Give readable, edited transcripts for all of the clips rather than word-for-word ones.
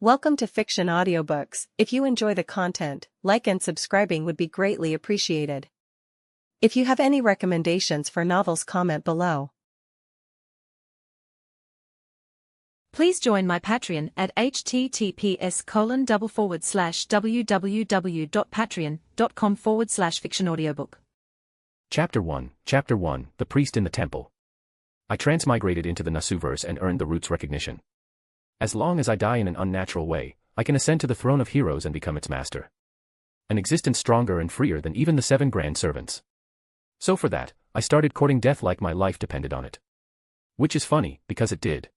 Welcome to Fiction Audiobooks. If you enjoy the content, like and subscribing would be greatly appreciated. If you have any recommendations for novels, comment below. Please join my Patreon at https://www.patreon.com/fictionaudiobook. Chapter 1, The Priest in the Temple. I transmigrated into the Nasuverse and earned the root's recognition. As long as I die in an unnatural way, I can ascend to the throne of heroes and become its master. An existence stronger and freer than even the 7 grand servants. So for that, I started courting death like my life depended on it. Which is funny, because it did.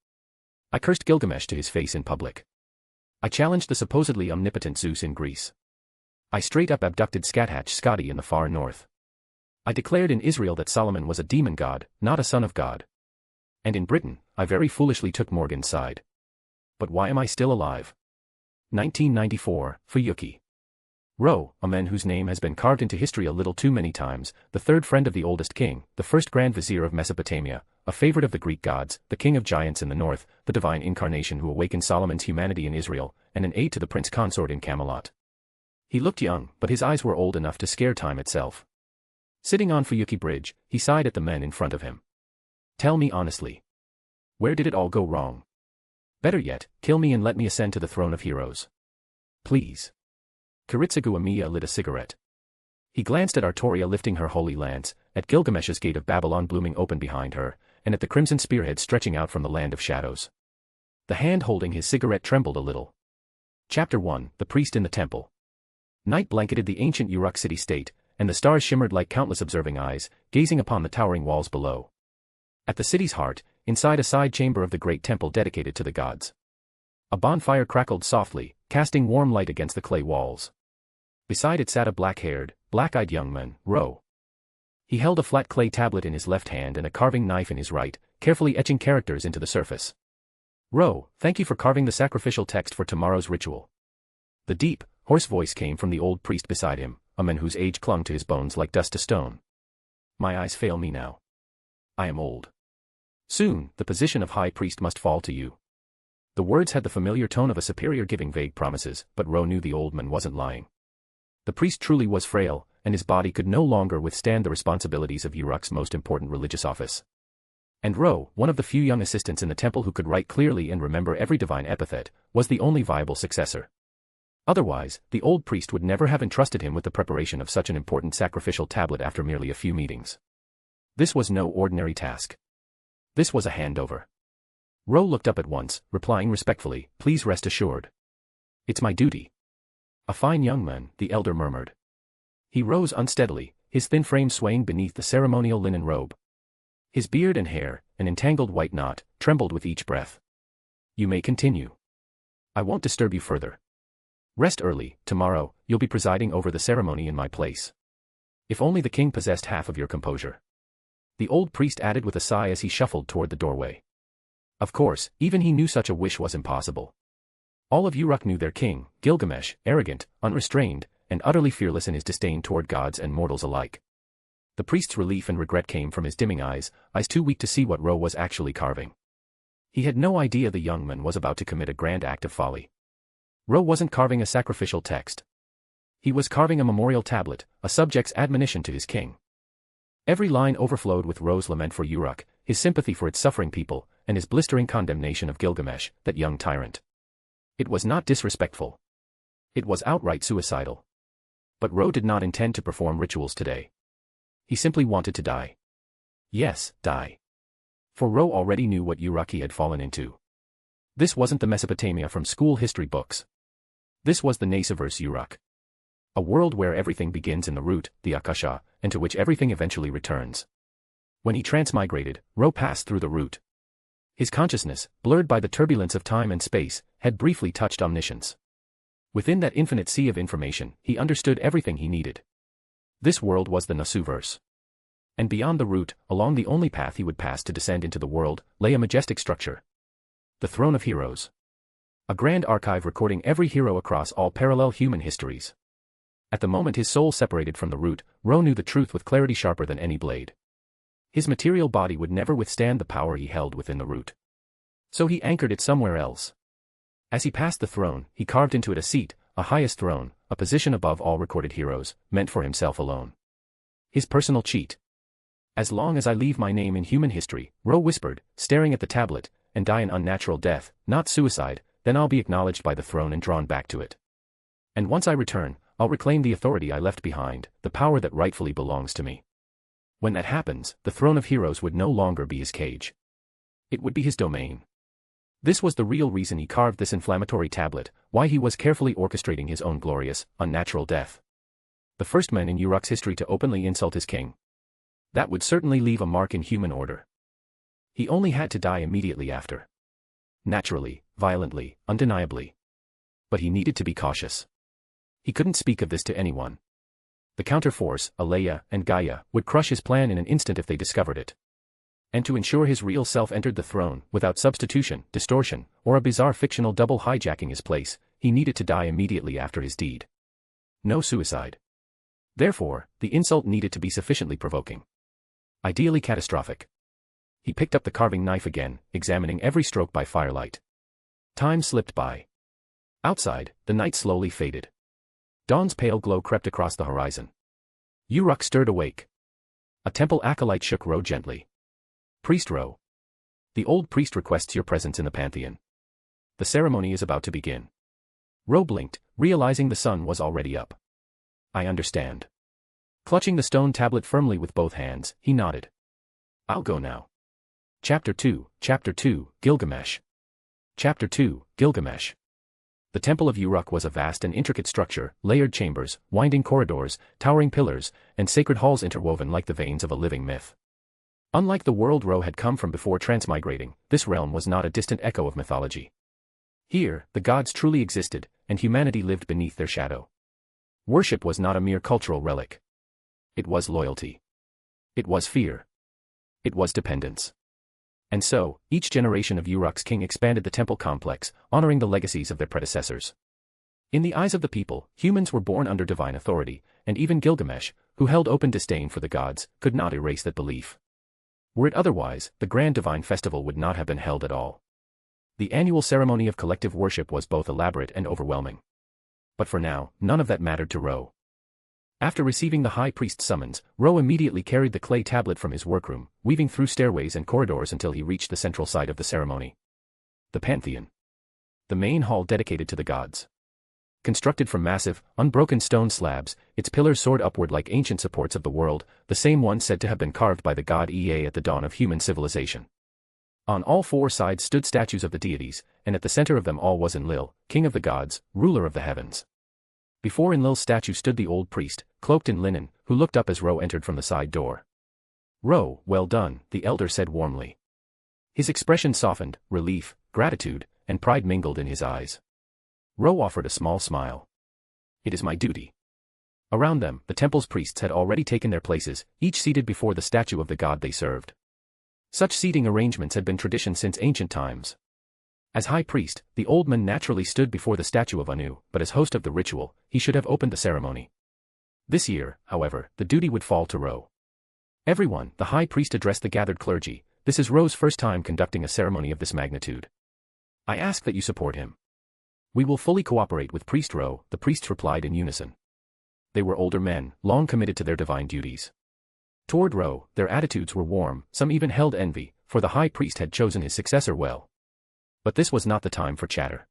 I cursed Gilgamesh to his face in public. I challenged the supposedly omnipotent Zeus in Greece. I straight up abducted Scathatch Scotty in the far north. I declared in Israel that Solomon was a demon god, not a son of God. And in Britain, I very foolishly took Morgan's side. But why am I still alive? 1994, Fuyuki. Ro, a man whose name has been carved into history a little too many times, the third friend of the oldest king, the first grand vizier of Mesopotamia, a favorite of the Greek gods, the king of giants in the north, the divine incarnation who awakened Solomon's humanity in Israel, and an aide to the prince consort in Camelot. He looked young, but his eyes were old enough to scare time itself. Sitting on Fuyuki Bridge, he sighed at the men in front of him. Tell me honestly. Where did it all go wrong? Better yet, kill me and let me ascend to the throne of heroes. Please. Kiritsugu Amiya lit a cigarette. He glanced at Artoria lifting her holy lance, at Gilgamesh's gate of Babylon blooming open behind her, and at the crimson spearhead stretching out from the land of shadows. The hand holding his cigarette trembled a little. Chapter 1, The Priest in the Temple. Night blanketed the ancient Uruk city-state, and the stars shimmered like countless observing eyes, gazing upon the towering walls below. At the city's heart, inside a side chamber of the great temple dedicated to the gods, a bonfire crackled softly, casting warm light against the clay walls. Beside it sat a black-haired, black-eyed young man, Ro. He held a flat clay tablet in his left hand and a carving knife in his right, carefully etching characters into the surface. Ro, thank you for carving the sacrificial text for tomorrow's ritual. The deep, hoarse voice came from the old priest beside him, a man whose age clung to his bones like dust to stone. My eyes fail me now. I am old. Soon, the position of high priest must fall to you. The words had the familiar tone of a superior giving vague promises, but Ro knew the old man wasn't lying. The priest truly was frail, and his body could no longer withstand the responsibilities of Uruk's most important religious office. And Ro, one of the few young assistants in the temple who could write clearly and remember every divine epithet, was the only viable successor. Otherwise, the old priest would never have entrusted him with the preparation of such an important sacrificial tablet after merely a few meetings. This was no ordinary task. This was a handover. Ro looked up at once, replying respectfully, please rest assured. It's my duty. A fine young man, the elder murmured. He rose unsteadily, his thin frame swaying beneath the ceremonial linen robe. His beard and hair, an entangled white knot, trembled with each breath. You may continue. I won't disturb you further. Rest early, tomorrow, you'll be presiding over the ceremony in my place. If only the king possessed half of your composure. The old priest added with a sigh as he shuffled toward the doorway. Of course, even he knew such a wish was impossible. All of Uruk knew their king, Gilgamesh, arrogant, unrestrained, and utterly fearless in his disdain toward gods and mortals alike. The priest's relief and regret came from his dimming eyes too weak to see what Ro was actually carving. He had no idea the young man was about to commit a grand act of folly. Ro wasn't carving a sacrificial text. He was carving a memorial tablet, a subject's admonition to his king. Every line overflowed with Ro's lament for Uruk, his sympathy for its suffering people, and his blistering condemnation of Gilgamesh, that young tyrant. It was not disrespectful. It was outright suicidal. But Ro did not intend to perform rituals today. He simply wanted to die. Yes, die. For Ro already knew what Uruk he had fallen into. This wasn't the Mesopotamia from school history books. This was the Nasuverse Uruk. A world where everything begins in the root, the Akasha, and to which everything eventually returns. When he transmigrated, Ro passed through the root. His consciousness, blurred by the turbulence of time and space, had briefly touched omniscience. Within that infinite sea of information, he understood everything he needed. This world was the Nasuverse. And beyond the root, along the only path he would pass to descend into the world, lay a majestic structure. The Throne of Heroes. A grand archive recording every hero across all parallel human histories. At the moment his soul separated from the root, Ro knew the truth with clarity sharper than any blade. His material body would never withstand the power he held within the root. So he anchored it somewhere else. As he passed the throne, he carved into it a seat, a highest throne, a position above all recorded heroes, meant for himself alone. His personal cheat. As long as I leave my name in human history, Ro whispered, staring at the tablet, and die an unnatural death, not suicide, then I'll be acknowledged by the throne and drawn back to it. And once I return, I'll reclaim the authority I left behind, the power that rightfully belongs to me. When that happens, the throne of heroes would no longer be his cage. It would be his domain. This was the real reason he carved this inflammatory tablet, why he was carefully orchestrating his own glorious, unnatural death. The first man in Uruk's history to openly insult his king. That would certainly leave a mark in human order. He only had to die immediately after. Naturally, violently, undeniably. But he needed to be cautious. He couldn't speak of this to anyone. The counterforce, Alea and Gaia, would crush his plan in an instant if they discovered it. And to ensure his real self entered the throne, without substitution, distortion, or a bizarre fictional double hijacking his place, he needed to die immediately after his deed. No suicide. Therefore, the insult needed to be sufficiently provoking. Ideally catastrophic. He picked up the carving knife again, examining every stroke by firelight. Time slipped by. Outside, the night slowly faded. Dawn's pale glow crept across the horizon. Uruk stirred awake. A temple acolyte shook Ro gently. Priest Ro. The old priest requests your presence in the pantheon. The ceremony is about to begin. Ro blinked, realizing the sun was already up. I understand. Clutching the stone tablet firmly with both hands, he nodded. I'll go now. Chapter 2, Gilgamesh. Chapter 2, Gilgamesh. The Temple of Uruk was a vast and intricate structure, layered chambers, winding corridors, towering pillars, and sacred halls interwoven like the veins of a living myth. Unlike the world Ro had come from before transmigrating, this realm was not a distant echo of mythology. Here, the gods truly existed, and humanity lived beneath their shadow. Worship was not a mere cultural relic. It was loyalty. It was fear. It was dependence. And so, each generation of Uruk's king expanded the temple complex, honoring the legacies of their predecessors. In the eyes of the people, humans were born under divine authority, and even Gilgamesh, who held open disdain for the gods, could not erase that belief. Were it otherwise, the grand divine festival would not have been held at all. The annual ceremony of collective worship was both elaborate and overwhelming. But for now, none of that mattered to Ro. After receiving the high priest's summons, Ro immediately carried the clay tablet from his workroom, weaving through stairways and corridors until he reached the central site of the ceremony. The Pantheon. The main hall dedicated to the gods. Constructed from massive, unbroken stone slabs, its pillars soared upward like ancient supports of the world, the same ones said to have been carved by the god Ea at the dawn of human civilization. On all four sides stood statues of the deities, and at the center of them all was Enlil, king of the gods, ruler of the heavens. Before Enlil's statue stood the old priest, cloaked in linen, who looked up as Ro entered from the side door. Ro, well done, the elder said warmly. His expression softened, relief, gratitude, and pride mingled in his eyes. Ro offered a small smile. It is my duty. Around them, the temple's priests had already taken their places, each seated before the statue of the god they served. Such seating arrangements had been tradition since ancient times. As high priest, the old man naturally stood before the statue of Anu, but as host of the ritual, he should have opened the ceremony. This year, however, the duty would fall to Ro. Everyone, the high priest addressed the gathered clergy. This is Ro's first time conducting a ceremony of this magnitude. I ask that you support him. We will fully cooperate with Priest Ro, the priests replied in unison. They were older men, long committed to their divine duties. Toward Ro, their attitudes were warm, some even held envy, for the high priest had chosen his successor well. But this was not the time for chatter.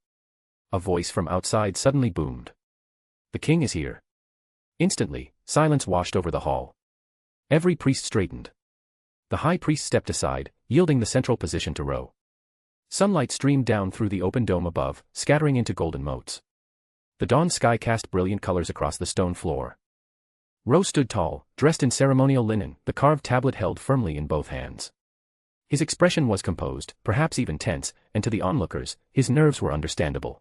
A voice from outside suddenly boomed. The king is here. Instantly, silence washed over the hall. Every priest straightened. The high priest stepped aside, yielding the central position to Ro. Sunlight streamed down through the open dome above, scattering into golden motes. The dawn sky cast brilliant colors across the stone floor. Ro stood tall, dressed in ceremonial linen, the carved tablet held firmly in both hands. His expression was composed, perhaps even tense, and to the onlookers, his nerves were understandable.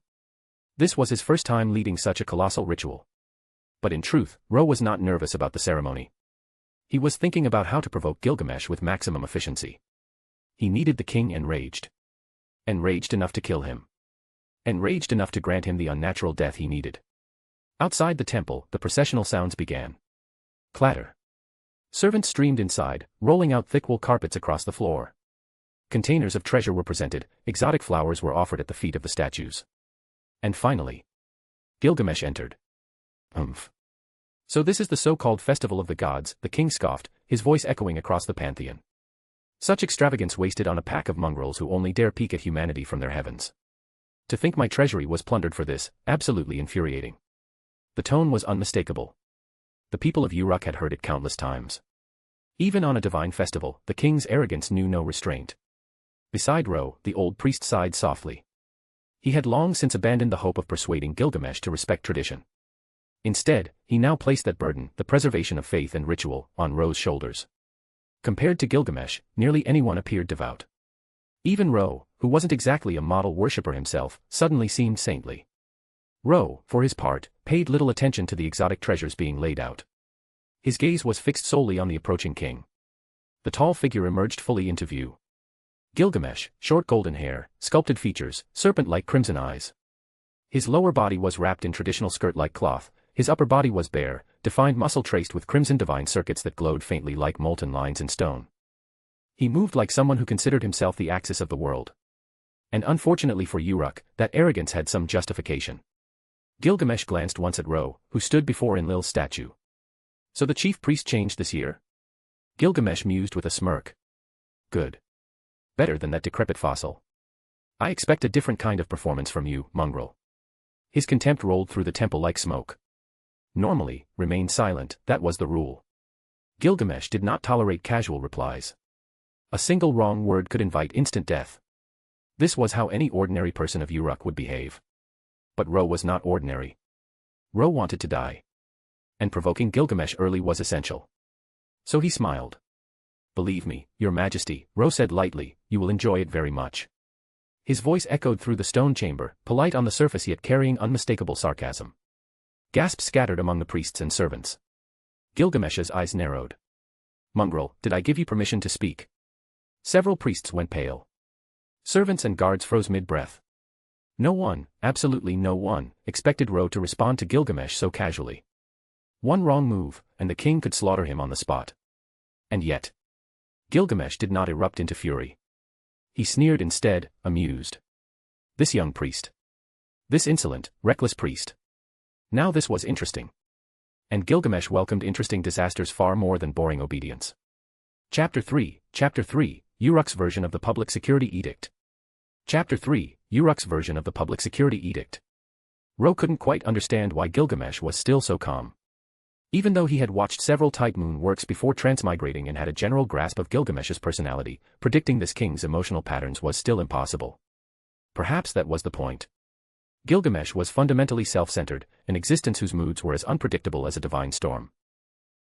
This was his first time leading such a colossal ritual. But in truth, Ro was not nervous about the ceremony. He was thinking about how to provoke Gilgamesh with maximum efficiency. He needed the king enraged. Enraged enough to kill him. Enraged enough to grant him the unnatural death he needed. Outside the temple, the processional sounds began. Clatter. Servants streamed inside, rolling out thick wool carpets across the floor. Containers of treasure were presented, exotic flowers were offered at the feet of the statues. And finally, Gilgamesh entered. Umph. So this is the so-called festival of the gods, the king scoffed, his voice echoing across the pantheon. Such extravagance wasted on a pack of mongrels who only dare peek at humanity from their heavens. To think my treasury was plundered for this, absolutely infuriating. The tone was unmistakable. The people of Uruk had heard it countless times. Even on a divine festival, the king's arrogance knew no restraint. Beside Ro, the old priest sighed softly. He had long since abandoned the hope of persuading Gilgamesh to respect tradition. Instead, he now placed that burden, the preservation of faith and ritual, on Ro's shoulders. Compared to Gilgamesh, nearly anyone appeared devout. Even Ro, who wasn't exactly a model worshipper himself, suddenly seemed saintly. Ro, for his part, paid little attention to the exotic treasures being laid out. His gaze was fixed solely on the approaching king. The tall figure emerged fully into view. Gilgamesh, short golden hair, sculpted features, serpent-like crimson eyes. His lower body was wrapped in traditional skirt-like cloth, his upper body was bare, defined muscle traced with crimson divine circuits that glowed faintly like molten lines in stone. He moved like someone who considered himself the axis of the world. And unfortunately for Uruk, that arrogance had some justification. Gilgamesh glanced once at Ro, who stood before Enlil's statue. So the chief priest changed this year? Gilgamesh mused with a smirk. Good. Better than that decrepit fossil. I expect a different kind of performance from you, mongrel. His contempt rolled through the temple like smoke. Normally, remain silent, that was the rule. Gilgamesh did not tolerate casual replies. A single wrong word could invite instant death. This was how any ordinary person of Uruk would behave. But Ro was not ordinary. Ro wanted to die. And provoking Gilgamesh early was essential. So he smiled. Believe me, your majesty, Ro said lightly, you will enjoy it very much. His voice echoed through the stone chamber, polite on the surface yet carrying unmistakable sarcasm. Gasps scattered among the priests and servants. Gilgamesh's eyes narrowed. Mongrel, did I give you permission to speak? Several priests went pale. Servants and guards froze mid-breath. No one, absolutely no one, expected Ro to respond to Gilgamesh so casually. One wrong move, and the king could slaughter him on the spot. And yet, Gilgamesh did not erupt into fury. He sneered instead, amused. This young priest. This insolent, reckless priest. Now this was interesting. And Gilgamesh welcomed interesting disasters far more than boring obedience. Chapter 3, Uruk's version of the Public Security Edict. Chapter 3, Uruk's version of the Public Security Edict. Ro couldn't quite understand why Gilgamesh was still so calm. Even though he had watched several Type Moon works before transmigrating and had a general grasp of Gilgamesh's personality, predicting this king's emotional patterns was still impossible. Perhaps that was the point. Gilgamesh was fundamentally self-centered, an existence whose moods were as unpredictable as a divine storm.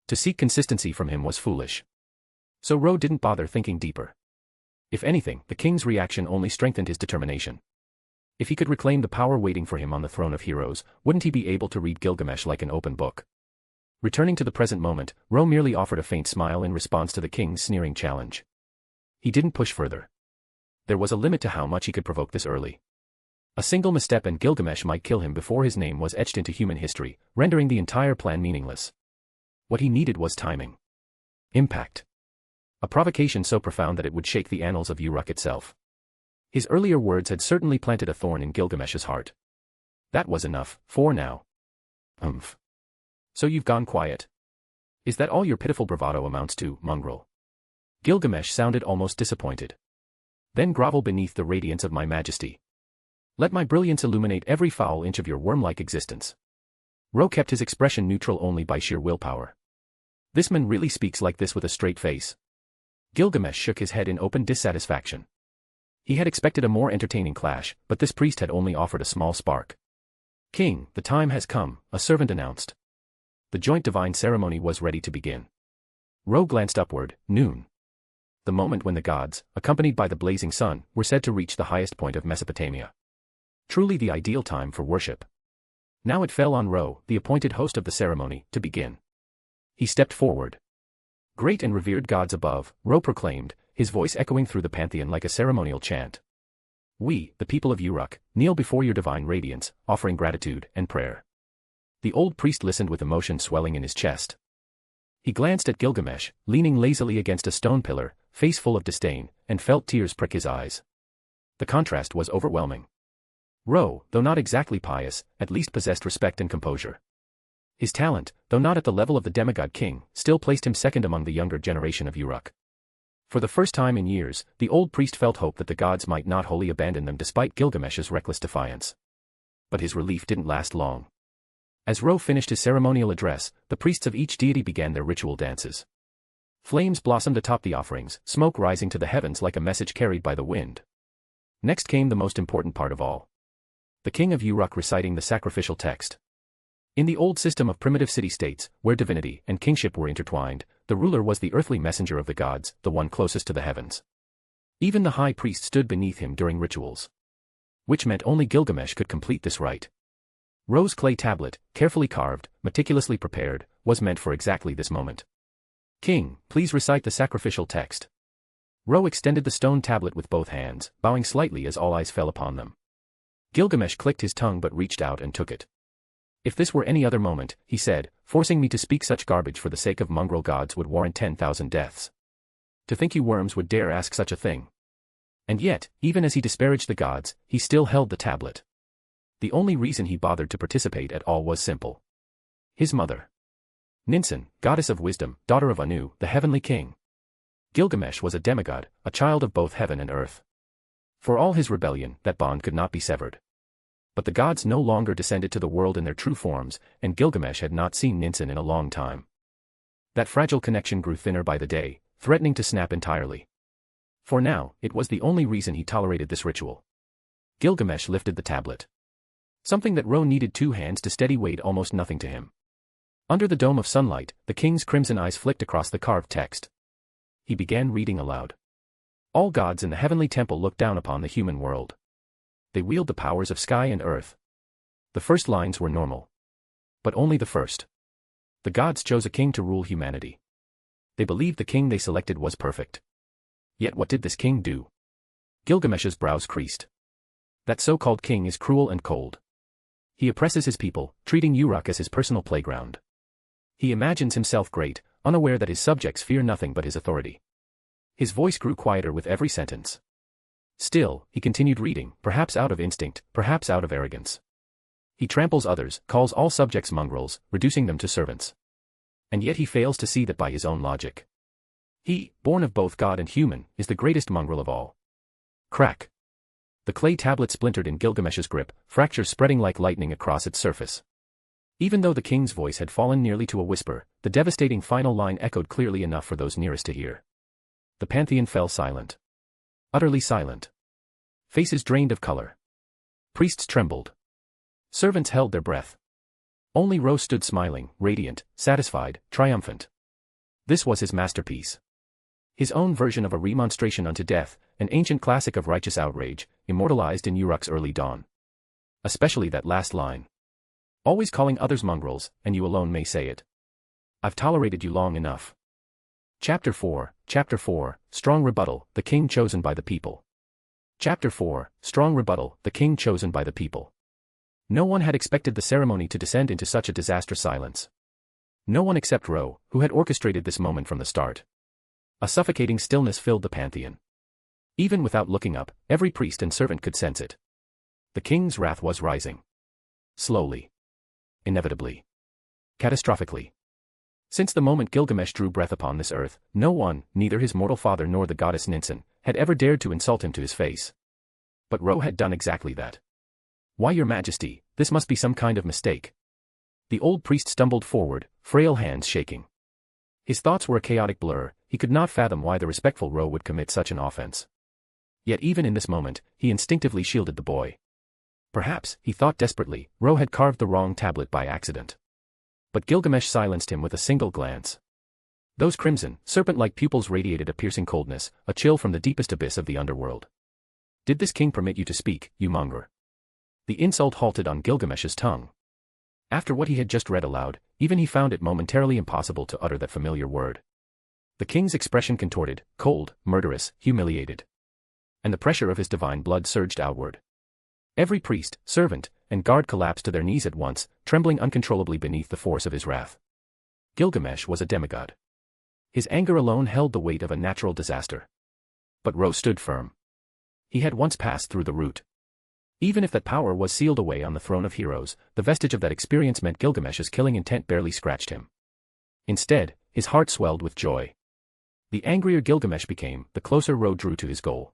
To seek consistency from him was foolish. So Ro didn't bother thinking deeper. If anything, the king's reaction only strengthened his determination. If he could reclaim the power waiting for him on the throne of heroes, wouldn't he be able to read Gilgamesh like an open book? Returning to the present moment, Ro merely offered a faint smile in response to the king's sneering challenge. He didn't push further. There was a limit to how much he could provoke this early. A single misstep and Gilgamesh might kill him before his name was etched into human history, rendering the entire plan meaningless. What he needed was timing. Impact. A provocation so profound that it would shake the annals of Uruk itself. His earlier words had certainly planted a thorn in Gilgamesh's heart. That was enough, for now. So you've gone quiet. Is that all your pitiful bravado amounts to, mongrel? Gilgamesh sounded almost disappointed. Then grovel beneath the radiance of my majesty. Let my brilliance illuminate every foul inch of your worm-like existence. Ro kept his expression neutral only by sheer willpower. This man really speaks like this with a straight face. Gilgamesh shook his head in open dissatisfaction. He had expected a more entertaining clash, but this priest had only offered a small spark. King, the time has come, a servant announced. The joint divine ceremony was ready to begin. Ro glanced upward, noon. The moment when the gods, accompanied by the blazing sun, were said to reach the highest point of Mesopotamia. Truly the ideal time for worship. Now it fell on Ro, the appointed host of the ceremony, to begin. He stepped forward. Great and revered gods above, Ro proclaimed, his voice echoing through the pantheon like a ceremonial chant. We, the people of Uruk, kneel before your divine radiance, offering gratitude and prayer. The old priest listened with emotion swelling in his chest. He glanced at Gilgamesh, leaning lazily against a stone pillar, face full of disdain, and felt tears prick his eyes. The contrast was overwhelming. Ro, though not exactly pious, at least possessed respect and composure. His talent, though not at the level of the demigod king, still placed him second among the younger generation of Uruk. For the first time in years, the old priest felt hope that the gods might not wholly abandon them despite Gilgamesh's reckless defiance. But his relief didn't last long. As Ro finished his ceremonial address, the priests of each deity began their ritual dances. Flames blossomed atop the offerings, smoke rising to the heavens like a message carried by the wind. Next came the most important part of all. The king of Uruk reciting the sacrificial text. In the old system of primitive city-states, where divinity and kingship were intertwined, the ruler was the earthly messenger of the gods, the one closest to the heavens. Even the high priest stood beneath him during rituals. Which meant only Gilgamesh could complete this rite. Ro's clay tablet, carefully carved, meticulously prepared, was meant for exactly this moment. King, please recite the sacrificial text. Ro extended the stone tablet with both hands, bowing slightly as all eyes fell upon them. Gilgamesh clicked his tongue but reached out and took it. If this were any other moment, he said, forcing me to speak such garbage for the sake of mongrel gods would warrant 10,000 deaths. To think you worms would dare ask such a thing. And yet, even as he disparaged the gods, he still held the tablet. The only reason he bothered to participate at all was simple. His mother. Ninsun, goddess of wisdom, daughter of Anu, the heavenly king. Gilgamesh was a demigod, a child of both heaven and earth. For all his rebellion, that bond could not be severed. But the gods no longer descended to the world in their true forms, and Gilgamesh had not seen Ninsun in a long time. That fragile connection grew thinner by the day, threatening to snap entirely. For now, it was the only reason he tolerated this ritual. Gilgamesh lifted the tablet. Something that Ro needed 2 hands to steady weighed almost nothing to him. Under the dome of sunlight, the king's crimson eyes flicked across the carved text. He began reading aloud. All gods in the heavenly temple looked down upon the human world. They wield the powers of sky and earth. The first lines were normal. But only the first. The gods chose a king to rule humanity. They believed the king they selected was perfect. Yet what did this king do? Gilgamesh's brows creased. That so-called king is cruel and cold. He oppresses his people, treating Uruk as his personal playground. He imagines himself great, unaware that his subjects fear nothing but his authority. His voice grew quieter with every sentence. Still, he continued reading, perhaps out of instinct, perhaps out of arrogance. He tramples others, calls all subjects mongrels, reducing them to servants. And yet he fails to see that by his own logic. He, born of both god and human, is the greatest mongrel of all. Crack. The clay tablet splintered in Gilgamesh's grip, fractures spreading like lightning across its surface. Even though the king's voice had fallen nearly to a whisper, the devastating final line echoed clearly enough for those nearest to hear. The pantheon fell silent. Utterly silent. Faces drained of color. Priests trembled. Servants held their breath. Only Ro stood smiling, radiant, satisfied, triumphant. This was his masterpiece. His own version of a remonstration unto death, an ancient classic of righteous outrage, immortalized in Uruk's early dawn. Especially that last line. Always calling others mongrels, and you alone may say it. I've tolerated you long enough. Chapter 4, Strong Rebuttal, the King Chosen by the People. Chapter 4, Strong Rebuttal, the King Chosen by the People. No one had expected the ceremony to descend into such a disastrous silence. No one except Ro, who had orchestrated this moment from the start. A suffocating stillness filled the pantheon. Even without looking up, every priest and servant could sense it. The king's wrath was rising. Slowly. Inevitably. Catastrophically. Since the moment Gilgamesh drew breath upon this earth, no one, neither his mortal father nor the goddess Ninsun, had ever dared to insult him to his face. But Ro had done exactly that. Why, your majesty, this must be some kind of mistake. The old priest stumbled forward, frail hands shaking. His thoughts were a chaotic blur, he could not fathom why the respectful Ro would commit such an offense. Yet even in this moment, he instinctively shielded the boy. Perhaps, he thought desperately, Ro had carved the wrong tablet by accident. But Gilgamesh silenced him with a single glance. Those crimson, serpent-like pupils radiated a piercing coldness, a chill from the deepest abyss of the underworld. Did this king permit you to speak, you mongrel? The insult halted on Gilgamesh's tongue. After what he had just read aloud, even he found it momentarily impossible to utter that familiar word. The king's expression contorted, cold, murderous, humiliated. And the pressure of his divine blood surged outward. Every priest, servant, and guard collapsed to their knees at once, trembling uncontrollably beneath the force of his wrath. Gilgamesh was a demigod. His anger alone held the weight of a natural disaster. But Ro stood firm. He had once passed through the root. Even if that power was sealed away on the throne of heroes, the vestige of that experience meant Gilgamesh's killing intent barely scratched him. Instead, his heart swelled with joy. The angrier Gilgamesh became, the closer Ro drew to his goal.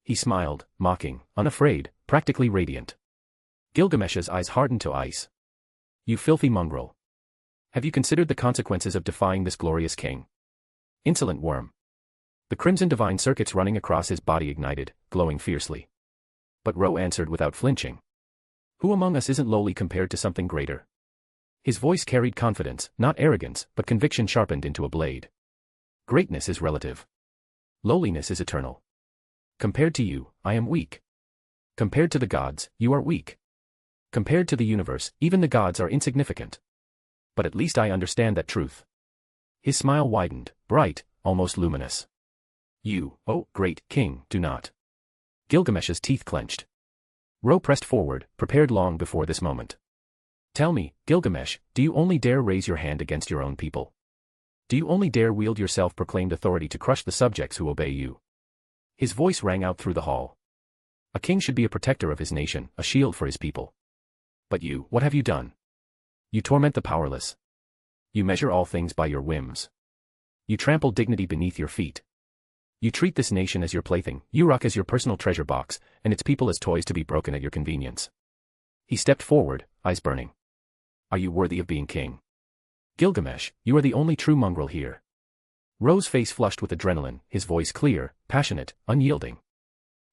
He smiled, mocking, unafraid, practically radiant. Gilgamesh's eyes hardened to ice. "You filthy mongrel. Have you considered the consequences of defying this glorious king? Insolent worm." The crimson divine circuits running across his body ignited, glowing fiercely. But Ro answered without flinching. "Who among us isn't lowly compared to something greater?" His voice carried confidence, not arrogance, but conviction sharpened into a blade. "Greatness is relative. Lowliness is eternal. Compared to you, I am weak. Compared to the gods, you are weak. Compared to the universe, even the gods are insignificant. But at least I understand that truth." His smile widened, bright, almost luminous. "You, oh, great king, do not." Gilgamesh's teeth clenched. Ro pressed forward, prepared long before this moment. "Tell me, Gilgamesh, do you only dare raise your hand against your own people? Do you only dare wield your self-proclaimed authority to crush the subjects who obey you?" His voice rang out through the hall. A king should be a protector of his nation, a shield for his people. But you, what have you done? You torment the powerless. You measure all things by your whims. You trample dignity beneath your feet. You treat this nation as your plaything, Uruk as your personal treasure box, and its people as toys to be broken at your convenience. He stepped forward, eyes burning. "Are you worthy of being king? Gilgamesh, you are the only true mongrel here." Ro's face flushed with adrenaline, his voice clear, passionate, unyielding.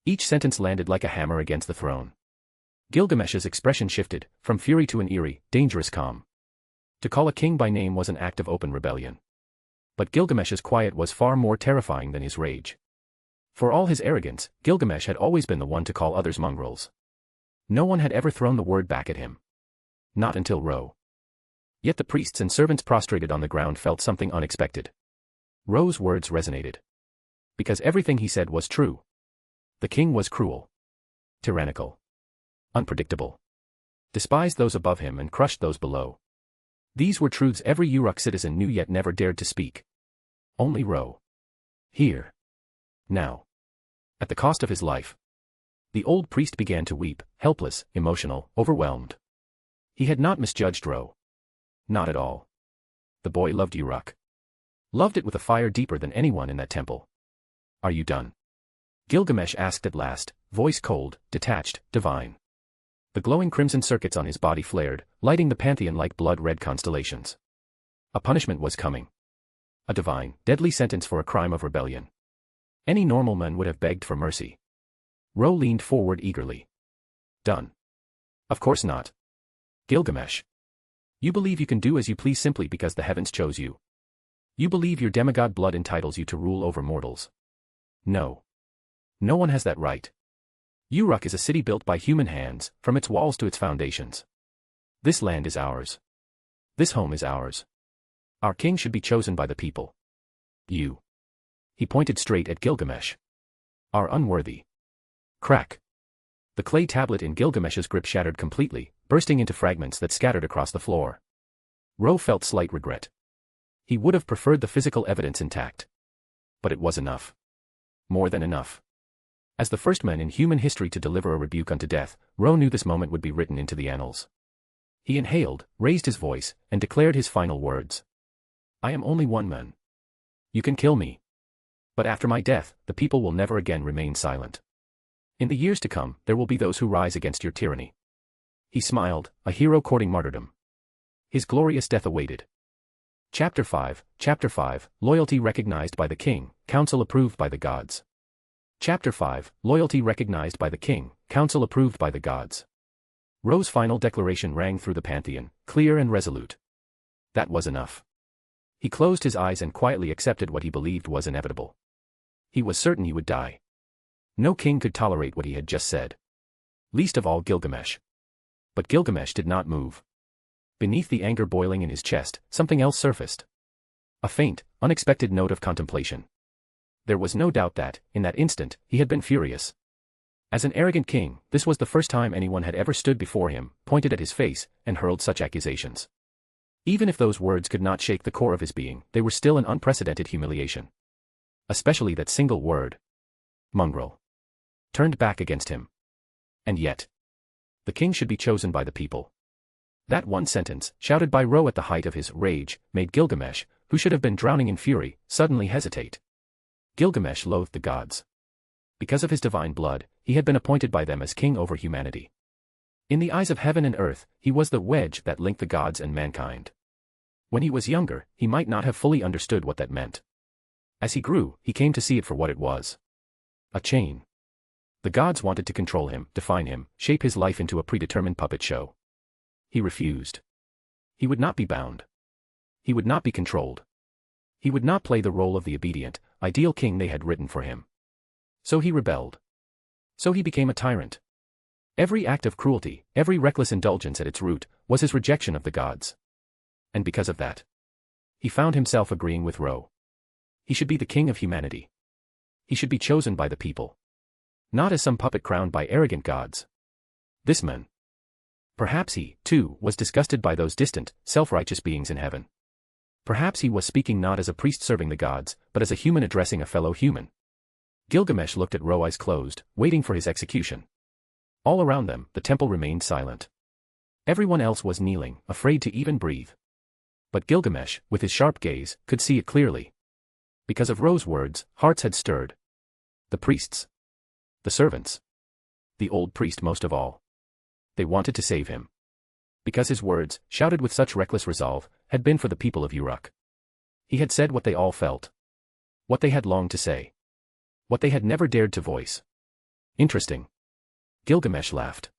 Each sentence landed like a hammer against the throne. Gilgamesh's expression shifted, from fury to an eerie, dangerous calm. To call a king by name was an act of open rebellion. But Gilgamesh's quiet was far more terrifying than his rage. For all his arrogance, Gilgamesh had always been the one to call others mongrels. No one had ever thrown the word back at him. Not until Ro. Yet the priests and servants prostrated on the ground felt something unexpected. Ro's words resonated. Because everything he said was true. The king was cruel. Tyrannical. Unpredictable. Despised those above him and crushed those below. These were truths every Uruk citizen knew yet never dared to speak. Only Ro. Here. Now. At the cost of his life. The old priest began to weep, helpless, emotional, overwhelmed. He had not misjudged Ro. Not at all. The boy loved Uruk. Loved it with a fire deeper than anyone in that temple. "Are you done?" Gilgamesh asked at last, voice cold, detached, divine. The glowing crimson circuits on his body flared, lighting the pantheon like blood-red constellations. A punishment was coming. A divine, deadly sentence for a crime of rebellion. Any normal man would have begged for mercy. Ro leaned forward eagerly. "Done." "Of course not. Gilgamesh. You believe you can do as you please simply because the heavens chose you. You believe your demigod blood entitles you to rule over mortals. No. No one has that right. Uruk is a city built by human hands, from its walls to its foundations. This land is ours. This home is ours. Our king should be chosen by the people. You." He pointed straight at Gilgamesh. "Are unworthy." Crack. The clay tablet in Gilgamesh's grip shattered completely, bursting into fragments that scattered across the floor. Ro felt slight regret. He would have preferred the physical evidence intact. But it was enough. More than enough. As the first man in human history to deliver a rebuke unto death, Ro knew this moment would be written into the annals. He inhaled, raised his voice, and declared his final words. "I am only one man. You can kill me. But after my death, the people will never again remain silent. In the years to come, there will be those who rise against your tyranny." He smiled, a hero courting martyrdom. His glorious death awaited. Chapter 5, Loyalty recognized by the king, counsel approved by the gods. Chapter 5, Loyalty recognized by the king, counsel approved by the gods. Ro's final declaration rang through the pantheon, clear and resolute. That was enough. He closed his eyes and quietly accepted what he believed was inevitable. He was certain he would die. No king could tolerate what he had just said. Least of all Gilgamesh. But Gilgamesh did not move. Beneath the anger boiling in his chest, something else surfaced. A faint, unexpected note of contemplation. There was no doubt that, in that instant, he had been furious. As an arrogant king, this was the first time anyone had ever stood before him, pointed at his face, and hurled such accusations. Even if those words could not shake the core of his being, they were still an unprecedented humiliation. Especially that single word. Mongrel. Turned back against him. And yet, the king should be chosen by the people. That one sentence, shouted by Ro at the height of his rage, made Gilgamesh, who should have been drowning in fury, suddenly hesitate. Gilgamesh loathed the gods. Because of his divine blood, he had been appointed by them as king over humanity. In the eyes of heaven and earth, he was the wedge that linked the gods and mankind. When he was younger, he might not have fully understood what that meant. As he grew, he came to see it for what it was. A chain. The gods wanted to control him, define him, shape his life into a predetermined puppet show. He refused. He would not be bound. He would not be controlled. He would not play the role of the obedient, ideal king they had written for him. So he rebelled. So he became a tyrant. Every act of cruelty, every reckless indulgence at its root, was his rejection of the gods. And because of that, he found himself agreeing with Ro. He should be the king of humanity. He should be chosen by the people. Not as some puppet crowned by arrogant gods. This man. Perhaps he, too, was disgusted by those distant, self-righteous beings in heaven. Perhaps he was speaking not as a priest serving the gods, but as a human addressing a fellow human. Gilgamesh looked at Ro, eyes closed, waiting for his execution. All around them, the temple remained silent. Everyone else was kneeling, afraid to even breathe. But Gilgamesh, with his sharp gaze, could see it clearly. Because of Ro's words, hearts had stirred. The priests. The servants. The old priest most of all. They wanted to save him. Because his words, shouted with such reckless resolve, had been for the people of Uruk. He had said what they all felt. What they had longed to say. What they had never dared to voice. Interesting. Gilgamesh laughed.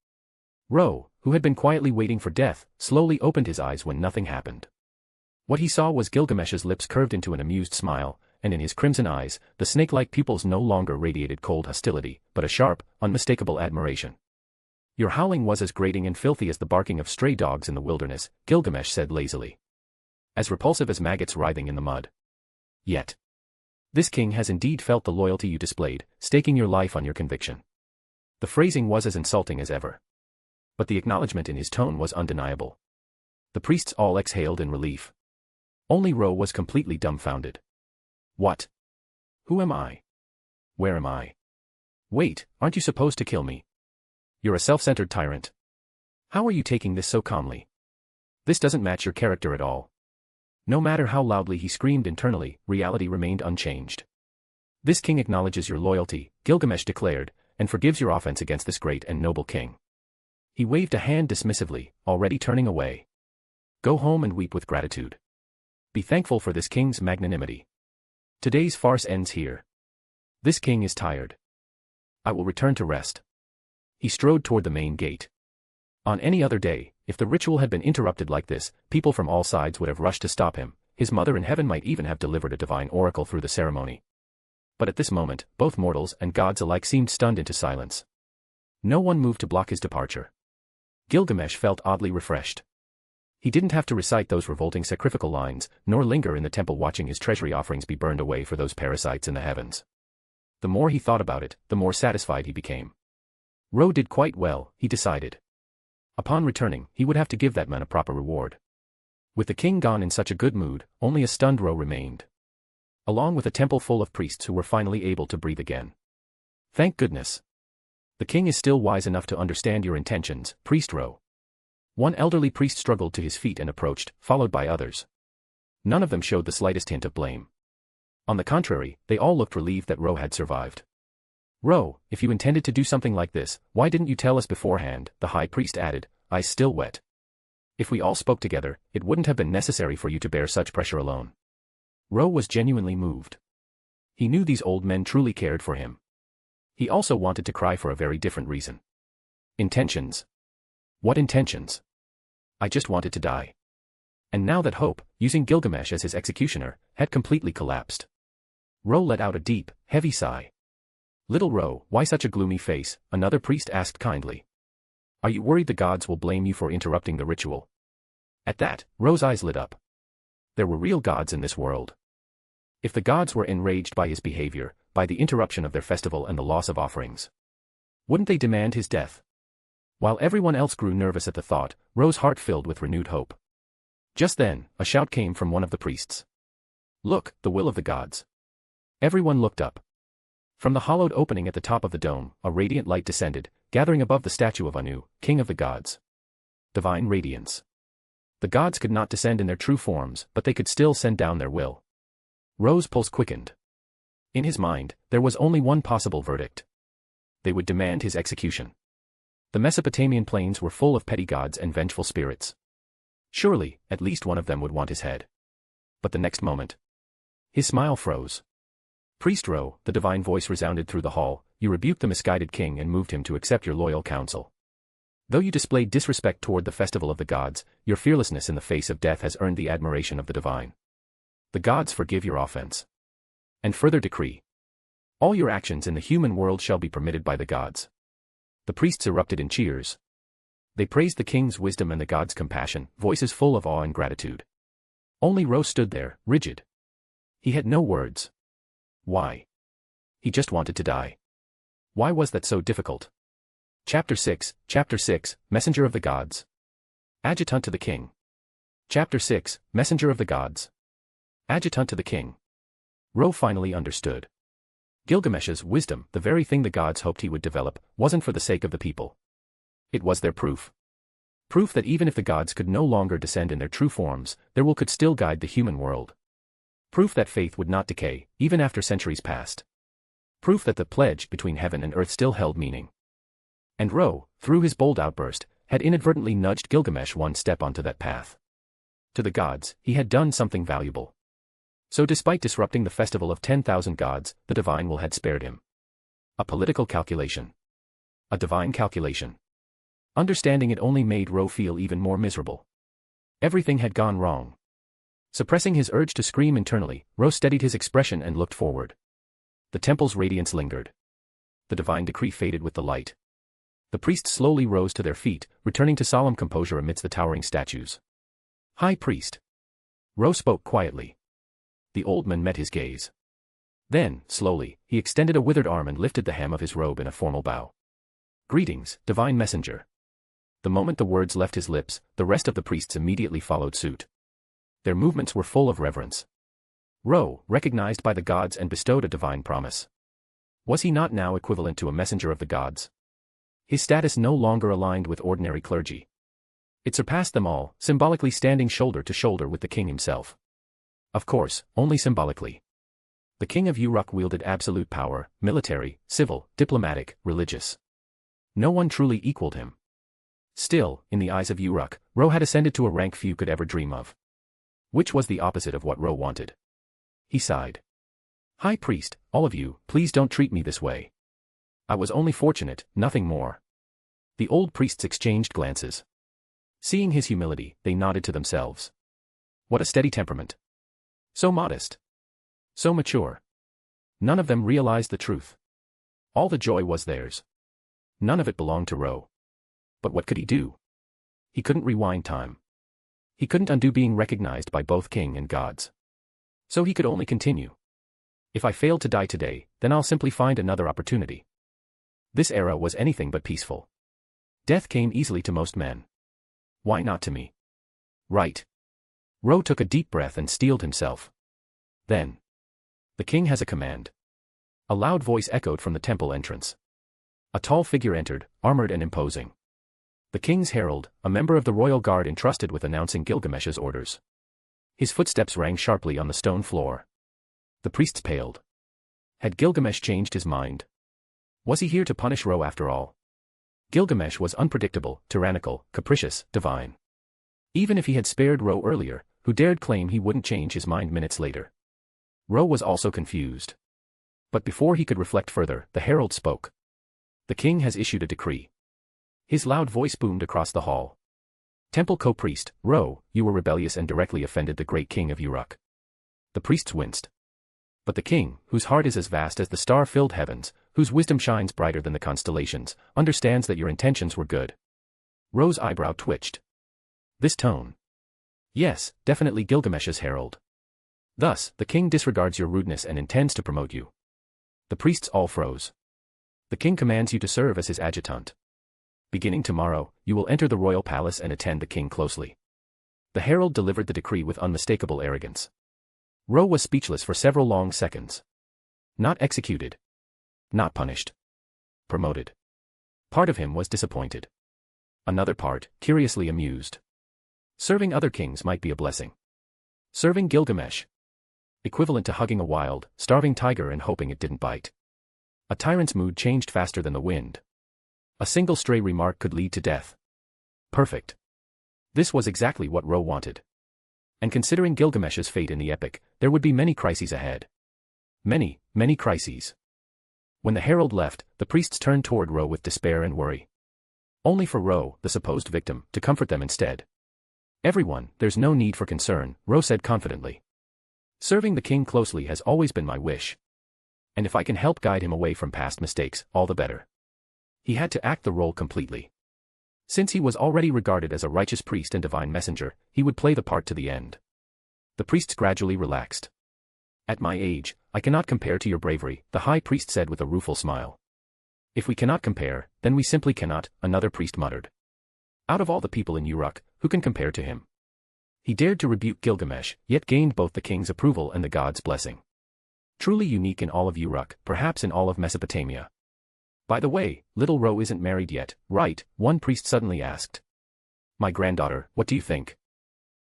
Ro, who had been quietly waiting for death, slowly opened his eyes when nothing happened. What he saw was Gilgamesh's lips curved into an amused smile, and in his crimson eyes, the snake-like pupils no longer radiated cold hostility, but a sharp, unmistakable admiration. Your howling was as grating and filthy as the barking of stray dogs in the wilderness, Gilgamesh said lazily. As repulsive as maggots writhing in the mud. Yet. This king has indeed felt the loyalty you displayed, staking your life on your conviction. The phrasing was as insulting as ever. But the acknowledgement in his tone was undeniable. The priests all exhaled in relief. Only Ro was completely dumbfounded. What? Who am I? Where am I? Wait, aren't you supposed to kill me? You're a self-centered tyrant. How are you taking this so calmly? This doesn't match your character at all. No matter how loudly he screamed internally, reality remained unchanged. This king acknowledges your loyalty, Gilgamesh declared, and forgives your offense against this great and noble king. He waved a hand dismissively, already turning away. Go home and weep with gratitude. Be thankful for this king's magnanimity. Today's farce ends here. This king is tired. I will return to rest. He strode toward the main gate. On any other day, if the ritual had been interrupted like this, people from all sides would have rushed to stop him. His mother in heaven might even have delivered a divine oracle through the ceremony. But at this moment, both mortals and gods alike seemed stunned into silence. No one moved to block his departure. Gilgamesh felt oddly refreshed. He didn't have to recite those revolting sacrificial lines, nor linger in the temple watching his treasury offerings be burned away for those parasites in the heavens. The more he thought about it, the more satisfied he became. Ro did quite well, he decided. Upon returning, he would have to give that man a proper reward. With the king gone in such a good mood, only a stunned Ro remained. Along with a temple full of priests who were finally able to breathe again. Thank goodness. The king is still wise enough to understand your intentions, Priest Ro. One elderly priest struggled to his feet and approached, followed by others. None of them showed the slightest hint of blame. On the contrary, they all looked relieved that Ro had survived. Ro, if you intended to do something like this, why didn't you tell us beforehand, the high priest added, eyes still wet. If we all spoke together, it wouldn't have been necessary for you to bear such pressure alone. Ro was genuinely moved. He knew these old men truly cared for him. He also wanted to cry for a very different reason. Intentions. What intentions? I just wanted to die. And now that hope, using Gilgamesh as his executioner, had completely collapsed. Ro let out a deep, heavy sigh. Little Ro, why such a gloomy face? Another priest asked kindly. Are you worried the gods will blame you for interrupting the ritual? At that, Ro's eyes lit up. There were real gods in this world. If the gods were enraged by his behavior, by the interruption of their festival and the loss of offerings, wouldn't they demand his death? While everyone else grew nervous at the thought, Ro's heart filled with renewed hope. Just then, a shout came from one of the priests. Look, the will of the gods. Everyone looked up. From the hollowed opening at the top of the dome, a radiant light descended, gathering above the statue of Anu, king of the gods. Divine radiance. The gods could not descend in their true forms, but they could still send down their will. Ro's pulse quickened. In his mind, there was only one possible verdict. They would demand his execution. The Mesopotamian plains were full of petty gods and vengeful spirits. Surely, at least one of them would want his head. But the next moment, his smile froze. Priest Ro, the divine voice resounded through the hall, you rebuked the misguided king and moved him to accept your loyal counsel. Though you displayed disrespect toward the festival of the gods, your fearlessness in the face of death has earned the admiration of the divine. The gods forgive your offense. And further decree. All your actions in the human world shall be permitted by the gods. The priests erupted in cheers. They praised the king's wisdom and the gods' compassion, voices full of awe and gratitude. Only Ro stood there, rigid. He had no words. Why? He just wanted to die. Why was that so difficult? Chapter 6, Messenger of the Gods. Adjutant to the King. Chapter 6, Messenger of the Gods. Adjutant to the King. Ro finally understood. Gilgamesh's wisdom, the very thing the gods hoped he would develop, wasn't for the sake of the people. It was their proof. Proof that even if the gods could no longer descend in their true forms, their will could still guide the human world. Proof that faith would not decay, even after centuries passed. Proof that the pledge between heaven and earth still held meaning. And Ro, through his bold outburst, had inadvertently nudged Gilgamesh one step onto that path. To the gods, he had done something valuable. So despite disrupting the festival of 10,000 gods, the divine will had spared him. A political calculation. A divine calculation. Understanding it only made Ro feel even more miserable. Everything had gone wrong. Suppressing his urge to scream internally, Ro steadied his expression and looked forward. The temple's radiance lingered. The divine decree faded with the light. The priests slowly rose to their feet, returning to solemn composure amidst the towering statues. High Priest. Ro spoke quietly. The old man met his gaze. Then, slowly, he extended a withered arm and lifted the hem of his robe in a formal bow. Greetings, divine messenger. The moment the words left his lips, the rest of the priests immediately followed suit. Their movements were full of reverence. Ro, recognized by the gods and bestowed a divine promise. Was he not now equivalent to a messenger of the gods? His status no longer aligned with ordinary clergy. It surpassed them all, symbolically standing shoulder to shoulder with the king himself. Of course, only symbolically. The king of Uruk wielded absolute power, military, civil, diplomatic, religious. No one truly equaled him. Still, in the eyes of Uruk, Ro had ascended to a rank few could ever dream of. Which was the opposite of what Ro wanted. He sighed. High Priest, all of you, please don't treat me this way. I was only fortunate, nothing more. The old priests exchanged glances. Seeing his humility, they nodded to themselves. What a steady temperament. So modest. So mature. None of them realized the truth. All the joy was theirs. None of it belonged to Ro. But what could he do? He couldn't rewind time. He couldn't undo being recognized by both king and gods. So he could only continue. If I failed to die today, then I'll simply find another opportunity. This era was anything but peaceful. Death came easily to most men. Why not to me? Right. Ro took a deep breath and steeled himself. Then. The king has a command. A loud voice echoed from the temple entrance. A tall figure entered, armored and imposing. The king's herald, a member of the royal guard entrusted with announcing Gilgamesh's orders. His footsteps rang sharply on the stone floor. The priests paled. Had Gilgamesh changed his mind? Was he here to punish Ro after all? Gilgamesh was unpredictable, tyrannical, capricious, divine. Even if he had spared Ro earlier, who dared claim he wouldn't change his mind minutes later? Ro was also confused. But before he could reflect further, the herald spoke. The king has issued a decree. His loud voice boomed across the hall. Temple co-priest, Ro, you were rebellious and directly offended the great king of Uruk. The priests winced. But the king, whose heart is as vast as the star-filled heavens, whose wisdom shines brighter than the constellations, understands that your intentions were good. Ro's eyebrow twitched. This tone. Yes, definitely Gilgamesh's herald. Thus, the king disregards your rudeness and intends to promote you. The priests all froze. The king commands you to serve as his adjutant. Beginning tomorrow, you will enter the royal palace and attend the king closely. The herald delivered the decree with unmistakable arrogance. Ro was speechless for several long seconds. Not executed. Not punished. Promoted. Part of him was disappointed. Another part, curiously amused. Serving other kings might be a blessing. Serving Gilgamesh. Equivalent to hugging a wild, starving tiger and hoping it didn't bite. A tyrant's mood changed faster than the wind. A single stray remark could lead to death. Perfect. This was exactly what Ro wanted. And considering Gilgamesh's fate in the epic, there would be many crises ahead. Many, many crises. When the herald left, the priests turned toward Ro with despair and worry. Only for Ro, the supposed victim, to comfort them instead. Everyone, there's no need for concern, Ro said confidently. Serving the king closely has always been my wish. And if I can help guide him away from past mistakes, all the better. He had to act the role completely. Since he was already regarded as a righteous priest and divine messenger, he would play the part to the end. The priests gradually relaxed. At my age, I cannot compare to your bravery, the high priest said with a rueful smile. If we cannot compare, then we simply cannot, another priest muttered. Out of all the people in Uruk, who can compare to him? He dared to rebuke Gilgamesh, yet gained both the king's approval and the god's blessing. Truly unique in all of Uruk, perhaps in all of Mesopotamia. By the way, little Ro isn't married yet, right? One priest suddenly asked. My granddaughter, what do you think?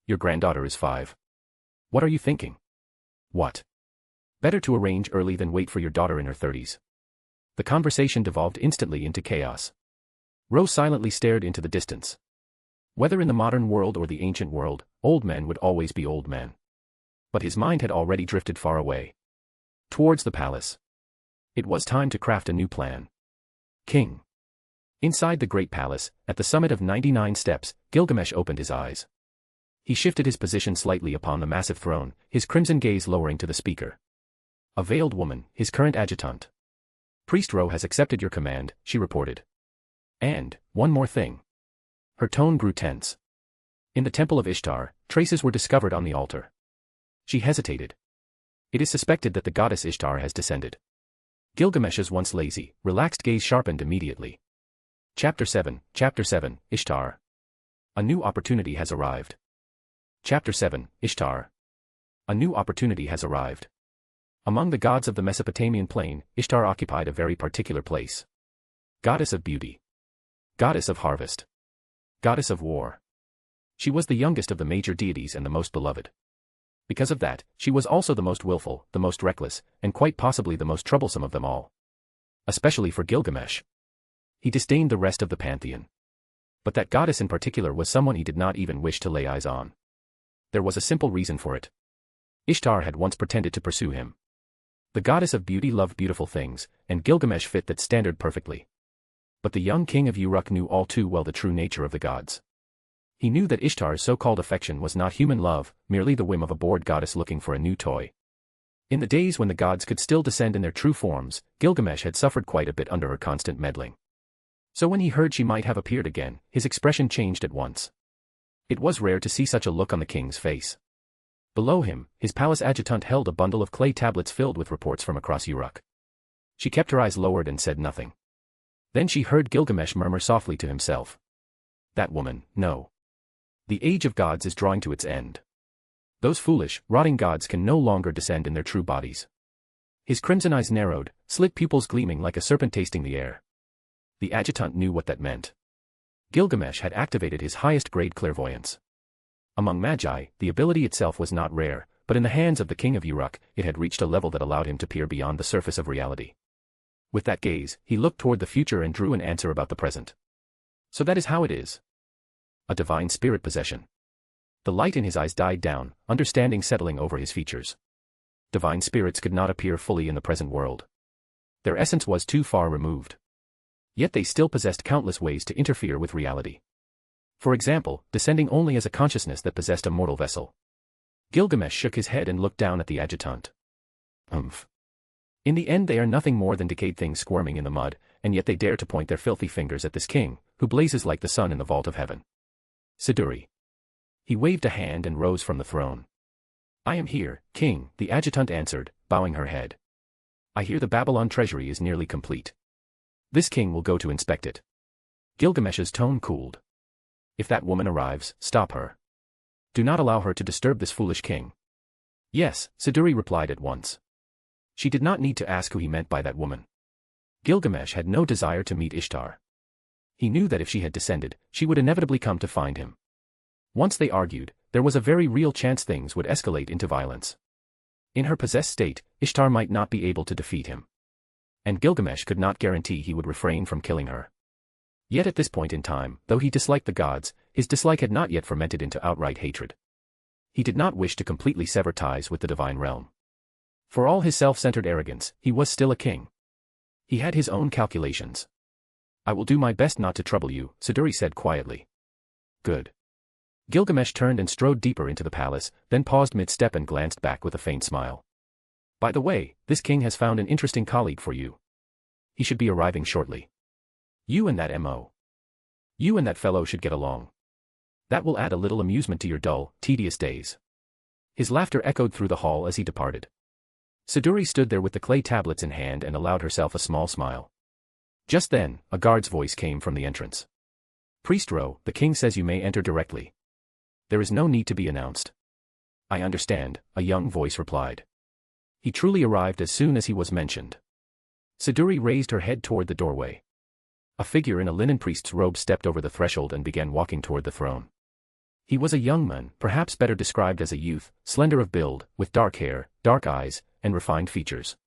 Your granddaughter is 5. What are you thinking? What? Better to arrange early than wait for your daughter in her 30s. The conversation devolved instantly into chaos. Ro silently stared into the distance. Whether in the modern world or the ancient world, old men would always be old men. But his mind had already drifted far away. Towards the palace. It was time to craft a new plan. King. Inside the great palace, at the summit of 99 steps, Gilgamesh opened his eyes. He shifted his position slightly upon the massive throne, his crimson gaze lowering to the speaker. A veiled woman, his current adjutant. Priest Ro has accepted your command, she reported. And, one more thing. Her tone grew tense. In the temple of Ishtar, traces were discovered on the altar. She hesitated. It is suspected that the goddess Ishtar has descended. Gilgamesh's once lazy, relaxed gaze sharpened immediately. Chapter 7, Ishtar. A new opportunity has arrived. Chapter 7, Ishtar. A new opportunity has arrived. Among the gods of the Mesopotamian plain, Ishtar occupied a very particular place. Goddess of beauty. Goddess of harvest. Goddess of war. She was the youngest of the major deities and the most beloved. Because of that, she was also the most willful, the most reckless, and quite possibly the most troublesome of them all. Especially for Gilgamesh. He disdained the rest of the pantheon. But that goddess in particular was someone he did not even wish to lay eyes on. There was a simple reason for it. Ishtar had once pretended to pursue him. The goddess of beauty loved beautiful things, and Gilgamesh fit that standard perfectly. But the young king of Uruk knew all too well the true nature of the gods. He knew that Ishtar's so-called affection was not human love, merely the whim of a bored goddess looking for a new toy. In the days when the gods could still descend in their true forms, Gilgamesh had suffered quite a bit under her constant meddling. So when he heard she might have appeared again, his expression changed at once. It was rare to see such a look on the king's face. Below him, his palace adjutant held a bundle of clay tablets filled with reports from across Uruk. She kept her eyes lowered and said nothing. Then she heard Gilgamesh murmur softly to himself. That woman, no. The age of gods is drawing to its end. Those foolish, rotting gods can no longer descend in their true bodies. His crimson eyes narrowed, slit pupils gleaming like a serpent tasting the air. The adjutant knew what that meant. Gilgamesh had activated his highest-grade clairvoyance. Among magi, the ability itself was not rare, but in the hands of the king of Uruk, it had reached a level that allowed him to peer beyond the surface of reality. With that gaze, he looked toward the future and drew an answer about the present. So that is how it is. A divine spirit possession. The light in his eyes died down, understanding settling over his features. Divine spirits could not appear fully in the present world. Their essence was too far removed. Yet they still possessed countless ways to interfere with reality. For example, descending only as a consciousness that possessed a mortal vessel. Gilgamesh shook his head and looked down at the adjutant. In the end they are nothing more than decayed things squirming in the mud, and yet they dare to point their filthy fingers at this king, who blazes like the sun in the vault of heaven. Siduri. He waved a hand and rose from the throne. I am here, king, the adjutant answered, bowing her head. I hear the Babylon treasury is nearly complete. This king will go to inspect it. Gilgamesh's tone cooled. If that woman arrives, stop her. Do not allow her to disturb this foolish king. Yes, Siduri replied at once. She did not need to ask who he meant by that woman. Gilgamesh had no desire to meet Ishtar. He knew that if she had descended, she would inevitably come to find him. Once they argued, there was a very real chance things would escalate into violence. In her possessed state, Ishtar might not be able to defeat him. And Gilgamesh could not guarantee he would refrain from killing her. Yet at this point in time, though he disliked the gods, his dislike had not yet fermented into outright hatred. He did not wish to completely sever ties with the divine realm. For all his self-centered arrogance, he was still a king. He had his own calculations. "I will do my best not to trouble you," Siduri said quietly. "Good." Gilgamesh turned and strode deeper into the palace, then paused mid-step and glanced back with a faint smile. "By the way, this king has found an interesting colleague for you. He should be arriving shortly. You and that M.O. You and that fellow should get along. That will add a little amusement to your dull, tedious days." His laughter echoed through the hall as he departed. Siduri stood there with the clay tablets in hand and allowed herself a small smile. Just then, a guard's voice came from the entrance. "Priest Ro, the king says you may enter directly. There is no need to be announced." "I understand," a young voice replied. He truly arrived as soon as he was mentioned. Siduri raised her head toward the doorway. A figure in a linen priest's robe stepped over the threshold and began walking toward the throne. He was a young man, perhaps better described as a youth, slender of build, with dark hair, dark eyes, and refined features.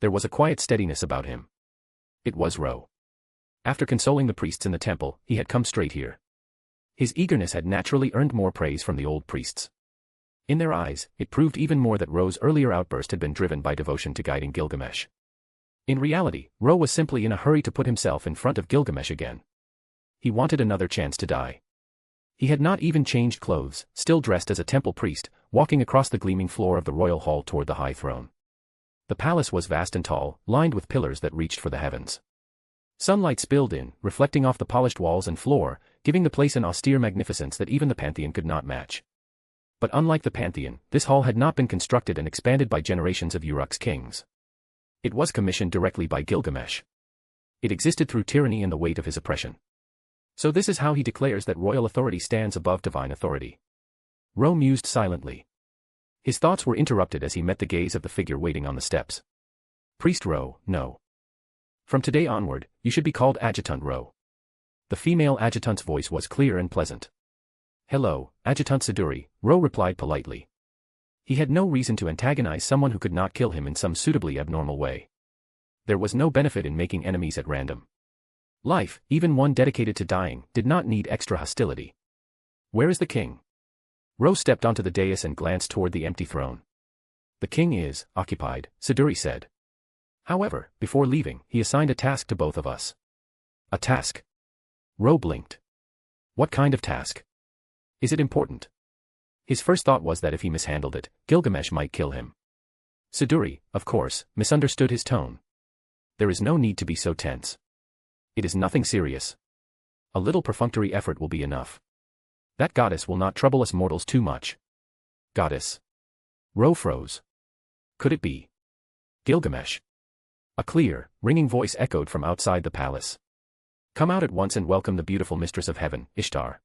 There was a quiet steadiness about him. It was Ro. After consoling the priests in the temple, he had come straight here. His eagerness had naturally earned more praise from the old priests. In their eyes, it proved even more that Ro's earlier outburst had been driven by devotion to guiding Gilgamesh. In reality, Ro was simply in a hurry to put himself in front of Gilgamesh again. He wanted another chance to die. He had not even changed clothes, still dressed as a temple priest, walking across the gleaming floor of the royal hall toward the high throne. The palace was vast and tall, lined with pillars that reached for the heavens. Sunlight spilled in, reflecting off the polished walls and floor, giving the place an austere magnificence that even the Pantheon could not match. But unlike the Pantheon, this hall had not been constructed and expanded by generations of Uruk's kings. It was commissioned directly by Gilgamesh. It existed through tyranny and the weight of his oppression. So this is how he declares that royal authority stands above divine authority. Ro mused silently. His thoughts were interrupted as he met the gaze of the figure waiting on the steps. "Priest Ro, no. From today onward, you should be called Adjutant Ro." The female adjutant's voice was clear and pleasant. "Hello, Adjutant Siduri," Ro replied politely. He had no reason to antagonize someone who could not kill him in some suitably abnormal way. There was no benefit in making enemies at random. Life, even one dedicated to dying, did not need extra hostility. "Where is the king?" Ro stepped onto the dais and glanced toward the empty throne. "The king is occupied," Siduri said. "However, before leaving, he assigned a task to both of us." "A task?" Ro blinked. "What kind of task? Is it important?" His first thought was that if he mishandled it, Gilgamesh might kill him. Siduri, of course, misunderstood his tone. "There is no need to be so tense. It is nothing serious. A little perfunctory effort will be enough. That goddess will not trouble us mortals too much." "Goddess?" Ro froze. Could it be Gilgamesh? A clear, ringing voice echoed from outside the palace. "Come out at once and welcome the beautiful mistress of heaven, Ishtar."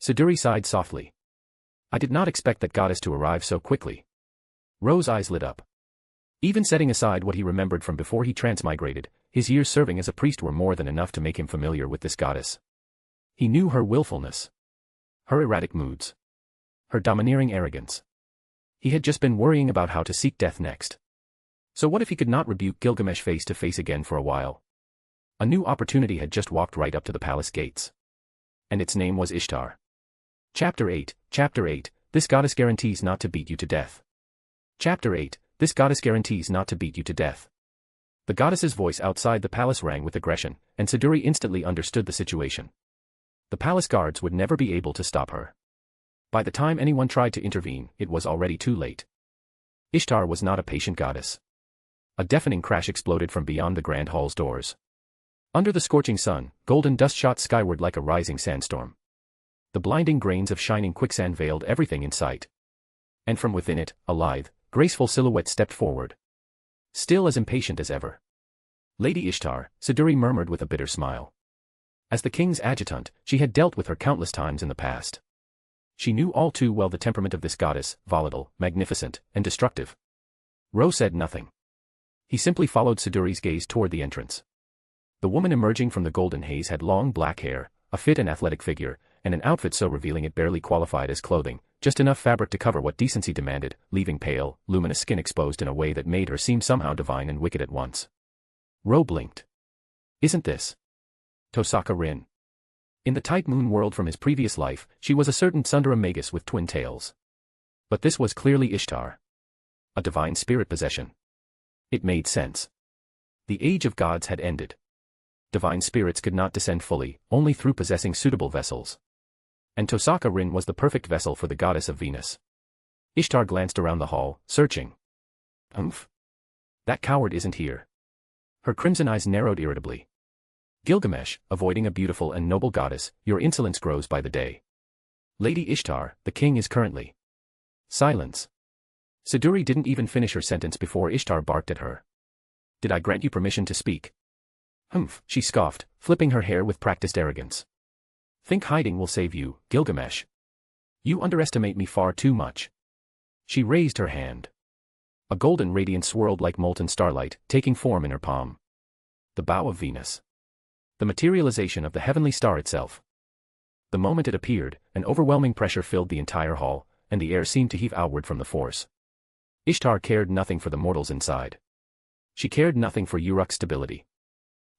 Siduri sighed softly. "I did not expect that goddess to arrive so quickly." Ro's eyes lit up. Even setting aside what he remembered from before he transmigrated, his years serving as a priest were more than enough to make him familiar with this goddess. He knew her willfulness, her erratic moods, her domineering arrogance. He had just been worrying about how to seek death next. So what if he could not rebuke Gilgamesh face to face again for a while? A new opportunity had just walked right up to the palace gates. And its name was Ishtar. Chapter 8, this goddess guarantees not to beat you to death. Chapter 8, this goddess guarantees not to beat you to death. The goddess's voice outside the palace rang with aggression, and Siduri instantly understood the situation. The palace guards would never be able to stop her. By the time anyone tried to intervene, it was already too late. Ishtar was not a patient goddess. A deafening crash exploded from beyond the grand hall's doors. Under the scorching sun, golden dust shot skyward like a rising sandstorm. The blinding grains of shining quicksand veiled everything in sight. And from within it, a lithe, graceful silhouette stepped forward. Still as impatient as ever. "Lady Ishtar," Siduri murmured with a bitter smile. As the king's adjutant, she had dealt with her countless times in the past. She knew all too well the temperament of this goddess, volatile, magnificent, and destructive. Ro said nothing. He simply followed Siduri's gaze toward the entrance. The woman emerging from the golden haze had long black hair, a fit and athletic figure, and an outfit so revealing it barely qualified as clothing, just enough fabric to cover what decency demanded, leaving pale, luminous skin exposed in a way that made her seem somehow divine and wicked at once. Ro blinked. Isn't this Tosaka Rin? In the Type Moon world from his previous life, she was a certain Sundara Magus with twin tails. But this was clearly Ishtar. A divine spirit possession. It made sense. The age of gods had ended. Divine spirits could not descend fully, only through possessing suitable vessels. And Tosaka Rin was the perfect vessel for the goddess of Venus. Ishtar glanced around the hall, searching. That coward isn't here. Her crimson eyes narrowed irritably. Gilgamesh, avoiding a beautiful and noble goddess, your insolence grows by the day. Lady Ishtar, the king is currently. Silence. Siduri didn't even finish her sentence before Ishtar barked at her. Did I grant you permission to speak? She scoffed, flipping her hair with practiced arrogance. Think hiding will save you, Gilgamesh. You underestimate me far too much. She raised her hand. A golden radiance swirled like molten starlight, taking form in her palm. The bow of Venus. The materialization of the heavenly star itself. The moment it appeared, an overwhelming pressure filled the entire hall, and the air seemed to heave outward from the force. Ishtar cared nothing for the mortals inside. She cared nothing for Uruk's stability.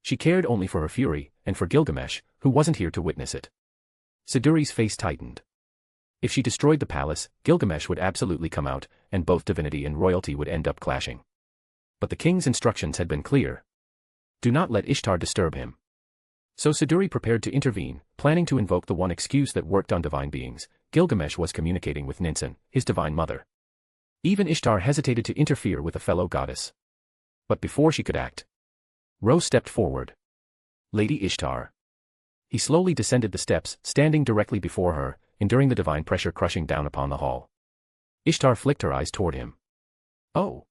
She cared only for her fury, and for Gilgamesh, who wasn't here to witness it. Siduri's face tightened. If she destroyed the palace, Gilgamesh would absolutely come out, and both divinity and royalty would end up clashing. But the king's instructions had been clear. Do not let Ishtar disturb him. So Siduri prepared to intervene, planning to invoke the one excuse that worked on divine beings. Gilgamesh was communicating with Ninsun, his divine mother. Even Ishtar hesitated to interfere with a fellow goddess. But before she could act, Ro stepped forward. Lady Ishtar. He slowly descended the steps, standing directly before her, enduring the divine pressure crushing down upon the hall. Ishtar flicked her eyes toward him. Oh.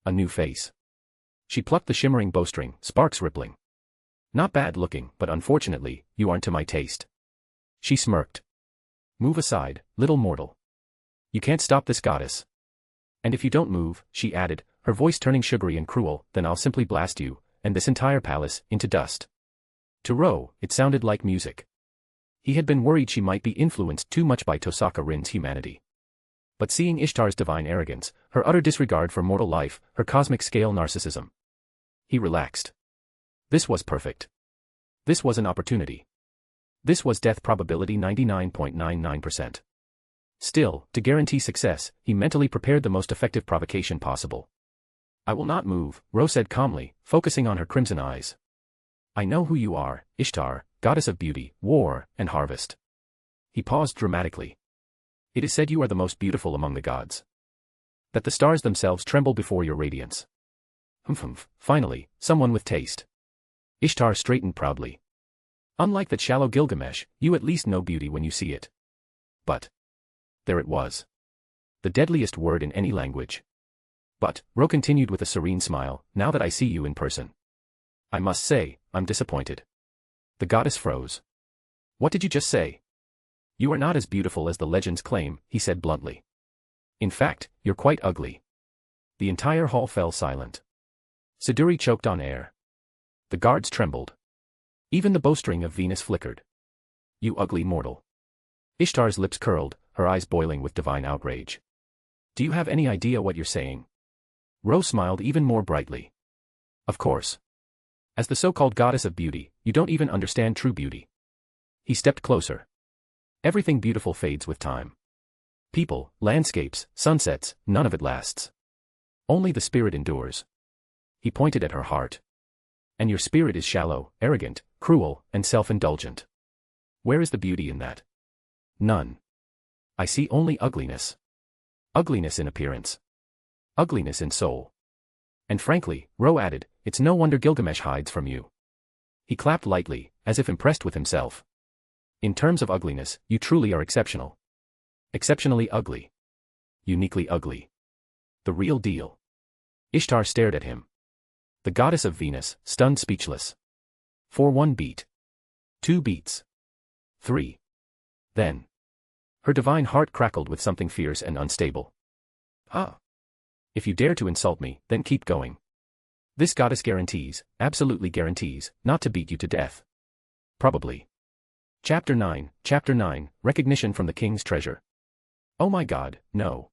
A new face. She plucked the shimmering bowstring, sparks rippling. Not bad looking, but unfortunately, you aren't to my taste. She smirked. Move aside, little mortal. You can't stop this goddess. And if you don't move, she added, her voice turning sugary and cruel, then I'll simply blast you, and this entire palace, into dust. To Ro, it sounded like music. He had been worried she might be influenced too much by Tosaka Rin's humanity. But seeing Ishtar's divine arrogance, her utter disregard for mortal life, her cosmic-scale narcissism, he relaxed. This was perfect. This was an opportunity. This was death probability 99.99%. Still, to guarantee success, he mentally prepared the most effective provocation possible. I will not move, Ro said calmly, focusing on her crimson eyes. I know who you are, Ishtar, goddess of beauty, war, and harvest. He paused dramatically. It is said you are the most beautiful among the gods. That the stars themselves tremble before your radiance. Finally, someone with taste. Ishtar straightened proudly. Unlike that shallow Gilgamesh, you at least know beauty when you see it. But there it was. The deadliest word in any language. But, Ro continued with a serene smile, now that I see you in person. I must say, I'm disappointed. The goddess froze. What did you just say? You are not as beautiful as the legends claim, he said bluntly. In fact, you're quite ugly. The entire hall fell silent. Siduri choked on air. The guards trembled. Even the bowstring of Venus flickered. You ugly mortal. Ishtar's lips curled, her eyes boiling with divine outrage. Do you have any idea what you're saying? Ro smiled even more brightly. Of course. As the so-called goddess of beauty, you don't even understand true beauty. He stepped closer. Everything beautiful fades with time. People, landscapes, sunsets, none of it lasts. Only the spirit endures. He pointed at her heart. And your spirit is shallow, arrogant, cruel, and self-indulgent. Where is the beauty in that? None. I see only ugliness. Ugliness in appearance. Ugliness in soul. And frankly, Ro added, it's no wonder Gilgamesh hides from you. He clapped lightly, as if impressed with himself. In terms of ugliness, you truly are exceptional. Exceptionally ugly. Uniquely ugly. The real deal. Ishtar stared at him. The goddess of Venus, stunned speechless. For 1 beat. 2 beats. 3. Then. Her divine heart crackled with something fierce and unstable. Ah. If you dare to insult me, then keep going. This goddess guarantees, absolutely guarantees, not to beat you to death. Probably. Chapter 9, Recognition from the King's Treasure. Oh my God, no.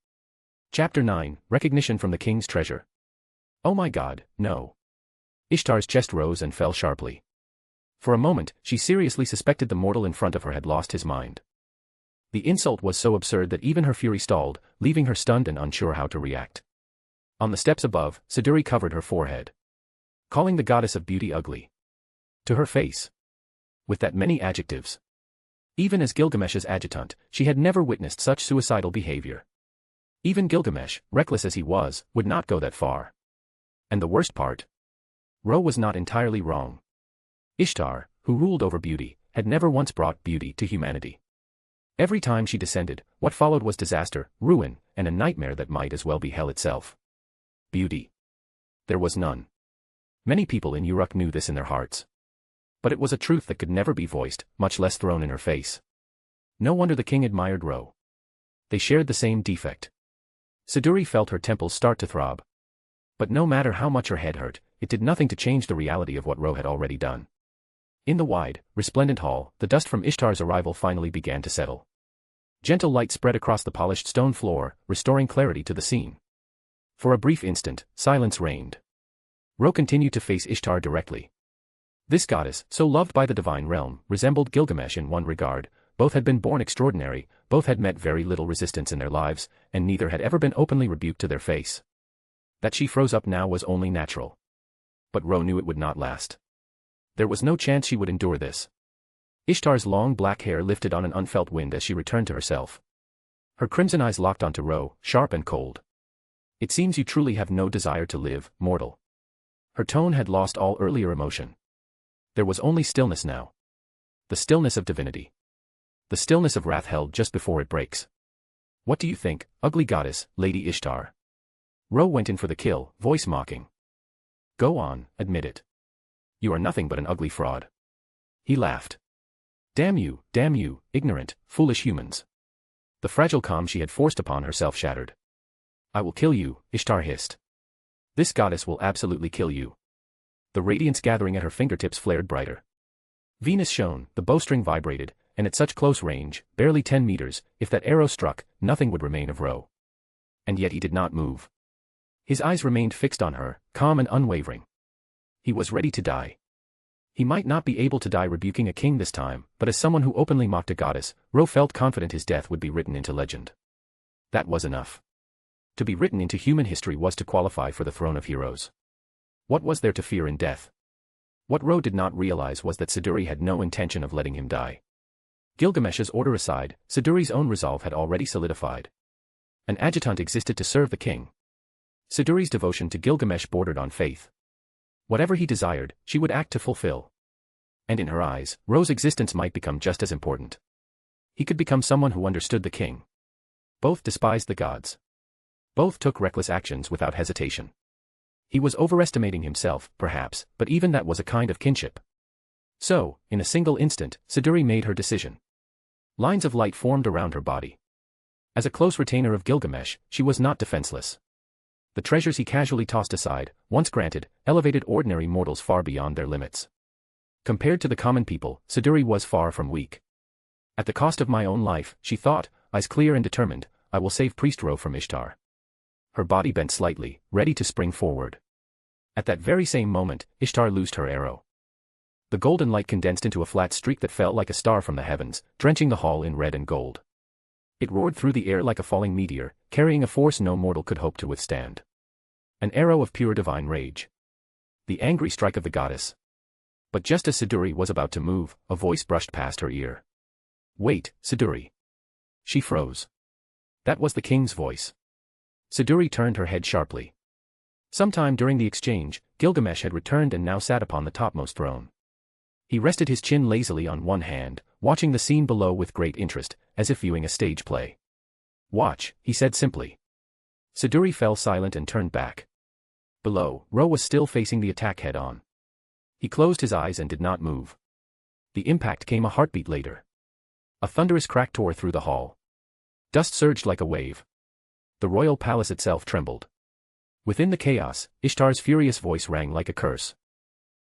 Chapter 9, Recognition from the King's Treasure. Oh my God, no. Ishtar's chest rose and fell sharply. For a moment, she seriously suspected the mortal in front of her had lost his mind. The insult was so absurd that even her fury stalled, leaving her stunned and unsure how to react. On the steps above, Siduri covered her forehead, calling the goddess of beauty ugly. To her face. With that many adjectives. Even as Gilgamesh's adjutant, she had never witnessed such suicidal behavior. Even Gilgamesh, reckless as he was, would not go that far. And the worst part? Ro was not entirely wrong. Ishtar, who ruled over beauty, had never once brought beauty to humanity. Every time she descended, what followed was disaster, ruin, and a nightmare that might as well be hell itself. Beauty. There was none. Many people in Uruk knew this in their hearts. But it was a truth that could never be voiced, much less thrown in her face. No wonder the king admired Ro. They shared the same defect. Siduri felt her temples start to throb. But no matter how much her head hurt, it did nothing to change the reality of what Ro had already done. In the wide, resplendent hall, the dust from Ishtar's arrival finally began to settle. Gentle light spread across the polished stone floor, restoring clarity to the scene. For a brief instant, silence reigned. Ro continued to face Ishtar directly. This goddess, so loved by the divine realm, resembled Gilgamesh in one regard. Both had been born extraordinary, both had met very little resistance in their lives, and neither had ever been openly rebuked to their face. That she froze up now was only natural. But Ro knew it would not last. There was no chance she would endure this. Ishtar's long black hair lifted on an unfelt wind as she returned to herself. Her crimson eyes locked onto Ro, sharp and cold. It seems you truly have no desire to live, mortal. Her tone had lost all earlier emotion. There was only stillness now. The stillness of divinity. The stillness of wrath held just before it breaks. What do you think, ugly goddess, Lady Ishtar? Ro went in for the kill, voice mocking. Go on, admit it. You are nothing but an ugly fraud. He laughed. Damn you, ignorant, foolish humans. The fragile calm she had forced upon herself shattered. I will kill you, Ishtar hissed. This goddess will absolutely kill you. The radiance gathering at her fingertips flared brighter. Venus shone, the bowstring vibrated, and at such close range, barely 10 meters, if that arrow struck, nothing would remain of Ro. And yet he did not move. His eyes remained fixed on her, calm and unwavering. He was ready to die. He might not be able to die rebuking a king this time, but as someone who openly mocked a goddess, Ro felt confident his death would be written into legend. That was enough. To be written into human history was to qualify for the throne of heroes. What was there to fear in death? What Ro did not realize was that Siduri had no intention of letting him die. Gilgamesh's order aside, Siduri's own resolve had already solidified. An adjutant existed to serve the king. Siduri's devotion to Gilgamesh bordered on faith. Whatever he desired, she would act to fulfill. And in her eyes, Ro's existence might become just as important. He could become someone who understood the king. Both despised the gods. Both took reckless actions without hesitation. He was overestimating himself, perhaps, but even that was a kind of kinship. So, in a single instant, Siduri made her decision. Lines of light formed around her body. As a close retainer of Gilgamesh, she was not defenseless. The treasures he casually tossed aside, once granted, elevated ordinary mortals far beyond their limits. Compared to the common people, Siduri was far from weak. At the cost of my own life, she thought, eyes clear and determined, I will save Priest Ro from Ishtar. Her body bent slightly, ready to spring forward. At that very same moment, Ishtar loosed her arrow. The golden light condensed into a flat streak that fell like a star from the heavens, drenching the hall in red and gold. It roared through the air like a falling meteor, carrying a force no mortal could hope to withstand. An arrow of pure divine rage. The angry strike of the goddess. But just as Siduri was about to move, a voice brushed past her ear. Wait, Siduri. She froze. That was the king's voice. Siduri turned her head sharply. Sometime during the exchange, Gilgamesh had returned and now sat upon the topmost throne. He rested his chin lazily on one hand, watching the scene below with great interest, as if viewing a stage play. Watch, he said simply. Siduri fell silent and turned back. Below, Ro was still facing the attack head-on. He closed his eyes and did not move. The impact came a heartbeat later. A thunderous crack tore through the hall. Dust surged like a wave. The royal palace itself trembled. Within the chaos, Ishtar's furious voice rang like a curse.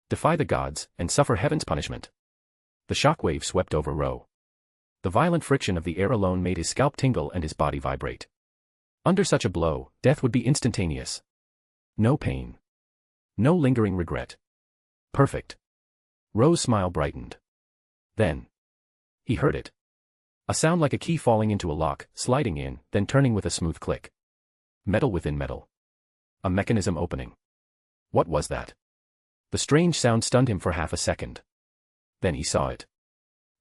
Defy the gods, and suffer heaven's punishment. The shockwave swept over Ro. The violent friction of the air alone made his scalp tingle and his body vibrate. Under such a blow, death would be instantaneous. No pain. No lingering regret. Perfect. Ro's smile brightened. Then. He heard it. A sound like a key falling into a lock, sliding in, then turning with a smooth click. Metal within metal. A mechanism opening. What was that? The strange sound stunned him for half a second. Then he saw it.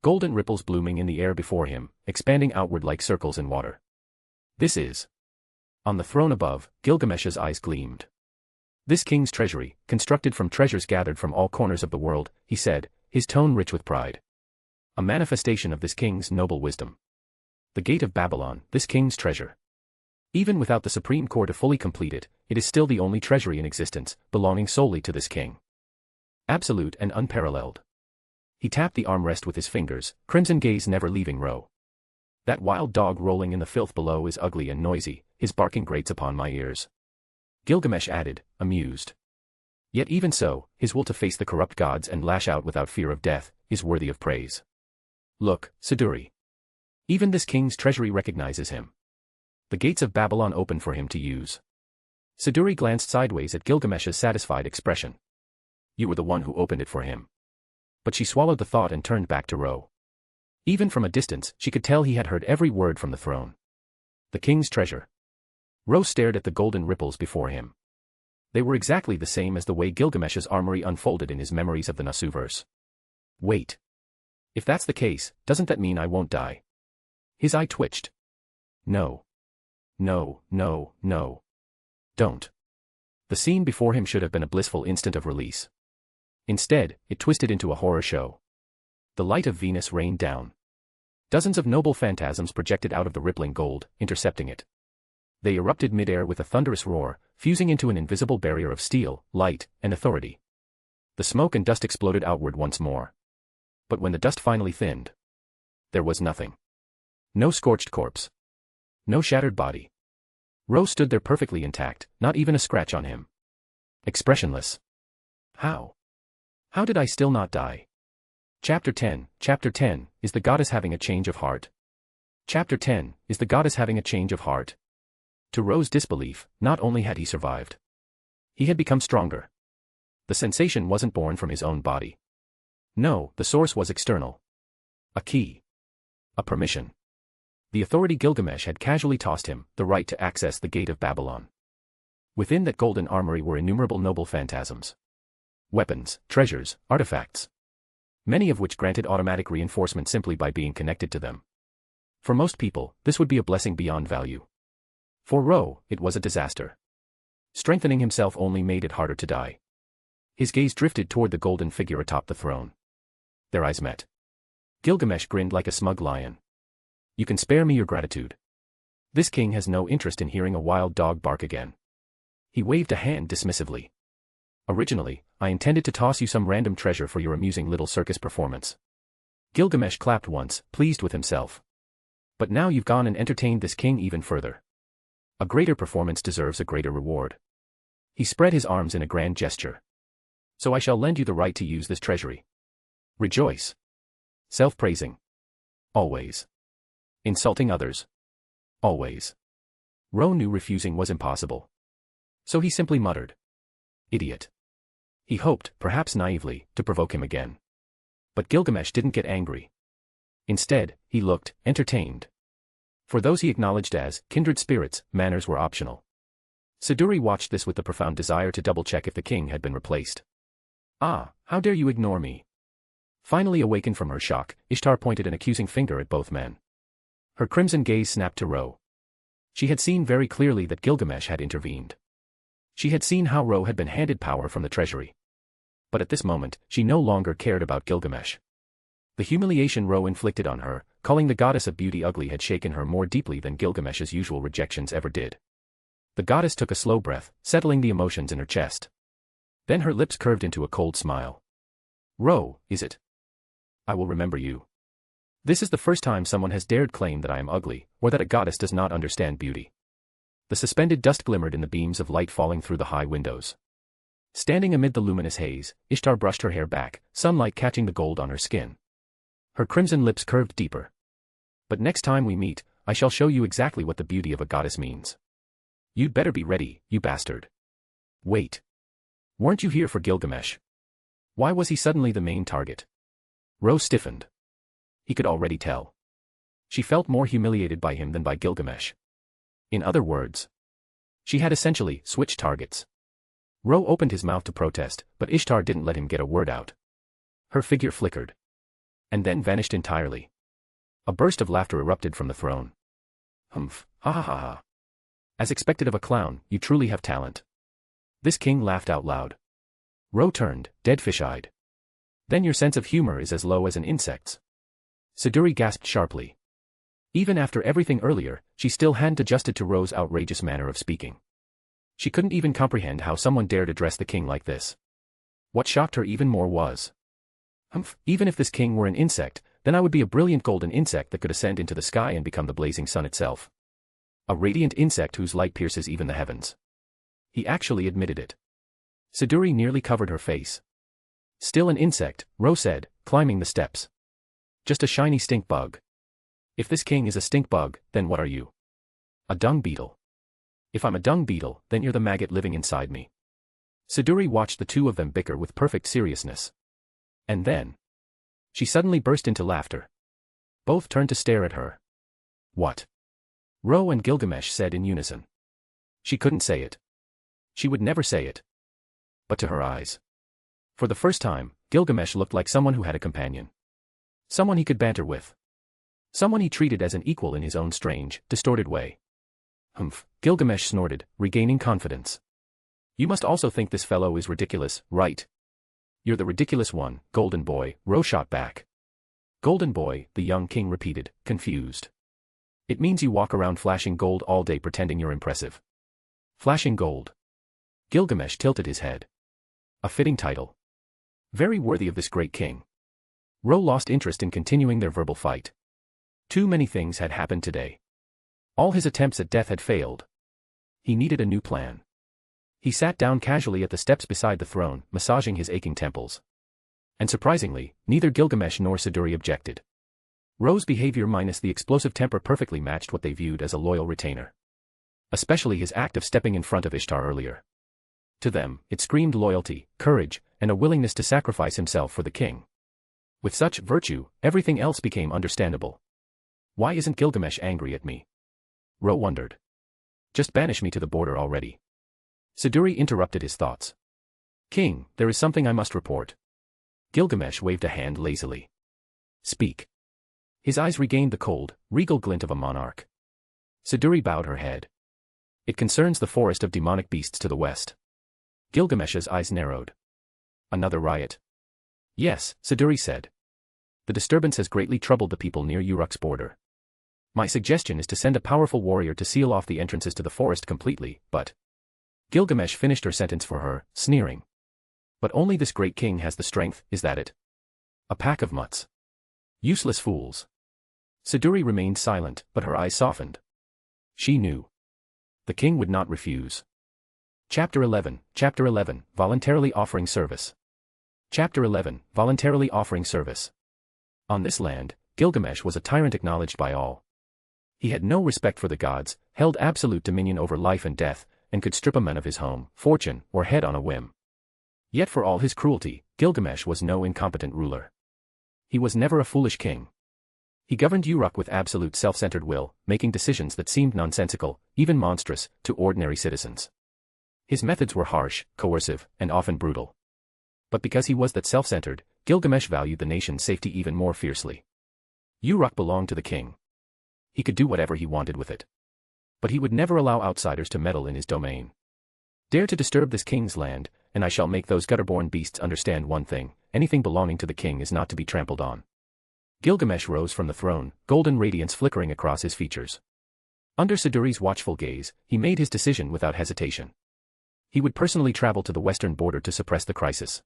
Golden ripples blooming in the air before him, expanding outward like circles in water. This is. On the throne above, Gilgamesh's eyes gleamed. This king's treasury, constructed from treasures gathered from all corners of the world, he said, his tone rich with pride. A manifestation of this king's noble wisdom. The gate of Babylon, this king's treasure. Even without the supreme core to fully complete it, it is still the only treasury in existence, belonging solely to this king. Absolute and unparalleled. He tapped the armrest with his fingers, crimson gaze never leaving Ro. That wild dog rolling in the filth below is ugly and noisy, his barking grates upon my ears. Gilgamesh added, amused. Yet even so, his will to face the corrupt gods and lash out without fear of death, is worthy of praise. Look, Siduri. Even this king's treasury recognizes him. The gates of Babylon open for him to use. Siduri glanced sideways at Gilgamesh's satisfied expression. You were the one who opened it for him. But she swallowed the thought and turned back to Ro. Even from a distance, she could tell he had heard every word from the throne. The king's treasure. Ro stared at the golden ripples before him. They were exactly the same as the way Gilgamesh's armory unfolded in his memories of the Nasuverse. Wait. If that's the case, doesn't that mean I won't die? His eye twitched. No. No, no, no. Don't. The scene before him should have been a blissful instant of release. Instead, it twisted into a horror show. The light of Venus rained down. Dozens of noble phantasms projected out of the rippling gold, intercepting it. They erupted midair with a thunderous roar, fusing into an invisible barrier of steel, light, and authority. The smoke and dust exploded outward once more. But when the dust finally thinned, there was nothing. No scorched corpse. No shattered body. Ro stood there perfectly intact, not even a scratch on him. Expressionless. How? How did I still not die? Chapter 10, is the goddess having a change of heart? Chapter 10, is the goddess having a change of heart? To Ro's disbelief, not only had he survived. He had become stronger. The sensation wasn't born from his own body. No, the source was external. A key. A permission. The authority Gilgamesh had casually tossed him, the right to access the gate of Babylon. Within that golden armory were innumerable noble phantasms. Weapons, treasures, artifacts. Many of which granted automatic reinforcement simply by being connected to them. For most people, this would be a blessing beyond value. For Ro, it was a disaster. Strengthening himself only made it harder to die. His gaze drifted toward the golden figure atop the throne. Their eyes met. Gilgamesh grinned like a smug lion. You can spare me your gratitude. This king has no interest in hearing a wild dog bark again. He waved a hand dismissively. Originally, I intended to toss you some random treasure for your amusing little circus performance. Gilgamesh clapped once, pleased with himself. But now you've gone and entertained this king even further. A greater performance deserves a greater reward. He spread his arms in a grand gesture. So I shall lend you the right to use this treasury. Rejoice. Self-praising. Always. Insulting others. Always. Ro knew refusing was impossible. So he simply muttered. Idiot. He hoped, perhaps naively, to provoke him again. But Gilgamesh didn't get angry. Instead, he looked entertained. For those he acknowledged as kindred spirits, manners were optional. Siduri watched this with the profound desire to double-check if the king had been replaced. Ah, how dare you ignore me? Finally awakened from her shock, Ishtar pointed an accusing finger at both men. Her crimson gaze snapped to Ro. She had seen very clearly that Gilgamesh had intervened. She had seen how Ro had been handed power from the treasury. But at this moment, she no longer cared about Gilgamesh. The humiliation Ro inflicted on her, calling the goddess of beauty ugly, had shaken her more deeply than Gilgamesh's usual rejections ever did. The goddess took a slow breath, settling the emotions in her chest. Then her lips curved into a cold smile. Ro, is it? I will remember you. This is the first time someone has dared claim that I am ugly, or that a goddess does not understand beauty. The suspended dust glimmered in the beams of light falling through the high windows. Standing amid the luminous haze, Ishtar brushed her hair back, sunlight catching the gold on her skin. Her crimson lips curved deeper. But next time we meet, I shall show you exactly what the beauty of a goddess means. You'd better be ready, you bastard. Wait. Weren't you here for Gilgamesh? Why was he suddenly the main target? Rose stiffened. He could already tell. She felt more humiliated by him than by Gilgamesh. In other words, she had essentially switched targets. Ro opened his mouth to protest, but Ishtar didn't let him get a word out. Her figure flickered. And then vanished entirely. A burst of laughter erupted from the throne. Humph, ha ha ha ha. As expected of a clown, you truly have talent. This king laughed out loud. Ro turned, dead fish-eyed. Then your sense of humor is as low as an insect's. Siduri gasped sharply. Even after everything earlier, she still hadn't adjusted to Ro's outrageous manner of speaking. She couldn't even comprehend how someone dared address the king like this. What shocked her even more was, humph, even if this king were an insect, then I would be a brilliant golden insect that could ascend into the sky and become the blazing sun itself. A radiant insect whose light pierces even the heavens. He actually admitted it. Siduri nearly covered her face. Still an insect, Ro said, climbing the steps. Just a shiny stink bug. If this king is a stink bug, then what are you? A dung beetle. If I'm a dung beetle, then you're the maggot living inside me. Siduri watched the two of them bicker with perfect seriousness. And then, she suddenly burst into laughter. Both turned to stare at her. What? Ro and Gilgamesh said in unison. She couldn't say it. She would never say it. But to her eyes. For the first time, Gilgamesh looked like someone who had a companion. Someone he could banter with. Someone he treated as an equal in his own strange, distorted way. Humph, Gilgamesh snorted, regaining confidence. You must also think this fellow is ridiculous, right? You're the ridiculous one, Golden Boy, Ro shot back. Golden Boy, the young king repeated, confused. It means you walk around flashing gold all day pretending you're impressive. Flashing gold. Gilgamesh tilted his head. A fitting title. Very worthy of this great king. Ro lost interest in continuing their verbal fight. Too many things had happened today. All his attempts at death had failed. He needed a new plan. He sat down casually at the steps beside the throne, massaging his aching temples. And surprisingly, neither Gilgamesh nor Siduri objected. Ro's behavior minus the explosive temper perfectly matched what they viewed as a loyal retainer. Especially his act of stepping in front of Ishtar earlier. To them, it screamed loyalty, courage, and a willingness to sacrifice himself for the king. With such virtue, everything else became understandable. Why isn't Gilgamesh angry at me? Ro wondered. Just banish me to the border already. Siduri interrupted his thoughts. King, there is something I must report. Gilgamesh waved a hand lazily. Speak. His eyes regained the cold, regal glint of a monarch. Siduri bowed her head. It concerns the forest of demonic beasts to the west. Gilgamesh's eyes narrowed. Another riot. Yes, Siduri said. The disturbance has greatly troubled the people near Uruk's border. My suggestion is to send a powerful warrior to seal off the entrances to the forest completely, but... Gilgamesh finished her sentence for her, sneering. But only this great king has the strength, is that it? A pack of mutts. Useless fools. Siduri remained silent, but her eyes softened. She knew. The king would not refuse. Chapter 11, Voluntarily Offering Service. Chapter 11, Voluntarily Offering Service. On this land, Gilgamesh was a tyrant acknowledged by all. He had no respect for the gods, held absolute dominion over life and death, and could strip a man of his home, fortune, or head on a whim. Yet for all his cruelty, Gilgamesh was no incompetent ruler. He was never a foolish king. He governed Uruk with absolute self-centered will, making decisions that seemed nonsensical, even monstrous, to ordinary citizens. His methods were harsh, coercive, and often brutal. But because he was that self-centered, Gilgamesh valued the nation's safety even more fiercely. Uruk belonged to the king. He could do whatever he wanted with it. But he would never allow outsiders to meddle in his domain. Dare to disturb this king's land, and I shall make those gutter-born beasts understand one thing: anything belonging to the king is not to be trampled on. Gilgamesh rose from the throne, golden radiance flickering across his features. Under Siduri's watchful gaze, he made his decision without hesitation. He would personally travel to the western border to suppress the crisis.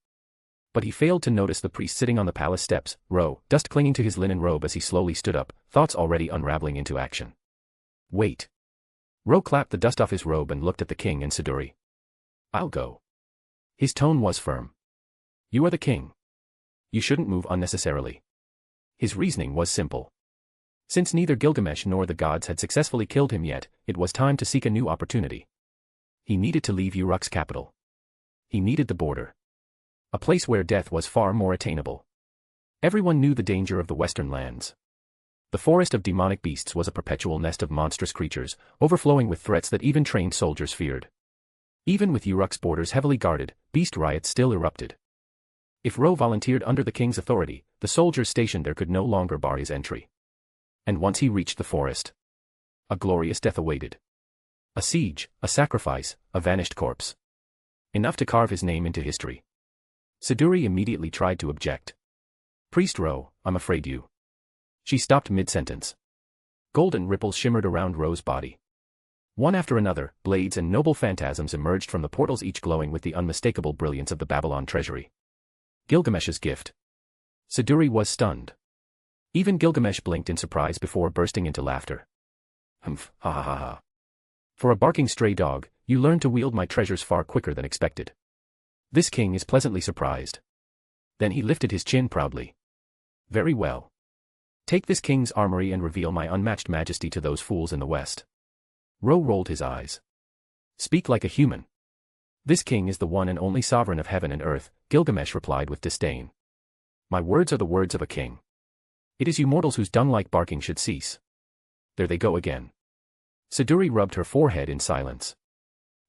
But he failed to notice the priest sitting on the palace steps, dust clinging to his linen robe as he slowly stood up, thoughts already unraveling into action. Wait. Ro clapped the dust off his robe and looked at the king and Siduri. I'll go. His tone was firm. You are the king. You shouldn't move unnecessarily. His reasoning was simple. Since neither Gilgamesh nor the gods had successfully killed him yet, it was time to seek a new opportunity. He needed to leave Uruk's capital. He needed the border. A place where death was far more attainable. Everyone knew the danger of the western lands. The forest of demonic beasts was a perpetual nest of monstrous creatures, overflowing with threats that even trained soldiers feared. Even with Uruk's borders heavily guarded, beast riots still erupted. If Ro volunteered under the king's authority, the soldiers stationed there could no longer bar his entry. And once he reached the forest, a glorious death awaited. A siege, a sacrifice, a vanished corpse. Enough to carve his name into history. Siduri immediately tried to object. Priest Ro, I'm afraid you. She stopped mid-sentence. Golden ripples shimmered around Ro's body. One after another, blades and noble phantasms emerged from the portals, each glowing with the unmistakable brilliance of the Babylon treasury. Gilgamesh's gift. Siduri was stunned. Even Gilgamesh blinked in surprise before bursting into laughter. Humph, ha ha ha ha. For a barking stray dog, you learned to wield my treasures far quicker than expected. This king is pleasantly surprised. Then he lifted his chin proudly. Very well. Take this king's armory and reveal my unmatched majesty to those fools in the west. Ro rolled his eyes. Speak like a human. This king is the one and only sovereign of heaven and earth, Gilgamesh replied with disdain. My words are the words of a king. It is you mortals whose dung-like barking should cease. There they go again. Siduri rubbed her forehead in silence.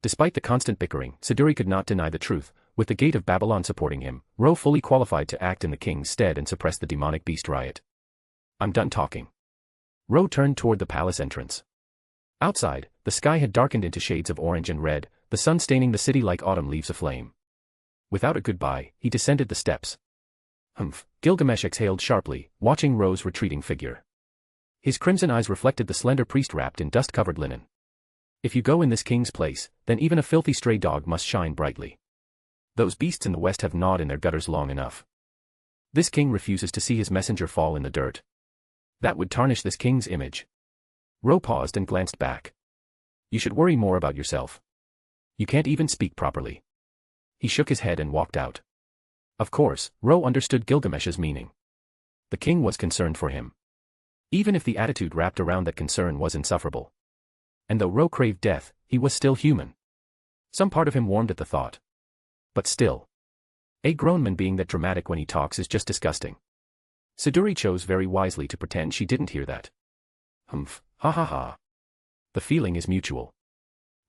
Despite the constant bickering, Siduri could not deny the truth. With the gate of Babylon supporting him, Ro fully qualified to act in the king's stead and suppress the demonic beast riot. I'm done talking. Ro turned toward the palace entrance. Outside, the sky had darkened into shades of orange and red, the sun staining the city like autumn leaves aflame. Without a goodbye, he descended the steps. Humph, Gilgamesh exhaled sharply, watching Ro's retreating figure. His crimson eyes reflected the slender priest wrapped in dust-covered linen. If you go in this king's place, then even a filthy stray dog must shine brightly. Those beasts in the west have gnawed in their gutters long enough. This king refuses to see his messenger fall in the dirt. That would tarnish this king's image. Ro paused and glanced back. You should worry more about yourself. You can't even speak properly. He shook his head and walked out. Of course, Ro understood Gilgamesh's meaning. The king was concerned for him. Even if the attitude wrapped around that concern was insufferable. And though Ro craved death, he was still human. Some part of him warmed at the thought. But still. A grown man being that dramatic when he talks is just disgusting. Siduri chose very wisely to pretend she didn't hear that. Humph, ha ha ha. The feeling is mutual.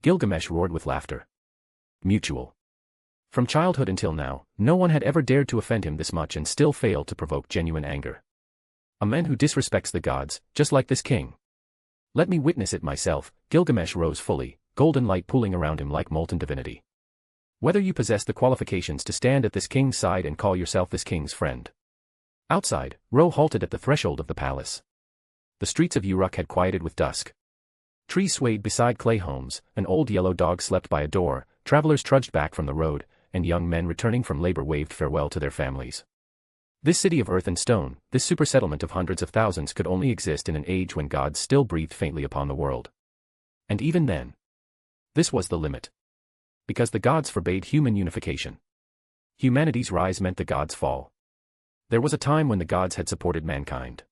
Gilgamesh roared with laughter. Mutual. From childhood until now, no one had ever dared to offend him this much and still failed to provoke genuine anger. A man who disrespects the gods, just like this king. Let me witness it myself. Gilgamesh rose fully, golden light pooling around him like molten divinity. Whether you possess the qualifications to stand at this king's side and call yourself this king's friend. Outside, Ro halted at the threshold of the palace. The streets of Uruk had quieted with dusk. Trees swayed beside clay homes, an old yellow dog slept by a door, travelers trudged back from the road, and young men returning from labor waved farewell to their families. This city of earth and stone, this super settlement of hundreds of thousands could only exist in an age when gods still breathed faintly upon the world. And even then, this was the limit. Because the gods forbade human unification. Humanity's rise meant the gods' fall. There was a time when the gods had supported mankind.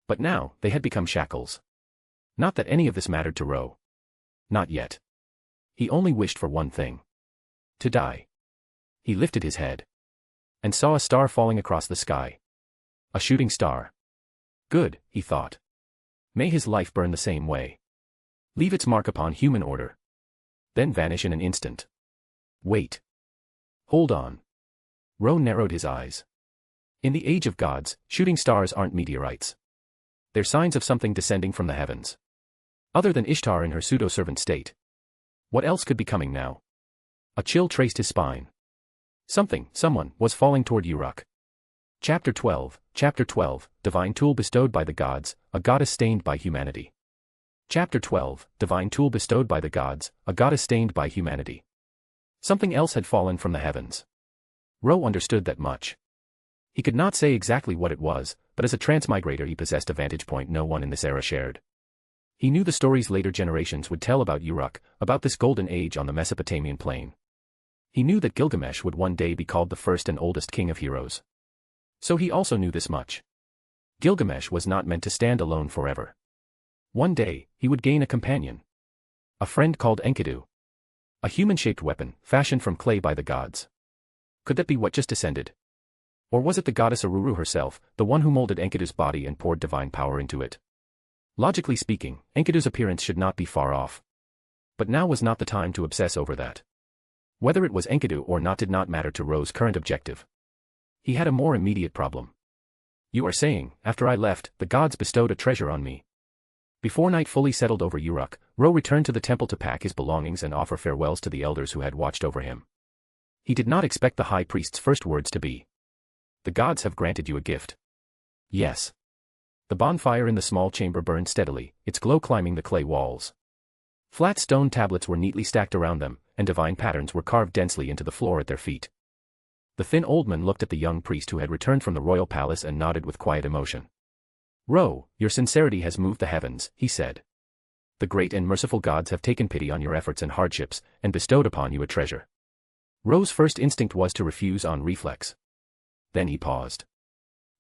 But now, they had become shackles. Not that any of this mattered to Ro. Not yet. He only wished for one thing. To die. He lifted his head. And saw a star falling across the sky. A shooting star. Good, he thought. May his life burn the same way. Leave its mark upon human order. Then vanish in an instant. Wait. Hold on. Ro narrowed his eyes. In the age of gods, shooting stars aren't meteorites. They're signs of something descending from the heavens. Other than Ishtar in her pseudo-servant state. What else could be coming now? A chill traced his spine. Someone, was falling toward Uruk. Chapter 12, Divine Tool Bestowed by the Gods, a Goddess Stained by Humanity. Chapter 12, Divine Tool Bestowed by the Gods, a Goddess Stained by Humanity. Something else had fallen from the heavens. Ro understood that much. He could not say exactly what it was, but as a transmigrator he possessed a vantage point no one in this era shared. He knew the stories later generations would tell about Uruk, about this golden age on the Mesopotamian plain. He knew that Gilgamesh would one day be called the first and oldest king of heroes. So he also knew this much. Gilgamesh was not meant to stand alone forever. One day, he would gain a companion. A friend called Enkidu. A human-shaped weapon, fashioned from clay by the gods. Could that be what just descended? Or was it the goddess Aruru herself, the one who molded Enkidu's body and poured divine power into it? Logically speaking, Enkidu's appearance should not be far off. But now was not the time to obsess over that. Whether it was Enkidu or not did not matter to Ro's current objective. He had a more immediate problem. You are saying, after I left, the gods bestowed a treasure on me. Before night fully settled over Uruk, Ro returned to the temple to pack his belongings and offer farewells to the elders who had watched over him. He did not expect the high priest's first words to be, "The gods have granted you a gift." Yes. The bonfire in the small chamber burned steadily, its glow climbing the clay walls. Flat stone tablets were neatly stacked around them, and divine patterns were carved densely into the floor at their feet. The thin old man looked at the young priest who had returned from the royal palace and nodded with quiet emotion. "Ro, your sincerity has moved the heavens," he said. "The great and merciful gods have taken pity on your efforts and hardships, and bestowed upon you a treasure." Ro's first instinct was to refuse on reflex. Then he paused.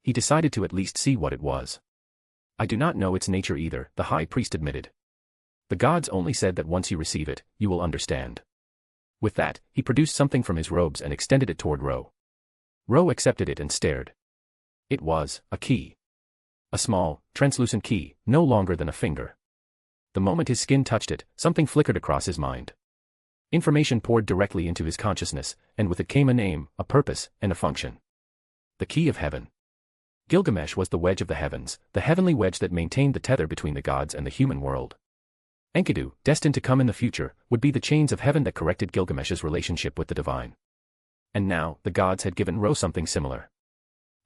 He decided to at least see what it was. "I do not know its nature either," the high priest admitted. "The gods only said that once you receive it, you will understand." With that, he produced something from his robes and extended it toward Ro. Ro accepted it and stared. It was a key. A small, translucent key, no longer than a finger. The moment his skin touched it, something flickered across his mind. Information poured directly into his consciousness, and with it came a name, a purpose, and a function. The key of heaven. Gilgamesh was the wedge of the heavens, the heavenly wedge that maintained the tether between the gods and the human world. Enkidu, destined to come in the future, would be the chains of heaven that corrected Gilgamesh's relationship with the divine. And now, the gods had given Ro something similar.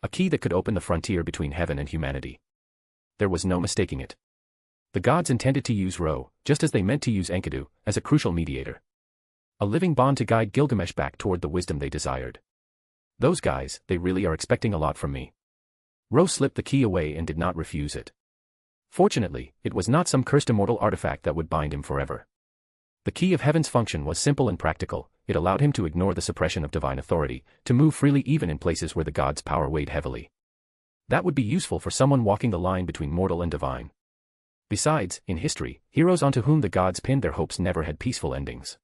A key that could open the frontier between heaven and humanity. There was no mistaking it. The gods intended to use Ro, just as they meant to use Enkidu, as a crucial mediator. A living bond to guide Gilgamesh back toward the wisdom they desired. Those guys, they really are expecting a lot from me. Ro slipped the key away and did not refuse it. Fortunately, it was not some cursed immortal artifact that would bind him forever. The key of heaven's function was simple and practical. It allowed him to ignore the suppression of divine authority, to move freely even in places where the gods' power weighed heavily. That would be useful for someone walking the line between mortal and divine. Besides, in history, heroes onto whom the gods pinned their hopes never had peaceful endings.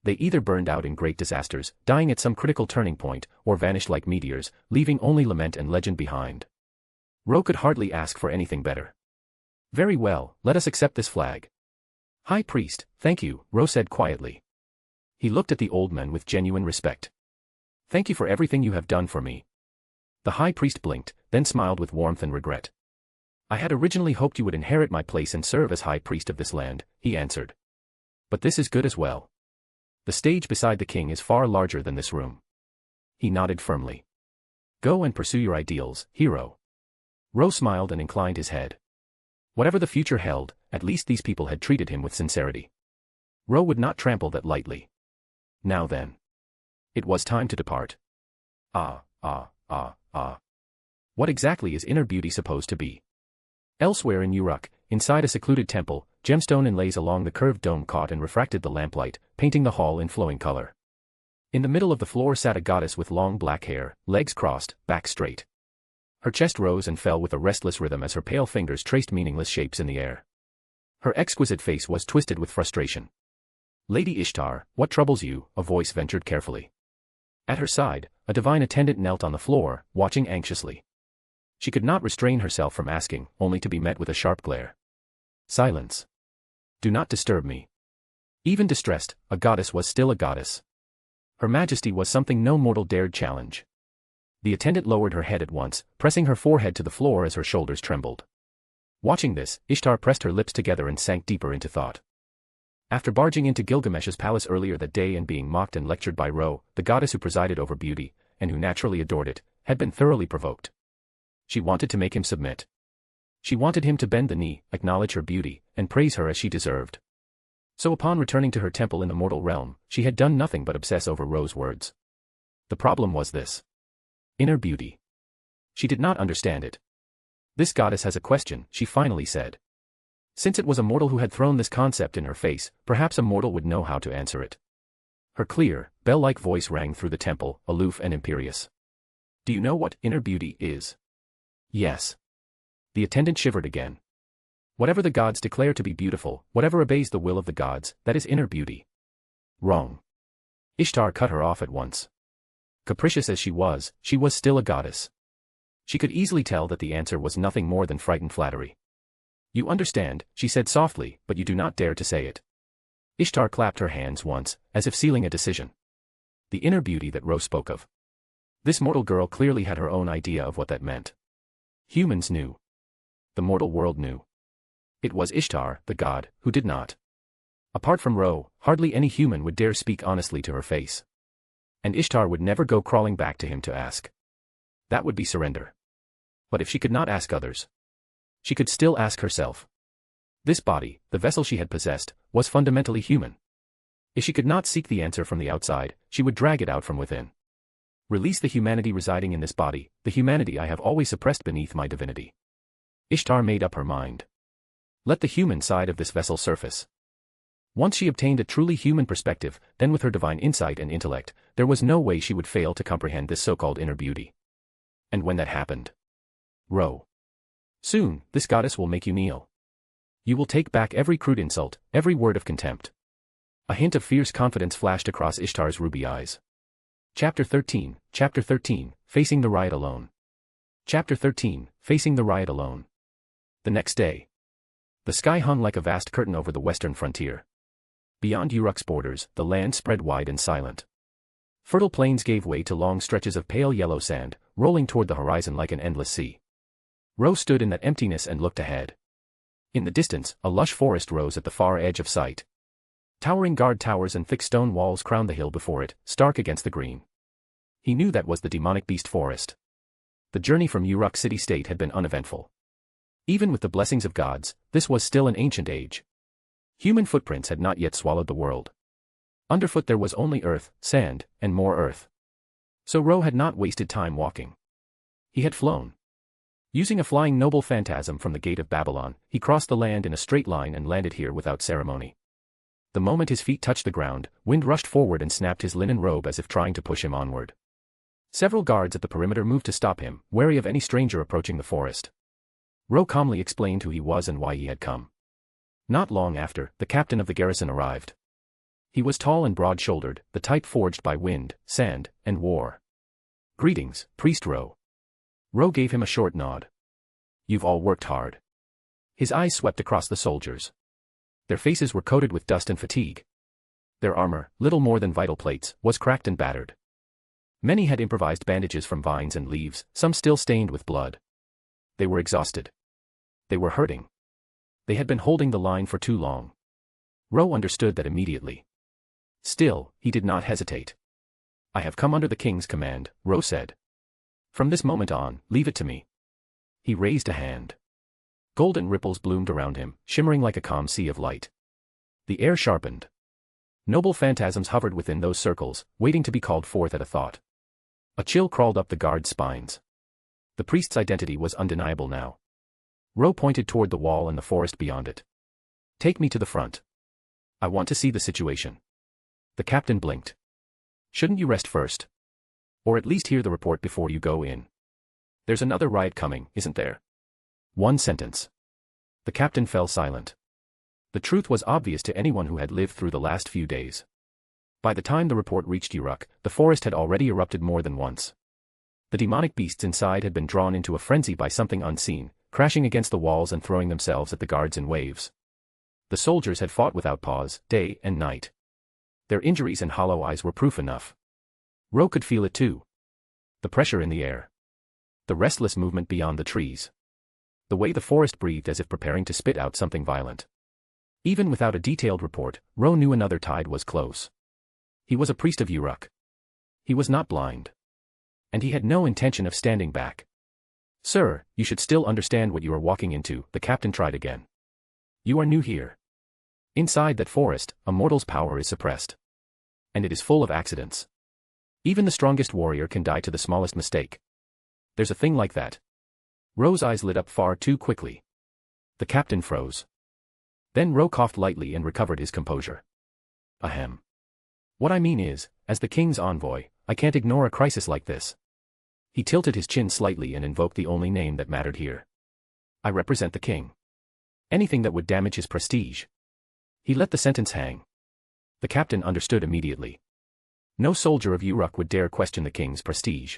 They either burned out in great disasters, dying at some critical turning point, or vanished like meteors, leaving only lament and legend behind. Ro could hardly ask for anything better. "Very well, let us accept this flag." "High priest, thank you," Ro said quietly. He looked at the old man with genuine respect. "Thank you for everything you have done for me." The high priest blinked, then smiled with warmth and regret. "I had originally hoped you would inherit my place and serve as high priest of this land," he answered. "But this is good as well. The stage beside the king is far larger than this room." He nodded firmly. "Go and pursue your ideals, hero." Ro smiled and inclined his head. Whatever the future held, at least these people had treated him with sincerity. Ro would not trample that lightly. Now then. It was time to depart. Ah. What exactly is inner beauty supposed to be? Elsewhere in Uruk, inside a secluded temple, gemstone inlays along the curved dome caught and refracted the lamplight, painting the hall in flowing color. In the middle of the floor sat a goddess with long black hair, legs crossed, back straight. Her chest rose and fell with a restless rhythm as her pale fingers traced meaningless shapes in the air. Her exquisite face was twisted with frustration. "Lady Ishtar, what troubles you?" a voice ventured carefully. At her side, a divine attendant knelt on the floor, watching anxiously. She could not restrain herself from asking, only to be met with a sharp glare. "Silence. Do not disturb me." Even distressed, a goddess was still a goddess. Her majesty was something no mortal dared challenge. The attendant lowered her head at once, pressing her forehead to the floor as her shoulders trembled. Watching this, Ishtar pressed her lips together and sank deeper into thought. After barging into Gilgamesh's palace earlier that day and being mocked and lectured by Ro, the goddess who presided over beauty, and who naturally adored it, had been thoroughly provoked. She wanted to make him submit. She wanted him to bend the knee, acknowledge her beauty, and praise her as she deserved. So upon returning to her temple in the mortal realm, she had done nothing but obsess over Ro's words. The problem was this. Inner beauty. She did not understand it. "This goddess has a question," she finally said. Since it was a mortal who had thrown this concept in her face, perhaps a mortal would know how to answer it. Her clear, bell-like voice rang through the temple, aloof and imperious. Do you know what inner beauty is? Yes. The attendant shivered again. Whatever the gods declare to be beautiful, whatever obeys the will of the gods, that is inner beauty. Wrong. Ishtar cut her off at once. Capricious as she was still a goddess. She could easily tell that the answer was nothing more than frightened flattery. You understand, she said softly, but you do not dare to say it. Ishtar clapped her hands once, as if sealing a decision. The inner beauty that Ro spoke of. This mortal girl clearly had her own idea of what that meant. Humans knew. The mortal world knew. It was Ishtar, the god, who did not. Apart from Ro, hardly any human would dare speak honestly to her face. And Ishtar would never go crawling back to him to ask. That would be surrender. But if she could not ask others, she could still ask herself. This body, the vessel she had possessed, was fundamentally human. If she could not seek the answer from the outside, she would drag it out from within. Release the humanity residing in this body, the humanity I have always suppressed beneath my divinity. Ishtar made up her mind. Let the human side of this vessel surface. Once she obtained a truly human perspective, then with her divine insight and intellect, there was no way she would fail to comprehend this so-called inner beauty. And when that happened, Ro. Soon, this goddess will make you kneel. You will take back every crude insult, every word of contempt. A hint of fierce confidence flashed across Ishtar's ruby eyes. Chapter 13, Facing the Riot Alone. Chapter 13, Facing the Riot Alone. The next day. The sky hung like a vast curtain over the western frontier. Beyond Uruk's borders, the land spread wide and silent. Fertile plains gave way to long stretches of pale yellow sand, rolling toward the horizon like an endless sea. Ro stood in that emptiness and looked ahead. In the distance, a lush forest rose at the far edge of sight. Towering guard towers and thick stone walls crowned the hill before it, stark against the green. He knew that was the demonic beast forest. The journey from Uruk city-state had been uneventful. Even with the blessings of gods, this was still an ancient age. Human footprints had not yet swallowed the world. Underfoot there was only earth, sand, and more earth. So Ro had not wasted time walking. He had flown. Using a flying noble phantasm from the gate of Babylon, he crossed the land in a straight line and landed here without ceremony. The moment his feet touched the ground, wind rushed forward and snapped his linen robe as if trying to push him onward. Several guards at the perimeter moved to stop him, wary of any stranger approaching the forest. Ro calmly explained who he was and why he had come. Not long after, the captain of the garrison arrived. He was tall and broad-shouldered, the type forged by wind, sand, and war. Greetings, Priest Ro. Ro gave him a short nod. You've all worked hard. His eyes swept across the soldiers. Their faces were coated with dust and fatigue. Their armor, little more than vital plates, was cracked and battered. Many had improvised bandages from vines and leaves, some still stained with blood. They were exhausted. They were hurting. They had been holding the line for too long. Ro understood that immediately. Still, he did not hesitate. I have come under the king's command, Ro said. From this moment on, leave it to me. He raised a hand. Golden ripples bloomed around him, shimmering like a calm sea of light. The air sharpened. Noble phantasms hovered within those circles, waiting to be called forth at a thought. A chill crawled up the guards' spines. The priest's identity was undeniable now. Ro pointed toward the wall and the forest beyond it. Take me to the front. I want to see the situation. The captain blinked. Shouldn't you rest first? Or at least hear the report before you go in? There's another riot coming, isn't there? One sentence. The captain fell silent. The truth was obvious to anyone who had lived through the last few days. By the time the report reached Uruk, the forest had already erupted more than once. The demonic beasts inside had been drawn into a frenzy by something unseen, crashing against the walls and throwing themselves at the guards in waves. The soldiers had fought without pause, day and night. Their injuries and hollow eyes were proof enough. Ro could feel it too. The pressure in the air. The restless movement beyond the trees. The way the forest breathed as if preparing to spit out something violent. Even without a detailed report, Ro knew another tide was close. He was a priest of Uruk. He was not blind. And he had no intention of standing back. Sir, you should still understand what you are walking into, the captain tried again. You are new here. Inside that forest, a mortal's power is suppressed. And it is full of accidents. Even the strongest warrior can die to the smallest mistake. There's a thing like that. Ro's eyes lit up far too quickly. The captain froze. Then Ro coughed lightly and recovered his composure. Ahem. What I mean is, as the king's envoy, I can't ignore a crisis like this. He tilted his chin slightly and invoked the only name that mattered here. I represent the king. Anything that would damage his prestige. He let the sentence hang. The captain understood immediately. No soldier of Uruk would dare question the king's prestige.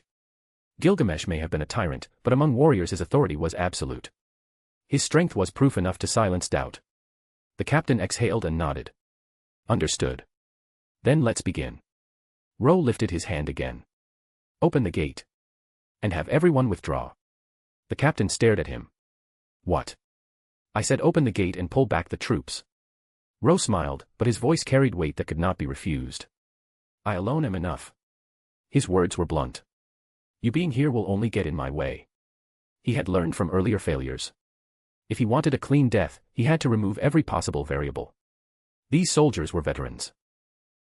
Gilgamesh may have been a tyrant, but among warriors his authority was absolute. His strength was proof enough to silence doubt. The captain exhaled and nodded. Understood. Then let's begin. Ro lifted his hand again. Open the gate. And have everyone withdraw. The captain stared at him. What? I said open the gate and pull back the troops. Ro smiled, but his voice carried weight that could not be refused. I alone am enough. His words were blunt. You being here will only get in my way. He had learned from earlier failures. If he wanted a clean death, he had to remove every possible variable. These soldiers were veterans.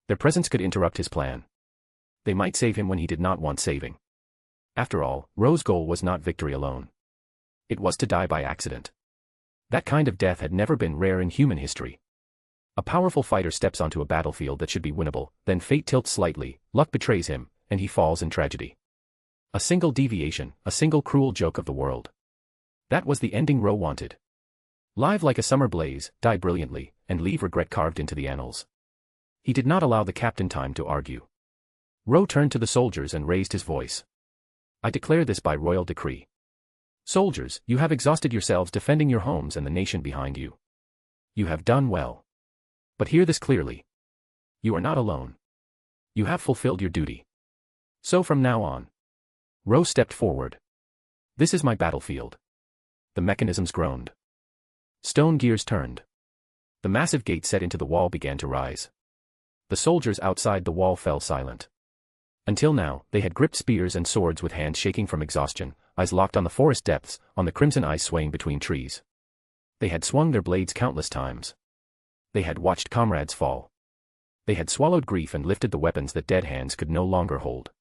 Their presence could interrupt his plan. They might save him when he did not want saving. After all, Ro's goal was not victory alone. It was to die by accident. That kind of death had never been rare in human history. A powerful fighter steps onto a battlefield that should be winnable, then fate tilts slightly, luck betrays him, and he falls in tragedy. A single deviation, a single cruel joke of the world. That was the ending Ro wanted. Live like a summer blaze, die brilliantly, and leave regret carved into the annals. He did not allow the captain time to argue. Ro turned to the soldiers and raised his voice. I declare this by royal decree. Soldiers, you have exhausted yourselves defending your homes and the nation behind you. You have done well. But hear this clearly. You are not alone. You have fulfilled your duty. So from now on. Ro stepped forward. This is my battlefield. The mechanisms groaned. Stone gears turned. The massive gate set into the wall began to rise. The soldiers outside the wall fell silent. Until now, they had gripped spears and swords with hands shaking from exhaustion, eyes locked on the forest depths, on the crimson ice swaying between trees. They had swung their blades countless times. They had watched comrades fall. They had swallowed grief and lifted the weapons that dead hands could no longer hold.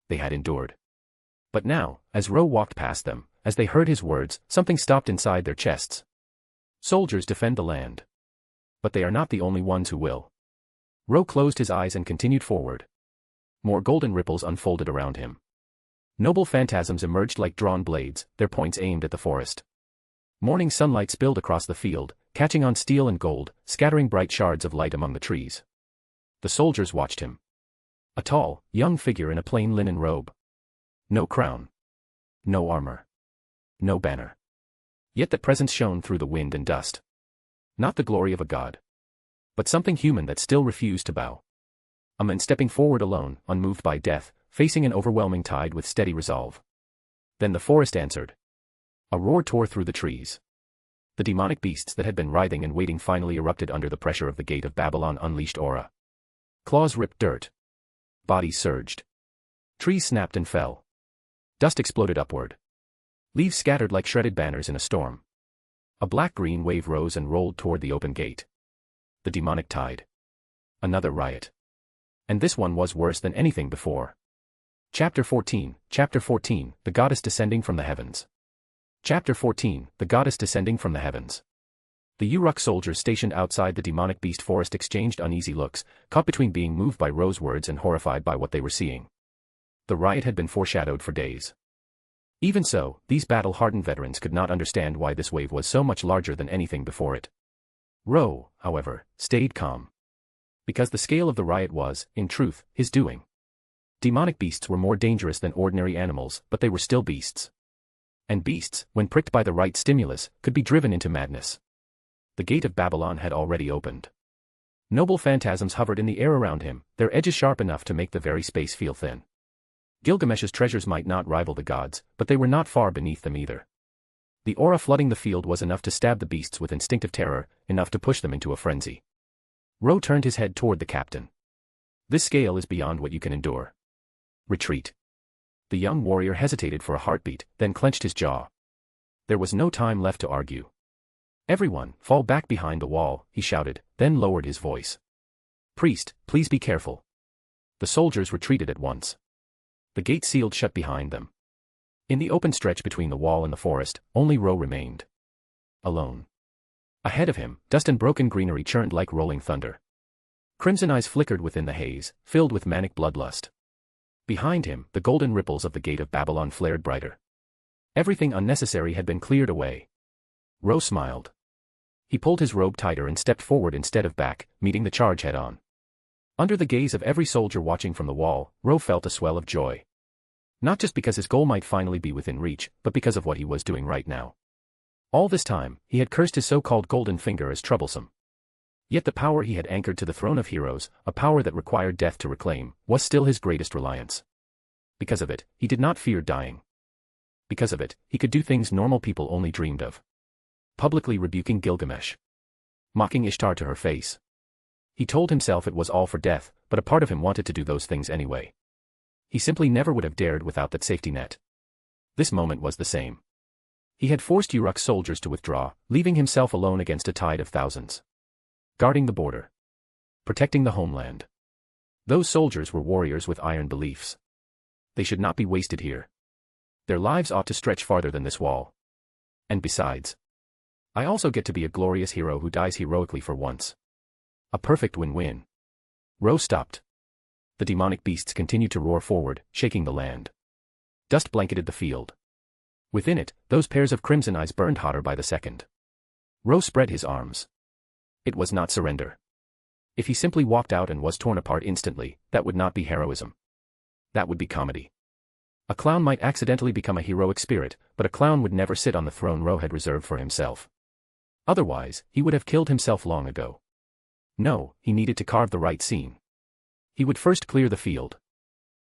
They had endured. But now, as Ro walked past them, as they heard his words, something stopped inside their chests. Soldiers defend the land. But they are not the only ones who will. Ro closed his eyes and continued forward. More golden ripples unfolded around him. Noble phantasms emerged like drawn blades, their points aimed at the forest. Morning sunlight spilled across the field, catching on steel and gold, scattering bright shards of light among the trees. The soldiers watched him. A tall, young figure in a plain linen robe. No crown. No armor. No banner. Yet that presence shone through the wind and dust. Not the glory of a god. But something human that still refused to bow. A man stepping forward alone, unmoved by death, facing an overwhelming tide with steady resolve. Then the forest answered. A roar tore through the trees. The demonic beasts that had been writhing and waiting finally erupted under the pressure of the gate of Babylon unleashed aura. Claws ripped dirt. Bodies surged. Trees snapped and fell. Dust exploded upward. Leaves scattered like shredded banners in a storm. A black-green wave rose and rolled toward the open gate. The demonic tide. Another riot. And this one was worse than anything before. Chapter 14, The Goddess Descending from the Heavens. Chapter 14, The Goddess Descending from the Heavens. The Uruk soldiers stationed outside the demonic beast forest exchanged uneasy looks, caught between being moved by Ro's words and horrified by what they were seeing. The riot had been foreshadowed for days. Even so, these battle-hardened veterans could not understand why this wave was so much larger than anything before it. Ro, however, stayed calm. Because the scale of the riot was, in truth, his doing. Demonic beasts were more dangerous than ordinary animals, but they were still beasts. And beasts, when pricked by the right stimulus, could be driven into madness. The gate of Babylon had already opened. Noble phantasms hovered in the air around him, their edges sharp enough to make the very space feel thin. Gilgamesh's treasures might not rival the gods, but they were not far beneath them either. The aura flooding the field was enough to stab the beasts with instinctive terror, enough to push them into a frenzy. Ro turned his head toward the captain. This scale is beyond what you can endure. Retreat. The young warrior hesitated for a heartbeat, then clenched his jaw. There was no time left to argue. Everyone, fall back behind the wall, he shouted, then lowered his voice. Priest, please be careful. The soldiers retreated at once. The gate sealed shut behind them. In the open stretch between the wall and the forest, only Ro remained. Alone. Ahead of him, dust and broken greenery churned like rolling thunder. Crimson eyes flickered within the haze, filled with manic bloodlust. Behind him, the golden ripples of the gate of Babylon flared brighter. Everything unnecessary had been cleared away. Ro smiled. He pulled his robe tighter and stepped forward instead of back, meeting the charge head-on. Under the gaze of every soldier watching from the wall, Ro felt a swell of joy. Not just because his goal might finally be within reach, but because of what he was doing right now. All this time, he had cursed his so-called golden finger as troublesome. Yet the power he had anchored to the throne of heroes, a power that required death to reclaim, was still his greatest reliance. Because of it, he did not fear dying. Because of it, he could do things normal people only dreamed of. Publicly rebuking Gilgamesh. Mocking Ishtar to her face. He told himself it was all for death, but a part of him wanted to do those things anyway. He simply never would have dared without that safety net. This moment was the same. He had forced Uruk's soldiers to withdraw, leaving himself alone against a tide of thousands. Guarding the border. Protecting the homeland. Those soldiers were warriors with iron beliefs. They should not be wasted here. Their lives ought to stretch farther than this wall. And besides, I also get to be a glorious hero who dies heroically for once. A perfect win-win. Ro stopped. The demonic beasts continued to roar forward, shaking the land. Dust blanketed the field. Within it, those pairs of crimson eyes burned hotter by the second. Ro spread his arms. It was not surrender. If he simply walked out and was torn apart instantly, that would not be heroism. That would be comedy. A clown might accidentally become a heroic spirit, but a clown would never sit on the throne Ro had reserved for himself. Otherwise, he would have killed himself long ago. No, he needed to carve the right scene. He would first clear the field.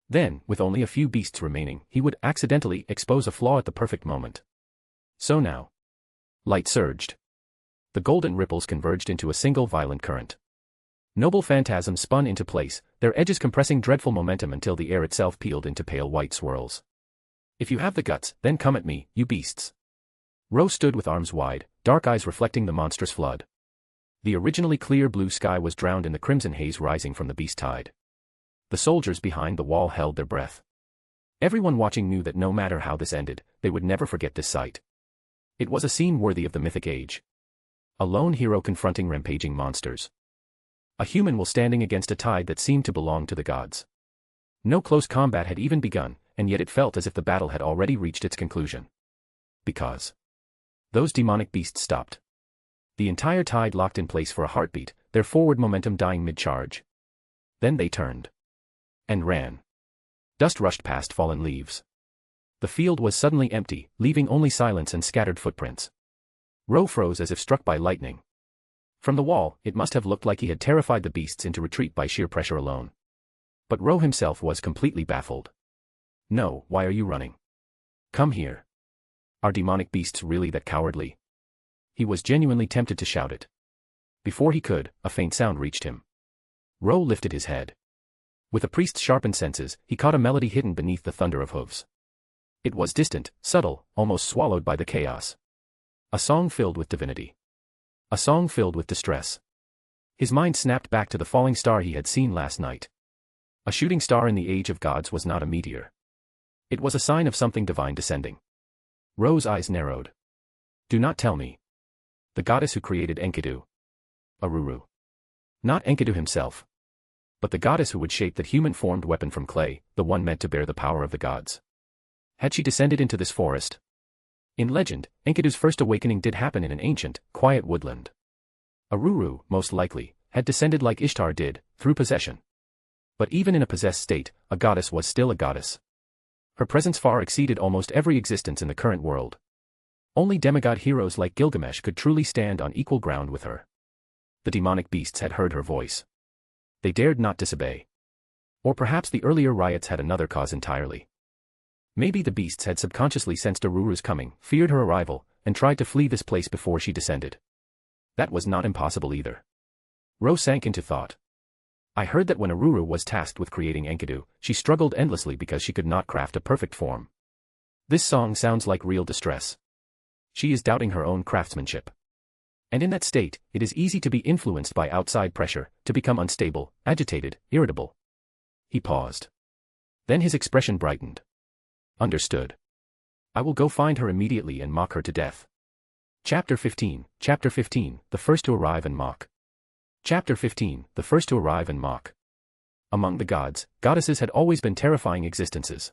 Then, with only a few beasts remaining, he would accidentally expose a flaw at the perfect moment. So now. Light surged. The golden ripples converged into a single violent current. Noble phantasms spun into place, their edges compressing dreadful momentum until the air itself peeled into pale white swirls. If you have the guts, then come at me, you beasts. Ro stood with arms wide, dark eyes reflecting the monstrous flood. The originally clear blue sky was drowned in the crimson haze rising from the beast tide. The soldiers behind the wall held their breath. Everyone watching knew that no matter how this ended, they would never forget this sight. It was a scene worthy of the mythic age. A lone hero confronting rampaging monsters. A human will standing against a tide that seemed to belong to the gods. No close combat had even begun, and yet it felt as if the battle had already reached its conclusion. Because those demonic beasts stopped. The entire tide locked in place for a heartbeat, their forward momentum dying mid-charge. Then they turned. And ran. Dust rushed past fallen leaves. The field was suddenly empty, leaving only silence and scattered footprints. Ro froze as if struck by lightning. From the wall, it must have looked like he had terrified the beasts into retreat by sheer pressure alone. But Ro himself was completely baffled. No, why are you running? Come here. Are demonic beasts really that cowardly? He was genuinely tempted to shout it. Before he could, a faint sound reached him. Ro lifted his head. With a priest's sharpened senses, he caught a melody hidden beneath the thunder of hooves. It was distant, subtle, almost swallowed by the chaos. A song filled with divinity. A song filled with distress. His mind snapped back to the falling star he had seen last night. A shooting star in the age of gods was not a meteor. It was a sign of something divine descending. Ro's eyes narrowed. Do not tell me. The goddess who created Enkidu. Aruru. Not Enkidu himself. But the goddess who would shape that human-formed weapon from clay, the one meant to bear the power of the gods. Had she descended into this forest? In legend, Enkidu's first awakening did happen in an ancient, quiet woodland. Aruru, most likely, had descended like Ishtar did, through possession. But even in a possessed state, a goddess was still a goddess. Her presence far exceeded almost every existence in the current world. Only demigod heroes like Gilgamesh could truly stand on equal ground with her. The demonic beasts had heard her voice. They dared not disobey. Or perhaps the earlier riots had another cause entirely. Maybe the beasts had subconsciously sensed Aruru's coming, feared her arrival, and tried to flee this place before she descended. That was not impossible either. Ro sank into thought. I heard that when Aruru was tasked with creating Enkidu, she struggled endlessly because she could not craft a perfect form. This song sounds like real distress. She is doubting her own craftsmanship. And in that state, it is easy to be influenced by outside pressure, to become unstable, agitated, irritable. He paused. Then his expression brightened. Understood. I will go find her immediately and mock her to death. Chapter 15, the first to arrive and mock. Chapter 15, the first to arrive and mock. Among the gods, goddesses had always been terrifying existences.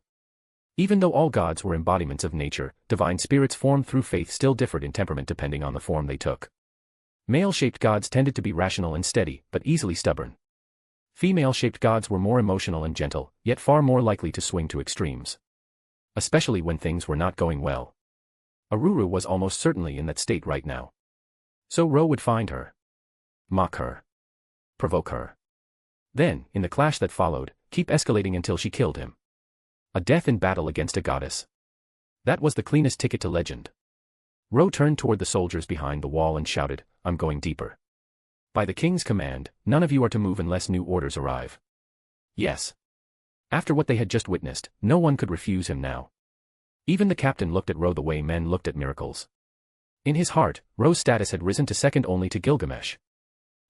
Even though all gods were embodiments of nature, divine spirits formed through faith still differed in temperament depending on the form they took. Male-shaped gods tended to be rational and steady, but easily stubborn. Female-shaped gods were more emotional and gentle, yet far more likely to swing to extremes. Especially when things were not going well. Aruru was almost certainly in that state right now. So Ro would find her. Mock her. Provoke her. Then, in the clash that followed, keep escalating until she killed him. A death in battle against a goddess. That was the cleanest ticket to legend. Ro turned toward the soldiers behind the wall and shouted, "I'm going deeper. By the king's command, none of you are to move unless new orders arrive." Yes. After what they had just witnessed, no one could refuse him now. Even the captain looked at Ro the way men looked at miracles. In his heart, Ro's status had risen to second only to Gilgamesh.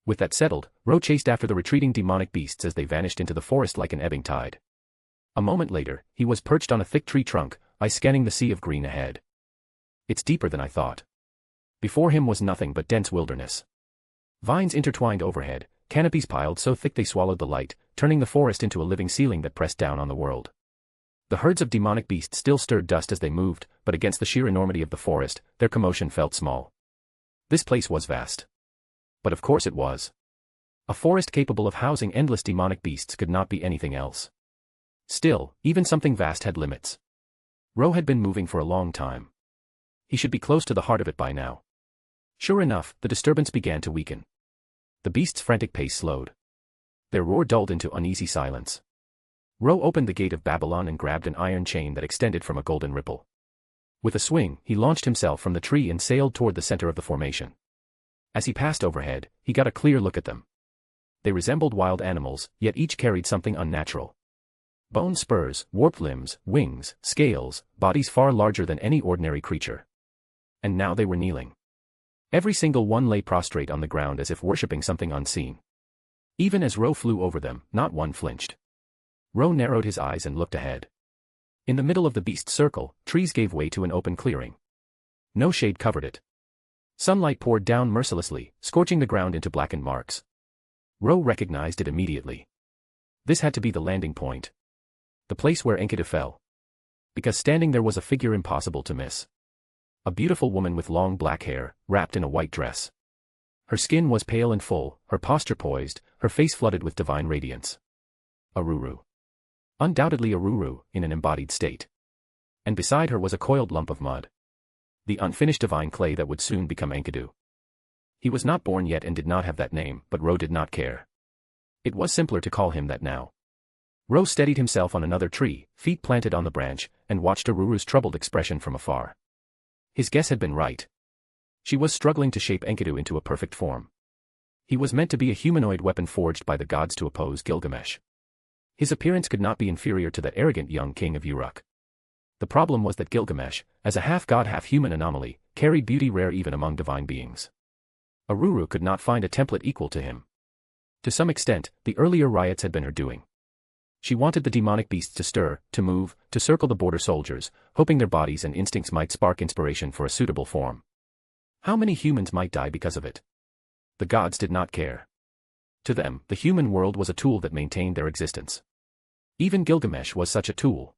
With that settled, Ro chased after the retreating demonic beasts as they vanished into the forest like an ebbing tide. A moment later, he was perched on a thick tree trunk, eyes scanning the sea of green ahead. It's deeper than I thought. Before him was nothing but dense wilderness. Vines intertwined overhead, canopies piled so thick they swallowed the light, turning the forest into a living ceiling that pressed down on the world. The herds of demonic beasts still stirred dust as they moved, but against the sheer enormity of the forest, their commotion felt small. This place was vast. But of course it was. A forest capable of housing endless demonic beasts could not be anything else. Still, even something vast had limits. Ro had been moving for a long time. He should be close to the heart of it by now. Sure enough, the disturbance began to weaken. The beasts' frantic pace slowed. Their roar dulled into uneasy silence. Ro opened the gate of Babylon and grabbed an iron chain that extended from a golden ripple. With a swing, he launched himself from the tree and sailed toward the center of the formation. As he passed overhead, he got a clear look at them. They resembled wild animals, yet each carried something unnatural. Bone spurs, warped limbs, wings, scales, bodies far larger than any ordinary creature. And now they were kneeling. Every single one lay prostrate on the ground as if worshipping something unseen. Even as Ro flew over them, not one flinched. Ro narrowed his eyes and looked ahead. In the middle of the beast's circle, trees gave way to an open clearing. No shade covered it. Sunlight poured down mercilessly, scorching the ground into blackened marks. Ro recognized it immediately. This had to be the landing point. The place where Enkidu fell. Because standing there was a figure impossible to miss. A beautiful woman with long black hair, wrapped in a white dress. Her skin was pale and full, her posture poised, her face flooded with divine radiance. Aruru. Undoubtedly Aruru, in an embodied state. And beside her was a coiled lump of mud. The unfinished divine clay that would soon become Enkidu. He was not born yet and did not have that name, but Ro did not care. It was simpler to call him that now. Ro steadied himself on another tree, feet planted on the branch, and watched Aruru's troubled expression from afar. His guess had been right. She was struggling to shape Enkidu into a perfect form. He was meant to be a humanoid weapon forged by the gods to oppose Gilgamesh. His appearance could not be inferior to that arrogant young king of Uruk. The problem was that Gilgamesh, as a half-god half-human anomaly, carried beauty rare even among divine beings. Aruru could not find a template equal to him. To some extent, the earlier riots had been her doing. She wanted the demonic beasts to stir, to move, to circle the border soldiers, hoping their bodies and instincts might spark inspiration for a suitable form. How many humans might die because of it? The gods did not care. To them, the human world was a tool that maintained their existence. Even Gilgamesh was such a tool.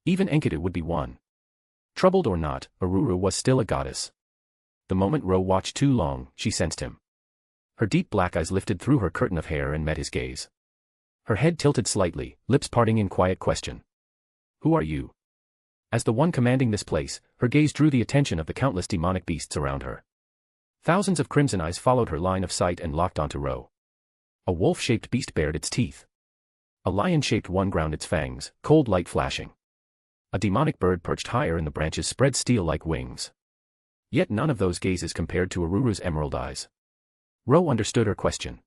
Even Enkidu would be one. Troubled or not, Aruru was still a goddess. The moment Ro watched too long, she sensed him. Her deep black eyes lifted through her curtain of hair and met his gaze. Her head tilted slightly, lips parting in quiet question. Who are you? As the one commanding this place, her gaze drew the attention of the countless demonic beasts around her. Thousands of crimson eyes followed her line of sight and locked onto Ro. A wolf-shaped beast bared its teeth. A lion-shaped one ground its fangs, cold light flashing. A demonic bird perched higher in the branches spread steel-like wings. Yet none of those gazes compared to Aruru's emerald eyes. Ro understood her question.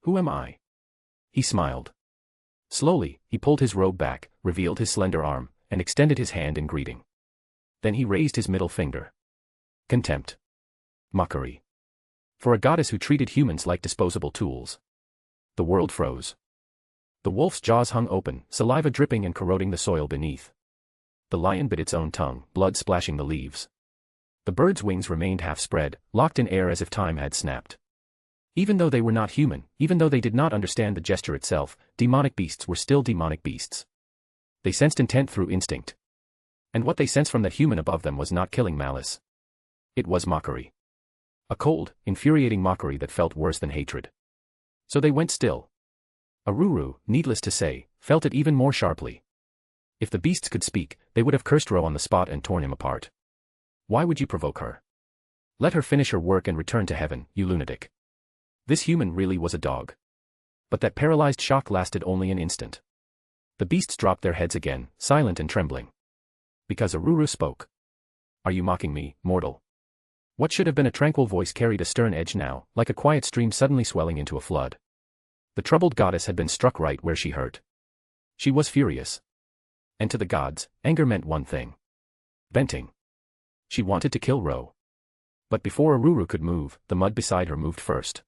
Who am I? He smiled. Slowly, he pulled his robe back, revealed his slender arm, and extended his hand in greeting. Then he raised his middle finger. Contempt. Mockery. For a goddess who treated humans like disposable tools. The world froze. The wolf's jaws hung open, saliva dripping and corroding the soil beneath. The lion bit its own tongue, blood splashing the leaves. The bird's wings remained half spread, locked in air as if time had snapped. Even though they were not human, even though they did not understand the gesture itself, demonic beasts were still demonic beasts. They sensed intent through instinct. And what they sensed from that human above them was not killing malice. It was mockery. A cold, infuriating mockery that felt worse than hatred. So they went still. Aruru, needless to say, felt it even more sharply. If the beasts could speak, they would have cursed Ro on the spot and torn him apart. Why would you provoke her? Let her finish her work and return to heaven, you lunatic. This human really was a dog. But that paralyzed shock lasted only an instant. The beasts dropped their heads again, silent and trembling. Because Aruru spoke. Are you mocking me, mortal? What should have been a tranquil voice carried a stern edge now, like a quiet stream suddenly swelling into a flood. The troubled goddess had been struck right where she hurt. She was furious. And to the gods, anger meant one thing. Venting. She wanted to kill Ro. But before Aruru could move, the mud beside her moved first.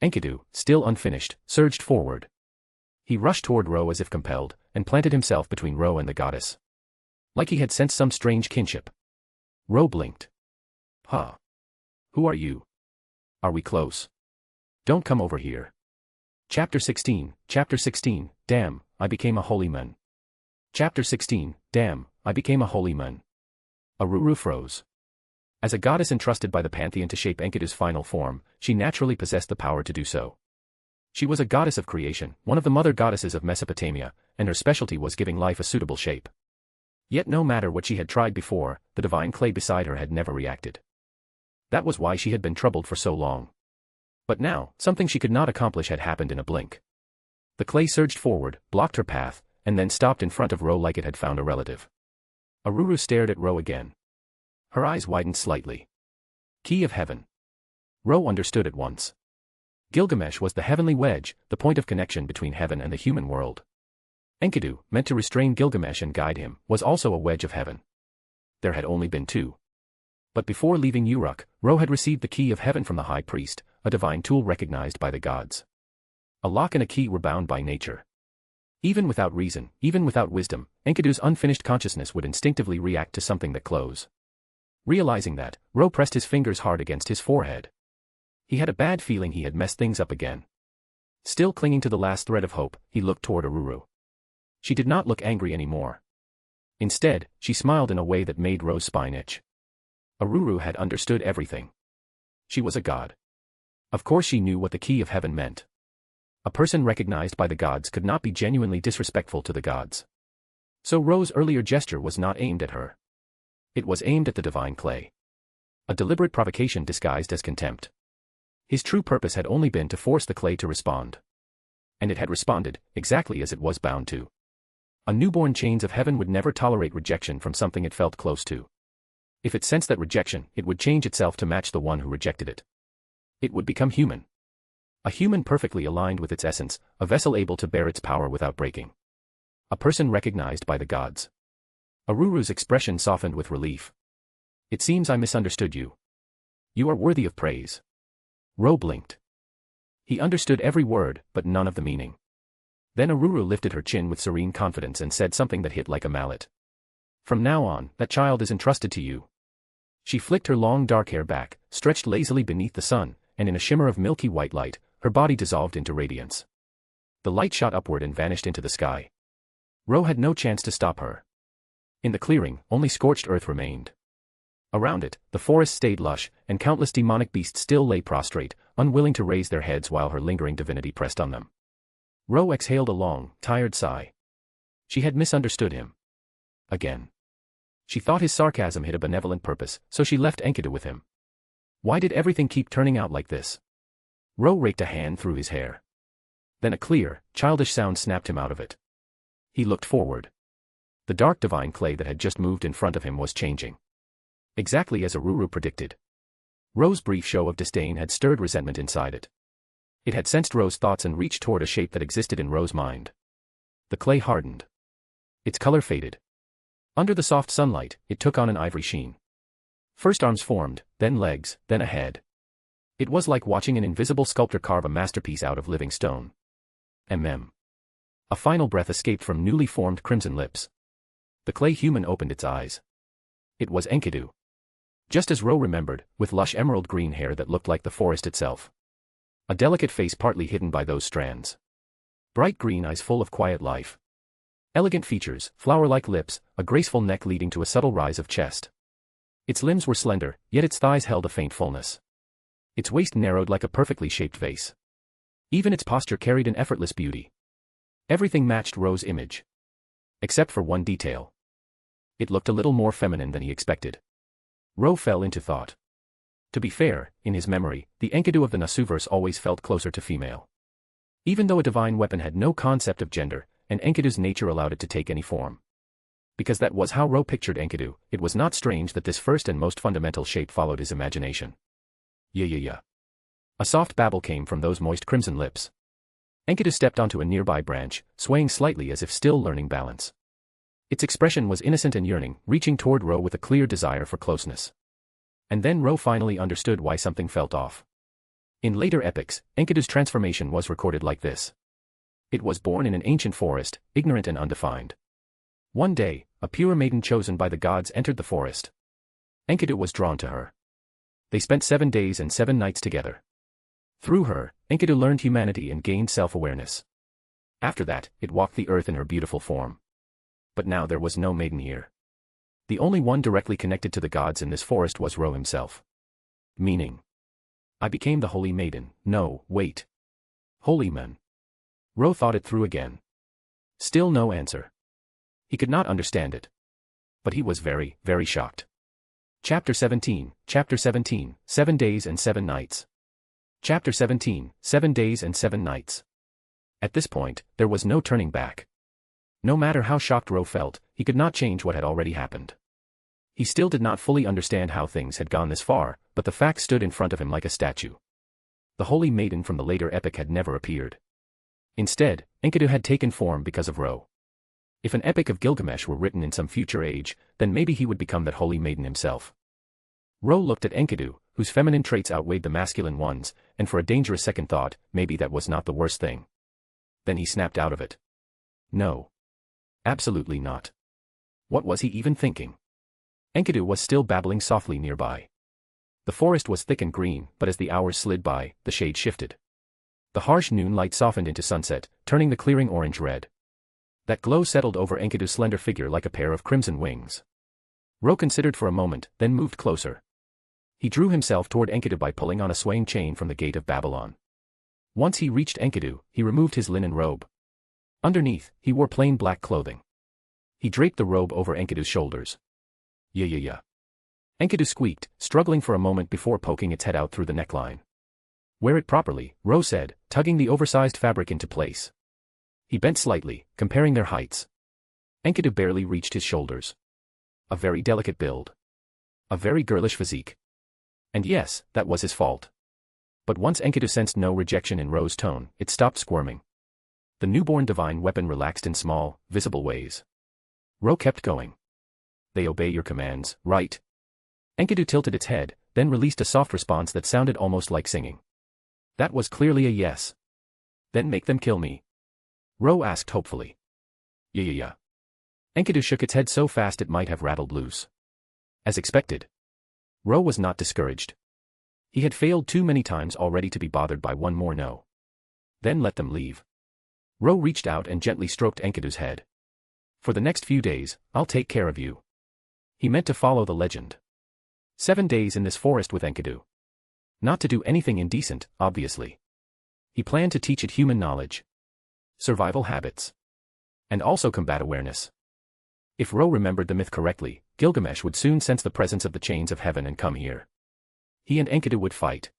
Enkidu, still unfinished, surged forward. He rushed toward Ro as if compelled, and planted himself between Ro and the goddess. Like he had sensed some strange kinship. Ro blinked. Huh. Who are you? Are we close? Don't come over here. Chapter 16, damn, I became a holy man. Chapter 16, damn, I became a holy man. Aruru froze. As a goddess entrusted by the pantheon to shape Enkidu's final form, she naturally possessed the power to do so. She was a goddess of creation, one of the mother goddesses of Mesopotamia, and her specialty was giving life a suitable shape. Yet no matter what she had tried before, the divine clay beside her had never reacted. That was why she had been troubled for so long. But now, something she could not accomplish had happened in a blink. The clay surged forward, blocked her path, and then stopped in front of Ro like it had found a relative. Aruru stared at Ro again. Her eyes widened slightly. Key of Heaven. Ro understood at once. Gilgamesh was the heavenly wedge, the point of connection between heaven and the human world. Enkidu, meant to restrain Gilgamesh and guide him, was also a wedge of heaven. There had only been two. But before leaving Uruk, Ro had received the key of heaven from the high priest, a divine tool recognized by the gods. A lock and a key were bound by nature. Even without reason, even without wisdom, Enkidu's unfinished consciousness would instinctively react to something that close. Realizing that, Ro pressed his fingers hard against his forehead. He had a bad feeling he had messed things up again. Still clinging to the last thread of hope, he looked toward Aruru. She did not look angry anymore. Instead, she smiled in a way that made Ro's spine itch. Aruru had understood everything. She was a god. Of course she knew what the key of heaven meant. A person recognized by the gods could not be genuinely disrespectful to the gods. So Ro's earlier gesture was not aimed at her. It was aimed at the divine clay. A deliberate provocation disguised as contempt. His true purpose had only been to force the clay to respond. And it had responded, exactly as it was bound to. A newborn chains of heaven would never tolerate rejection from something it felt close to. If it sensed that rejection, it would change itself to match the one who rejected it. It would become human. A human perfectly aligned with its essence, a vessel able to bear its power without breaking. A person recognized by the gods. Aruru's expression softened with relief. It seems I misunderstood you. You are worthy of praise. Ro blinked. He understood every word, but none of the meaning. Then Aruru lifted her chin with serene confidence and said something that hit like a mallet. From now on, that child is entrusted to you. She flicked her long dark hair back, stretched lazily beneath the sun, and in a shimmer of milky white light, her body dissolved into radiance. The light shot upward and vanished into the sky. Ro had no chance to stop her. In the clearing, only scorched earth remained. Around it, the forest stayed lush, and countless demonic beasts still lay prostrate, unwilling to raise their heads while her lingering divinity pressed on them. Ro exhaled a long, tired sigh. She had misunderstood him. Again. She thought his sarcasm hid a benevolent purpose, so she left Enkidu with him. Why did everything keep turning out like this? Ro raked a hand through his hair. Then a clear, childish sound snapped him out of it. He looked forward. The dark divine clay that had just moved in front of him was changing. Exactly as Aruru predicted. Ro's brief show of disdain had stirred resentment inside it. It had sensed Ro's thoughts and reached toward a shape that existed in Ro's mind. The clay hardened. Its color faded. Under the soft sunlight, it took on an ivory sheen. First arms formed, then legs, then a head. It was like watching an invisible sculptor carve a masterpiece out of living stone. A final breath escaped from newly formed crimson lips. The clay human opened its eyes. It was Enkidu. Just as Ro remembered, with lush emerald green hair that looked like the forest itself. A delicate face partly hidden by those strands. Bright green eyes full of quiet life. Elegant features, flower-like lips, a graceful neck leading to a subtle rise of chest. Its limbs were slender, yet its thighs held a faint fullness. Its waist narrowed like a perfectly shaped vase. Even its posture carried an effortless beauty. Everything matched Ro's image. Except for one detail. It looked a little more feminine than he expected. Ro fell into thought. To be fair, in his memory, the Enkidu of the Nasuverse always felt closer to female. Even though a divine weapon had no concept of gender, and Enkidu's nature allowed it to take any form. Because that was how Ro pictured Enkidu, it was not strange that this first and most fundamental shape followed his imagination. Yeah. A soft babble came from those moist crimson lips. Enkidu stepped onto a nearby branch, swaying slightly as if still learning balance. Its expression was innocent and yearning, reaching toward Ro with a clear desire for closeness. And then Ro finally understood why something felt off. In later epics, Enkidu's transformation was recorded like this. It was born in an ancient forest, ignorant and undefined. One day, a pure maiden chosen by the gods entered the forest. Enkidu was drawn to her. They spent 7 days and 7 nights together. Through her, Enkidu learned humanity and gained self-awareness. After that, it walked the earth in her beautiful form. But now there was no maiden here. The only one directly connected to the gods in this forest was Ro himself. Meaning. I became the holy maiden. No, wait. Holy man. Ro thought it through again. Still no answer. He could not understand it. But he was very, very shocked. Chapter 17, 7 days and 7 nights. Chapter 17, 7 days and 7 nights. At this point, there was no turning back. No matter how shocked Ro felt, he could not change what had already happened. He still did not fully understand how things had gone this far, but the fact stood in front of him like a statue. The holy maiden from the later epic had never appeared. Instead, Enkidu had taken form because of Ro. If an epic of Gilgamesh were written in some future age, then maybe he would become that holy maiden himself. Ro looked at Enkidu, whose feminine traits outweighed the masculine ones, and for a dangerous second thought, maybe that was not the worst thing. Then he snapped out of it. No. Absolutely not. What was he even thinking? Enkidu was still babbling softly nearby. The forest was thick and green, but as the hours slid by, the shade shifted. The harsh noon light softened into sunset, turning the clearing orange-red. That glow settled over Enkidu's slender figure like a pair of crimson wings. Ro considered for a moment, then moved closer. He drew himself toward Enkidu by pulling on a swaying chain from the gate of Babylon. Once he reached Enkidu, he removed his linen robe. Underneath, he wore plain black clothing. He draped the robe over Enkidu's shoulders. Yeah. Enkidu squeaked, struggling for a moment before poking its head out through the neckline. Wear it properly, Ro said, tugging the oversized fabric into place. He bent slightly, comparing their heights. Enkidu barely reached his shoulders. A very delicate build. A very girlish physique. And yes, that was his fault. But once Enkidu sensed no rejection in Ro's tone, it stopped squirming. The newborn divine weapon relaxed in small, visible ways. Ro kept going. They obey your commands, right? Enkidu tilted its head, then released a soft response that sounded almost like singing. That was clearly a yes. Then make them kill me. Ro asked hopefully. Yeah. Enkidu shook its head so fast it might have rattled loose. As expected. Ro was not discouraged. He had failed too many times already to be bothered by one more no. Then let them leave. Ro reached out and gently stroked Enkidu's head. For the next few days, I'll take care of you. He meant to follow the legend. 7 days in this forest with Enkidu. Not to do anything indecent, obviously. He planned to teach it human knowledge. Survival habits. And also combat awareness. If Ro remembered the myth correctly, Gilgamesh would soon sense the presence of the chains of heaven and come here. He and Enkidu would fight.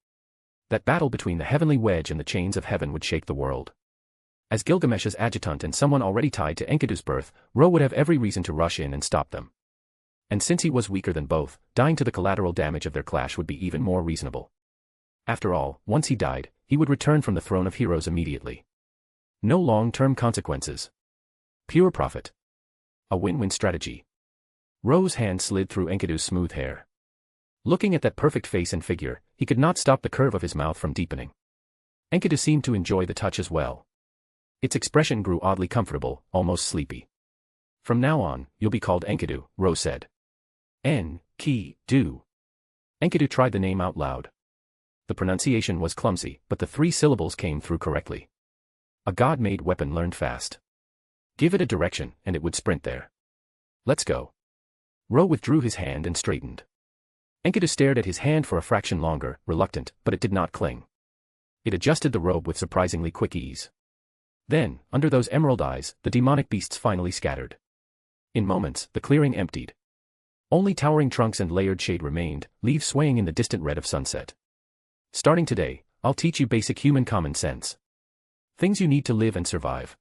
That battle between the heavenly wedge and the chains of heaven would shake the world. As Gilgamesh's adjutant and someone already tied to Enkidu's birth, Ro would have every reason to rush in and stop them. And since he was weaker than both, dying to the collateral damage of their clash would be even more reasonable. After all, once he died, he would return from the throne of heroes immediately. No long-term consequences. Pure profit. A win-win strategy. Ro's hand slid through Enkidu's smooth hair. Looking at that perfect face and figure, he could not stop the curve of his mouth from deepening. Enkidu seemed to enjoy the touch as well. Its expression grew oddly comfortable, almost sleepy. From now on, you'll be called Enkidu, Ro said. N-Ki-Du. Enkidu tried the name out loud. The pronunciation was clumsy, but the 3 syllables came through correctly. A god-made weapon learned fast. Give it a direction, and it would sprint there. Let's go. Ro withdrew his hand and straightened. Enkidu stared at his hand for a fraction longer, reluctant, but it did not cling. It adjusted the robe with surprisingly quick ease. Then, under those emerald eyes, the demonic beasts finally scattered. In moments, the clearing emptied. Only towering trunks and layered shade remained, leaves swaying in the distant red of sunset. Starting today, I'll teach you basic human common sense. Things you need to live and survive.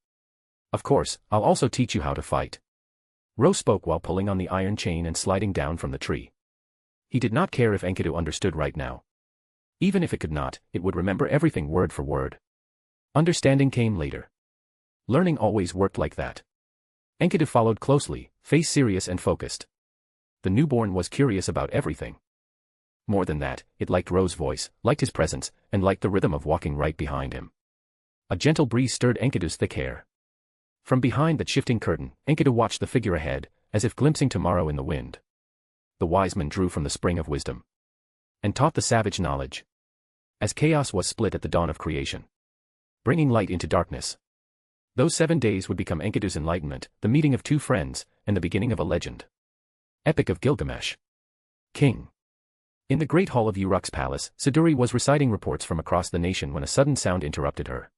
Of course, I'll also teach you how to fight. Ro spoke while pulling on the iron chain and sliding down from the tree. He did not care if Enkidu understood right now. Even if it could not, it would remember everything word for word. Understanding came later. Learning always worked like that. Enkidu followed closely, face serious and focused. The newborn was curious about everything. More than that, it liked Ro's voice, liked his presence, and liked the rhythm of walking right behind him. A gentle breeze stirred Enkidu's thick hair. From behind that shifting curtain, Enkidu watched the figure ahead, as if glimpsing tomorrow in the wind. The wise man drew from the spring of wisdom. And taught the savage knowledge. As chaos was split at the dawn of creation. Bringing light into darkness. Those 7 days would become Enkidu's enlightenment, the meeting of 2 friends, and the beginning of a legend. Epic of Gilgamesh. King. In the great hall of Uruk's palace, Siduri was reciting reports from across the nation when a sudden sound interrupted her.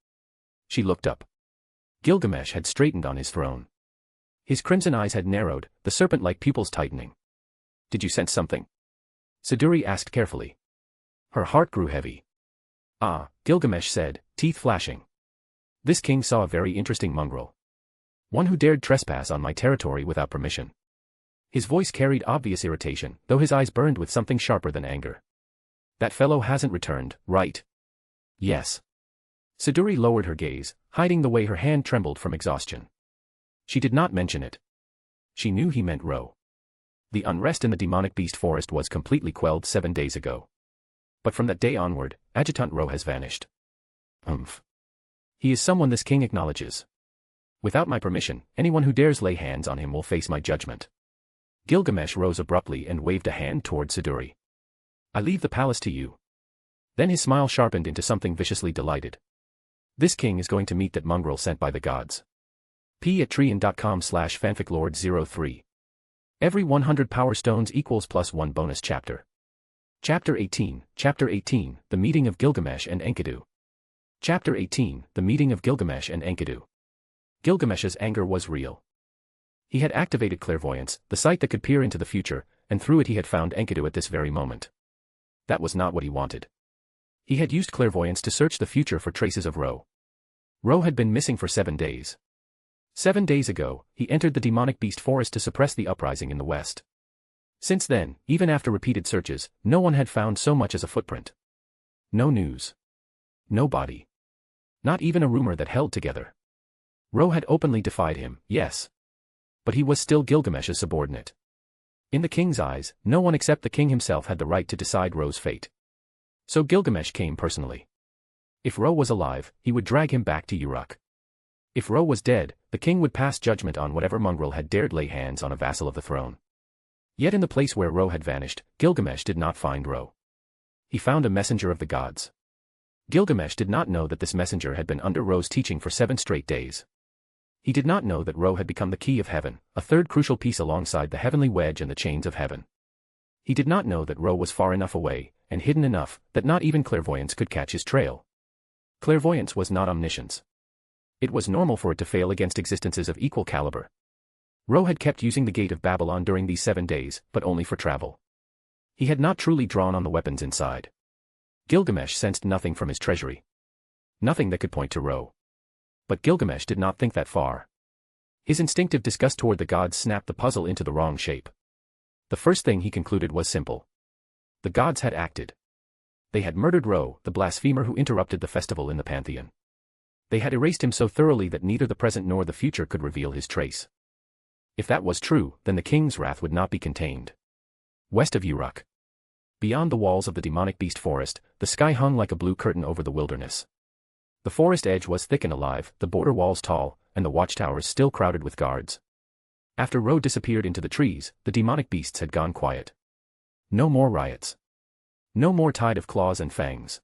She looked up. Gilgamesh had straightened on his throne. His crimson eyes had narrowed, the serpent-like pupils tightening. Did you sense something? Siduri asked carefully. Her heart grew heavy. Ah, Gilgamesh said, teeth flashing. This king saw a very interesting mongrel. One who dared trespass on my territory without permission. His voice carried obvious irritation, though his eyes burned with something sharper than anger. That fellow hasn't returned, right? Yes. Siduri lowered her gaze, hiding the way her hand trembled from exhaustion. She did not mention it. She knew he meant Ro. The unrest in the demonic beast forest was completely quelled 7 days ago. But from that day onward, Adjutant Ro has vanished. He is someone this king acknowledges. Without my permission, anyone who dares lay hands on him will face my judgment. Gilgamesh rose abruptly and waved a hand toward Siduri. I leave the palace to you. Then his smile sharpened into something viciously delighted. This king is going to meet that mongrel sent by the gods. p@treon.com/fanficlord03. Every 100 power stones equals +1 bonus chapter. Chapter 18, The Meeting of Gilgamesh and Enkidu. Chapter 18, The Meeting of Gilgamesh and Enkidu. Gilgamesh's anger was real. He had activated clairvoyance, the sight that could peer into the future, and through it he had found Enkidu at this very moment. That was not what he wanted. He had used clairvoyance to search the future for traces of Ro. Ro had been missing for 7 days. 7 days ago, he entered the demonic beast forest to suppress the uprising in the west. Since then, even after repeated searches, no one had found so much as a footprint. No news. No body. Not even a rumor that held together. Ro had openly defied him, yes. But he was still Gilgamesh's subordinate. In the king's eyes, no one except the king himself had the right to decide Ro's fate. So Gilgamesh came personally. If Ro was alive, he would drag him back to Uruk. If Ro was dead, the king would pass judgment on whatever mongrel had dared lay hands on a vassal of the throne. Yet in the place where Ro had vanished, Gilgamesh did not find Ro. He found a messenger of the gods. Gilgamesh did not know that this messenger had been under Ro's teaching for 7 straight days. He did not know that Ro had become the key of heaven, a third crucial piece alongside the heavenly wedge and the chains of heaven. He did not know that Ro was far enough away, and hidden enough, that not even clairvoyance could catch his trail. Clairvoyance was not omniscience. It was normal for it to fail against existences of equal caliber. Ro had kept using the Gate of Babylon during these 7 days, but only for travel. He had not truly drawn on the weapons inside. Gilgamesh sensed nothing from his treasury. Nothing that could point to Ro. But Gilgamesh did not think that far. His instinctive disgust toward the gods snapped the puzzle into the wrong shape. The first thing he concluded was simple. The gods had acted. They had murdered Ro, the blasphemer who interrupted the festival in the pantheon. They had erased him so thoroughly that neither the present nor the future could reveal his trace. If that was true, then the king's wrath would not be contained. West of Uruk. Beyond the walls of the demonic beast forest, the sky hung like a blue curtain over the wilderness. The forest edge was thick and alive, the border walls tall, and the watchtowers still crowded with guards. After Ro disappeared into the trees, the demonic beasts had gone quiet. No more riots. No more tide of claws and fangs.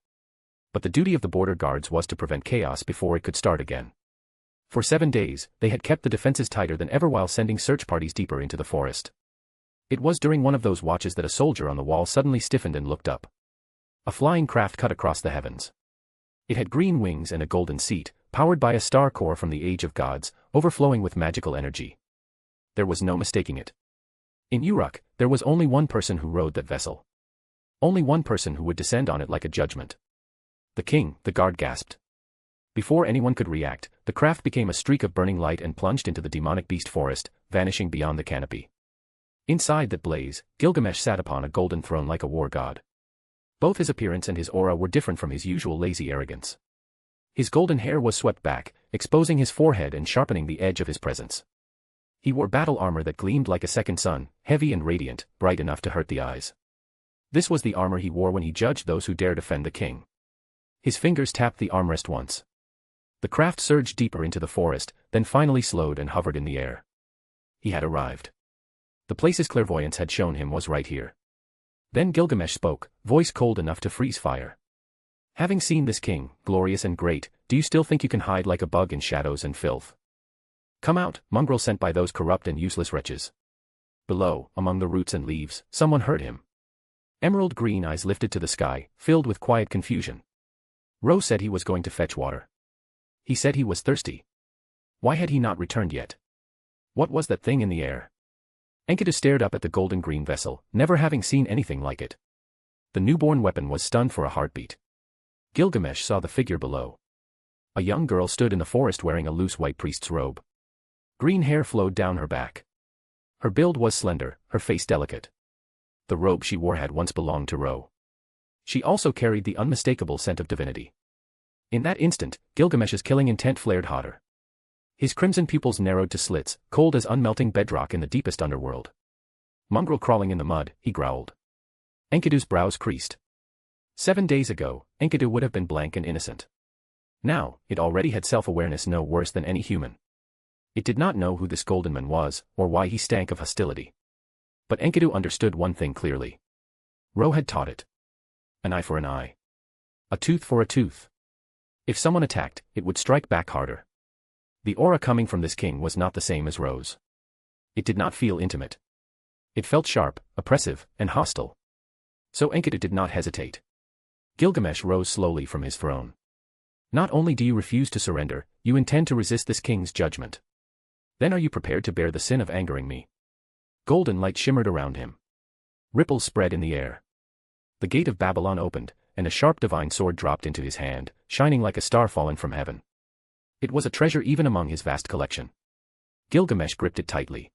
But the duty of the border guards was to prevent chaos before it could start again. For 7 days, they had kept the defenses tighter than ever while sending search parties deeper into the forest. It was during one of those watches that a soldier on the wall suddenly stiffened and looked up. A flying craft cut across the heavens. It had green wings and a golden seat, powered by a star core from the Age of Gods, overflowing with magical energy. There was no mistaking it. In Uruk, there was only one person who rode that vessel. Only one person who would descend on it like a judgment. The king, the guard gasped. Before anyone could react, the craft became a streak of burning light and plunged into the demonic beast forest, vanishing beyond the canopy. Inside that blaze, Gilgamesh sat upon a golden throne like a war god. Both his appearance and his aura were different from his usual lazy arrogance. His golden hair was swept back, exposing his forehead and sharpening the edge of his presence. He wore battle armor that gleamed like a second sun, heavy and radiant, bright enough to hurt the eyes. This was the armor he wore when he judged those who dared offend the king. His fingers tapped the armrest once. The craft surged deeper into the forest, then finally slowed and hovered in the air. He had arrived. The place his clairvoyance had shown him was right here. Then Gilgamesh spoke, voice cold enough to freeze fire. Having seen this king, glorious and great, do you still think you can hide like a bug in shadows and filth? Come out, mongrel sent by those corrupt and useless wretches. Below, among the roots and leaves, someone heard him. Emerald green eyes lifted to the sky, filled with quiet confusion. Ro said he was going to fetch water. He said he was thirsty. Why had he not returned yet? What was that thing in the air? Enkidu stared up at the golden green vessel, never having seen anything like it. The newborn weapon was stunned for a heartbeat. Gilgamesh saw the figure below. A young girl stood in the forest wearing a loose white priest's robe. Green hair flowed down her back. Her build was slender, her face delicate. The robe she wore had once belonged to Ro. She also carried the unmistakable scent of divinity. In that instant, Gilgamesh's killing intent flared hotter. His crimson pupils narrowed to slits, cold as unmelting bedrock in the deepest underworld. Mongrel crawling in the mud, he growled. Enkidu's brows creased. 7 days ago, Enkidu would have been blank and innocent. Now, it already had self-awareness no worse than any human. It did not know who this golden man was, or why he stank of hostility. But Enkidu understood one thing clearly. Ro had taught it. An eye for an eye. A tooth for a tooth. If someone attacked, it would strike back harder. The aura coming from this king was not the same as Ro's. It did not feel intimate. It felt sharp, oppressive, and hostile. So Enkidu did not hesitate. Gilgamesh rose slowly from his throne. Not only do you refuse to surrender, you intend to resist this king's judgment. Then are you prepared to bear the sin of angering me? Golden light shimmered around him. Ripples spread in the air. The gate of Babylon opened, and a sharp divine sword dropped into his hand, shining like a star fallen from heaven. It was a treasure even among his vast collection. Gilgamesh gripped it tightly.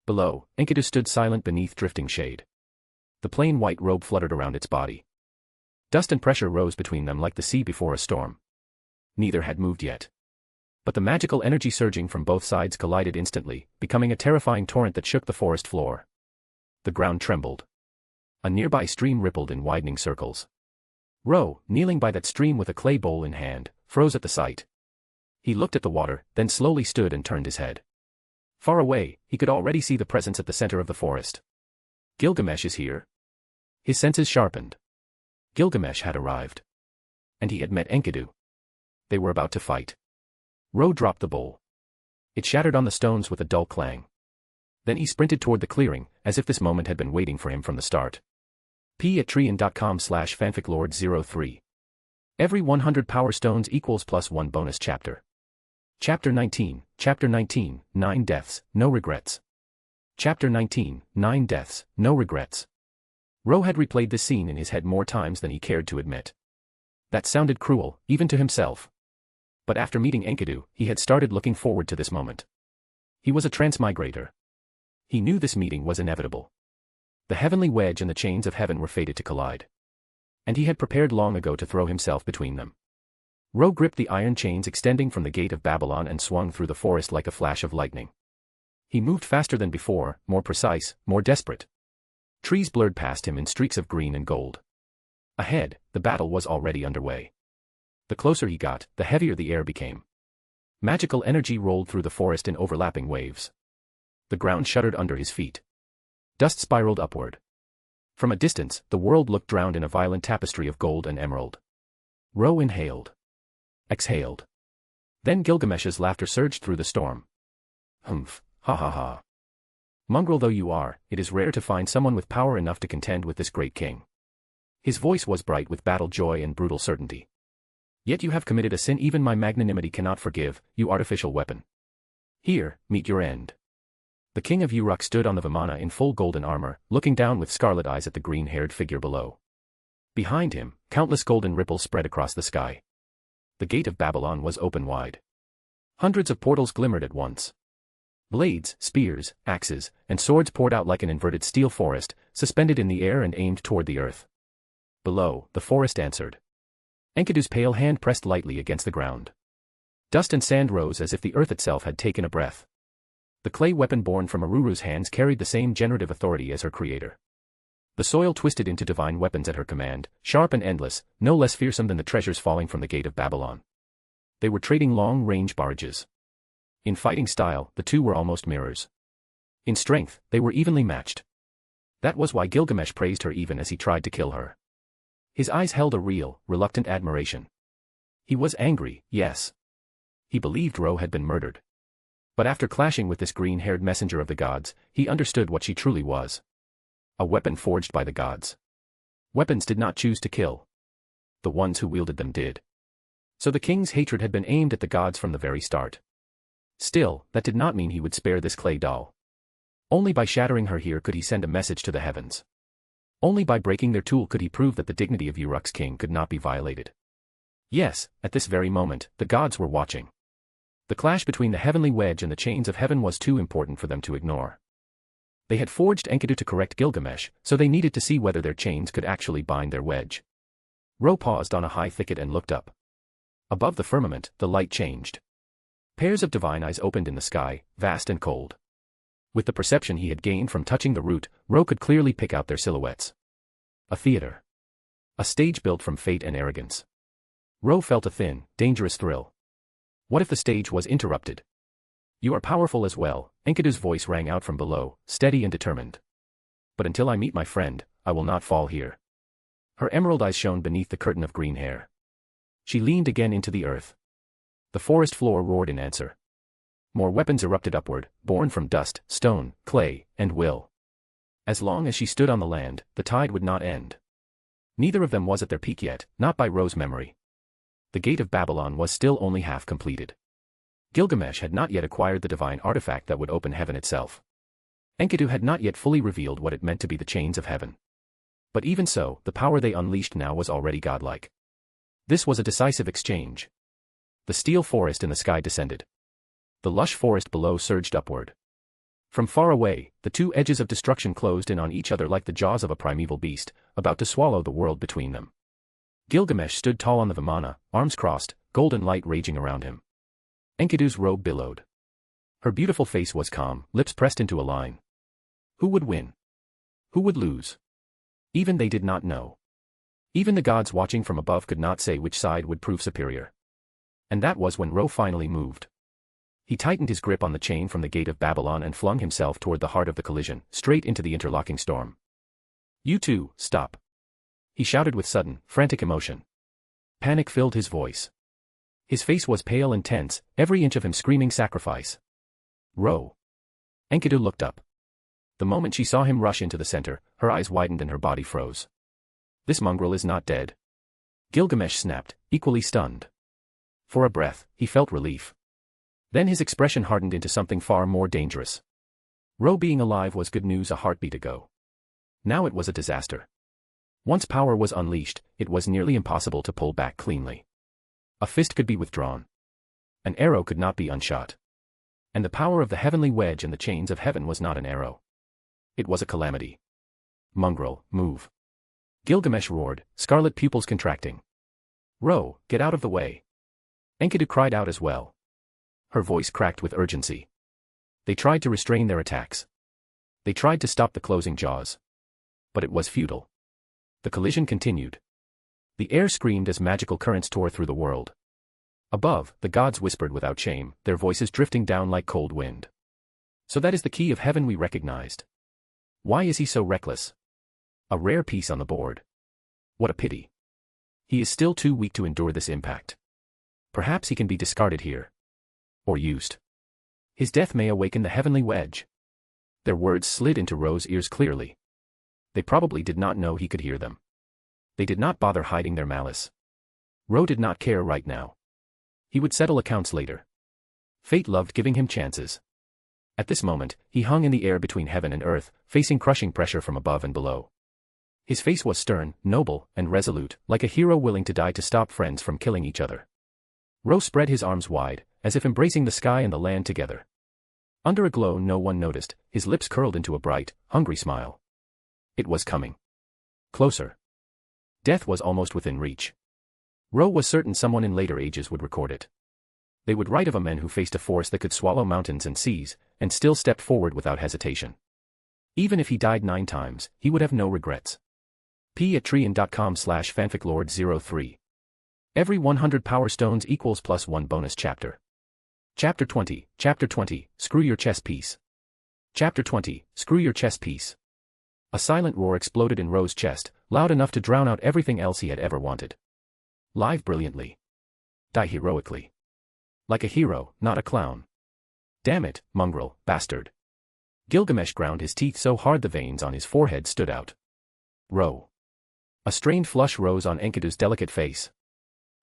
Below, Enkidu stood silent beneath drifting shade. The plain white robe fluttered around its body. Dust and pressure rose between them like the sea before a storm. Neither had moved yet. But the magical energy surging from both sides collided instantly, becoming a terrifying torrent that shook the forest floor. The ground trembled. A nearby stream rippled in widening circles. Ro, kneeling by that stream with a clay bowl in hand, froze at the sight. He looked at the water, then slowly stood and turned his head. Far away, he could already see the presence at the center of the forest. Gilgamesh is here. His senses sharpened. Gilgamesh had arrived. And he had met Enkidu. They were about to fight. Ro dropped the bowl. It shattered on the stones with a dull clang. Then he sprinted toward the clearing, as if this moment had been waiting for him from the start. p@treon.com/fanficlord03. Every 100 power stones equals +1 bonus chapter. Chapter 19, 9 deaths, no regrets. Chapter 19, 9 deaths, no regrets. Ro had replayed this scene in his head more times than he cared to admit. That sounded cruel, even to himself. But after meeting Enkidu, he had started looking forward to this moment. He was a transmigrator. He knew this meeting was inevitable. The heavenly wedge and the chains of heaven were fated to collide. And he had prepared long ago to throw himself between them. Ro gripped the iron chains extending from the gate of Babylon and swung through the forest like a flash of lightning. He moved faster than before, more precise, more desperate. Trees blurred past him in streaks of green and gold. Ahead, the battle was already underway. The closer he got, the heavier the air became. Magical energy rolled through the forest in overlapping waves. The ground shuddered under his feet. Dust spiraled upward. From a distance, the world looked drowned in a violent tapestry of gold and emerald. Ro inhaled. Exhaled. Then Gilgamesh's laughter surged through the storm. Humph, ha ha ha. Mongrel though you are, it is rare to find someone with power enough to contend with this great king. His voice was bright with battle joy and brutal certainty. Yet you have committed a sin even my magnanimity cannot forgive, you artificial weapon. Here, meet your end. The king of Uruk stood on the Vimana in full golden armor, looking down with scarlet eyes at the green-haired figure below. Behind him, countless golden ripples spread across the sky. The gate of Babylon was open wide. Hundreds of portals glimmered at once. Blades, spears, axes, and swords poured out like an inverted steel forest, suspended in the air and aimed toward the earth. Below, the forest answered. Enkidu's pale hand pressed lightly against the ground. Dust and sand rose as if the earth itself had taken a breath. The clay weapon born from Aruru's hands carried the same generative authority as her creator. The soil twisted into divine weapons at her command, sharp and endless, no less fearsome than the treasures falling from the gate of Babylon. They were trading long-range barrages. In fighting style, the two were almost mirrors. In strength, they were evenly matched. That was why Gilgamesh praised her even as he tried to kill her. His eyes held a real, reluctant admiration. He was angry, yes. He believed Ro had been murdered. But after clashing with this green-haired messenger of the gods, he understood what she truly was. A weapon forged by the gods. Weapons did not choose to kill. The ones who wielded them did. So the king's hatred had been aimed at the gods from the very start. Still, that did not mean he would spare this clay doll. Only by shattering her here could he send a message to the heavens. Only by breaking their tool could he prove that the dignity of Uruk's king could not be violated. Yes, at this very moment, the gods were watching. The clash between the heavenly wedge and the chains of heaven was too important for them to ignore. They had forged Enkidu to correct Gilgamesh, so they needed to see whether their chains could actually bind their wedge. Ro paused on a high thicket and looked up. Above the firmament, the light changed. Pairs of divine eyes opened in the sky, vast and cold. With the perception he had gained from touching the root, Ro could clearly pick out their silhouettes. A theater. A stage built from fate and arrogance. Ro felt a thin, dangerous thrill. What if the stage was interrupted? You are powerful as well, Enkidu's voice rang out from below, steady and determined. But until I meet my friend, I will not fall here. Her emerald eyes shone beneath the curtain of green hair. She leaned again into the earth. The forest floor roared in answer. More weapons erupted upward, born from dust, stone, clay, and will. As long as she stood on the land, the tide would not end. Neither of them was at their peak yet, not by Ro's memory. The gate of Babylon was still only half completed. Gilgamesh had not yet acquired the divine artifact that would open heaven itself. Enkidu had not yet fully revealed what it meant to be the chains of heaven. But even so, the power they unleashed now was already godlike. This was a decisive exchange. The steel forest in the sky descended. The lush forest below surged upward. From far away, the two edges of destruction closed in on each other like the jaws of a primeval beast, about to swallow the world between them. Gilgamesh stood tall on the Vimana, arms crossed, golden light raging around him. Enkidu's robe billowed. Her beautiful face was calm, lips pressed into a line. Who would win? Who would lose? Even they did not know. Even the gods watching from above could not say which side would prove superior. And that was when Ro finally moved. He tightened his grip on the chain from the gate of Babylon and flung himself toward the heart of the collision, straight into the interlocking storm. You two, stop. He shouted with sudden, frantic emotion. Panic filled his voice. His face was pale and tense, every inch of him screaming sacrifice. Ro. Enkidu looked up. The moment she saw him rush into the center, her eyes widened and her body froze. This mongrel is not dead. Gilgamesh snapped, equally stunned. For a breath, he felt relief. Then his expression hardened into something far more dangerous. Ro being alive was good news a heartbeat ago. Now it was a disaster. Once power was unleashed, it was nearly impossible to pull back cleanly. A fist could be withdrawn. An arrow could not be unshot. And the power of the heavenly wedge and the chains of heaven was not an arrow. It was a calamity. Mongrel, move. Gilgamesh roared, scarlet pupils contracting. Ro, get out of the way. Enkidu cried out as well. Her voice cracked with urgency. They tried to restrain their attacks. They tried to stop the closing jaws. But it was futile. The collision continued. The air screamed as magical currents tore through the world. Above, the gods whispered without shame, their voices drifting down like cold wind. So that is the key of heaven we recognized. Why is he so reckless? A rare piece on the board. What a pity. He is still too weak to endure this impact. Perhaps he can be discarded here. Or used. His death may awaken the heavenly wedge. Their words slid into Ro's ears clearly. They probably did not know he could hear them. They did not bother hiding their malice. Ro did not care right now. He would settle accounts later. Fate loved giving him chances. At this moment, he hung in the air between heaven and earth, facing crushing pressure from above and below. His face was stern, noble, and resolute, like a hero willing to die to stop friends from killing each other. Ro spread his arms wide, as if embracing the sky and the land together. Under a glow no one noticed, his lips curled into a bright, hungry smile. It was coming. Closer. Death was almost within reach. Ro was certain someone in later ages would record it. They would write of a man who faced a force that could swallow mountains and seas, and still stepped forward without hesitation. Even if he died 9 times, he would have no regrets. p@treon.com/fanficlord03. Every 100 power stones equals +1 bonus chapter. Chapter 20, Screw Your Chess Piece. Chapter 20, Screw Your Chess Piece. A silent roar exploded in Ro's chest, loud enough to drown out everything else he had ever wanted. Live brilliantly. Die heroically. Like a hero, not a clown. Damn it, mongrel, bastard. Gilgamesh ground his teeth so hard the veins on his forehead stood out. Ro. A strained flush rose on Enkidu's delicate face.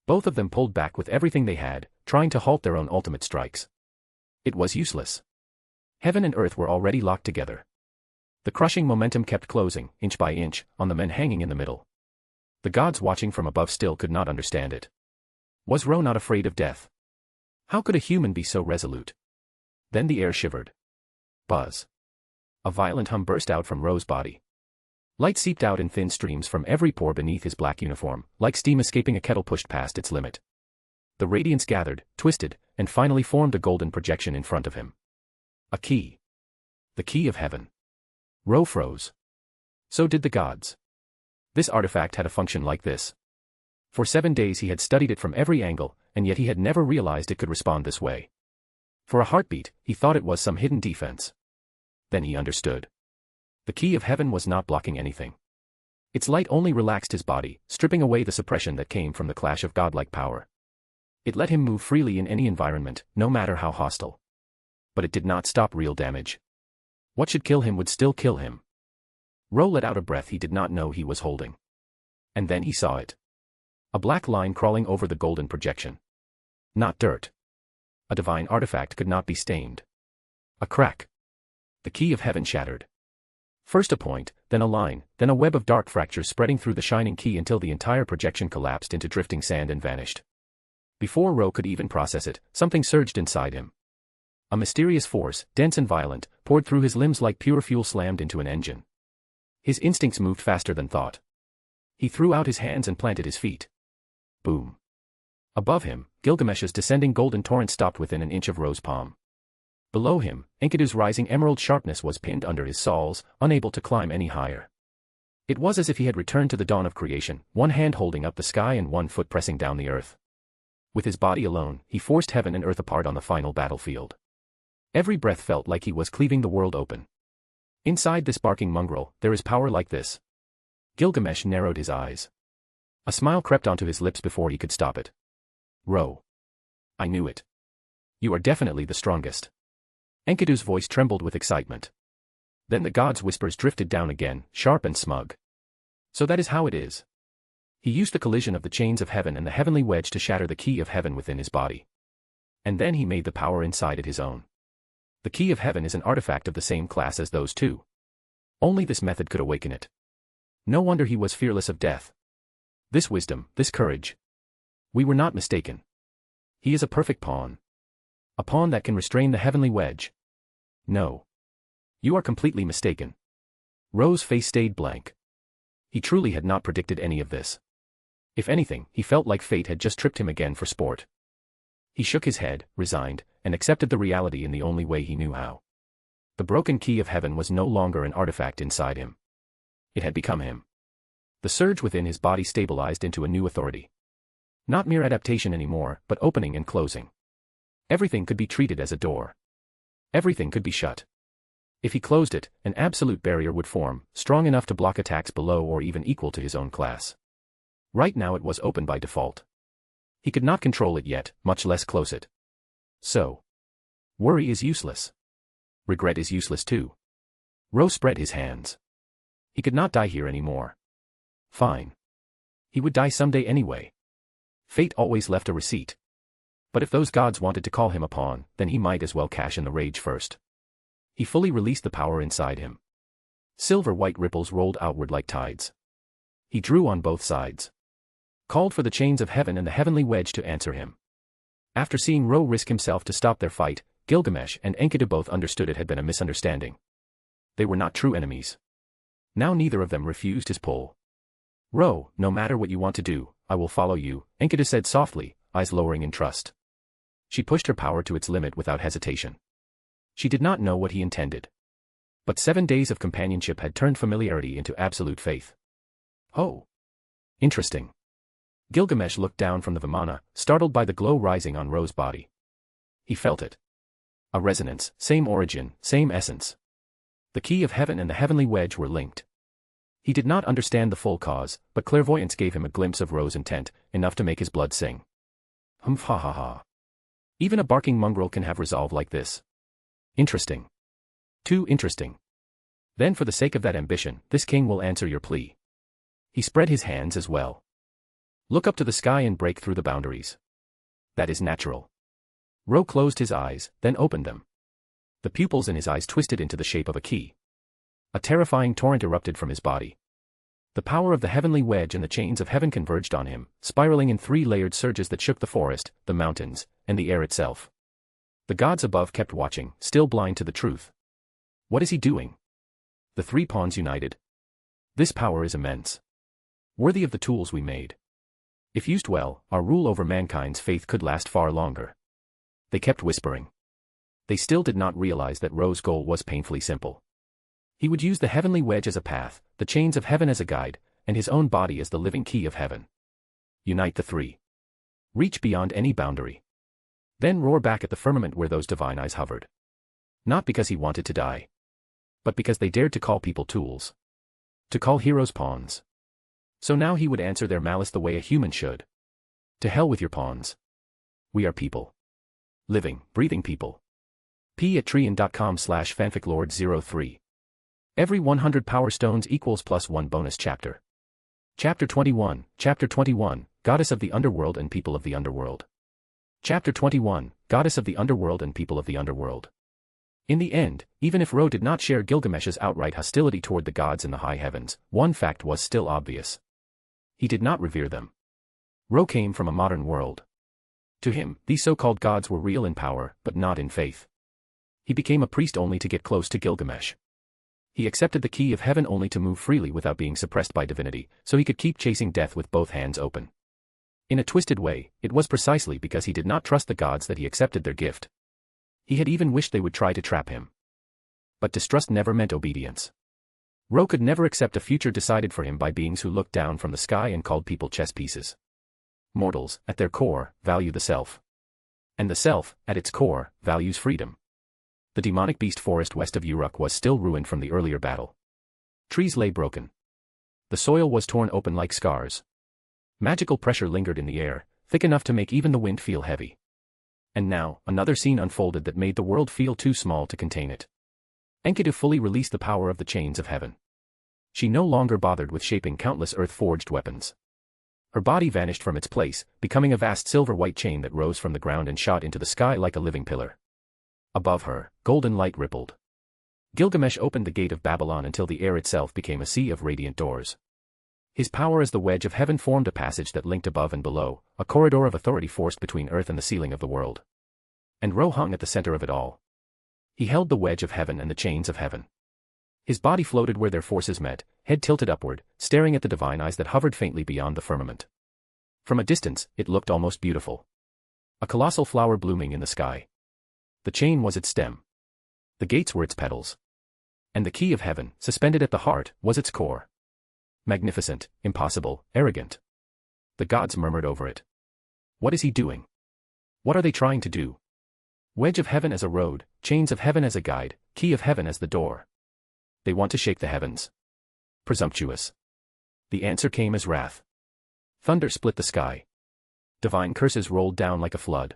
Both of them pulled back with everything they had, trying to halt their own ultimate strikes. It was useless. Heaven and earth were already locked together. The crushing momentum kept closing, inch by inch, on the men hanging in the middle. The gods watching from above still could not understand it. Was Ro not afraid of death? How could a human be so resolute? Then the air shivered. Buzz. A violent hum burst out from Ro's body. Light seeped out in thin streams from every pore beneath his black uniform, like steam escaping a kettle pushed past its limit. The radiance gathered, twisted, and finally formed a golden projection in front of him. A key. The key of heaven. Ro froze. So did the gods. This artifact had a function like this. For 7 days he had studied it from every angle, and yet he had never realized it could respond this way. For a heartbeat, he thought it was some hidden defense. Then he understood. The key of heaven was not blocking anything. Its light only relaxed his body, stripping away the suppression that came from the clash of godlike power. It let him move freely in any environment, no matter how hostile. But it did not stop real damage. What should kill him would still kill him. Ro let out a breath he did not know he was holding. And then he saw it. A black line crawling over the golden projection. Not dirt. A divine artifact could not be stained. A crack. The key of heaven shattered. First a point, then a line, then a web of dark fractures spreading through the shining key until the entire projection collapsed into drifting sand and vanished. Before Ro could even process it, something surged inside him. A mysterious force, dense and violent, poured through his limbs like pure fuel slammed into an engine. His instincts moved faster than thought. He threw out his hands and planted his feet. Boom. Above him, Gilgamesh's descending golden torrent stopped within an inch of Ro's palm. Below him, Enkidu's rising emerald sharpness was pinned under his soles, unable to climb any higher. It was as if he had returned to the dawn of creation, one hand holding up the sky and one foot pressing down the earth. With his body alone, he forced heaven and earth apart on the final battlefield. Every breath felt like he was cleaving the world open. Inside this barking mongrel, there is power like this. Gilgamesh narrowed his eyes. A smile crept onto his lips before he could stop it. Ro. I knew it. You are definitely the strongest. Enkidu's voice trembled with excitement. Then the god's whispers drifted down again, sharp and smug. So that is how it is. He used the collision of the chains of heaven and the heavenly wedge to shatter the key of heaven within his body. And then he made the power inside it his own. The key of heaven is an artifact of the same class as those two. Only this method could awaken it. No wonder he was fearless of death. This wisdom, this courage. We were not mistaken. He is a perfect pawn. A pawn that can restrain the heavenly wedge. No. You are completely mistaken. Ro's face stayed blank. He truly had not predicted any of this. If anything, he felt like fate had just tripped him again for sport. He shook his head, resigned, and accepted the reality in the only way he knew how. The broken key of heaven was no longer an artifact inside him. It had become him. The surge within his body stabilized into a new authority. Not mere adaptation anymore, but opening and closing. Everything could be treated as a door. Everything could be shut. If he closed it, an absolute barrier would form, strong enough to block attacks below or even equal to his own class. Right now it was open by default. He could not control it yet, much less close it. So, worry is useless. Regret is useless too. Ro spread his hands. He could not die here anymore. Fine. He would die someday anyway. Fate always left a receipt. But if those gods wanted to call him a pawn, then he might as well cash in the rage first. He fully released the power inside him. Silver-white ripples rolled outward like tides. He drew on both sides. Called for the chains of heaven and the heavenly wedge to answer him. After seeing Ro risk himself to stop their fight, Gilgamesh and Enkidu both understood it had been a misunderstanding. They were not true enemies. Now neither of them refused his pull. Ro, no matter what you want to do, I will follow you, Enkidu said softly, eyes lowering in trust. She pushed her power to its limit without hesitation. She did not know what he intended. But 7 days of companionship had turned familiarity into absolute faith. Oh. Interesting. Gilgamesh looked down from the Vimana, startled by the glow rising on Ro's body. He felt it. A resonance, same origin, same essence. The key of heaven and the heavenly wedge were linked. He did not understand the full cause, but clairvoyance gave him a glimpse of Ro's intent, enough to make his blood sing. Humph ha ha ha. Even a barking mongrel can have resolve like this. Interesting. Too interesting. Then for the sake of that ambition, this king will answer your plea. He spread his hands as well. Look up to the sky and break through the boundaries. That is natural. Ro closed his eyes, then opened them. The pupils in his eyes twisted into the shape of a key. A terrifying torrent erupted from his body. The power of the heavenly wedge and the chains of heaven converged on him, spiraling in 3-layered surges that shook the forest, the mountains, and the air itself. The gods above kept watching, still blind to the truth. What is he doing? The 3 pawns united. This power is immense. Worthy of the tools we made. If used well, our rule over mankind's faith could last far longer. They kept whispering. They still did not realize that Ro's goal was painfully simple. He would use the heavenly wedge as a path, the chains of heaven as a guide, and his own body as the living key of heaven. Unite the 3. Reach beyond any boundary. Then roar back at the firmament where those divine eyes hovered. Not because he wanted to die. But because they dared to call people tools. To call heroes pawns. So now he would answer their malice the way a human should. To hell with your pawns. We are people. Living, breathing people. p@treon.com/fanficlord03. Every 100 power stones equals +1 bonus chapter. Chapter 21, Goddess of the Underworld and People of the Underworld. Chapter 21, Goddess of the Underworld and People of the Underworld. In the end, even if Ro did not share Gilgamesh's outright hostility toward the gods in the high heavens, one fact was still obvious. He did not revere them. Ro came from a modern world. To him, these so-called gods were real in power, but not in faith. He became a priest only to get close to Gilgamesh. He accepted the key of heaven only to move freely without being suppressed by divinity, so he could keep chasing death with both hands open. In a twisted way, it was precisely because he did not trust the gods that he accepted their gift. He had even wished they would try to trap him. But distrust never meant obedience. Ro could never accept a future decided for him by beings who looked down from the sky and called people chess pieces. Mortals, at their core, value the self. And the self, at its core, values freedom. The demonic beast forest west of Uruk was still ruined from the earlier battle. Trees lay broken. The soil was torn open like scars. Magical pressure lingered in the air, thick enough to make even the wind feel heavy. And now, another scene unfolded that made the world feel too small to contain it. Enkidu fully released the power of the chains of heaven. She no longer bothered with shaping countless earth-forged weapons. Her body vanished from its place, becoming a vast silver-white chain that rose from the ground and shot into the sky like a living pillar. Above her, golden light rippled. Gilgamesh opened the gate of Babylon until the air itself became a sea of radiant doors. His power as the wedge of heaven formed a passage that linked above and below, a corridor of authority forced between earth and the ceiling of the world. And Ro hung at the center of it all. He held the wedge of heaven and the chains of heaven. His body floated where their forces met, head tilted upward, staring at the divine eyes that hovered faintly beyond the firmament. From a distance, it looked almost beautiful. A colossal flower blooming in the sky. The chain was its stem. The gates were its petals. And the key of heaven, suspended at the heart, was its core. Magnificent, impossible, arrogant. The gods murmured over it. What is he doing? What are they trying to do? Wedge of heaven as a road, chains of heaven as a guide, key of heaven as the door. They want to shake the heavens. Presumptuous. The answer came as wrath. Thunder split the sky. Divine curses rolled down like a flood.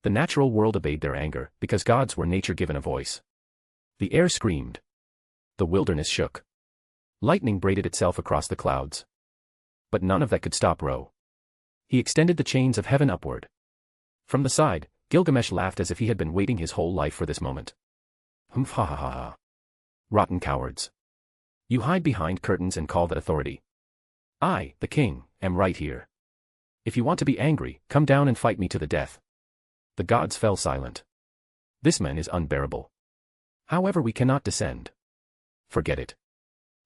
The natural world obeyed their anger, because gods were nature given a voice. The air screamed. The wilderness shook. Lightning braided itself across the clouds. But none of that could stop Ro. He extended the chains of heaven upward. From the side, Gilgamesh laughed as if he had been waiting his whole life for this moment. Humph ha ha ha ha. Rotten cowards. You hide behind curtains and call that authority. I, the king, am right here. If you want to be angry, come down and fight me to the death. The gods fell silent. This man is unbearable. However, we cannot descend. Forget it.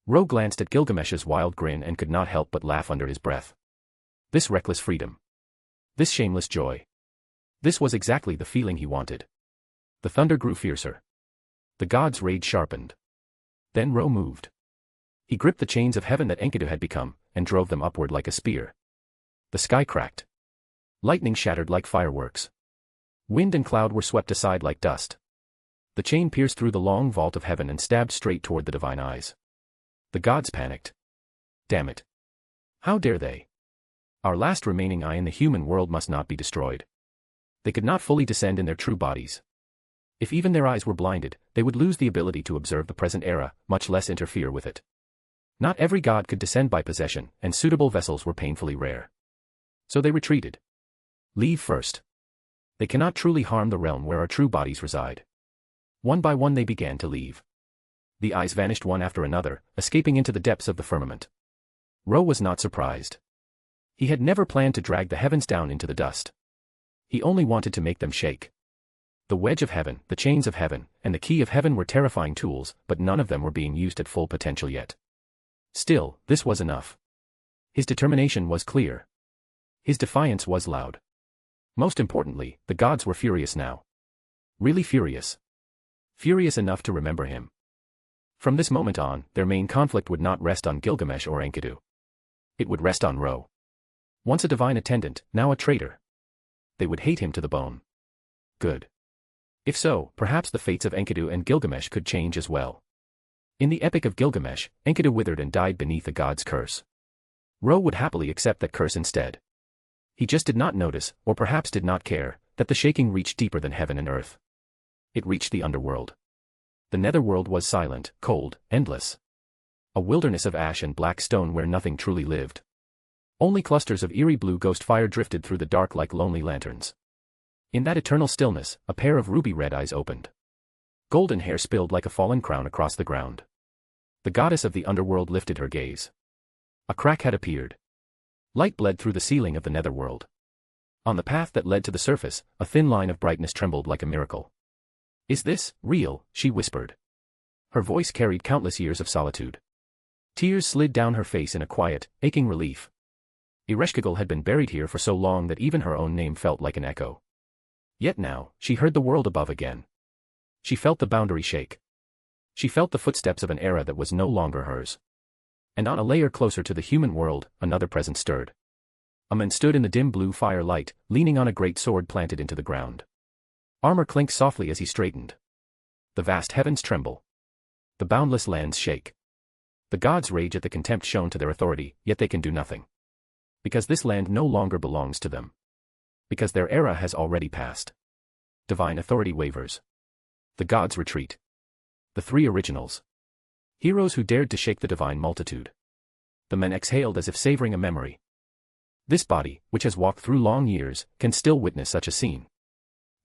Ro glanced at Gilgamesh's wild grin and could not help but laugh under his breath. This reckless freedom. This shameless joy. This was exactly the feeling he wanted. The thunder grew fiercer. The gods' rage sharpened. Then Ro moved. He gripped the chains of heaven that Enkidu had become, and drove them upward like a spear. The sky cracked. Lightning shattered like fireworks. Wind and cloud were swept aside like dust. The chain pierced through the long vault of heaven and stabbed straight toward the divine eyes. The gods panicked. Damn it. How dare they? Our last remaining eye in the human world must not be destroyed. They could not fully descend in their true bodies. If even their eyes were blinded, they would lose the ability to observe the present era, much less interfere with it. Not every god could descend by possession, and suitable vessels were painfully rare. So they retreated. Leave first. They cannot truly harm the realm where our true bodies reside. One by one they began to leave. The eyes vanished one after another, escaping into the depths of the firmament. Ro was not surprised. He had never planned to drag the heavens down into the dust. He only wanted to make them shake. The wedge of heaven, the chains of heaven, and the key of heaven were terrifying tools, but none of them were being used at full potential yet. Still, this was enough. His determination was clear. His defiance was loud. Most importantly, the gods were furious now. Really furious. Furious enough to remember him. From this moment on, their main conflict would not rest on Gilgamesh or Enkidu. It would rest on Ro. Once a divine attendant, now a traitor. They would hate him to the bone. Good. If so, perhaps the fates of Enkidu and Gilgamesh could change as well. In the Epic of Gilgamesh, Enkidu withered and died beneath a god's curse. Ro would happily accept that curse instead. He just did not notice, or perhaps did not care, that the shaking reached deeper than heaven and earth. It reached the underworld. The netherworld was silent, cold, endless. A wilderness of ash and black stone where nothing truly lived. Only clusters of eerie blue ghost fire drifted through the dark like lonely lanterns. In that eternal stillness, a pair of ruby red eyes opened. Golden hair spilled like a fallen crown across the ground. The goddess of the underworld lifted her gaze. A crack had appeared. Light bled through the ceiling of the netherworld. On the path that led to the surface, a thin line of brightness trembled like a miracle. Is this real? She whispered. Her voice carried countless years of solitude. Tears slid down her face in a quiet, aching relief. Ereshkigal had been buried here for so long that even her own name felt like an echo. Yet now, she heard the world above again. She felt the boundary shake. She felt the footsteps of an era that was no longer hers. And on a layer closer to the human world, another presence stirred. A man stood in the dim blue firelight, leaning on a great sword planted into the ground. Armor clinked softly as he straightened. The vast heavens tremble. The boundless lands shake. The gods rage at the contempt shown to their authority, yet they can do nothing. Because this land no longer belongs to them. Because their era has already passed. Divine authority wavers. The gods retreat. The three originals. Heroes who dared to shake the divine multitude. The men exhaled as if savoring a memory. This body, which has walked through long years, can still witness such a scene.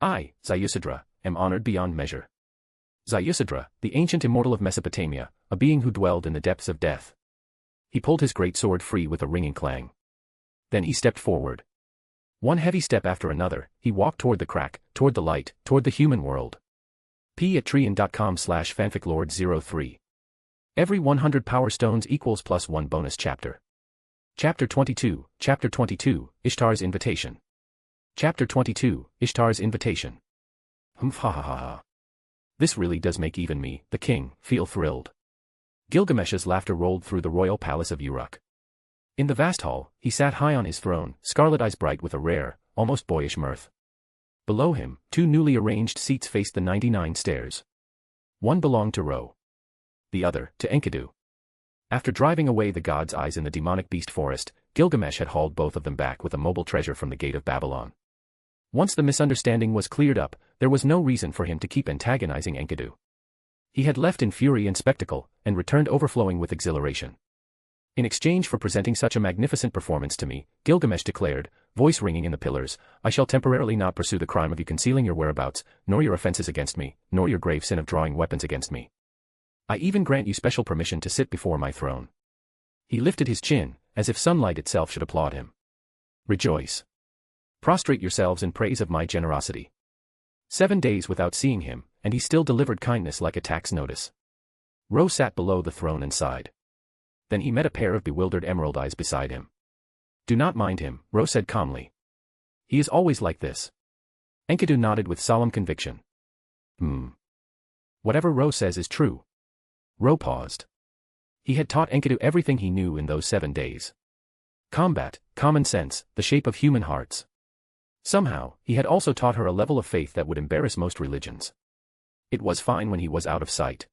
I, Zayusadra, am honored beyond measure. Zayusadra, the ancient immortal of Mesopotamia, a being who dwelled in the depths of death. He pulled his great sword free with a ringing clang. Then he stepped forward. One heavy step after another, he walked toward the crack, toward the light, toward the human world. p@trian.com/fanficlord03. Every 100 power stones equals +1 bonus chapter. Chapter 22, Ishtar's Invitation. Chapter 22, Ishtar's Invitation. Humph ha ha ha ha. This really does make even me, the king, feel thrilled. Gilgamesh's laughter rolled through the royal palace of Uruk. In the vast hall, he sat high on his throne, scarlet eyes bright with a rare, almost boyish mirth. Below him, two newly arranged seats faced the 99 stairs. One belonged to Ro. The other, to Enkidu. After driving away the god's eyes in the demonic beast forest, Gilgamesh had hauled both of them back with a mobile treasure from the gate of Babylon. Once the misunderstanding was cleared up, there was no reason for him to keep antagonizing Enkidu. He had left in fury and spectacle, and returned overflowing with exhilaration. In exchange for presenting such a magnificent performance to me, Gilgamesh declared, voice ringing in the pillars, I shall temporarily not pursue the crime of you concealing your whereabouts, nor your offenses against me, nor your grave sin of drawing weapons against me. I even grant you special permission to sit before my throne. He lifted his chin, as if sunlight itself should applaud him. Rejoice. Prostrate yourselves in praise of my generosity. 7 days without seeing him, and he still delivered kindness like a tax notice. Ro sat below the throne and sighed. Then he met a pair of bewildered emerald eyes beside him. Do not mind him, Ro said calmly. He is always like this. Enkidu nodded with solemn conviction. Whatever Ro says is true. Ro paused. He had taught Enkidu everything he knew in those 7 days. Combat, common sense, the shape of human hearts. Somehow, he had also taught her a level of faith that would embarrass most religions. It was fine when he was out of sight.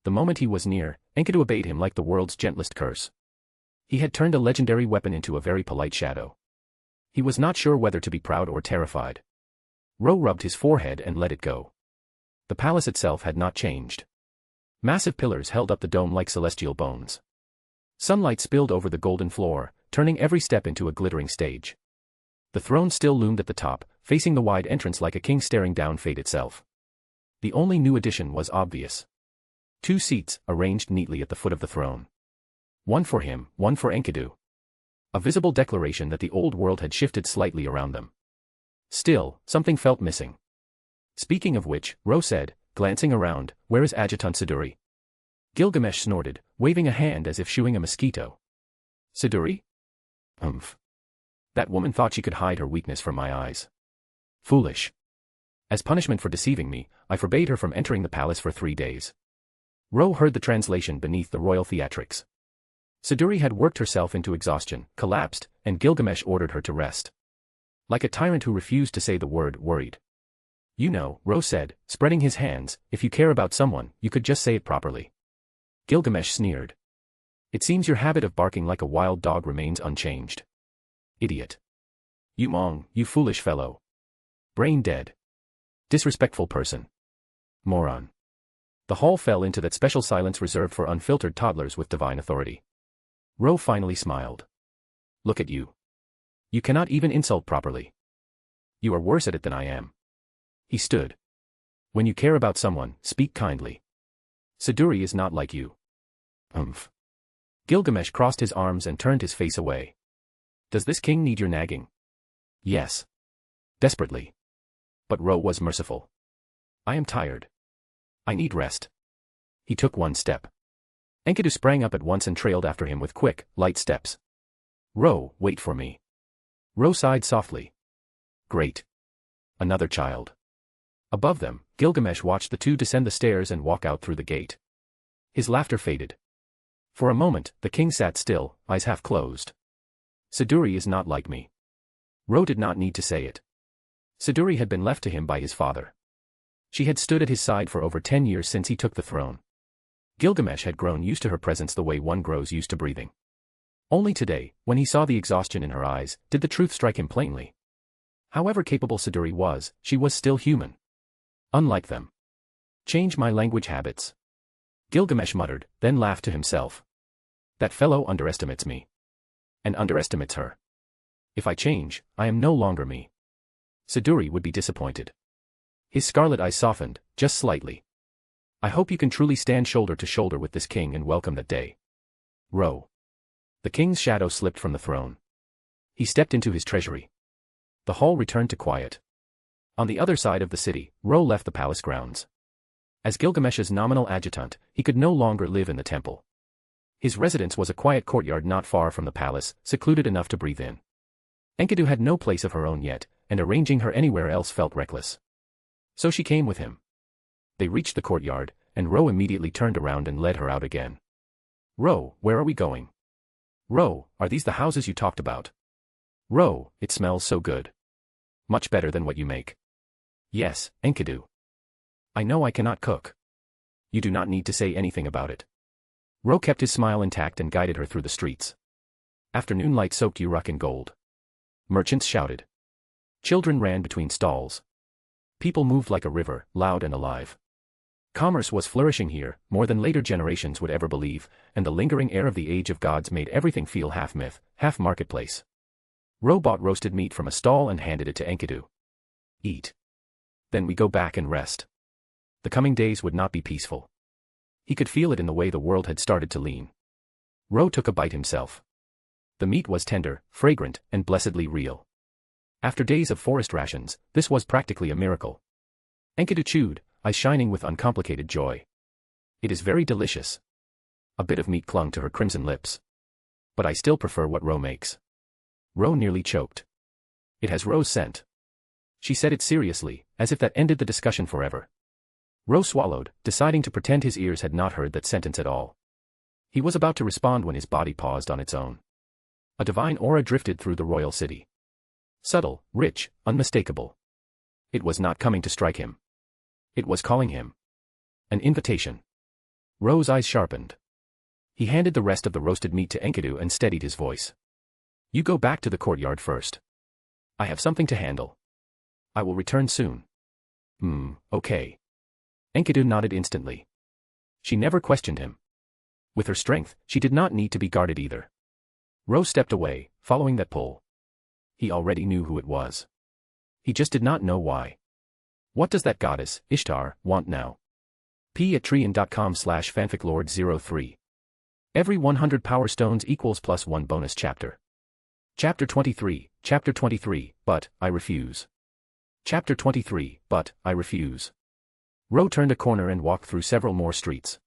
The moment he was near, Enkidu obeyed him like the world's gentlest curse. He had turned a legendary weapon into a very polite shadow. He was not sure whether to be proud or terrified. Ro rubbed his forehead and let it go. The palace itself had not changed. Massive pillars held up the dome like celestial bones. Sunlight spilled over the golden floor, turning every step into a glittering stage. The throne still loomed at the top, facing the wide entrance like a king staring down fate itself. The only new addition was obvious. 2 seats, arranged neatly at the foot of the throne. One for him, one for Enkidu. A visible declaration that the old world had shifted slightly around them. Still, something felt missing. Speaking of which, Ro said, glancing around, where is Adjutant Siduri? Gilgamesh snorted, waving a hand as if shooing a mosquito. Siduri? That woman thought she could hide her weakness from my eyes. Foolish. As punishment for deceiving me, I forbade her from entering the palace for 3 days. Ro heard the translation beneath the royal theatrics. Siduri had worked herself into exhaustion, collapsed, and Gilgamesh ordered her to rest. Like a tyrant who refused to say the word worried. You know, Ro said, spreading his hands, if you care about someone, you could just say it properly. Gilgamesh sneered. It seems your habit of barking like a wild dog remains unchanged. Idiot. You mong, you foolish fellow. Brain dead. Disrespectful person. Moron. The hall fell into that special silence reserved for unfiltered toddlers with divine authority. Ro finally smiled. Look at you. You cannot even insult properly. You are worse at it than I am. He stood. When you care about someone, speak kindly. Siduri is not like you. Gilgamesh crossed his arms and turned his face away. Does this king need your nagging? Yes. Desperately. But Ro was merciful. I am tired. I need rest. He took 1 step. Enkidu sprang up at once and trailed after him with quick, light steps. Ro, wait for me. Ro sighed softly. Great. Another child. Above them, Gilgamesh watched the two descend the stairs and walk out through the gate. His laughter faded. For a moment, the king sat still, eyes half closed. Siduri is not like me. Ro did not need to say it. Siduri had been left to him by his father. She had stood at his side for over 10 years since he took the throne. Gilgamesh had grown used to her presence the way one grows used to breathing. Only today, when he saw the exhaustion in her eyes, did the truth strike him plainly. However capable Siduri was, she was still human. Unlike them. Change my language habits. Gilgamesh muttered, then laughed to himself. That fellow underestimates me. And underestimates her. If I change, I am no longer me. Siduri would be disappointed. His scarlet eyes softened, just slightly. I hope you can truly stand shoulder to shoulder with this king and welcome that day. Ro. The king's shadow slipped from the throne. He stepped into his treasury. The hall returned to quiet. On the other side of the city, Ro left the palace grounds. As Gilgamesh's nominal adjutant, he could no longer live in the temple. His residence was a quiet courtyard not far from the palace, secluded enough to breathe in. Enkidu had no place of her own yet, and arranging her anywhere else felt reckless. So she came with him. They reached the courtyard, and Ro immediately turned around and led her out again. Ro, where are we going? Ro, are these the houses you talked about? Ro, it smells so good. Much better than what you make. Yes, Enkidu. I know I cannot cook. You do not need to say anything about it. Ro kept his smile intact and guided her through the streets. Afternoon light soaked Uruk in gold. Merchants shouted. Children ran between stalls. People moved like a river, loud and alive. Commerce was flourishing here, more than later generations would ever believe, and the lingering air of the Age of Gods made everything feel half myth, half marketplace. Ro bought roasted meat from a stall and handed it to Enkidu. Eat. Then we go back and rest. The coming days would not be peaceful. He could feel it in the way the world had started to lean. Ro took a bite himself. The meat was tender, fragrant, and blessedly real. After days of forest rations, this was practically a miracle. Enkidu chewed, eyes shining with uncomplicated joy. It is very delicious. A bit of meat clung to her crimson lips. But I still prefer what Ro makes. Ro nearly choked. It has Ro's scent. She said it seriously, as if that ended the discussion forever. Ro swallowed, deciding to pretend his ears had not heard that sentence at all. He was about to respond when his body paused on its own. A divine aura drifted through the royal city. Subtle, rich, unmistakable. It was not coming to strike him. It was calling him. An invitation. Ro's eyes sharpened. He handed the rest of the roasted meat to Enkidu and steadied his voice. You go back to the courtyard first. I have something to handle. I will return soon. Okay. Enkidu nodded instantly. She never questioned him. With her strength, she did not need to be guarded either. Ro stepped away, following that pull. He already knew who it was. He just did not know why. What does that goddess, Ishtar, want now? p@treon.com/fanficlord03. Every 100 power stones equals +1 bonus chapter. Chapter 23, but I refuse. Chapter 23, but I refuse. Ro turned a corner and walked through several more streets.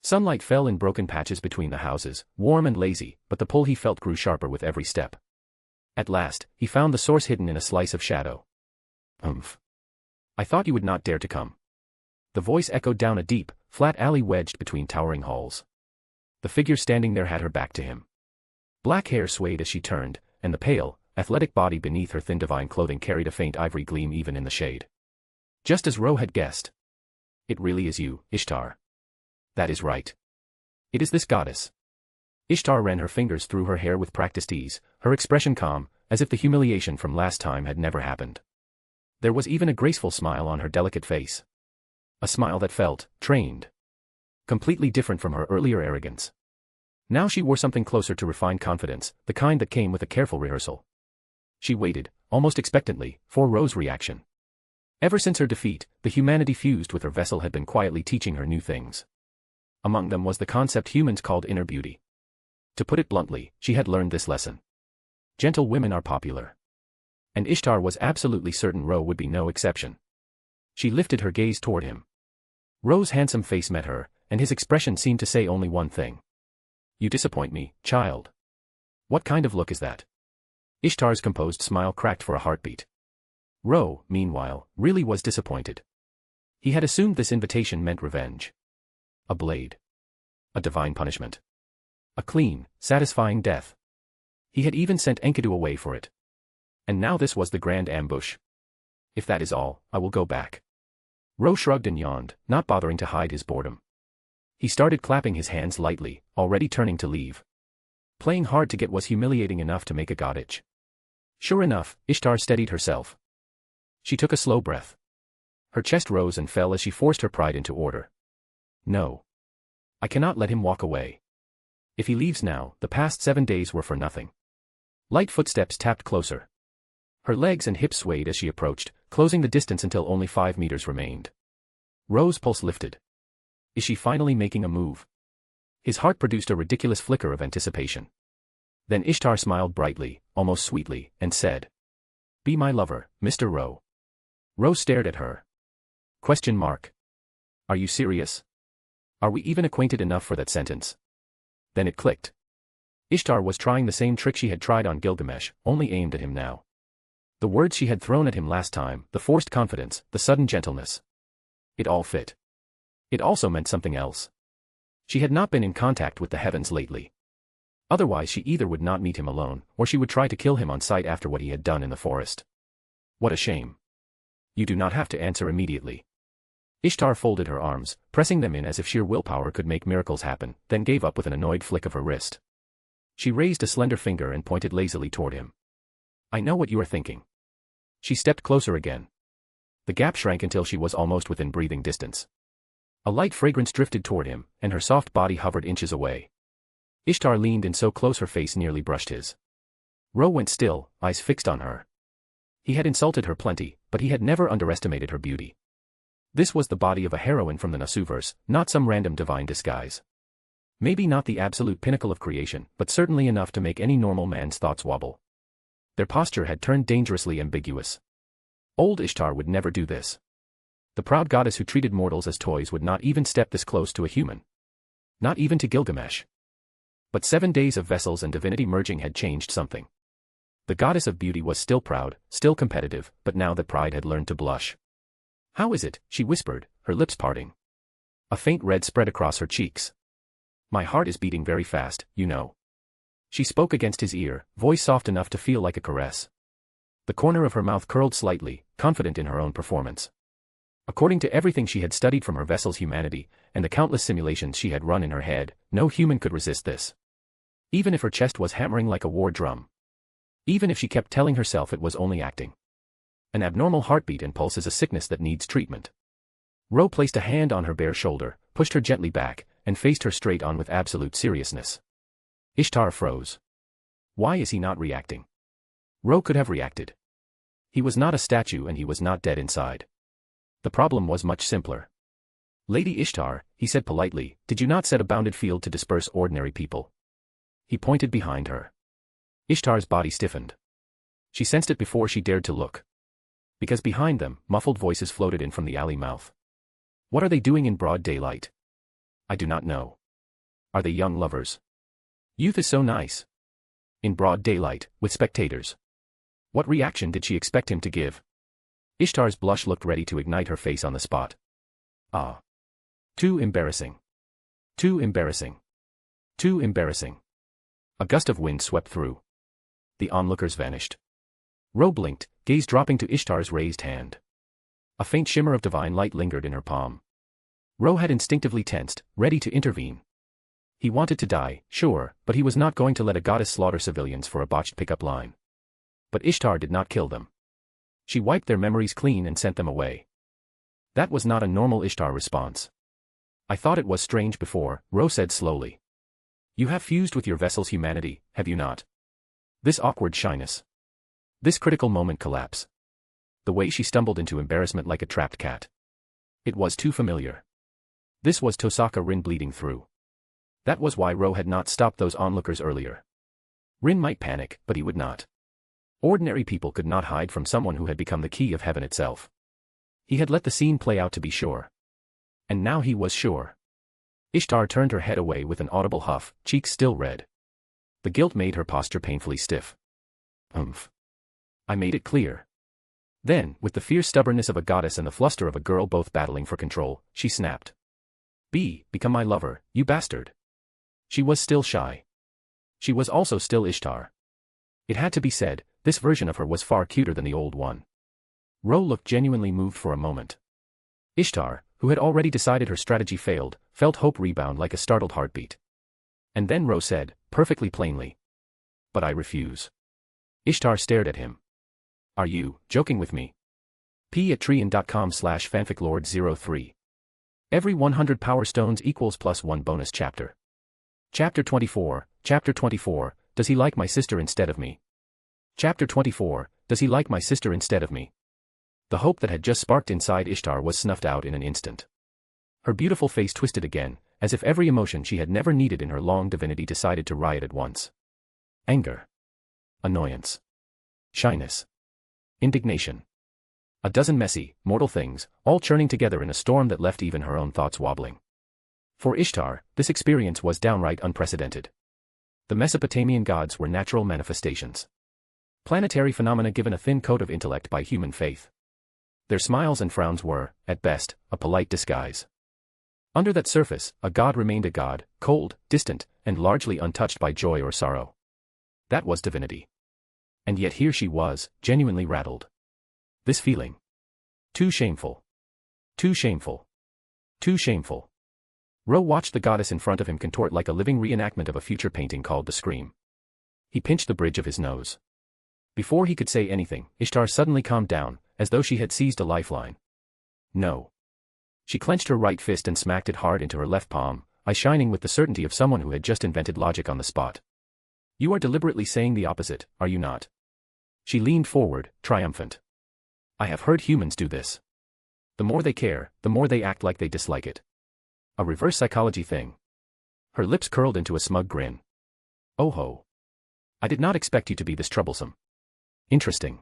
Sunlight fell in broken patches between the houses, warm and lazy, but the pull he felt grew sharper with every step. At last, he found the source hidden in a slice of shadow. I thought you would not dare to come. The voice echoed down a deep, flat alley wedged between towering halls. The figure standing there had her back to him. Black hair swayed as she turned, and the pale, athletic body beneath her thin divine clothing carried a faint ivory gleam even in the shade. Just as Ro had guessed. It really is you, Ishtar. That is right. It is this goddess. Ishtar ran her fingers through her hair with practiced ease, her expression calm, as if the humiliation from last time had never happened. There was even a graceful smile on her delicate face. A smile that felt trained. Completely different from her earlier arrogance. Now she wore something closer to refined confidence, the kind that came with a careful rehearsal. She waited, almost expectantly, for Ro's reaction. Ever since her defeat, the humanity fused with her vessel had been quietly teaching her new things. Among them was the concept humans called inner beauty. To put it bluntly, she had learned this lesson. Gentle women are popular. And Ishtar was absolutely certain Ro would be no exception. She lifted her gaze toward him. Ro's handsome face met her, and his expression seemed to say only one thing. You disappoint me, child. What kind of look is that? Ishtar's composed smile cracked for a heartbeat. Ro, meanwhile, really was disappointed. He had assumed this invitation meant revenge. A blade. A divine punishment. A clean, satisfying death. He had even sent Enkidu away for it. And now this was the grand ambush. If that is all, I will go back. Ro shrugged and yawned, not bothering to hide his boredom. He started clapping his hands lightly, already turning to leave. Playing hard to get was humiliating enough to make a god itch. Sure enough, Ishtar steadied herself. She took a slow breath. Her chest rose and fell as she forced her pride into order. No. I cannot let him walk away. If he leaves now, the past 7 days were for nothing. Light footsteps tapped closer. Her legs and hips swayed as she approached, closing the distance until only 5 meters remained. Ro's pulse lifted. Is she finally making a move? His heart produced a ridiculous flicker of anticipation. Then Ishtar smiled brightly, almost sweetly, and said, Be my lover, Mr. Ro. Ro stared at her. Question mark. Are you serious? Are we even acquainted enough for that sentence? Then it clicked. Ishtar was trying the same trick she had tried on Gilgamesh, only aimed at him now. The words she had thrown at him last time, the forced confidence, the sudden gentleness. It all fit. It also meant something else. She had not been in contact with the heavens lately. Otherwise she either would not meet him alone, or she would try to kill him on sight after what he had done in the forest. What a shame. You do not have to answer immediately. Ishtar folded her arms, pressing them in as if sheer willpower could make miracles happen, then gave up with an annoyed flick of her wrist. She raised a slender finger and pointed lazily toward him. I know what you are thinking. She stepped closer again. The gap shrank until she was almost within breathing distance. A light fragrance drifted toward him, and her soft body hovered inches away. Ishtar leaned in so close her face nearly brushed his. Ro went still, eyes fixed on her. He had insulted her plenty, but he had never underestimated her beauty. This was the body of a heroine from the Nasuverse, not some random divine disguise. Maybe not the absolute pinnacle of creation, but certainly enough to make any normal man's thoughts wobble. Their posture had turned dangerously ambiguous. Old Ishtar would never do this. The proud goddess who treated mortals as toys would not even step this close to a human. Not even to Gilgamesh. But 7 days of vessels and divinity merging had changed something. The goddess of beauty was still proud, still competitive, but now that pride had learned to blush. How is it? She whispered, her lips parting. A faint red spread across her cheeks. My heart is beating very fast, you know. She spoke against his ear, voice soft enough to feel like a caress. The corner of her mouth curled slightly, confident in her own performance. According to everything she had studied from her vessel's humanity, and the countless simulations she had run in her head, no human could resist this. Even if her chest was hammering like a war drum. Even if she kept telling herself it was only acting. An abnormal heartbeat and pulse is a sickness that needs treatment. Ro placed a hand on her bare shoulder, pushed her gently back, and faced her straight on with absolute seriousness. Ishtar froze. Why is he not reacting? Ro could have reacted. He was not a statue and he was not dead inside. The problem was much simpler. Lady Ishtar, he said politely, did you not set a bounded field to disperse ordinary people? He pointed behind her. Ishtar's body stiffened. She sensed it before she dared to look. Because behind them, muffled voices floated in from the alley mouth. What are they doing in broad daylight? I do not know. Are they young lovers? Youth is so nice. In broad daylight, with spectators. What reaction did she expect him to give? Ishtar's blush looked ready to ignite her face on the spot. Ah. Too embarrassing. Too embarrassing. Too embarrassing. A gust of wind swept through. The onlookers vanished. Ro blinked, gaze dropping to Ishtar's raised hand. A faint shimmer of divine light lingered in her palm. Ro had instinctively tensed, ready to intervene. He wanted to die, sure, but he was not going to let a goddess slaughter civilians for a botched pickup line. But Ishtar did not kill them. She wiped their memories clean and sent them away. That was not a normal Ishtar response. I thought it was strange before, Ro said slowly. You have fused with your vessel's humanity, have you not? This awkward shyness. This critical moment collapse. The way she stumbled into embarrassment like a trapped cat. It was too familiar. This was Tosaka Rin bleeding through. That was why Ro had not stopped those onlookers earlier. Rin might panic, but he would not. Ordinary people could not hide from someone who had become the key of heaven itself. He had let the scene play out to be sure. And now he was sure. Ishtar turned her head away with an audible huff, cheeks still red. The guilt made her posture painfully stiff. I made it clear. Then, with the fierce stubbornness of a goddess and the fluster of a girl both battling for control, she snapped. Become my lover, you bastard. She was still shy. She was also still Ishtar. It had to be said, this version of her was far cuter than the old one. Ro looked genuinely moved for a moment. Ishtar, who had already decided her strategy failed, felt hope rebound like a startled heartbeat. And then Ro said, perfectly plainly. But I refuse. Ishtar stared at him. Are you joking with me? p@treon.com/fanficlord03. Every 100 power stones equals +1 bonus chapter. Chapter 24, Does he like my sister instead of me? Chapter 24, Does he like my sister instead of me? The hope that had just sparked inside Ishtar was snuffed out in an instant. Her beautiful face twisted again, as if every emotion she had never needed in her long divinity decided to riot at once. Anger. Annoyance. Shyness. Indignation. A dozen messy, mortal things, all churning together in a storm that left even her own thoughts wobbling. For Ishtar, this experience was downright unprecedented. The Mesopotamian gods were natural manifestations. Planetary phenomena given a thin coat of intellect by human faith. Their smiles and frowns were, at best, a polite disguise. Under that surface, a god remained a god, cold, distant, and largely untouched by joy or sorrow. That was divinity. And yet here she was, genuinely rattled. This feeling. Too shameful. Too shameful. Too shameful. Ro watched the goddess in front of him contort like a living reenactment of a future painting called The Scream. He pinched the bridge of his nose. Before he could say anything, Ishtar suddenly calmed down, as though she had seized a lifeline. No. She clenched her right fist and smacked it hard into her left palm, eyes shining with the certainty of someone who had just invented logic on the spot. You are deliberately saying the opposite, are you not? She leaned forward, triumphant. I have heard humans do this. The more they care, the more they act like they dislike it. A reverse psychology thing. Her lips curled into a smug grin. Oh ho. I did not expect you to be this troublesome. Interesting.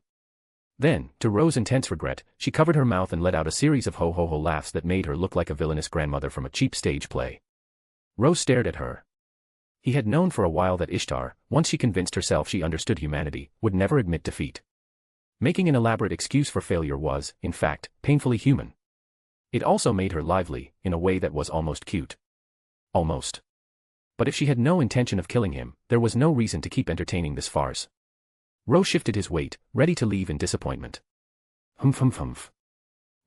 Then, to Ro's intense regret, she covered her mouth and let out a series of ho-ho-ho laughs that made her look like a villainous grandmother from a cheap stage play. Ro stared at her. He had known for a while that Ishtar, once she convinced herself she understood humanity, would never admit defeat. Making an elaborate excuse for failure was, in fact, painfully human. It also made her lively, in a way that was almost cute. Almost. But if she had no intention of killing him, there was no reason to keep entertaining this farce. Ro shifted his weight, ready to leave in disappointment. Humph humph humph.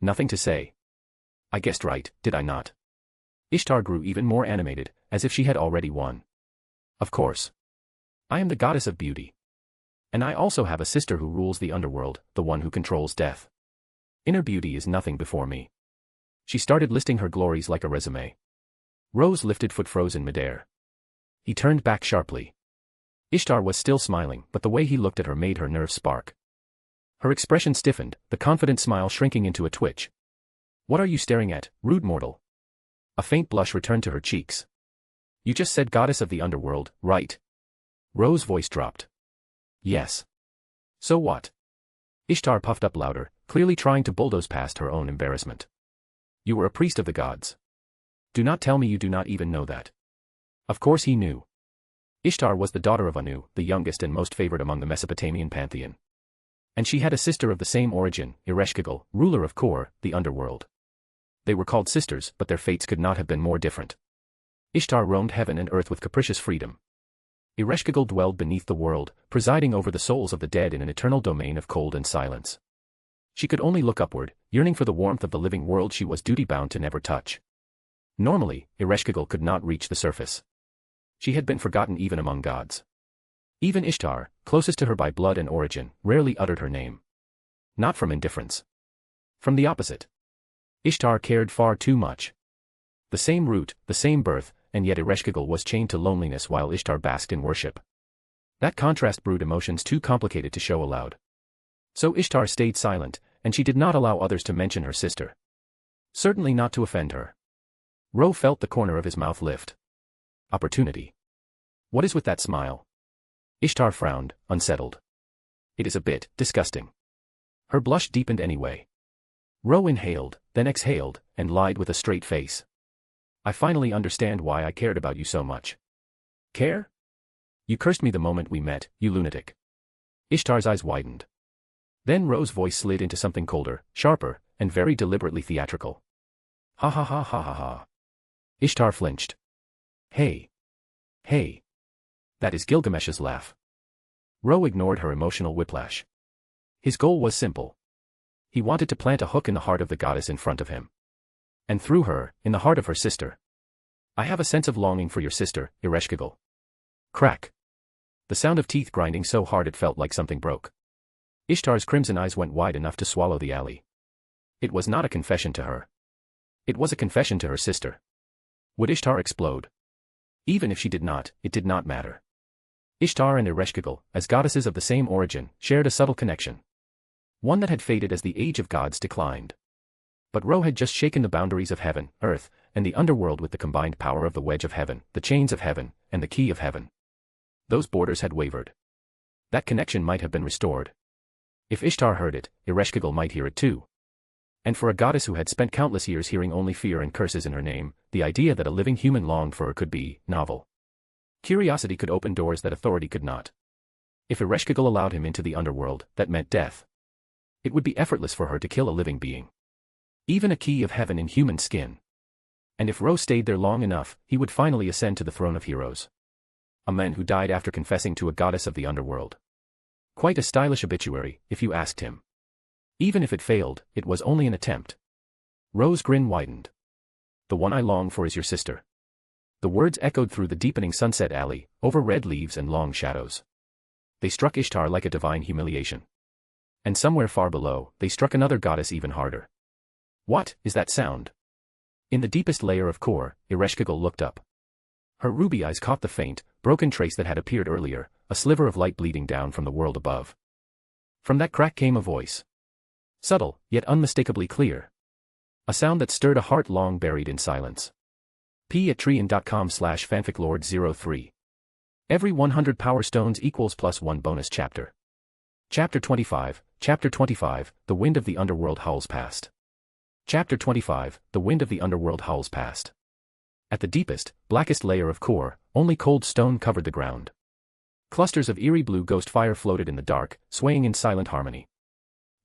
Nothing to say. I guessed right, did I not? Ishtar grew even more animated, as if she had already won. Of course. I am the goddess of beauty. And I also have a sister who rules the underworld, the one who controls death. Inner beauty is nothing before me. She started listing her glories like a resume. Ro's lifted foot froze in midair. He turned back sharply. Ishtar was still smiling, but the way he looked at her made her nerves spark. Her expression stiffened, the confident smile shrinking into a twitch. What are you staring at, rude mortal? A faint blush returned to her cheeks. You just said goddess of the underworld, right? Ro's voice dropped. Yes. So what? Ishtar puffed up louder, clearly trying to bulldoze past her own embarrassment. You were a priest of the gods. Do not tell me you do not even know that. Of course he knew. Ishtar was the daughter of Anu, the youngest and most favored among the Mesopotamian pantheon. And she had a sister of the same origin, Ereshkigal, ruler of Kor, the underworld. They were called sisters, but their fates could not have been more different. Ishtar roamed heaven and earth with capricious freedom. Ereshkigal dwelled beneath the world, presiding over the souls of the dead in an eternal domain of cold and silence. She could only look upward, yearning for the warmth of the living world she was duty-bound to never touch. Normally, Ereshkigal could not reach the surface. She had been forgotten even among gods. Even Ishtar, closest to her by blood and origin, rarely uttered her name. Not from indifference. From the opposite. Ishtar cared far too much. The same root, the same birth, and yet Ereshkigal was chained to loneliness while Ishtar basked in worship. That contrast brewed emotions too complicated to show aloud. So Ishtar stayed silent, and she did not allow others to mention her sister. Certainly not to offend her. Ro felt the corner of his mouth lift. Opportunity. What is with that smile? Ishtar frowned, unsettled. It is a bit disgusting. Her blush deepened anyway. Ro inhaled, then exhaled, and lied with a straight face. I finally understand why I cared about you so much. Care? You cursed me the moment we met, you lunatic. Ishtar's eyes widened. Then Ro's voice slid into something colder, sharper, and very deliberately theatrical. Ha ha ha ha ha ha. Ishtar flinched. Hey. Hey. That is Gilgamesh's laugh. Ro ignored her emotional whiplash. His goal was simple. He wanted to plant a hook in the heart of the goddess in front of him. And through her, in the heart of her sister. I have a sense of longing for your sister, Ereshkigal. Crack. The sound of teeth grinding so hard it felt like something broke. Ishtar's crimson eyes went wide enough to swallow the alley. It was not a confession to her. It was a confession to her sister. Would Ishtar explode? Even if she did not, it did not matter. Ishtar and Ereshkigal, as goddesses of the same origin, shared a subtle connection. One that had faded as the age of gods declined. But Ro had just shaken the boundaries of heaven, earth, and the underworld with the combined power of the wedge of heaven, the chains of heaven, and the key of heaven. Those borders had wavered. That connection might have been restored. If Ishtar heard it, Ereshkigal might hear it too. And for a goddess who had spent countless years hearing only fear and curses in her name, the idea that a living human longed for her could be novel. Curiosity could open doors that authority could not. If Ereshkigal allowed him into the underworld, that meant death. It would be effortless for her to kill a living being. Even a key of heaven in human skin. And if Ro stayed there long enough, he would finally ascend to the throne of heroes. A man who died after confessing to a goddess of the underworld. Quite a stylish obituary, if you asked him. Even if it failed, it was only an attempt. Ro's grin widened. The one I long for is your sister. The words echoed through the deepening sunset alley, over red leaves and long shadows. They struck Ishtar like a divine humiliation. And somewhere far below, they struck another goddess even harder. What is that sound? In the deepest layer of Kor, Ereshkigal looked up. Her ruby eyes caught the faint, broken trace that had appeared earlier, a sliver of light bleeding down from the world above. From that crack came a voice. Subtle, yet unmistakably clear. A sound that stirred a heart long buried in silence. p@treein.com/fanficlord03. Every 100 power stones equals +1 bonus chapter. Chapter 25, The Wind of the Underworld Howls Past. Chapter 25, The Wind of the Underworld Howls Past. At the deepest, blackest layer of Kor, only cold stone covered the ground. Clusters of eerie blue ghost fire floated in the dark, swaying in silent harmony.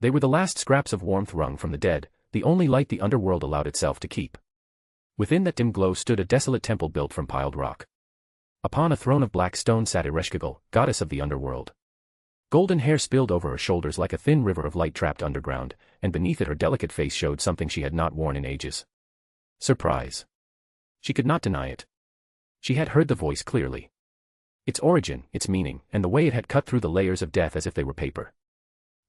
They were the last scraps of warmth wrung from the dead, the only light the underworld allowed itself to keep. Within that dim glow stood a desolate temple built from piled rock. Upon a throne of black stone sat Ereshkigal, goddess of the underworld. Golden hair spilled over her shoulders like a thin river of light trapped underground, and beneath it her delicate face showed something she had not worn in ages. Surprise. She could not deny it. She had heard the voice clearly. Its origin, its meaning, and the way it had cut through the layers of death as if they were paper.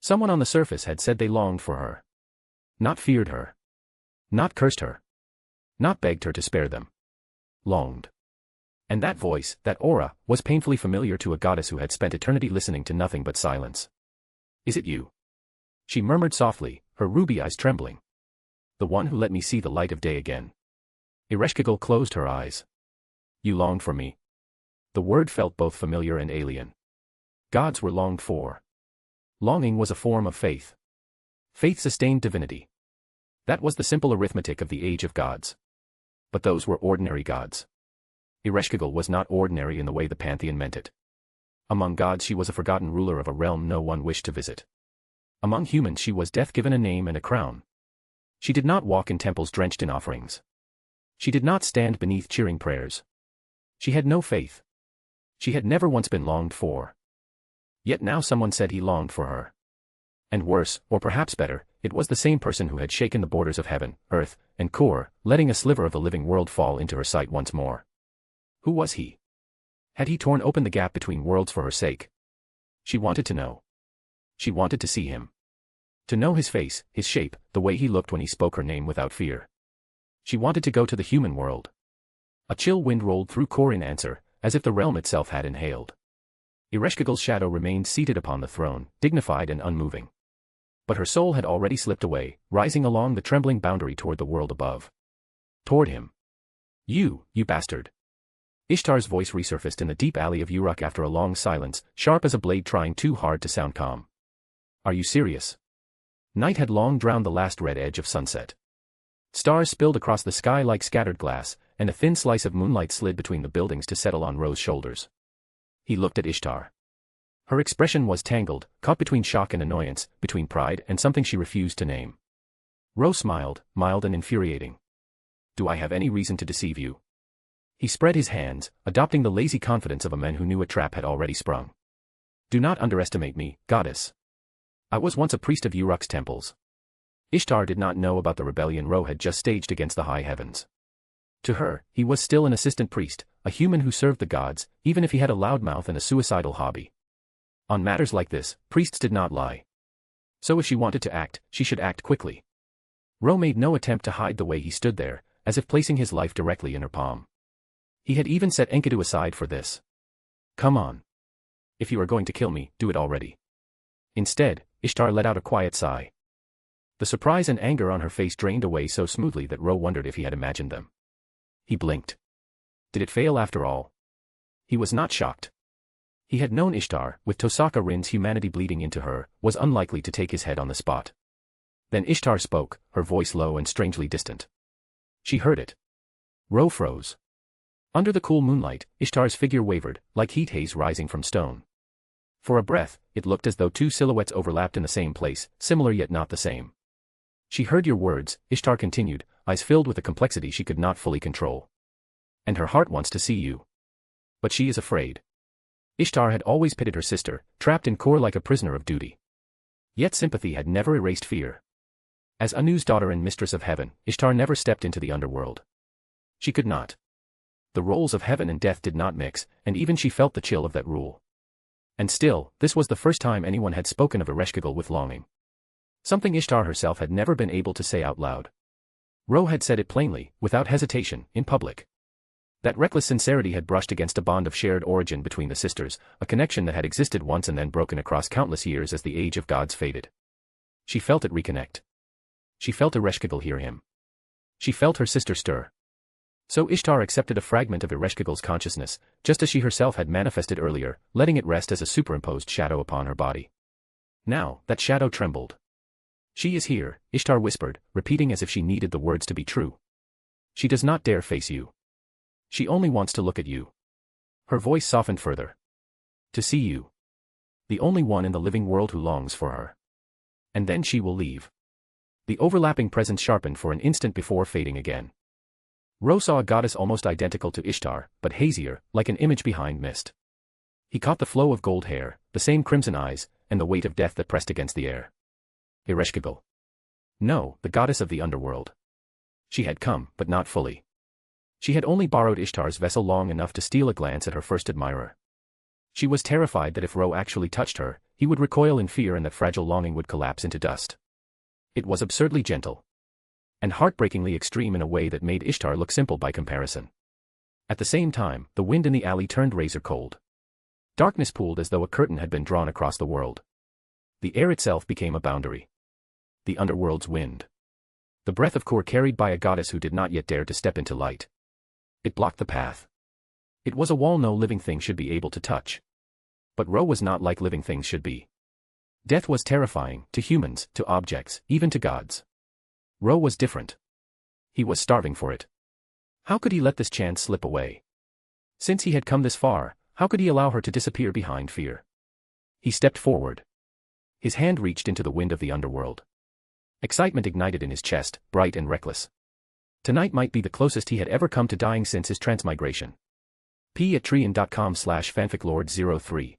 Someone on the surface had said they longed for her. Not feared her. Not cursed her. Not begged her to spare them. Longed. And that voice, that aura, was painfully familiar to a goddess who had spent eternity listening to nothing but silence. Is it you? She murmured softly, her ruby eyes trembling. The one who let me see the light of day again. Ereshkigal closed her eyes. You longed for me. The word felt both familiar and alien. Gods were longed for. Longing was a form of faith. Faith sustained divinity. That was the simple arithmetic of the age of gods. But those were ordinary gods. Ereshkigal was not ordinary in the way the pantheon meant it. Among gods she was a forgotten ruler of a realm no one wished to visit. Among humans she was death given a name and a crown. She did not walk in temples drenched in offerings. She did not stand beneath cheering prayers. She had no faith. She had never once been longed for. Yet now someone said he longed for her. And worse, or perhaps better, it was the same person who had shaken the borders of heaven, earth, and Kor, letting a sliver of the living world fall into her sight once more. Who was he? Had he torn open the gap between worlds for her sake? She wanted to know. She wanted to see him. To know his face, his shape, the way he looked when he spoke her name without fear. She wanted to go to the human world. A chill wind rolled through Kor in answer, as if the realm itself had inhaled. Ereshkigal's shadow remained seated upon the throne, dignified and unmoving. But her soul had already slipped away, rising along the trembling boundary toward the world above. Toward him. You bastard. Ishtar's voice resurfaced in the deep alley of Uruk after a long silence, sharp as a blade trying too hard to sound calm. Are you serious? Night had long drowned the last red edge of sunset. Stars spilled across the sky like scattered glass, and a thin slice of moonlight slid between the buildings to settle on Ro's shoulders. He looked at Ishtar. Her expression was tangled, caught between shock and annoyance, between pride and something she refused to name. Ro smiled, mild and infuriating. Do I have any reason to deceive you? He spread his hands, adopting the lazy confidence of a man who knew a trap had already sprung. Do not underestimate me, goddess. I was once a priest of Uruk's temples. Ishtar did not know about the rebellion Ro had just staged against the high heavens. To her, he was still an assistant priest, a human who served the gods, even if he had a loud mouth and a suicidal hobby. On matters like this, priests did not lie. So if she wanted to act, she should act quickly. Ro made no attempt to hide the way he stood there, as if placing his life directly in her palm. He had even set Enkidu aside for this. Come on. If you are going to kill me, do it already. Instead, Ishtar let out a quiet sigh. The surprise and anger on her face drained away so smoothly that Ro wondered if he had imagined them. He blinked. Did it fail after all? He was not shocked. He had known Ishtar, with Tosaka Rin's humanity bleeding into her, was unlikely to take his head on the spot. Then Ishtar spoke, her voice low and strangely distant. She heard it. Ro froze. Under the cool moonlight, Ishtar's figure wavered, like heat haze rising from stone. For a breath, it looked as though two silhouettes overlapped in the same place, similar yet not the same. She heard your words, Ishtar continued, eyes filled with a complexity she could not fully control. And her heart wants to see you. But she is afraid. Ishtar had always pitied her sister, trapped in Kor like a prisoner of duty. Yet sympathy had never erased fear. As Anu's daughter and mistress of heaven, Ishtar never stepped into the underworld. She could not. The roles of heaven and death did not mix, and even she felt the chill of that rule. And still, this was the first time anyone had spoken of Ereshkigal with longing. Something Ishtar herself had never been able to say out loud. Ro had said it plainly, without hesitation, in public. That reckless sincerity had brushed against a bond of shared origin between the sisters, a connection that had existed once and then broken across countless years as the age of gods faded. She felt it reconnect. She felt Ereshkigal hear him. She felt her sister stir. So Ishtar accepted a fragment of Ereshkigal's consciousness, just as she herself had manifested earlier, letting it rest as a superimposed shadow upon her body. Now, that shadow trembled. She is here, Ishtar whispered, repeating as if she needed the words to be true. She does not dare face you. She only wants to look at you. Her voice softened further. To see you. The only one in the living world who longs for her. And then she will leave. The overlapping presence sharpened for an instant before fading again. Ro saw a goddess almost identical to Ishtar, but hazier, like an image behind mist. He caught the flow of gold hair, the same crimson eyes, and the weight of death that pressed against the air. Ereshkigal. No, the goddess of the underworld. She had come, but not fully. She had only borrowed Ishtar's vessel long enough to steal a glance at her first admirer. She was terrified that if Ro actually touched her, he would recoil in fear and that fragile longing would collapse into dust. It was absurdly gentle. And heartbreakingly extreme in a way that made Ishtar look simple by comparison. At the same time, the wind in the alley turned razor cold. Darkness pooled as though a curtain had been drawn across the world. The air itself became a boundary. The underworld's wind. The breath of Kur carried by a goddess who did not yet dare to step into light. It blocked the path. It was a wall no living thing should be able to touch. But Ro was not like living things should be. Death was terrifying, to humans, to objects, even to gods. Ro was different. He was starving for it. How could he let this chance slip away? Since he had come this far, how could he allow her to disappear behind fear? He stepped forward. His hand reached into the wind of the underworld. Excitement ignited in his chest, bright and reckless. Tonight might be the closest he had ever come to dying since his transmigration. p@trian.com/fanficlord03.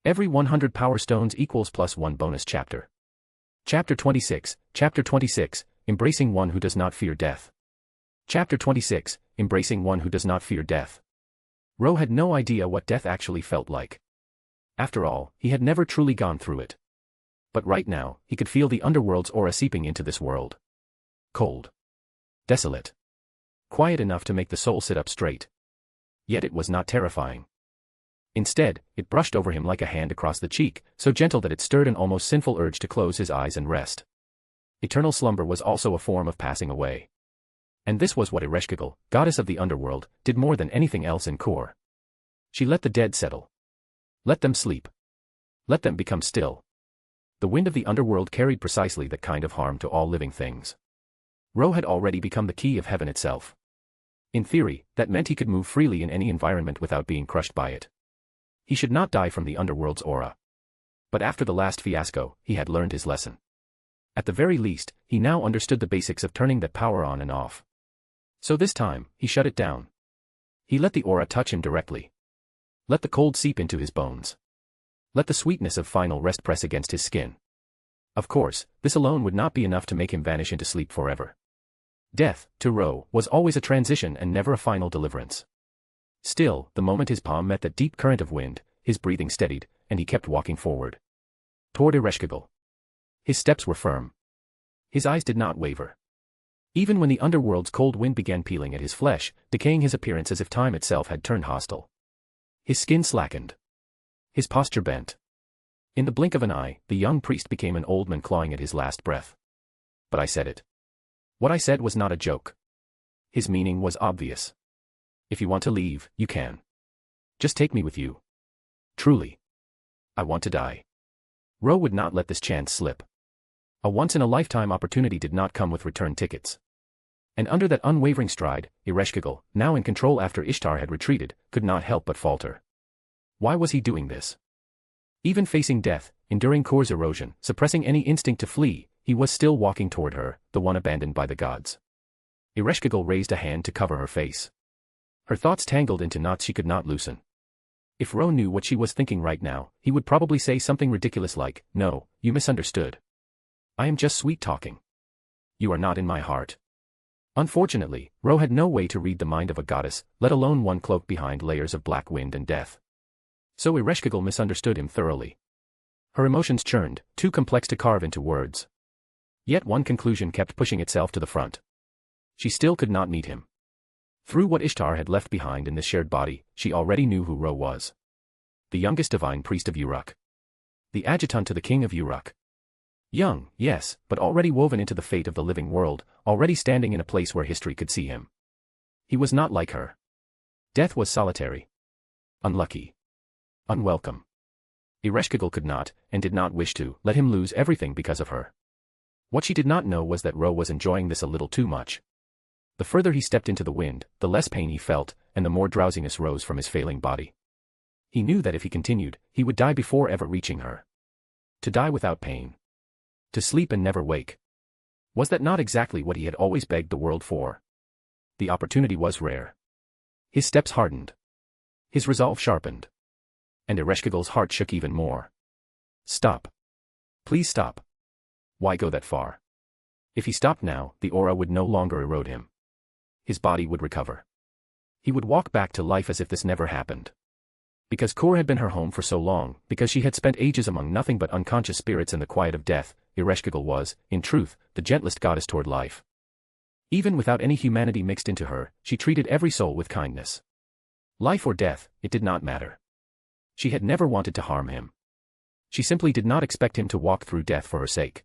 Every 100 power stones equals +1 bonus chapter. Chapter 26, Embracing one who does not fear death. Chapter 26, Embracing one who does not fear death. Ro had no idea what death actually felt like. After all, he had never truly gone through it. But right now, he could feel the underworld's aura seeping into this world. Cold. Desolate. Quiet enough to make the soul sit up straight. Yet it was not terrifying. Instead, it brushed over him like a hand across the cheek, so gentle that it stirred an almost sinful urge to close his eyes and rest. Eternal slumber was also a form of passing away. And this was what Ereshkigal, goddess of the underworld, did more than anything else in Kur. She let the dead settle. Let them sleep. Let them become still. The wind of the underworld carried precisely that kind of harm to all living things. Ro had already become the key of heaven itself. In theory, that meant he could move freely in any environment without being crushed by it. He should not die from the underworld's aura. But after the last fiasco, he had learned his lesson. At the very least, he now understood the basics of turning that power on and off. So this time, he shut it down. He let the aura touch him directly. Let the cold seep into his bones. Let the sweetness of final rest press against his skin. Of course, this alone would not be enough to make him vanish into sleep forever. Death, to Ro, was always a transition and never a final deliverance. Still, the moment his palm met that deep current of wind, his breathing steadied, and he kept walking forward. Toward Ereshkigal. His steps were firm. His eyes did not waver. Even when the underworld's cold wind began peeling at his flesh, decaying his appearance as if time itself had turned hostile. His skin slackened. His posture bent. In the blink of an eye, the young priest became an old man clawing at his last breath. But I said it. What I said was not a joke. His meaning was obvious. If you want to leave, you can. Just take me with you. Truly. I want to die. Ro would not let this chance slip. A once-in-a-lifetime opportunity did not come with return tickets. And under that unwavering stride, Ereshkigal, now in control after Ishtar had retreated, could not help but falter. Why was he doing this? Even facing death, enduring Kur's erosion, suppressing any instinct to flee, he was still walking toward her, the one abandoned by the gods. Ereshkigal raised a hand to cover her face. Her thoughts tangled into knots she could not loosen. If Ro knew what she was thinking right now, he would probably say something ridiculous like, "No, you misunderstood. I am just sweet-talking. You are not in my heart." Unfortunately, Ro had no way to read the mind of a goddess, let alone one cloaked behind layers of black wind and death. So Ereshkigal misunderstood him thoroughly. Her emotions churned, too complex to carve into words. Yet one conclusion kept pushing itself to the front. She still could not meet him. Through what Ishtar had left behind in this shared body, she already knew who Ro was. The youngest divine priest of Uruk. The adjutant to the king of Uruk. Young, yes, but already woven into the fate of the living world, already standing in a place where history could see him. He was not like her. Death was solitary. Unlucky. Unwelcome. Ereshkigal could not, and did not wish to, let him lose everything because of her. What she did not know was that Ro was enjoying this a little too much. The further he stepped into the wind, the less pain he felt, and the more drowsiness rose from his failing body. He knew that if he continued, he would die before ever reaching her. To die without pain. To sleep and never wake. Was that not exactly what he had always begged the world for? The opportunity was rare. His steps hardened. His resolve sharpened. And Ereshkigal's heart shook even more. Stop. Please stop. Why go that far? If he stopped now, the aura would no longer erode him. His body would recover. He would walk back to life as if this never happened. Because Kor had been her home for so long, because she had spent ages among nothing but unconscious spirits in the quiet of death, Ereshkigal was, in truth, the gentlest goddess toward life. Even without any humanity mixed into her, she treated every soul with kindness. Life or death, it did not matter. She had never wanted to harm him. She simply did not expect him to walk through death for her sake.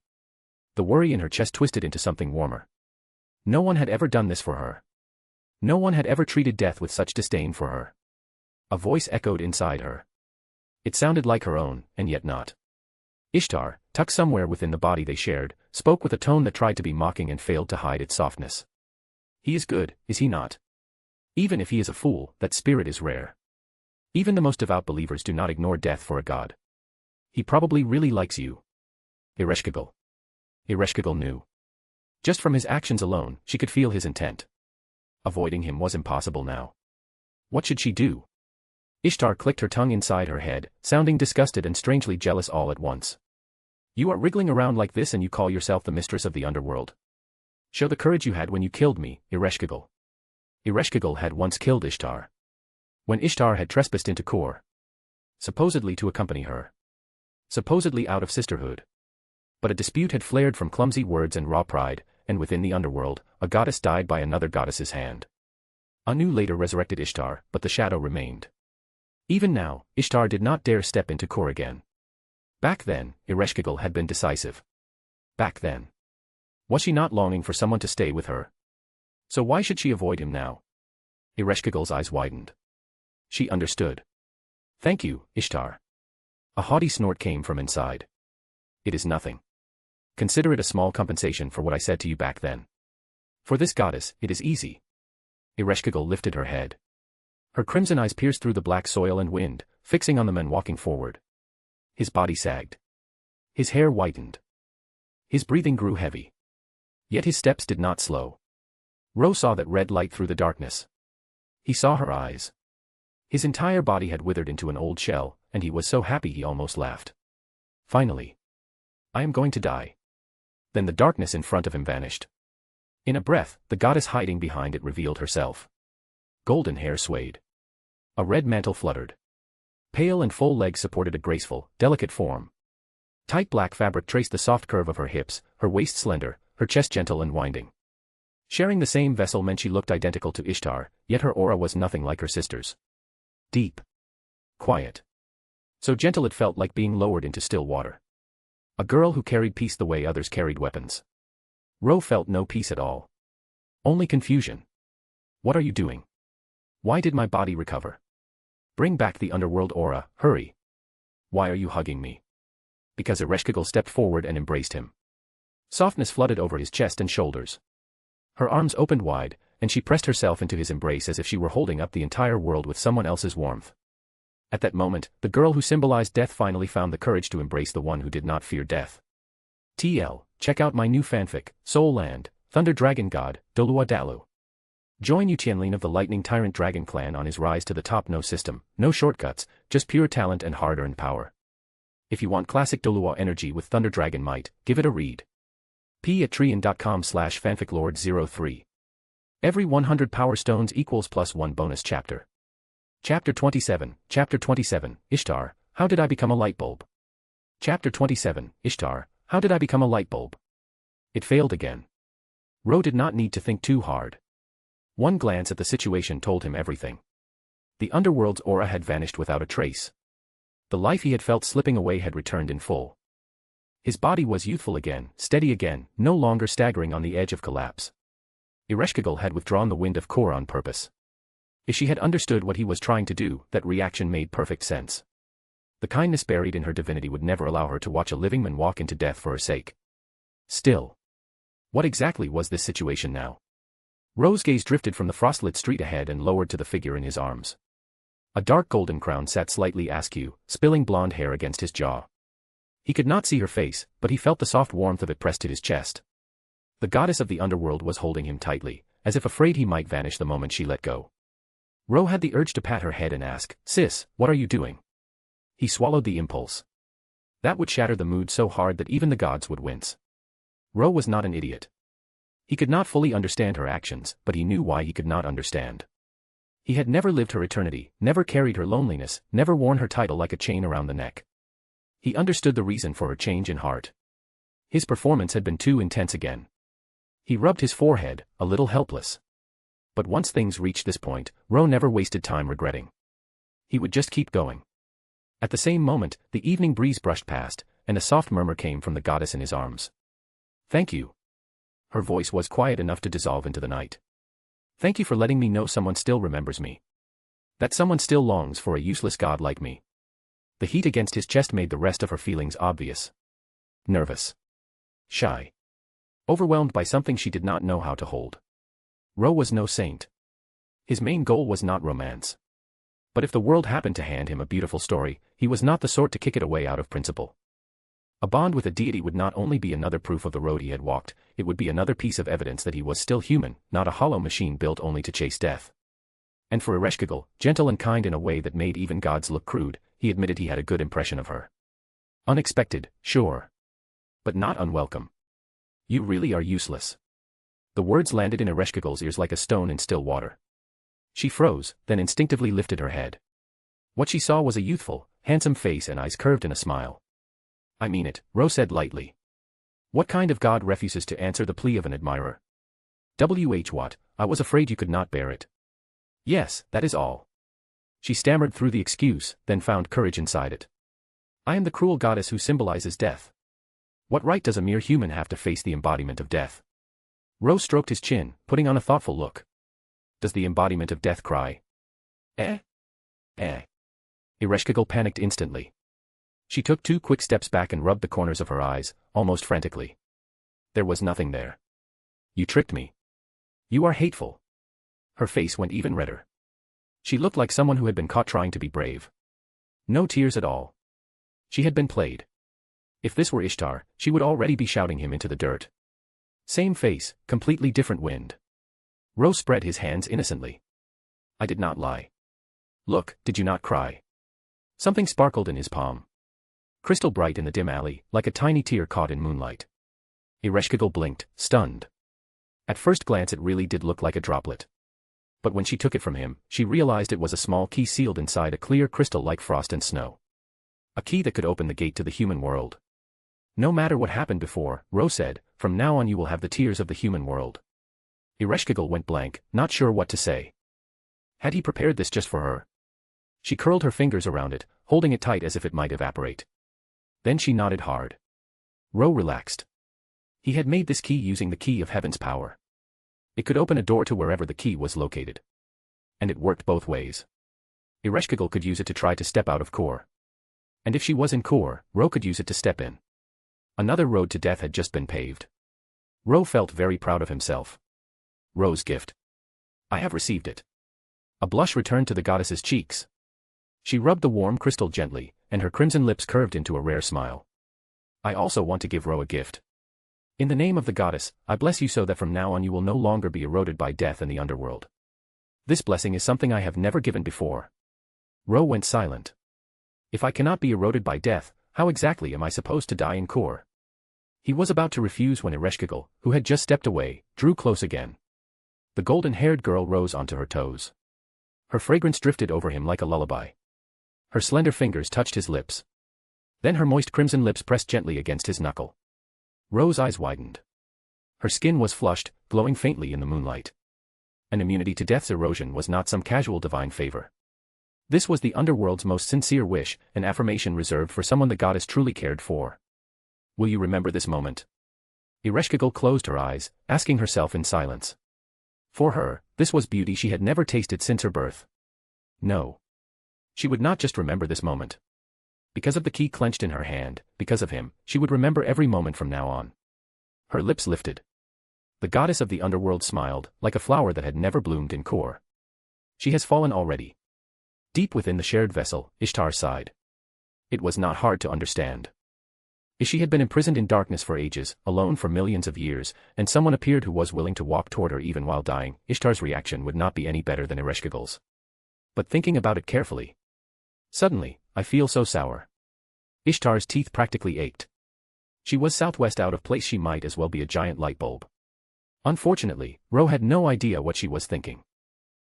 The worry in her chest twisted into something warmer. No one had ever done this for her. No one had ever treated death with such disdain for her. A voice echoed inside her. It sounded like her own, and yet not. Ishtar, tucked somewhere within the body they shared, spoke with a tone that tried to be mocking and failed to hide its softness. He is good, is he not? Even if he is a fool, that spirit is rare. Even the most devout believers do not ignore death for a god. He probably really likes you. Ereshkigal. Ereshkigal knew. Just from his actions alone, she could feel his intent. Avoiding him was impossible now. What should she do? Ishtar clicked her tongue inside her head, sounding disgusted and strangely jealous all at once. You are wriggling around like this and you call yourself the mistress of the underworld. Show the courage you had when you killed me, Ereshkigal. Ereshkigal had once killed Ishtar. When Ishtar had trespassed into Kor. Supposedly to accompany her. Supposedly out of sisterhood. But a dispute had flared from clumsy words and raw pride, and within the underworld, a goddess died by another goddess's hand. Anu later resurrected Ishtar, but the shadow remained. Even now, Ishtar did not dare step into Kor again. Back then, Ereshkigal had been decisive. Back then. Was she not longing for someone to stay with her? So why should she avoid him now? Ereshkigal's eyes widened. She understood. Thank you, Ishtar. A haughty snort came from inside. It is nothing. Consider it a small compensation for what I said to you back then. For this goddess, it is easy. Ereshkigal lifted her head. Her crimson eyes pierced through the black soil and wind, fixing on the men walking forward. His body sagged. His hair whitened. His breathing grew heavy. Yet his steps did not slow. Ro saw that red light through the darkness. He saw her eyes. His entire body had withered into an old shell, and he was so happy he almost laughed. Finally. I am going to die. Then the darkness in front of him vanished. In a breath, the goddess hiding behind it revealed herself. Golden hair swayed. A red mantle fluttered. Pale and full legs supported a graceful, delicate form. Tight black fabric traced the soft curve of her hips, her waist slender, her chest gentle and winding. Sharing the same vessel meant she looked identical to Ishtar, yet her aura was nothing like her sister's. Deep. Quiet. So gentle it felt like being lowered into still water. A girl who carried peace the way others carried weapons. Ro felt no peace at all. Only confusion. What are you doing? Why did my body recover? Bring back the underworld aura, hurry. Why are you hugging me? Because Ereshkigal stepped forward and embraced him. Softness flooded over his chest and shoulders. Her arms opened wide, and she pressed herself into his embrace as if she were holding up the entire world with someone else's warmth. At that moment, the girl who symbolized death finally found the courage to embrace the one who did not fear death. TL, check out my new fanfic, Soul Land, Thunder Dragon God, Dolua Dalu. Join Yu Tianlin of the Lightning Tyrant Dragon Clan on his rise to the top. No system, no shortcuts, just pure talent and hard-earned power. If you want classic Doluo energy with Thunder Dragon might, give it a read. p@trian.com/fanficlord03. Every 100 power stones equals +1 bonus chapter. Chapter 27, Ishtar, how did I become a light bulb? Chapter 27, Ishtar, how did I become a light bulb? It failed again. Ro did not need to think too hard. One glance at the situation told him everything. The underworld's aura had vanished without a trace. The life he had felt slipping away had returned in full. His body was youthful again, steady again, no longer staggering on the edge of collapse. Ereshkigal had withdrawn the wind of Kor on purpose. If she had understood what he was trying to do, that reaction made perfect sense. The kindness buried in her divinity would never allow her to watch a living man walk into death for her sake. Still, what exactly was this situation now? Ro's gaze drifted from the frostlit street ahead and lowered to the figure in his arms. A dark golden crown sat slightly askew, spilling blonde hair against his jaw. He could not see her face, but he felt the soft warmth of it pressed to his chest. The goddess of the underworld was holding him tightly, as if afraid he might vanish the moment she let go. Ro had the urge to pat her head and ask, "Sis, what are you doing?" He swallowed the impulse. That would shatter the mood so hard that even the gods would wince. Ro was not an idiot. He could not fully understand her actions, but he knew why he could not understand. He had never lived her eternity, never carried her loneliness, never worn her title like a chain around the neck. He understood the reason for her change in heart. His performance had been too intense again. He rubbed his forehead, a little helpless. But once things reached this point, Ro never wasted time regretting. He would just keep going. At the same moment, the evening breeze brushed past, and a soft murmur came from the goddess in his arms. "Thank you." Her voice was quiet enough to dissolve into the night. "Thank you for letting me know someone still remembers me. That someone still longs for a useless god like me." The heat against his chest made the rest of her feelings obvious. Nervous. Shy. Overwhelmed by something she did not know how to hold. Ro was no saint. His main goal was not romance. But if the world happened to hand him a beautiful story, he was not the sort to kick it away out of principle. A bond with a deity would not only be another proof of the road he had walked, it would be another piece of evidence that he was still human, not a hollow machine built only to chase death. And for Ereshkigal, gentle and kind in a way that made even gods look crude, he admitted he had a good impression of her. Unexpected, sure. But not unwelcome. "You really are useless." The words landed in Ereshkigal's ears like a stone in still water. She froze, then instinctively lifted her head. What she saw was a youthful, handsome face and eyes curved in a smile. "I mean it," Ro said lightly. What kind of god refuses to answer the plea of an admirer? What, I was afraid you could not bear it. Yes, that is all. She stammered through the excuse, then found courage inside it. I am the cruel goddess who symbolizes death. What right does a mere human have to face the embodiment of death? Ro stroked his chin, putting on a thoughtful look. Does the embodiment of death cry? Eh? Ereshkigal panicked instantly. She took 2 quick steps back and rubbed the corners of her eyes, almost frantically. There was nothing there. You tricked me. You are hateful. Her face went even redder. She looked like someone who had been caught trying to be brave. No tears at all. She had been played. If this were Ishtar, she would already be shouting him into the dirt. Same face, completely different wind. Ro spread his hands innocently. I did not lie. Look, did you not cry? Something sparkled in his palm. Crystal bright in the dim alley, like a tiny tear caught in moonlight. Ereshkigal blinked, stunned. At first glance it really did look like a droplet. But when she took it from him, she realized it was a small key sealed inside a clear crystal like frost and snow. A key that could open the gate to the human world. No matter what happened before, Ro said, from now on you will have the tears of the human world. Ereshkigal went blank, not sure what to say. Had he prepared this just for her? She curled her fingers around it, holding it tight as if it might evaporate. Then she nodded hard. Ro relaxed. He had made this key using the key of heaven's power. It could open a door to wherever the key was located. And it worked both ways. Ereshkigal could use it to try to step out of Kor. And if she was in Kor, Ro could use it to step in. Another road to death had just been paved. Ro felt very proud of himself. Ro's gift. I have received it. A blush returned to the goddess's cheeks. She rubbed the warm crystal gently, and her crimson lips curved into a rare smile. I also want to give Ro a gift. In the name of the goddess, I bless you so that from now on you will no longer be eroded by death and the underworld. This blessing is something I have never given before. Ro went silent. If I cannot be eroded by death, how exactly am I supposed to die in Kor? He was about to refuse when Ereshkigal, who had just stepped away, drew close again. The golden-haired girl rose onto her toes. Her fragrance drifted over him like a lullaby. Her slender fingers touched his lips. Then her moist crimson lips pressed gently against his knuckle. Ro's eyes widened. Her skin was flushed, glowing faintly in the moonlight. An immunity to death's erosion was not some casual divine favor. This was the underworld's most sincere wish, an affirmation reserved for someone the goddess truly cared for. Will you remember this moment? Ereshkigal closed her eyes, asking herself in silence. For her, this was beauty she had never tasted since her birth. No. She would not just remember this moment. Because of the key clenched in her hand, because of him, she would remember every moment from now on. Her lips lifted. The goddess of the underworld smiled, like a flower that had never bloomed in Kor. She has fallen already. Deep within the shared vessel, Ishtar sighed. It was not hard to understand. If she had been imprisoned in darkness for ages, alone for millions of years, and someone appeared who was willing to walk toward her even while dying, Ishtar's reaction would not be any better than Ereshkigal's. But thinking about it carefully. Suddenly, I feel so sour. Ishtar's teeth practically ached. She was southwest out of place, she might as well be a giant light bulb. Unfortunately, Ro had no idea what she was thinking.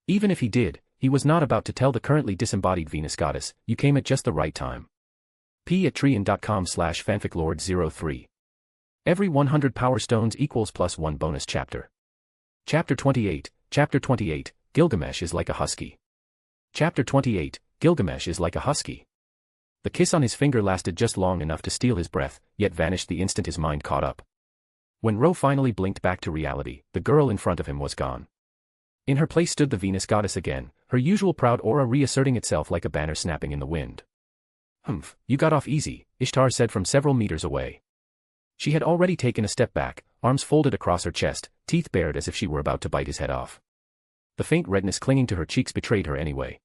Even if he did, he was not about to tell the currently disembodied Venus goddess, you came at just the right time. p@trian.com/fanficlord03. Every 100 power stones equals +1 bonus chapter. Chapter 28, Gilgamesh is like a husky. Chapter 28, Gilgamesh is like a husky. The kiss on his finger lasted just long enough to steal his breath, yet vanished the instant his mind caught up. When Ro finally blinked back to reality, the girl in front of him was gone. In her place stood the Venus goddess again, her usual proud aura reasserting itself like a banner snapping in the wind. Humph, you got off easy, Ishtar said from several meters away. She had already taken a step back, arms folded across her chest, teeth bared as if she were about to bite his head off. The faint redness clinging to her cheeks betrayed her anyway.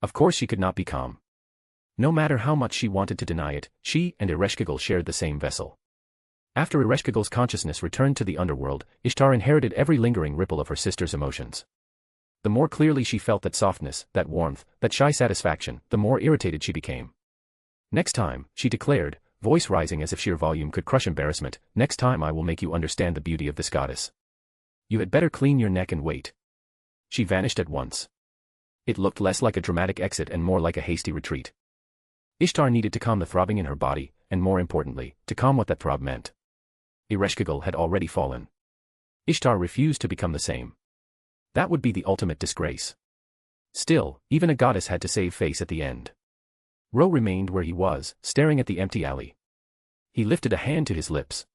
Of course she could not be calm. No matter how much she wanted to deny it, she and Ereshkigal shared the same vessel. After Ereshkigal's consciousness returned to the underworld, Ishtar inherited every lingering ripple of her sister's emotions. The more clearly she felt that softness, that warmth, that shy satisfaction, the more irritated she became. Next time, she declared, voice rising as if sheer volume could crush embarrassment, next time I will make you understand the beauty of this goddess. You had better clean your neck and wait. She vanished at once. It looked less like a dramatic exit and more like a hasty retreat. Ishtar needed to calm the throbbing in her body, and more importantly, to calm what that throb meant. Ereshkigal had already fallen. Ishtar refused to become the same. That would be the ultimate disgrace. Still, even a goddess had to save face at the end. Ro remained where he was, staring at the empty alley. He lifted a hand to his lips.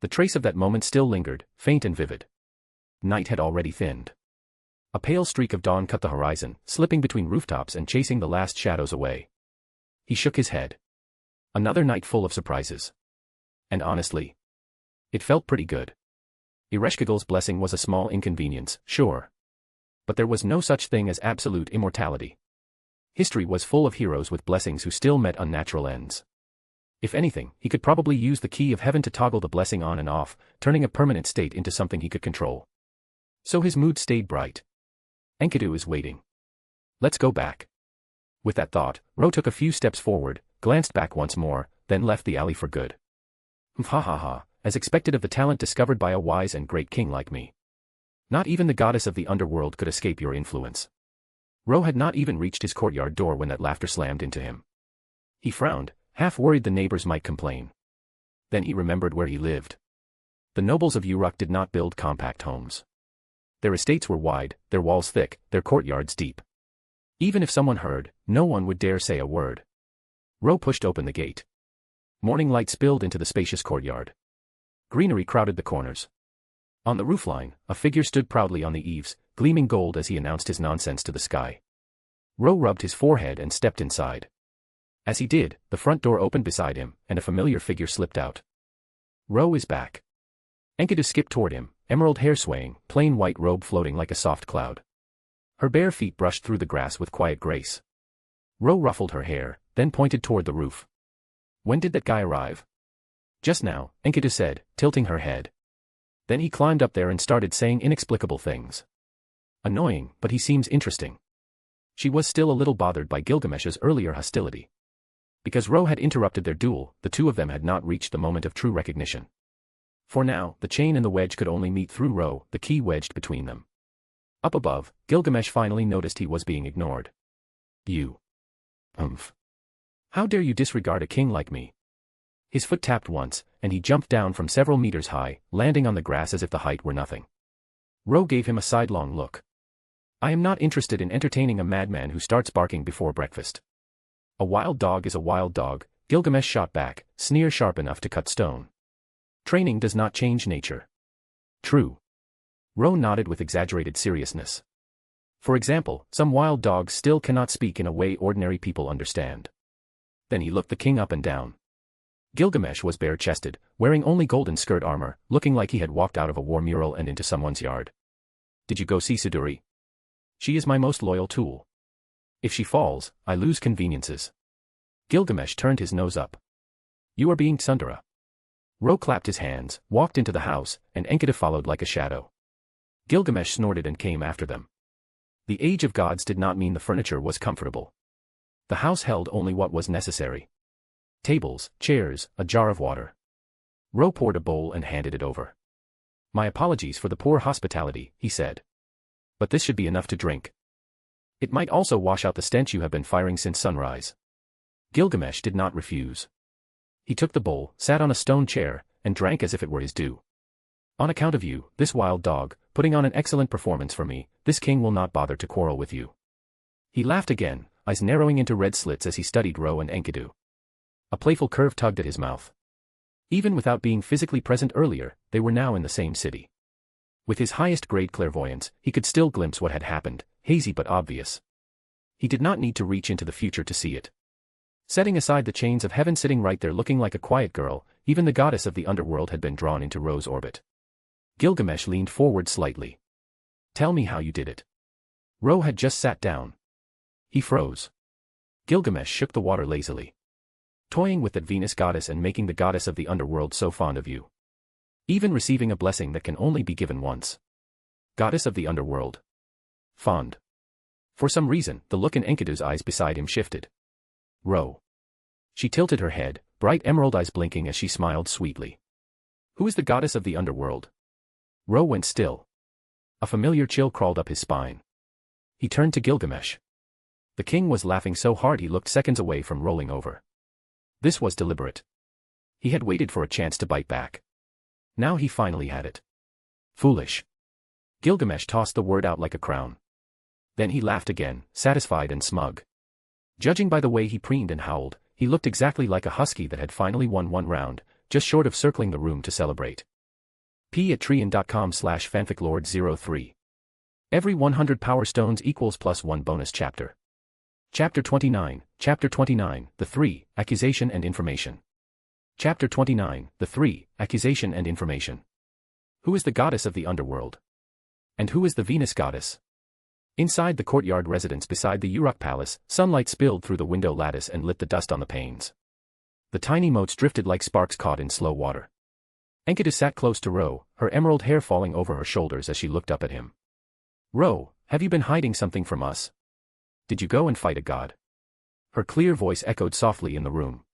The trace of that moment still lingered, faint and vivid. Night had already thinned. A pale streak of dawn cut the horizon, slipping between rooftops and chasing the last shadows away. He shook his head. Another night full of surprises. And honestly, it felt pretty good. Ereshkigal's blessing was a small inconvenience, sure. But there was no such thing as absolute immortality. History was full of heroes with blessings who still met unnatural ends. If anything, he could probably use the key of heaven to toggle the blessing on and off, turning a permanent state into something he could control. So his mood stayed bright. Enkidu is waiting. Let's go back. With that thought, Ro took a few steps forward, glanced back once more, then left the alley for good. Ha ha ha, as expected of the talent discovered by a wise and great king like me. Not even the goddess of the underworld could escape your influence. Ro had not even reached his courtyard door when that laughter slammed into him. He frowned, half worried the neighbors might complain. Then he remembered where he lived. The nobles of Uruk did not build compact homes. Their estates were wide, their walls thick, their courtyards deep. Even if someone heard, no one would dare say a word. Ro pushed open the gate. Morning light spilled into the spacious courtyard. Greenery crowded the corners. On the roofline, a figure stood proudly on the eaves, gleaming gold as he announced his nonsense to the sky. Ro rubbed his forehead and stepped inside. As he did, the front door opened beside him, and a familiar figure slipped out. Ro is back. Enkidu skipped toward him, emerald hair swaying, plain white robe floating like a soft cloud. Her bare feet brushed through the grass with quiet grace. Ro ruffled her hair, then pointed toward the roof. When did that guy arrive? Just now, Enkidu said, tilting her head. Then he climbed up there and started saying inexplicable things. Annoying, but he seems interesting. She was still a little bothered by Gilgamesh's earlier hostility. Because Ro had interrupted their duel, the two of them had not reached the moment of true recognition. For now, the chain and the wedge could only meet through Ro, the key wedged between them. Up above, Gilgamesh finally noticed he was being ignored. You. How dare you disregard a king like me? His foot tapped once, and he jumped down from several meters high, landing on the grass as if the height were nothing. Ro gave him a sidelong look. I am not interested in entertaining a madman who starts barking before breakfast. A wild dog is a wild dog, Gilgamesh shot back, sneer sharp enough to cut stone. Training does not change nature. True. Ro nodded with exaggerated seriousness. For example, some wild dogs still cannot speak in a way ordinary people understand. Then he looked the king up and down. Gilgamesh was bare-chested, wearing only golden skirt armor, looking like he had walked out of a war mural and into someone's yard. Did you go see Siduri? She is my most loyal tool. If she falls, I lose conveniences. Gilgamesh turned his nose up. You are being tsundere. Ro clapped his hands, walked into the house, and Enkidu followed like a shadow. Gilgamesh snorted and came after them. The age of gods did not mean the furniture was comfortable. The house held only what was necessary. Tables, chairs, a jar of water. Ro poured a bowl and handed it over. My apologies for the poor hospitality, he said. But this should be enough to drink. It might also wash out the stench you have been firing since sunrise. Gilgamesh did not refuse. He took the bowl, sat on a stone chair, and drank as if it were his due. On account of you, this wild dog, putting on an excellent performance for me, this king will not bother to quarrel with you. He laughed again, eyes narrowing into red slits as he studied Ro and Enkidu. A playful curve tugged at his mouth. Even without being physically present earlier, they were now in the same city. With his highest-grade clairvoyance, he could still glimpse what had happened, hazy but obvious. He did not need to reach into the future to see it. Setting aside the chains of heaven sitting right there looking like a quiet girl, even the goddess of the underworld had been drawn into Ro's orbit. Gilgamesh leaned forward slightly. Tell me how you did it. Ro had just sat down. He froze. Gilgamesh shook the water lazily. Toying with that Venus goddess and making the goddess of the underworld so fond of you. Even receiving a blessing that can only be given once. Goddess of the underworld. Fond. For some reason, the look in Enkidu's eyes beside him shifted. Ro. She tilted her head, bright emerald eyes blinking as she smiled sweetly. Who is the goddess of the underworld? Ro went still. A familiar chill crawled up his spine. He turned to Gilgamesh. The king was laughing so hard he looked seconds away from rolling over. This was deliberate. He had waited for a chance to bite back. Now he finally had it. Foolish. Gilgamesh tossed the word out like a crown. Then he laughed again, satisfied and smug. Judging by the way he preened and howled, he looked exactly like a husky that had finally won one round, just short of circling the room to celebrate. p@treon.com/fanficlord03. Every 100 power stones equals +1 bonus chapter. Chapter 29, The 3, Accusation and Information. Chapter 29, The 3, Accusation and Information. Who is the goddess of the underworld? And who is the Venus goddess? Inside the courtyard residence beside the Uruk Palace, sunlight spilled through the window lattice and lit the dust on the panes. The tiny motes drifted like sparks caught in slow water. Enkidu sat close to Ro, her emerald hair falling over her shoulders as she looked up at him. Ro, have you been hiding something from us? Did you go and fight a god? Her clear voice echoed softly in the room.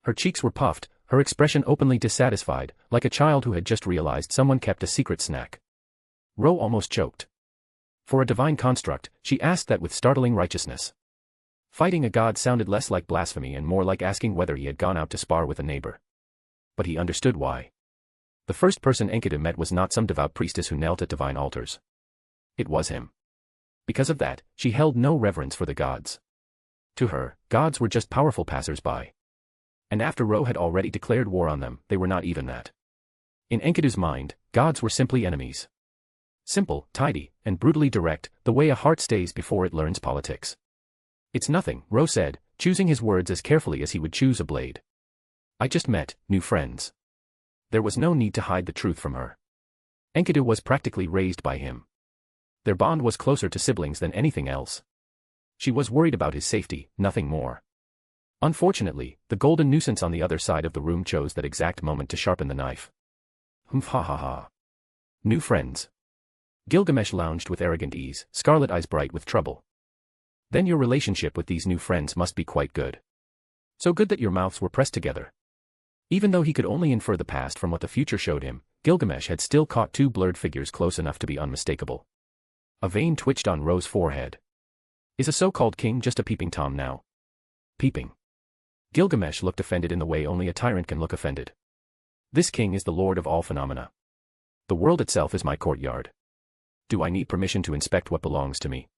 Her cheeks were puffed, her expression openly dissatisfied, like a child who had just realized someone kept a secret snack. Ro almost choked. For a divine construct, she asked that with startling righteousness. Fighting a god sounded less like blasphemy and more like asking whether he had gone out to spar with a neighbor. But he understood why. The first person Enkidu met was not some devout priestess who knelt at divine altars. It was him. Because of that, she held no reverence for the gods. To her, gods were just powerful passers-by. And after Ro had already declared war on them, they were not even that. In Enkidu's mind, gods were simply enemies. Simple, tidy, and brutally direct, the way a heart stays before it learns politics. It's nothing, Ro said, choosing his words as carefully as he would choose a blade. I just met new friends. There was no need to hide the truth from her. Enkidu was practically raised by him. Their bond was closer to siblings than anything else. She was worried about his safety, nothing more. Unfortunately, the golden nuisance on the other side of the room chose that exact moment to sharpen the knife. Humph, ha ha ha. New friends. Gilgamesh lounged with arrogant ease, scarlet eyes bright with trouble. Then your relationship with these new friends must be quite good. So good that your mouths were pressed together. Even though he could only infer the past from what the future showed him, Gilgamesh had still caught two blurred figures close enough to be unmistakable. A vein twitched on Ro's forehead. Is a so-called king just a peeping Tom now? Peeping. Gilgamesh looked offended in the way only a tyrant can look offended. This king is the lord of all phenomena. The world itself is my courtyard. Do I need permission to inspect what belongs to me?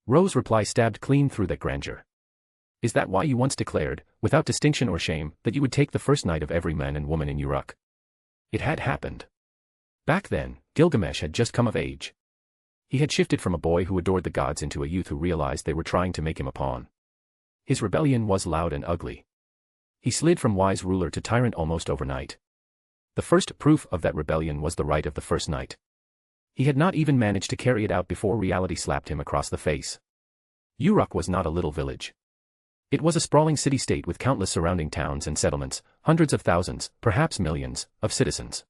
Ro's reply stabbed clean through that grandeur. Is that why you once declared, without distinction or shame, that you would take the first night of every man and woman in Uruk? It had happened. Back then, Gilgamesh had just come of age. He had shifted from a boy who adored the gods into a youth who realized they were trying to make him a pawn. His rebellion was loud and ugly. He slid from wise ruler to tyrant almost overnight. The first proof of that rebellion was the rite of the first night. He had not even managed to carry it out before reality slapped him across the face. Uruk was not a little village. It was a sprawling city-state with countless surrounding towns and settlements, hundreds of thousands, perhaps millions, of citizens.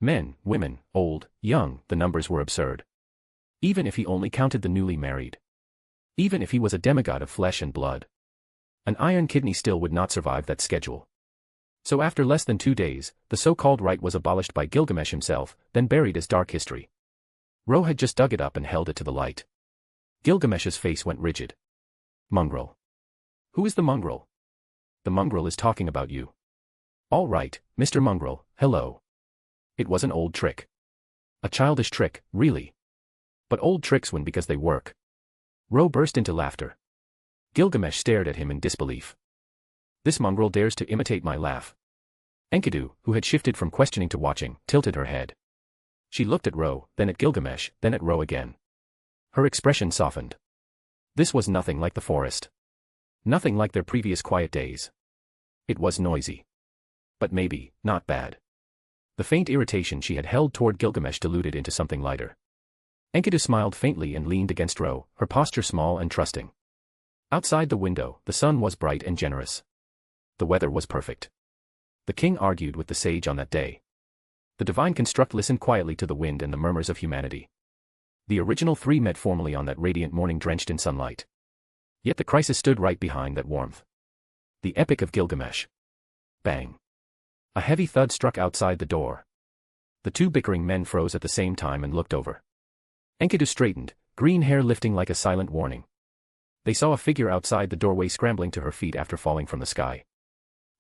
Men, women, old, young, the numbers were absurd. Even if he only counted the newly married. Even if he was a demigod of flesh and blood. An iron kidney still would not survive that schedule. So after less than 2 days, the so-called rite was abolished by Gilgamesh himself, then buried as dark history. Ro had just dug it up and held it to the light. Gilgamesh's face went rigid. Mongrel. Who is the mongrel? The mongrel is talking about you. All right, Mr. Mongrel, hello. It was an old trick. A childish trick, really. But old tricks win because they work. Ro burst into laughter. Gilgamesh stared at him in disbelief. This mongrel dares to imitate my laugh. Enkidu, who had shifted from questioning to watching, tilted her head. She looked at Ro, then at Gilgamesh, then at Ro again. Her expression softened. This was nothing like the forest. Nothing like their previous quiet days. It was noisy. But maybe, not bad. The faint irritation she had held toward Gilgamesh diluted into something lighter. Enkidu smiled faintly and leaned against Ro, her posture small and trusting. Outside the window, the sun was bright and generous. The weather was perfect. The king argued with the sage on that day. The divine construct listened quietly to the wind and the murmurs of humanity. The original three met formally on that radiant morning drenched in sunlight. Yet the crisis stood right behind that warmth. The Epic of Gilgamesh. Bang. A heavy thud struck outside the door. The two bickering men froze at the same time and looked over. Enkidu straightened, green hair lifting like a silent warning. They saw a figure outside the doorway scrambling to her feet after falling from the sky.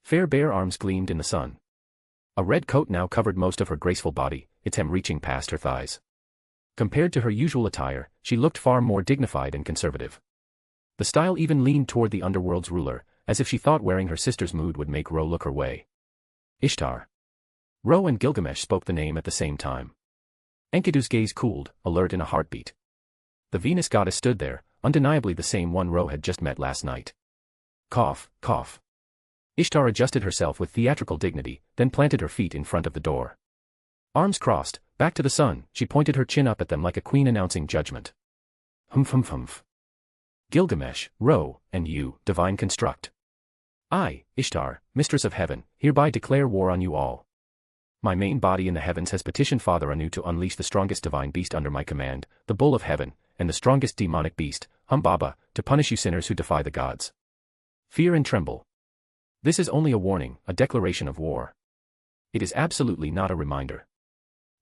Fair bare arms gleamed in the sun. A red coat now covered most of her graceful body, its hem reaching past her thighs. Compared to her usual attire, she looked far more dignified and conservative. The style even leaned toward the underworld's ruler, as if she thought wearing her sister's mood would make Ro look her way. Ishtar. Ro and Gilgamesh spoke the name at the same time. Enkidu's gaze cooled, alert in a heartbeat. The Venus goddess stood there, undeniably the same one Ro had just met last night. Cough, cough. Ishtar adjusted herself with theatrical dignity, then planted her feet in front of the door. Arms crossed, back to the sun, she pointed her chin up at them like a queen announcing judgment. Humph humph humph. Gilgamesh, Ro, and you, divine construct. I, Ishtar, mistress of heaven, hereby declare war on you all. My main body in the heavens has petitioned Father Anu to unleash the strongest divine beast under my command, the bull of heaven, and the strongest demonic beast, Humbaba, to punish you sinners who defy the gods. Fear and tremble. This is only a warning, a declaration of war. It is absolutely not a reminder.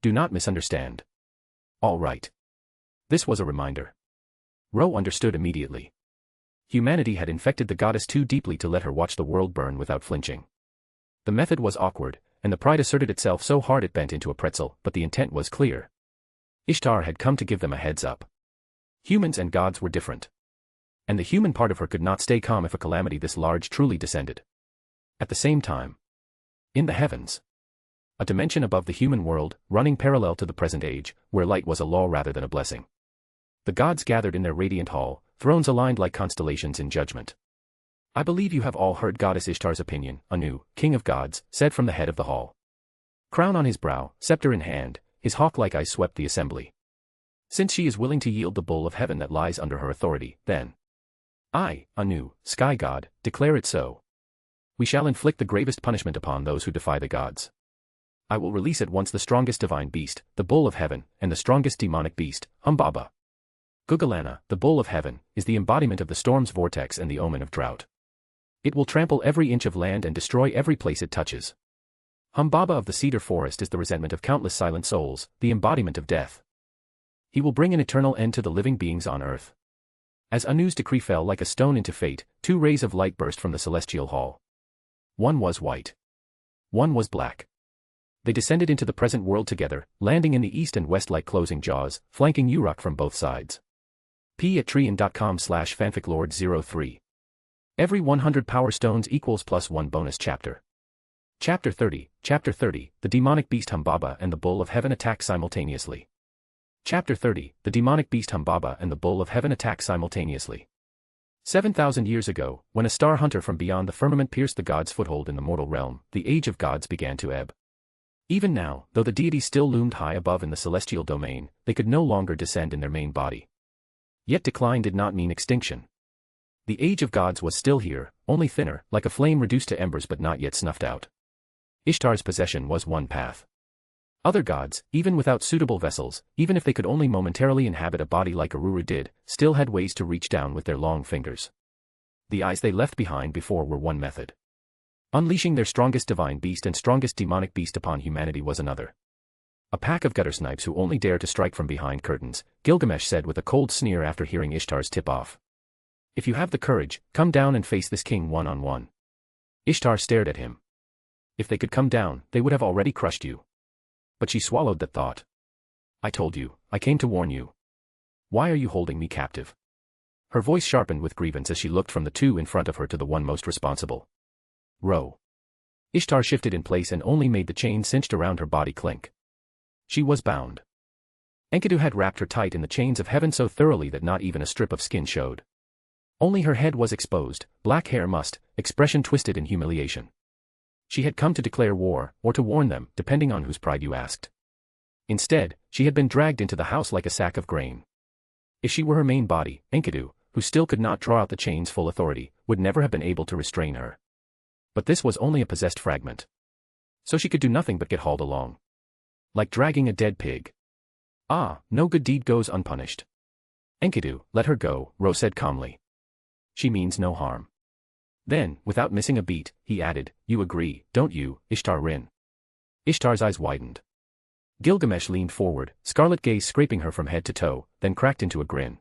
Do not misunderstand. All right. This was a reminder. Ro understood immediately. Humanity had infected the goddess too deeply to let her watch the world burn without flinching. The method was awkward, and the pride asserted itself so hard it bent into a pretzel, but the intent was clear. Ishtar had come to give them a heads up. Humans and gods were different. And the human part of her could not stay calm if a calamity this large truly descended. At the same time, in the heavens, a dimension above the human world, running parallel to the present age, where light was a law rather than a blessing. The gods gathered in their radiant hall, thrones aligned like constellations in judgment. I believe you have all heard Goddess Ishtar's opinion, Anu, king of gods, said from the head of the hall. Crown on his brow, scepter in hand, his hawk-like eyes swept the assembly. Since she is willing to yield the bull of heaven that lies under her authority, then I, Anu, sky god, declare it so. We shall inflict the gravest punishment upon those who defy the gods. I will release at once the strongest divine beast, the bull of heaven, and the strongest demonic beast, Humbaba. Gugalana, the bull of heaven, is the embodiment of the storm's vortex and the omen of drought. It will trample every inch of land and destroy every place it touches. Humbaba of the cedar forest is the resentment of countless silent souls, the embodiment of death. He will bring an eternal end to the living beings on earth. As Anu's decree fell like a stone into fate, two rays of light burst from the celestial hall. One was white. One was black. They descended into the present world together, landing in the east and west like closing jaws, flanking Uruk from both sides. p@treon.com/fanficlord03. Every 100 power stones equals +1 bonus chapter. Chapter 30, the demonic beast Humbaba and the bull of heaven attack simultaneously. Chapter 30, the demonic beast Humbaba and the bull of heaven attack simultaneously. 7,000 years ago, when a star hunter from beyond the firmament pierced the gods' foothold in the mortal realm, the age of gods began to ebb. Even now, though the deities still loomed high above in the celestial domain, they could no longer descend in their main body. Yet decline did not mean extinction. The age of gods was still here, only thinner, like a flame reduced to embers but not yet snuffed out. Ishtar's possession was one path. Other gods, even without suitable vessels, even if they could only momentarily inhabit a body like Aruru did, still had ways to reach down with their long fingers. The eyes they left behind before were one method. Unleashing their strongest divine beast and strongest demonic beast upon humanity was another. A pack of gutter snipes who only dare to strike from behind curtains, Gilgamesh said with a cold sneer after hearing Ishtar's tip-off. If you have the courage, come down and face this king one-on-one. Ishtar stared at him. If they could come down, they would have already crushed you. But she swallowed that thought. I told you, I came to warn you. Why are you holding me captive? Her voice sharpened with grievance as she looked from the two in front of her to the one most responsible. Row. Ishtar shifted in place and only made the chain cinched around her body clink. She was bound. Enkidu had wrapped her tight in the chains of heaven so thoroughly that not even a strip of skin showed. Only her head was exposed, black hair mussed, expression twisted in humiliation. She had come to declare war, or to warn them, depending on whose pride you asked. Instead, she had been dragged into the house like a sack of grain. If she were her main body, Enkidu, who still could not draw out the chain's full authority, would never have been able to restrain her. But this was only a possessed fragment. So she could do nothing but get hauled along. Like dragging a dead pig. Ah, no good deed goes unpunished. Enkidu, let her go, Ro said calmly. She means no harm. Then, without missing a beat, he added, you agree, don't you, Ishtar Rin? Ishtar's eyes widened. Gilgamesh leaned forward, scarlet gaze scraping her from head to toe, then cracked into a grin.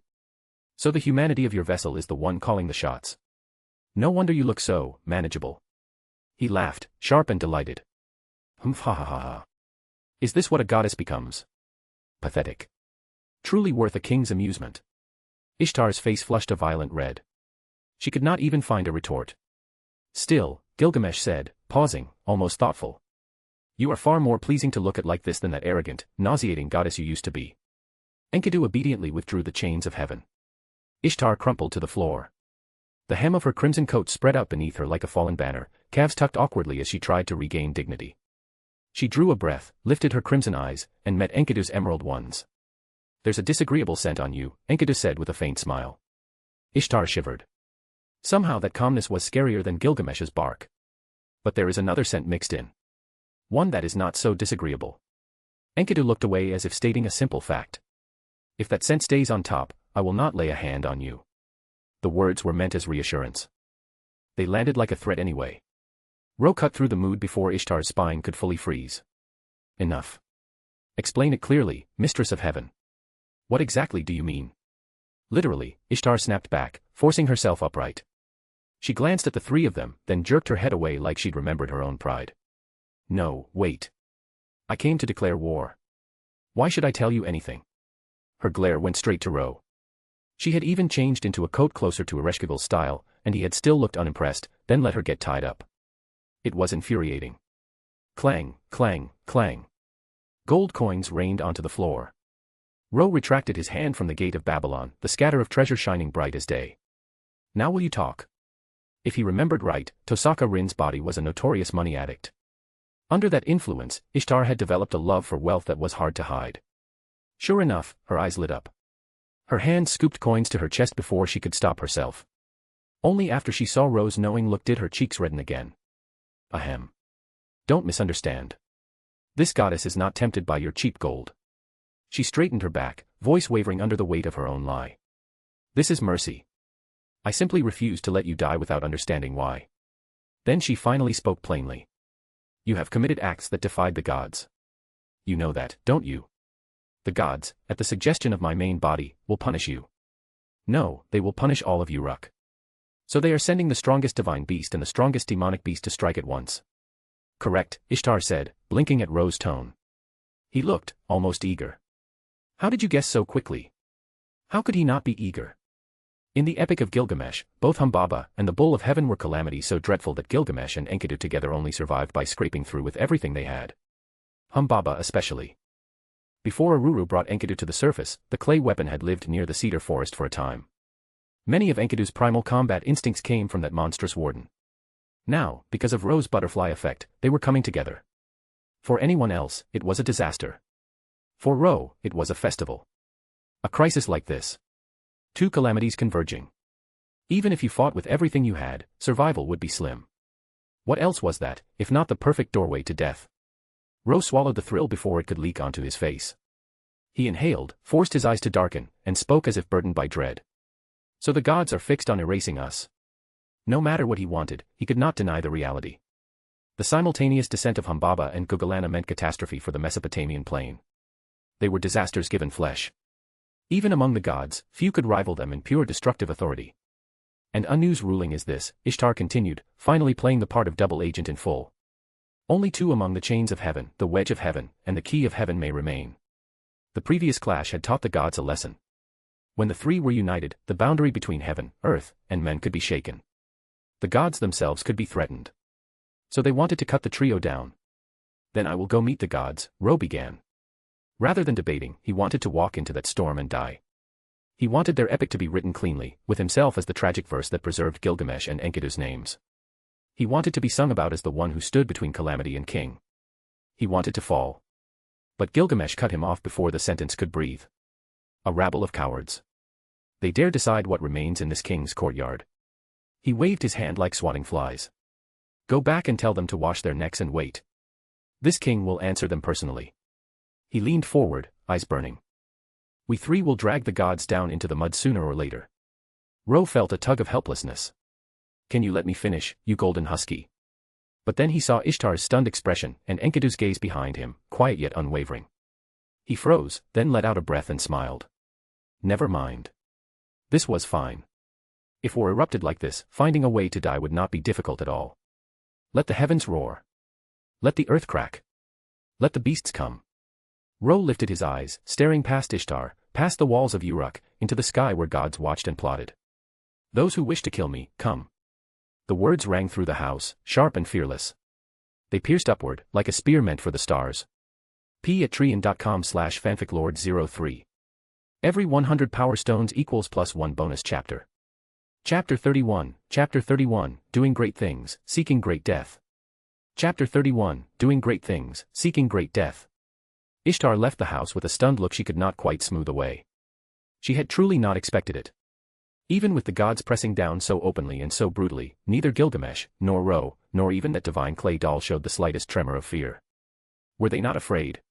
So the humanity of your vessel is the one calling the shots. No wonder you look so manageable. He laughed, sharp and delighted. Humph ha ha ha ha. Is this what a goddess becomes? Pathetic. Truly worth a king's amusement. Ishtar's face flushed a violent red. She could not even find a retort. Still, Gilgamesh said, pausing, almost thoughtful. You are far more pleasing to look at like this than that arrogant, nauseating goddess you used to be. Enkidu obediently withdrew the chains of heaven. Ishtar crumpled to the floor. The hem of her crimson coat spread out beneath her like a fallen banner, calves tucked awkwardly as she tried to regain dignity. She drew a breath, lifted her crimson eyes, and met Enkidu's emerald ones. There's a disagreeable scent on you, Enkidu said with a faint smile. Ishtar shivered. Somehow that calmness was scarier than Gilgamesh's bark. But there is another scent mixed in. One that is not so disagreeable. Enkidu looked away as if stating a simple fact. If that scent stays on top, I will not lay a hand on you. The words were meant as reassurance. They landed like a threat anyway. Ro cut through the mood before Ishtar's spine could fully freeze. Enough. Explain it clearly, Mistress of Heaven. What exactly do you mean? Literally, Ishtar snapped back, forcing herself upright. She glanced at the three of them, then jerked her head away like she'd remembered her own pride. No, wait. I came to declare war. Why should I tell you anything? Her glare went straight to Ro. She had even changed into a coat closer to Ereshkigal's style, and he had still looked unimpressed, then let her get tied up. It was infuriating. Clang, clang, clang. Gold coins rained onto the floor. Ro retracted his hand from the gate of Babylon, the scatter of treasure shining bright as day. Now will you talk? If he remembered right, Tosaka Rin's body was a notorious money addict. Under that influence, Ishtar had developed a love for wealth that was hard to hide. Sure enough, her eyes lit up. Her hand scooped coins to her chest before she could stop herself. Only after she saw Ro's knowing look did her cheeks redden again. Ahem. Don't misunderstand. This goddess is not tempted by your cheap gold. She straightened her back, voice wavering under the weight of her own lie. This is mercy. I simply refuse to let you die without understanding why. Then she finally spoke plainly. You have committed acts that defied the gods. You know that, don't you? The gods, at the suggestion of my main body, will punish you. No, they will punish all of you, Ruck. So they are sending the strongest divine beast and the strongest demonic beast to strike at once. Correct, Ishtar said, blinking at Ro's tone. He looked, almost eager. How did you guess so quickly? How could he not be eager? In the Epic of Gilgamesh, both Humbaba and the Bull of Heaven were calamities so dreadful that Gilgamesh and Enkidu together only survived by scraping through with everything they had. Humbaba especially. Before Aruru brought Enkidu to the surface, the clay weapon had lived near the cedar forest for a time. Many of Enkidu's primal combat instincts came from that monstrous warden. Now, because of Ro's butterfly effect, they were coming together. For anyone else, it was a disaster. For Ro, it was a festival. A crisis like this. Two calamities converging. Even if you fought with everything you had, survival would be slim. What else was that, if not the perfect doorway to death? Ro swallowed the thrill before it could leak onto his face. He inhaled, forced his eyes to darken, and spoke as if burdened by dread. So the gods are fixed on erasing us. No matter what he wanted, he could not deny the reality. The simultaneous descent of Humbaba and Gugalana meant catastrophe for the Mesopotamian plain. They were disasters given flesh. Even among the gods, few could rival them in pure destructive authority. And Anu's ruling is this, Ishtar continued, finally playing the part of double agent in full. Only two among the chains of heaven, the wedge of heaven, and the key of heaven may remain. The previous clash had taught the gods a lesson. When the three were united, the boundary between heaven, earth, and men could be shaken. The gods themselves could be threatened. So they wanted to cut the trio down. Then I will go meet the gods, Ro began. Rather than debating, he wanted to walk into that storm and die. He wanted their epic to be written cleanly, with himself as the tragic verse that preserved Gilgamesh and Enkidu's names. He wanted to be sung about as the one who stood between calamity and king. He wanted to fall. But Gilgamesh cut him off before the sentence could breathe. A rabble of cowards. They dare decide what remains in this king's courtyard. He waved his hand like swatting flies. Go back and tell them to wash their necks and wait. This king will answer them personally. He leaned forward, eyes burning. We three will drag the gods down into the mud sooner or later. Ro felt a tug of helplessness. Can you let me finish, you golden husky? But then he saw Ishtar's stunned expression and Enkidu's gaze behind him, quiet yet unwavering. He froze, then let out a breath and smiled. Never mind. This was fine. If war erupted like this, finding a way to die would not be difficult at all. Let the heavens roar. Let the earth crack. Let the beasts come. Ro lifted his eyes, staring past Ishtar, past the walls of Uruk, into the sky where gods watched and plotted. Those who wish to kill me, come. The words rang through the house, sharp and fearless. They pierced upward, like a spear meant for the stars. p@treon.com/fanficlord03. Every 100 power stones equals +1 bonus chapter. Chapter 31, Doing Great Things, Seeking Great Death. Chapter 31, Doing Great Things, Seeking Great Death. Ishtar left the house with a stunned look she could not quite smooth away. She had truly not expected it. Even with the gods pressing down so openly and so brutally, neither Gilgamesh, nor Ro, nor even that divine clay doll showed the slightest tremor of fear. Were they not afraid?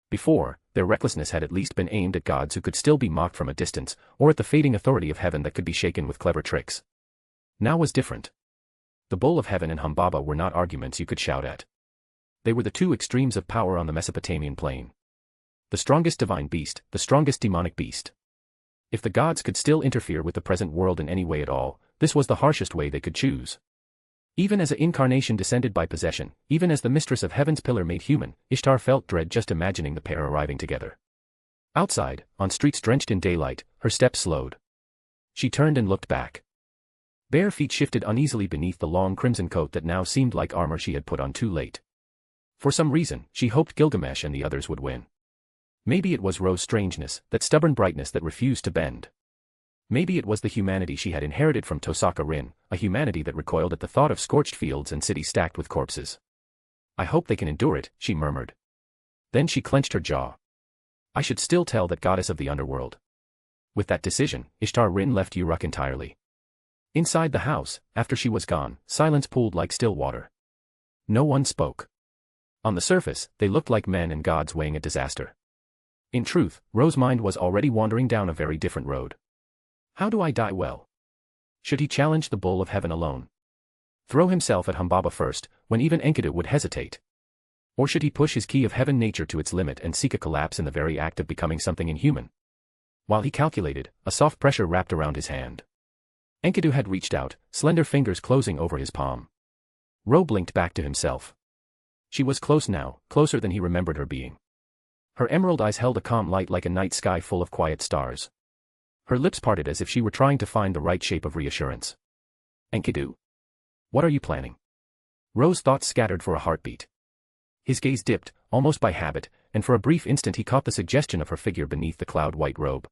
Before, their recklessness had at least been aimed at gods who could still be mocked from a distance, or at the fading authority of heaven that could be shaken with clever tricks. Now was different. The Bull of Heaven and Humbaba were not arguments you could shout at. They were the two extremes of power on the Mesopotamian plain. The strongest divine beast, the strongest demonic beast. If the gods could still interfere with the present world in any way at all, this was the harshest way they could choose. Even as an incarnation descended by possession, even as the mistress of heaven's pillar made human, Ishtar felt dread just imagining the pair arriving together. Outside, on streets drenched in daylight, her steps slowed. She turned and looked back. Bare feet shifted uneasily beneath the long crimson coat that now seemed like armor she had put on too late. For some reason, she hoped Gilgamesh and the others would win. Maybe it was Ro's strangeness, that stubborn brightness that refused to bend. Maybe it was the humanity she had inherited from Tosaka Rin, a humanity that recoiled at the thought of scorched fields and cities stacked with corpses. I hope they can endure it, she murmured. Then she clenched her jaw. I should still tell that goddess of the underworld. With that decision, Ishtar Rin left Uruk entirely. Inside the house, after she was gone, silence pooled like still water. No one spoke. On the surface, they looked like men and gods weighing a disaster. In truth, Ro's mind was already wandering down a very different road. How do I die well? Should he challenge the bull of heaven alone? Throw himself at Humbaba first, when even Enkidu would hesitate? Or should he push his key of heaven nature to its limit and seek a collapse in the very act of becoming something inhuman? While he calculated, a soft pressure wrapped around his hand. Enkidu had reached out, slender fingers closing over his palm. Ro blinked back to himself. She was close now, closer than he remembered her being. Her emerald eyes held a calm light like a night sky full of quiet stars. Her lips parted as if she were trying to find the right shape of reassurance. Enkidu? What are you planning? Ro's thoughts scattered for a heartbeat. His gaze dipped, almost by habit, and for a brief instant he caught the suggestion of her figure beneath the cloud-white robe.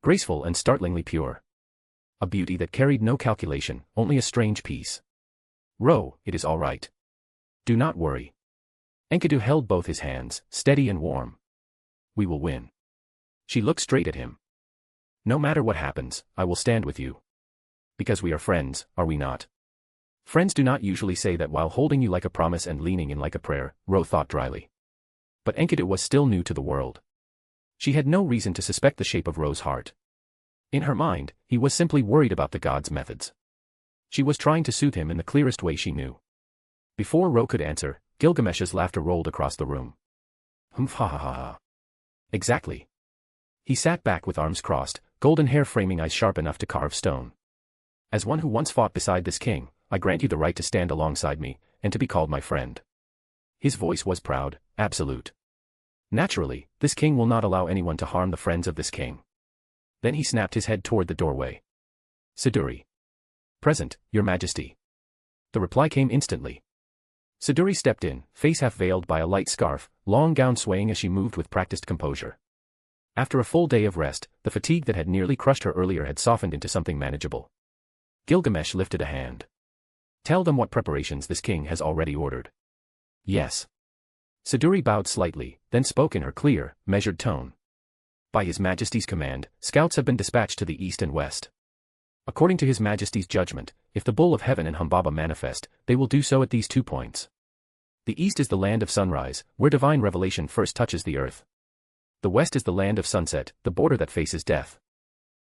Graceful and startlingly pure. A beauty that carried no calculation, only a strange peace. Ro, it is all right. Do not worry. Enkidu held both his hands, steady and warm. We will win. She looked straight at him. No matter what happens, I will stand with you. Because we are friends, are we not? Friends do not usually say that while holding you like a promise and leaning in like a prayer, Ro thought dryly. But Enkidu was still new to the world. She had no reason to suspect the shape of Ro's heart. In her mind, he was simply worried about the god's methods. She was trying to soothe him in the clearest way she knew. Before Ro could answer, Gilgamesh's laughter rolled across the room. Humph ha ha ha ha. Exactly. He sat back with arms crossed, golden hair framing eyes sharp enough to carve stone. As one who once fought beside this king, I grant you the right to stand alongside me, and to be called my friend. His voice was proud, absolute. Naturally, this king will not allow anyone to harm the friends of this king. Then he snapped his head toward the doorway. Siduri. Present, your majesty. The reply came instantly. Siduri stepped in, face half veiled by a light scarf, long gown swaying as she moved with practiced composure. After a full day of rest, the fatigue that had nearly crushed her earlier had softened into something manageable. Gilgamesh lifted a hand. Tell them what preparations this king has already ordered. Yes. Siduri bowed slightly, then spoke in her clear, measured tone. By His Majesty's command, scouts have been dispatched to the east and west. According to His Majesty's judgment, if the Bull of Heaven and Humbaba manifest, they will do so at these 2 points. The east is the land of sunrise, where divine revelation first touches the earth. The west is the land of sunset, the border that faces death.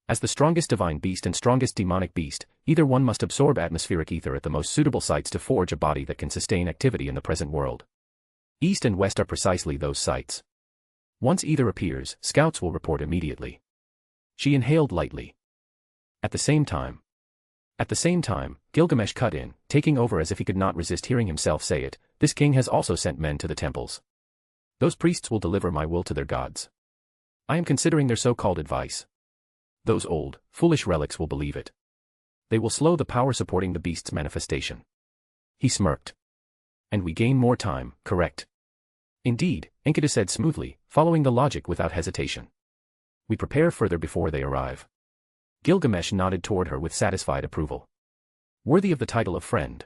As the strongest divine beast and strongest demonic beast, either one must absorb atmospheric ether at the most suitable sites to forge a body that can sustain activity in the present world. East and west are precisely those sites. Once either appears, scouts will report immediately. She inhaled lightly. At the same time, Gilgamesh cut in, taking over as if he could not resist hearing himself say it, this king has also sent men to the temples. Those priests will deliver my will to their gods. I am considering their so-called advice. Those old, foolish relics will believe it. They will slow the power supporting the beast's manifestation. He smirked. And we gain more time, correct? Indeed, Enkidu said smoothly, following the logic without hesitation. We prepare further before they arrive. Gilgamesh nodded toward her with satisfied approval. Worthy of the title of friend.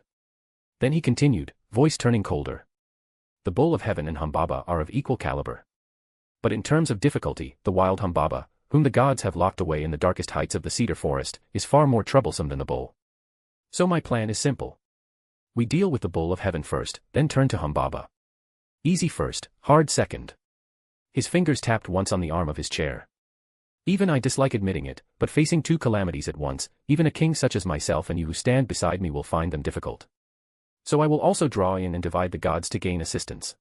Then he continued, voice turning colder. The Bull of Heaven and Humbaba are of equal caliber. But in terms of difficulty, the wild Humbaba, whom the gods have locked away in the darkest heights of the cedar forest, is far more troublesome than the bull. So my plan is simple. We deal with the Bull of Heaven first, then turn to Humbaba. Easy first, hard second. His fingers tapped once on the arm of his chair. Even I dislike admitting it, but facing 2 calamities at once, even a king such as myself and you who stand beside me will find them difficult. So I will also draw in and divide the gods to gain assistance.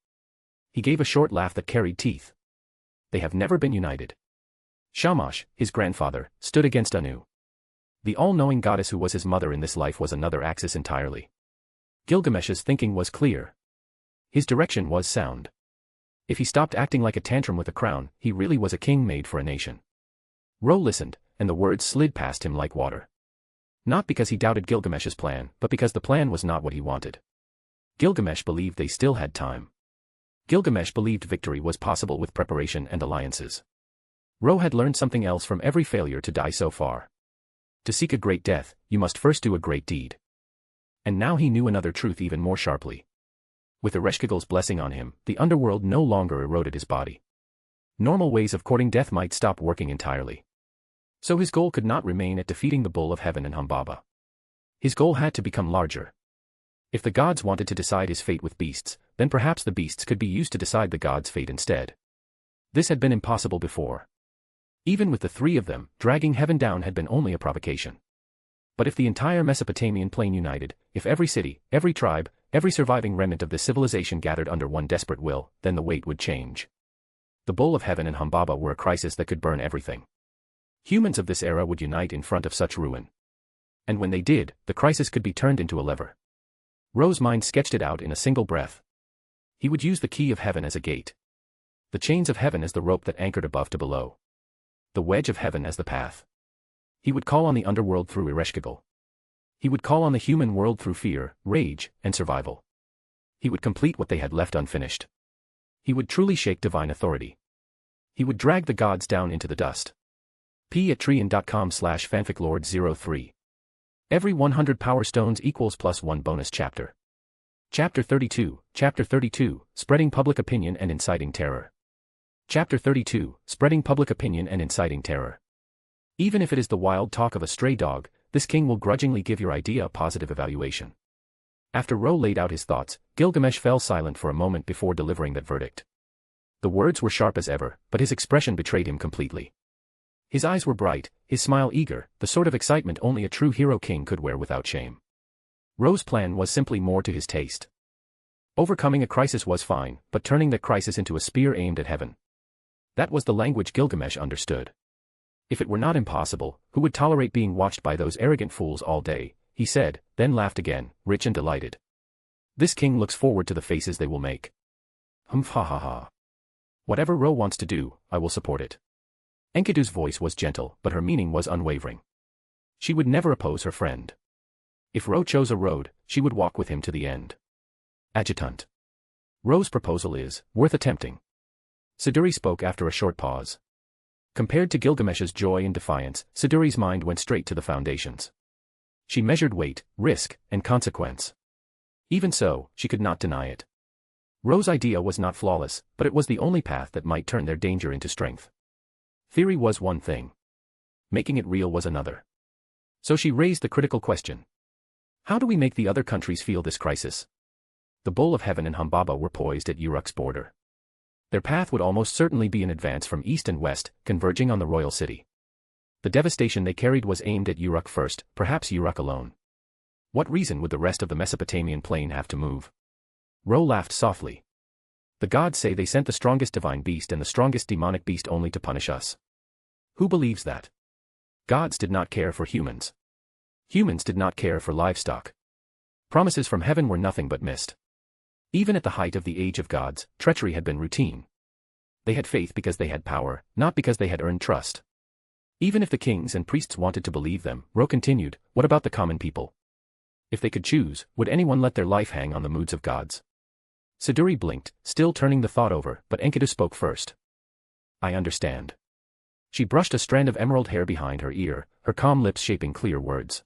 He gave a short laugh that carried teeth. They have never been united. Shamash, his grandfather, stood against Anu. The all-knowing goddess who was his mother in this life was another axis entirely. Gilgamesh's thinking was clear. His direction was sound. If he stopped acting like a tantrum with a crown, he really was a king made for a nation. Ro listened, and the words slid past him like water. Not because he doubted Gilgamesh's plan, but because the plan was not what he wanted. Gilgamesh believed they still had time. Gilgamesh believed victory was possible with preparation and alliances. Ro had learned something else from every failure to die so far. To seek a great death, you must first do a great deed. And now he knew another truth even more sharply. With Ereshkigal's blessing on him, the underworld no longer eroded his body. Normal ways of courting death might stop working entirely. So his goal could not remain at defeating the Bull of Heaven and Humbaba. His goal had to become larger. If the gods wanted to decide his fate with beasts, then perhaps the beasts could be used to decide the gods' fate instead. This had been impossible before. Even with the three of them, dragging heaven down had been only a provocation. But if the entire Mesopotamian plain united, if every city, every tribe, every surviving remnant of this civilization gathered under one desperate will, then the weight would change. The Bull of Heaven and Humbaba were a crisis that could burn everything. Humans of this era would unite in front of such ruin. And when they did, the crisis could be turned into a lever. Ro's mind sketched it out in a single breath. He would use the key of heaven as a gate. The chains of heaven as the rope that anchored above to below. The wedge of heaven as the path. He would call on the underworld through Ereshkigal. He would call on the human world through fear, rage, and survival. He would complete what they had left unfinished. He would truly shake divine authority. He would drag the gods down into the dust. p@treon.com/fanficlord03. Every 100 power stones equals +1 bonus chapter. Chapter 32, Spreading Public Opinion and Inciting Terror. Chapter 32, Spreading Public Opinion and Inciting Terror. Even if it is the wild talk of a stray dog, this king will grudgingly give your idea a positive evaluation. After Ro laid out his thoughts, Gilgamesh fell silent for a moment before delivering that verdict. The words were sharp as ever, but his expression betrayed him completely. His eyes were bright, his smile eager, the sort of excitement only a true hero king could wear without shame. Ro's plan was simply more to his taste. Overcoming a crisis was fine, but turning that crisis into a spear aimed at heaven. That was the language Gilgamesh understood. If it were not impossible, who would tolerate being watched by those arrogant fools all day, he said, then laughed again, rich and delighted. This king looks forward to the faces they will make. Humph ha ha ha. Whatever Ro wants to do, I will support it. Enkidu's voice was gentle, but her meaning was unwavering. She would never oppose her friend. If Ro chose a road, she would walk with him to the end. Adjutant. Ro's proposal is worth attempting. Siduri spoke after a short pause. Compared to Gilgamesh's joy and defiance, Siduri's mind went straight to the foundations. She measured weight, risk, and consequence. Even so, she could not deny it. Ro's idea was not flawless, but it was the only path that might turn their danger into strength. Theory was one thing. Making it real was another. So she raised the critical question. How do we make the other countries feel this crisis? The Bull of Heaven and Humbaba were poised at Uruk's border. Their path would almost certainly be an advance from east and west, converging on the royal city. The devastation they carried was aimed at Uruk first, perhaps Uruk alone. What reason would the rest of the Mesopotamian plain have to move? Ro laughed softly. The gods say they sent the strongest divine beast and the strongest demonic beast only to punish us. Who believes that? Gods did not care for humans. Humans did not care for livestock. Promises from heaven were nothing but mist. Even at the height of the age of gods, treachery had been routine. They had faith because they had power, not because they had earned trust. Even if the kings and priests wanted to believe them, Ro continued, what about the common people? If they could choose, would anyone let their life hang on the moods of gods? Siduri blinked, still turning the thought over, but Enkidu spoke first. I understand. She brushed a strand of emerald hair behind her ear, her calm lips shaping clear words.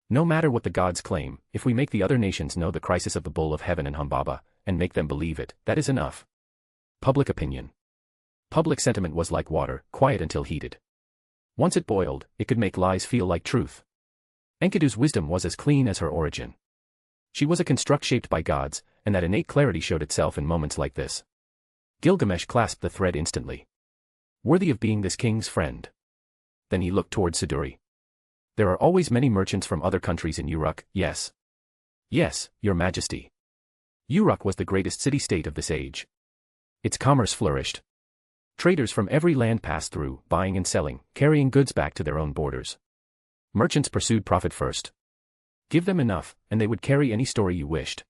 No matter what the gods claim, if we make the other nations know the crisis of the Bull of Heaven and Humbaba, and make them believe it, that is enough. Public opinion. Public sentiment was like water, quiet until heated. Once it boiled, it could make lies feel like truth. Enkidu's wisdom was as clean as her origin. She was a construct shaped by gods, and that innate clarity showed itself in moments like this. Gilgamesh clasped the thread instantly. Worthy of being this king's friend. Then he looked toward Siduri. There are always many merchants from other countries in Uruk, yes. Yes, your majesty. Uruk was the greatest city-state of this age. Its commerce flourished. Traders from every land passed through, buying and selling, carrying goods back to their own borders. Merchants pursued profit first. Give them enough, and they would carry any story you wished.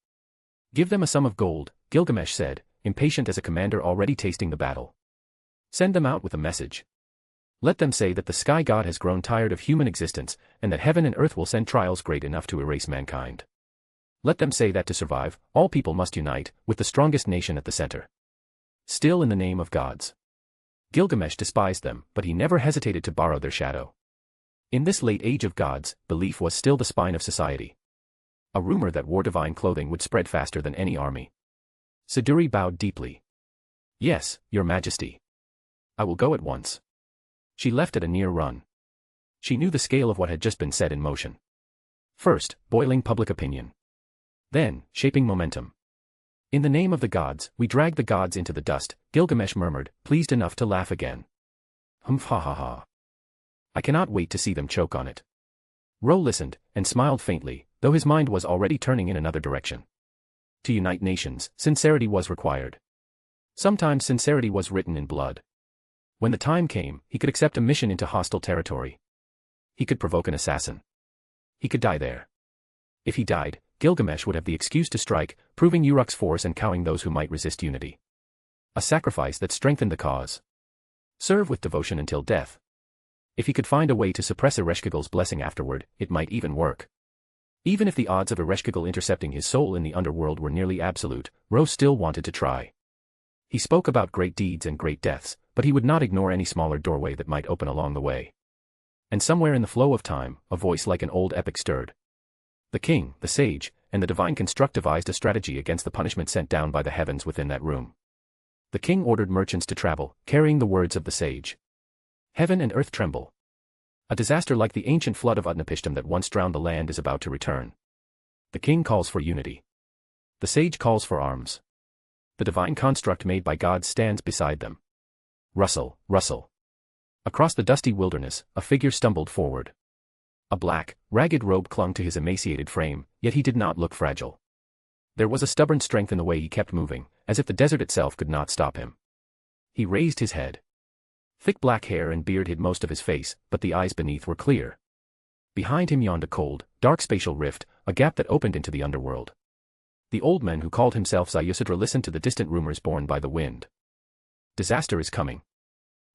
Give them a sum of gold, Gilgamesh said, impatient as a commander already tasting the battle. Send them out with a message. Let them say that the sky god has grown tired of human existence, and that heaven and earth will send trials great enough to erase mankind. Let them say that to survive, all people must unite, with the strongest nation at the center. Still in the name of gods. Gilgamesh despised them, but he never hesitated to borrow their shadow. In this late age of gods, belief was still the spine of society. A rumor that wore divine clothing would spread faster than any army. Siduri bowed deeply. Yes, your majesty. I will go at once. She left at a near run. She knew the scale of what had just been set in motion. First, boiling public opinion. Then, shaping momentum. In the name of the gods, we drag the gods into the dust, Gilgamesh murmured, pleased enough to laugh again. Humph ha ha ha. I cannot wait to see them choke on it. Ro listened, and smiled faintly, though his mind was already turning in another direction. To unite nations, sincerity was required. Sometimes sincerity was written in blood. When the time came, he could accept a mission into hostile territory. He could provoke an assassin. He could die there. If he died, Gilgamesh would have the excuse to strike, proving Uruk's force and cowing those who might resist unity. A sacrifice that strengthened the cause. Serve with devotion until death. If he could find a way to suppress Ereshkigal's blessing afterward, it might even work. Even if the odds of Ereshkigal intercepting his soul in the underworld were nearly absolute, Ro still wanted to try. He spoke about great deeds and great deaths, but he would not ignore any smaller doorway that might open along the way. And somewhere in the flow of time, a voice like an old epic stirred. The king, the sage, and the divine construct devised a strategy against the punishment sent down by the heavens within that room. The king ordered merchants to travel, carrying the words of the sage. Heaven and earth tremble. A disaster like the ancient flood of Utnapishtim that once drowned the land is about to return. The king calls for unity. The sage calls for arms. The divine construct made by God stands beside them. Rustle, rustle. Across the dusty wilderness, a figure stumbled forward. A black, ragged robe clung to his emaciated frame, yet he did not look fragile. There was a stubborn strength in the way he kept moving, as if the desert itself could not stop him. He raised his head. Thick black hair and beard hid most of his face, but the eyes beneath were clear. Behind him yawned a cold, dark spatial rift, a gap that opened into the underworld. The old man who called himself Ziusudra listened to the distant rumors borne by the wind. Disaster is coming.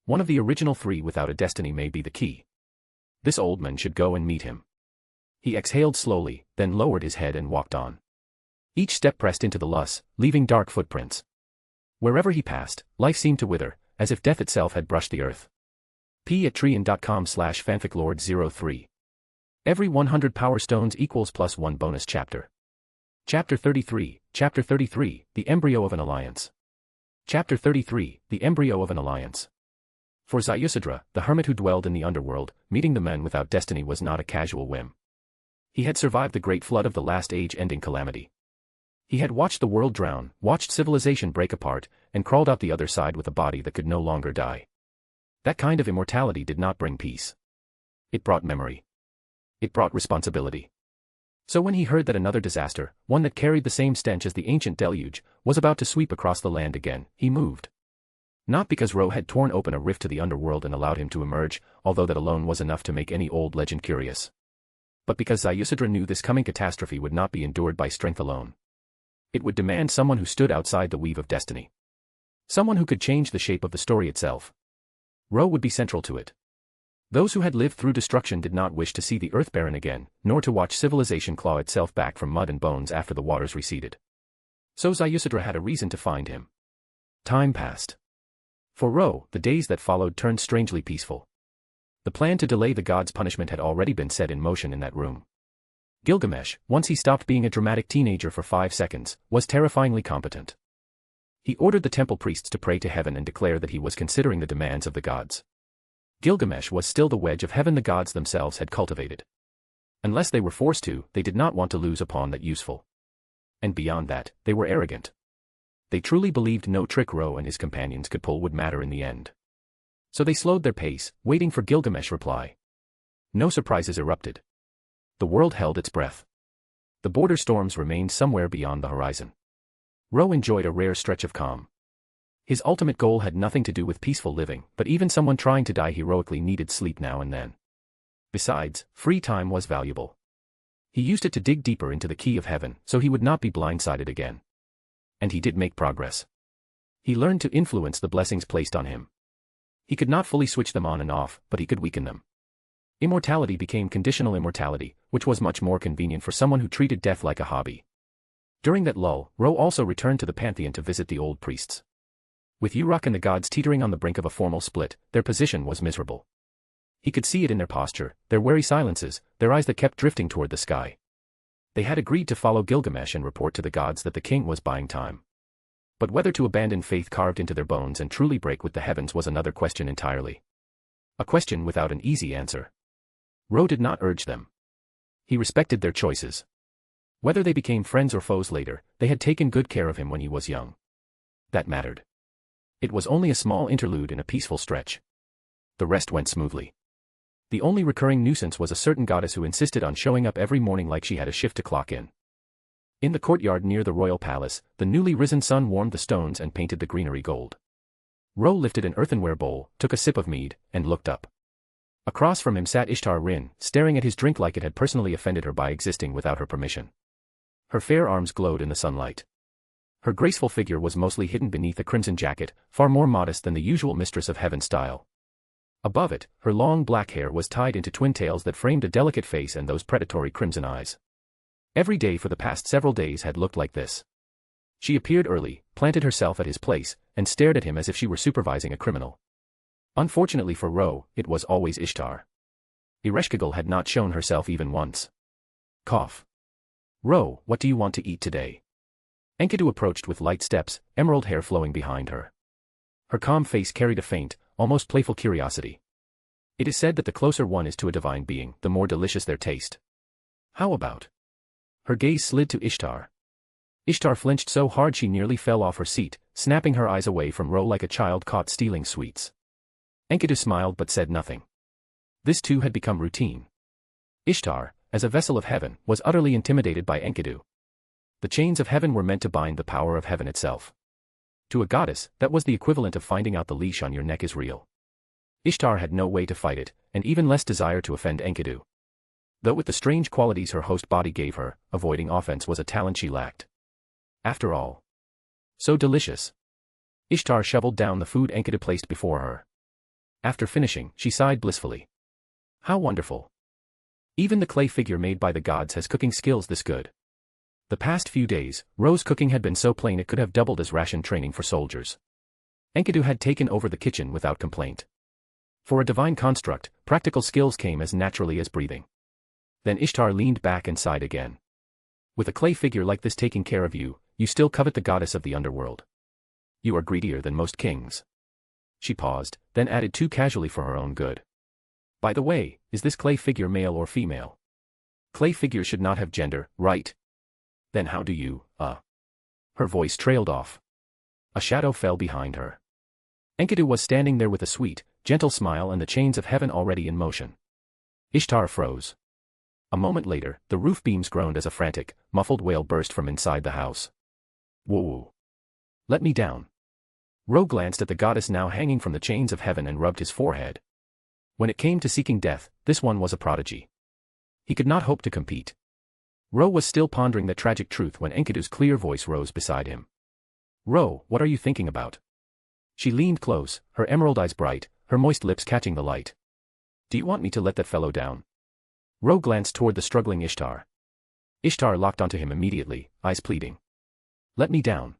One of the original three without a destiny may be the key. This old man should go and meet him. He exhaled slowly, then lowered his head and walked on. Each step pressed into the loess, leaving dark footprints. Wherever he passed, life seemed to wither, as if death itself had brushed the earth. p@treon.com/fanficlord03. Every 100 power stones equals +1 bonus chapter. Chapter 33, The Embryo of an Alliance. Chapter 33, The Embryo of an Alliance. For Ziusudra, the hermit who dwelled in the underworld, meeting the men without destiny was not a casual whim. He had survived the great flood of the last age-ending calamity. He had watched the world drown, watched civilization break apart, and crawled out the other side with a body that could no longer die. That kind of immortality did not bring peace. It brought memory. It brought responsibility. So when he heard that another disaster, one that carried the same stench as the ancient deluge, was about to sweep across the land again, he moved. Not because Ro had torn open a rift to the underworld and allowed him to emerge, although that alone was enough to make any old legend curious. But because Ziusudra knew this coming catastrophe would not be endured by strength alone. It would demand someone who stood outside the weave of destiny. Someone who could change the shape of the story itself. Ro would be central to it. Those who had lived through destruction did not wish to see the earth barren again, nor to watch civilization claw itself back from mud and bones after the waters receded. So Ziusudra had a reason to find him. Time passed. For Ro, the days that followed turned strangely peaceful. The plan to delay the gods' punishment had already been set in motion in that room. Gilgamesh, once he stopped being a dramatic teenager for 5 seconds, was terrifyingly competent. He ordered the temple priests to pray to heaven and declare that he was considering the demands of the gods. Gilgamesh was still the wedge of heaven the gods themselves had cultivated. Unless they were forced to, they did not want to lose a pawn that useful. And beyond that, they were arrogant. They truly believed no trick Ro and his companions could pull would matter in the end. So they slowed their pace, waiting for Gilgamesh's reply. No surprises erupted. The world held its breath. The border storms remained somewhere beyond the horizon. Ro enjoyed a rare stretch of calm. His ultimate goal had nothing to do with peaceful living, but even someone trying to die heroically needed sleep now and then. Besides, free time was valuable. He used it to dig deeper into the key of heaven, so he would not be blindsided again. And he did make progress. He learned to influence the blessings placed on him. He could not fully switch them on and off, but he could weaken them. Immortality became conditional immortality, which was much more convenient for someone who treated death like a hobby. During that lull, Ro also returned to the Pantheon to visit the old priests. With Uruk and the gods teetering on the brink of a formal split, their position was miserable. He could see it in their posture, their wary silences, their eyes that kept drifting toward the sky. They had agreed to follow Gilgamesh and report to the gods that the king was buying time. But whether to abandon faith carved into their bones and truly break with the heavens was another question entirely. A question without an easy answer. Ro did not urge them. He respected their choices. Whether they became friends or foes later, they had taken good care of him when he was young. That mattered. It was only a small interlude in a peaceful stretch. The rest went smoothly. The only recurring nuisance was a certain goddess who insisted on showing up every morning like she had a shift to clock in. In the courtyard near the royal palace, the newly risen sun warmed the stones and painted the greenery gold. Ro lifted an earthenware bowl, took a sip of mead, and looked up. Across from him sat Ishtar Rin, staring at his drink like it had personally offended her by existing without her permission. Her fair arms glowed in the sunlight. Her graceful figure was mostly hidden beneath a crimson jacket, far more modest than the usual mistress of heaven style. Above it, her long black hair was tied into twin tails that framed a delicate face and those predatory crimson eyes. Every day for the past several days had looked like this. She appeared early, planted herself at his place, and stared at him as if she were supervising a criminal. Unfortunately for Ro, it was always Ishtar. Ereshkigal had not shown herself even once. Cough. Ro, what do you want to eat today? Enkidu approached with light steps, emerald hair flowing behind her. Her calm face carried a faint, almost playful curiosity. It is said that the closer one is to a divine being, the more delicious their taste. How about? Her gaze slid to Ishtar. Ishtar flinched so hard she nearly fell off her seat, snapping her eyes away from Ro like a child caught stealing sweets. Enkidu smiled but said nothing. This too had become routine. Ishtar, as a vessel of heaven, was utterly intimidated by Enkidu. The chains of heaven were meant to bind the power of heaven itself. To a goddess, that was the equivalent of finding out the leash on your neck is real. Ishtar had no way to fight it, and even less desire to offend Enkidu. Though with the strange qualities her host body gave her, avoiding offense was a talent she lacked. After all. So delicious. Ishtar shoveled down the food Enkidu placed before her. After finishing, she sighed blissfully. How wonderful. Even the clay figure made by the gods has cooking skills this good. The past few days, Ro's cooking had been so plain it could have doubled as ration training for soldiers. Enkidu had taken over the kitchen without complaint. For a divine construct, practical skills came as naturally as breathing. Then Ishtar leaned back and sighed again. With a clay figure like this taking care of you, you still covet the goddess of the underworld. You are greedier than most kings. She paused, then added too casually for her own good. By the way, is this clay figure male or female? Clay figures should not have gender, right? Then how do you, Her voice trailed off. A shadow fell behind her. Enkidu was standing there with a sweet, gentle smile and the chains of heaven already in motion. Ishtar froze. A moment later, the roof beams groaned as a frantic, muffled wail burst from inside the house. Whoa! Let me down. Ro glanced at the goddess now hanging from the chains of heaven and rubbed his forehead. When it came to seeking death, this one was a prodigy. He could not hope to compete. Ro was still pondering that tragic truth when Enkidu's clear voice rose beside him. Ro, what are you thinking about? She leaned close, her emerald eyes bright, her moist lips catching the light. Do you want me to let that fellow down? Ro glanced toward the struggling Ishtar. Ishtar locked onto him immediately, eyes pleading. Let me down.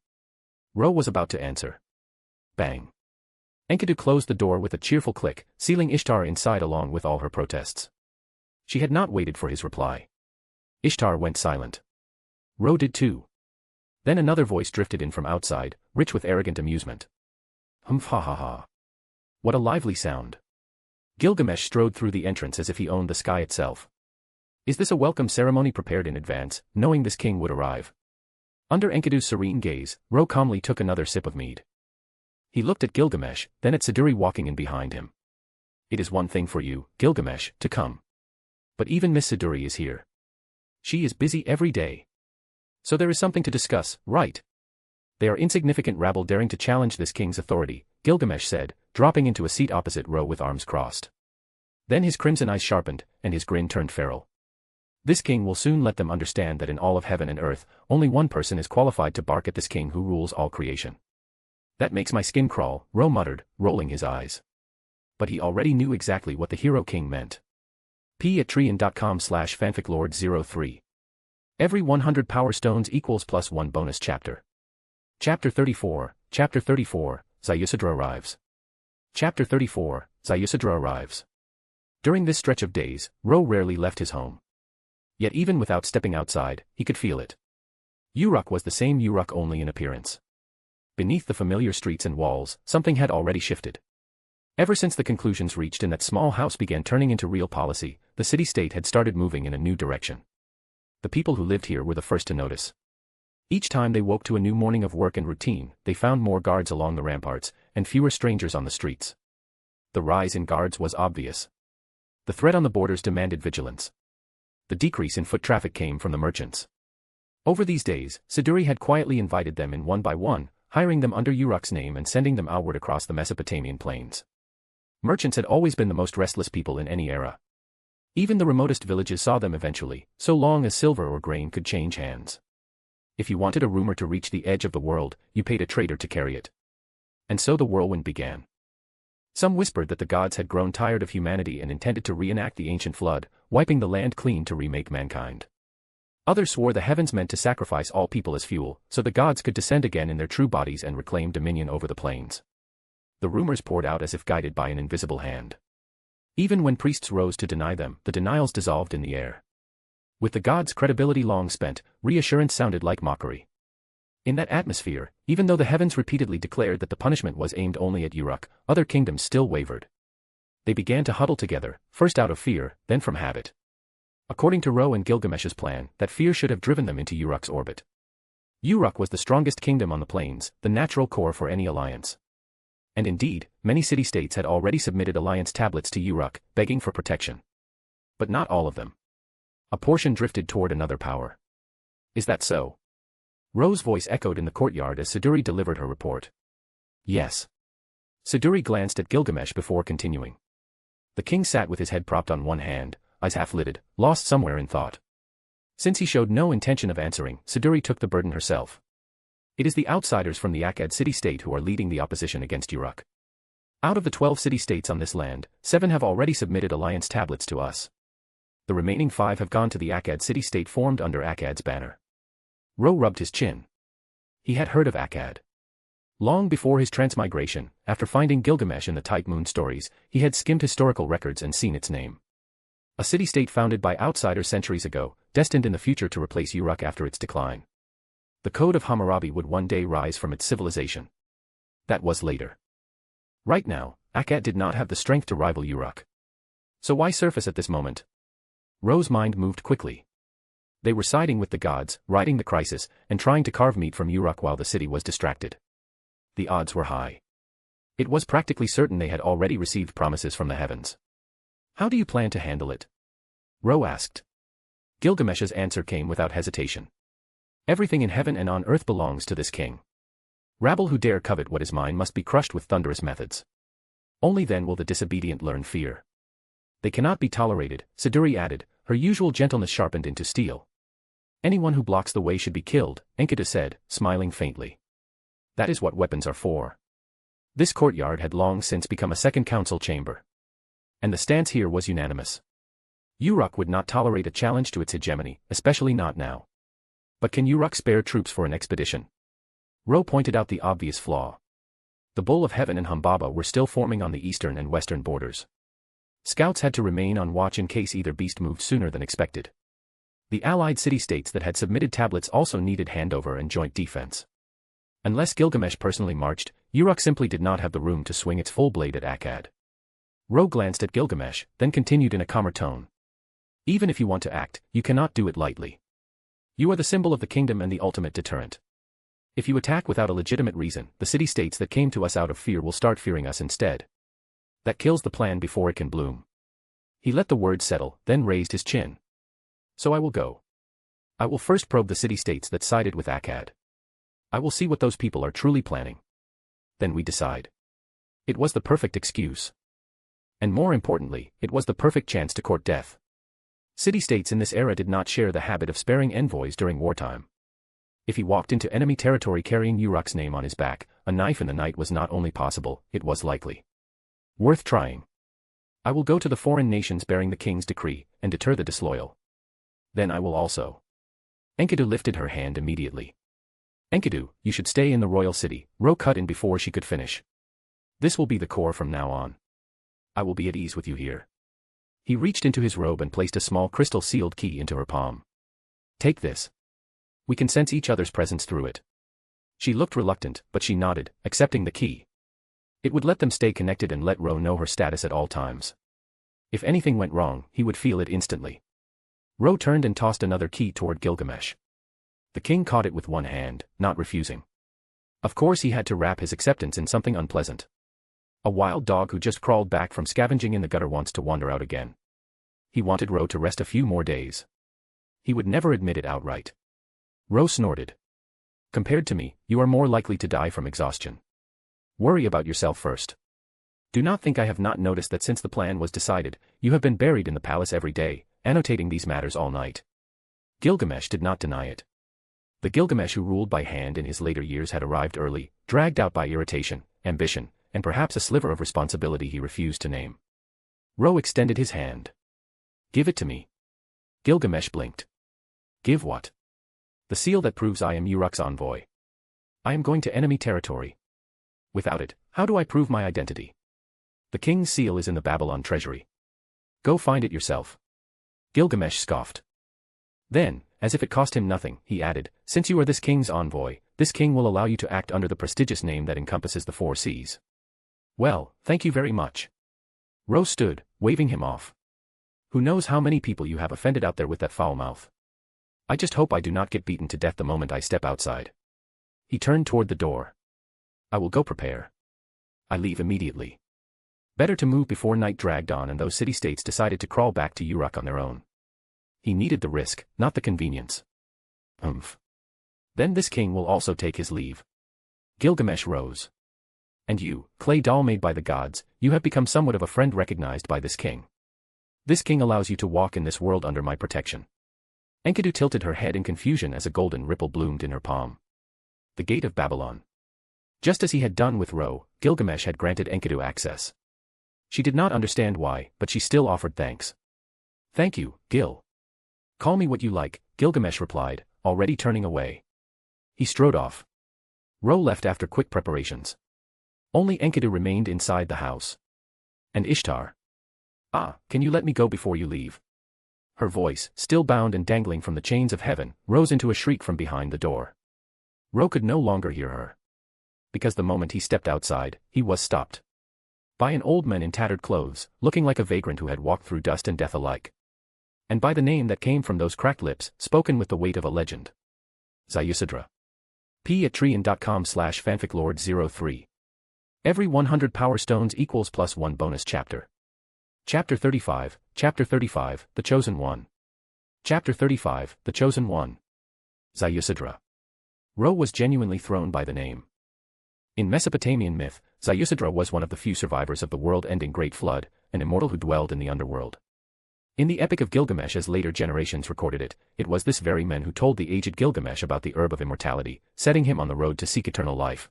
Ro was about to answer. Bang. Enkidu closed the door with a cheerful click, sealing Ishtar inside along with all her protests. She had not waited for his reply. Ishtar went silent. Ro did too. Then another voice drifted in from outside, rich with arrogant amusement. Humph ha ha ha. What a lively sound. Gilgamesh strode through the entrance as if he owned the sky itself. Is this a welcome ceremony prepared in advance, knowing this king would arrive? Under Enkidu's serene gaze, Ro calmly took another sip of mead. He looked at Gilgamesh, then at Siduri walking in behind him. It is one thing for you, Gilgamesh, to come. But even Miss Siduri is here. She is busy every day. So there is something to discuss, right? They are insignificant rabble daring to challenge this king's authority, Gilgamesh said, dropping into a seat opposite Ro with arms crossed. Then his crimson eyes sharpened, and his grin turned feral. This king will soon let them understand that in all of heaven and earth, only one person is qualified to bark at this king who rules all creation. That makes my skin crawl, Ro muttered, rolling his eyes. But he already knew exactly what the hero king meant. p@treon.com/fanficlord03. Every 100 power stones equals +1 bonus chapter. Chapter 34, Zayusadra arrives. Chapter 34, Zayusadra arrives. During this stretch of days, Ro rarely left his home. Yet even without stepping outside, he could feel it. Uruk was the same Uruk only in appearance. Beneath the familiar streets and walls, something had already shifted. Ever since the conclusions reached in that small house began turning into real policy, the city-state had started moving in a new direction. The people who lived here were the first to notice. Each time they woke to a new morning of work and routine, they found more guards along the ramparts, and fewer strangers on the streets. The rise in guards was obvious. The threat on the borders demanded vigilance. The decrease in foot traffic came from the merchants. Over these days, Siduri had quietly invited them in one by one, hiring them under Uruk's name and sending them outward across the Mesopotamian plains. Merchants had always been the most restless people in any era. Even the remotest villages saw them eventually, so long as silver or grain could change hands. If you wanted a rumor to reach the edge of the world, you paid a trader to carry it. And so the whirlwind began. Some whispered that the gods had grown tired of humanity and intended to reenact the ancient flood, wiping the land clean to remake mankind. Others swore the heavens meant to sacrifice all people as fuel, so the gods could descend again in their true bodies and reclaim dominion over the plains. The rumors poured out as if guided by an invisible hand. Even when priests rose to deny them, the denials dissolved in the air. With the gods' credibility long spent, reassurance sounded like mockery. In that atmosphere, even though the heavens repeatedly declared that the punishment was aimed only at Uruk, other kingdoms still wavered. They began to huddle together, first out of fear, then from habit. According to Ro and Gilgamesh's plan, that fear should have driven them into Uruk's orbit. Uruk was the strongest kingdom on the plains, the natural core for any alliance. And indeed, many city-states had already submitted alliance tablets to Uruk, begging for protection. But not all of them. A portion drifted toward another power. Is that so? Ro's voice echoed in the courtyard as Siduri delivered her report. Yes. Siduri glanced at Gilgamesh before continuing. The king sat with his head propped on one hand, eyes half-lidded, lost somewhere in thought. Since he showed no intention of answering, Siduri took the burden herself. It is the outsiders from the Akkad city-state who are leading the opposition against Uruk. Out of the 12 city-states on this land, 7 have already submitted alliance tablets to us. The remaining 5 have gone to the Akkad city-state formed under Akkad's banner. Ro rubbed his chin. He had heard of Akkad. Long before his transmigration, after finding Gilgamesh in the Type Moon stories, he had skimmed historical records and seen its name. A city-state founded by outsiders centuries ago, destined in the future to replace Uruk after its decline. The code of Hammurabi would one day rise from its civilization. That was later. Right now, Akkad did not have the strength to rival Uruk. So why surface at this moment? Ro's mind moved quickly. They were siding with the gods, riding the crisis, and trying to carve meat from Uruk while the city was distracted. The odds were high. It was practically certain they had already received promises from the heavens. How do you plan to handle it? Ro asked. Gilgamesh's answer came without hesitation. Everything in heaven and on earth belongs to this king. Rabble who dare covet what is mine must be crushed with thunderous methods. Only then will the disobedient learn fear. They cannot be tolerated, Siduri added, her usual gentleness sharpened into steel. Anyone who blocks the way should be killed, Enkidu said, smiling faintly. That is what weapons are for. This courtyard had long since become a second council chamber. And the stance here was unanimous. Uruk would not tolerate a challenge to its hegemony, especially not now. But can Uruk spare troops for an expedition? Ro pointed out the obvious flaw. The Bull of Heaven and Humbaba were still forming on the eastern and western borders. Scouts had to remain on watch in case either beast moved sooner than expected. The allied city-states that had submitted tablets also needed handover and joint defense. Unless Gilgamesh personally marched, Uruk simply did not have the room to swing its full blade at Akkad. Ro glanced at Gilgamesh, then continued in a calmer tone. Even if you want to act, you cannot do it lightly. You are the symbol of the kingdom and the ultimate deterrent. If you attack without a legitimate reason, the city-states that came to us out of fear will start fearing us instead. That kills the plan before it can bloom. He let the words settle, then raised his chin. So I will go. I will first probe the city-states that sided with Akkad. I will see what those people are truly planning. Then we decide. It was the perfect excuse. And more importantly, it was the perfect chance to court death. City-states in this era did not share the habit of sparing envoys during wartime. If he walked into enemy territory carrying Uruk's name on his back, a knife in the night was not only possible, it was likely. Worth trying. I will go to the foreign nations bearing the king's decree, and deter the disloyal. Then I will also. Enkidu lifted her hand immediately. Enkidu, you should stay in the royal city, Ro cut in before she could finish. This will be the core from now on. I will be at ease with you here. He reached into his robe and placed a small crystal-sealed key into her palm. Take this. We can sense each other's presence through it. She looked reluctant, but she nodded, accepting the key. It would let them stay connected and let Ro know her status at all times. If anything went wrong, he would feel it instantly. Ro turned and tossed another key toward Gilgamesh. The king caught it with one hand, not refusing. Of course he had to wrap his acceptance in something unpleasant. A wild dog who just crawled back from scavenging in the gutter wants to wander out again. He wanted Ro to rest a few more days. He would never admit it outright. Ro snorted. Compared to me, you are more likely to die from exhaustion. Worry about yourself first. Do not think I have not noticed that since the plan was decided, you have been buried in the palace every day, annotating these matters all night. Gilgamesh did not deny it. The Gilgamesh who ruled by hand in his later years had arrived early, dragged out by irritation, ambition, and perhaps a sliver of responsibility he refused to name. Ro extended his hand. Give it to me. Gilgamesh blinked. Give what? The seal that proves I am Uruk's envoy. I am going to enemy territory. Without it, how do I prove my identity? The king's seal is in the Babylon treasury. Go find it yourself. Gilgamesh scoffed. Then, as if it cost him nothing, he added, since you are this king's envoy, this king will allow you to act under the prestigious name that encompasses the 4 seas. Well, thank you very much. Ro stood, waving him off. Who knows how many people you have offended out there with that foul mouth. I just hope I do not get beaten to death the moment I step outside. He turned toward the door. I will go prepare. I leave immediately. Better to move before night dragged on and those city-states decided to crawl back to Uruk on their own. He needed the risk, not the convenience. Then this king will also take his leave. Gilgamesh rose. And you, clay doll made by the gods, you have become somewhat of a friend recognized by this king. This king allows you to walk in this world under my protection. Enkidu tilted her head in confusion as a golden ripple bloomed in her palm. The gate of Babylon. Just as he had done with Ro, Gilgamesh had granted Enkidu access. She did not understand why, but she still offered thanks. Thank you, Gil. Call me what you like, Gilgamesh replied, already turning away. He strode off. Ro left after quick preparations. Only Enkidu remained inside the house. And Ishtar. Ah, can you let me go before you leave? Her voice, still bound and dangling from the chains of heaven, rose into a shriek from behind the door. Ro could no longer hear her. Because the moment he stepped outside, he was stopped by an old man in tattered clothes, looking like a vagrant who had walked through dust and death alike. And by the name that came from those cracked lips, spoken with the weight of a legend. Zayusadra. p@treon.com/fanficlord03. Every 100 power stones equals +1 bonus chapter. Chapter 35, The Chosen One. Chapter 35, The Chosen One. Zayusadra. Ro was genuinely thrown by the name. In Mesopotamian myth, Zayusadra was one of the few survivors of the world-ending Great Flood, an immortal who dwelled in the underworld. In the Epic of Gilgamesh as later generations recorded it, it was this very man who told the aged Gilgamesh about the herb of immortality, setting him on the road to seek eternal life.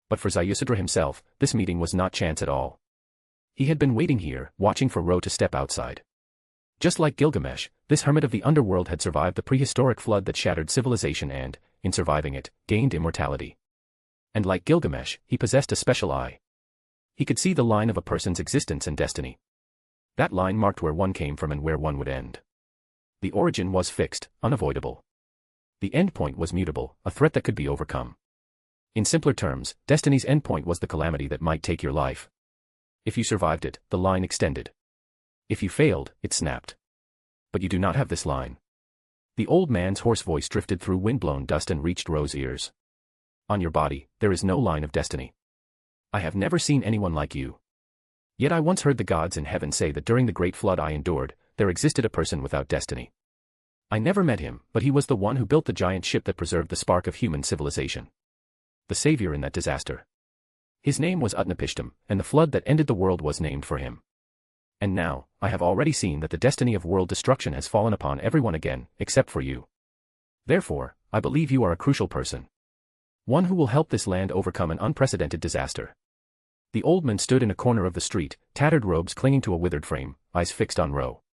But for Zayusadra himself, this meeting was not chance at all. He had been waiting here, watching for Ro to step outside. Just like Gilgamesh, this hermit of the underworld had survived the prehistoric flood that shattered civilization and, in surviving it, gained immortality. And like Gilgamesh, he possessed a special eye. He could see the line of a person's existence and destiny. That line marked where one came from and where one would end. The origin was fixed, unavoidable. The endpoint was mutable, a threat that could be overcome. In simpler terms, destiny's endpoint was the calamity that might take your life. If you survived it, the line extended. If you failed, it snapped. But you do not have this line. The old man's hoarse voice drifted through wind-blown dust and reached Ro's ears. On your body, there is no line of destiny. I have never seen anyone like you. Yet I once heard the gods in heaven say that during the great flood I endured, there existed a person without destiny. I never met him, but he was the one who built the giant ship that preserved the spark of human civilization. The savior in that disaster. His name was Utnapishtim, and the flood that ended the world was named for him. And now, I have already seen that the destiny of world destruction has fallen upon everyone again, except for you. Therefore, I believe you are a crucial person. One who will help this land overcome an unprecedented disaster. The old man stood in a corner of the street, tattered robes clinging to a withered frame, eyes fixed on Ro.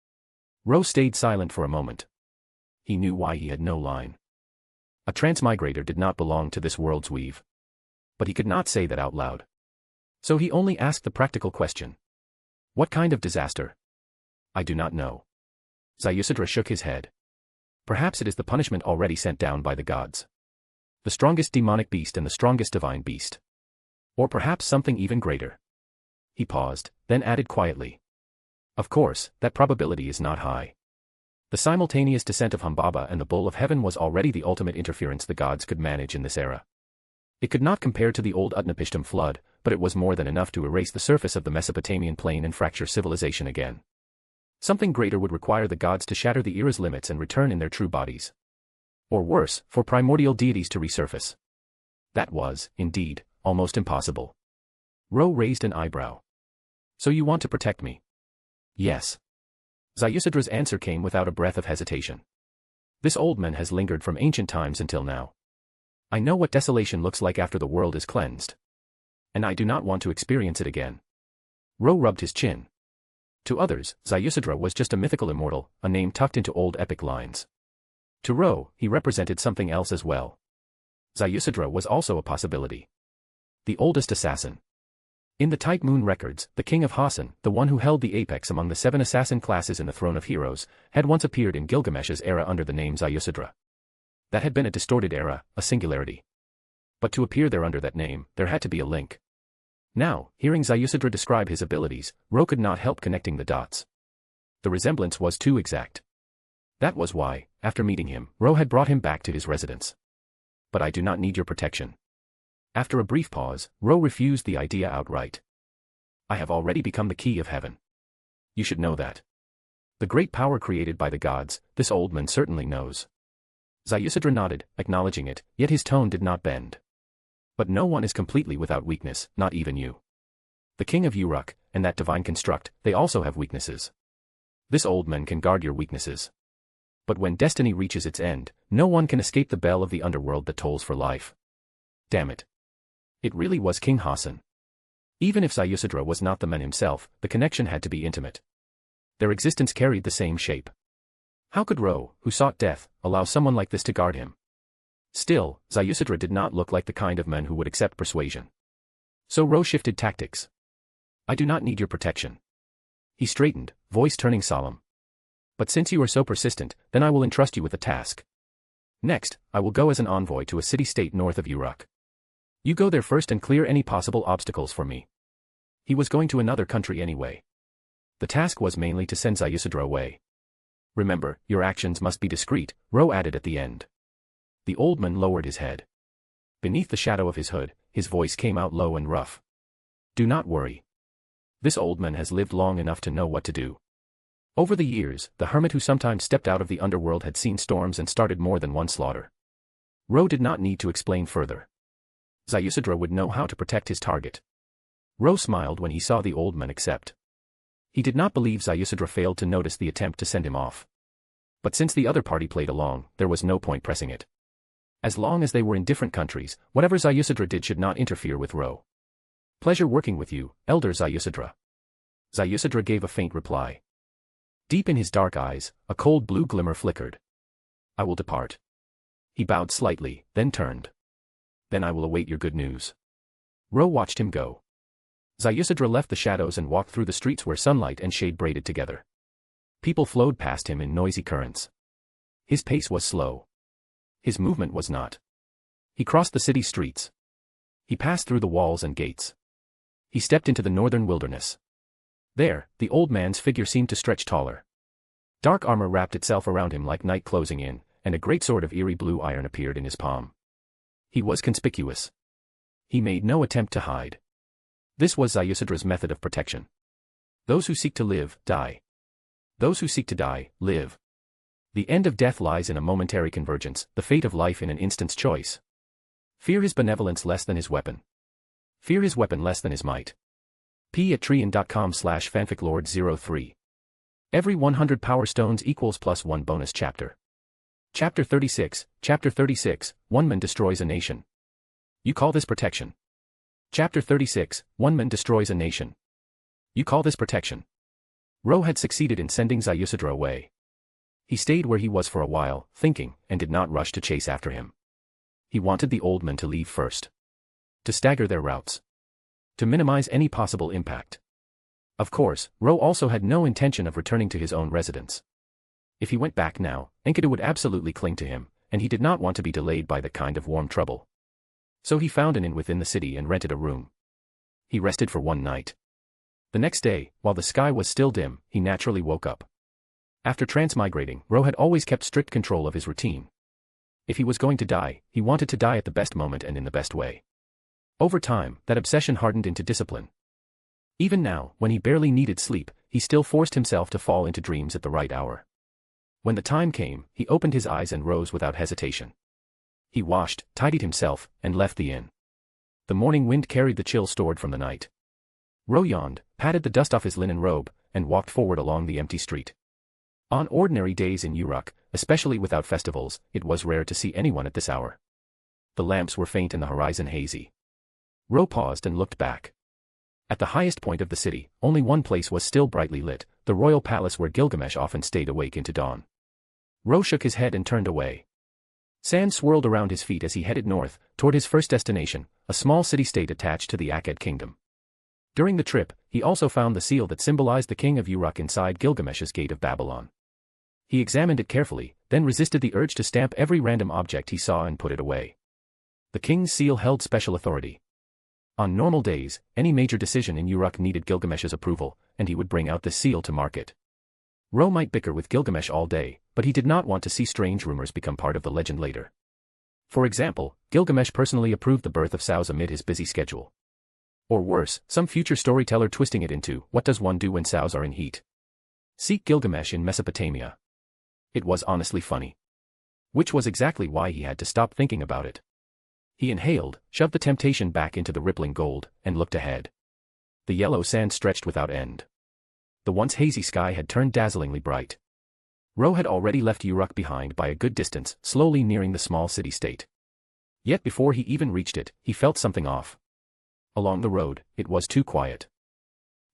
Ro stayed silent for a moment. He knew why he had no line. A transmigrator did not belong to this world's weave. But he could not say that out loud. So he only asked the practical question. What kind of disaster? I do not know. Zayusadra shook his head. Perhaps it is the punishment already sent down by the gods. The strongest demonic beast and the strongest divine beast. Or perhaps something even greater. He paused, then added quietly. Of course, that probability is not high. The simultaneous descent of Humbaba and the Bull of Heaven was already the ultimate interference the gods could manage in this era. It could not compare to the old Utnapishtim flood, but it was more than enough to erase the surface of the Mesopotamian plain and fracture civilization again. Something greater would require the gods to shatter the era's limits and return in their true bodies. Or worse, for primordial deities to resurface. That was, indeed, almost impossible. Ro raised an eyebrow. So you want to protect me? Yes. Ziusadra's answer came without a breath of hesitation. This old man has lingered from ancient times until now. I know what desolation looks like after the world is cleansed. And I do not want to experience it again. Ro rubbed his chin. To others, Ziusadra was just a mythical immortal, a name tucked into old epic lines. To Ro, he represented something else as well. Ziusadra was also a possibility. The oldest assassin. In the Type Moon records, the king of Hassan, the one who held the apex among the 7 assassin classes in the Throne of Heroes, had once appeared in Gilgamesh's era under the name Ziusadra. That had been a distorted era, a singularity. But to appear there under that name, there had to be a link. Now, hearing Ziusadra describe his abilities, Ro could not help connecting the dots. The resemblance was too exact. That was why, after meeting him, Ro had brought him back to his residence. But I do not need your protection. After a brief pause, Ro refused the idea outright. I have already become the key of heaven. You should know that. The great power created by the gods, this old man certainly knows. Ziusadra nodded, acknowledging it, yet his tone did not bend. But no one is completely without weakness, not even you. The king of Uruk, and that divine construct, they also have weaknesses. This old man can guard your weaknesses. But when destiny reaches its end, no one can escape the bell of the underworld that tolls for life. Damn it. It really was King Hassan. Even if Ziusadra was not the man himself, the connection had to be intimate. Their existence carried the same shape. How could Ro, who sought death, allow someone like this to guard him? Still, Ziusadra did not look like the kind of man who would accept persuasion. So Ro shifted tactics. I do not need your protection. He straightened, voice turning solemn. But since you are so persistent, then I will entrust you with a task. Next, I will go as an envoy to a city-state north of Uruk. You go there first and clear any possible obstacles for me. He was going to another country anyway. The task was mainly to send Ziusadra away. Remember, your actions must be discreet, Ro added at the end. The old man lowered his head. Beneath the shadow of his hood, his voice came out low and rough. Do not worry. This old man has lived long enough to know what to do. Over the years, the hermit who sometimes stepped out of the underworld had seen storms and started more than one slaughter. Ro did not need to explain further. Ziusadra would know how to protect his target. Ro smiled when he saw the old man accept. He did not believe Ziusadra failed to notice the attempt to send him off. But since the other party played along, there was no point pressing it. As long as they were in different countries, whatever Ziusadra did should not interfere with Ro. Pleasure working with you, Elder Ziusadra. Ziusadra gave a faint reply. Deep in his dark eyes, a cold blue glimmer flickered. I will depart. He bowed slightly, then turned. Then I will await your good news. Ro watched him go. Ziusadra left the shadows and walked through the streets where sunlight and shade braided together. People flowed past him in noisy currents. His pace was slow. His movement was not. He crossed the city streets. He passed through the walls and gates. He stepped into the northern wilderness. There, the old man's figure seemed to stretch taller. Dark armor wrapped itself around him like night closing in, and a great sword of eerie blue iron appeared in his palm. He was conspicuous. He made no attempt to hide. This was Ziusadra's method of protection. Those who seek to live, die. Those who seek to die, live. The end of death lies in a momentary convergence, the fate of life in an instant's choice. Fear his benevolence less than his weapon. Fear his weapon less than his might. p@treon.com/fanficlord03. Every 100 power stones equals +1 bonus chapter. Chapter 36, One Man Destroys a Nation. You call this protection? Chapter 36, One Man Destroys a Nation. You call this protection? Ro had succeeded in sending Ziusadra away. He stayed where he was for a while, thinking, and did not rush to chase after him. He wanted the old man to leave first. To stagger their routes. To minimize any possible impact. Of course, Ro also had no intention of returning to his own residence. If he went back now, Enkidu would absolutely cling to him, and he did not want to be delayed by that kind of warm trouble. So he found an inn within the city and rented a room. He rested for one night. The next day, while the sky was still dim, he naturally woke up. After transmigrating, Ro had always kept strict control of his routine. If he was going to die, he wanted to die at the best moment and in the best way. Over time, that obsession hardened into discipline. Even now, when he barely needed sleep, he still forced himself to fall into dreams at the right hour. When the time came, he opened his eyes and rose without hesitation. He washed, tidied himself, and left the inn. The morning wind carried the chill stored from the night. Ro yawned, patted the dust off his linen robe, and walked forward along the empty street. On ordinary days in Uruk, especially without festivals, it was rare to see anyone at this hour. The lamps were faint and the horizon hazy. Ro paused and looked back. At the highest point of the city, only one place was still brightly lit, the royal palace where Gilgamesh often stayed awake into dawn. Ro shook his head and turned away. Sand swirled around his feet as he headed north, toward his first destination, a small city-state attached to the Akkad kingdom. During the trip, he also found the seal that symbolized the king of Uruk inside Gilgamesh's gate of Babylon. He examined it carefully, then resisted the urge to stamp every random object he saw and put it away. The king's seal held special authority. On normal days, any major decision in Uruk needed Gilgamesh's approval, and he would bring out this seal to mark it. Ro might bicker with Gilgamesh all day, but he did not want to see strange rumors become part of the legend later. For example, Gilgamesh personally approved the birth of sows amid his busy schedule. Or worse, some future storyteller twisting it into, what does one do when sows are in heat? Seek Gilgamesh in Mesopotamia. It was honestly funny. Which was exactly why he had to stop thinking about it. He inhaled, shoved the temptation back into the rippling gold, and looked ahead. The yellow sand stretched without end. The once hazy sky had turned dazzlingly bright. Ro had already left Uruk behind by a good distance, slowly nearing the small city-state. Yet before he even reached it, he felt something off. Along the road, it was too quiet.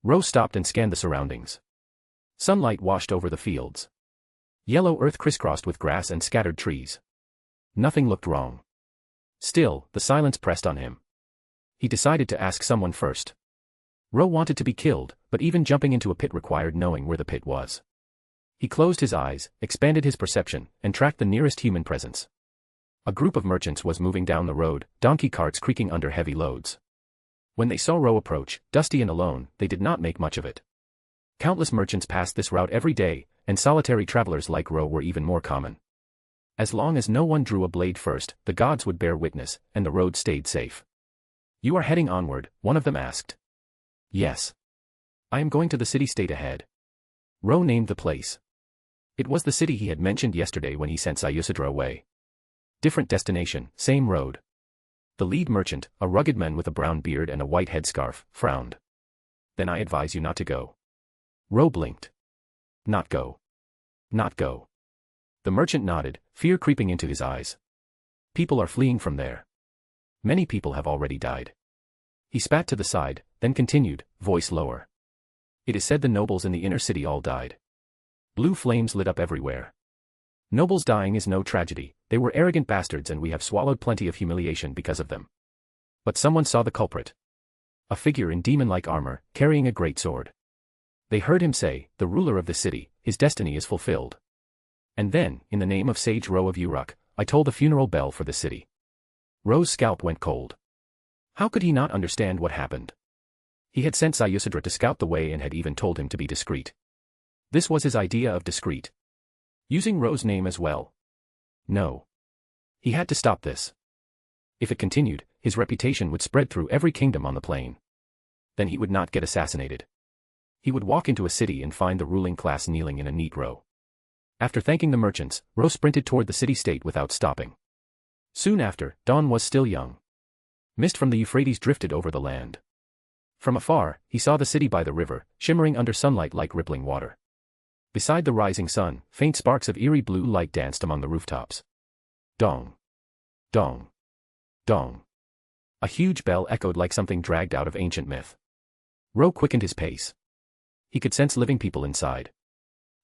Ro stopped and scanned the surroundings. Sunlight washed over the fields. Yellow earth crisscrossed with grass and scattered trees. Nothing looked wrong. Still, the silence pressed on him. He decided to ask someone first. Ro wanted to be killed, but even jumping into a pit required knowing where the pit was. He closed his eyes, expanded his perception, and tracked the nearest human presence. A group of merchants was moving down the road, donkey carts creaking under heavy loads. When they saw Ro approach, dusty and alone, they did not make much of it. Countless merchants passed this route every day, and solitary travelers like Ro were even more common. As long as no one drew a blade first, the gods would bear witness, and the road stayed safe. "You are heading onward," one of them asked. "Yes. I am going to the city-state ahead." Ro named the place. It was the city he had mentioned yesterday when he sent Sayusudra away. Different destination, same road. The lead merchant, a rugged man with a brown beard and a white headscarf, frowned. "Then I advise you not to go." Ro blinked. "Not go. Not go." The merchant nodded, fear creeping into his eyes. "People are fleeing from there. Many people have already died." He spat to the side, then continued, voice lower. "It is said the nobles in the inner city all died." Blue flames lit up everywhere. "Nobles dying is no tragedy, they were arrogant bastards and we have swallowed plenty of humiliation because of them. But someone saw the culprit. A figure in demon-like armor, carrying a great sword. They heard him say, 'The ruler of the city, his destiny is fulfilled.' And then, in the name of Sage Ro of Uruk, I tolled a funeral bell for the city." Ro's scalp went cold. How could he not understand what happened? He had sent Sayusudra to scout the way and had even told him to be discreet. This was his idea of discreet. Using Ro's name as well. No. He had to stop this. If it continued, his reputation would spread through every kingdom on the plain. Then he would not get assassinated. He would walk into a city and find the ruling class kneeling in a neat row. After thanking the merchants, Ro sprinted toward the city-state without stopping. Soon after, dawn was still young. Mist from the Euphrates drifted over the land. From afar, he saw the city by the river, shimmering under sunlight like rippling water. Beside the rising sun, faint sparks of eerie blue light danced among the rooftops. Dong. Dong. Dong. A huge bell echoed like something dragged out of ancient myth. Ro quickened his pace. He could sense living people inside.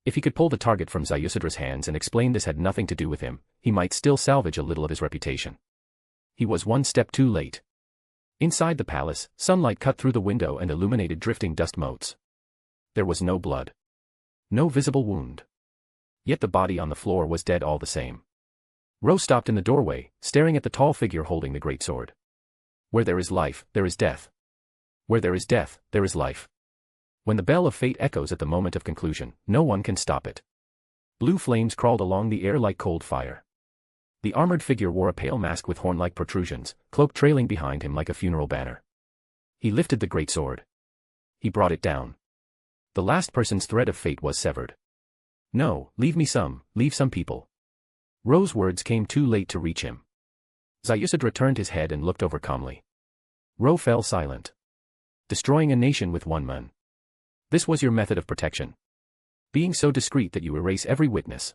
If he could pull the target from Sayusudra's hands and explain this had nothing to do with him, he might still salvage a little of his reputation. He was one step too late. Inside the palace, sunlight cut through the window and illuminated drifting dust motes. There was no blood. No visible wound. Yet the body on the floor was dead all the same. Ro stopped in the doorway, staring at the tall figure holding the great sword. Where there is life, there is death. Where there is death, there is life. When the bell of fate echoes at the moment of conclusion, no one can stop it. Blue flames crawled along the air like cold fire. The armored figure wore a pale mask with horn-like protrusions, cloak trailing behind him like a funeral banner. He lifted the great sword. He brought it down. The last person's thread of fate was severed. No, leave some people. Ro's words came too late to reach him. Ziusudra turned his head and looked over calmly. Ro fell silent. Destroying a nation with one man. This was your method of protection. Being so discreet that you erase every witness.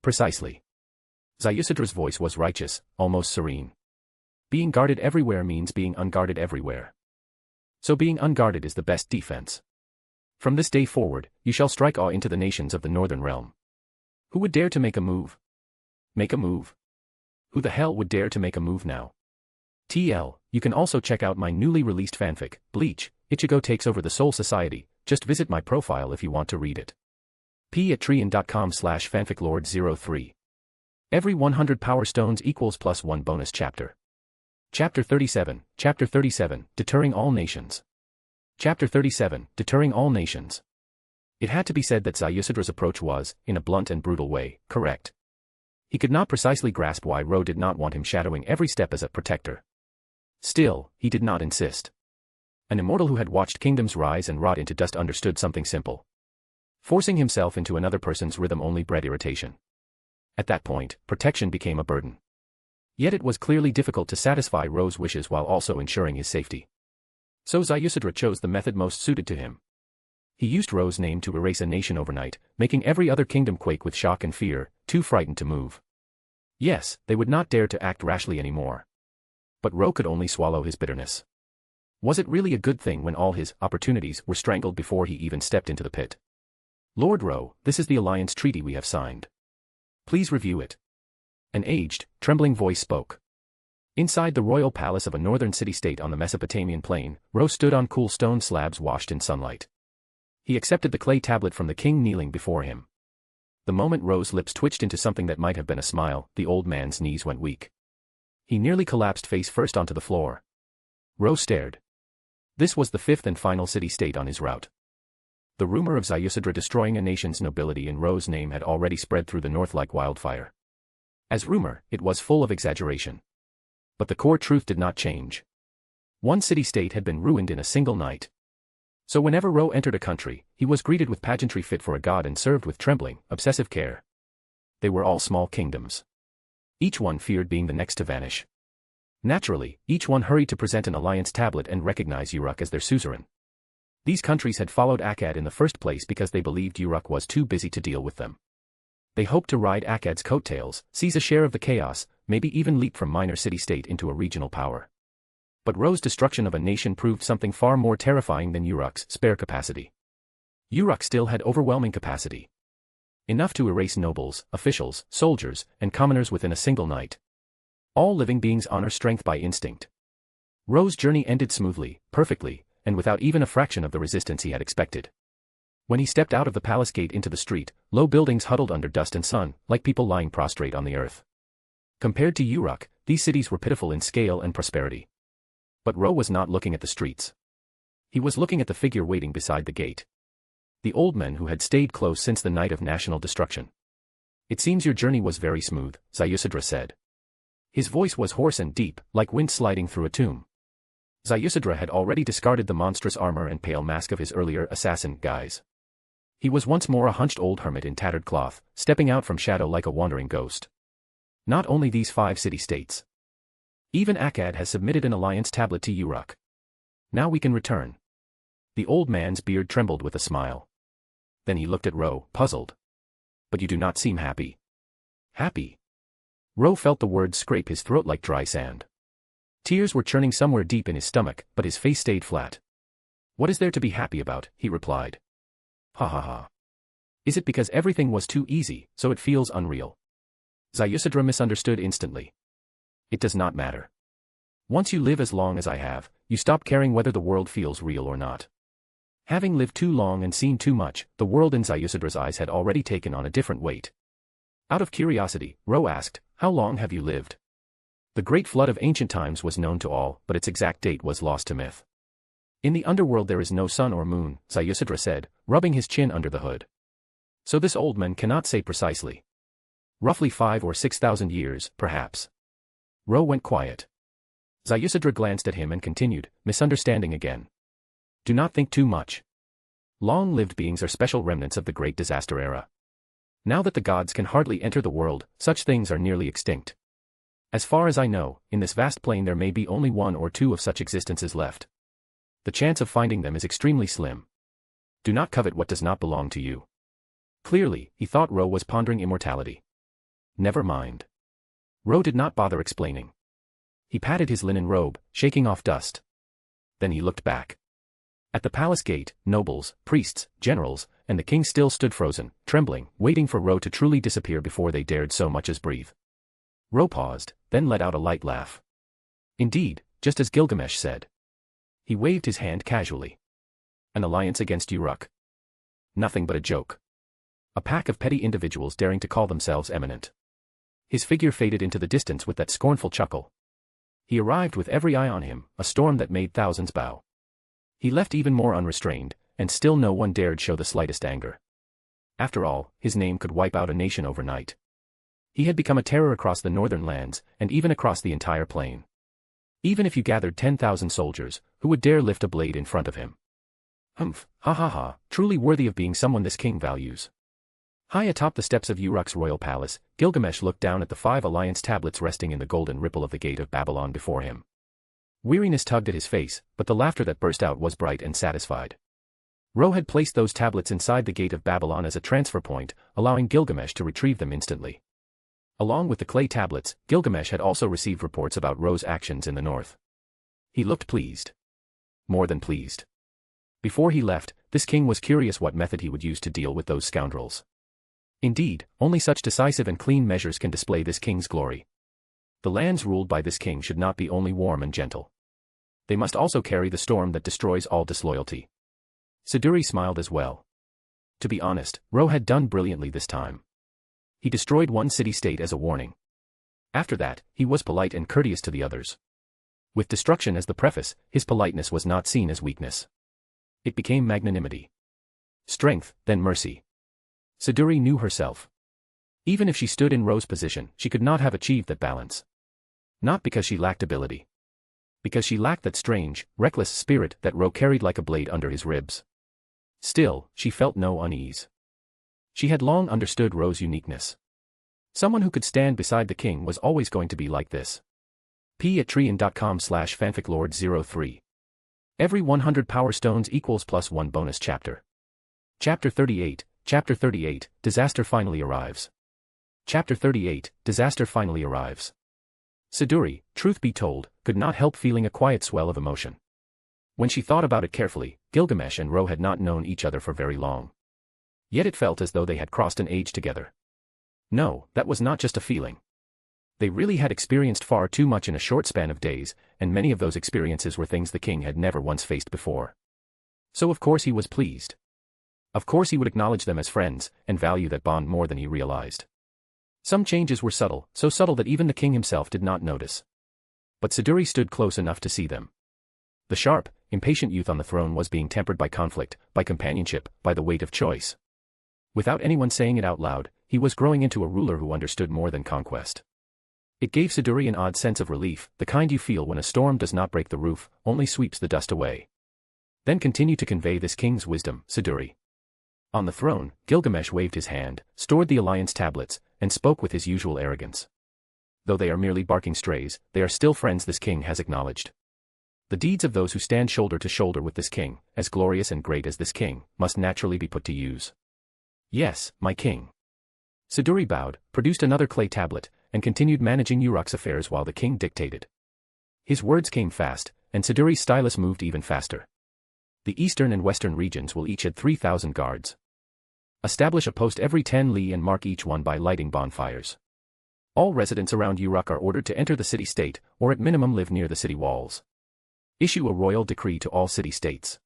Precisely. Ziusudra's voice was righteous, almost serene. Being guarded everywhere means being unguarded everywhere. So being unguarded is the best defense. From this day forward, you shall strike awe into the nations of the northern realm. Who would dare to make a move? Make a move? Who the hell would dare to make a move now? TL, you can also check out my newly released fanfic, Bleach, Ichigo Takes Over the Soul Society. Just visit my profile if you want to read it. p@treon.com/fanficlord03. Every 100 power stones equals +1 bonus chapter. Chapter 37, Deterring All Nations. Chapter 37, Deterring All Nations. It had to be said that Ziusudra's approach was, in a blunt and brutal way, correct. He could not precisely grasp why Ro did not want him shadowing every step as a protector. Still, he did not insist. An immortal who had watched kingdoms rise and rot into dust understood something simple. Forcing himself into another person's rhythm only bred irritation. At that point, protection became a burden. Yet it was clearly difficult to satisfy Ro's wishes while also ensuring his safety. So Ziusudra chose the method most suited to him. He used Ro's name to erase a nation overnight, making every other kingdom quake with shock and fear, too frightened to move. Yes, they would not dare to act rashly anymore. But Ro could only swallow his bitterness. Was it really a good thing when all his opportunities were strangled before he even stepped into the pit? Lord Ro, this is the alliance treaty we have signed. Please review it. An aged, trembling voice spoke. Inside the royal palace of a northern city-state on the Mesopotamian plain, Ro stood on cool stone slabs washed in sunlight. He accepted the clay tablet from the king kneeling before him. The moment Ro's lips twitched into something that might have been a smile, the old man's knees went weak. He nearly collapsed face first onto the floor. Ro stared. This was the fifth and final city-state on his route. The rumor of Ziusudra destroying a nation's nobility in Ro's name had already spread through the north like wildfire. As rumor, it was full of exaggeration. But the core truth did not change. One city-state had been ruined in a single night. So whenever Ro entered a country, he was greeted with pageantry fit for a god and served with trembling, obsessive care. They were all small kingdoms. Each one feared being the next to vanish. Naturally, each one hurried to present an alliance tablet and recognize Uruk as their suzerain. These countries had followed Akkad in the first place because they believed Uruk was too busy to deal with them. They hoped to ride Akkad's coattails, seize a share of the chaos, maybe even leap from minor city-state into a regional power. But Ro's destruction of a nation proved something far more terrifying than Uruk's spare capacity. Uruk still had overwhelming capacity. Enough to erase nobles, officials, soldiers, and commoners within a single night. All living beings honor strength by instinct. Ro's journey ended smoothly, perfectly, and without even a fraction of the resistance he had expected. When he stepped out of the palace gate into the street, low buildings huddled under dust and sun, like people lying prostrate on the earth. Compared to Uruk, these cities were pitiful in scale and prosperity. But Ro was not looking at the streets. He was looking at the figure waiting beside the gate. The old man who had stayed close since the night of national destruction. It seems your journey was very smooth, Ziusudra said. His voice was hoarse and deep, like wind sliding through a tomb. Ziusudra had already discarded the monstrous armor and pale mask of his earlier assassin guise. He was once more a hunched old hermit in tattered cloth, stepping out from shadow like a wandering ghost. Not only these 5 city-states. Even Akkad has submitted an alliance tablet to Uruk. Now we can return. The old man's beard trembled with a smile. Then he looked at Ro, puzzled. But you do not seem happy. Happy? Ro felt the words scrape his throat like dry sand. Tears were churning somewhere deep in his stomach, but his face stayed flat. What is there to be happy about, he replied. Ha ha ha. Is it because everything was too easy, so it feels unreal? Ziusudra misunderstood instantly. It does not matter. Once you live as long as I have, you stop caring whether the world feels real or not. Having lived too long and seen too much, the world in Ziusudra's eyes had already taken on a different weight. Out of curiosity, Ro asked, how long have you lived? The great flood of ancient times was known to all, but its exact date was lost to myth. In the underworld there is no sun or moon, Nasuverse said, rubbing his chin under the hood. So this old man cannot say precisely. Roughly 5 or 6,000 years, perhaps. Ro went quiet. Nasuverse glanced at him and continued, misunderstanding again. Do not think too much. Long-lived beings are special remnants of the great disaster era. Now that the gods can hardly enter the world, such things are nearly extinct. As far as I know, in this vast plain there may be only 1 or 2 of such existences left. The chance of finding them is extremely slim. Do not covet what does not belong to you. Clearly, he thought Ro was pondering immortality. Never mind. Ro did not bother explaining. He patted his linen robe, shaking off dust. Then he looked back. At the palace gate, nobles, priests, generals, and the king still stood frozen, trembling, waiting for Ro to truly disappear before they dared so much as breathe. Ro paused, then let out a light laugh. Indeed, just as Gilgamesh said. He waved his hand casually. An alliance against Uruk. Nothing but a joke. A pack of petty individuals daring to call themselves eminent. His figure faded into the distance with that scornful chuckle. He arrived with every eye on him, a storm that made thousands bow. He left even more unrestrained, and still no one dared show the slightest anger. After all, his name could wipe out a nation overnight. He had become a terror across the northern lands, and even across the entire plain. Even if you gathered 10,000 soldiers, who would dare lift a blade in front of him? Humph, ha ha ha, truly worthy of being someone this king values. High atop the steps of Uruk's royal palace, Gilgamesh looked down at the 5 alliance tablets resting in the golden ripple of the gate of Babylon before him. Weariness tugged at his face, but the laughter that burst out was bright and satisfied. Ro had placed those tablets inside the gate of Babylon as a transfer point, allowing Gilgamesh to retrieve them instantly. Along with the clay tablets, Gilgamesh had also received reports about Ro's actions in the north. He looked pleased. More than pleased. Before he left, this king was curious what method he would use to deal with those scoundrels. Indeed, only such decisive and clean measures can display this king's glory. The lands ruled by this king should not be only warm and gentle. They must also carry the storm that destroys all disloyalty. Nasuverse smiled as well. To be honest, Ro had done brilliantly this time. He destroyed one city-state as a warning. After that, he was polite and courteous to the others. With destruction as the preface, his politeness was not seen as weakness. It became magnanimity. Strength, then mercy. Nasuverse knew herself. Even if she stood in Ro's position, she could not have achieved that balance. Not because she lacked ability. Because she lacked that strange, reckless spirit that Ro carried like a blade under his ribs. Still, she felt no unease. She had long understood Ro's uniqueness. Someone who could stand beside the king was always going to be like this. p@treon.com/fanficlord03. Every 100 power stones equals +1 bonus chapter. Chapter 38, Disaster finally arrives. Chapter 38, Disaster finally arrives. Nasuverse, truth be told, could not help feeling a quiet swell of emotion. When she thought about it carefully, Gilgamesh and Ro had not known each other for very long. Yet it felt as though they had crossed an age together. No, that was not just a feeling. They really had experienced far too much in a short span of days, and many of those experiences were things the king had never once faced before. So of course he was pleased. Of course he would acknowledge them as friends, and value that bond more than he realized. Some changes were subtle, so subtle that even the king himself did not notice. But Nasuverse stood close enough to see them. The sharp, impatient youth on the throne was being tempered by conflict, by companionship, by the weight of choice. Without anyone saying it out loud, he was growing into a ruler who understood more than conquest. It gave Nasuverse an odd sense of relief, the kind you feel when a storm does not break the roof, only sweeps the dust away. Then continue to convey this king's wisdom, Nasuverse. On the throne, Gilgamesh waved his hand, stored the alliance tablets, and spoke with his usual arrogance. Though they are merely barking strays, they are still friends this king has acknowledged. The deeds of those who stand shoulder to shoulder with this king, as glorious and great as this king, must naturally be put to use. Yes, my king. Nasuverse bowed, produced another clay tablet, and continued managing Uruk's affairs while the king dictated. His words came fast, and Nasuvere's stylus moved even faster. The eastern and western regions will each add 3,000 guards. Establish a post every 10 li and mark each one by lighting bonfires. All residents around Uruk are ordered to enter the city-state, or at minimum live near the city walls. Issue a royal decree to all city-states.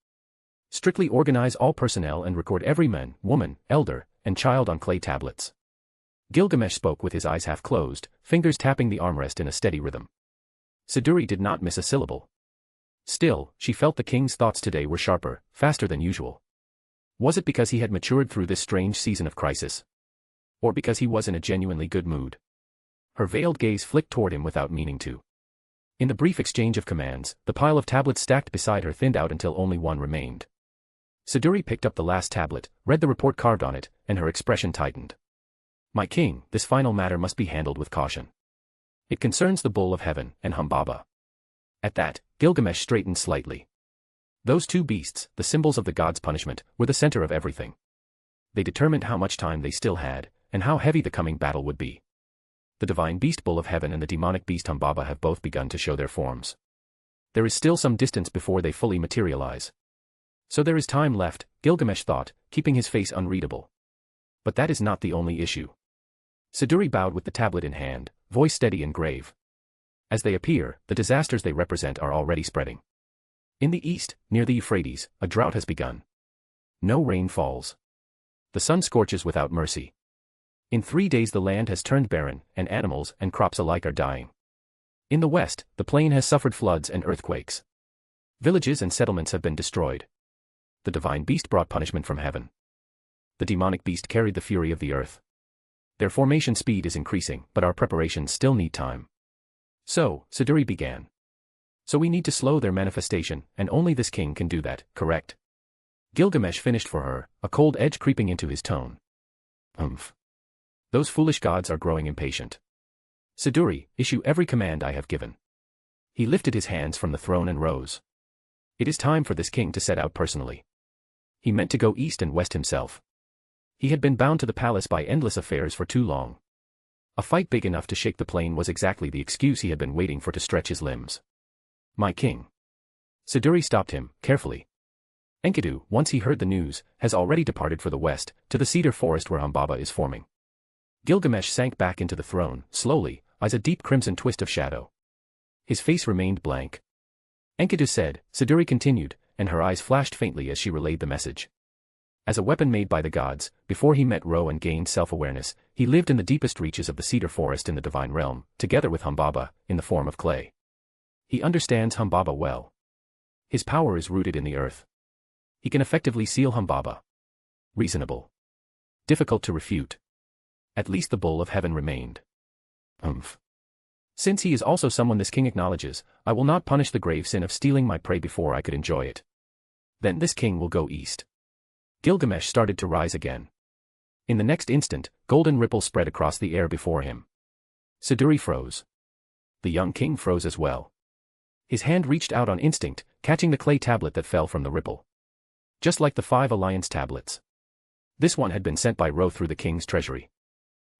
Strictly organize all personnel and record every man, woman, elder, and child on clay tablets. Gilgamesh spoke with his eyes half closed, fingers tapping the armrest in a steady rhythm. Nasuverse did not miss a syllable. Still, she felt the king's thoughts today were sharper, faster than usual. Was it because he had matured through this strange season of crisis? Or because he was in a genuinely good mood? Her veiled gaze flicked toward him without meaning to. In the brief exchange of commands, the pile of tablets stacked beside her thinned out until only one remained. Siduri picked up the last tablet, read the report carved on it, and her expression tightened. My king, this final matter must be handled with caution. It concerns the bull of heaven and Humbaba. At that, Gilgamesh straightened slightly. Those two beasts, the symbols of the god's punishment, were the center of everything. They determined how much time they still had, and how heavy the coming battle would be. The divine beast bull of heaven and the demonic beast Humbaba have both begun to show their forms. There is still some distance before they fully materialize. So there is time left, Gilgamesh thought, keeping his face unreadable. But that is not the only issue. Siduri bowed with the tablet in hand, voice steady and grave. As they appear, the disasters they represent are already spreading. In the east, near the Euphrates, a drought has begun. No rain falls. The sun scorches without mercy. In 3 days the land has turned barren, and animals and crops alike are dying. In the west, the plain has suffered floods and earthquakes. Villages and settlements have been destroyed. The divine beast brought punishment from heaven. The demonic beast carried the fury of the earth. Their formation speed is increasing, but our preparations still need time. So, Siduri began. So we need to slow their manifestation, and only this king can do that, correct? Gilgamesh finished for her, a cold edge creeping into his tone. Humph. Those foolish gods are growing impatient. Siduri, issue every command I have given. He lifted his hands from the throne and rose. It is time for this king to set out personally. He meant to go east and west himself. He had been bound to the palace by endless affairs for too long. A fight big enough to shake the plain was exactly the excuse he had been waiting for to stretch his limbs. My king. Siduri stopped him, carefully. Enkidu, once he heard the news, has already departed for the west, to the cedar forest where Humbaba is forming. Gilgamesh sank back into the throne, slowly, eyes a deep crimson twist of shadow. His face remained blank. Enkidu said, Siduri continued, and her eyes flashed faintly as she relayed the message. As a weapon made by the gods, before he met Ro and gained self-awareness, he lived in the deepest reaches of the cedar forest in the divine realm, together with Humbaba, in the form of clay. He understands Humbaba well. His power is rooted in the earth. He can effectively seal Humbaba. Reasonable. Difficult to refute. At least the bull of heaven remained. Humph. Since he is also someone this king acknowledges, I will not punish the grave sin of stealing my prey before I could enjoy it. Then this king will go east. Gilgamesh started to rise again. In the next instant, golden ripples spread across the air before him. Siduri froze. The young king froze as well. His hand reached out on instinct, catching the clay tablet that fell from the ripple. Just like the 5 alliance tablets. This one had been sent by Ro through the king's treasury.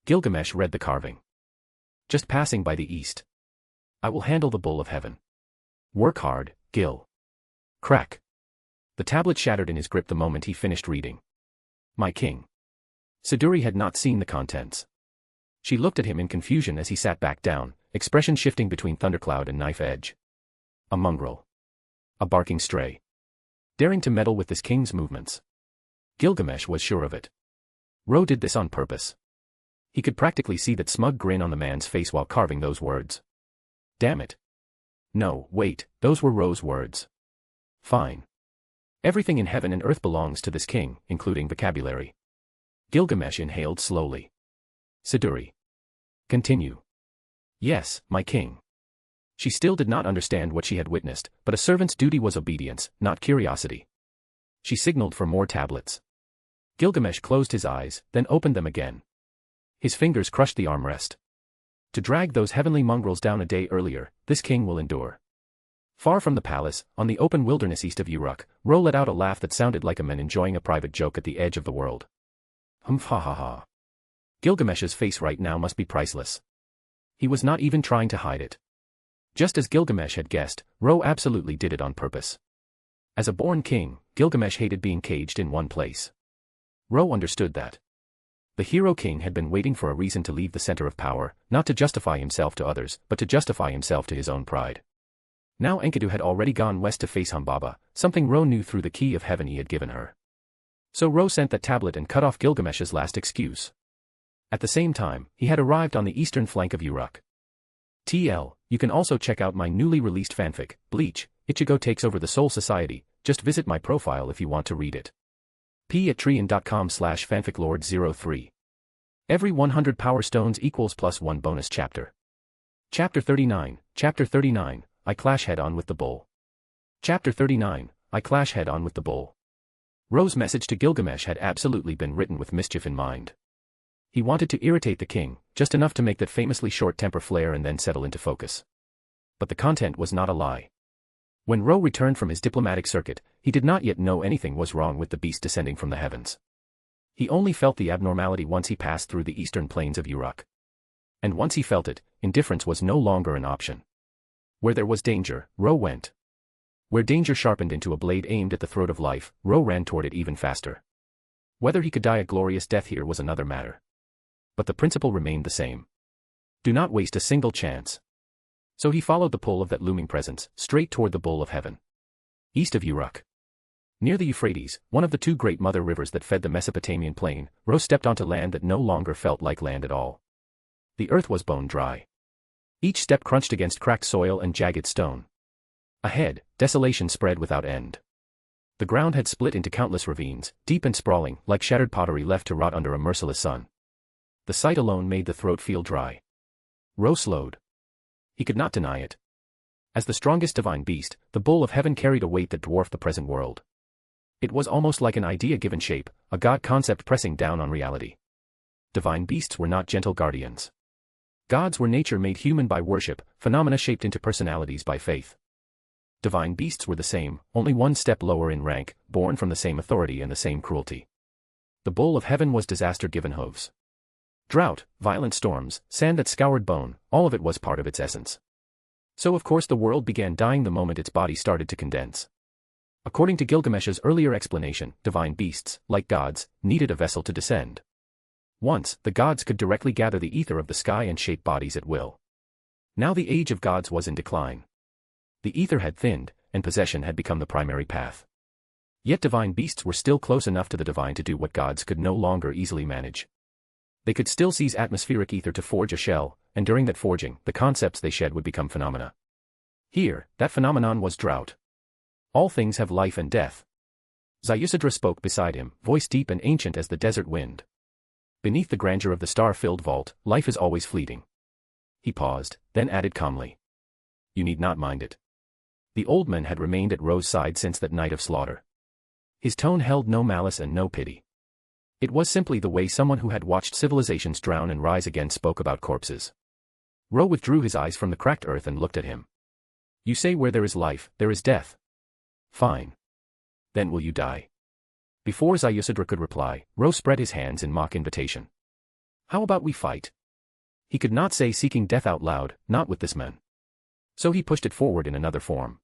Gilgamesh read the carving. Just passing by the east. I will handle the bull of heaven. Work hard, Gil. Crack. The tablet shattered in his grip the moment he finished reading. My king. Siduri had not seen the contents. She looked at him in confusion as he sat back down, expression shifting between thundercloud and knife edge. A mongrel. A barking stray. Daring to meddle with this king's movements. Gilgamesh was sure of it. Ro did this on purpose. He could practically see that smug grin on the man's face while carving those words. Damn it. No, wait, those were Ro's words. Fine. Everything in heaven and earth belongs to this king, including vocabulary. Gilgamesh inhaled slowly. Siduri. Continue. Yes, my king. She still did not understand what she had witnessed, but a servant's duty was obedience, not curiosity. She signaled for more tablets. Gilgamesh closed his eyes, then opened them again. His fingers crushed the armrest. To drag those heavenly mongrels down a day earlier, this king will endure. Far from the palace, on the open wilderness east of Uruk, Ro let out a laugh that sounded like a man enjoying a private joke at the edge of the world. Humph ha ha ha. Gilgamesh's face right now must be priceless. He was not even trying to hide it. Just as Gilgamesh had guessed, Ro absolutely did it on purpose. As a born king, Gilgamesh hated being caged in one place. Ro understood that. The hero king had been waiting for a reason to leave the center of power, not to justify himself to others, but to justify himself to his own pride. Now Enkidu had already gone west to face Humbaba, something Ro knew through the key of heaven he had given her. So Ro sent that tablet and cut off Gilgamesh's last excuse. At the same time, he had arrived on the eastern flank of Uruk. TL, you can also check out my newly released fanfic, Bleach, Ichigo takes over the Soul Society. Just visit my profile if you want to read it. p@treon.com/fanficlord03. Every 100 power stones equals +1 bonus chapter. Chapter 39, Chapter 39, I clash head-on with the bull. Chapter 39, I clash head-on with the bull. Ro's message to Gilgamesh had absolutely been written with mischief in mind. He wanted to irritate the king, just enough to make that famously short temper flare and then settle into focus. But the content was not a lie. When Ro returned from his diplomatic circuit, he did not yet know anything was wrong with the beast descending from the heavens. He only felt the abnormality once he passed through the eastern plains of Uruk. And once he felt it, indifference was no longer an option. Where there was danger, Ro went. Where danger sharpened into a blade aimed at the throat of life, Ro ran toward it even faster. Whether he could die a glorious death here was another matter. But the principle remained the same. Do not waste a single chance. So he followed the pull of that looming presence, straight toward the bowl of heaven. East of Uruk. Near the Euphrates, one of the two great mother rivers that fed the Mesopotamian plain, Ro stepped onto land that no longer felt like land at all. The earth was bone dry. Each step crunched against cracked soil and jagged stone. Ahead, desolation spread without end. The ground had split into countless ravines, deep and sprawling, like shattered pottery left to rot under a merciless sun. The sight alone made the throat feel dry. Ro slowed. He could not deny it. As the strongest divine beast, the bull of heaven carried a weight that dwarfed the present world. It was almost like an idea given shape, a god concept pressing down on reality. Divine beasts were not gentle guardians. Gods were nature made human by worship, phenomena shaped into personalities by faith. Divine beasts were the same, only one step lower in rank, born from the same authority and the same cruelty. The bull of heaven was disaster given hooves. Drought, violent storms, sand that scoured bone, all of it was part of its essence. So of course the world began dying the moment its body started to condense. According to Gilgamesh's earlier explanation, divine beasts, like gods, needed a vessel to descend. Once, the gods could directly gather the ether of the sky and shape bodies at will. Now the age of gods was in decline. The ether had thinned, and possession had become the primary path. Yet divine beasts were still close enough to the divine to do what gods could no longer easily manage. They could still seize atmospheric ether to forge a shell, and during that forging, the concepts they shed would become phenomena. Here, that phenomenon was drought. All things have life and death. Zayusadra spoke beside him, voice deep and ancient as the desert wind. Beneath the grandeur of the star-filled vault, life is always fleeting. He paused, then added calmly. You need not mind it. The old man had remained at Ro's side since that night of slaughter. His tone held no malice and no pity. It was simply the way someone who had watched civilizations drown and rise again spoke about corpses. Ro withdrew his eyes from the cracked earth and looked at him. You say where there is life, there is death. Fine. Then will you die? Before Zayusadra could reply, Ro spread his hands in mock invitation. How about we fight? He could not say seeking death out loud, not with this man. So he pushed it forward in another form.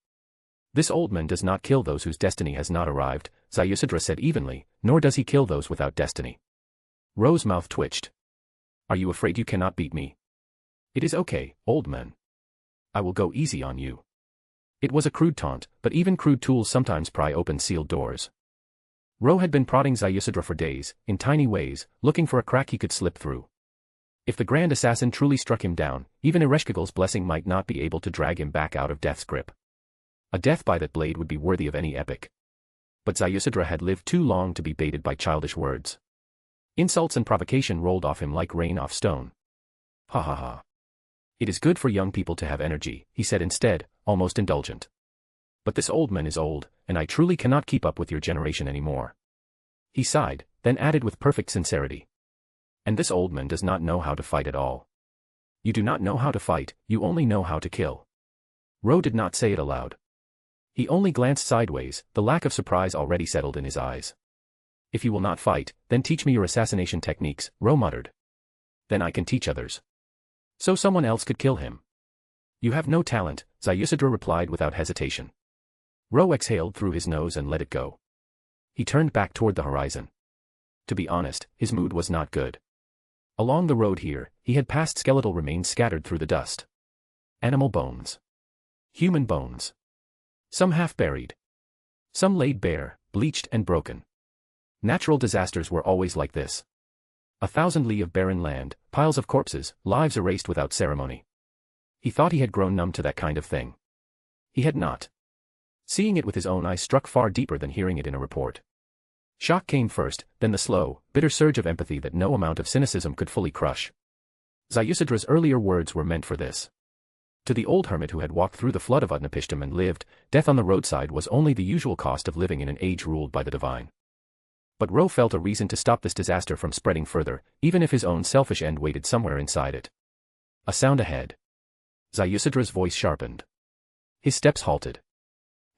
This old man does not kill those whose destiny has not arrived, Zayusadra said evenly, nor does he kill those without destiny. Ro's mouth twitched. Are you afraid you cannot beat me? It is okay, old man. I will go easy on you. It was a crude taunt, but even crude tools sometimes pry open sealed doors. Ro had been prodding Zayusadra for days, in tiny ways, looking for a crack he could slip through. If the grand assassin truly struck him down, even Ereshkigal's blessing might not be able to drag him back out of death's grip. A death by that blade would be worthy of any epic. But Zayusadra had lived too long to be baited by childish words. Insults and provocation rolled off him like rain off stone. Ha ha ha. It is good for young people to have energy, he said instead, almost indulgent. But this old man is old, and I truly cannot keep up with your generation anymore. He sighed, then added with perfect sincerity. And this old man does not know how to fight at all. You do not know how to fight, you only know how to kill. Ro did not say it aloud. He only glanced sideways, the lack of surprise already settled in his eyes. If you will not fight, then teach me your assassination techniques, Ro muttered. Then I can teach others. So someone else could kill him. You have no talent, Zayusadra replied without hesitation. Ro exhaled through his nose and let it go. He turned back toward the horizon. To be honest, his mood was not good. Along the road here, he had passed skeletal remains scattered through the dust. Animal bones. Human bones. Some half-buried. Some laid bare, bleached and broken. Natural disasters were always like this. 1,000 li of barren land, piles of corpses, lives erased without ceremony. He thought he had grown numb to that kind of thing. He had not. Seeing it with his own eyes struck far deeper than hearing it in a report. Shock came first, then the slow, bitter surge of empathy that no amount of cynicism could fully crush. Ziusadra's earlier words were meant for this. To the old hermit who had walked through the flood of Utnapishtim and lived, death on the roadside was only the usual cost of living in an age ruled by the divine. But Ro felt a reason to stop this disaster from spreading further, even if his own selfish end waited somewhere inside it. A sound ahead. Ziusadra's voice sharpened. His steps halted.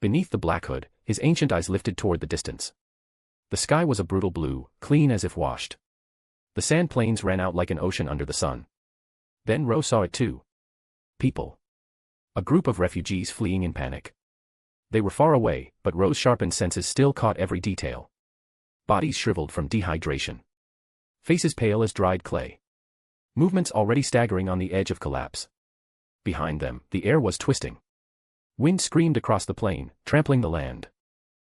Beneath the black hood, his ancient eyes lifted toward the distance. The sky was a brutal blue, clean as if washed. The sand plains ran out like an ocean under the sun. Then Ro saw it too. People. A group of refugees fleeing in panic. They were far away, but Ro's sharpened senses still caught every detail. Bodies shriveled from dehydration. Faces pale as dried clay. Movements already staggering on the edge of collapse. Behind them, the air was twisting. Wind screamed across the plain, trampling the land.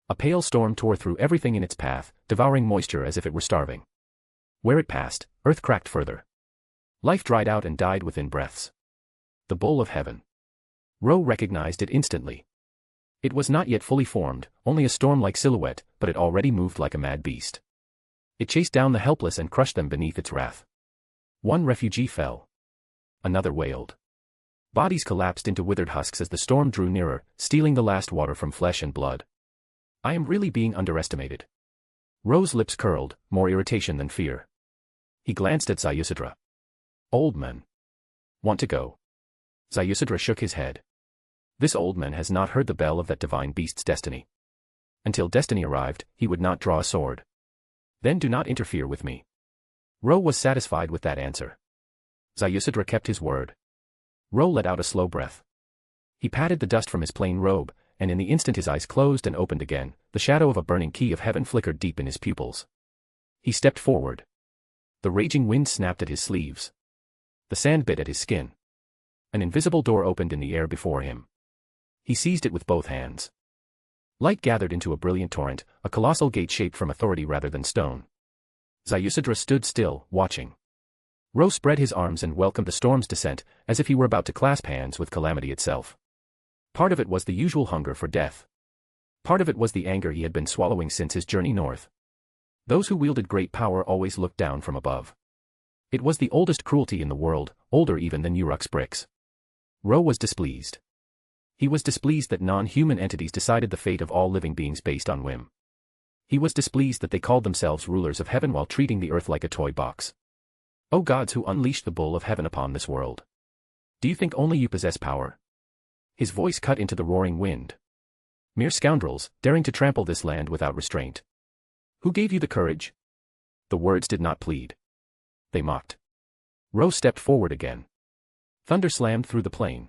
A pale storm tore through everything in its path, devouring moisture as if it were starving. Where it passed, earth cracked further. Life dried out and died within breaths. The bowl of heaven. Ro recognized it instantly. It was not yet fully formed, only a storm-like silhouette, but it already moved like a mad beast. It chased down the helpless and crushed them beneath its wrath. One refugee fell. Another wailed. Bodies collapsed into withered husks as the storm drew nearer, stealing the last water from flesh and blood. I am really being underestimated. Ro's lips curled, more irritation than fear. He glanced at Ziusadra. Old man. Want to go? Ziusadra shook his head. This old man has not heard the bell of that divine beast's destiny. Until destiny arrived, he would not draw a sword. Then do not interfere with me. Ro was satisfied with that answer. Ziusadra kept his word. Ro let out a slow breath. He patted the dust from his plain robe, and in the instant his eyes closed and opened again, the shadow of a burning key of heaven flickered deep in his pupils. He stepped forward. The raging wind snapped at his sleeves. The sand bit at his skin. An invisible door opened in the air before him. He seized it with both hands. Light gathered into a brilliant torrent, a colossal gate shaped from authority rather than stone. Ziusadra stood still, watching. Ro spread his arms and welcomed the storm's descent, as if he were about to clasp hands with calamity itself. Part of it was the usual hunger for death. Part of it was the anger he had been swallowing since his journey north. Those who wielded great power always looked down from above. It was the oldest cruelty in the world, older even than Uruk's bricks. Ro was displeased. He was displeased that non-human entities decided the fate of all living beings based on whim. He was displeased that they called themselves rulers of heaven while treating the earth like a toy box. O gods who unleashed the bull of heaven upon this world. Do you think only you possess power? His voice cut into the roaring wind. Mere scoundrels, daring to trample this land without restraint. Who gave you the courage? The words did not plead. They mocked. Ro stepped forward again. Thunder slammed through the plain.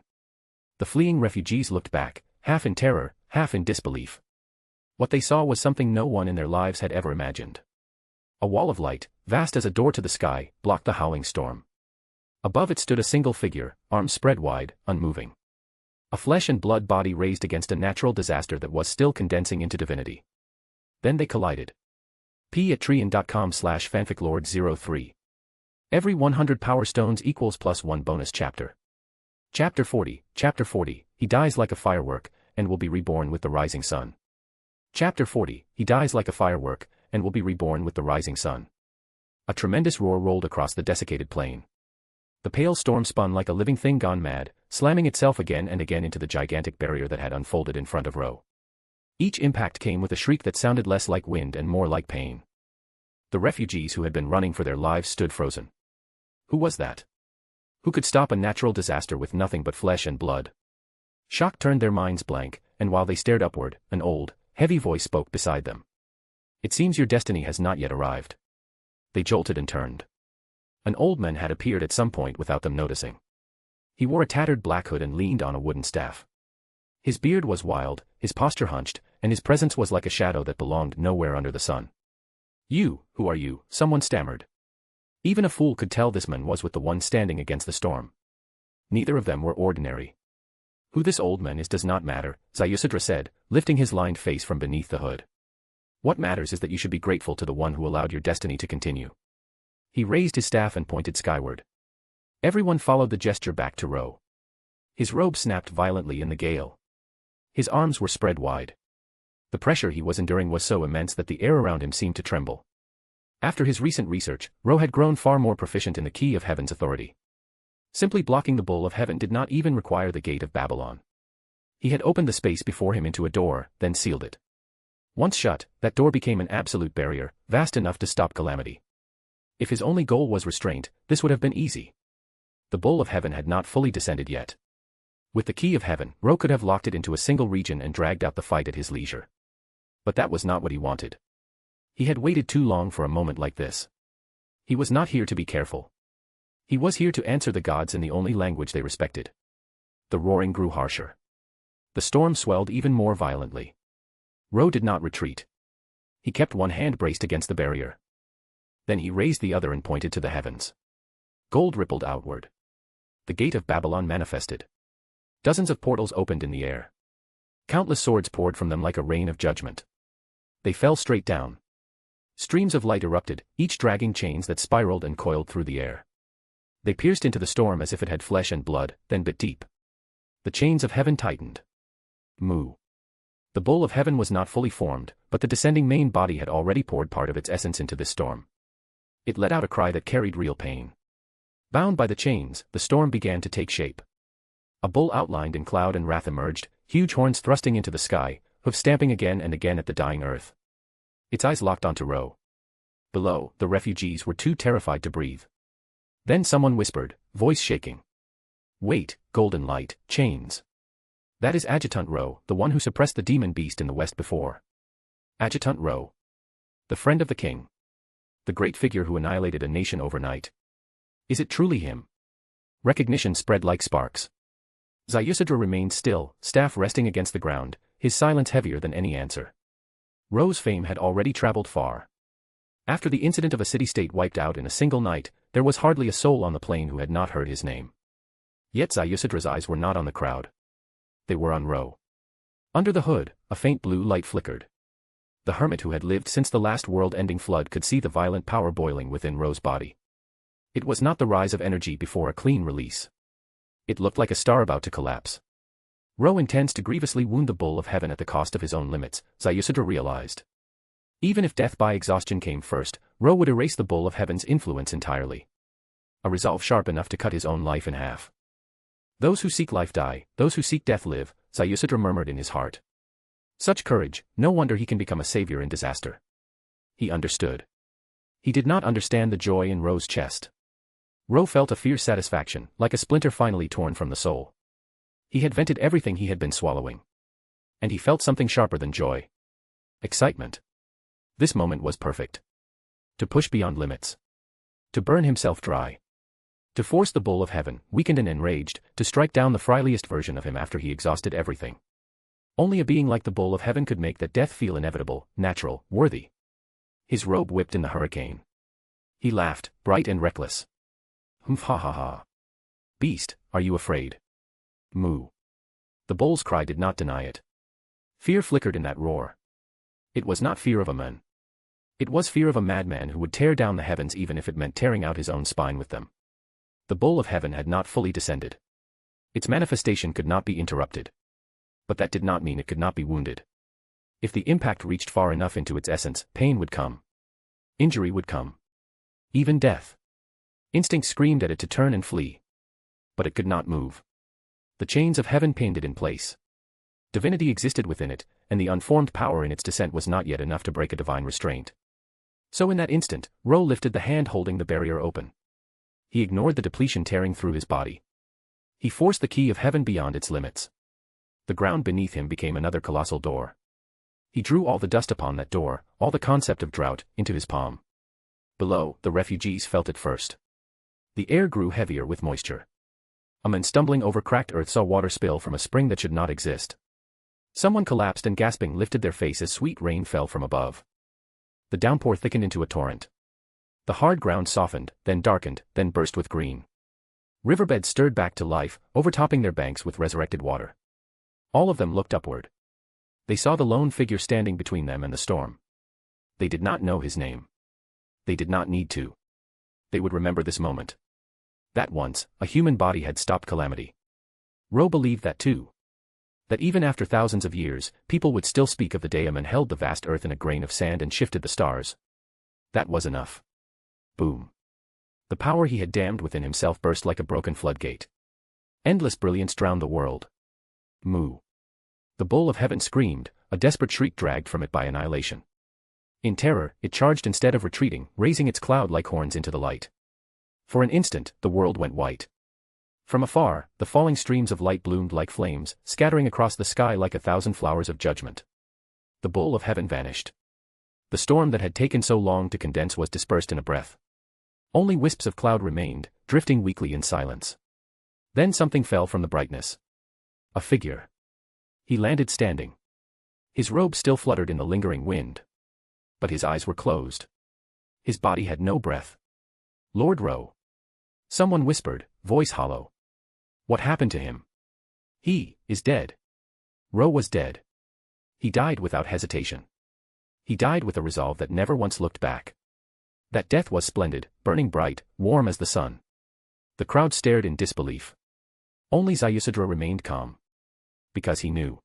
The fleeing refugees looked back, half in terror, half in disbelief. What they saw was something no one in their lives had ever imagined. A wall of light, vast as a door to the sky, blocked the howling storm. Above it stood a single figure, arms spread wide, unmoving. A flesh and blood body raised against a natural disaster that was still condensing into divinity. Then they collided. p@treon.com/fanficlord03. Every 100 power stones equals +1 bonus chapter. Chapter 40, he dies like a firework, and will be reborn with the rising sun. Chapter 40, he dies like a firework, and will be reborn with the rising sun. A tremendous roar rolled across the desiccated plain. The pale storm spun like a living thing gone mad, slamming itself again and again into the gigantic barrier that had unfolded in front of Ro. Each impact came with a shriek that sounded less like wind and more like pain. The refugees who had been running for their lives stood frozen. Who was that? Who could stop a natural disaster with nothing but flesh and blood? Shock turned their minds blank, and while they stared upward, an old, heavy voice spoke beside them. It seems your destiny has not yet arrived. They jolted and turned. An old man had appeared at some point without them noticing. He wore a tattered black hood and leaned on a wooden staff. His beard was wild, his posture hunched, and his presence was like a shadow that belonged nowhere under the sun. You, who are you? Someone stammered. Even a fool could tell this man was with the one standing against the storm. Neither of them were ordinary. Who this old man is does not matter, Ziusadra said, lifting his lined face from beneath the hood. What matters is that you should be grateful to the one who allowed your destiny to continue. He raised his staff and pointed skyward. Everyone followed the gesture back to Ro. His robe snapped violently in the gale. His arms were spread wide. The pressure he was enduring was so immense that the air around him seemed to tremble. After his recent research, Ro had grown far more proficient in the key of heaven's authority. Simply blocking the bowl of heaven did not even require the gate of Babylon. He had opened the space before him into a door, then sealed it. Once shut, that door became an absolute barrier, vast enough to stop calamity. If his only goal was restraint, this would have been easy. The bowl of heaven had not fully descended yet. With the key of heaven, Ro could have locked it into a single region and dragged out the fight at his leisure. But that was not what he wanted. He had waited too long for a moment like this. He was not here to be careful. He was here to answer the gods in the only language they respected. The roaring grew harsher. The storm swelled even more violently. Ro did not retreat. He kept one hand braced against the barrier. Then he raised the other and pointed to the heavens. Gold rippled outward. The gate of Babylon manifested. Dozens of portals opened in the air. Countless swords poured from them like a rain of judgment. They fell straight down. Streams of light erupted, each dragging chains that spiraled and coiled through the air. They pierced into the storm as if it had flesh and blood, then bit deep. The chains of heaven tightened. Moo. The bowl of heaven was not fully formed, but the descending main body had already poured part of its essence into this storm. It let out a cry that carried real pain. Bound by the chains, the storm began to take shape. A bull outlined in cloud and wrath emerged, huge horns thrusting into the sky, hooves stamping again and again at the dying earth. Its eyes locked onto Ro. Below, the refugees were too terrified to breathe. Then someone whispered, voice shaking. Wait, golden light, chains. That is Adjutant Ro, the one who suppressed the demon beast in the west before. Adjutant Ro. The friend of the king. The great figure who annihilated a nation overnight. Is it truly him? Recognition spread like sparks. Zayusadra remained still, staff resting against the ground, his silence heavier than any answer. Ro's fame had already traveled far. After the incident of a city-state wiped out in a single night, there was hardly a soul on the plain who had not heard his name. Yet Zayusadra's eyes were not on the crowd. They were on Ro. Under the hood, a faint blue light flickered. The hermit who had lived since the last world-ending flood could see the violent power boiling within Ro's body. It was not the rise of energy before a clean release. It looked like a star about to collapse. Ro intends to grievously wound the bull of heaven at the cost of his own limits, Zayusadra realized. Even if death by exhaustion came first, Ro would erase the bull of heaven's influence entirely. A resolve sharp enough to cut his own life in half. Those who seek life die, those who seek death live, Zayusadra murmured in his heart. Such courage, no wonder he can become a savior in disaster. He understood. He did not understand the joy in Ro's chest. Ro felt a fierce satisfaction, like a splinter finally torn from the soul. He had vented everything he had been swallowing. And he felt something sharper than joy. Excitement. This moment was perfect. To push beyond limits. To burn himself dry. To force the bull of heaven, weakened and enraged, to strike down the friliest version of him after he exhausted everything. Only a being like the bull of heaven could make that death feel inevitable, natural, worthy. His robe whipped in the hurricane. He laughed, bright and reckless. Humph ha ha ha. Beast, are you afraid? Moo. The bull's cry did not deny it. Fear flickered in that roar. It was not fear of a man. It was fear of a madman who would tear down the heavens even if it meant tearing out his own spine with them. The bull of heaven had not fully descended. Its manifestation could not be interrupted. But that did not mean it could not be wounded. If the impact reached far enough into its essence, pain would come. Injury would come. Even death. Instinct screamed at it to turn and flee. But it could not move. The chains of heaven pinned it in place. Divinity existed within it, and the unformed power in its descent was not yet enough to break a divine restraint. So in that instant, Ro lifted the hand holding the barrier open. He ignored the depletion tearing through his body. He forced the key of heaven beyond its limits. The ground beneath him became another colossal door. He drew all the dust upon that door, all the concept of drought, into his palm. Below, the refugees felt it first. The air grew heavier with moisture. A man stumbling over cracked earth saw water spill from a spring that should not exist. Someone collapsed and gasping lifted their face as sweet rain fell from above. The downpour thickened into a torrent. The hard ground softened, then darkened, then burst with green. Riverbeds stirred back to life, overtopping their banks with resurrected water. All of them looked upward. They saw the lone figure standing between them and the storm. They did not know his name. They did not need to. They would remember this moment. That once, a human body had stopped calamity. Ro believed that too. That even after thousands of years, people would still speak of the day a man held the vast earth in a grain of sand and shifted the stars. That was enough. Boom. The power he had damned within himself burst like a broken floodgate. Endless brilliance drowned the world. Moo. The bull of heaven screamed, a desperate shriek dragged from it by annihilation. In terror, it charged instead of retreating, raising its cloud-like horns into the light. For an instant, the world went white. From afar, the falling streams of light bloomed like flames, scattering across the sky like 1,000 flowers of judgment. The bull of heaven vanished. The storm that had taken so long to condense was dispersed in a breath. Only wisps of cloud remained, drifting weakly in silence. Then something fell from the brightness. A figure. He landed standing. His robe still fluttered in the lingering wind. But his eyes were closed. His body had no breath. Lord Ro. Someone whispered, voice hollow. What happened to him? He is dead. Ro was dead. He died without hesitation. He died with a resolve that never once looked back. That death was splendid, burning bright, warm as the sun. The crowd stared in disbelief. Only Zayusadra remained calm. Because he knew.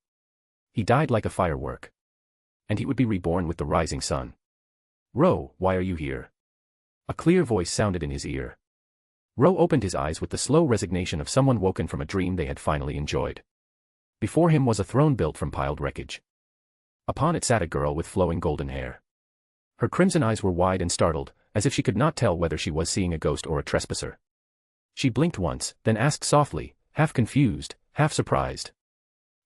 He died like a firework. And he would be reborn with the rising sun. Ro, why are you here? A clear voice sounded in his ear. Ro opened his eyes with the slow resignation of someone woken from a dream they had finally enjoyed. Before him was a throne built from piled wreckage. Upon it sat a girl with flowing golden hair. Her crimson eyes were wide and startled, as if she could not tell whether she was seeing a ghost or a trespasser. She blinked once, then asked softly, half confused, half surprised.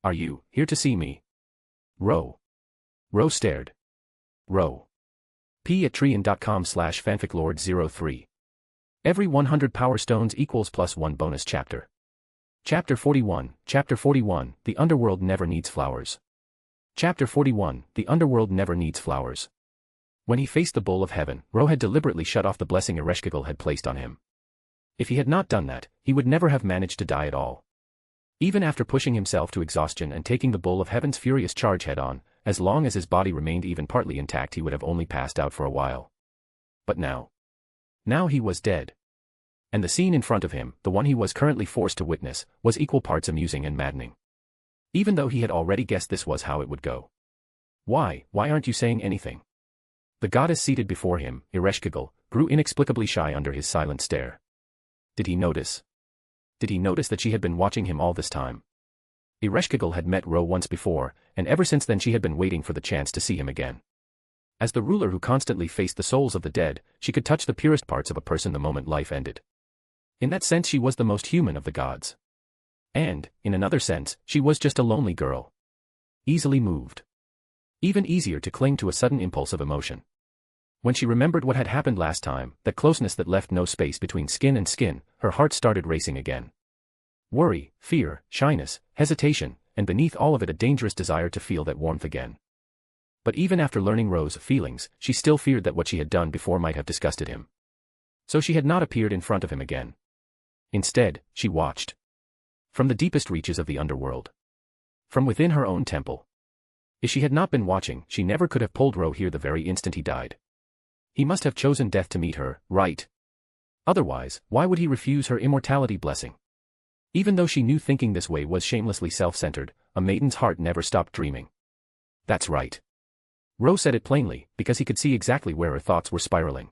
Are you here to see me? Ro. Ro stared. Ro. p@treon.com/fanficlord03. Every 100 power stones equals +1 bonus chapter. Chapter 41, The Underworld Never Needs Flowers. Chapter 41, The Underworld Never Needs Flowers. When he faced the bull of heaven, Ro had deliberately shut off the blessing Ereshkigal had placed on him. If he had not done that, he would never have managed to die at all. Even after pushing himself to exhaustion and taking the bull of heaven's furious charge head-on, as long as his body remained even partly intact he would have only passed out for a while. But now he was dead. And the scene in front of him, the one he was currently forced to witness, was equal parts amusing and maddening. Even though he had already guessed this was how it would go. Why aren't you saying anything? The goddess seated before him, Ereshkigal, grew inexplicably shy under his silent stare. Did he notice? Did he notice that she had been watching him all this time? Ereshkigal had met Ro once before, and ever since then she had been waiting for the chance to see him again. As the ruler who constantly faced the souls of the dead, she could touch the purest parts of a person the moment life ended. In that sense she was the most human of the gods. And, in another sense, she was just a lonely girl. Easily moved. Even easier to cling to a sudden impulse of emotion. When she remembered what had happened last time, that closeness that left no space between skin and skin, her heart started racing again. Worry, fear, shyness, hesitation, and beneath all of it a dangerous desire to feel that warmth again. But even after learning Ro's feelings, she still feared that what she had done before might have disgusted him. So she had not appeared in front of him again. Instead, she watched. From the deepest reaches of the underworld. From within her own temple. If she had not been watching, she never could have pulled Ro here the very instant he died. He must have chosen death to meet her, right? Otherwise, why would he refuse her immortality blessing? Even though she knew thinking this way was shamelessly self-centered, a maiden's heart never stopped dreaming. That's right. Ro said it plainly, because he could see exactly where her thoughts were spiraling.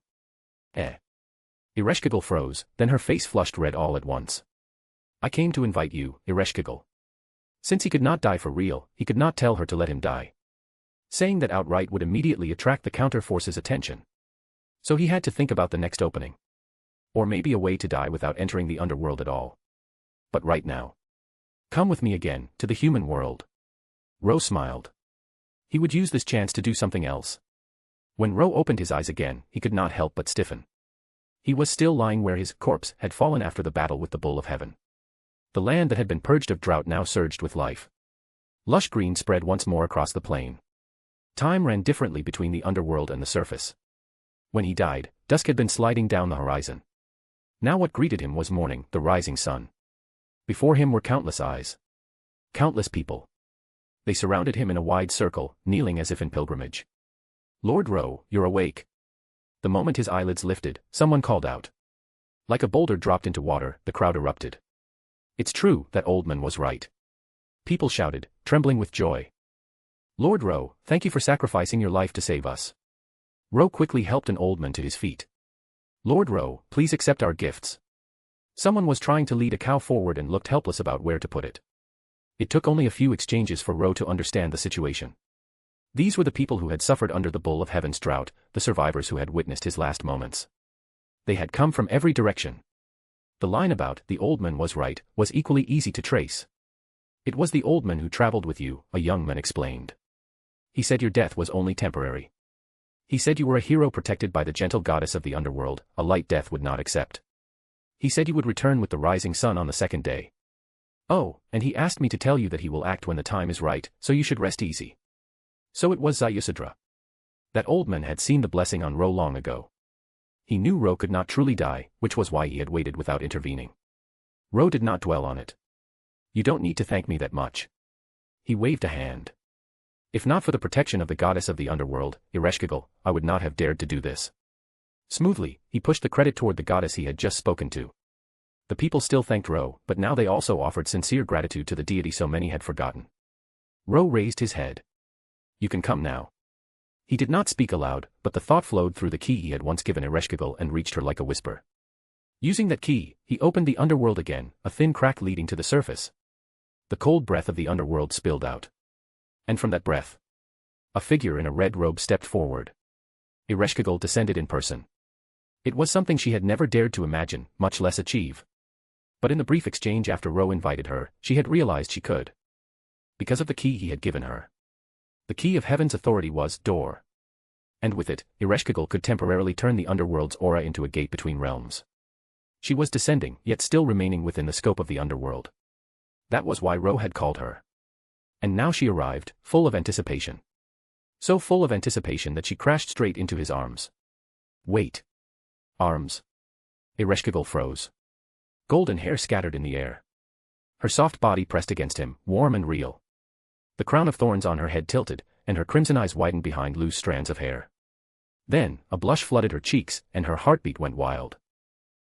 Ereshkigal froze, then her face flushed red all at once. I came to invite you, Ereshkigal. Since he could not die for real, he could not tell her to let him die. Saying that outright would immediately attract the counter-force's attention. So he had to think about the next opening. Or maybe a way to die without entering the underworld at all. But right now. Come with me again, to the human world. Ro smiled. He would use this chance to do something else. When Ro opened his eyes again, he could not help but stiffen. He was still lying where his corpse had fallen after the battle with the bull of heaven. The land that had been purged of drought now surged with life. Lush green spread once more across the plain. Time ran differently between the underworld and the surface. When he died, dusk had been sliding down the horizon. Now what greeted him was morning, the rising sun. Before him were countless eyes. Countless people. They surrounded him in a wide circle, kneeling as if in pilgrimage. Lord Ro, you're awake. The moment his eyelids lifted, someone called out. Like a boulder dropped into water, the crowd erupted. It's true, that old man was right. People shouted, trembling with joy. Lord Ro, thank you for sacrificing your life to save us. Ro quickly helped an old man to his feet. Lord Ro, please accept our gifts. Someone was trying to lead a cow forward and looked helpless about where to put it. It took only a few exchanges for Ro to understand the situation. These were the people who had suffered under the bull of heaven's drought, the survivors who had witnessed his last moments. They had come from every direction. The line about the old man was right was equally easy to trace. It was the old man who traveled with you, a young man explained. He said your death was only temporary. He said you were a hero protected by the gentle goddess of the underworld, a light death would not accept. He said you would return with the rising sun on the second day. Oh, and he asked me to tell you that he will act when the time is right, so you should rest easy. So it was Zayusadra. That old man had seen the blessing on Ro long ago. He knew Ro could not truly die, which was why he had waited without intervening. Ro did not dwell on it. You don't need to thank me that much. He waved a hand. If not for the protection of the goddess of the underworld, Ereshkigal, I would not have dared to do this. Smoothly, he pushed the credit toward the goddess he had just spoken to. The people still thanked Ro, but now they also offered sincere gratitude to the deity so many had forgotten. Ro raised his head. You can come now. He did not speak aloud, but the thought flowed through the key he had once given Ereshkigal and reached her like a whisper. Using that key, he opened the underworld again, a thin crack leading to the surface. The cold breath of the underworld spilled out. And from that breath, a figure in a red robe stepped forward. Ereshkigal descended in person. It was something she had never dared to imagine, much less achieve. But in the brief exchange after Ro invited her, she had realized she could. Because of the key he had given her. The key of heaven's authority was door. And with it, Ereshkigal could temporarily turn the underworld's aura into a gate between realms. She was descending, yet still remaining within the scope of the underworld. That was why Ro had called her. And now she arrived, full of anticipation. So full of anticipation that she crashed straight into his arms. Wait. Arms. Ereshkigal froze. Golden hair scattered in the air. Her soft body pressed against him, warm and real. The crown of thorns on her head tilted, and her crimson eyes widened behind loose strands of hair. Then, a blush flooded her cheeks, and her heartbeat went wild.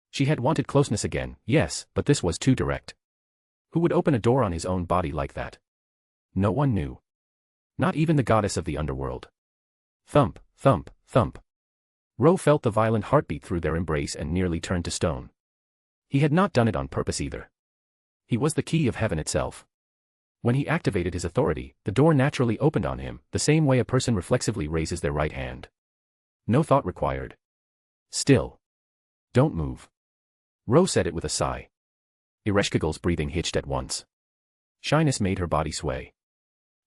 She had wanted closeness again, yes, but this was too direct. Who would open a door on his own body like that? No one knew. Not even the goddess of the underworld. Thump, thump, thump. Ro felt the violent heartbeat through their embrace and nearly turned to stone. He had not done it on purpose either. He was the key of heaven itself. When he activated his authority, the door naturally opened on him, the same way a person reflexively raises their right hand. No thought required. Still. Don't move. Ro said it with a sigh. Ereshkigal's breathing hitched at once. Shyness made her body sway.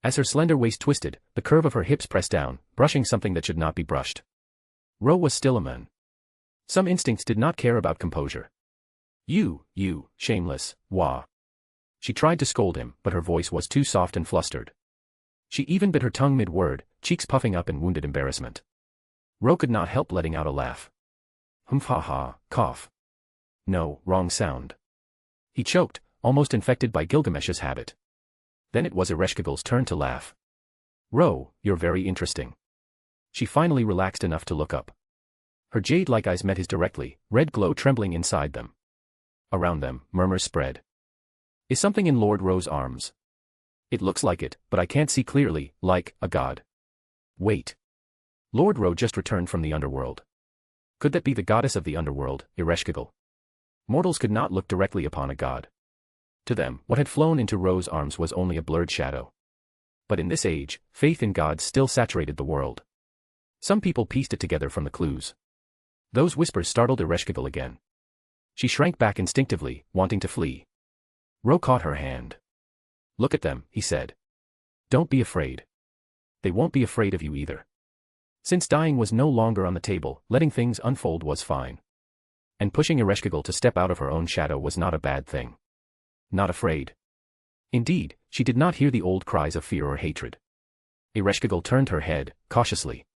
As her slender waist twisted, the curve of her hips pressed down, brushing something that should not be brushed. Ro was still a man. Some instincts did not care about composure. You, shameless, wah. She tried to scold him, but her voice was too soft and flustered. She even bit her tongue mid-word, cheeks puffing up in wounded embarrassment. Ro could not help letting out a laugh. Ha, cough. No, wrong sound. He choked, almost infected by Gilgamesh's habit. Then it was Ereshkigal's turn to laugh. Ro, you're very interesting. She finally relaxed enough to look up. Her jade-like eyes met his directly, red glow trembling inside them. Around them, murmurs spread. Is something in Lord Ro's arms? It looks like it, but I can't see clearly, like a god. Wait. Lord Ro just returned from the underworld. Could that be the goddess of the underworld, Ereshkigal? Mortals could not look directly upon a god. To them, what had flown into Ro's arms was only a blurred shadow. But in this age, faith in gods still saturated the world. Some people pieced it together from the clues. Those whispers startled Ereshkigal again. She shrank back instinctively, wanting to flee. Ro caught her hand. Look at them, he said. Don't be afraid. They won't be afraid of you either. Since dying was no longer on the table, letting things unfold was fine. And pushing Ereshkigal to step out of her own shadow was not a bad thing. Not afraid. Indeed, she did not hear the old cries of fear or hatred. Ereshkigal turned her head, cautiously.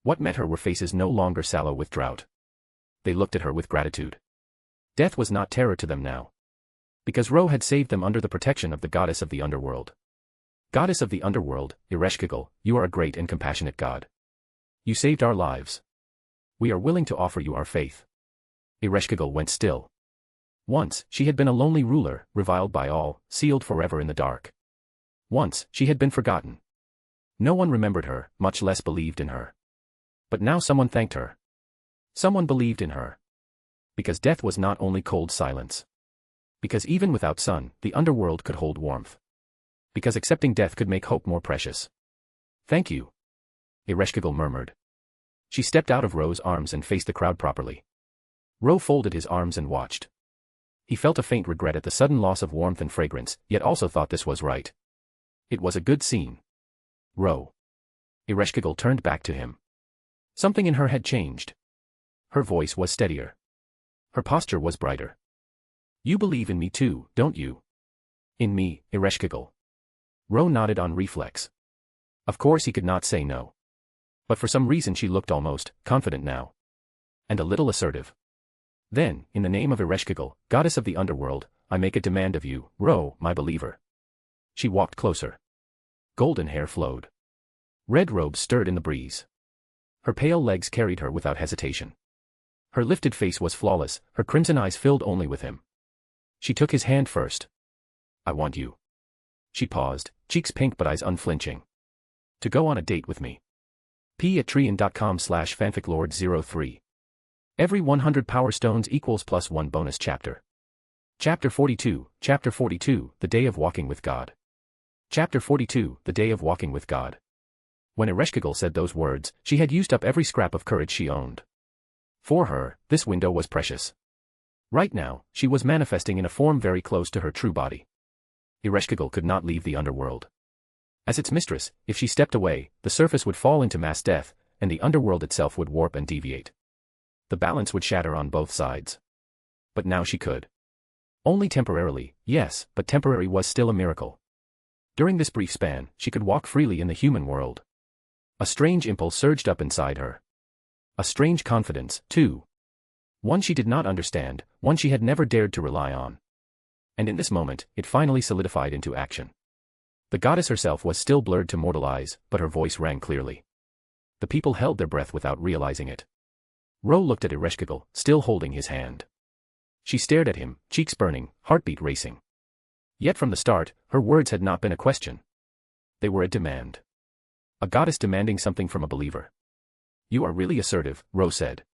What met her were faces no longer sallow with drought. They looked at her with gratitude. Death was not terror to them now. Because Ro had saved them under the protection of the goddess of the underworld. Goddess of the underworld, Ereshkigal, you are a great and compassionate god. You saved our lives. We are willing to offer you our faith. Ereshkigal went still. Once, she had been a lonely ruler, reviled by all, sealed forever in the dark. Once, she had been forgotten. No one remembered her, much less believed in her. But now someone thanked her. Someone believed in her. Because death was not only cold silence. Because even without sun, the underworld could hold warmth. Because accepting death could make hope more precious. Thank you. Ereshkigal murmured. She stepped out of Ro's arms and faced the crowd properly. Ro folded his arms and watched. He felt a faint regret at the sudden loss of warmth and fragrance, yet also thought this was right. It was a good scene. Ro. Ereshkigal turned back to him. Something in her had changed. Her voice was steadier. Her posture was brighter. You believe in me too, don't you? In me, Ereshkigal. Ro nodded on reflex. Of course he could not say no. But for some reason she looked almost confident now. And a little assertive. Then, in the name of Ereshkigal, goddess of the underworld, I make a demand of you, Ro, my believer. She walked closer. Golden hair flowed. Red robes stirred in the breeze. Her pale legs carried her without hesitation. Her lifted face was flawless, her crimson eyes filled only with him. She took his hand first. I want you. She paused, cheeks pink but eyes unflinching. To go on a date with me. p@treon.com/fanficlord03. Every 100 power stones equals +1 bonus chapter. Chapter 42, The Day of Walking with God. Chapter 42, The Day of Walking with God. When Ereshkigal said those words, she had used up every scrap of courage she owned. For her, this window was precious. Right now, she was manifesting in a form very close to her true body. Ereshkigal could not leave the underworld. As its mistress, if she stepped away, the surface would fall into mass death, and the underworld itself would warp and deviate. The balance would shatter on both sides. But now she could. Only temporarily, yes, but temporary was still a miracle. During this brief span, she could walk freely in the human world. A strange impulse surged up inside her. A strange confidence, too. One she did not understand, one she had never dared to rely on. And in this moment, it finally solidified into action. The goddess herself was still blurred to mortal eyes, but her voice rang clearly. The people held their breath without realizing it. Ro looked at Ereshkigal, still holding his hand. She stared at him, cheeks burning, heartbeat racing. Yet from the start, her words had not been a question. They were a demand. A goddess demanding something from a believer. You are really assertive, Ro said.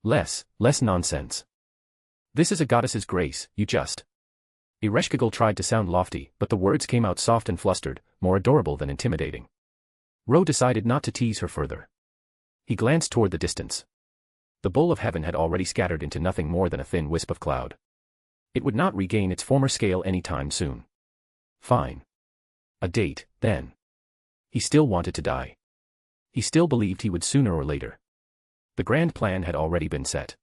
Less nonsense. This is a goddess's grace, you just. Ereshkigal tried to sound lofty, but the words came out soft and flustered, more adorable than intimidating. Ro decided not to tease her further. He glanced toward the distance. The bowl of heaven had already scattered into nothing more than a thin wisp of cloud. It would not regain its former scale any time soon. Fine. A date, then. He still wanted to die. He still believed he would sooner or later. The grand plan had already been set.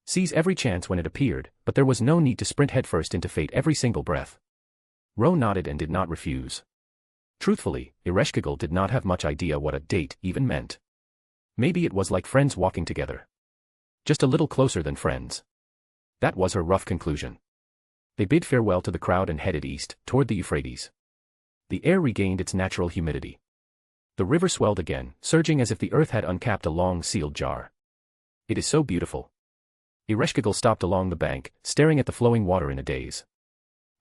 Seize every chance when it appeared, but there was no need to sprint headfirst into fate every single breath. Ro nodded and did not refuse. Truthfully, Ereshkigal did not have much idea what a date even meant. Maybe it was like friends walking together. Just a little closer than friends. That was her rough conclusion. They bid farewell to the crowd and headed east, toward the Euphrates. The air regained its natural humidity. The river swelled again, surging as if the earth had uncapped a long sealed jar. It is so beautiful. Ereshkigal stopped along the bank, staring at the flowing water in a daze.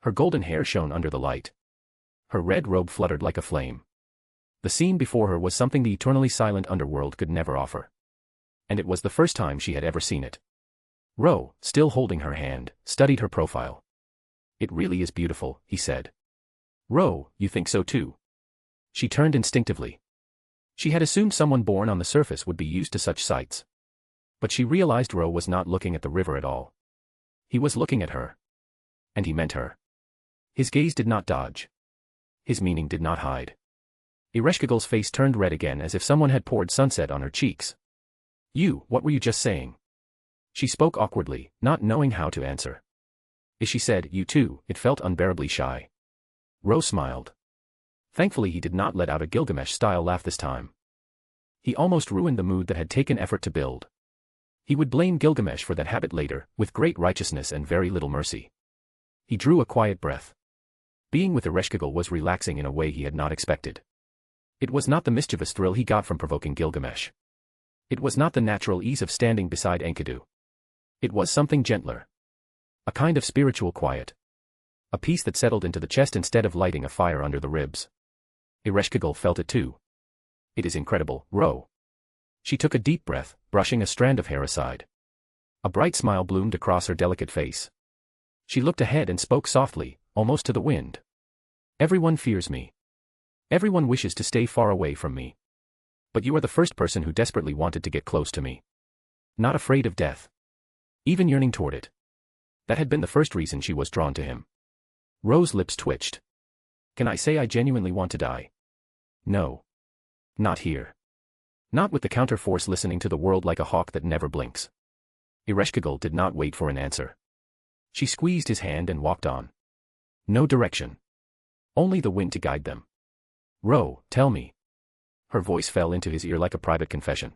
Her golden hair shone under the light. Her red robe fluttered like a flame. The scene before her was something the eternally silent underworld could never offer. And it was the first time she had ever seen it. Ro, still holding her hand, studied her profile. It really is beautiful, he said. Ro, you think so too? She turned instinctively. She had assumed someone born on the surface would be used to such sights. But she realized Ro was not looking at the river at all. He was looking at her. And he meant her. His gaze did not dodge. His meaning did not hide. Ereshkigal's face turned red again as if someone had poured sunset on her cheeks. What were you just saying? She spoke awkwardly, not knowing how to answer. As she said, you too, it felt unbearably shy. Ro smiled. Thankfully he did not let out a Gilgamesh-style laugh this time. He almost ruined the mood that had taken effort to build. He would blame Gilgamesh for that habit later, with great righteousness and very little mercy. He drew a quiet breath. Being with Ereshkigal was relaxing in a way he had not expected. It was not the mischievous thrill he got from provoking Gilgamesh. It was not the natural ease of standing beside Enkidu. It was something gentler. A kind of spiritual quiet. a peace that settled into the chest instead of lighting a fire under the ribs. Ereshkigal felt it too. It is incredible, Ro. She took a deep breath, brushing a strand of hair aside. A bright smile bloomed across her delicate face. She looked ahead and spoke softly, almost to the wind. Everyone fears me. Everyone wishes to stay far away from me. But you are the first person who desperately wanted to get close to me. Not afraid of death. Even yearning toward it. That had been the first reason she was drawn to him. Ro's lips twitched. Can I say I genuinely want to die? No. Not here. Not with the counterforce listening to the world like a hawk that never blinks. Ereshkigal did not wait for an answer. She squeezed his hand and walked on. No direction. Only the wind to guide them. Ro, tell me. Her voice fell into his ear like a private confession.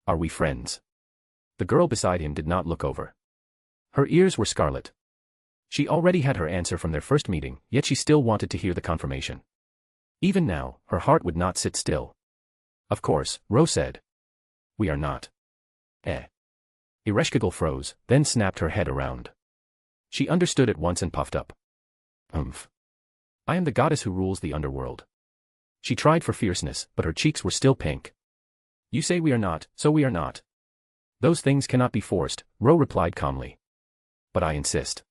Are we friends? The girl beside him did not look over. Her ears were scarlet. She already had her answer from their first meeting, yet she still wanted to hear the confirmation. Even now, her heart would not sit still. Of course, Ro said. We are not. Ereshkigal froze, then snapped her head around. She understood at once and puffed up. I am the goddess who rules the underworld. She tried for fierceness, but her cheeks were still pink. You say we are not, so we are not. Those things cannot be forced, Ro replied calmly. But I insist.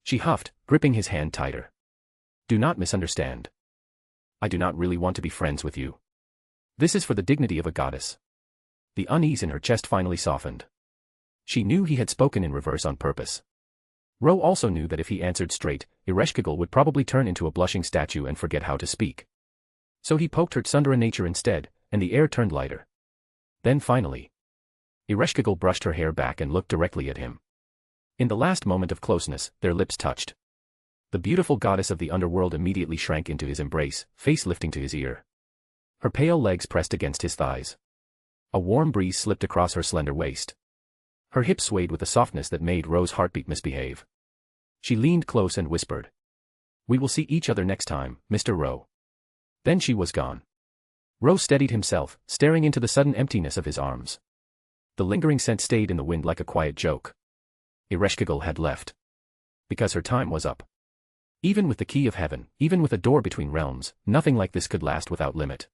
She huffed, gripping his hand tighter. Do not misunderstand. I do not really want to be friends with you. This is for the dignity of a goddess. The unease in her chest finally softened. She knew he had spoken in reverse on purpose. Ro also knew that if he answered straight, Ereshkigal would probably turn into a blushing statue and forget how to speak. So he poked her tsundere nature instead, and the air turned lighter. Then finally. Ereshkigal brushed her hair back and looked directly at him. In the last moment of closeness, their lips touched. The beautiful goddess of the underworld immediately shrank into his embrace, face lifting to his ear. Her pale legs pressed against his thighs. A warm breeze slipped across her slender waist. Her hips swayed with a softness that made Ro's heartbeat misbehave. She leaned close and whispered. We will see each other next time, Mr. Ro. Then she was gone. Ro steadied himself, staring into the sudden emptiness of his arms. The lingering scent stayed in the wind like a quiet joke. Ereshkigal had left. Because her time was up. Even with the key of heaven, even with a door between realms, nothing like this could last without limit.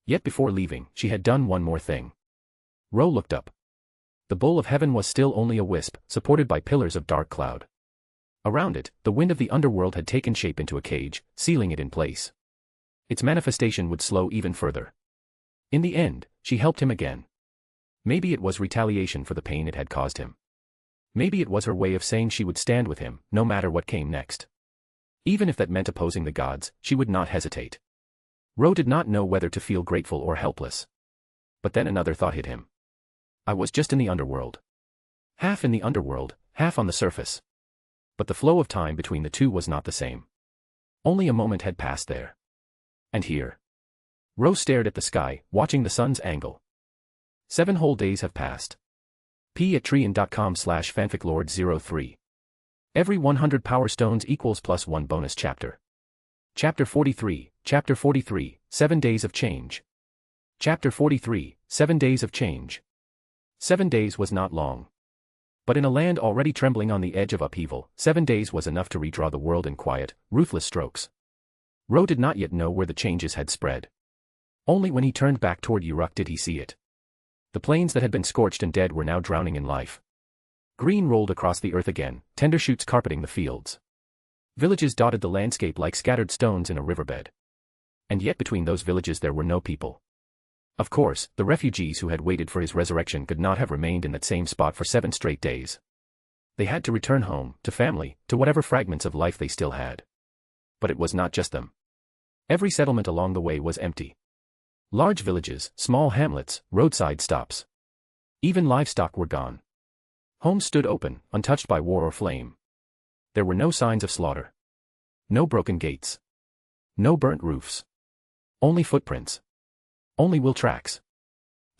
Yet before leaving, she had done one more thing. Ro looked up. The bowl of heaven was still only a wisp, supported by pillars of dark cloud. Around it, the wind of the underworld had taken shape into a cage, sealing it in place. Its manifestation would slow even further. In the end, she helped him again. Maybe it was retaliation for the pain it had caused him. Maybe it was her way of saying she would stand with him, no matter what came next. Even if that meant opposing the gods, she would not hesitate. Ro did not know whether to feel grateful or helpless. But then another thought hit him. I was just in the underworld. Half in the underworld, half on the surface. But the flow of time between the two was not the same. Only a moment had passed there. And here. Ro stared at the sky, watching the sun's angle. 7 whole days have passed. p@treon.com/fanficlord03. Every 100 power stones equals +1 bonus chapter. Chapter 43, 7 days of change. Chapter 43, 7 days of change. 7 days was not long. But in a land already trembling on the edge of upheaval, 7 days was enough to redraw the world in quiet, ruthless strokes. Ro did not yet know where the changes had spread. Only when he turned back toward Uruk did he see it. The plains that had been scorched and dead were now drowning in life. Green rolled across the earth again, tender shoots carpeting the fields. Villages dotted the landscape like scattered stones in a riverbed. And yet between those villages there were no people. Of course, the refugees who had waited for his resurrection could not have remained in that same spot for 7 straight days. They had to return home, to family, to whatever fragments of life they still had. But it was not just them. Every settlement along the way was empty. Large villages, small hamlets, roadside stops. Even livestock were gone. Homes stood open, untouched by war or flame. There were no signs of slaughter. No broken gates. No burnt roofs. Only footprints. Only wheel tracks.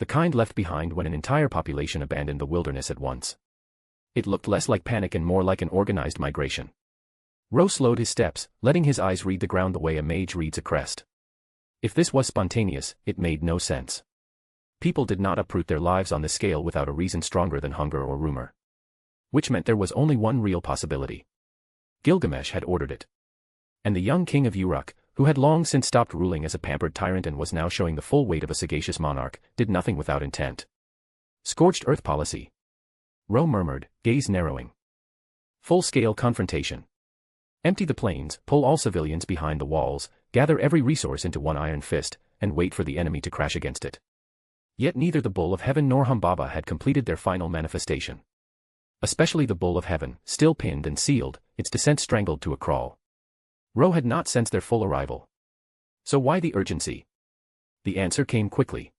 The kind left behind when an entire population abandoned the wilderness at once. It looked less like panic and more like an organized migration. Ro slowed his steps, letting his eyes read the ground the way a mage reads a crest. If this was spontaneous, it made no sense. People did not uproot their lives on this scale without a reason stronger than hunger or rumor. Which meant there was only one real possibility. Gilgamesh had ordered it. And the young king of Uruk, who had long since stopped ruling as a pampered tyrant and was now showing the full weight of a sagacious monarch, did nothing without intent. Scorched earth policy. Ro murmured, gaze narrowing. Full-scale confrontation. Empty the plains, pull all civilians behind the walls, gather every resource into one iron fist, and wait for the enemy to crash against it. Yet neither the Bull of Heaven nor Humbaba had completed their final manifestation. Especially the Bull of Heaven, still pinned and sealed, its descent strangled to a crawl. Ro had not sensed their full arrival. So why the urgency? The answer came quickly.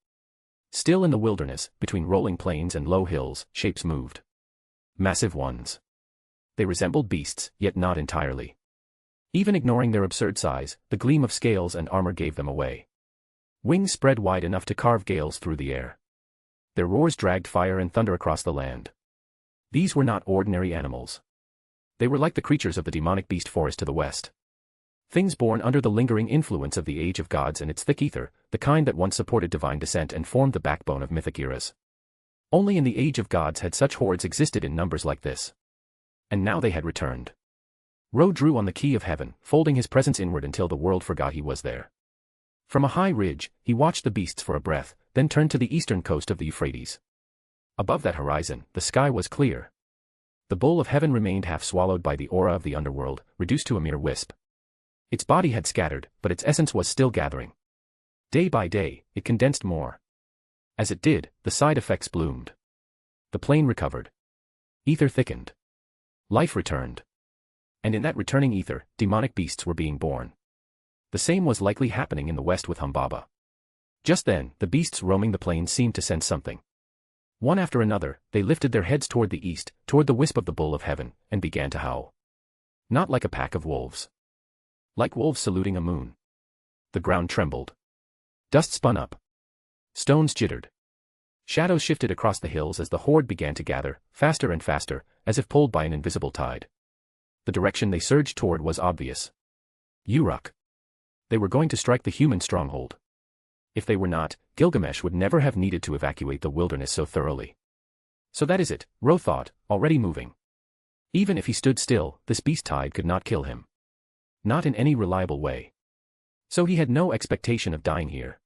Still in the wilderness, between rolling plains and low hills, shapes moved. Massive ones. They resembled beasts, yet not entirely. Even ignoring their absurd size, the gleam of scales and armor gave them away. Wings spread wide enough to carve gales through the air. Their roars dragged fire and thunder across the land. These were not ordinary animals. They were like the creatures of the demonic beast forest to the west. Things born under the lingering influence of the Age of Gods and its thick ether, the kind that once supported divine descent and formed the backbone of mythic eras. Only in the Age of Gods had such hordes existed in numbers like this. And now they had returned. Ro drew on the key of heaven, folding his presence inward until the world forgot he was there. From a high ridge, he watched the beasts for a breath, then turned to the eastern coast of the Euphrates. Above that horizon, the sky was clear. The Bull of Heaven remained half swallowed by the aura of the underworld, reduced to a mere wisp. Its body had scattered, but its essence was still gathering. Day by day, it condensed more. As it did, the side effects bloomed. The plain recovered. Ether thickened. Life returned. And in that returning ether, demonic beasts were being born. The same was likely happening in the west with Humbaba. Just then, the beasts roaming the plains seemed to sense something. One after another, they lifted their heads toward the east, toward the wisp of the Bull of Heaven, and began to howl. Not like a pack of wolves. Like wolves saluting a moon. The ground trembled. Dust spun up. Stones jittered. Shadows shifted across the hills as the horde began to gather, faster and faster, as if pulled by an invisible tide. The direction they surged toward was obvious. Uruk. They were going to strike the human stronghold. If they were not, Gilgamesh would never have needed to evacuate the wilderness so thoroughly. So that is it, Ro thought, already moving. Even if he stood still, this beast tide could not kill him. Not in any reliable way. So he had no expectation of dying here.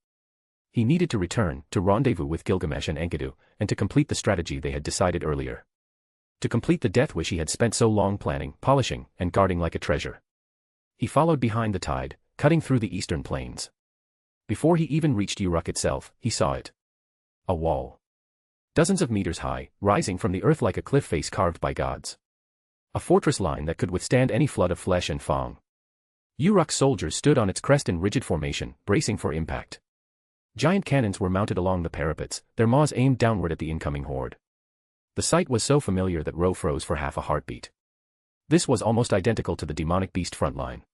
He needed to return, to rendezvous with Gilgamesh and Enkidu, and to complete the strategy they had decided earlier. To complete the death wish he had spent so long planning, polishing, and guarding like a treasure. He followed behind the tide, cutting through the eastern plains. Before he even reached Uruk itself, he saw it. A wall. Dozens of meters high, rising from the earth like a cliff face carved by gods. A fortress line that could withstand any flood of flesh and fang. Uruk's soldiers stood on its crest in rigid formation, bracing for impact. Giant cannons were mounted along the parapets, their maws aimed downward at the incoming horde. The sight was so familiar that Ro froze for half a heartbeat. This was almost identical to the demonic beast front line.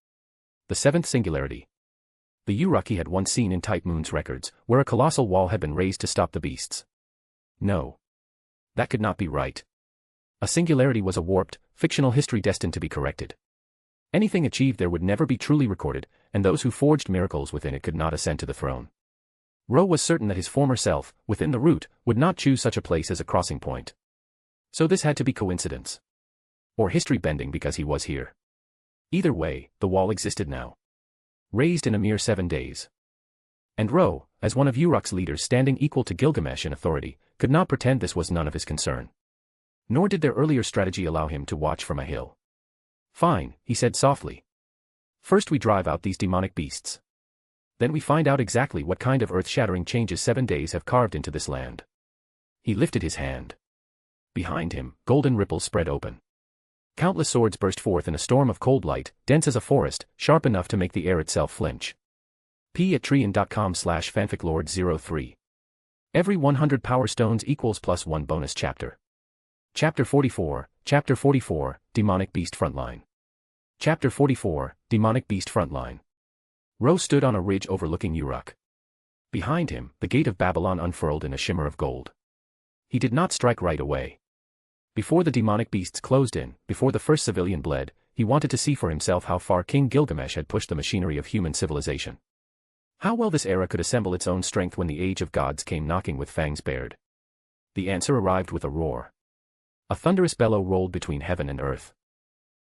The seventh singularity. The Uruk he had once seen in Type Moon's records, where a colossal wall had been raised to stop the beasts. No. That could not be right. A singularity was a warped, fictional history destined to be corrected. Anything achieved there would never be truly recorded, and those who forged miracles within it could not ascend to the throne. Ro was certain that his former self, within the root, would not choose such a place as a crossing point. So this had to be coincidence. Or history bending because he was here. Either way, the wall existed now. Raised in a mere 7 days. And Ro, as one of Uruk's leaders standing equal to Gilgamesh in authority, could not pretend this was none of his concern. Nor did their earlier strategy allow him to watch from a hill. Fine, he said softly. First we drive out these demonic beasts. Then we find out exactly what kind of earth-shattering changes 7 days have carved into this land. He lifted his hand. Behind him, golden ripples spread open. Countless swords burst forth in a storm of cold light, dense as a forest, sharp enough to make the air itself flinch. p@treon.com/fanficlord03. Every 100 power stones equals +1 bonus chapter. Chapter 44, Demonic Beast Frontline. Chapter 44, Demonic Beast Frontline. Ro stood on a ridge overlooking Uruk. Behind him, the gate of Babylon unfurled in a shimmer of gold. He did not strike right away. Before the demonic beasts closed in, before the first civilian bled, he wanted to see for himself how far King Gilgamesh had pushed the machinery of human civilization. How well this era could assemble its own strength when the Age of Gods came knocking with fangs bared. The answer arrived with a roar. A thunderous bellow rolled between heaven and earth.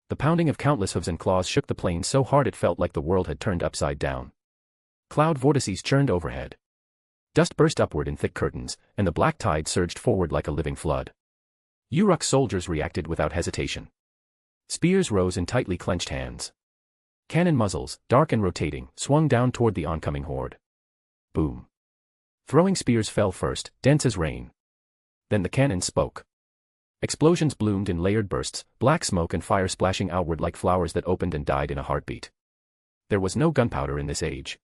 The pounding of countless hooves and claws shook the plain so hard it felt like the world had turned upside down. Cloud vortices churned overhead. Dust burst upward in thick curtains, and the black tide surged forward like a living flood. Uruk's soldiers reacted without hesitation. Spears rose in tightly clenched hands. Cannon muzzles, dark and rotating, swung down toward the oncoming horde. Boom. Throwing spears fell first, dense as rain. Then the cannon spoke. Explosions bloomed in layered bursts, black smoke and fire splashing outward like flowers that opened and died in a heartbeat. There was no gunpowder in this age.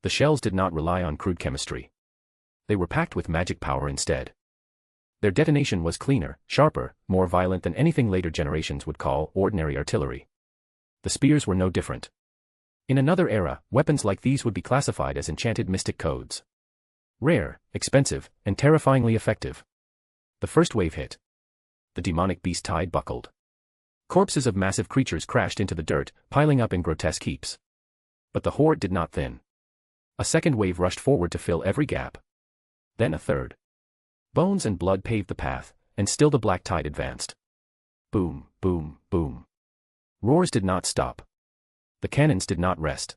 The shells did not rely on crude chemistry. They were packed with magic power instead. Their detonation was cleaner, sharper, more violent than anything later generations would call ordinary artillery. The spears were no different. In another era, weapons like these would be classified as enchanted mystic codes. Rare, expensive, and terrifyingly effective. The first wave hit. The demonic beast tide buckled. Corpses of massive creatures crashed into the dirt, piling up in grotesque heaps. But the horde did not thin. A second wave rushed forward to fill every gap. Then a third. Bones and blood paved the path, and still the black tide advanced. Boom, boom, boom. Roars did not stop. The cannons did not rest.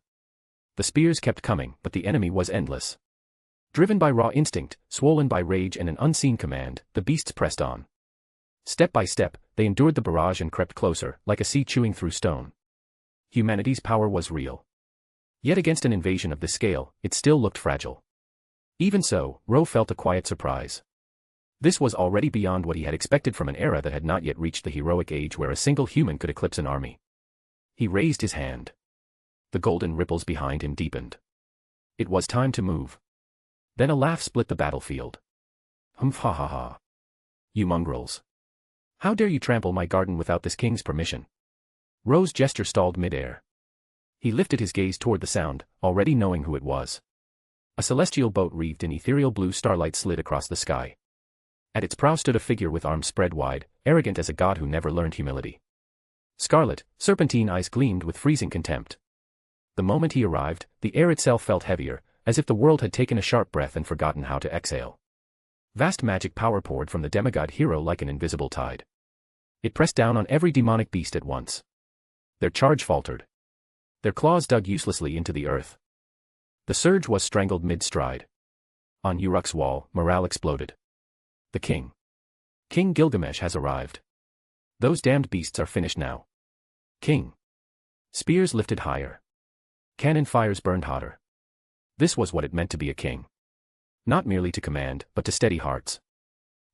The spears kept coming, but the enemy was endless. Driven by raw instinct, swollen by rage and an unseen command, the beasts pressed on. Step by step, they endured the barrage and crept closer, like a sea chewing through stone. Humanity's power was real. Yet against an invasion of this scale, it still looked fragile. Even so, Ro felt a quiet surprise. This was already beyond what he had expected from an era that had not yet reached the heroic age where a single human could eclipse an army. He raised his hand. The golden ripples behind him deepened. It was time to move. Then a laugh split the battlefield. Humph ha ha ha. You mongrels. How dare you trample my garden without this king's permission? Ro's gesture stalled midair. He lifted his gaze toward the sound, already knowing who it was. A celestial boat wreathed in ethereal blue starlight slid across the sky. At its prow stood a figure with arms spread wide, arrogant as a god who never learned humility. Scarlet, serpentine eyes gleamed with freezing contempt. The moment he arrived, the air itself felt heavier, as if the world had taken a sharp breath and forgotten how to exhale. Vast magic power poured from the demigod hero like an invisible tide. It pressed down on every demonic beast at once. Their charge faltered. Their claws dug uselessly into the earth. The surge was strangled mid-stride. On Uruk's wall, morale exploded. The king. King Gilgamesh has arrived. Those damned beasts are finished now. King. Spears lifted higher. Cannon fires burned hotter. This was what it meant to be a king. Not merely to command, but to steady hearts.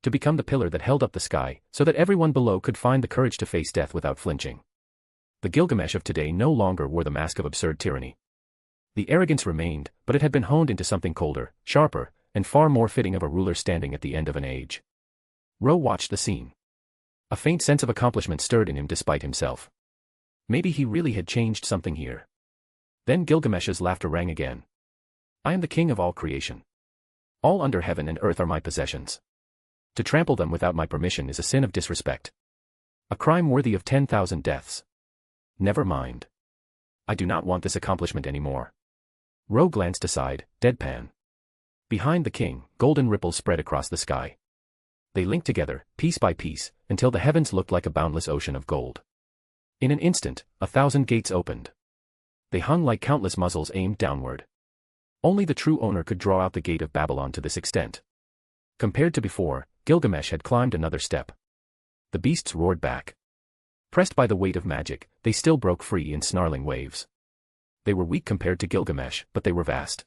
To become the pillar that held up the sky, so that everyone below could find the courage to face death without flinching. The Gilgamesh of today no longer wore the mask of absurd tyranny. The arrogance remained, but it had been honed into something colder, sharper, and far more fitting of a ruler standing at the end of an age. Ro watched the scene. A faint sense of accomplishment stirred in him despite himself. Maybe he really had changed something here. Then Gilgamesh's laughter rang again. I am the king of all creation. All under heaven and earth are my possessions. To trample them without my permission is a sin of disrespect. A crime worthy of 10,000 deaths. Never mind. I do not want this accomplishment anymore. Ro glanced aside, deadpan. Behind the king, golden ripples spread across the sky. They linked together, piece by piece, until the heavens looked like a boundless ocean of gold. In an instant, 1,000 gates opened. They hung like countless muzzles aimed downward. Only the true owner could draw out the gate of Babylon to this extent. Compared to before, Gilgamesh had climbed another step. The beasts roared back. Pressed by the weight of magic, they still broke free in snarling waves. They were weak compared to Gilgamesh, but they were vast.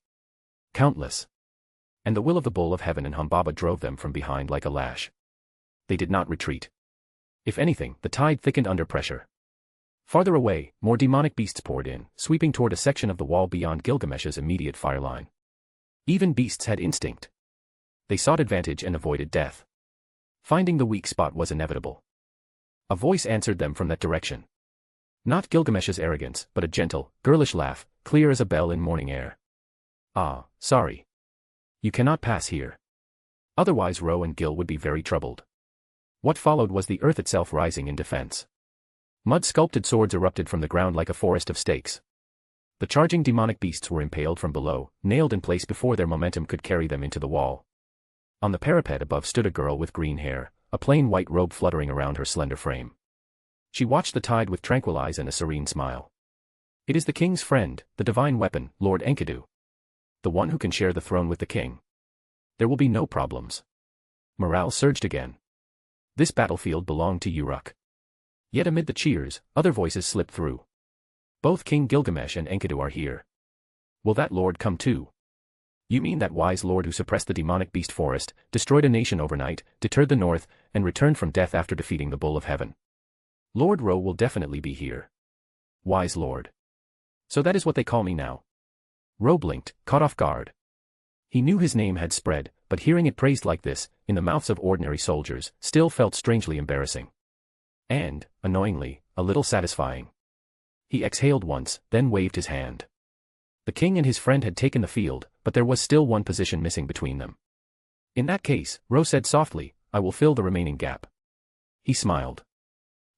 Countless. And the will of the bull of heaven and Humbaba drove them from behind like a lash. They did not retreat. If anything, the tide thickened under pressure. Farther away, more demonic beasts poured in, sweeping toward a section of the wall beyond Gilgamesh's immediate fire line. Even beasts had instinct. They sought advantage and avoided death. Finding the weak spot was inevitable. A voice answered them from that direction. Not Gilgamesh's arrogance, but a gentle, girlish laugh, clear as a bell in morning air. Ah, sorry. You cannot pass here. Otherwise Ro and Gil would be very troubled. What followed was the earth itself rising in defense. Mud-sculpted swords erupted from the ground like a forest of stakes. The charging demonic beasts were impaled from below, nailed in place before their momentum could carry them into the wall. On the parapet above stood a girl with green hair, a plain white robe fluttering around her slender frame. She watched the tide with tranquil eyes and a serene smile. It is the king's friend, the divine weapon, Lord Enkidu. The one who can share the throne with the king. There will be no problems. Morale surged again. This battlefield belonged to Uruk. Yet amid the cheers, other voices slipped through. Both King Gilgamesh and Enkidu are here. Will that lord come too? You mean that wise lord who suppressed the demonic beast forest, destroyed a nation overnight, deterred the north, and returned from death after defeating the bull of heaven? Lord Ro will definitely be here. Wise lord. So that is what they call me now. Ro blinked, caught off guard. He knew his name had spread, but hearing it praised like this, in the mouths of ordinary soldiers, still felt strangely embarrassing. And, annoyingly, a little satisfying. He exhaled once, then waved his hand. The king and his friend had taken the field, but there was still one position missing between them. In that case, Ro said softly, I will fill the remaining gap. He smiled.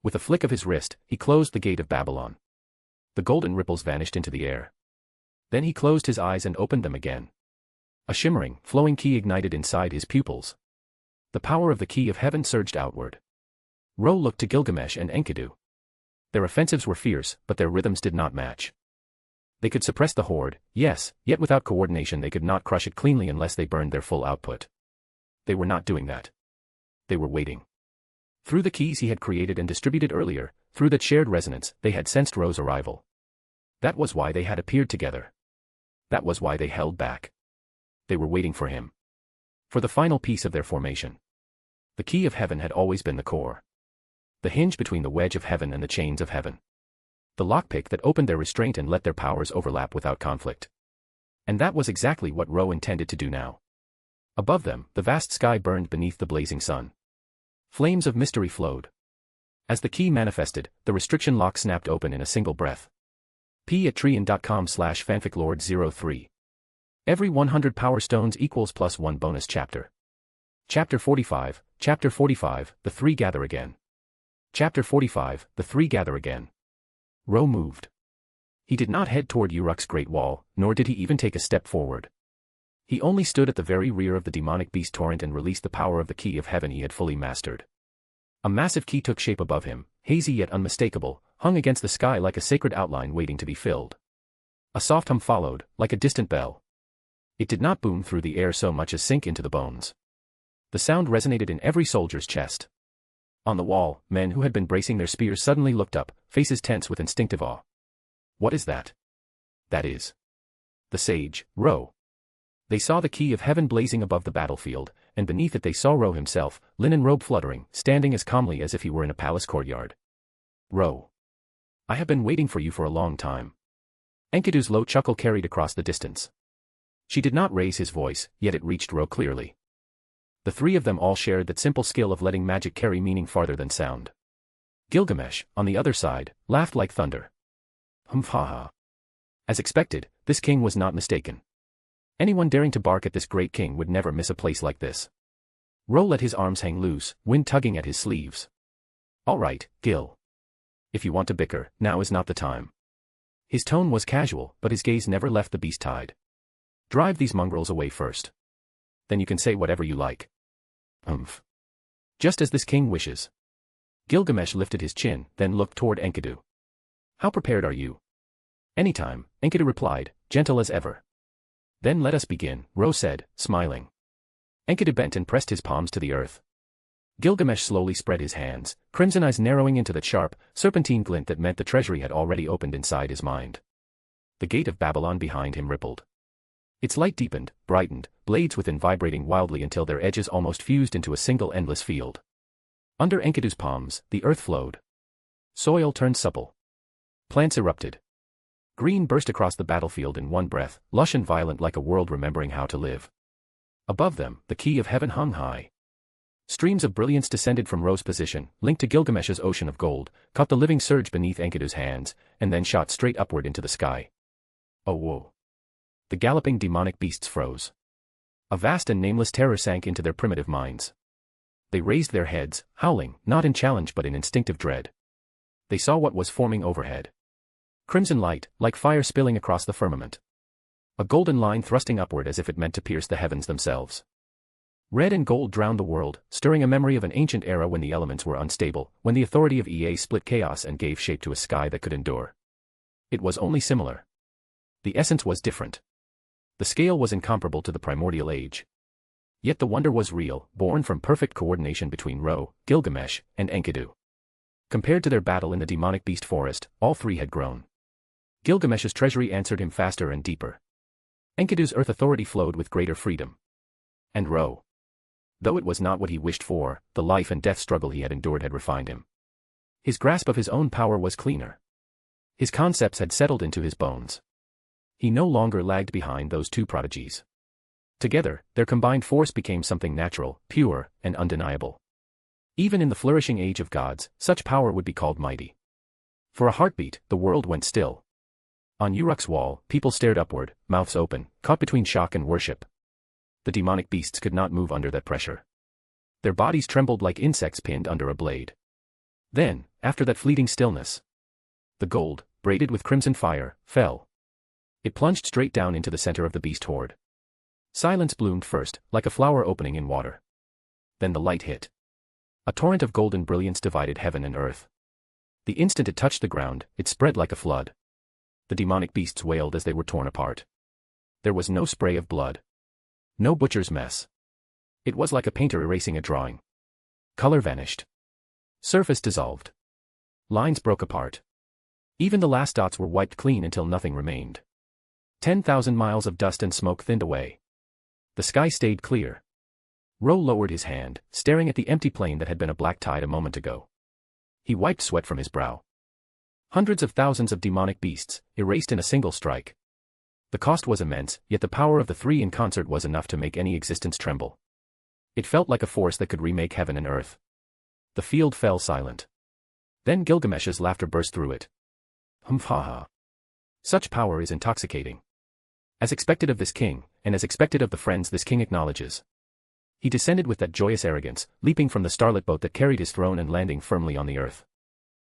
With a flick of his wrist, he closed the gate of Babylon. The golden ripples vanished into the air. Then he closed his eyes and opened them again. A shimmering, flowing key ignited inside his pupils. The power of the key of heaven surged outward. Ro looked to Gilgamesh and Enkidu. Their offensives were fierce, but their rhythms did not match. They could suppress the horde, yes, yet without coordination they could not crush it cleanly unless they burned their full output. They were not doing that. They were waiting. Through the keys he had created and distributed earlier, through that shared resonance, they had sensed Ro's arrival. That was why they had appeared together. That was why they held back. They were waiting for him. For the final piece of their formation. The key of heaven had always been the core. The hinge between the wedge of heaven and the chains of heaven. The lockpick that opened their restraint and let their powers overlap without conflict. And that was exactly what Ro intended to do now. Above them, the vast sky burned beneath the blazing sun. Flames of mystery flowed. As the key manifested, the restriction lock snapped open in a single breath. p@treon.com/fanficlord03. Every 100 power stones equals +1 bonus chapter. Chapter 45, the three gather again. Chapter 45, the three gather again. Ro moved. He did not head toward Uruk's great wall, nor did he even take a step forward. He only stood at the very rear of the demonic beast torrent and released the power of the key of heaven he had fully mastered. A massive key took shape above him, hazy yet unmistakable, hung against the sky like a sacred outline waiting to be filled. A soft hum followed, like a distant bell. It did not boom through the air so much as sink into the bones. The sound resonated in every soldier's chest. On the wall, men who had been bracing their spears suddenly looked up, faces tense with instinctive awe. What is that? That is the sage, Ro. They saw the key of heaven blazing above the battlefield, and beneath it they saw Ro himself, linen robe fluttering, standing as calmly as if he were in a palace courtyard. Ro. I have been waiting for you for a long time. Enkidu's low chuckle carried across the distance. She did not raise his voice, yet it reached Ro clearly. The three of them all shared that simple skill of letting magic carry meaning farther than sound. Gilgamesh, on the other side, laughed like thunder. Humph ha ha. As expected, this king was not mistaken. Anyone daring to bark at this great king would never miss a place like this. Ro let his arms hang loose, wind tugging at his sleeves. All right, Gil. If you want to bicker, now is not the time. His tone was casual, but his gaze never left the beast tide. Drive these mongrels away first. Then you can say whatever you like. Humph. Just as this king wishes. Gilgamesh lifted his chin, then looked toward Enkidu. How prepared are you? Anytime, Enkidu replied, gentle as ever. Then let us begin, Ro said, smiling. Enkidu bent and pressed his palms to the earth. Gilgamesh slowly spread his hands, crimson eyes narrowing into the sharp, serpentine glint that meant the treasury had already opened inside his mind. The gate of Babylon behind him rippled. Its light deepened, brightened, blades within vibrating wildly until their edges almost fused into a single endless field. Under Enkidu's palms, the earth flowed. Soil turned supple. Plants erupted. Green burst across the battlefield in one breath, lush and violent like a world remembering how to live. Above them, the key of heaven hung high. Streams of brilliance descended from Ro's position, linked to Gilgamesh's ocean of gold, caught the living surge beneath Enkidu's hands, and then shot straight upward into the sky. Oh whoa. The galloping demonic beasts froze. A vast and nameless terror sank into their primitive minds. They raised their heads, howling, not in challenge but in instinctive dread. They saw what was forming overhead. Crimson light, like fire spilling across the firmament. A golden line thrusting upward as if it meant to pierce the heavens themselves. Red and gold drowned the world, stirring a memory of an ancient era when the elements were unstable, when the authority of EA split chaos and gave shape to a sky that could endure. It was only similar. The essence was different. The scale was incomparable to the primordial age. Yet the wonder was real, born from perfect coordination between Ro, Gilgamesh, and Enkidu. Compared to their battle in the demonic beast forest, all three had grown. Gilgamesh's treasury answered him faster and deeper. Enkidu's earth authority flowed with greater freedom. And Ro, though it was not what he wished for, the life and death struggle he had endured had refined him. His grasp of his own power was cleaner. His concepts had settled into his bones. He no longer lagged behind those two prodigies. Together, their combined force became something natural, pure, and undeniable. Even in the flourishing age of gods, such power would be called mighty. For a heartbeat, the world went still. On Uruk's wall, people stared upward, mouths open, caught between shock and worship. The demonic beasts could not move under that pressure. Their bodies trembled like insects pinned under a blade. Then, after that fleeting stillness, the gold, braided with crimson fire, fell. It plunged straight down into the center of the beast horde. Silence bloomed first, like a flower opening in water. Then the light hit. A torrent of golden brilliance divided heaven and earth. The instant it touched the ground, it spread like a flood. The demonic beasts wailed as they were torn apart. There was no spray of blood. No butcher's mess. It was like a painter erasing a drawing. Color vanished. Surface dissolved. Lines broke apart. Even the last dots were wiped clean until nothing remained. 10,000 miles of dust and smoke thinned away. The sky stayed clear. Ro lowered his hand, staring at the empty plain that had been a black tide a moment ago. He wiped sweat from his brow. Hundreds of thousands of demonic beasts, erased in a single strike. The cost was immense, yet the power of the three in concert was enough to make any existence tremble. It felt like a force that could remake heaven and earth. The field fell silent. Then Gilgamesh's laughter burst through it. Humph-ha-ha. Such power is intoxicating. As expected of this king, and as expected of the friends this king acknowledges. He descended with that joyous arrogance, leaping from the starlit boat that carried his throne and landing firmly on the earth.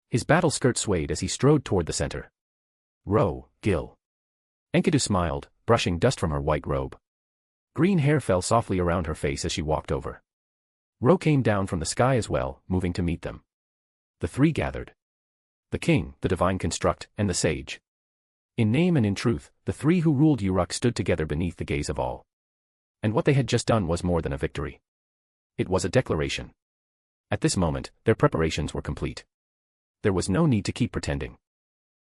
His battle skirt swayed as he strode toward the center. Ro, Gil. Enkidu smiled, brushing dust from her white robe. Green hair fell softly around her face as she walked over. Ro came down from the sky as well, moving to meet them. The three gathered. The king, the divine construct, and the sage. In name and in truth, the three who ruled Uruk stood together beneath the gaze of all. And what they had just done was more than a victory. It was a declaration. At this moment, their preparations were complete. There was no need to keep pretending.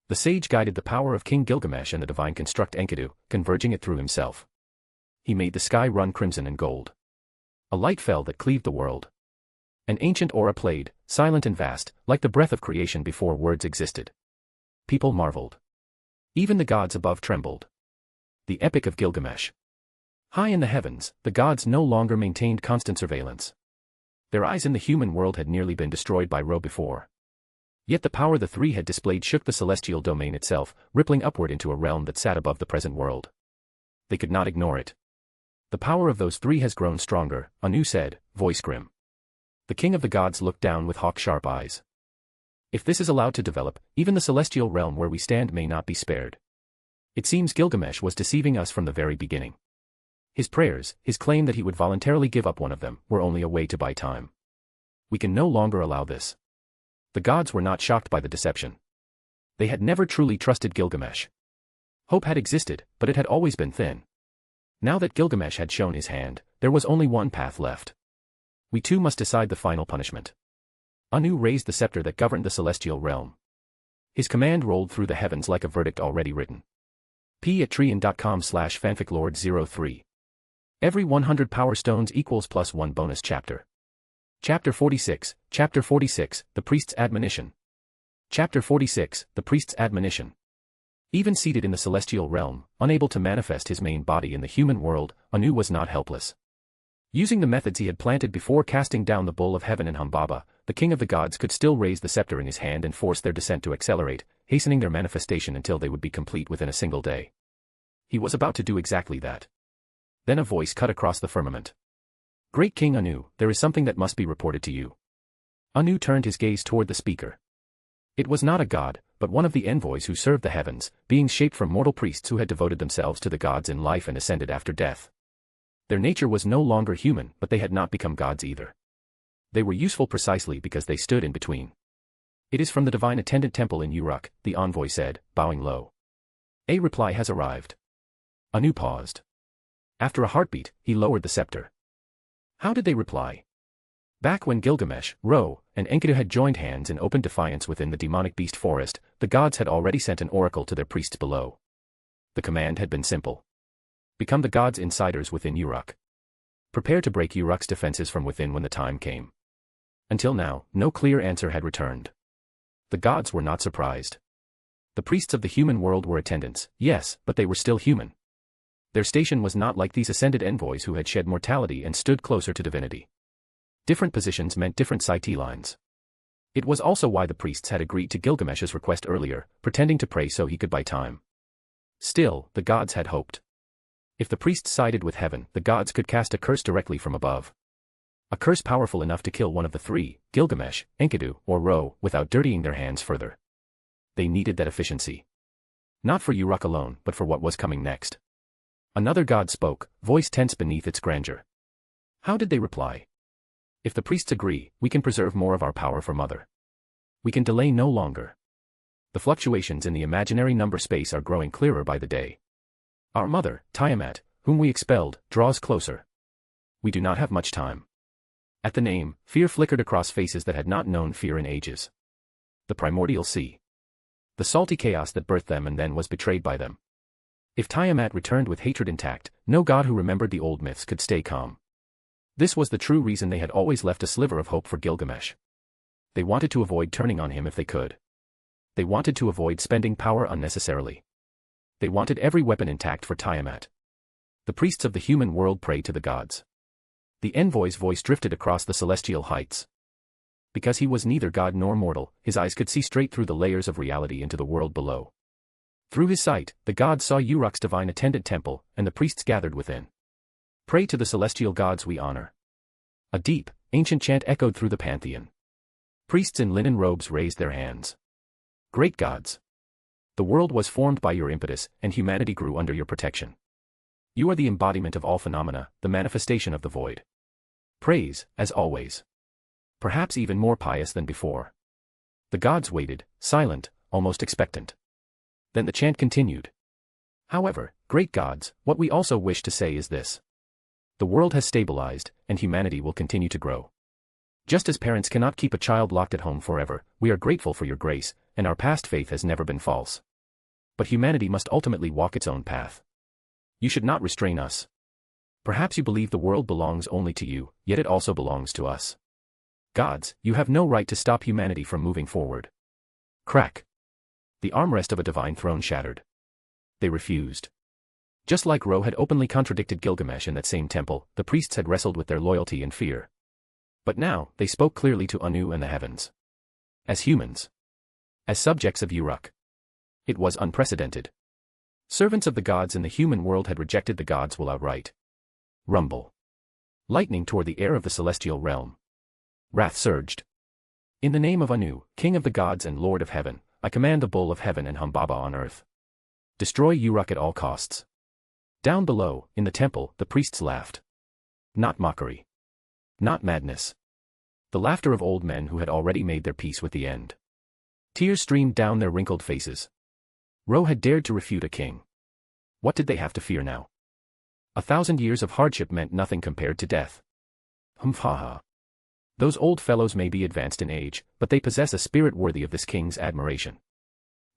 The sage guided the power of King Gilgamesh and the divine construct Enkidu, converging it through himself. He made the sky run crimson and gold. A light fell that cleaved the world. An ancient aura played, silent and vast, like the breath of creation before words existed. People marveled. Even the gods above trembled. The Epic of Gilgamesh. High in the heavens, the gods no longer maintained constant surveillance. Their eyes in the human world had nearly been destroyed by Ro before. Yet the power the three had displayed shook the celestial domain itself, rippling upward into a realm that sat above the present world. They could not ignore it. The power of those three has grown stronger, Anu said, voice grim. The king of the gods looked down with hawk-sharp eyes. If this is allowed to develop, even the celestial realm where we stand may not be spared. It seems Gilgamesh was deceiving us from the very beginning. His prayers, his claim that he would voluntarily give up one of them, were only a way to buy time. We can no longer allow this. The gods were not shocked by the deception. They had never truly trusted Gilgamesh. Hope had existed, but it had always been thin. Now that Gilgamesh had shown his hand, there was only one path left. We too must decide the final punishment. Anu raised the scepter that governed the celestial realm. His command rolled through the heavens like a verdict already written. p@trian.com/fanficlord03. Every 100 power stones equals +1 bonus chapter. Chapter 46, The Priest's Admonition. Chapter 46, The Priest's Admonition. Even seated in the celestial realm, unable to manifest his main body in the human world, Anu was not helpless. Using the methods he had planted before casting down the bull of heaven in Humbaba, the king of the gods could still raise the scepter in his hand and force their descent to accelerate, hastening their manifestation until they would be complete within a single day. He was about to do exactly that. Then a voice cut across the firmament. Great King Anu, there is something that must be reported to you. Anu turned his gaze toward the speaker. It was not a god, but one of the envoys who served the heavens, beings shaped from mortal priests who had devoted themselves to the gods in life and ascended after death. Their nature was no longer human, but they had not become gods either. They were useful precisely because they stood in between. It is from the divine attendant temple in Uruk, the envoy said, bowing low. A reply has arrived. Anu paused. After a heartbeat, he lowered the scepter. How did they reply? Back when Gilgamesh, Ra, and Enkidu had joined hands in open defiance within the demonic beast forest, the gods had already sent an oracle to their priests below. The command had been simple. Become the gods' insiders within Uruk. Prepare to break Uruk's defenses from within when the time came. Until now, no clear answer had returned. The gods were not surprised. The priests of the human world were attendants, yes, but they were still human. Their station was not like these ascended envoys who had shed mortality and stood closer to divinity. Different positions meant different sight lines. It was also why the priests had agreed to Gilgamesh's request earlier, pretending to pray so he could buy time. Still, the gods had hoped. If the priests sided with heaven, the gods could cast a curse directly from above. A curse powerful enough to kill one of the three, Gilgamesh, Enkidu, or Ra, without dirtying their hands further. They needed that efficiency. Not for Uruk alone, but for what was coming next. Another god spoke, voice tense beneath its grandeur. How did they reply? If the priests agree, we can preserve more of our power for Mother. We can delay no longer. The fluctuations in the imaginary number space are growing clearer by the day. Our mother, Tiamat, whom we expelled, draws closer. We do not have much time. At the name, fear flickered across faces that had not known fear in ages. The primordial sea. The salty chaos that birthed them and then was betrayed by them. If Tiamat returned with hatred intact, no god who remembered the old myths could stay calm. This was the true reason they had always left a sliver of hope for Gilgamesh. They wanted to avoid turning on him if they could. They wanted to avoid spending power unnecessarily. They wanted every weapon intact for Tiamat. The priests of the human world prayed to the gods. The envoy's voice drifted across the celestial heights. Because he was neither god nor mortal, his eyes could see straight through the layers of reality into the world below. Through his sight, the gods saw Uruk's divine attendant temple, and the priests gathered within. Pray to the celestial gods we honor. A deep, ancient chant echoed through the pantheon. Priests in linen robes raised their hands. Great gods. The world was formed by your impetus, and humanity grew under your protection. You are the embodiment of all phenomena, the manifestation of the void. Praise, as always. Perhaps even more pious than before. The gods waited, silent, almost expectant. Then the chant continued. However, great gods, what we also wish to say is this. The world has stabilized, and humanity will continue to grow. Just as parents cannot keep a child locked at home forever, we are grateful for your grace, and our past faith has never been false. But humanity must ultimately walk its own path. You should not restrain us. Perhaps you believe the world belongs only to you, yet it also belongs to us. Gods, you have no right to stop humanity from moving forward. Crack. The armrest of a divine throne shattered. They refused. Just like Ra had openly contradicted Gilgamesh in that same temple, the priests had wrestled with their loyalty and fear. But now, they spoke clearly to Anu and the heavens. As humans. As subjects of Uruk. It was unprecedented. Servants of the gods in the human world had rejected the gods will outright. Rumble. Lightning tore the air of the celestial realm. Wrath surged. In the name of Anu, king of the gods and lord of heaven, I command the bull of heaven and Humbaba on earth. Destroy Uruk at all costs. Down below, in the temple, the priests laughed. Not mockery. Not madness. The laughter of old men who had already made their peace with the end. Tears streamed down their wrinkled faces. Ra had dared to refute a king. What did they have to fear now? 1,000 years of hardship meant nothing compared to death. Humphaha. Those old fellows may be advanced in age, but they possess a spirit worthy of this king's admiration.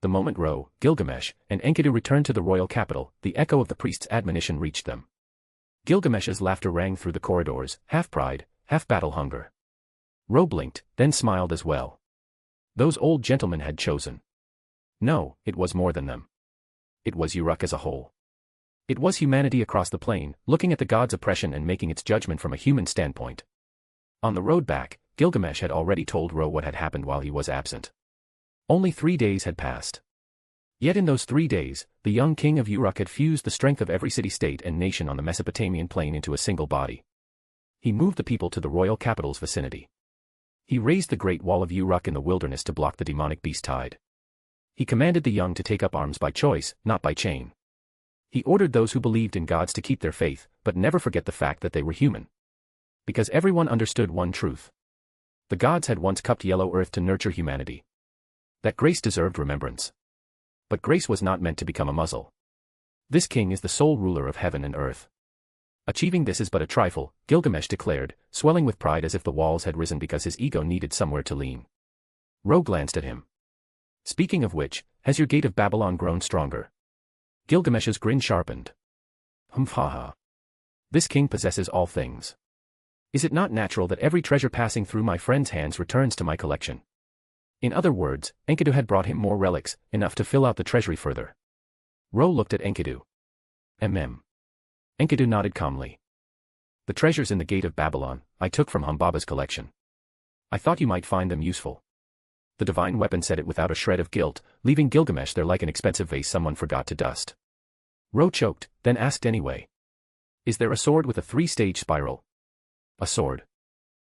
The moment Ra, Gilgamesh, and Enkidu returned to the royal capital, the echo of the priest's admonition reached them. Gilgamesh's laughter rang through the corridors, half pride, half battle hunger. Ra blinked, then smiled as well. Those old gentlemen had chosen. No, it was more than them. It was Uruk as a whole. It was humanity across the plain, looking at the gods' oppression and making its judgment from a human standpoint. On the road back, Gilgamesh had already told Ra what had happened while he was absent. Only 3 days had passed. Yet in those 3 days, the young king of Uruk had fused the strength of every city-state and nation on the Mesopotamian plain into a single body. He moved the people to the royal capital's vicinity. He raised the great wall of Uruk in the wilderness to block the demonic beast tide. He commanded the young to take up arms by choice, not by chain. He He ordered those who believed in gods to keep their faith, but never forget the fact that they were human. Because everyone understood one truth. The gods had once cupped yellow earth to nurture humanity. That grace deserved remembrance. But grace was not meant to become a muzzle. This king is the sole ruler of heaven and earth. Achieving this is but a trifle, Gilgamesh declared, swelling with pride as if the walls had risen because his ego needed somewhere to lean. Ro glanced at him. Speaking of which, has your gate of Babylon grown stronger? Gilgamesh's grin sharpened. Haha. This king possesses all things. Is it not natural that every treasure passing through my friend's hands returns to my collection? In other words, Enkidu had brought him more relics, enough to fill out the treasury further. Ro looked at Enkidu. Enkidu nodded calmly. The treasures in the gate of Babylon, I took from Humbaba's collection. I thought you might find them useful. The divine weapon said it without a shred of guilt, leaving Gilgamesh there like an expensive vase someone forgot to dust. Ro choked, then asked anyway. Is there a sword with a 3-stage spiral? A sword.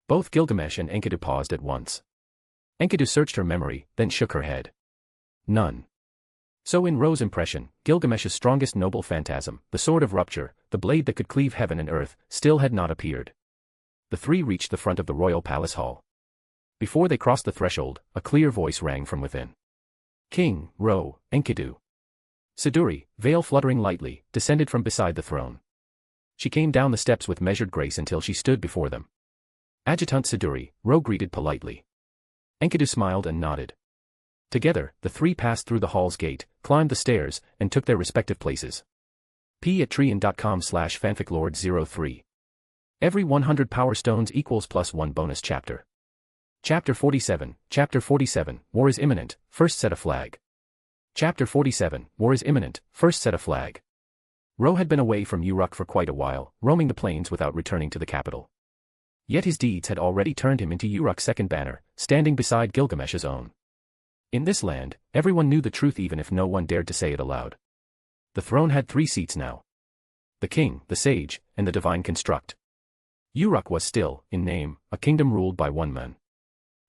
Both Gilgamesh and Enkidu paused at once. Enkidu searched her memory, then shook her head. None. So in Ro's impression, Gilgamesh's strongest noble phantasm, the sword of rupture, the blade that could cleave heaven and earth, still had not appeared. The three reached the front of the royal palace hall. Before they crossed the threshold, a clear voice rang from within. King, Ro, Enkidu. Siduri, veil fluttering lightly, descended from beside the throne. She came down the steps with measured grace until she stood before them. Adjutant Siduri, Ro greeted politely. Enkidu smiled and nodded. Together, the three passed through the hall's gate, climbed the stairs, and took their respective places. p@trian.com/fanficlord03. Every 100 power stones equals +1 bonus chapter. Chapter 47, War is imminent, first set a flag. Chapter 47, War is imminent, first set a flag. Ro had been away from Uruk for quite a while, roaming the plains without returning to the capital. Yet his deeds had already turned him into Uruk's second banner, standing beside Gilgamesh's own. In this land, everyone knew the truth even if no one dared to say it aloud. The throne had 3 seats now. The king, the sage, and the divine construct. Uruk was still, in name, a kingdom ruled by one man.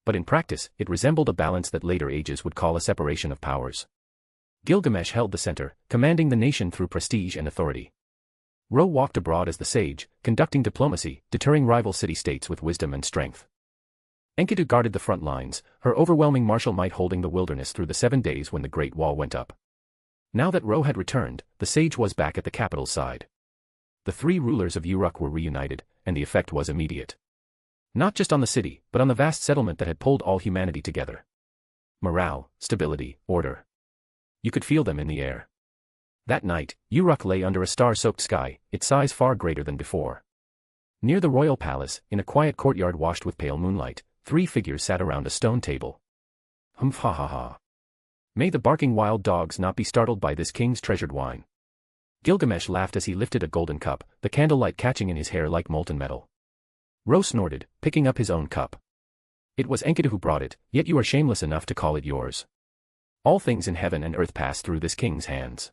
But in practice, it resembled a balance that later ages would call a separation of powers. Gilgamesh held the center, commanding the nation through prestige and authority. Ro walked abroad as the sage, conducting diplomacy, deterring rival city-states with wisdom and strength. Enkidu guarded the front lines, her overwhelming martial might holding the wilderness through the 7 days when the Great Wall went up. Now that Ro had returned, the sage was back at the capital's side. The 3 rulers of Uruk were reunited, and the effect was immediate. Not just on the city, but on the vast settlement that had pulled all humanity together. Morale, stability, order. You could feel them in the air. That night, Uruk lay under a star-soaked sky, its size far greater than before. Near the royal palace, in a quiet courtyard washed with pale moonlight, 3 figures sat around a stone table. Humph ha ha ha. May the barking wild dogs not be startled by this king's treasured wine. Gilgamesh laughed as he lifted a golden cup, the candlelight catching in his hair like molten metal. Ro snorted, picking up his own cup. It was Enkidu who brought it, yet you are shameless enough to call it yours. All things in heaven and earth pass through this king's hands.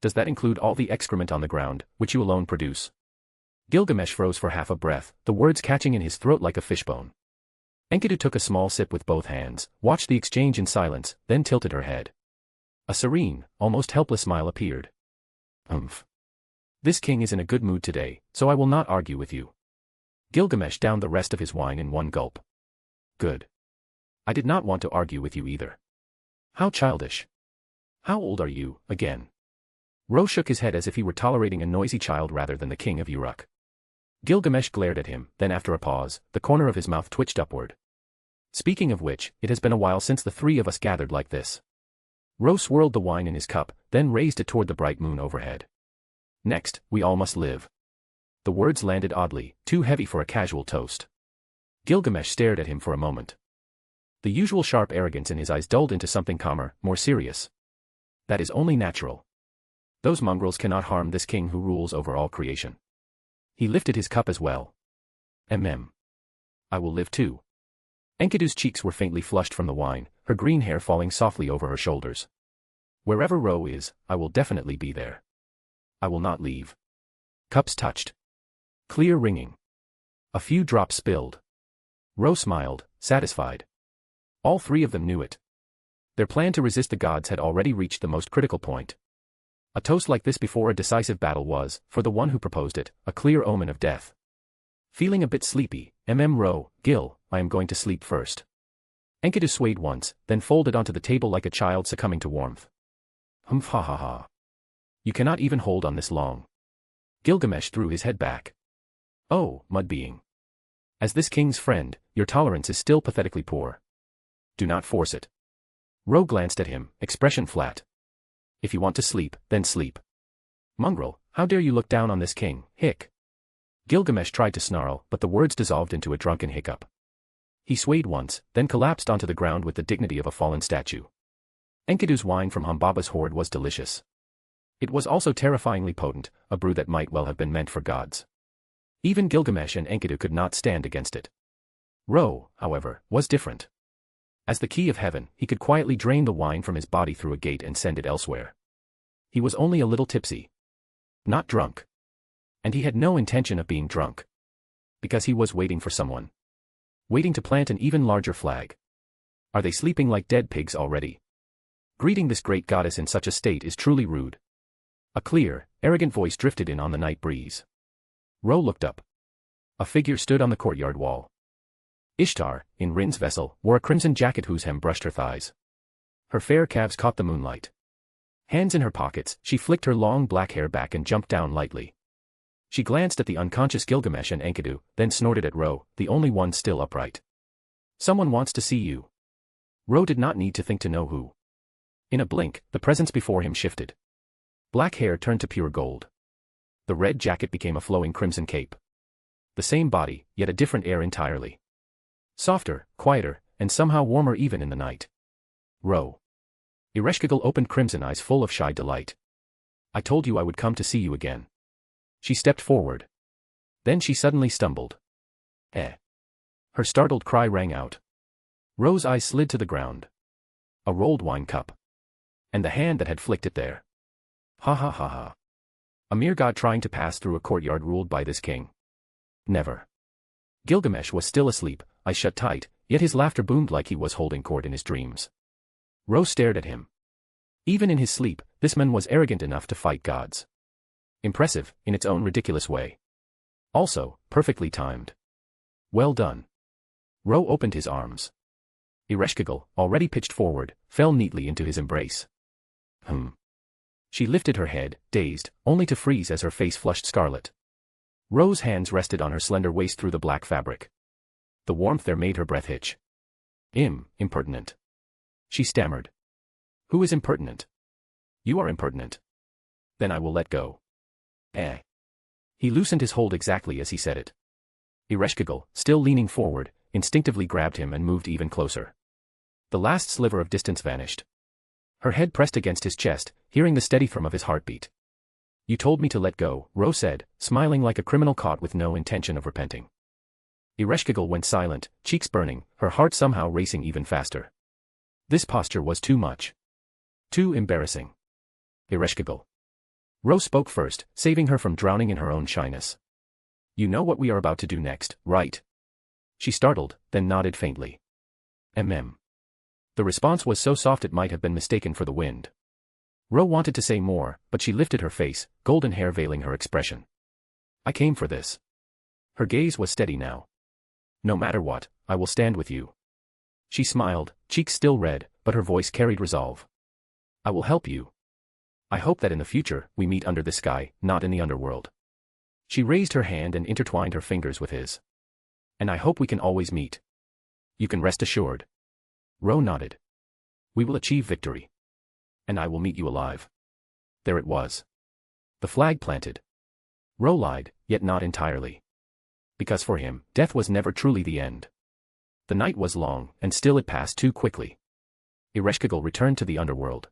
Does that include all the excrement on the ground, which you alone produce? Gilgamesh froze for half a breath, the words catching in his throat like a fishbone. Enkidu took a small sip with both hands, watched the exchange in silence, then tilted her head. A serene, almost helpless smile appeared. This king is in a good mood today, so I will not argue with you. Gilgamesh downed the rest of his wine in one gulp. Good. I did not want to argue with you either. How childish. How old are you, again? Ro shook his head as if he were tolerating a noisy child rather than the king of Uruk. Gilgamesh glared at him, then after a pause, the corner of his mouth twitched upward. Speaking of which, it has been a while since the 3 of us gathered like this. Ro swirled the wine in his cup, then raised it toward the bright moon overhead. Next, we all must live. The words landed oddly, too heavy for a casual toast. Gilgamesh stared at him for a moment. The usual sharp arrogance in his eyes dulled into something calmer, more serious. That is only natural. Those mongrels cannot harm this king who rules over all creation. He lifted his cup as well. I will live too. Enkidu's cheeks were faintly flushed from the wine, her green hair falling softly over her shoulders. Wherever Ro is, I will definitely be there. I will not leave. Cups touched. Clear ringing. A few drops spilled. Ro smiled, satisfied. All 3 of them knew it. Their plan to resist the gods had already reached the most critical point. A toast like this before a decisive battle was, for the one who proposed it, a clear omen of death. Feeling a bit sleepy, Ro, Gil, I am going to sleep first. Enkidu swayed once, then folded onto the table like a child succumbing to warmth. Humph ha ha ha. You cannot even hold on this long. Gilgamesh threw his head back. Oh, mud being. As this king's friend, your tolerance is still pathetically poor. Do not force it. Ro glanced at him, expression flat. If you want to sleep, then sleep. Mongrel, how dare you look down on this king, hic. Gilgamesh tried to snarl, but the words dissolved into a drunken hiccup. He swayed once, then collapsed onto the ground with the dignity of a fallen statue. Enkidu's wine from Humbaba's hoard was delicious. It was also terrifyingly potent, a brew that might well have been meant for gods. Even Gilgamesh and Enkidu could not stand against it. Ro, however, was different. As the key of heaven, he could quietly drain the wine from his body through a gate and send it elsewhere. He was only a little tipsy. Not drunk. And he had no intention of being drunk. Because he was waiting for someone. Waiting to plant an even larger flag. Are they sleeping like dead pigs already? Greeting this great goddess in such a state is truly rude. A clear, arrogant voice drifted in on the night breeze. Ro looked up. A figure stood on the courtyard wall. Ishtar, in Rin's vessel, wore a crimson jacket whose hem brushed her thighs. Her fair calves caught the moonlight. Hands in her pockets, she flicked her long black hair back and jumped down lightly. She glanced at the unconscious Gilgamesh and Enkidu, then snorted at Ro, the only one still upright. Someone wants to see you. Ro did not need to think to know who. In a blink, the presence before him shifted. Black hair turned to pure gold. The red jacket became a flowing crimson cape. The same body, yet a different air entirely. Softer, quieter, and somehow warmer even in the night. Ro. Ereshkigal opened crimson eyes full of shy delight. I told you I would come to see you again. She stepped forward. Then she suddenly stumbled. Eh. Her startled cry rang out. Ro's eyes slid to the ground. A rolled wine cup. And the hand that had flicked it there. Ha ha ha ha. A mere god trying to pass through a courtyard ruled by this king. Never. Gilgamesh was still asleep, eyes shut tight, yet his laughter boomed like he was holding court in his dreams. Ro stared at him. Even in his sleep, this man was arrogant enough to fight gods. Impressive, in its own ridiculous way. Also, perfectly timed. Well done. Ro opened his arms. Ereshkigal, already pitched forward, fell neatly into his embrace. She lifted her head, dazed, only to freeze as her face flushed scarlet. Ro's hands rested on her slender waist through the black fabric. The warmth there made her breath hitch. Impertinent. She stammered. Who is impertinent? You are impertinent. Then I will let go. Eh. He loosened his hold exactly as he said it. Ereshkigal, still leaning forward, instinctively grabbed him and moved even closer. The last sliver of distance vanished. Her head pressed against his chest, hearing the steady thrum of his heartbeat. You told me to let go, Ro said, smiling like a criminal caught with no intention of repenting. Ereshkigal went silent, cheeks burning, her heart somehow racing even faster. This posture was too much. Too embarrassing. Ereshkigal. Ro spoke first, saving her from drowning in her own shyness. You know what we are about to do next, right? She startled, then nodded faintly. The response was so soft it might have been mistaken for the wind. Ro wanted to say more, but she lifted her face, golden hair veiling her expression. I came for this. Her gaze was steady now. No matter what, I will stand with you. She smiled, cheeks still red, but her voice carried resolve. I will help you. I hope that in the future, we meet under the sky, not in the underworld. She raised her hand and intertwined her fingers with his. And I hope we can always meet. You can rest assured. Ro nodded. We will achieve victory. And I will meet you alive. There it was. The flag planted. Ro lied, yet not entirely. Because for him, death was never truly the end. The night was long, and still it passed too quickly. Ereshkigal returned to the underworld.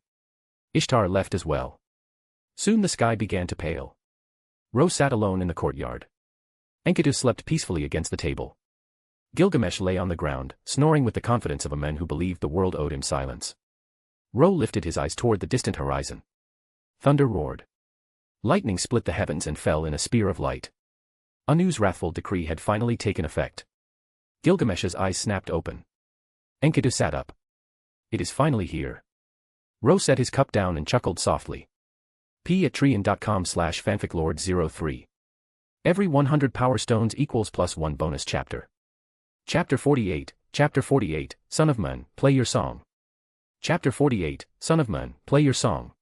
Ishtar left as well. Soon the sky began to pale. Ro sat alone in the courtyard. Enkidu slept peacefully against the table. Gilgamesh lay on the ground, snoring with the confidence of a man who believed the world owed him silence. Ro lifted his eyes toward the distant horizon. Thunder roared. Lightning split the heavens and fell in a spear of light. Anu's wrathful decree had finally taken effect. Gilgamesh's eyes snapped open. Enkidu sat up. It is finally here. Ro set his cup down and chuckled softly. p@treon.com/fanficlord03. Every 100 power stones equals +1 bonus chapter. Chapter 48, Son of Man, play your song. Chapter 48, Son of Man, play your song.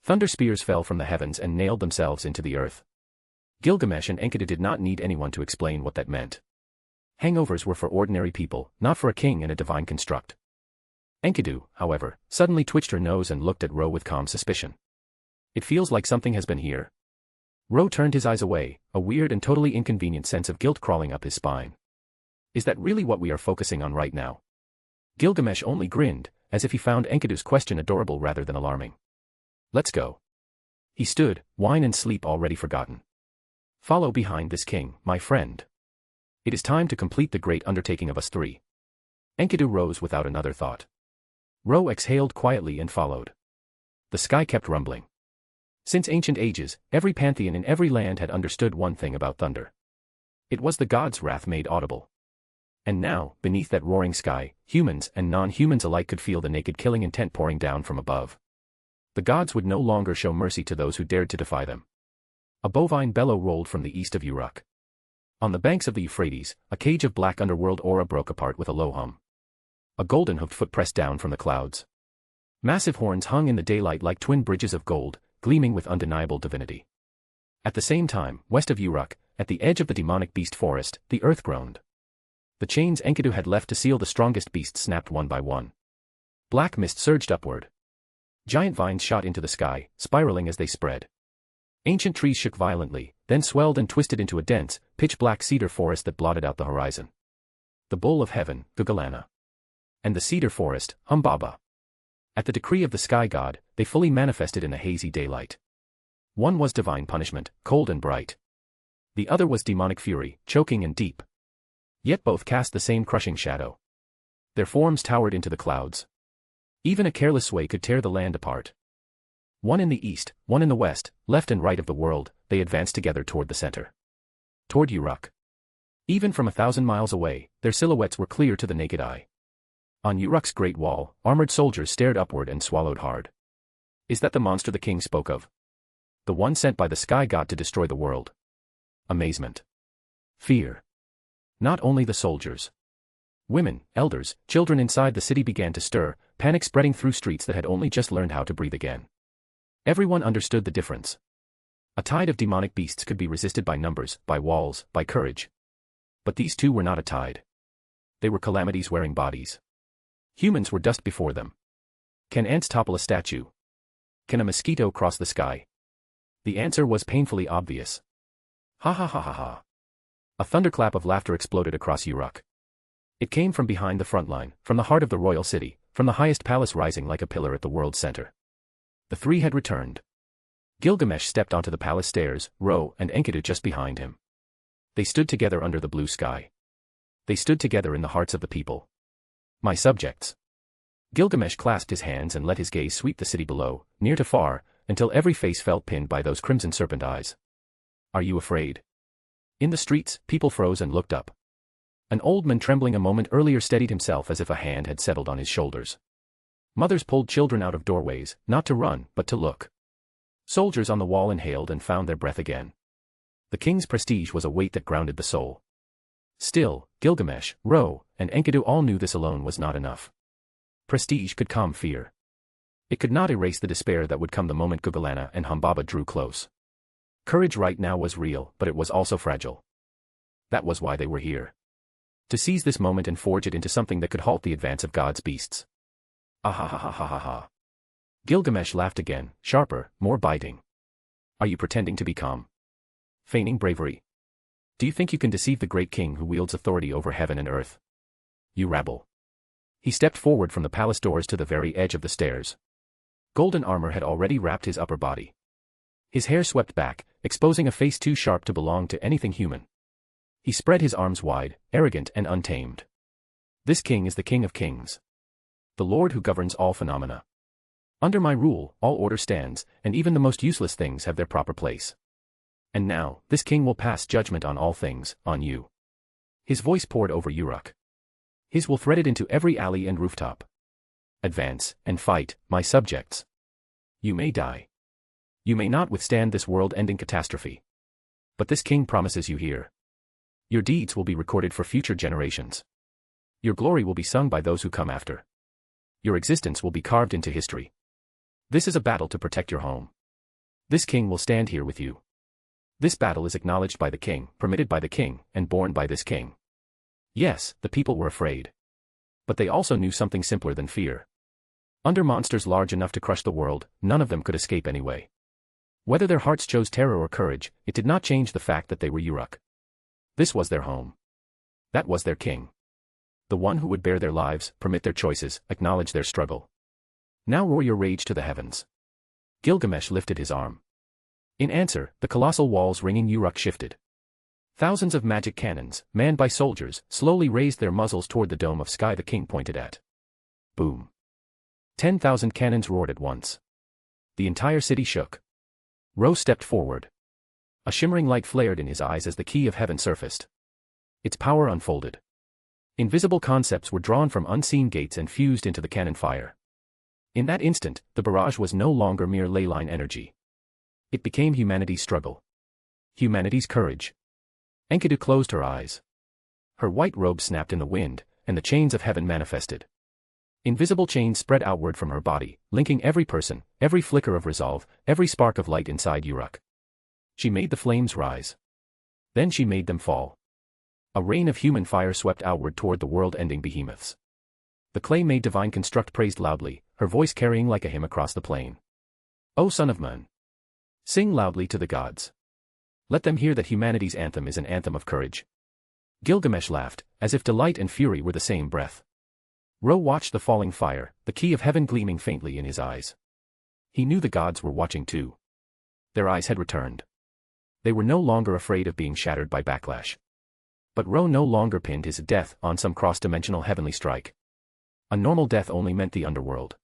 Thunder spears fell from the heavens and nailed themselves into the earth. Gilgamesh and Enkidu did not need anyone to explain what that meant. Hangovers were for ordinary people, not for a king and a divine construct. Enkidu, however, suddenly twitched her nose and looked at Ro with calm suspicion. It feels like something has been here. Ro turned his eyes away, a weird and totally inconvenient sense of guilt crawling up his spine. Is that really what we are focusing on right now? Gilgamesh only grinned, as if he found Enkidu's question adorable rather than alarming. Let's go. He stood, wine and sleep already forgotten. Follow behind this king, my friend. It is time to complete the great undertaking of us three. Enkidu rose without another thought. Ro exhaled quietly and followed. The sky kept rumbling. Since ancient ages, every pantheon in every land had understood one thing about thunder. It was the gods' wrath made audible. And now, beneath that roaring sky, humans and non-humans alike could feel the naked killing intent pouring down from above. The gods would no longer show mercy to those who dared to defy them. A bovine bellow rolled from the east of Uruk. On the banks of the Euphrates, a cage of black underworld aura broke apart with a low hum. A golden hoofed foot pressed down from the clouds. Massive horns hung in the daylight like twin bridges of gold, gleaming with undeniable divinity. At the same time, west of Uruk, at the edge of the demonic beast forest, the earth groaned. The chains Enkidu had left to seal the strongest beasts snapped one by one. Black mist surged upward. Giant vines shot into the sky, spiraling as they spread. Ancient trees shook violently, then swelled and twisted into a dense, pitch-black cedar forest that blotted out the horizon. The bull of heaven, Gugalana. And the cedar forest, Humbaba. At the decree of the sky god, they fully manifested in the hazy daylight. One was divine punishment, cold and bright. The other was demonic fury, choking and deep. Yet both cast the same crushing shadow. Their forms towered into the clouds. Even a careless sway could tear the land apart. One in the east, one in the west, left and right of the world, they advanced together toward the center. Toward Uruk. Even from 1,000 miles away, their silhouettes were clear to the naked eye. On Uruk's great wall, armored soldiers stared upward and swallowed hard. Is that the monster the king spoke of? The one sent by the sky god to destroy the world? Amazement. Fear. Not only the soldiers. Women, elders, children inside the city began to stir, panic spreading through streets that had only just learned how to breathe again. Everyone understood the difference. A tide of demonic beasts could be resisted by numbers, by walls, by courage. But these two were not a tide. They were calamities wearing bodies. Humans were dust before them. Can ants topple a statue? Can a mosquito cross the sky? The answer was painfully obvious. Ha ha ha ha ha. A thunderclap of laughter exploded across Uruk. It came from behind the front line, from the heart of the royal city, from the highest palace rising like a pillar at the world's center. The three had returned. Gilgamesh stepped onto the palace stairs, Ro and Enkidu just behind him. They stood together under the blue sky. They stood together in the hearts of the people. My subjects. Gilgamesh clasped his hands and let his gaze sweep the city below, near to far, until every face felt pinned by those crimson serpent eyes. Are you afraid? In the streets, people froze and looked up. An old man trembling a moment earlier steadied himself as if a hand had settled on his shoulders. Mothers pulled children out of doorways, not to run, but to look. Soldiers on the wall inhaled and found their breath again. The king's prestige was a weight that grounded the soul. Still, Gilgamesh, Ro, and Enkidu all knew this alone was not enough. Prestige could calm fear. It could not erase the despair that would come the moment Gugalana and Humbaba drew close. Courage right now was real, but it was also fragile. That was why they were here. To seize this moment and forge it into something that could halt the advance of God's beasts. Ah ha ha ha ha ha ha. Gilgamesh laughed again, sharper, more biting. Are you pretending to be calm? Feigning bravery? Do you think you can deceive the great king who wields authority over heaven and earth? You rabble. He stepped forward from the palace doors to the very edge of the stairs. Golden armor had already wrapped his upper body. His hair swept back, exposing a face too sharp to belong to anything human. He spread his arms wide, arrogant and untamed. This king is the King of Kings. The Lord who governs all phenomena. Under my rule, all order stands, and even the most useless things have their proper place. And now, this king will pass judgment on all things, on you. His voice poured over Uruk. His will threaded into every alley and rooftop. Advance, and fight, my subjects. You may die. You may not withstand this world-ending catastrophe. But this king promises you here. Your deeds will be recorded for future generations. Your glory will be sung by those who come after. Your existence will be carved into history. This is a battle to protect your home. This king will stand here with you. This battle is acknowledged by the king, permitted by the king, and borne by this king. Yes, the people were afraid. But they also knew something simpler than fear. Under monsters large enough to crush the world, none of them could escape anyway. Whether their hearts chose terror or courage, it did not change the fact that they were Uruk. This was their home. That was their king. The one who would bear their lives, permit their choices, acknowledge their struggle. Now roar your rage to the heavens. Gilgamesh lifted his arm. In answer, the colossal walls ringing Uruk shifted. Thousands of magic cannons, manned by soldiers, slowly raised their muzzles toward the dome of sky the king pointed at. Boom. 10,000 cannons roared at once. The entire city shook. Ro stepped forward. A shimmering light flared in his eyes as the key of heaven surfaced. Its power unfolded. Invisible concepts were drawn from unseen gates and fused into the cannon fire. In that instant, the barrage was no longer mere ley line energy. It became humanity's struggle. Humanity's courage. Enkidu closed her eyes. Her white robe snapped in the wind, and the chains of heaven manifested. Invisible chains spread outward from her body, linking every person, every flicker of resolve, every spark of light inside Uruk. She made the flames rise. Then she made them fall. A rain of human fire swept outward toward the world-ending behemoths. The clay-made divine construct praised loudly, her voice carrying like a hymn across the plain. O son of man! Sing loudly to the gods. Let them hear that humanity's anthem is an anthem of courage. Gilgamesh laughed, as if delight and fury were the same breath. Ro watched the falling fire, the key of heaven gleaming faintly in his eyes. He knew the gods were watching too. Their eyes had returned. They were no longer afraid of being shattered by backlash. But Ro no longer pinned his death on some cross-dimensional heavenly strike. A normal death only meant the underworld.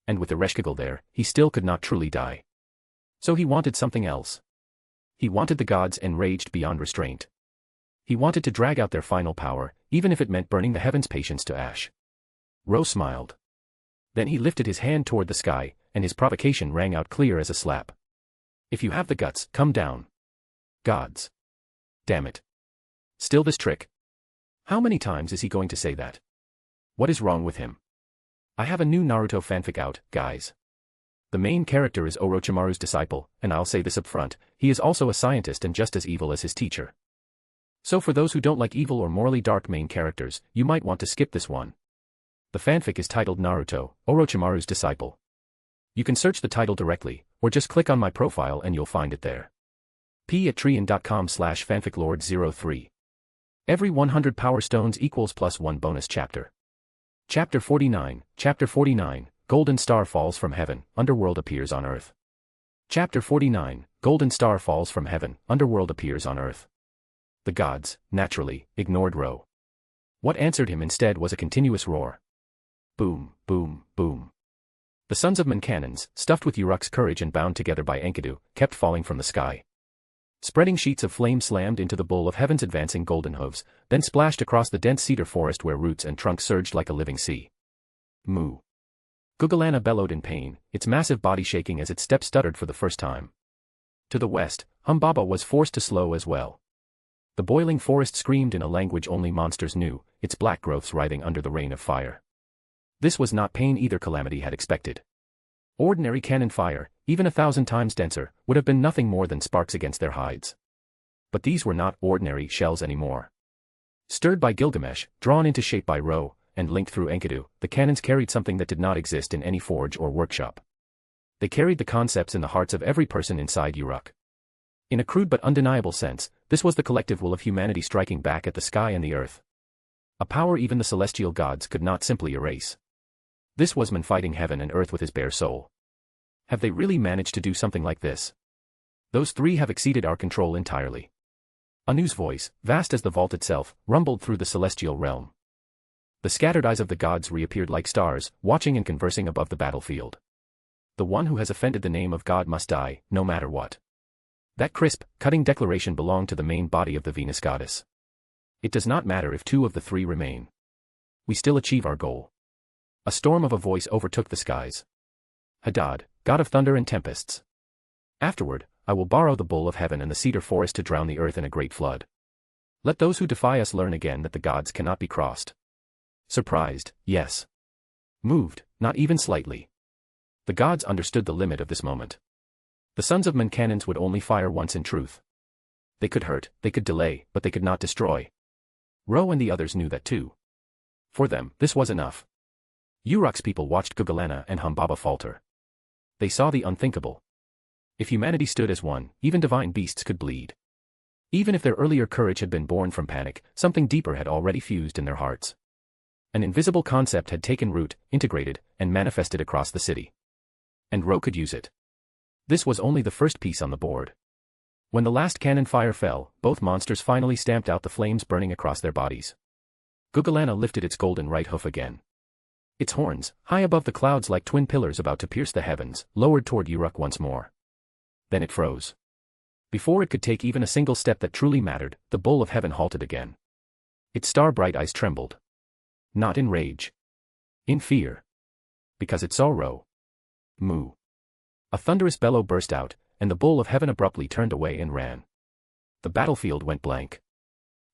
And with the Ereshkigal there, he still could not truly die. So he wanted something else. He wanted the gods enraged beyond restraint. He wanted to drag out their final power, even if it meant burning the heavens' patience to ash. Ro smiled. Then he lifted his hand toward the sky, and his provocation rang out clear as a slap. If you have the guts, come down. Gods. Damn it. Still this trick? How many times is he going to say that? What is wrong with him? I have a new Naruto fanfic out, guys. The main character is Orochimaru's disciple, and I'll say this up front, he is also a scientist and just as evil as his teacher. So for those who don't like evil or morally dark main characters, you might want to skip this one. The fanfic is titled Naruto, Orochimaru's Disciple. You can search the title directly, or just click on my profile and you'll find it there. p@treon.com/fanficlord03. Every 100 power stones equals +1 bonus chapter. Chapter 49, Chapter 49, Golden Star falls from heaven, Underworld appears on earth. Chapter 49, Golden Star falls from heaven, Underworld appears on earth. The gods, naturally, ignored Ro. What answered him instead was a continuous roar. Boom, boom, boom. The sons of Men cannons, stuffed with Uruk's courage and bound together by Enkidu, kept falling from the sky. Spreading sheets of flame slammed into the bowl of heaven's advancing golden hooves, then splashed across the dense cedar forest where roots and trunks surged like a living sea. Moo. Gugalana bellowed in pain, its massive body shaking as its steps stuttered for the first time. To the west, Humbaba was forced to slow as well. The boiling forest screamed in a language only monsters knew, its black growths writhing under the rain of fire. This was not pain either Calamity had expected. Ordinary cannon fire, even 1,000 times denser, would have been nothing more than sparks against their hides. But these were not ordinary shells anymore. Stirred by Gilgamesh, drawn into shape by Ro, and linked through Enkidu, the cannons carried something that did not exist in any forge or workshop. They carried the concepts in the hearts of every person inside Uruk. In a crude but undeniable sense, this was the collective will of humanity striking back at the sky and the earth. A power even the celestial gods could not simply erase. This was man fighting heaven and earth with his bare soul. Have they really managed to do something like this? Those three have exceeded our control entirely. Anu's voice, vast as the vault itself, rumbled through the celestial realm. The scattered eyes of the gods reappeared like stars, watching and conversing above the battlefield. The one who has offended the name of God must die, no matter what. That crisp, cutting declaration belonged to the main body of the Venus goddess. It does not matter if 2 of the 3 remain. We still achieve our goal. A storm of a voice overtook the skies. Hadad, god of thunder and tempests. Afterward, I will borrow the bowl of heaven and the cedar forest to drown the earth in a great flood. Let those who defy us learn again that the gods cannot be crossed. Surprised, yes. Moved, not even slightly. The gods understood the limit of this moment. The sons of men cannons would only fire once in truth. They could hurt, they could delay, but they could not destroy. Ro and the others knew that too. For them, this was enough. Uruk's people watched Gugalana and Humbaba falter. They saw the unthinkable. If humanity stood as one, even divine beasts could bleed. Even if their earlier courage had been born from panic, something deeper had already fused in their hearts. An invisible concept had taken root, integrated, and manifested across the city. And Ro could use it. This was only the first piece on the board. When the last cannon fire fell, both monsters finally stamped out the flames burning across their bodies. Gugalana lifted its golden right hoof again. Its horns, high above the clouds like twin pillars about to pierce the heavens, lowered toward Uruk once more. Then it froze. Before it could take even a single step that truly mattered, the bowl of heaven halted again. Its star-bright eyes trembled. Not in rage. In fear. Because it saw Ro. Moo. A thunderous bellow burst out, and the bowl of heaven abruptly turned away and ran. The battlefield went blank.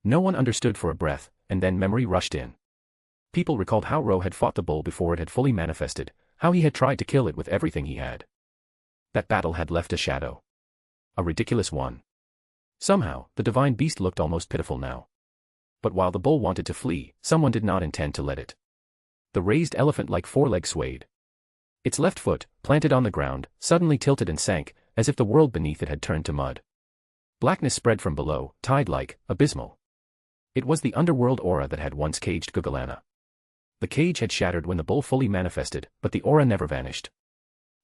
No one understood for a breath, and then memory rushed in. People recalled how Ro had fought the bull before it had fully manifested, how he had tried to kill it with everything he had. That battle had left a shadow. A ridiculous one. Somehow, the divine beast looked almost pitiful now. But while the bull wanted to flee, someone did not intend to let it. The raised elephant-like foreleg swayed. Its left foot, planted on the ground, suddenly tilted and sank, as if the world beneath it had turned to mud. Blackness spread from below, tide-like, abysmal. It was the underworld aura that had once caged Gugalana. The cage had shattered when the bull fully manifested, but the aura never vanished.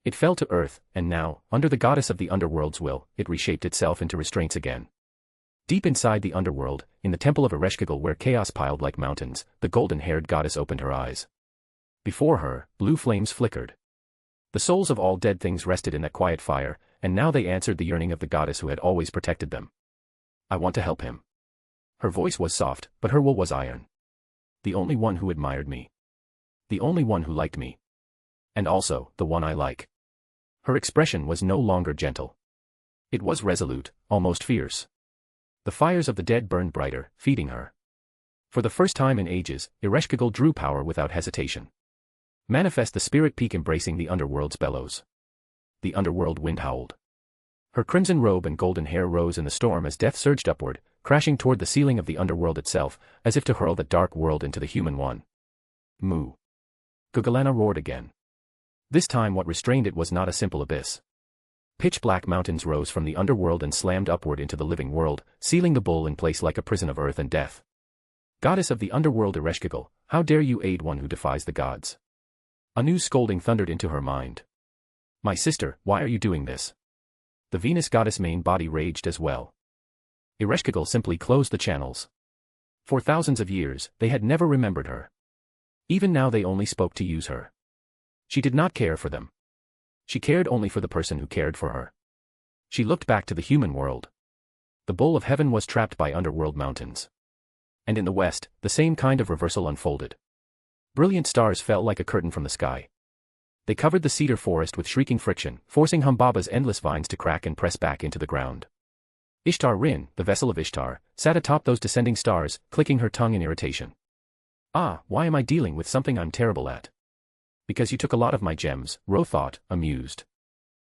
It fell to earth, and now, under the goddess of the underworld's will, it reshaped itself into restraints again. Deep inside the underworld, in the temple of Ereshkigal where chaos piled like mountains, the golden-haired goddess opened her eyes. Before her, blue flames flickered. The souls of all dead things rested in that quiet fire, and now they answered the yearning of the goddess who had always protected them. I want to help him. Her voice was soft, but her will was iron. The only one who admired me. The only one who liked me. And also, the one I like. Her expression was no longer gentle. It was resolute, almost fierce. The fires of the dead burned brighter, feeding her. For the first time in ages, Ereshkigal drew power without hesitation. Manifest the spirit peak embracing the underworld's bellows. The underworld wind howled. Her crimson robe and golden hair rose in the storm as death surged upward, crashing toward the ceiling of the underworld itself, as if to hurl that dark world into the human one. Moo. Gugalana roared again. This time what restrained it was not a simple abyss. Pitch-black mountains rose from the underworld and slammed upward into the living world, sealing the bull in place like a prison of earth and death. Goddess of the underworld Ereshkigal, how dare you aid one who defies the gods? A new scolding thundered into her mind. My sister, why are you doing this? The Venus goddess' main body raged as well. Ereshkigal simply closed the channels. For thousands of years, they had never remembered her. Even now they only spoke to use her. She did not care for them. She cared only for the person who cared for her. She looked back to the human world. The bowl of heaven was trapped by underworld mountains. And in the west, the same kind of reversal unfolded. Brilliant stars fell like a curtain from the sky. They covered the cedar forest with shrieking friction, forcing Humbaba's endless vines to crack and press back into the ground. Ishtar Rin, the vessel of Ishtar, sat atop those descending stars, clicking her tongue in irritation. Ah, why am I dealing with something I'm terrible at? Because you took a lot of my gems, Ro thought, amused.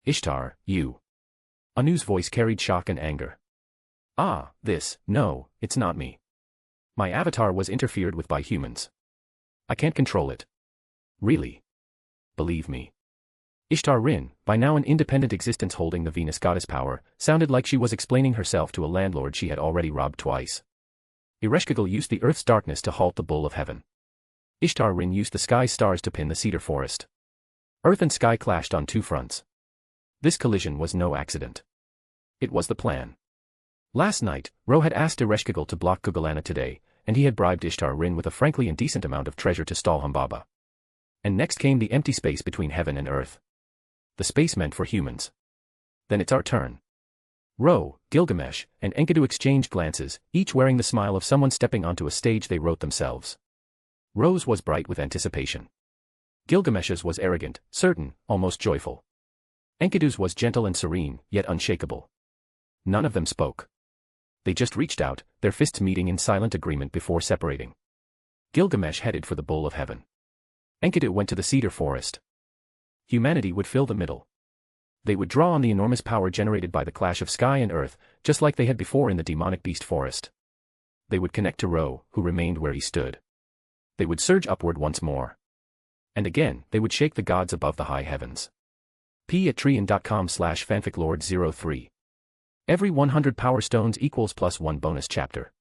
Ishtar, you. Anu's voice carried shock and anger. Ah, no, it's not me. My avatar was interfered with by humans. I can't control it. Really. Believe me. Ishtar Rin, by now an independent existence holding the Venus goddess power, sounded like she was explaining herself to a landlord she had already robbed twice. Ereshkigal used the earth's darkness to halt the bull of heaven. Ishtar Rin used the sky's stars to pin the cedar forest. Earth and sky clashed on two fronts. This collision was no accident. It was the plan. Last night, Ro had asked Ereshkigal to block Gugalana today, and he had bribed Ishtar Rin with a frankly indecent amount of treasure to stall Humbaba. And next came the empty space between heaven and earth. The space meant for humans. Then it's our turn. Ro, Gilgamesh, and Enkidu exchanged glances, each wearing the smile of someone stepping onto a stage they wrote themselves. Ro's was bright with anticipation. Gilgamesh's was arrogant, certain, almost joyful. Enkidu's was gentle and serene, yet unshakable. None of them spoke. They just reached out, their fists meeting in silent agreement before separating. Gilgamesh headed for the bowl of heaven. Enkidu went to the cedar forest. Humanity would fill the middle. They would draw on the enormous power generated by the clash of sky and earth, just like they had before in the demonic beast forest. They would connect to Ro, who remained where he stood. They would surge upward once more. And again, they would shake the gods above the high heavens. p@treon.com/fanficlord03. Every 100 power stones equals +1 bonus chapter.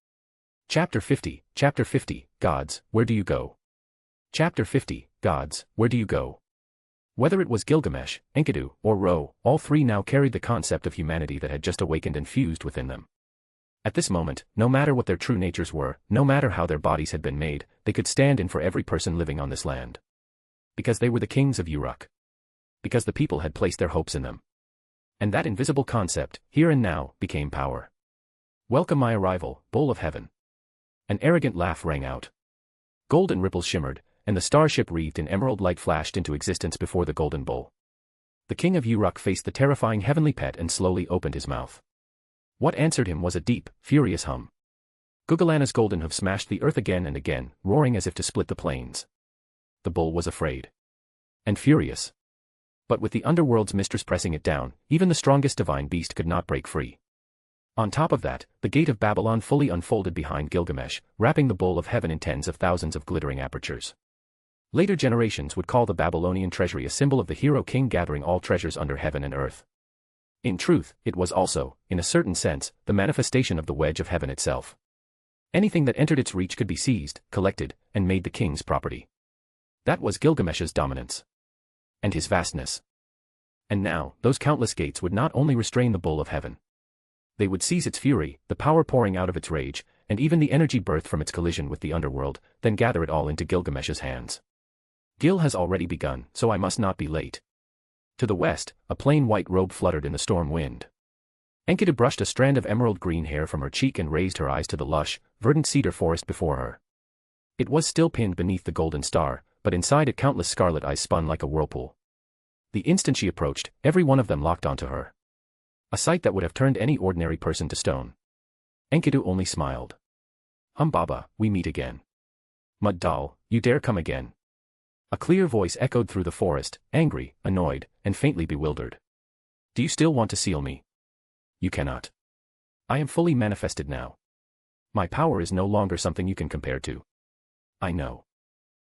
Chapter 50, Chapter 50, Gods, Where Do You Go? Chapter 50, Gods, Where Do You Go? Whether it was Gilgamesh, Enkidu, or Ro, all three now carried the concept of humanity that had just awakened and fused within them. At this moment, no matter what their true natures were, no matter how their bodies had been made, they could stand in for every person living on this land. Because they were the kings of Uruk. Because the people had placed their hopes in them. And that invisible concept, here and now, became power. Welcome my arrival, bowl of heaven. An arrogant laugh rang out. Golden ripples shimmered, and the starship wreathed in emerald light flashed into existence before the golden bowl. The king of Uruk faced the terrifying heavenly pet and slowly opened his mouth. What answered him was a deep, furious hum. Gugalana's golden hoof smashed the earth again and again, roaring as if to split the plains. The bull was afraid. And furious. But with the underworld's mistress pressing it down, even the strongest divine beast could not break free. On top of that, the gate of Babylon fully unfolded behind Gilgamesh, wrapping the bowl of heaven in tens of thousands of glittering apertures. Later generations would call the Babylonian treasury a symbol of the hero king gathering all treasures under heaven and earth. In truth, it was also, in a certain sense, the manifestation of the wedge of heaven itself. Anything that entered its reach could be seized, collected, and made the king's property. That was Gilgamesh's dominance. And his vastness. And now, those countless gates would not only restrain the bowl of heaven. They would seize its fury, the power pouring out of its rage, and even the energy birthed from its collision with the underworld, then gather it all into Gilgamesh's hands. Gil has already begun, so I must not be late. To the west, a plain white robe fluttered in the storm wind. Enkidu brushed a strand of emerald green hair from her cheek and raised her eyes to the lush, verdant cedar forest before her. It was still pinned beneath the golden star, but inside it countless scarlet eyes spun like a whirlpool. The instant she approached, every one of them locked onto her. A sight that would have turned any ordinary person to stone. Enkidu only smiled. Humbaba, we meet again. Mud doll, you dare come again. A clear voice echoed through the forest, angry, annoyed, and faintly bewildered. Do you still want to seal me? You cannot. I am fully manifested now. My power is no longer something you can compare to. I know.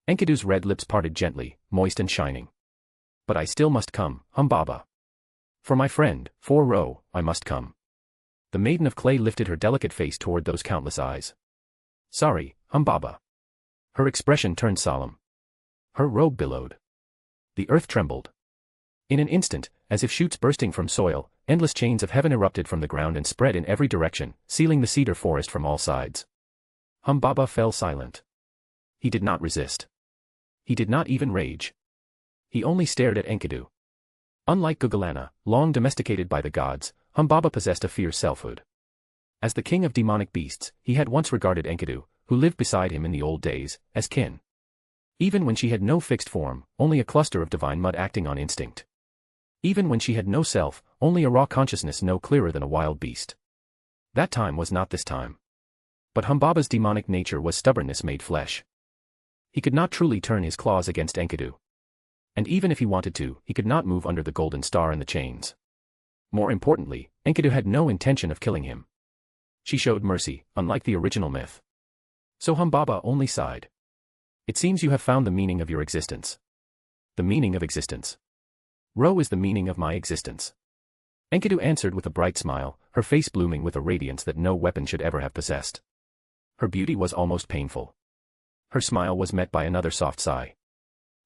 Enkidu's red lips parted gently, moist and shining. But I still must come, Humbaba. For my friend, for Ro, I must come. The maiden of clay lifted her delicate face toward those countless eyes. Sorry, Humbaba. Her expression turned solemn. Her robe billowed. The earth trembled. In an instant, as if shoots bursting from soil, endless chains of heaven erupted from the ground and spread in every direction, sealing the cedar forest from all sides. Humbaba fell silent. He did not resist. He did not even rage. He only stared at Enkidu. Unlike Gugalana, long domesticated by the gods, Humbaba possessed a fierce selfhood. As the king of demonic beasts, he had once regarded Enkidu, who lived beside him in the old days, as kin. Even when she had no fixed form, only a cluster of divine mud acting on instinct. Even when she had no self, only a raw consciousness no clearer than a wild beast. That time was not this time. But Humbaba's demonic nature was stubbornness made flesh. He could not truly turn his claws against Enkidu. And even if he wanted to, he could not move under the golden star and the chains. More importantly, Enkidu had no intention of killing him. She showed mercy, unlike the original myth. So Humbaba only sighed. It seems you have found the meaning of your existence. The meaning of existence. Ro is the meaning of my existence. Enkidu answered with a bright smile, her face blooming with a radiance that no weapon should ever have possessed. Her beauty was almost painful. Her smile was met by another soft sigh.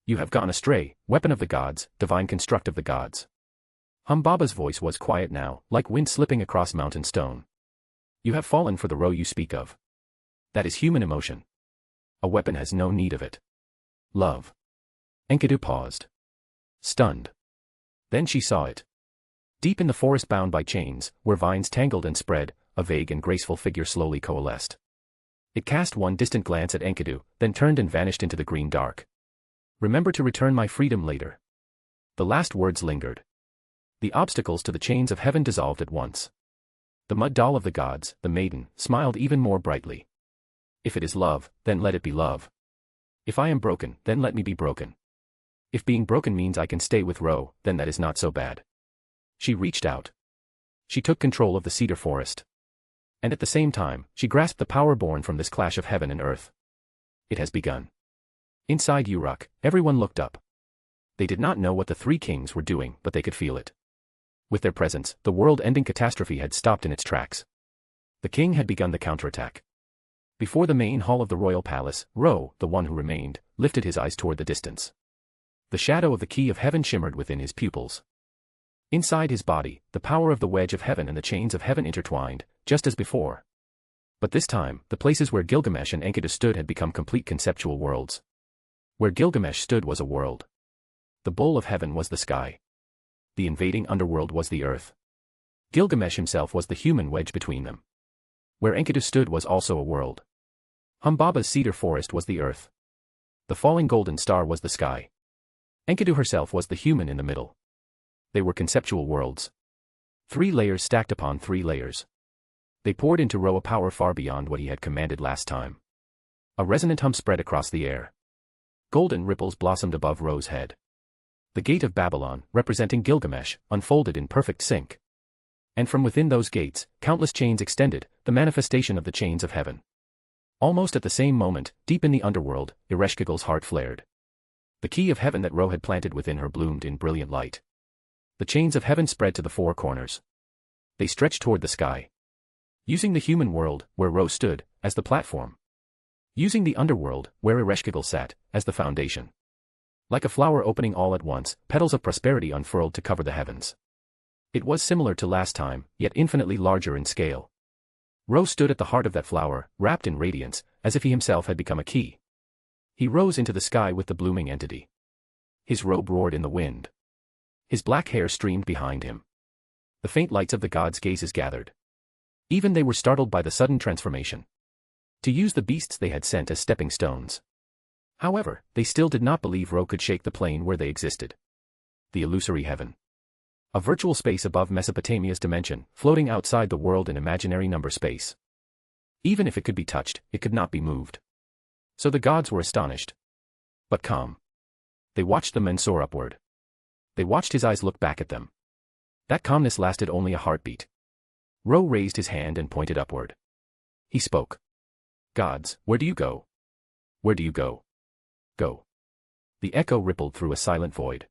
You have gone astray, weapon of the gods, divine construct of the gods. Humbaba's voice was quiet now, like wind slipping across mountain stone. You have fallen for the Ro you speak of. That is human emotion. A weapon has no need of it. Love. Enkidu paused. Stunned. Then she saw it. Deep in the forest bound by chains, where vines tangled and spread, a vague and graceful figure slowly coalesced. It cast one distant glance at Enkidu, then turned and vanished into the green dark. Remember to return my freedom later. The last words lingered. The obstacles to the chains of heaven dissolved at once. The mud doll of the gods, the maiden, smiled even more brightly. If it is love, then let it be love. If I am broken, then let me be broken. If being broken means I can stay with Ro, then that is not so bad. She reached out. She took control of the cedar forest. And at the same time, she grasped the power born from this clash of heaven and earth. It has begun. Inside Uruk, everyone looked up. They did not know what the three kings were doing, but they could feel it. With their presence, the world-ending catastrophe had stopped in its tracks. The king had begun the counterattack. Before the main hall of the royal palace, Ro, the one who remained, lifted his eyes toward the distance. The shadow of the key of heaven shimmered within his pupils. Inside his body, the power of the wedge of heaven and the chains of heaven intertwined, just as before. But this time, the places where Gilgamesh and Enkidu stood had become complete conceptual worlds. Where Gilgamesh stood was a world. The bowl of heaven was the sky. The invading underworld was the earth. Gilgamesh himself was the human wedge between them. Where Enkidu stood was also a world. Humbaba's cedar forest was the earth. The falling golden star was the sky. Enkidu herself was the human in the middle. They were conceptual worlds. 3 layers stacked upon 3 layers. They poured into Ro a power far beyond what he had commanded last time. A resonant hum spread across the air. Golden ripples blossomed above Ro's head. The gate of Babylon, representing Gilgamesh, unfolded in perfect sync. And from within those gates, countless chains extended, the manifestation of the chains of heaven. Almost at the same moment, deep in the underworld, Ereshkigal's heart flared. The key of heaven that Ro had planted within her bloomed in brilliant light. The chains of heaven spread to the 4 corners. They stretched toward the sky. Using the human world, where Ro stood, as the platform. Using the underworld, where Ereshkigal sat, as the foundation. Like a flower opening all at once, petals of prosperity unfurled to cover the heavens. It was similar to last time, yet infinitely larger in scale. Ro stood at the heart of that flower, wrapped in radiance, as if he himself had become a key. He rose into the sky with the blooming entity. His robe roared in the wind. His black hair streamed behind him. The faint lights of the gods' gazes gathered. Even they were startled by the sudden transformation. To use the beasts they had sent as stepping stones. However, they still did not believe Ro could shake the plane where they existed. The illusory heaven. A virtual space above Mesopotamia's dimension, floating outside the world in imaginary number space. Even if it could be touched, it could not be moved. So the gods were astonished. But calm. They watched the men soar upward. They watched his eyes look back at them. That calmness lasted only a heartbeat. Ro raised his hand and pointed upward. He spoke. Gods, where do you go? Where do you go? Go. The echo rippled through a silent void.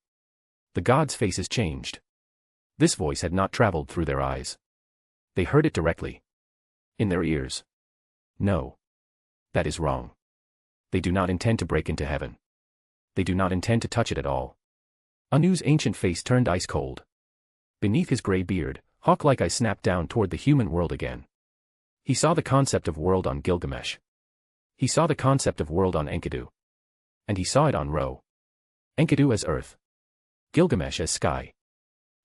The gods' faces changed. This voice had not traveled through their eyes. They heard it directly. In their ears. No. That is wrong. They do not intend to break into heaven. They do not intend to touch it at all. Anu's ancient face turned ice cold. Beneath his gray beard, hawk-like eyes snapped down toward the human world again. He saw the concept of world on Gilgamesh. He saw the concept of world on Enkidu. And he saw it on Ro. Enkidu as earth. Gilgamesh as sky.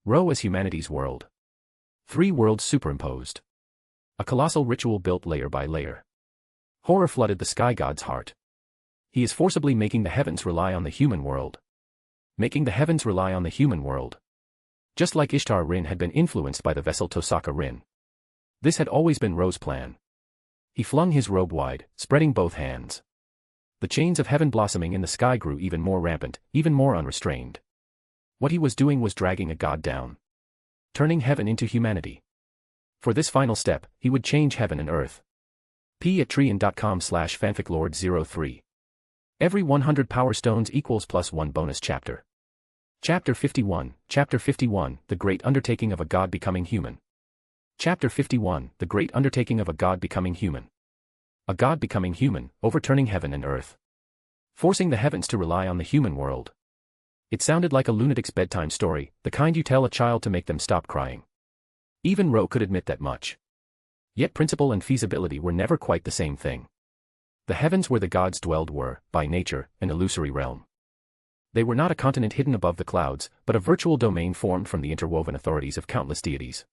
Ro as humanity's world. 3 worlds superimposed. A colossal ritual built layer by layer. Horror flooded the sky god's heart. He is forcibly making the heavens rely on the human world. Making the heavens rely on the human world. Just like Ishtar Rin had been influenced by the vessel Tosaka Rin. This had always been Ro's plan. He flung his robe wide, spreading both hands. The chains of heaven blossoming in the sky grew even more rampant, even more unrestrained. What he was doing was dragging a god down. Turning heaven into humanity. For this final step, he would change heaven and earth. p@trian.com/fanficlord03. Every 100 power stones equals +1 bonus chapter. Chapter 51, The Great Undertaking of a God Becoming Human. Chapter 51, The Great Undertaking of a God Becoming Human. A God becoming human, overturning heaven and earth. Forcing the heavens to rely on the human world. It sounded like a lunatic's bedtime story, the kind you tell a child to make them stop crying. Even Ro could admit that much. Yet principle and feasibility were never quite the same thing. The heavens where the gods dwelled were, by nature, an illusory realm. They were not a continent hidden above the clouds, but a virtual domain formed from the interwoven authorities of countless deities.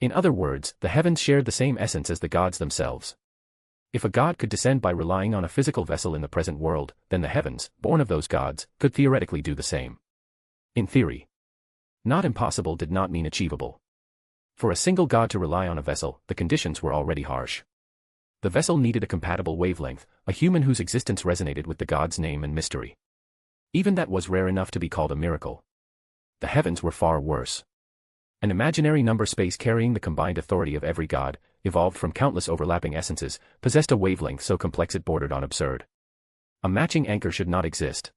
In other words, the heavens shared the same essence as the gods themselves. If a god could descend by relying on a physical vessel in the present world, then the heavens, born of those gods, could theoretically do the same. In theory. Not impossible did not mean achievable. For a single god to rely on a vessel, the conditions were already harsh. The vessel needed a compatible wavelength, a human whose existence resonated with the god's name and mystery. Even that was rare enough to be called a miracle. The heavens were far worse. An imaginary number space carrying the combined authority of every god, evolved from countless overlapping essences, possessed a wavelength so complex it bordered on absurd. A matching anchor should not exist.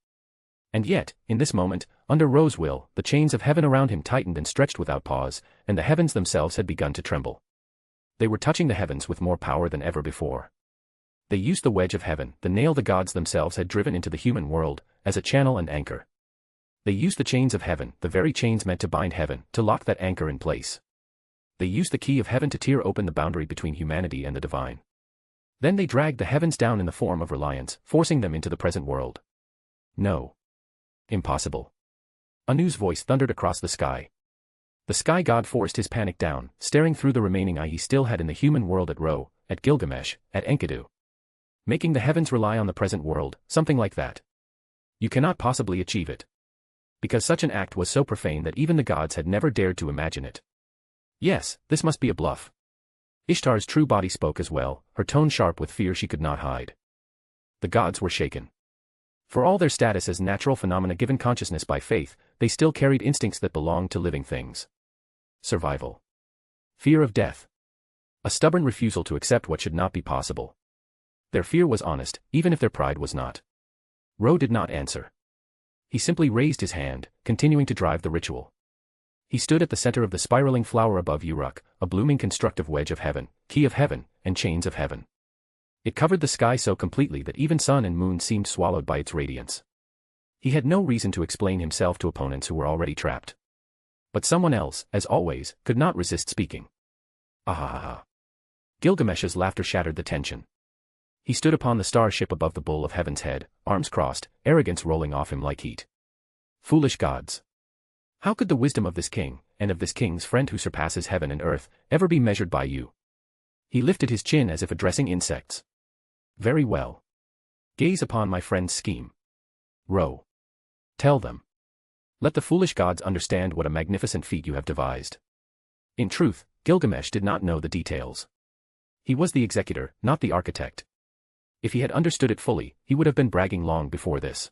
And yet, in this moment, under Ro's will, the chains of heaven around him tightened and stretched without pause, and the heavens themselves had begun to tremble. They were touching the heavens with more power than ever before. They used the wedge of heaven, the nail the gods themselves had driven into the human world, as a channel and anchor. They used the chains of heaven, the very chains meant to bind heaven, to lock that anchor in place. They used the key of heaven to tear open the boundary between humanity and the divine. Then they dragged the heavens down in the form of reliance, forcing them into the present world. No. Impossible. Anu's voice thundered across the sky. The sky god forced his panic down, staring through the remaining eye he still had in the human world at Ro, at Gilgamesh, at Enkidu. Making the heavens rely on the present world, something like that. You cannot possibly achieve it. Because such an act was so profane that even the gods had never dared to imagine it. Yes, this must be a bluff. Ishtar's true body spoke as well, her tone sharp with fear she could not hide. The gods were shaken. For all their status as natural phenomena given consciousness by faith, they still carried instincts that belonged to living things. Survival. Fear of death. A stubborn refusal to accept what should not be possible. Their fear was honest, even if their pride was not. Ro did not answer. He simply raised his hand, continuing to drive the ritual. He stood at the center of the spiraling flower above Uruk, a blooming constructive wedge of heaven, key of heaven, and chains of heaven. It covered the sky so completely that even sun and moon seemed swallowed by its radiance. He had no reason to explain himself to opponents who were already trapped. But someone else, as always, could not resist speaking. Ahahaha. Gilgamesh's laughter shattered the tension. He stood upon the starship above the bull of heaven's head, arms crossed, arrogance rolling off him like heat. Foolish gods. How could the wisdom of this king, and of this king's friend who surpasses heaven and earth, ever be measured by you? He lifted his chin as if addressing insects. Very well. Gaze upon my friend's scheme. Ro. Tell them. Let the foolish gods understand what a magnificent feat you have devised. In truth, Gilgamesh did not know the details. He was the executor, not the architect. If he had understood it fully, he would have been bragging long before this.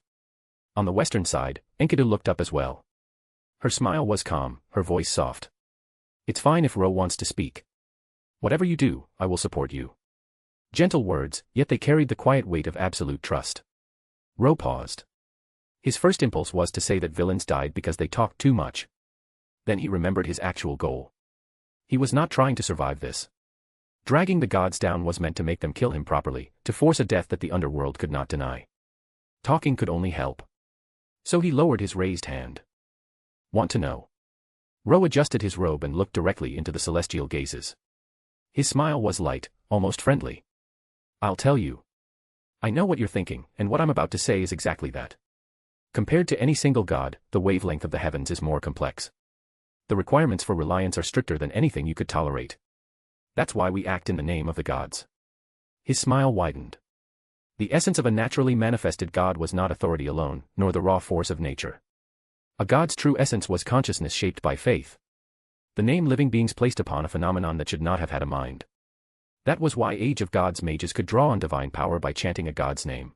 On the western side, Enkidu looked up as well. Her smile was calm, her voice soft. It's fine if Ro wants to speak. Whatever you do, I will support you. Gentle words, yet they carried the quiet weight of absolute trust. Ro paused. His first impulse was to say that villains died because they talked too much. Then he remembered his actual goal. He was not trying to survive this. Dragging the gods down was meant to make them kill him properly, to force a death that the underworld could not deny. Talking could only help. So he lowered his raised hand. Want to know? Ro adjusted his robe and looked directly into the celestial gazes. His smile was light, almost friendly. I'll tell you. I know what you're thinking, and what I'm about to say is exactly that. Compared to any single god, the wavelength of the heavens is more complex. The requirements for reliance are stricter than anything you could tolerate. That's why we act in the name of the gods. His smile widened. The essence of a naturally manifested god was not authority alone, nor the raw force of nature. A god's true essence was consciousness shaped by faith. The name living beings placed upon a phenomenon that should not have had a mind. That was why Age of Gods mages could draw on divine power by chanting a god's name.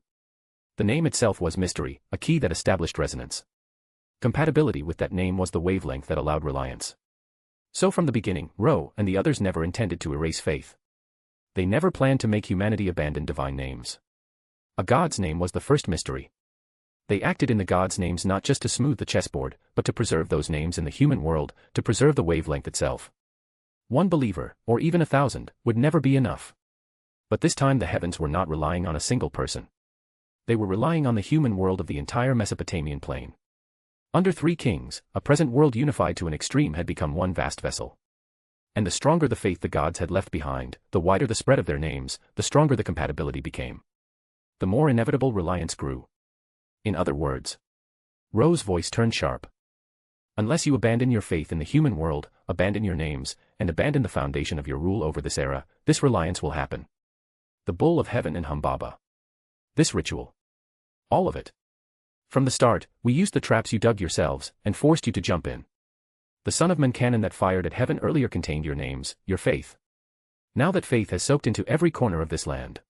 The name itself was mystery, a key that established resonance. Compatibility with that name was the wavelength that allowed reliance. So from the beginning, Ro and the others never intended to erase faith. They never planned to make humanity abandon divine names. A god's name was the first mystery. They acted in the gods' names not just to smooth the chessboard, but to preserve those names in the human world, to preserve the wavelength itself. One believer, or even 1,000, would never be enough. But this time the heavens were not relying on a single person. They were relying on the human world of the entire Mesopotamian plain. Under 3 kings, a present world unified to an extreme had become one vast vessel. And the stronger the faith the gods had left behind, the wider the spread of their names, the stronger the compatibility became. The more inevitable reliance grew. In other words, Ro's voice turned sharp. Unless you abandon your faith in the human world, abandon your names, and abandon the foundation of your rule over this era, this reliance will happen. The bull of heaven and Humbaba. This ritual. All of it. From the start, we used the traps you dug yourselves, and forced you to jump in. The son of man cannon that fired at heaven earlier contained your names, your faith. Now that faith has soaked into every corner of this land.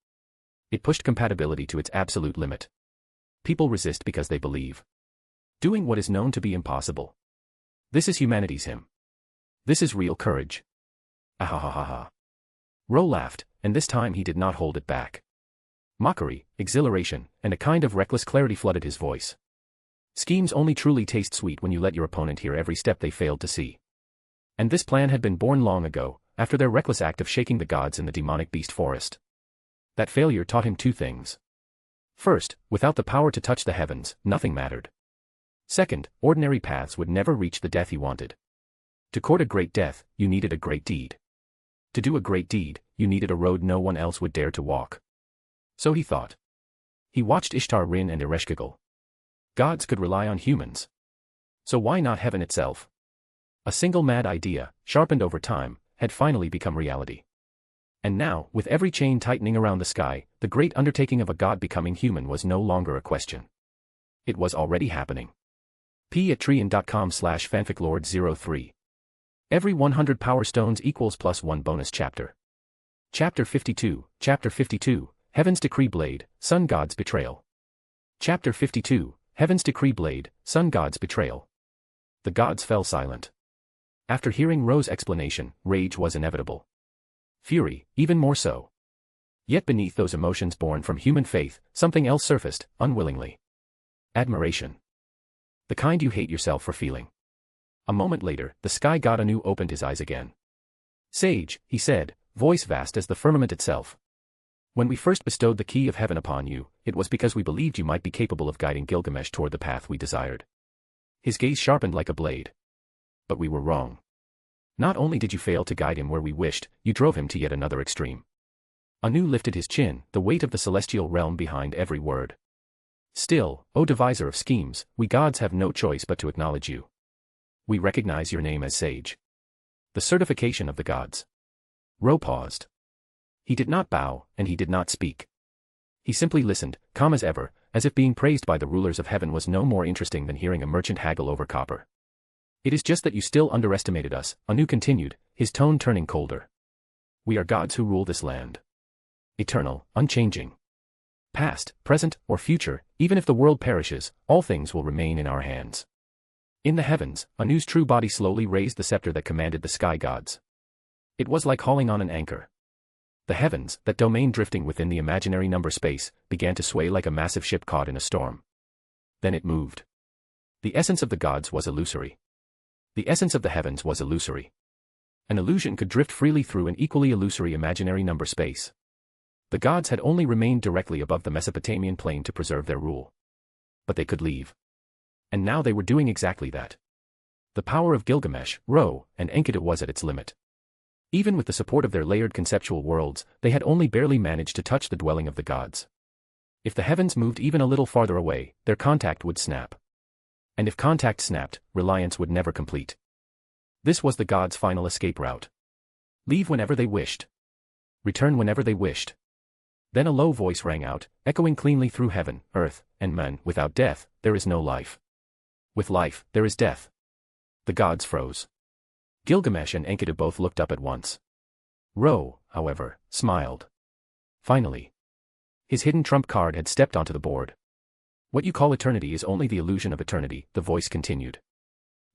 It pushed compatibility to its absolute limit. People resist because they believe. Doing what is known to be impossible. This is humanity's hymn. This is real courage. Ahahaha. Ro laughed, and this time he did not hold it back. Mockery, exhilaration, and a kind of reckless clarity flooded his voice. Schemes only truly taste sweet when you let your opponent hear every step they failed to see. And this plan had been born long ago, after their reckless act of shaking the gods in the demonic beast forest. That failure taught him two things. First, without the power to touch the heavens, nothing mattered. Second, ordinary paths would never reach the death he wanted. To court a great death, you needed a great deed. To do a great deed, you needed a road no one else would dare to walk. So he thought. He watched Ishtar, Rin and Ereshkigal. Gods could rely on humans. So why not heaven itself? A single mad idea, sharpened over time, had finally become reality. And now, with every chain tightening around the sky, the great undertaking of a god becoming human was no longer a question. It was already happening. p@trian.com/fanficlord03. Every 100 power stones equals +1 bonus chapter. Chapter 52, Chapter 52, Heaven's Decree Blade, Sun God's Betrayal. Chapter 52, Heaven's Decree Blade, Sun God's Betrayal. The gods fell silent. After hearing Ro's explanation, rage was inevitable. Fury, even more so. Yet beneath those emotions born from human faith, something else surfaced, unwillingly. Admiration. The kind you hate yourself for feeling. A moment later, the sky god Anu opened his eyes again. Sage, he said, voice vast as the firmament itself. When we first bestowed the key of heaven upon you, it was because we believed you might be capable of guiding Gilgamesh toward the path we desired. His gaze sharpened like a blade. But we were wrong. Not only did you fail to guide him where we wished, you drove him to yet another extreme. Anu lifted his chin, the weight of the celestial realm behind every word. Still, O deviser of schemes, we gods have no choice but to acknowledge you. We recognize your name as Sage. The certification of the gods. Ro paused. He did not bow, and he did not speak. He simply listened, calm as ever, as if being praised by the rulers of heaven was no more interesting than hearing a merchant haggle over copper. It is just that you still underestimated us, Anu continued, his tone turning colder. We are gods who rule this land. Eternal, unchanging. Past, present, or future, even if the world perishes, all things will remain in our hands. In the heavens, Anu's true body slowly raised the scepter that commanded the sky gods. It was like hauling on an anchor. The heavens, that domain drifting within the imaginary number space, began to sway like a massive ship caught in a storm. Then it moved. The essence of the gods was illusory. The essence of the heavens was illusory. An illusion could drift freely through an equally illusory imaginary number space. The gods had only remained directly above the Mesopotamian plain to preserve their rule. But they could leave. And now they were doing exactly that. The power of Gilgamesh, Ro, and Enkidu was at its limit. Even with the support of their layered conceptual worlds, they had only barely managed to touch the dwelling of the gods. If the heavens moved even a little farther away, their contact would snap. And if contact snapped, reliance would never complete. This was the gods' final escape route. Leave whenever they wished. Return whenever they wished. Then a low voice rang out, echoing cleanly through heaven, earth, and men. Without death, there is no life. With life, there is death. The gods froze. Gilgamesh and Enkidu both looked up at once. Ro, however, smiled. Finally. His hidden trump card had stepped onto the board. What you call eternity is only the illusion of eternity, the voice continued.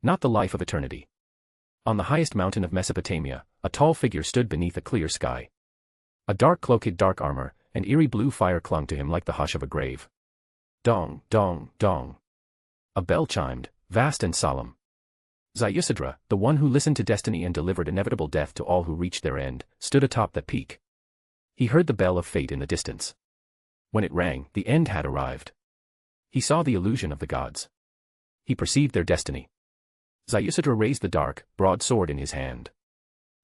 Not the life of eternity. On the highest mountain of Mesopotamia, a tall figure stood beneath a clear sky. A dark cloak hid dark armor, and eerie blue fire clung to him like the hush of a grave. Dong, dong, dong. A bell chimed, vast and solemn. Ziusidra, the one who listened to destiny and delivered inevitable death to all who reached their end, stood atop that peak. He heard the bell of fate in the distance. When it rang, the end had arrived. He saw the illusion of the gods. He perceived their destiny. Ziusidra raised the dark, broad sword in his hand.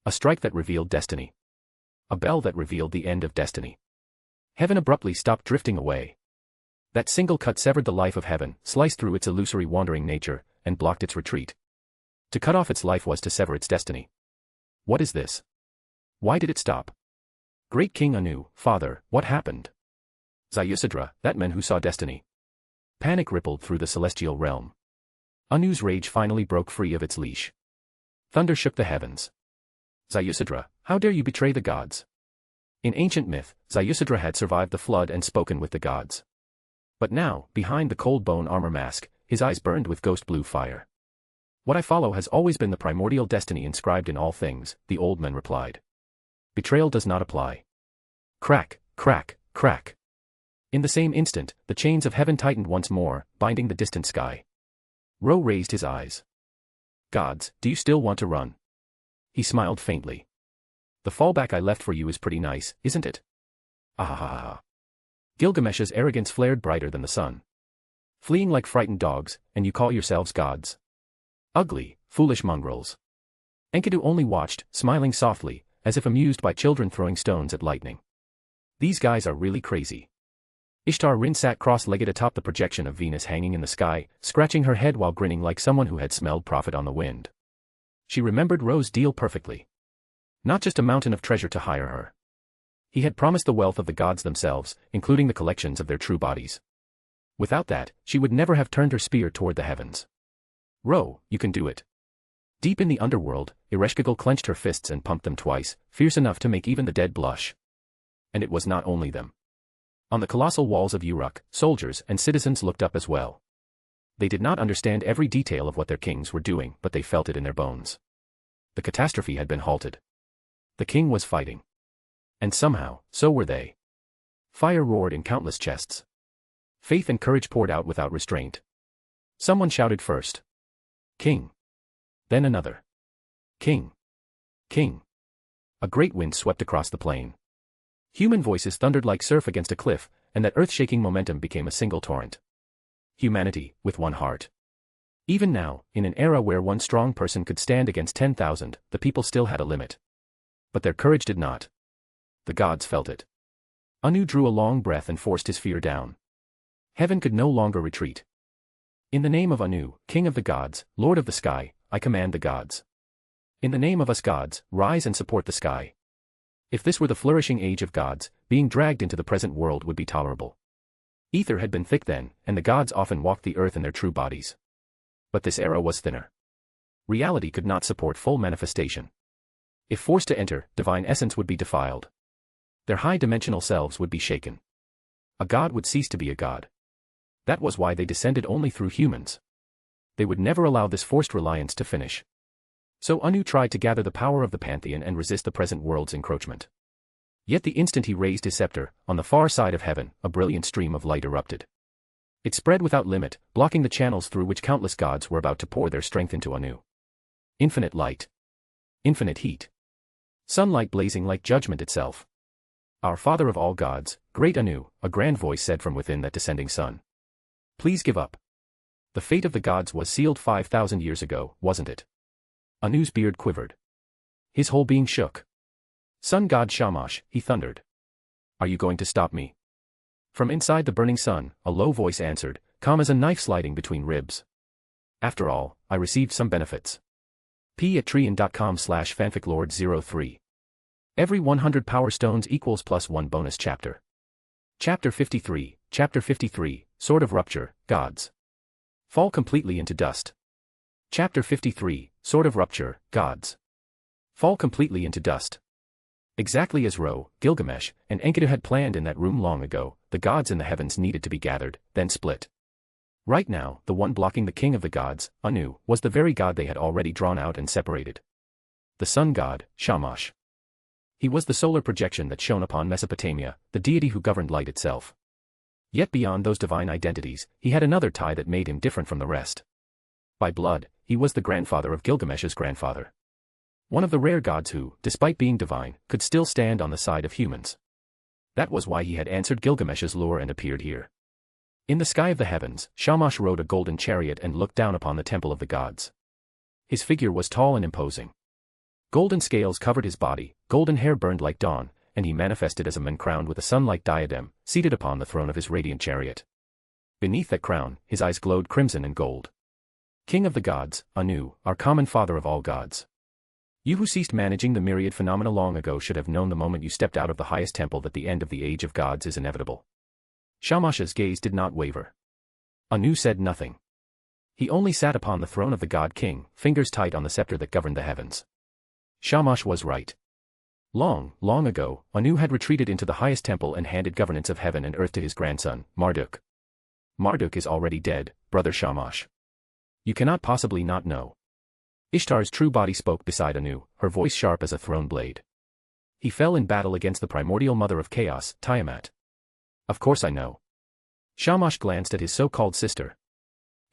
A strike that revealed destiny. A bell that revealed the end of destiny. Heaven abruptly stopped drifting away. That single cut severed the life of heaven, sliced through its illusory wandering nature, and blocked its retreat. To cut off its life was to sever its destiny. What is this? Why did it stop? Great King Anu, Father, what happened? Ziusidra, that man who saw destiny. Panic rippled through the celestial realm. Anu's rage finally broke free of its leash. Thunder shook the heavens. Ziusidra, how dare you betray the gods? In ancient myth, Ziusidra had survived the flood and spoken with the gods. But now, behind the cold bone armor mask, his eyes burned with ghost blue fire. What I follow has always been the primordial destiny inscribed in all things, the old man replied. Betrayal does not apply. Crack, crack, crack. In the same instant, the chains of heaven tightened once more, binding the distant sky. Ro raised his eyes. Gods, do you still want to run? He smiled faintly. The fallback I left for you is pretty nice, isn't it? Ahahaha. Gilgamesh's arrogance flared brighter than the sun. Fleeing like frightened dogs, and you call yourselves gods? Ugly, foolish mongrels. Enkidu only watched, smiling softly, as if amused by children throwing stones at lightning. These guys are really crazy. Ishtar Rin sat cross-legged atop the projection of Venus hanging in the sky, scratching her head while grinning like someone who had smelled profit on the wind. She remembered Ro's deal perfectly. Not just a mountain of treasure to hire her. He had promised the wealth of the gods themselves, including the collections of their true bodies. Without that, she would never have turned her spear toward the heavens. Ro, you can do it. Deep in the underworld, Ereshkigal clenched her fists and pumped them twice, fierce enough to make even the dead blush. And it was not only them. On the colossal walls of Uruk, soldiers and citizens looked up as well. They did not understand every detail of what their kings were doing, but they felt it in their bones. The catastrophe had been halted. The king was fighting. And somehow, so were they. Fire roared in countless chests. Faith and courage poured out without restraint. Someone shouted first. King. Then another. King. King. A great wind swept across the plain. Human voices thundered like surf against a cliff, and that earth-shaking momentum became a single torrent. Humanity, with one heart. Even now, in an era where one strong person could stand against 10,000, the people still had a limit. But their courage did not. The gods felt it. Anu drew a long breath and forced his fear down. Heaven could no longer retreat. In the name of Anu, king of the gods, lord of the sky, I command the gods. In the name of us gods, rise and support the sky. If this were the flourishing age of gods, being dragged into the present world would be tolerable. Ether had been thick then, and the gods often walked the earth in their true bodies. But this era was thinner. Reality could not support full manifestation. If forced to enter, divine essence would be defiled. Their high-dimensional selves would be shaken. A god would cease to be a god. That was why they descended only through humans. They would never allow this forced reliance to finish. So Anu tried to gather the power of the pantheon and resist the present world's encroachment. Yet the instant he raised his scepter, on the far side of heaven, a brilliant stream of light erupted. It spread without limit, blocking the channels through which countless gods were about to pour their strength into Anu. Infinite light. Infinite heat. Sunlight blazing like judgment itself. Our father of all gods, great Anu, a grand voice said from within that descending sun. Please give up. The fate of the gods was sealed 5,000 years ago, wasn't it? Anu's beard quivered. His whole being shook. Sun god Shamash, he thundered. Are you going to stop me? From inside the burning sun, a low voice answered, calm as a knife sliding between ribs. After all, I received some benefits. p@treon.com/fanficlord03. Every 100 power stones equals +1 bonus chapter. Chapter 53, Sword of Rupture, Gods. Fall completely into dust. Chapter 53, Sword of Rupture, Gods. Fall completely into dust. Exactly as Ro, Gilgamesh, and Enkidu had planned in that room long ago, the gods in the heavens needed to be gathered, then split. Right now, the one blocking the king of the gods, Anu, was the very god they had already drawn out and separated. The sun god, Shamash. He was the solar projection that shone upon Mesopotamia, the deity who governed light itself. Yet beyond those divine identities, he had another tie that made him different from the rest. By blood, he was the grandfather of Gilgamesh's grandfather. One of the rare gods who, despite being divine, could still stand on the side of humans. That was why he had answered Gilgamesh's lure and appeared here. In the sky of the heavens, Shamash rode a golden chariot and looked down upon the temple of the gods. His figure was tall and imposing. Golden scales covered his body, golden hair burned like dawn, and he manifested as a man crowned with a sun-like diadem, seated upon the throne of his radiant chariot. Beneath that crown, his eyes glowed crimson and gold. King of the gods, Anu, our common father of all gods. You who ceased managing the myriad phenomena long ago should have known the moment you stepped out of the highest temple that the end of the age of gods is inevitable. Shamash's gaze did not waver. Anu said nothing. He only sat upon the throne of the God King, fingers tight on the scepter that governed the heavens. Shamash was right. Long, long ago, Anu had retreated into the highest temple and handed governance of heaven and earth to his grandson, Marduk. Marduk is already dead, brother Shamash. You cannot possibly not know. Ishtar's true body spoke beside Anu, her voice sharp as a thrown blade. He fell in battle against the primordial mother of chaos, Tiamat. Of course I know. Shamash glanced at his so-called sister.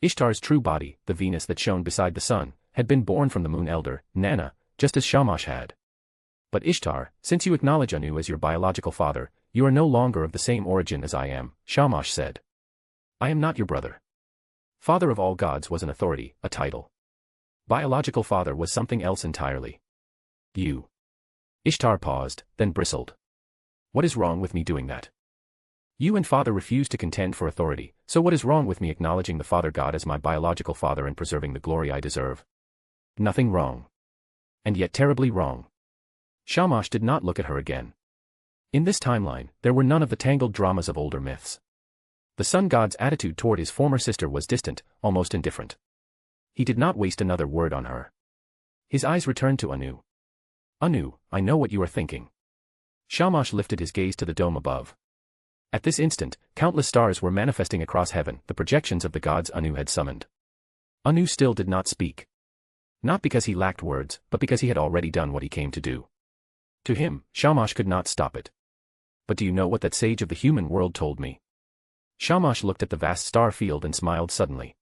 Ishtar's true body, the Venus that shone beside the sun, had been born from the moon elder, Nana, just as Shamash had. But Ishtar, since you acknowledge Anu as your biological father, you are no longer of the same origin as I am, Shamash said. I am not your brother. Father of all gods was an authority, a title. Biological father was something else entirely. You. Ishtar paused, then bristled. What is wrong with me doing that? You and father refuse to contend for authority, so what is wrong with me acknowledging the father god as my biological father and preserving the glory I deserve? Nothing wrong. And yet terribly wrong. Shamash did not look at her again. In this timeline, there were none of the tangled dramas of older myths. The sun god's attitude toward his former sister was distant, almost indifferent. He did not waste another word on her. His eyes returned to Anu. Anu, I know what you are thinking. Shamash lifted his gaze to the dome above. At this instant, countless stars were manifesting across heaven, the projections of the gods Anu had summoned. Anu still did not speak. Not because he lacked words, but because he had already done what he came to do. To him, Shamash could not stop it. But do you know what that sage of the human world told me? Shamash looked at the vast star field and smiled suddenly.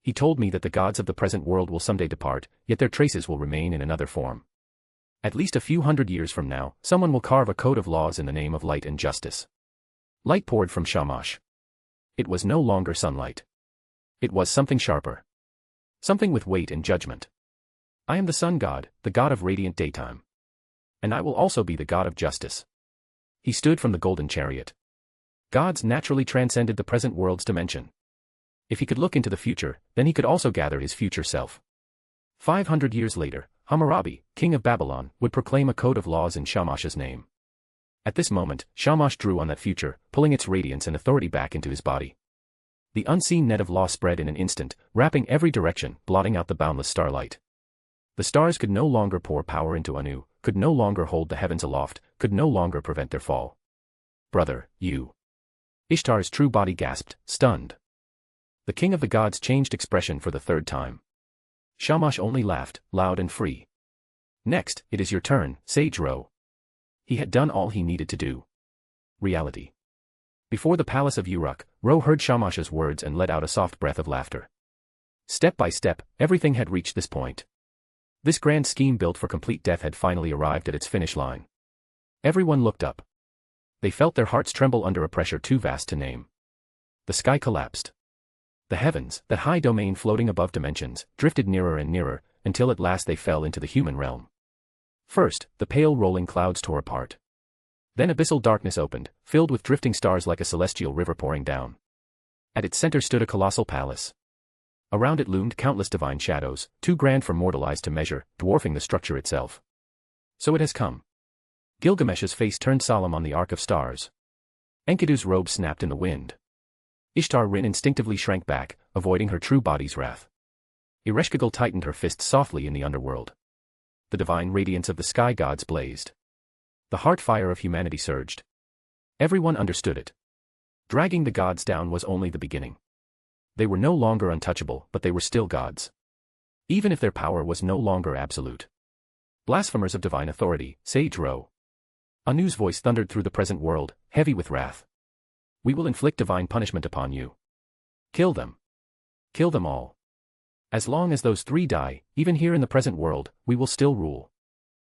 He told me that the gods of the present world will someday depart, yet their traces will remain in another form. At least a few hundred years from now, someone will carve a code of laws in the name of light and justice. Light poured from Shamash. It was no longer sunlight. It was something sharper. Something with weight and judgment. I am the sun god, the god of radiant daytime. And I will also be the god of justice. He stood from the golden chariot. Gods naturally transcended the present world's dimension. If he could look into the future, then he could also gather his future self. 500 years later, Hammurabi, king of Babylon, would proclaim a code of laws in Shamash's name. At this moment, Shamash drew on that future, pulling its radiance and authority back into his body. The unseen net of law spread in an instant, wrapping every direction, blotting out the boundless starlight. The stars could no longer pour power into Anu, could no longer hold the heavens aloft, could no longer prevent their fall. Brother, you. Ishtar's true body gasped, stunned. The king of the gods changed expression for the third time. Shamash only laughed, loud and free. Next, it is your turn, Sage Ro. He had done all he needed to do. Reality. Before the palace of Uruk, Ro heard Shamash's words and let out a soft breath of laughter. Step by step, everything had reached this point. This grand scheme built for complete death had finally arrived at its finish line. Everyone looked up. They felt their hearts tremble under a pressure too vast to name. The sky collapsed. The heavens, that high domain floating above dimensions, drifted nearer and nearer, until at last they fell into the human realm. First, the pale rolling clouds tore apart. Then abyssal darkness opened, filled with drifting stars like a celestial river pouring down. At its center stood a colossal palace. Around it loomed countless divine shadows, too grand for mortal eyes to measure, dwarfing the structure itself. So it has come. Gilgamesh's face turned solemn on the arc of stars. Enkidu's robe snapped in the wind. Ishtar Rin instinctively shrank back, avoiding her true body's wrath. Ereshkigal tightened her fists softly in the underworld. The divine radiance of the sky gods blazed. The heart fire of humanity surged. Everyone understood it. Dragging the gods down was only the beginning. They were no longer untouchable, but they were still gods. Even if their power was no longer absolute. Blasphemers of divine authority, Sage Ro. Anu's voice thundered through the present world, heavy with wrath. We will inflict divine punishment upon you. Kill them. Kill them all. As long as those three die, even here in the present world, we will still rule.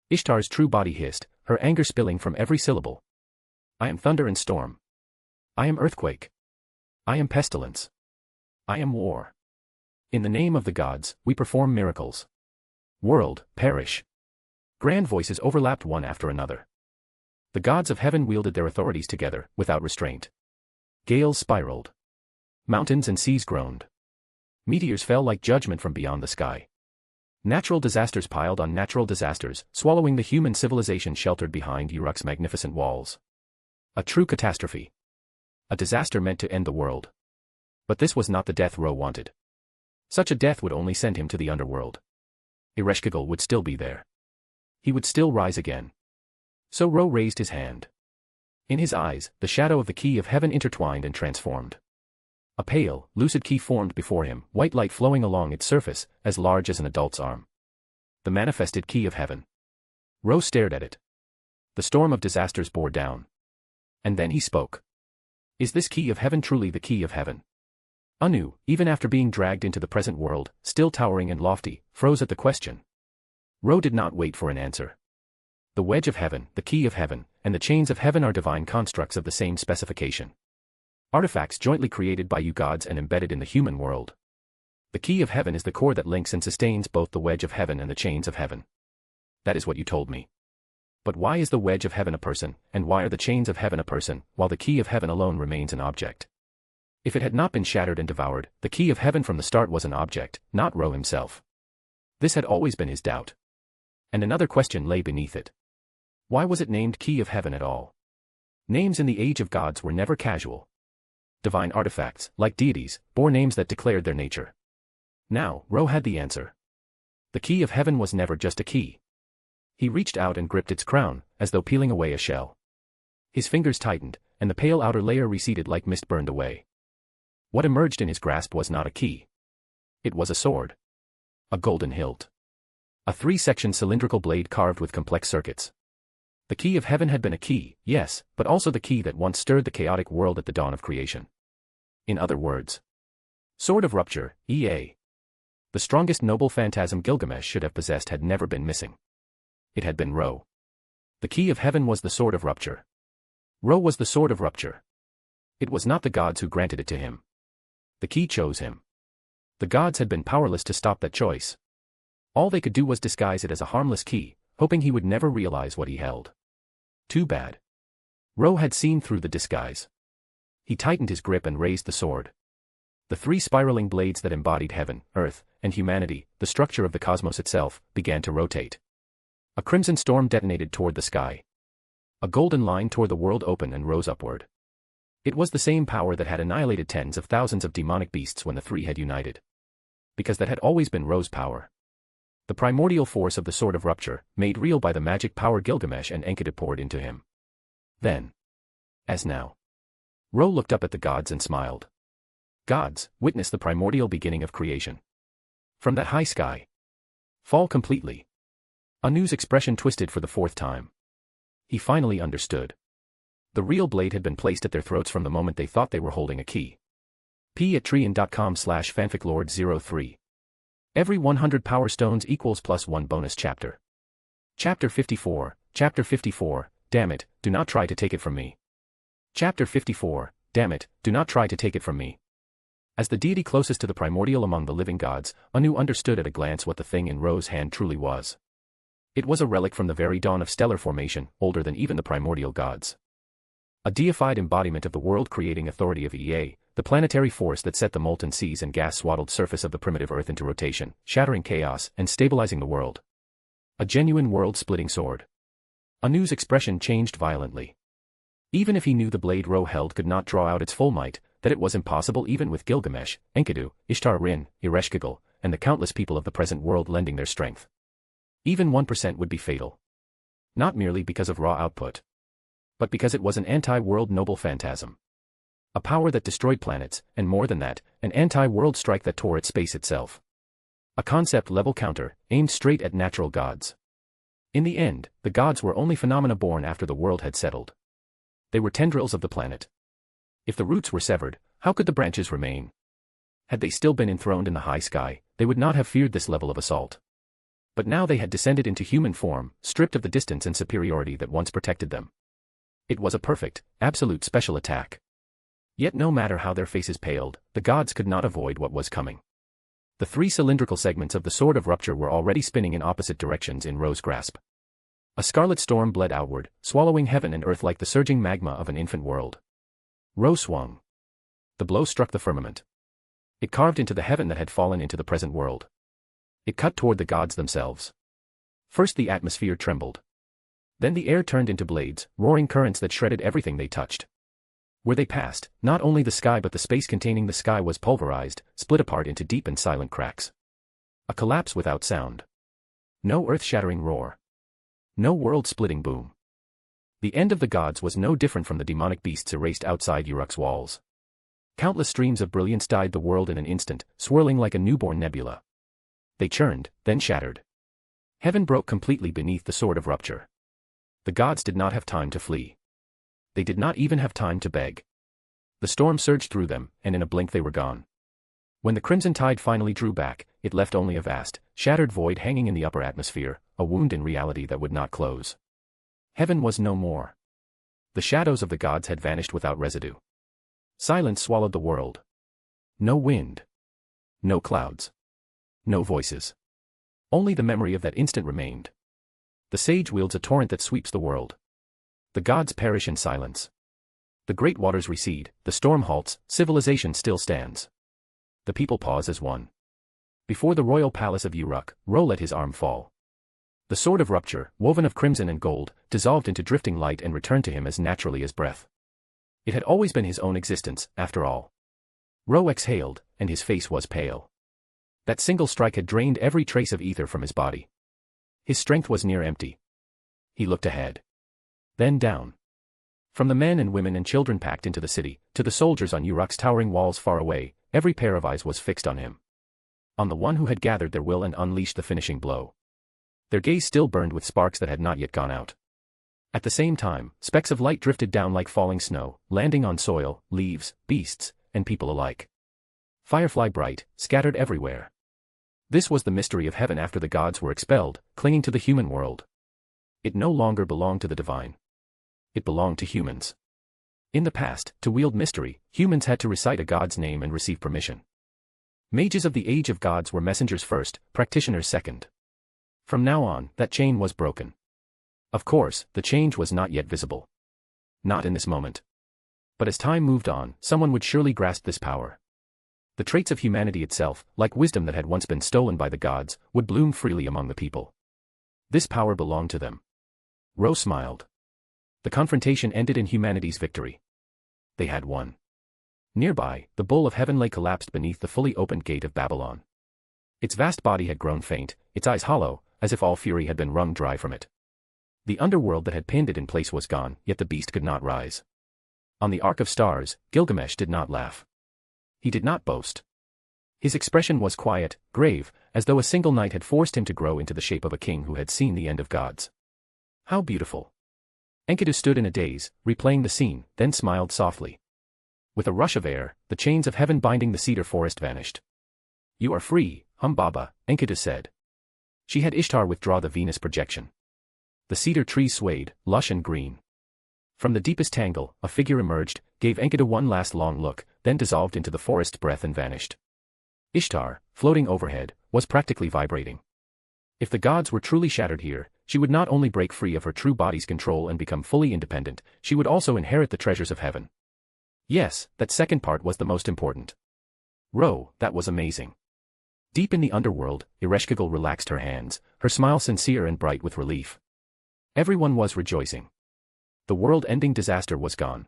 Ishtar's true body hissed, her anger spilling from every syllable. I am thunder and storm. I am earthquake. I am pestilence. I am war. In the name of the gods, we perform miracles. World, perish. Grand voices overlapped one after another. The gods of heaven wielded their authorities together, without restraint. Gales spiraled. Mountains and seas groaned. Meteors fell like judgment from beyond the sky. Natural disasters piled on natural disasters, swallowing the human civilization sheltered behind Uruk's magnificent walls. A true catastrophe. A disaster meant to end the world. But this was not the death Ro wanted. Such a death would only send him to the underworld. Ereshkigal would still be there. He would still rise again. So Ro raised his hand. In his eyes, the shadow of the key of heaven intertwined and transformed. A pale, lucid key formed before him, white light flowing along its surface, as large as an adult's arm. The manifested key of heaven. Ro stared at it. The storm of disasters bore down. And then he spoke. Is this key of heaven truly the key of heaven? Anu, even after being dragged into the present world, still towering and lofty, froze at the question. Ro did not wait for an answer. The wedge of heaven, the key of heaven, and the chains of heaven are divine constructs of the same specification. Artifacts jointly created by you gods and embedded in the human world. The key of heaven is the core that links and sustains both the wedge of heaven and the chains of heaven. That is what you told me. But why is the wedge of heaven a person, and why are the chains of heaven a person, while the key of heaven alone remains an object? If it had not been shattered and devoured, the key of heaven from the start was an object, not Ro himself. This had always been his doubt. And another question lay beneath it. Why was it named key of heaven at all? Names in the age of gods were never casual. Divine artifacts, like deities, bore names that declared their nature. Now, Ro had the answer. The key of heaven was never just a key. He reached out and gripped its crown, as though peeling away a shell. His fingers tightened, and the pale outer layer receded like mist burned away. What emerged in his grasp was not a key. It was a sword. A golden hilt. A 3-section cylindrical blade carved with complex circuits. The key of heaven had been a key, yes, but also the key that once stirred the chaotic world at the dawn of creation. In other words, Sword of Rupture, EA. The strongest noble phantasm Gilgamesh should have possessed had never been missing. It had been Ro. The key of heaven was the Sword of Rupture. Ro was the Sword of Rupture. It was not the gods who granted it to him. The key chose him. The gods had been powerless to stop that choice. All they could do was disguise it as a harmless key, hoping he would never realize what he held. Too bad. Ro had seen through the disguise. He tightened his grip and raised the sword. The 3 spiraling blades that embodied heaven, earth, and humanity, the structure of the cosmos itself, began to rotate. A crimson storm detonated toward the sky. A golden line tore the world open and rose upward. It was the same power that had annihilated tens of thousands of demonic beasts when the 3 had united. Because that had always been Ro's power. The primordial force of the Sword of Rupture, made real by the magic power Gilgamesh and Enkidu poured into him. Then, as now, Ro looked up at the gods and smiled. Gods, witness the primordial beginning of creation. From that high sky. Fall completely. Anu's expression twisted for the 4th time. He finally understood. The real blade had been placed at their throats from the moment they thought they were holding a key. p@treon.com/fanficlord03. Every 100 power stones equals +1 bonus chapter. Chapter 54, Chapter 54, damn it, do not try to take it from me. Chapter 54, damn it, do not try to take it from me. As the deity closest to the primordial among the living gods, Anu understood at a glance what the thing in Ro's hand truly was. It was a relic from the very dawn of stellar formation, older than even the primordial gods. A deified embodiment of the world-creating authority of Ea, the planetary force that set the molten seas and gas-swaddled surface of the primitive Earth into rotation, shattering chaos and stabilizing the world. A genuine world-splitting sword. Anu's expression changed violently. Even if he knew the blade Ro held could not draw out its full might, that it was impossible even with Gilgamesh, Enkidu, Ishtar-Rin, Ereshkigal, and the countless people of the present world lending their strength. Even 1% would be fatal. Not merely because of raw output, but because it was an anti-world noble phantasm. A power that destroyed planets, and more than that, an anti-world strike that tore at space itself. A concept-level counter, aimed straight at natural gods. In the end, the gods were only phenomena born after the world had settled. They were tendrils of the planet. If the roots were severed, how could the branches remain? Had they still been enthroned in the high sky, they would not have feared this level of assault. But now they had descended into human form, stripped of the distance and superiority that once protected them. It was a perfect, absolute special attack. Yet no matter how their faces paled, the gods could not avoid what was coming. The 3 cylindrical segments of the Sword of Rupture were already spinning in opposite directions in Ro's grasp. A scarlet storm bled outward, swallowing heaven and earth like the surging magma of an infant world. Ro swung. The blow struck the firmament. It carved into the heaven that had fallen into the present world. It cut toward the gods themselves. First the atmosphere trembled. Then the air turned into blades, roaring currents that shredded everything they touched. Where they passed, not only the sky but the space containing the sky was pulverized, split apart into deep and silent cracks. A collapse without sound. No earth-shattering roar. No world-splitting boom. The end of the gods was no different from the demonic beasts erased outside Uruk's walls. Countless streams of brilliance dyed the world in an instant, swirling like a newborn nebula. They churned, then shattered. Heaven broke completely beneath the sword of rupture. The gods did not have time to flee. They did not even have time to beg. The storm surged through them, and in a blink they were gone. When the crimson tide finally drew back, it left only a vast, shattered void hanging in the upper atmosphere, a wound in reality that would not close. Heaven was no more. The shadows of the gods had vanished without residue. Silence swallowed the world. No wind. No clouds. No voices. Only the memory of that instant remained. The sage wields a torrent that sweeps the world. The gods perish in silence. The great waters recede, the storm halts, civilization still stands. The people pause as one. Before the royal palace of Uruk, Ro let his arm fall. The sword of rupture, woven of crimson and gold, dissolved into drifting light and returned to him as naturally as breath. It had always been his own existence, after all. Ro exhaled, and his face was pale. That single strike had drained every trace of ether from his body. His strength was near empty. He looked ahead. Then down. From the men and women and children packed into the city, to the soldiers on Uruk's towering walls far away, every pair of eyes was fixed on him. On the one who had gathered their will and unleashed the finishing blow. Their gaze still burned with sparks that had not yet gone out. At the same time, specks of light drifted down like falling snow, landing on soil, leaves, beasts, and people alike. Firefly bright, scattered everywhere. This was the mystery of heaven after the gods were expelled, clinging to the human world. It no longer belonged to the divine. It belonged to humans. In the past, to wield mystery, humans had to recite a god's name and receive permission. Mages of the age of gods were messengers first, practitioners second. From now on, that chain was broken. Of course, the change was not yet visible. Not in this moment. But as time moved on, someone would surely grasp this power. The traits of humanity itself, like wisdom that had once been stolen by the gods, would bloom freely among the people. This power belonged to them. Ro smiled. The confrontation ended in humanity's victory. They had won. Nearby, the bull of heaven lay collapsed beneath the fully opened gate of Babylon. Its vast body had grown faint, its eyes hollow, as if all fury had been wrung dry from it. The underworld that had pinned it in place was gone, yet the beast could not rise. On the Ark of Stars, Gilgamesh did not laugh. He did not boast. His expression was quiet, grave, as though a single night had forced him to grow into the shape of a king who had seen the end of gods. How beautiful. Enkidu stood in a daze, replaying the scene, then smiled softly. With a rush of air, the chains of heaven binding the cedar forest vanished. You are free, Humbaba, Enkidu said. She had Ishtar withdraw the Venus projection. The cedar trees swayed, lush and green. From the deepest tangle, a figure emerged, gave Enkidu one last long look, then dissolved into the forest's breath and vanished. Ishtar, floating overhead, was practically vibrating. If the gods were truly shattered here, she would not only break free of her true body's control and become fully independent, she would also inherit the treasures of heaven. Yes, that second part was the most important. Ro, that was amazing. Deep in the underworld, Ereshkigal relaxed her hands, her smile sincere and bright with relief. Everyone was rejoicing. The world-ending disaster was gone.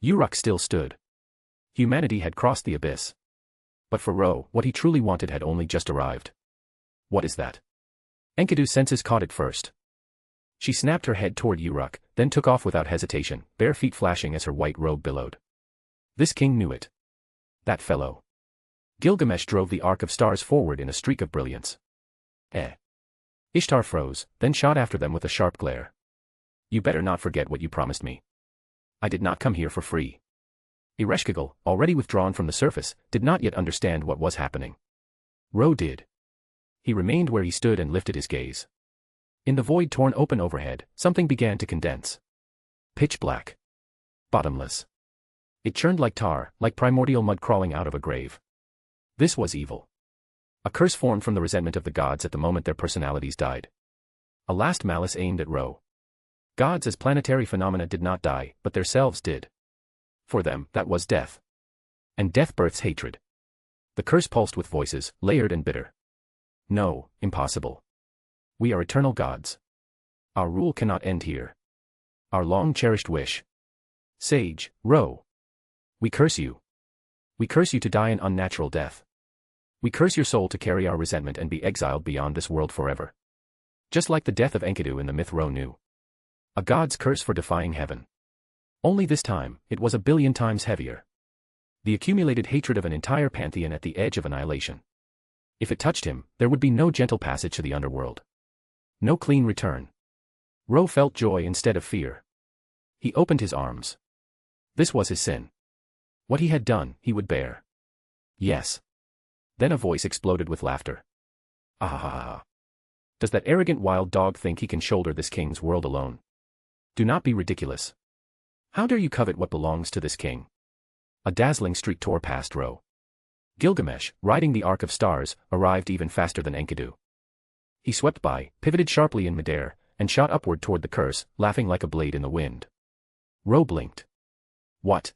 Uruk still stood. Humanity had crossed the abyss. But for Ro, what he truly wanted had only just arrived. What is that? Enkidu's senses caught it first. She snapped her head toward Uruk, then took off without hesitation, bare feet flashing as her white robe billowed. This king knew it. That fellow. Gilgamesh drove the Ark of Stars forward in a streak of brilliance. Ishtar froze, then shot after them with a sharp glare. You better not forget what you promised me. I did not come here for free. Ereshkigal, already withdrawn from the surface, did not yet understand what was happening. Ro did. He remained where he stood and lifted his gaze. In the void torn open overhead, something began to condense. Pitch black. Bottomless. It churned like tar, like primordial mud crawling out of a grave. This was evil. A curse formed from the resentment of the gods at the moment their personalities died. A last malice aimed at Ro. Gods as planetary phenomena did not die, but their selves did. For them, that was death. And death births hatred. The curse pulsed with voices, layered and bitter. No, impossible. We are eternal gods. Our rule cannot end here. Our long-cherished wish. Sage, Ro, We curse you. We curse you to die an unnatural death. We curse your soul to carry our resentment and be exiled beyond this world forever. Just like the death of Enkidu in the myth Ro knew. A god's curse for defying heaven. Only this time, it was 1,000,000,000 times heavier. The accumulated hatred of an entire pantheon at the edge of annihilation. If it touched him, there would be no gentle passage to the underworld. No clean return. Ro felt joy instead of fear. He opened his arms. This was his sin. What he had done, he would bear. Yes. Then a voice exploded with laughter. Ah! Does that arrogant wild dog think he can shoulder this king's world alone? Do not be ridiculous. How dare you covet what belongs to this king? A dazzling streak tore past Ro. Gilgamesh, riding the Ark of Stars, arrived even faster than Enkidu. He swept by, pivoted sharply in midair, and shot upward toward the curse, laughing like a blade in the wind. Ro blinked. What?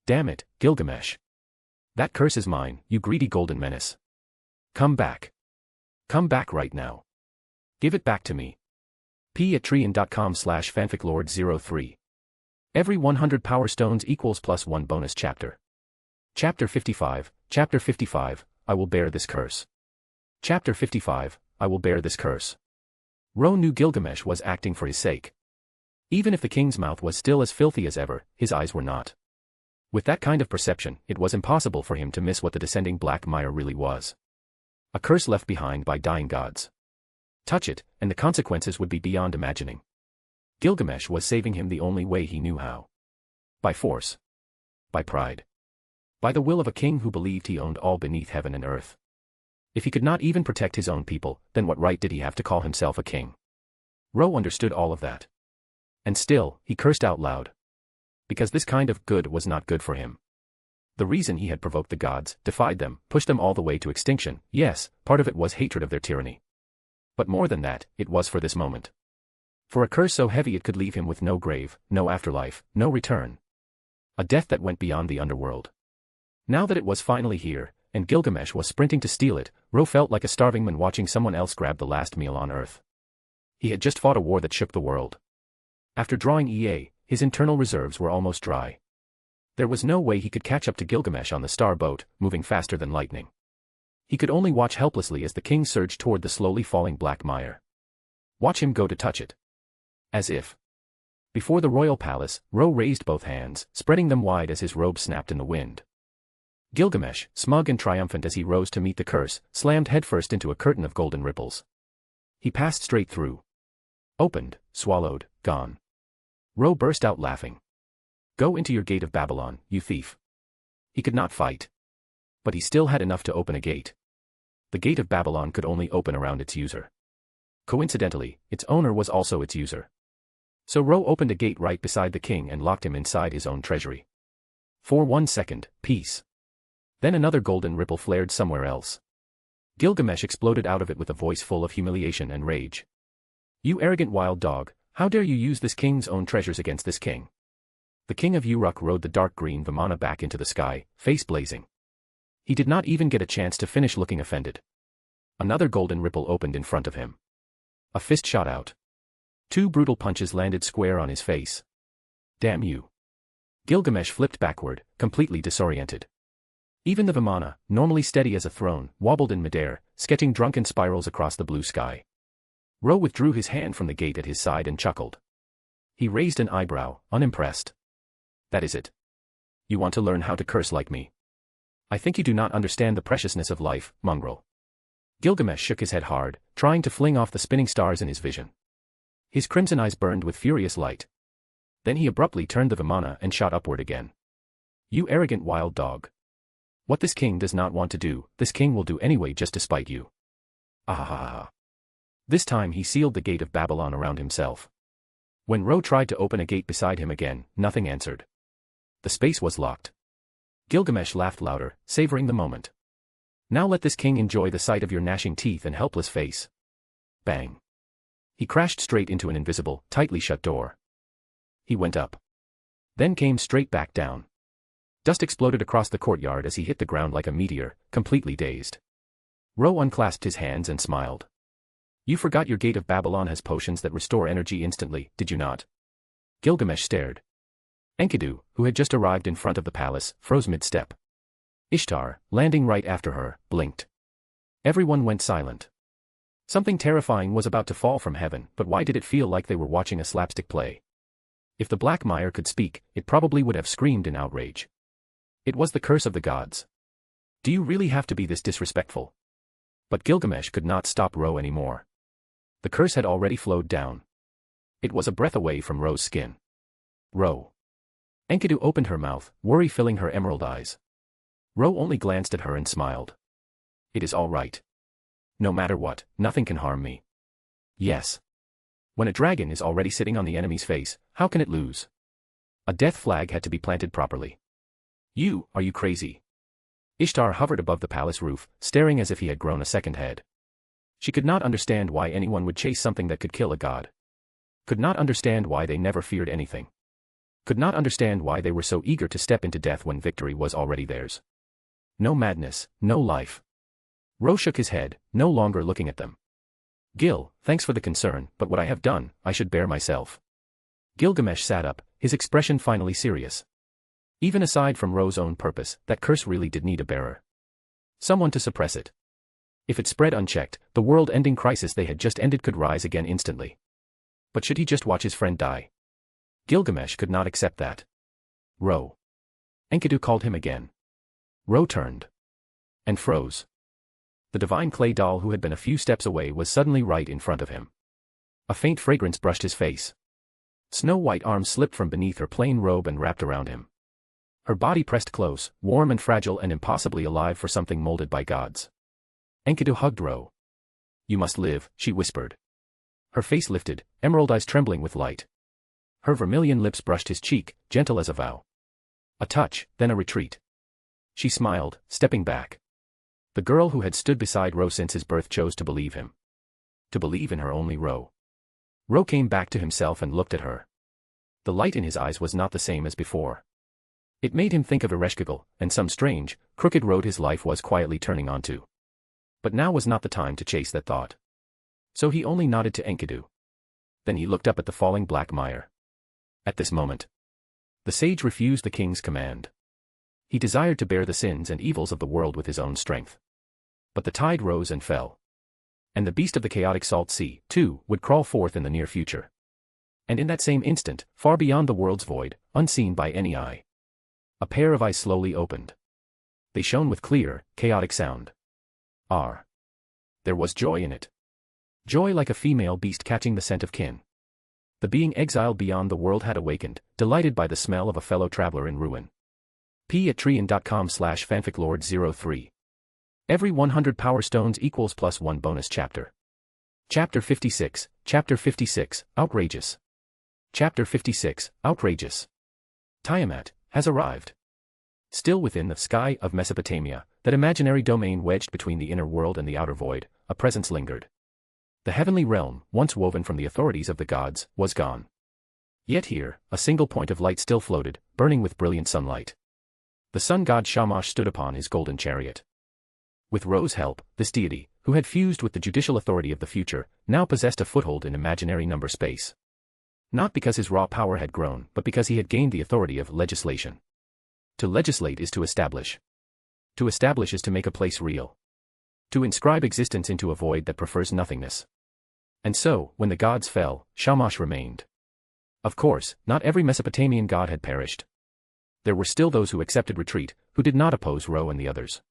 Damn it, Gilgamesh. That curse is mine, you greedy golden menace. Come back. Come back right now. Give it back to me. p@treon.com/fanficlord03. Every 100 power stones equals +1 bonus chapter. Chapter 55, Chapter 55, I will bear this curse. Chapter 55, I will bear this curse. Ro knew Gilgamesh was acting for his sake. Even if the king's mouth was still as filthy as ever, his eyes were not. With that kind of perception, it was impossible for him to miss what the descending black mire really was. A curse left behind by dying gods. Touch it, and the consequences would be beyond imagining. Gilgamesh was saving him the only way he knew how. By force. By pride. By the will of a king who believed he owned all beneath heaven and earth. If he could not even protect his own people, then what right did he have to call himself a king? Ro understood all of that. And still, he cursed out loud. Because this kind of good was not good for him. The reason he had provoked the gods, defied them, pushed them all the way to extinction, yes, part of it was hatred of their tyranny. But more than that, it was for this moment. For a curse so heavy it could leave him with no grave, no afterlife, no return. A death that went beyond the underworld. Now that it was finally here, and Gilgamesh was sprinting to steal it, Ro felt like a starving man watching someone else grab the last meal on earth. He had just fought a war that shook the world. After drawing his internal reserves were almost dry. There was no way he could catch up to Gilgamesh on the star boat, moving faster than lightning. He could only watch helplessly as the king surged toward the slowly falling black mire. Watch him go to touch it. As if. Before the royal palace, Ro raised both hands, spreading them wide as his robe snapped in the wind. Gilgamesh, smug and triumphant as he rose to meet the curse, slammed headfirst into a curtain of golden ripples. He passed straight through. Opened, swallowed, gone. Ro burst out laughing. Go into your gate of Babylon, you thief. He could not fight. But he still had enough to open a gate. The gate of Babylon could only open around its user. Coincidentally, its owner was also its user. So Ro opened a gate right beside the king and locked him inside his own treasury. For 1 second, peace. Then another golden ripple flared somewhere else. Gilgamesh exploded out of it with a voice full of humiliation and rage. You arrogant wild dog, how dare you use this king's own treasures against this king? The king of Uruk rode the dark green Vimana back into the sky, face blazing. He did not even get a chance to finish looking offended. Another golden ripple opened in front of him. A fist shot out. 2 brutal punches landed square on his face. Damn you. Gilgamesh flipped backward, completely disoriented. Even the Vimana, normally steady as a throne, wobbled in midair, sketching drunken spirals across the blue sky. Ro withdrew his hand from the gate at his side and chuckled. He raised an eyebrow, unimpressed. That is it. You want to learn how to curse like me? I think you do not understand the preciousness of life, mongrel. Gilgamesh shook his head hard, trying to fling off the spinning stars in his vision. His crimson eyes burned with furious light. Then he abruptly turned the Vimana and shot upward again. You arrogant wild dog. What this king does not want to do, this king will do anyway just to spite you. Ah! This time he sealed the gate of Babylon around himself. When Ro tried to open a gate beside him again, nothing answered. The space was locked. Gilgamesh laughed louder, savoring the moment. Now let this king enjoy the sight of your gnashing teeth and helpless face. Bang. He crashed straight into an invisible, tightly shut door. He went up. Then came straight back down. Dust exploded across the courtyard as he hit the ground like a meteor, completely dazed. Ro unclasped his hands and smiled. You forgot your gate of Babylon has potions that restore energy instantly, did you not? Gilgamesh stared. Enkidu, who had just arrived in front of the palace, froze mid-step. Ishtar, landing right after her, blinked. Everyone went silent. Something terrifying was about to fall from heaven, but why did it feel like they were watching a slapstick play? If the Black Mire could speak, it probably would have screamed in outrage. It was the curse of the gods. Do you really have to be this disrespectful? But Gilgamesh could not stop Ro anymore. The curse had already flowed down. It was a breath away from Ro's skin. Ro. Enkidu opened her mouth, worry filling her emerald eyes. Ro only glanced at her and smiled. It is all right. No matter what, nothing can harm me. Yes. When a dragon is already sitting on the enemy's face, how can it lose? A death flag had to be planted properly. Are you crazy? Ishtar hovered above the palace roof, staring as if he had grown a second head. She could not understand why anyone would chase something that could kill a god. Could not understand why they never feared anything. Could not understand why they were so eager to step into death when victory was already theirs. No madness, no life. Ro shook his head, no longer looking at them. Gil, thanks for the concern, but what I have done, I should bear myself. Gilgamesh sat up, his expression finally serious. Even aside from Ro's own purpose, that curse really did need a bearer. Someone to suppress it. If it spread unchecked, the world-ending crisis they had just ended could rise again instantly. But should he just watch his friend die? Gilgamesh could not accept that. Ro. Enkidu called him again. Ro turned. And froze. The divine clay doll who had been a few steps away was suddenly right in front of him. A faint fragrance brushed his face. Snow-white arms slipped from beneath her plain robe and wrapped around him. Her body pressed close, warm and fragile and impossibly alive for something molded by gods. Enkidu hugged Ro. You must live, she whispered. Her face lifted, emerald eyes trembling with light. Her vermilion lips brushed his cheek, gentle as a vow. A touch, then a retreat. She smiled, stepping back. The girl who had stood beside Ro since his birth chose to believe him. To believe in her only Ro. Ro came back to himself and looked at her. The light in his eyes was not the same as before. It made him think of Ereshkigal, and some strange, crooked road his life was quietly turning onto. But now was not the time to chase that thought. So he only nodded to Enkidu. Then he looked up at the falling Black Mire. At this moment, the sage refused the king's command. He desired to bear the sins and evils of the world with his own strength. But the tide rose and fell. And the beast of the chaotic salt sea, too, would crawl forth in the near future. And in that same instant, far beyond the world's void, unseen by any eye, a pair of eyes slowly opened. They shone with clear, chaotic sound. There was joy in it. Joy like a female beast catching the scent of kin. The being exiled beyond the world had awakened, delighted by the smell of a fellow traveler in ruin. p@treon.com/fanficlord03. Every 100 power stones equals +1 bonus chapter. Chapter 56, Outrageous. Chapter 56, Outrageous. Tiamat has arrived. Still within the sky of Mesopotamia, that imaginary domain wedged between the inner world and the outer void, a presence lingered. The heavenly realm, once woven from the authorities of the gods, was gone. Yet here, a single point of light still floated, burning with brilliant sunlight. The sun god Shamash stood upon his golden chariot. With Ro's help, this deity, who had fused with the judicial authority of the future, now possessed a foothold in imaginary number space. Not because his raw power had grown, but because he had gained the authority of legislation. To legislate is to establish. To establish is to make a place real. To inscribe existence into a void that prefers nothingness. And so, when the gods fell, Shamash remained. Of course, not every Mesopotamian god had perished. There were still those who accepted retreat, who did not oppose Ro and the others.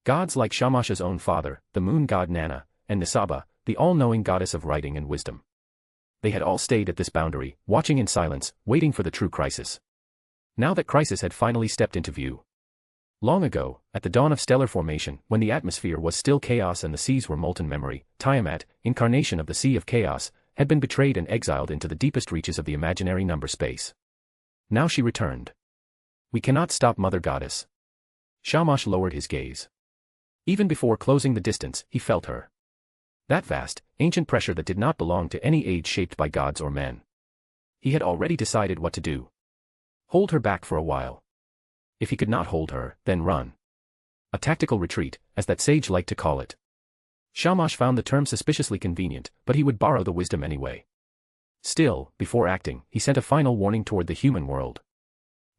Gods like Shamash's own father, the moon god Nana, and Nisaba, the all-knowing goddess of writing and wisdom. They had all stayed at this boundary, watching in silence, waiting for the true crisis. Now that crisis had finally stepped into view. Long ago, at the dawn of stellar formation, when the atmosphere was still chaos and the seas were molten memory, Tiamat, incarnation of the Sea of Chaos, had been betrayed and exiled into the deepest reaches of the imaginary number space. Now she returned. We cannot stop Mother Goddess. Shamash lowered his gaze. Even before closing the distance, he felt her. That vast, ancient pressure that did not belong to any age shaped by gods or men. He had already decided what to do. Hold her back for a while. If he could not hold her, then run. A tactical retreat, as that sage liked to call it. Shamash found the term suspiciously convenient, but he would borrow the wisdom anyway. Still, before acting, he sent a final warning toward the human world.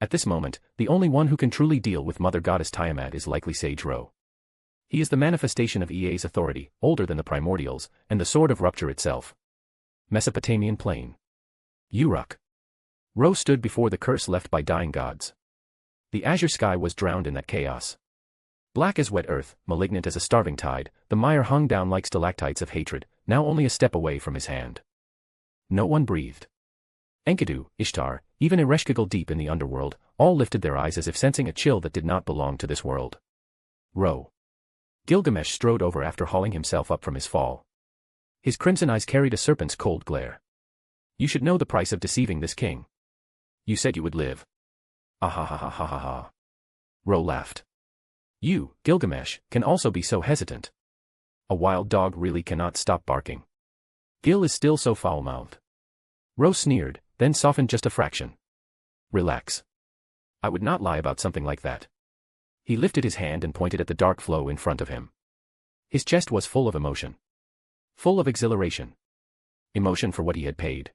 At this moment, the only one who can truly deal with Mother Goddess Tiamat is likely Sage Ro. He is the manifestation of Ea's authority, older than the primordials, and the Sword of Rupture itself. Mesopotamian Plain. Uruk. Ro stood before the curse left by dying gods. The azure sky was drowned in that chaos. Black as wet earth, malignant as a starving tide, the mire hung down like stalactites of hatred, now only a step away from his hand. No one breathed. Enkidu, Ishtar, even Ereshkigal deep in the underworld, all lifted their eyes as if sensing a chill that did not belong to this world. Ro. Gilgamesh strode over after hauling himself up from his fall. His crimson eyes carried a serpent's cold glare. You should know the price of deceiving this king. You said you would live. Ah ha ha ha ha ha ha. Ro laughed. You, Gilgamesh, can also be so hesitant. A wild dog really cannot stop barking. Gil is still so foul-mouthed. Ro sneered, then softened just a fraction. Relax. I would not lie about something like that. He lifted his hand and pointed at the dark flow in front of him. His chest was full of emotion. Full of exhilaration. Emotion for what he had paid.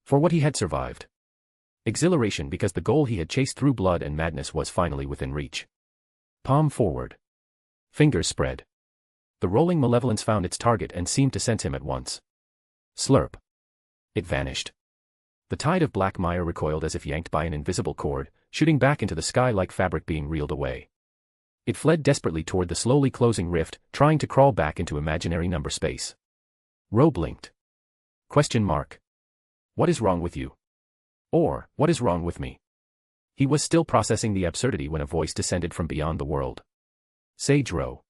For what he had survived. Exhilaration because the goal he had chased through blood and madness was finally within reach. Palm forward. Fingers spread. The rolling malevolence found its target and seemed to sense him at once. Slurp. It vanished. The tide of black mire recoiled as if yanked by an invisible cord, shooting back into the sky like fabric being reeled away. It fled desperately toward the slowly closing rift, trying to crawl back into imaginary number space. Ro blinked. Question mark. What is wrong with you? Or, what is wrong with me? He was still processing the absurdity when a voice descended from beyond the world. Sage Ro.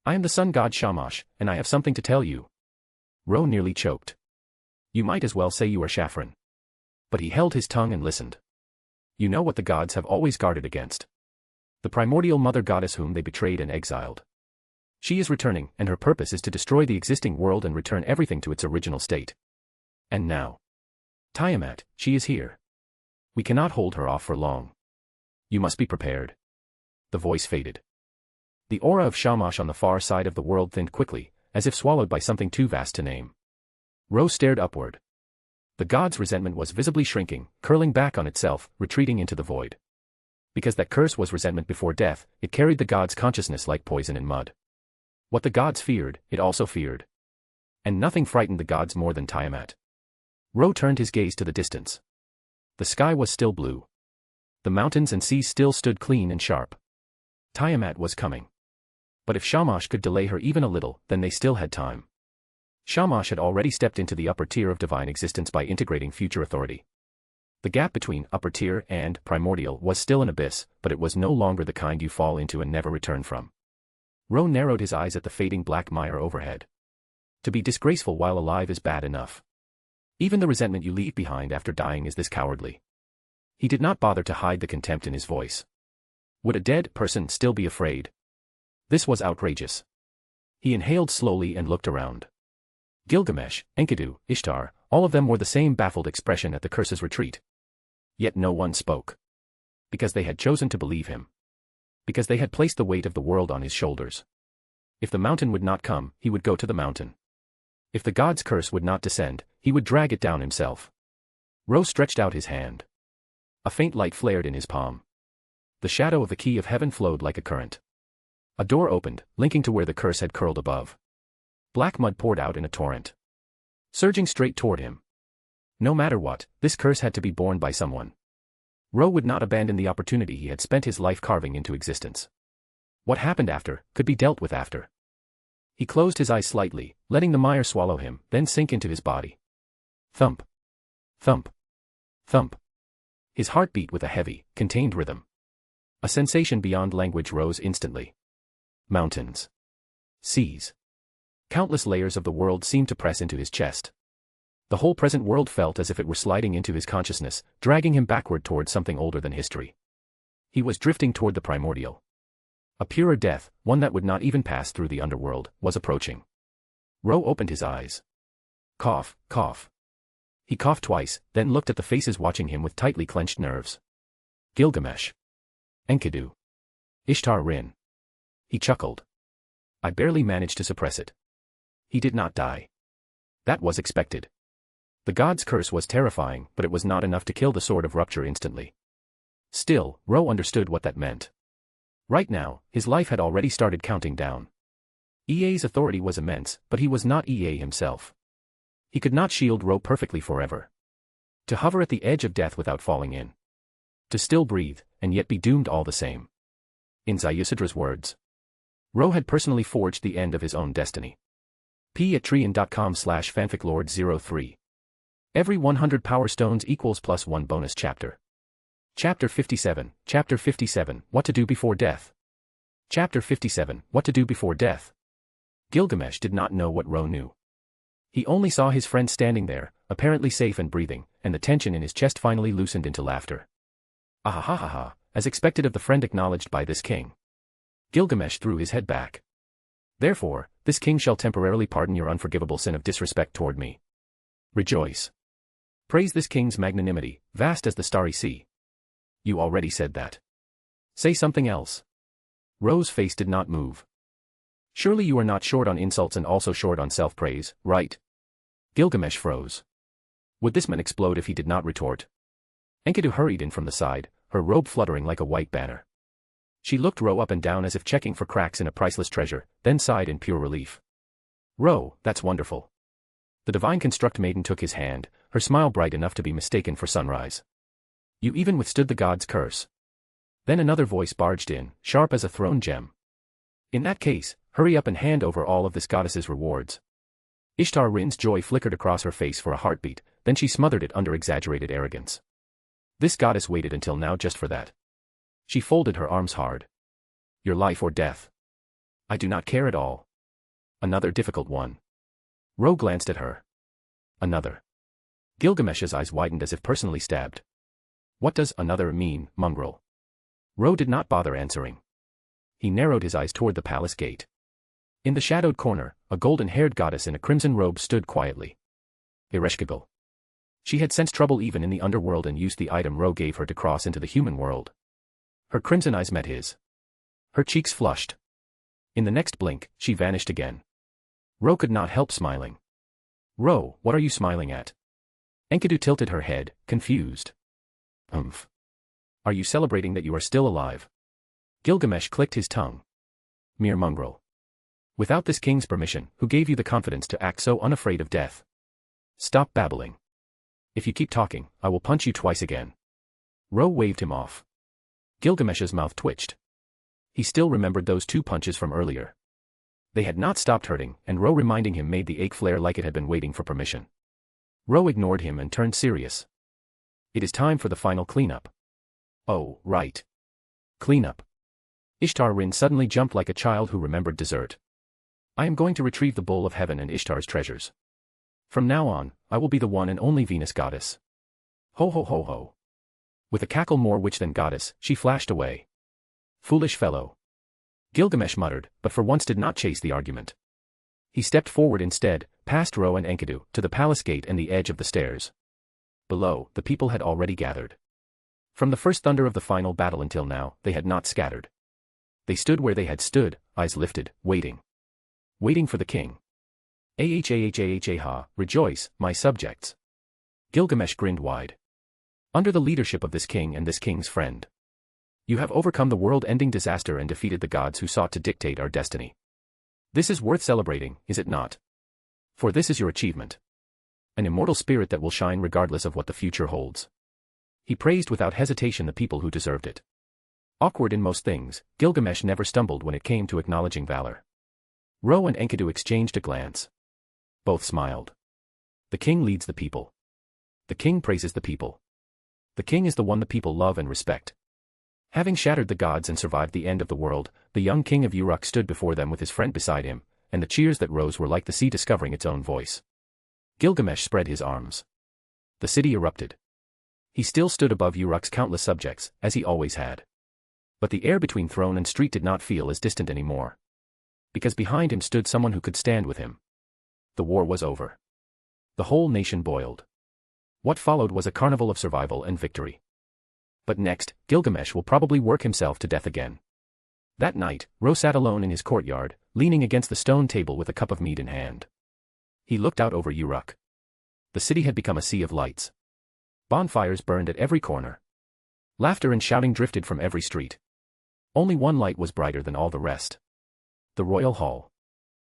I am the sun god Shamash, and I have something to tell you. Ro nearly choked. You might as well say you are Shafran. But he held his tongue and listened. You know what the gods have always guarded against. The primordial mother goddess whom they betrayed and exiled. She is returning, and her purpose is to destroy the existing world and return everything to its original state. And now. Tiamat, she is here. We cannot hold her off for long. You must be prepared. The voice faded. The aura of Shamash on the far side of the world thinned quickly, as if swallowed by something too vast to name. Ro stared upward. The god's resentment was visibly shrinking, curling back on itself, retreating into the void. Because that curse was resentment before death, it carried the god's consciousness like poison in mud. What the gods feared, it also feared. And nothing frightened the gods more than Tiamat. Ro turned his gaze to the distance. The sky was still blue. The mountains and seas still stood clean and sharp. Tiamat was coming. But if Shamash could delay her even a little, then they still had time. Shamash had already stepped into the upper tier of divine existence by integrating future authority. The gap between upper tier and primordial was still an abyss, but it was no longer the kind you fall into and never return from. Ro narrowed his eyes at the fading black mire overhead. To be disgraceful while alive is bad enough. Even the resentment you leave behind after dying is this cowardly. He did not bother to hide the contempt in his voice. Would a dead person still be afraid? This was outrageous. He inhaled slowly and looked around. Gilgamesh, Enkidu, Ishtar, all of them wore the same baffled expression at the curse's retreat. Yet no one spoke. Because they had chosen to believe him. Because they had placed the weight of the world on his shoulders. If the mountain would not come, he would go to the mountain. If the god's curse would not descend, he would drag it down himself. Ro stretched out his hand. A faint light flared in his palm. The shadow of the key of heaven flowed like a current. A door opened, linking to where the curse had curled above. Black mud poured out in a torrent. Surging straight toward him. No matter what, this curse had to be borne by someone. Ro would not abandon the opportunity he had spent his life carving into existence. What happened after, could be dealt with after. He closed his eyes slightly, letting the mire swallow him, then sink into his body. Thump. Thump. Thump. His heart beat with a heavy, contained rhythm. A sensation beyond language rose instantly. Mountains. Seas. Countless layers of the world seemed to press into his chest. The whole present world felt as if it were sliding into his consciousness, dragging him backward toward something older than history. He was drifting toward the primordial. A purer death, one that would not even pass through the underworld, was approaching. Ro opened his eyes. Cough, cough. He coughed twice, then looked at the faces watching him with tightly clenched nerves. Gilgamesh. Enkidu. Ishtar Rin. He chuckled. I barely managed to suppress it. He did not die. That was expected. The god's curse was terrifying, but it was not enough to kill the sword of rupture instantly. Still, Ro understood what that meant. Right now, his life had already started counting down. EA's authority was immense, but he was not EA himself. He could not shield Ro perfectly forever. To hover at the edge of death without falling in. To still breathe, and yet be doomed all the same. In Zayusidra's words, Ro had personally forged the end of his own destiny. p@trian.com/fanficlord03. Every 100 power stones equals +1 bonus chapter. Chapter 57, Chapter 57, What to do before death. Chapter 57, What to do before death. Gilgamesh did not know what Ro knew. He only saw his friend standing there, apparently safe and breathing, and the tension in his chest finally loosened into laughter. Ahahaha, as expected of the friend acknowledged by this king. Gilgamesh threw his head back. Therefore, this king shall temporarily pardon your unforgivable sin of disrespect toward me. Rejoice. Praise this king's magnanimity, vast as the starry sea. You already said that. Say something else. Ro's face did not move. Surely you are not short on insults and also short on self-praise, right? Gilgamesh froze. Would this man explode if he did not retort? Enkidu hurried in from the side, her robe fluttering like a white banner. She looked Ro up and down as if checking for cracks in a priceless treasure, then sighed in pure relief. Ro, that's wonderful. The divine construct maiden took his hand, her smile bright enough to be mistaken for sunrise. You even withstood the god's curse. Then another voice barged in, sharp as a thrown gem. In that case, hurry up and hand over all of this goddess's rewards. Ishtar Rin's joy flickered across her face for a heartbeat, then she smothered it under exaggerated arrogance. This goddess waited until now just for that. She folded her arms hard. Your life or death. I do not care at all. Another difficult one. Ro glanced at her. Another. Gilgamesh's eyes widened as if personally stabbed. What does another mean, mongrel? Ro did not bother answering. He narrowed his eyes toward the palace gate. In the shadowed corner, a golden-haired goddess in a crimson robe stood quietly. Ereshkigal. She had sensed trouble even in the underworld and used the item Ro gave her to cross into the human world. Her crimson eyes met his. Her cheeks flushed. In the next blink, she vanished again. Ro could not help smiling. Ro, what are you smiling at? Enkidu tilted her head, confused. Are you celebrating that you are still alive? Gilgamesh clicked his tongue. Mere mongrel. Without this king's permission, who gave you the confidence to act so unafraid of death? Stop babbling. If you keep talking, I will punch you twice again. Ro waved him off. Gilgamesh's mouth twitched. He still remembered those 2 punches from earlier. They had not stopped hurting, and Ro reminding him made the ache flare like it had been waiting for permission. Ro ignored him and turned serious. It is time for the final cleanup. Oh, right. Cleanup. Ishtar Rin suddenly jumped like a child who remembered dessert. I am going to retrieve the bowl of heaven and Ishtar's treasures. From now on, I will be the one and only Venus goddess. Ho ho ho ho. With a cackle more witch than goddess, she flashed away. Foolish fellow. Gilgamesh muttered, but for once did not chase the argument. He stepped forward instead, past Ro and Enkidu, to the palace gate and the edge of the stairs. Below, the people had already gathered. From the first thunder of the final battle until now, they had not scattered. They stood where they had stood, eyes lifted, waiting. Waiting for the king. Ah, rejoice, my subjects. Gilgamesh grinned wide. Under the leadership of this king and this king's friend. You have overcome the world-ending disaster and defeated the gods who sought to dictate our destiny. This is worth celebrating, is it not? For this is your achievement. An immortal spirit that will shine regardless of what the future holds. He praised without hesitation the people who deserved it. Awkward in most things, Gilgamesh never stumbled when it came to acknowledging valor. Ro and Enkidu exchanged a glance. Both smiled. The king leads the people. The king praises the people. The king is the one the people love and respect. Having shattered the gods and survived the end of the world, the young king of Uruk stood before them with his friend beside him, and the cheers that rose were like the sea discovering its own voice. Gilgamesh spread his arms. The city erupted. He still stood above Uruk's countless subjects, as he always had. But the air between throne and street did not feel as distant anymore. Because behind him stood someone who could stand with him. The war was over. The whole nation boiled. What followed was a carnival of survival and victory. But next, Gilgamesh will probably work himself to death again. That night, Ro sat alone in his courtyard, leaning against the stone table with a cup of mead in hand. He looked out over Uruk. The city had become a sea of lights. Bonfires burned at every corner. Laughter and shouting drifted from every street. Only one light was brighter than all the rest. The royal hall.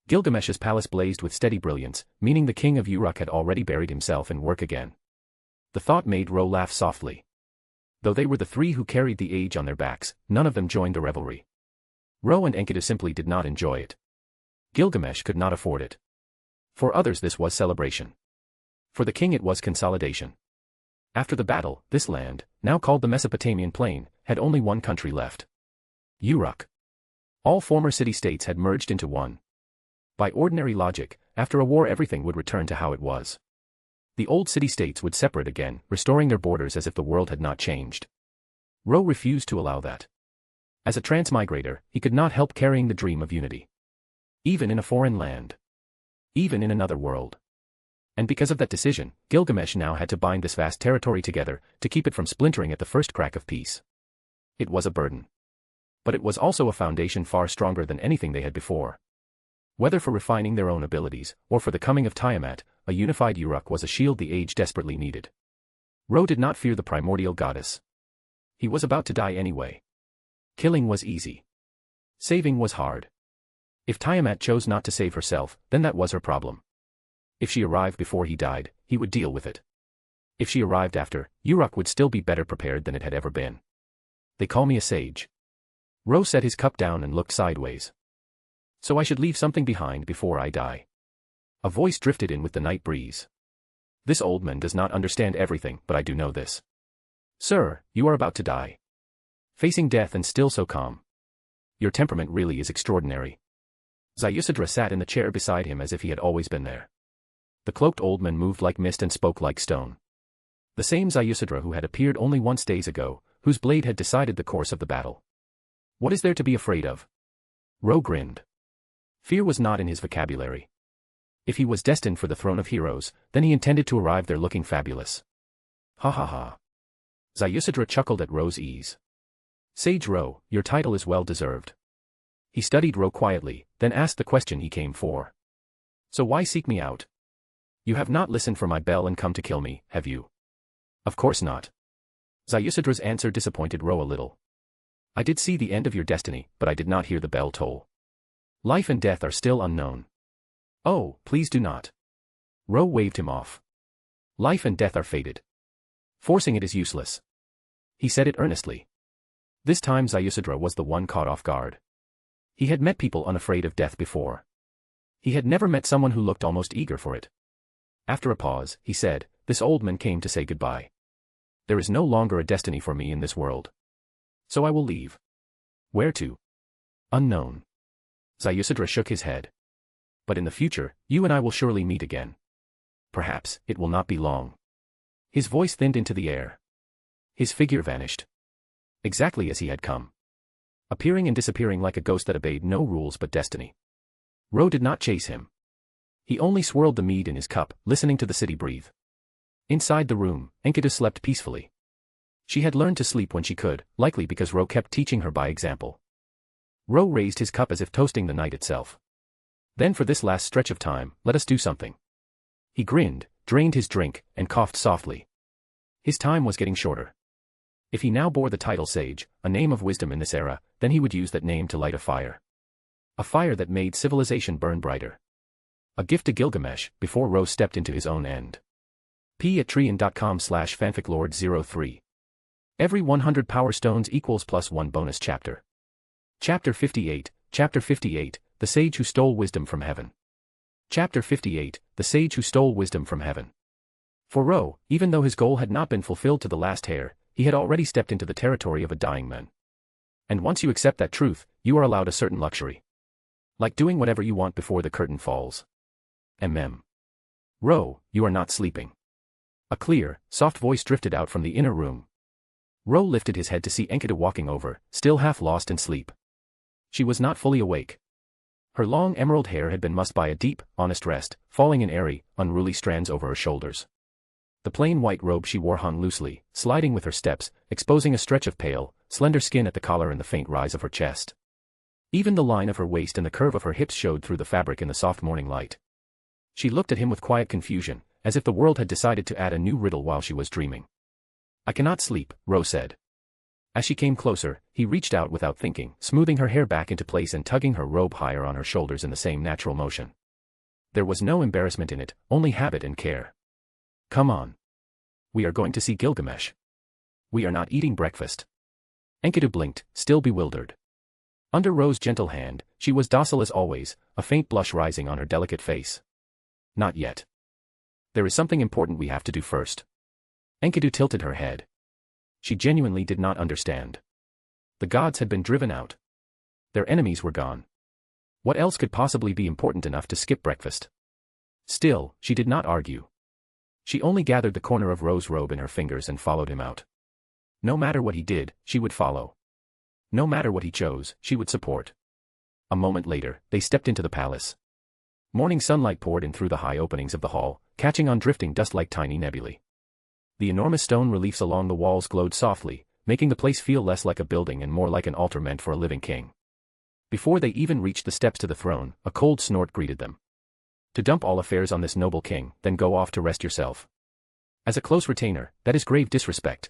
Gilgamesh's palace blazed with steady brilliance, meaning the king of Uruk had already buried himself in work again. The thought made Ro laugh softly. Though they were the three who carried the age on their backs, none of them joined the revelry. Ro and Enkidu simply did not enjoy it. Gilgamesh could not afford it. For others this was celebration. For the king it was consolidation. After the battle, this land, now called the Mesopotamian Plain, had only one country left. Uruk. All former city-states had merged into one. By ordinary logic, after a war everything would return to how it was. The old city-states would separate again, restoring their borders as if the world had not changed. Ro refused to allow that. As a transmigrator, he could not help carrying the dream of unity. Even in a foreign land. Even in another world. And because of that decision, Gilgamesh now had to bind this vast territory together, to keep it from splintering at the first crack of peace. It was a burden. But it was also a foundation far stronger than anything they had before. Whether for refining their own abilities, or for the coming of Tiamat, a unified Uruk was a shield the age desperately needed. Ro did not fear the primordial goddess. He was about to die anyway. Killing was easy. Saving was hard. If Tiamat chose not to save herself, then that was her problem. If she arrived before he died, he would deal with it. If she arrived after, Uruk would still be better prepared than it had ever been. They call me a sage. Ro set his cup down and looked sideways. So I should leave something behind before I die. A voice drifted in with the night breeze. This old man does not understand everything, but I do know this. Sir, you are about to die. Facing death and still so calm. Your temperament really is extraordinary. Zayusadra sat in the chair beside him as if he had always been there. The cloaked old man moved like mist and spoke like stone. The same Zayusadra who had appeared only once days ago, whose blade had decided the course of the battle. What is there to be afraid of? Ro grinned. Fear was not in his vocabulary. If he was destined for the throne of heroes, then he intended to arrive there looking fabulous. Ha ha ha. Zayusadra chuckled at Ro's ease. Sage Ro, your title is well deserved. He studied Ro quietly, then asked the question he came for. So why seek me out? You have not listened for my bell and come to kill me, have you? Of course not. Zayusadra's answer disappointed Ro a little. I did see the end of your destiny, but I did not hear the bell toll. Life and death are still unknown. Oh, please do not. Ro waved him off. Life and death are fated. Forcing it is useless. He said it earnestly. This time Zayusadra was the one caught off guard. He had met people unafraid of death before. He had never met someone who looked almost eager for it. After a pause, he said, this old man came to say goodbye. There is no longer a destiny for me in this world. So I will leave. Where to? Unknown. Zayusadra shook his head. But in the future, you and I will surely meet again. Perhaps, it will not be long. His voice thinned into the air. His figure vanished. Exactly as he had come. Appearing and disappearing like a ghost that obeyed no rules but destiny. Ro did not chase him. He only swirled the mead in his cup, listening to the city breathe. Inside the room, Enkidu slept peacefully. She had learned to sleep when she could, likely because Ro kept teaching her by example. Ro raised his cup as if toasting the night itself. Then for this last stretch of time, let us do something. He grinned, drained his drink, and coughed softly. His time was getting shorter. If he now bore the title Sage, a name of wisdom in this era, then he would use that name to light a fire. A fire that made civilization burn brighter. A gift to Gilgamesh, before Ro stepped into his own end. p@trian.com/fanficlord03. Every 100 power stones equals +1 bonus chapter. Chapter 58, The Sage Who Stole Wisdom from Heaven. Chapter 58, The Sage Who Stole Wisdom from Heaven. For Ro, even though his goal had not been fulfilled to the last hair, he had already stepped into the territory of a dying man. And once you accept that truth, you are allowed a certain luxury. Like doing whatever you want before the curtain falls. Ro, you are not sleeping. A clear, soft voice drifted out from the inner room. Ro lifted his head to see Enkidu walking over, still half lost in sleep. She was not fully awake. Her long emerald hair had been mussed by a deep, honest rest, falling in airy, unruly strands over her shoulders. The plain white robe she wore hung loosely, sliding with her steps, exposing a stretch of pale, slender skin at the collar and the faint rise of her chest. Even the line of her waist and the curve of her hips showed through the fabric in the soft morning light. She looked at him with quiet confusion, as if the world had decided to add a new riddle while she was dreaming. I cannot sleep, Ro said. As she came closer, he reached out without thinking, smoothing her hair back into place and tugging her robe higher on her shoulders in the same natural motion. There was no embarrassment in it, only habit and care. Come on. We are going to see Gilgamesh. We are not eating breakfast. Enkidu blinked, still bewildered. Under Ro's gentle hand, she was docile as always, a faint blush rising on her delicate face. Not yet. There is something important we have to do first. Enkidu tilted her head. She genuinely did not understand. The gods had been driven out. Their enemies were gone. What else could possibly be important enough to skip breakfast? Still, she did not argue. She only gathered the corner of Ro's robe in her fingers and followed him out. No matter what he did, she would follow. No matter what he chose, she would support. A moment later, they stepped into the palace. Morning sunlight poured in through the high openings of the hall, catching on drifting dust like tiny nebulae. The enormous stone reliefs along the walls glowed softly, making the place feel less like a building and more like an altar meant for a living king. Before they even reached the steps to the throne, a cold snort greeted them. To dump all affairs on this noble king, then go off to rest yourself. As a close retainer, that is grave disrespect.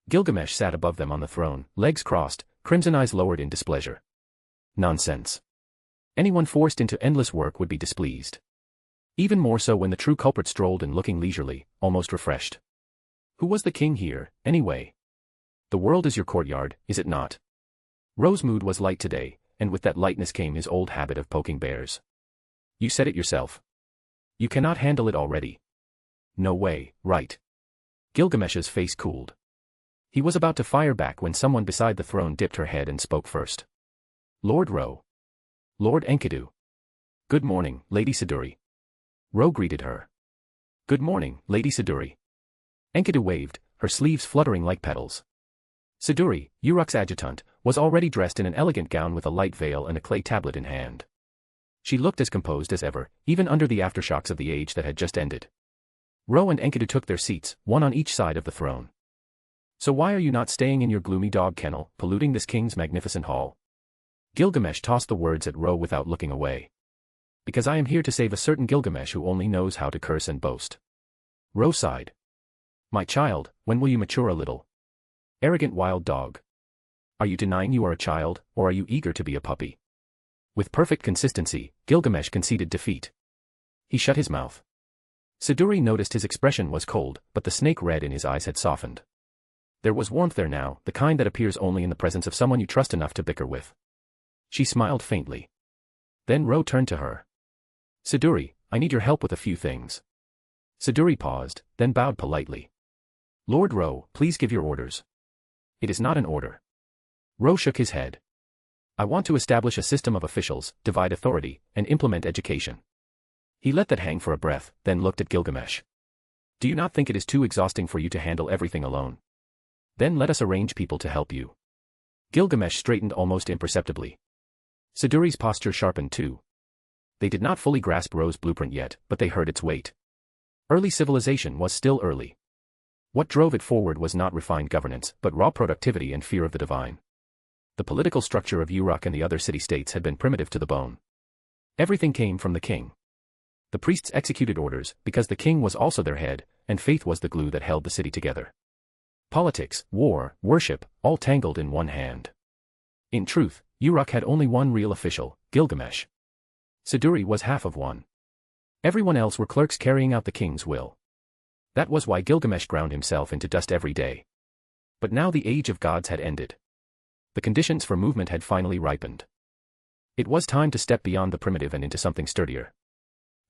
Gilgamesh sat above them on the throne, legs crossed, crimson eyes lowered in displeasure. Nonsense. Anyone forced into endless work would be displeased. Even more so when the true culprit strolled in looking leisurely, almost refreshed. Who was the king here, anyway? The world is your courtyard, is it not? Ro's mood was light today, and with that lightness came his old habit of poking bears. You said it yourself. You cannot handle it already. No way, right? Gilgamesh's face cooled. He was about to fire back when someone beside the throne dipped her head and spoke first. Lord Ro. Lord Enkidu. Good morning, Lady Siduri. Ro greeted her. Good morning, Lady Siduri. Enkidu waved, her sleeves fluttering like petals. Siduri, Uruk's adjutant, was already dressed in an elegant gown with a light veil and a clay tablet in hand. She looked as composed as ever, even under the aftershocks of the age that had just ended. Ro and Enkidu took their seats, one on each side of the throne. So why are you not staying in your gloomy dog kennel, polluting this king's magnificent hall? Gilgamesh tossed the words at Ro without looking away. Because I am here to save a certain Gilgamesh who only knows how to curse and boast. Ro sighed. My child, when will you mature a little? Arrogant wild dog. Are you denying you are a child, or are you eager to be a puppy? With perfect consistency, Gilgamesh conceded defeat. He shut his mouth. Siduri noticed his expression was cold, but the snake red in his eyes had softened. There was warmth there now, the kind that appears only in the presence of someone you trust enough to bicker with. She smiled faintly. Then Ro turned to her. Siduri, I need your help with a few things. Siduri paused, then bowed politely. Lord Ro, please give your orders. It is not an order. Ro shook his head. I want to establish a system of officials, divide authority, and implement education. He let that hang for a breath, then looked at Gilgamesh. Do you not think it is too exhausting for you to handle everything alone? Then let us arrange people to help you. Gilgamesh straightened almost imperceptibly. Siduri's posture sharpened too. They did not fully grasp Ro's blueprint yet, but they heard its weight. Early civilization was still early. What drove it forward was not refined governance, but raw productivity and fear of the divine. The political structure of Uruk and the other city-states had been primitive to the bone. Everything came from the king. The priests executed orders, because the king was also their head, and faith was the glue that held the city together. Politics, war, worship, all tangled in one hand. In truth, Uruk had only one real official, Gilgamesh. Siduri was half of one. Everyone else were clerks carrying out the king's will. That was why Gilgamesh ground himself into dust every day. But now the age of gods had ended. The conditions for movement had finally ripened. It was time to step beyond the primitive and into something sturdier.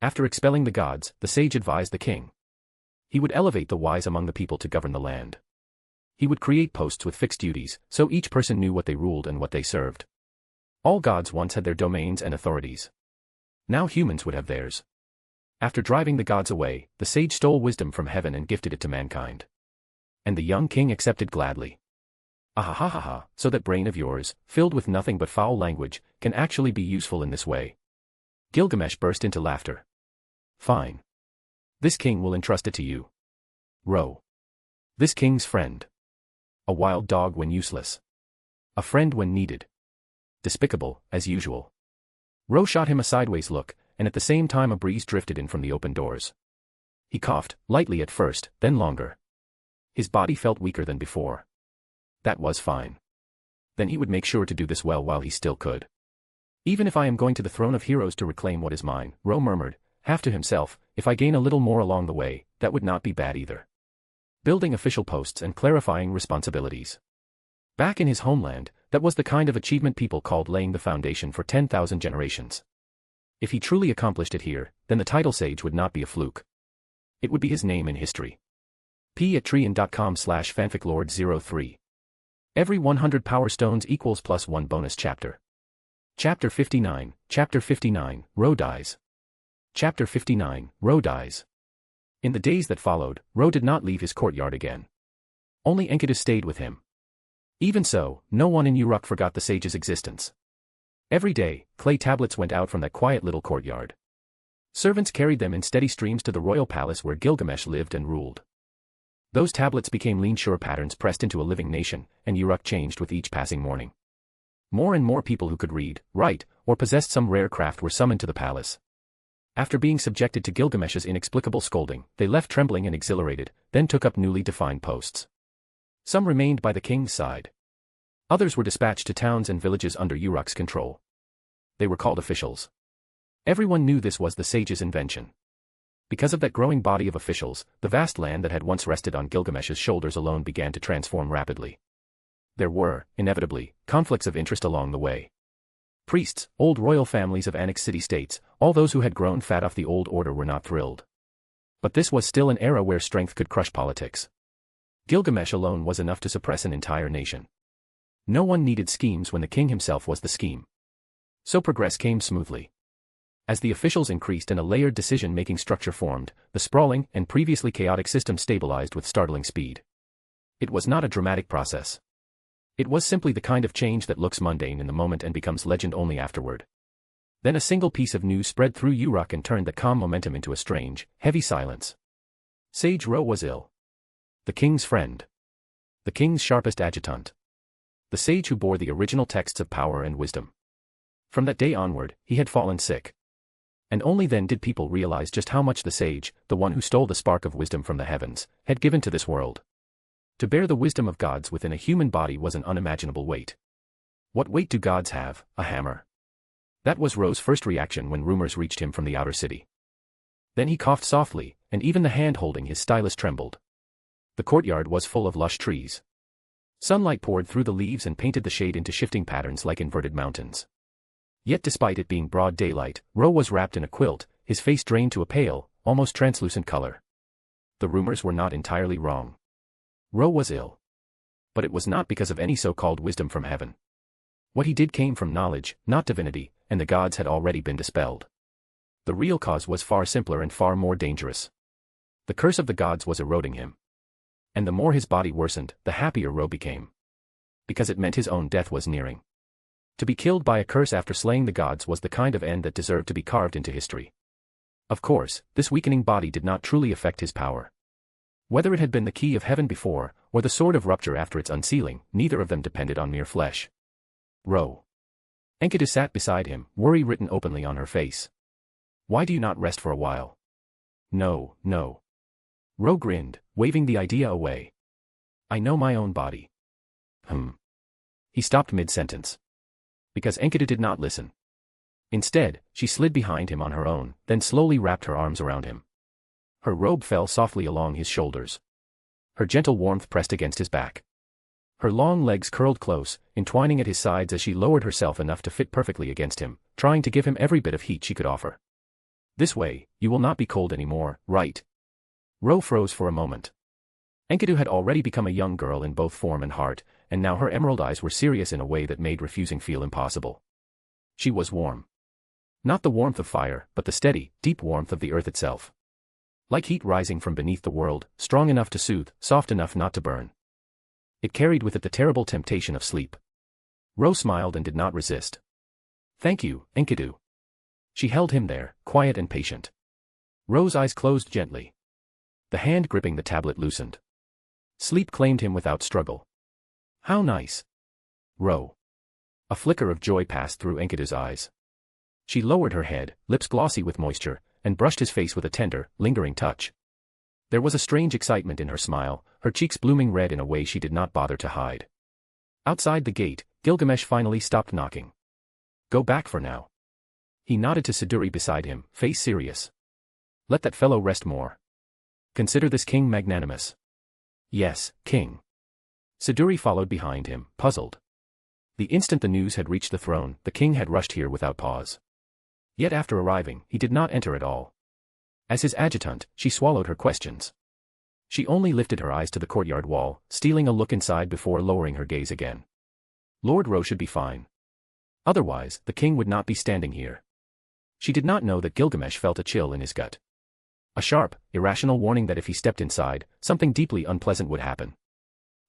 After expelling the gods, the sage advised the king. He would elevate the wise among the people to govern the land. He would create posts with fixed duties, so each person knew what they ruled and what they served. All gods once had their domains and authorities. Now humans would have theirs. After driving the gods away, the sage stole wisdom from heaven and gifted it to mankind. And the young king accepted gladly. Ahahaha, so that brain of yours, filled with nothing but foul language, can actually be useful in this way. Gilgamesh burst into laughter. Fine. This king will entrust it to you. Ro. This king's friend. A wild dog when useless. A friend when needed. Despicable, as usual. Ro shot him a sideways look, and at the same time a breeze drifted in from the open doors. He coughed, lightly at first, then longer. His body felt weaker than before. That was fine. Then he would make sure to do this well while he still could. Even if I am going to the throne of heroes to reclaim what is mine, Ro murmured, half to himself, if I gain a little more along the way, that would not be bad either. Building official posts and clarifying responsibilities. Back in his homeland, that was the kind of achievement people called laying the foundation for 10,000 generations. If he truly accomplished it here, then the title Sage would not be a fluke. It would be his name in history. p@treon.com/fanficlord03. Every 100 power stones equals +1 bonus chapter. Chapter 59, Ro dies. Chapter 59, Ro dies. In the days that followed, Ro did not leave his courtyard again. Only Enkidu stayed with him. Even so, no one in Uruk forgot the sage's existence. Every day, clay tablets went out from that quiet little courtyard. Servants carried them in steady streams to the royal palace where Gilgamesh lived and ruled. Those tablets became lean sure patterns pressed into a living nation, and Uruk changed with each passing morning. More and more people who could read, write, or possessed some rare craft were summoned to the palace. After being subjected to Gilgamesh's inexplicable scolding, they left trembling and exhilarated, then took up newly defined posts. Some remained by the king's side. Others were dispatched to towns and villages under Uruk's control. They were called officials. Everyone knew this was the sage's invention. Because of that growing body of officials, the vast land that had once rested on Gilgamesh's shoulders alone began to transform rapidly. There were, inevitably, conflicts of interest along the way. Priests, old royal families of annexed city-states, all those who had grown fat off the old order were not thrilled. But this was still an era where strength could crush politics. Gilgamesh alone was enough to suppress an entire nation. No one needed schemes when the king himself was the scheme. So progress came smoothly. As the officials increased and a layered decision-making structure formed, the sprawling and previously chaotic system stabilized with startling speed. It was not a dramatic process. It was simply the kind of change that looks mundane in the moment and becomes legend only afterward. Then a single piece of news spread through Uruk and turned the calm momentum into a strange, heavy silence. Sage Ro was ill. The king's friend. The king's sharpest adjutant. The sage who bore the original texts of power and wisdom. From that day onward, he had fallen sick. And only then did people realize just how much the sage, the one who stole the spark of wisdom from the heavens, had given to this world. To bear the wisdom of gods within a human body was an unimaginable weight. What weight do gods have? A hammer. That was Ro's first reaction when rumors reached him from the outer city. Then he coughed softly, and even the hand holding his stylus trembled. The courtyard was full of lush trees. Sunlight poured through the leaves and painted the shade into shifting patterns like inverted mountains. Yet despite it being broad daylight, Ro was wrapped in a quilt, his face drained to a pale, almost translucent color. The rumors were not entirely wrong. Ro was ill. But it was not because of any so-called wisdom from heaven. What he did came from knowledge, not divinity, and the gods had already been dispelled. The real cause was far simpler and far more dangerous. The curse of the gods was eroding him. And the more his body worsened, the happier Ro became. Because it meant his own death was nearing. To be killed by a curse after slaying the gods was the kind of end that deserved to be carved into history. Of course, this weakening body did not truly affect his power. Whether it had been the key of heaven before, or the sword of rupture after its unsealing, neither of them depended on mere flesh. Ro. Enkidu sat beside him, worry written openly on her face. Why do you not rest for a while? No, no. Ro grinned, waving the idea away. I know my own body. He stopped mid-sentence. Because Enkidu did not listen. Instead, she slid behind him on her own, then slowly wrapped her arms around him. Her robe fell softly along his shoulders. Her gentle warmth pressed against his back. Her long legs curled close, entwining at his sides as she lowered herself enough to fit perfectly against him, trying to give him every bit of heat she could offer. This way, you will not be cold anymore, right? Ro froze for a moment. Enkidu had already become a young girl in both form and heart, and now her emerald eyes were serious in a way that made refusing feel impossible. She was warm. Not the warmth of fire, but the steady, deep warmth of the earth itself. Like heat rising from beneath the world, strong enough to soothe, soft enough not to burn. It carried with it the terrible temptation of sleep. Ro smiled and did not resist. Thank you, Enkidu. She held him there, quiet and patient. Ro's eyes closed gently. The hand gripping the tablet loosened. Sleep claimed him without struggle. How nice. Ro. A flicker of joy passed through Enkidu's eyes. She lowered her head, lips glossy with moisture, and brushed his face with a tender, lingering touch. There was a strange excitement in her smile, her cheeks blooming red in a way she did not bother to hide. Outside the gate, Gilgamesh finally stopped knocking. Go back for now. He nodded to Siduri beside him, face serious. Let that fellow rest more. Consider this king magnanimous. Yes, king. Siduri followed behind him, puzzled. The instant the news had reached the throne, the king had rushed here without pause. Yet after arriving, he did not enter at all. As his adjutant, she swallowed her questions. She only lifted her eyes to the courtyard wall, stealing a look inside before lowering her gaze again. Lord Ro should be fine. Otherwise, the king would not be standing here. She did not know that Gilgamesh felt a chill in his gut. A sharp, irrational warning that if he stepped inside, something deeply unpleasant would happen.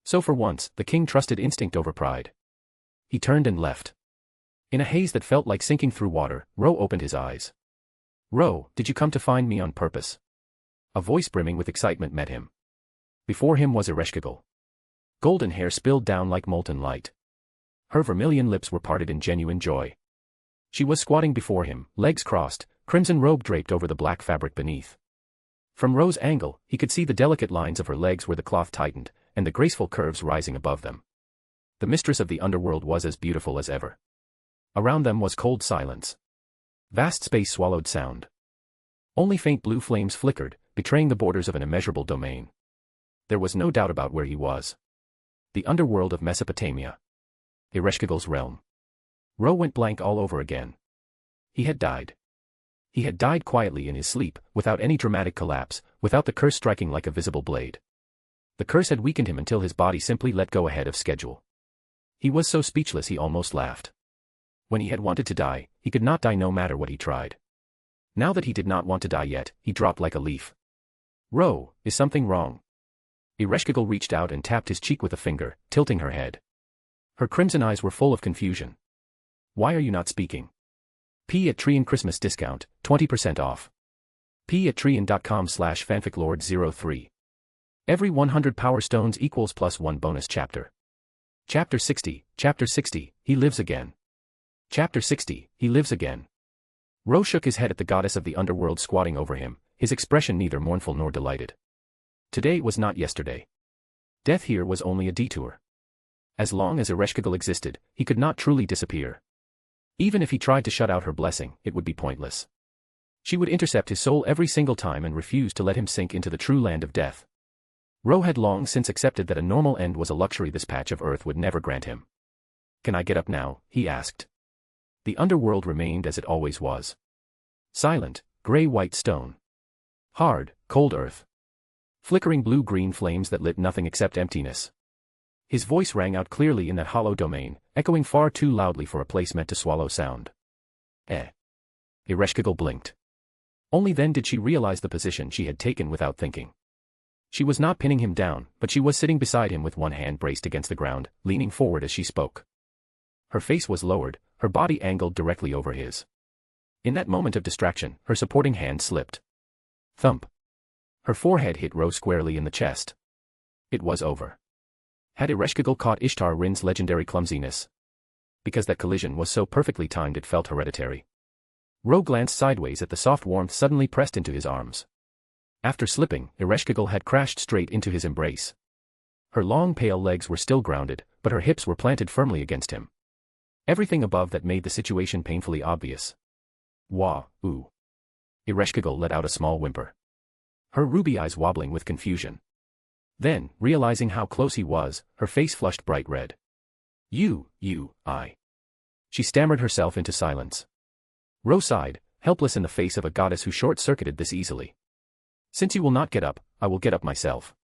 So for once, the king trusted instinct over pride. He turned and left. In a haze that felt like sinking through water, Ro opened his eyes. Ro, did you come to find me on purpose? A voice brimming with excitement met him. Before him was Ereshkigal. Golden hair spilled down like molten light. Her vermilion lips were parted in genuine joy. She was squatting before him, legs crossed, crimson robe draped over the black fabric beneath. From Ro's angle, he could see the delicate lines of her legs where the cloth tightened, and the graceful curves rising above them. The mistress of the underworld was as beautiful as ever. Around them was cold silence. Vast space swallowed sound. Only faint blue flames flickered, betraying the borders of an immeasurable domain. There was no doubt about where he was. The underworld of Mesopotamia. Ereshkigal's realm. Ro went blank all over again. He had died. He had died quietly in his sleep, without any dramatic collapse, without the curse striking like a visible blade. The curse had weakened him until his body simply let go ahead of schedule. He was so speechless he almost laughed. When he had wanted to die, he could not die no matter what he tried. Now that he did not want to die yet, he dropped like a leaf. Ro, is something wrong? Ereshkigal reached out and tapped his cheek with a finger, tilting her head. Her crimson eyes were full of confusion. Why are you not speaking? P at Trian Christmas discount, 20% off. P at Trian.com/fanficlord03. Every 100 power stones equals +1 bonus chapter. Chapter 60, he lives again. Chapter 60, he lives again. Ro shook his head at the goddess of the underworld squatting over him, his expression neither mournful nor delighted. Today was not yesterday. Death here was only a detour. As long as Ereshkigal existed, he could not truly disappear. Even if he tried to shut out her blessing, it would be pointless. She would intercept his soul every single time and refuse to let him sink into the true land of death. Ro had long since accepted that a normal end was a luxury this patch of earth would never grant him. Can I get up now? He asked. The underworld remained as it always was. Silent, gray-white stone. Hard, cold earth. Flickering blue-green flames that lit nothing except emptiness. His voice rang out clearly in that hollow domain, echoing far too loudly for a place meant to swallow sound. Ereshkigal blinked. Only then did she realize the position she had taken without thinking. She was not pinning him down, but she was sitting beside him with one hand braced against the ground, leaning forward as she spoke. Her face was lowered, her body angled directly over his. In that moment of distraction, her supporting hand slipped. Thump. Her forehead hit Ro squarely in the chest. It was over. Had Ereshkigal caught Ishtar Rin's legendary clumsiness? Because that collision was so perfectly timed it felt hereditary. Ro glanced sideways at the soft warmth suddenly pressed into his arms. After slipping, Ereshkigal had crashed straight into his embrace. Her long pale legs were still grounded, but her hips were planted firmly against him. Everything above that made the situation painfully obvious. Wah, ooh. Ereshkigal let out a small whimper. Her ruby eyes wobbling with confusion. Then, realizing how close he was, her face flushed bright red. I. She stammered herself into silence. Ro sighed, helpless in the face of a goddess who short-circuited this easily. Since you will not get up, I will get up myself.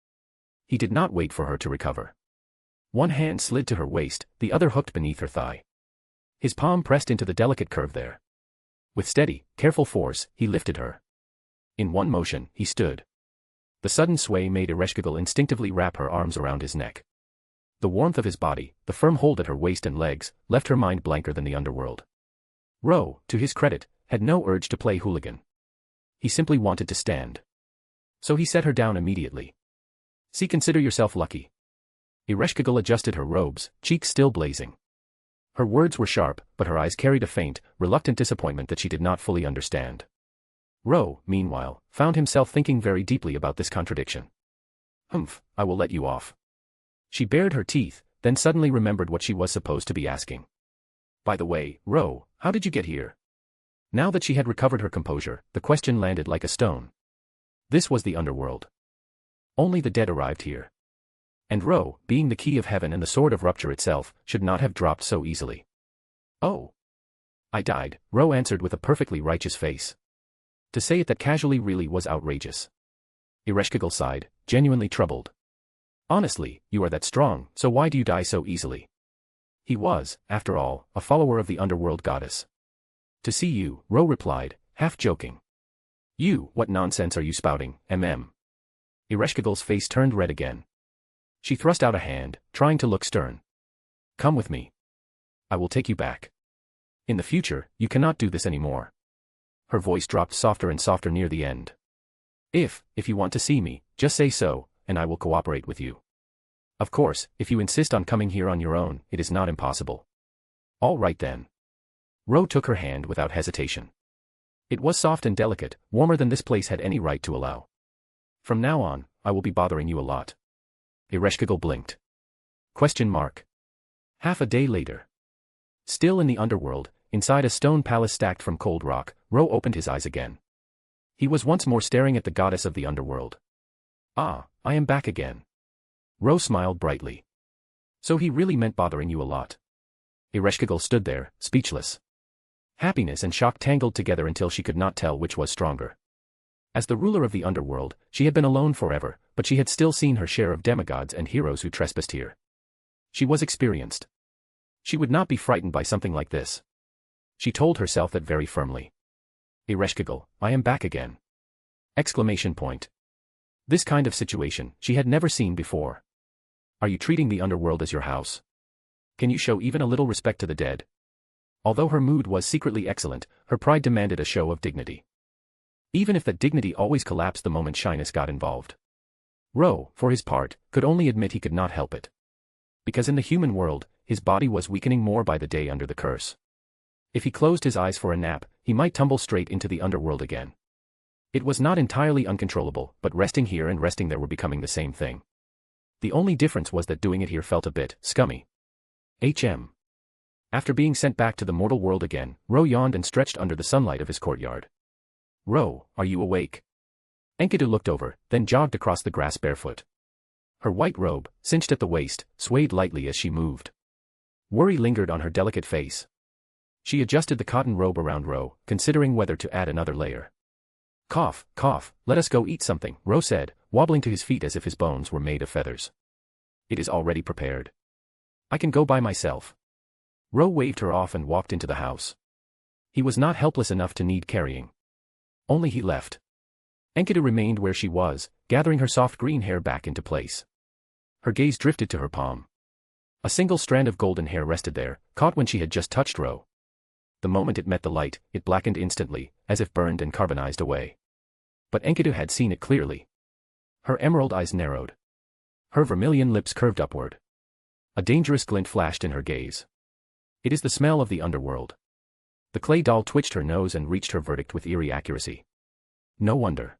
He did not wait for her to recover. One hand slid to her waist, the other hooked beneath her thigh. His palm pressed into the delicate curve there. With steady, careful force, he lifted her. In one motion, he stood. The sudden sway made Ereshkigal instinctively wrap her arms around his neck. The warmth of his body, the firm hold at her waist and legs, left her mind blanker than the underworld. Ro, to his credit, had no urge to play hooligan. He simply wanted to stand. So he set her down immediately. See, consider yourself lucky. Ereshkigal adjusted her robes, cheeks still blazing. Her words were sharp, but her eyes carried a faint, reluctant disappointment that she did not fully understand. Ro, meanwhile, found himself thinking very deeply about this contradiction. I will let you off. She bared her teeth, then suddenly remembered what she was supposed to be asking. By the way, Ro, how did you get here? Now that she had recovered her composure, the question landed like a stone. This was the underworld. Only the dead arrived here. And Ro, being the key of heaven and the sword of rupture itself, should not have dropped so easily. Oh. I died, Ro answered with a perfectly righteous face. To say it that casually really was outrageous. Ereshkigal sighed, genuinely troubled. Honestly, you are that strong, so why do you die so easily? He was, after all, a follower of the underworld goddess. To see you, Ro replied, half joking. You, what nonsense are you spouting, Ereshkigal's face turned red again. She thrust out a hand, trying to look stern. Come with me. I will take you back. In the future, you cannot do this anymore. Her voice dropped softer and softer near the end. If you want to see me, just say so, and I will cooperate with you. Of course, if you insist on coming here on your own, it is not impossible. All right then. Ro took her hand without hesitation. It was soft and delicate, warmer than this place had any right to allow. From now on, I will be bothering you a lot. Ereshkigal blinked. Question mark. Half a day later. Still in the underworld, inside a stone palace stacked from cold rock, Ro opened his eyes again. He was once more staring at the goddess of the underworld. Ah, I am back again. Ro smiled brightly. So he really meant bothering you a lot. Ereshkigal stood there, speechless. Happiness and shock tangled together until she could not tell which was stronger. As the ruler of the underworld, she had been alone forever, but she had still seen her share of demigods and heroes who trespassed here. She was experienced. She would not be frightened by something like this. She told herself that very firmly. Ereshkigal, I am back again. Exclamation point. This kind of situation she had never seen before. Are you treating the underworld as your house? Can you show even a little respect to the dead? Although her mood was secretly excellent, her pride demanded a show of dignity. Even if that dignity always collapsed the moment shyness got involved. Ro, for his part, could only admit he could not help it. Because in the human world, his body was weakening more by the day under the curse. If he closed his eyes for a nap, he might tumble straight into the underworld again. It was not entirely uncontrollable, but resting here and resting there were becoming the same thing. The only difference was that doing it here felt a bit scummy. After being sent back to the mortal world again, Ro yawned and stretched under the sunlight of his courtyard. Ro, are you awake? Enkidu looked over, then jogged across the grass barefoot. Her white robe, cinched at the waist, swayed lightly as she moved. Worry lingered on her delicate face. She adjusted the cotton robe around Ro, considering whether to add another layer. Cough, cough, let us go eat something, Ro said, wobbling to his feet as if his bones were made of feathers. It is already prepared. I can go by myself. Ro waved her off and walked into the house. He was not helpless enough to need carrying. Only he left. Enkidu remained where she was, gathering her soft green hair back into place. Her gaze drifted to her palm. A single strand of golden hair rested there, caught when she had just touched Ro. The moment it met the light, it blackened instantly, as if burned and carbonized away. But Enkidu had seen it clearly. Her emerald eyes narrowed. Her vermilion lips curved upward. A dangerous glint flashed in her gaze. It is the smell of the underworld. The clay doll twitched her nose and reached her verdict with eerie accuracy. No wonder.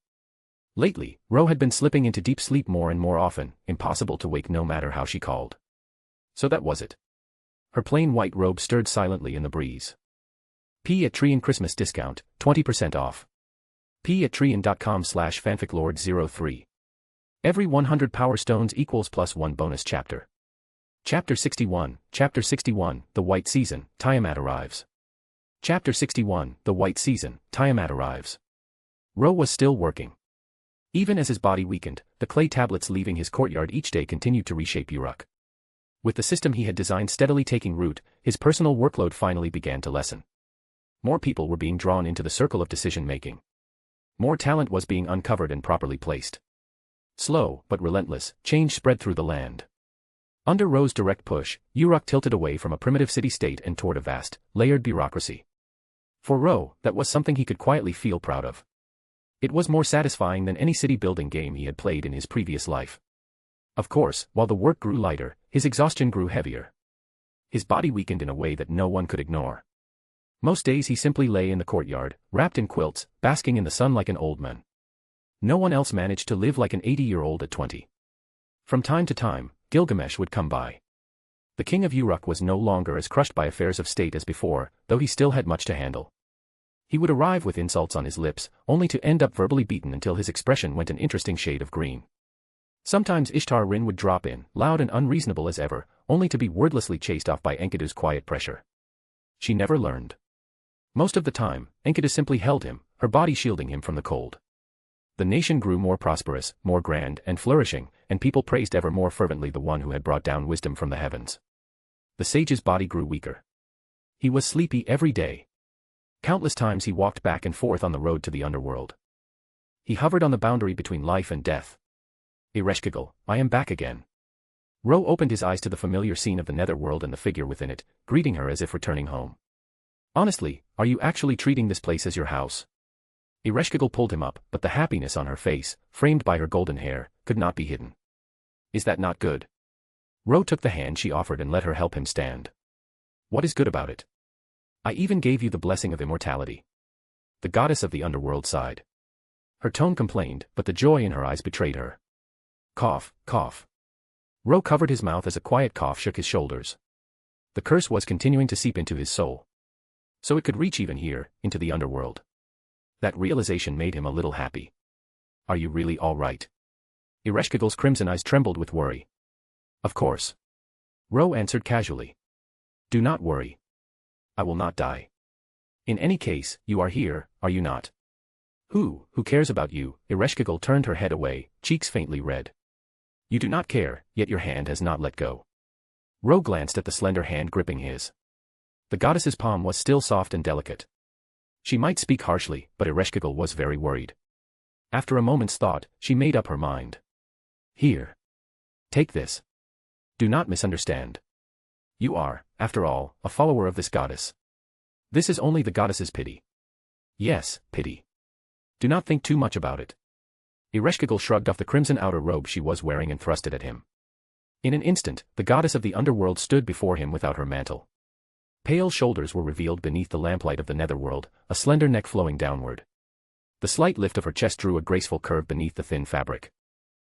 Lately, Ro had been slipping into deep sleep more and more often, impossible to wake no matter how she called. So that was it. Her plain white robe stirred silently in the breeze. P at Trian Christmas discount, 20% off. P at Trian.com/fanficlord03. Every 100 power stones equals +1 bonus chapter. Chapter 61, The White Season, Tiamat arrives. Chapter 61, The White Season, Tiamat arrives. Ro was still working. Even as his body weakened, the clay tablets leaving his courtyard each day continued to reshape Uruk. With the system he had designed steadily taking root, his personal workload finally began to lessen. More people were being drawn into the circle of decision-making. More talent was being uncovered and properly placed. Slow, but relentless, change spread through the land. Under Ro's direct push, Uruk tilted away from a primitive city-state and toward a vast, layered bureaucracy. For Ro, that was something he could quietly feel proud of. It was more satisfying than any city-building game he had played in his previous life. Of course, while the work grew lighter, his exhaustion grew heavier. His body weakened in a way that no one could ignore. Most days he simply lay in the courtyard, wrapped in quilts, basking in the sun like an old man. No one else managed to live like an 80-year-old at 20. From time to time, Gilgamesh would come by. The king of Uruk was no longer as crushed by affairs of state as before, though he still had much to handle. He would arrive with insults on his lips, only to end up verbally beaten until his expression went an interesting shade of green. Sometimes Ishtar Rin would drop in, loud and unreasonable as ever, only to be wordlessly chased off by Enkidu's quiet pressure. She never learned. Most of the time, Enkidu simply held him, her body shielding him from the cold. The nation grew more prosperous, more grand and flourishing, and people praised ever more fervently the one who had brought down wisdom from the heavens. The sage's body grew weaker. He was sleepy every day. Countless times he walked back and forth on the road to the underworld. He hovered on the boundary between life and death. Ereshkigal, I am back again. Ro opened his eyes to the familiar scene of the netherworld and the figure within it, greeting her as if returning home. Honestly, are you actually treating this place as your house? Ereshkigal pulled him up, but the happiness on her face, framed by her golden hair, could not be hidden. Is that not good? Ro took the hand she offered and let her help him stand. What is good about it? I even gave you the blessing of immortality. The goddess of the underworld sighed. Her tone complained, but the joy in her eyes betrayed her. Cough, cough. Ro covered his mouth as a quiet cough shook his shoulders. The curse was continuing to seep into his soul. So it could reach even here, into the underworld. That realization made him a little happy. Are you really all right? Ereshkigal's crimson eyes trembled with worry. Of course. Ro answered casually. Do not worry. I will not die. In any case, you are here, are you not? Who cares about you? Ereshkigal turned her head away, cheeks faintly red. You do not care, yet your hand has not let go. Ro glanced at the slender hand gripping his. The goddess's palm was still soft and delicate. She might speak harshly, but Ereshkigal was very worried. After a moment's thought, she made up her mind. Here. Take this. Do not misunderstand. You are, after all, a follower of this goddess. This is only the goddess's pity. Yes, pity. Do not think too much about it. Ereshkigal shrugged off the crimson outer robe she was wearing and thrust it at him. In an instant, the goddess of the underworld stood before him without her mantle. Pale shoulders were revealed beneath the lamplight of the netherworld, a slender neck flowing downward. The slight lift of her chest drew a graceful curve beneath the thin fabric.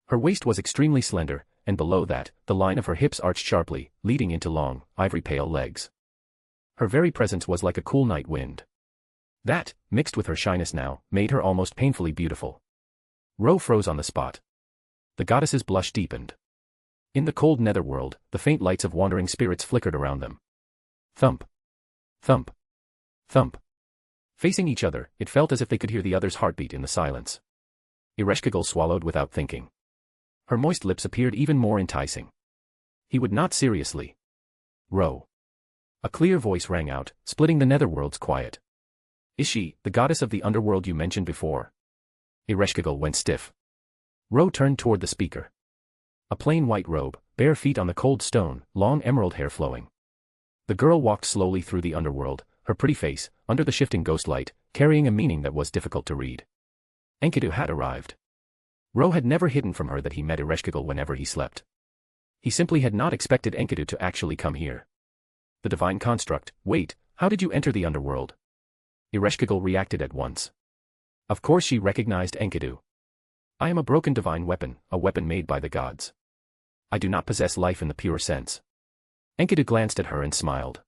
Her waist was extremely slender, and below that, the line of her hips arched sharply, leading into long, ivory-pale legs. Her very presence was like a cool night wind. That, mixed with her shyness now, made her almost painfully beautiful. Ro froze on the spot. The goddess's blush deepened. In the cold netherworld, the faint lights of wandering spirits flickered around them. Thump. Thump. Thump. Facing each other, it felt as if they could hear the other's heartbeat in the silence. Ereshkigal swallowed without thinking. Her moist lips appeared even more enticing. He would not seriously. Ro. A clear voice rang out, splitting the netherworld's quiet. Is she, the goddess of the underworld you mentioned before? Ereshkigal went stiff. Ro turned toward the speaker. A plain white robe, bare feet on the cold stone, long emerald hair flowing. The girl walked slowly through the underworld, her pretty face, under the shifting ghost light, carrying a meaning that was difficult to read. Enkidu had arrived. Ro had never hidden from her that he met Ereshkigal whenever he slept. He simply had not expected Enkidu to actually come here. The divine construct, wait, how did you enter the underworld? Ereshkigal reacted at once. Of course she recognized Enkidu. I am a broken divine weapon, a weapon made by the gods. I do not possess life in the pure sense. Enkidu glanced at her and smiled.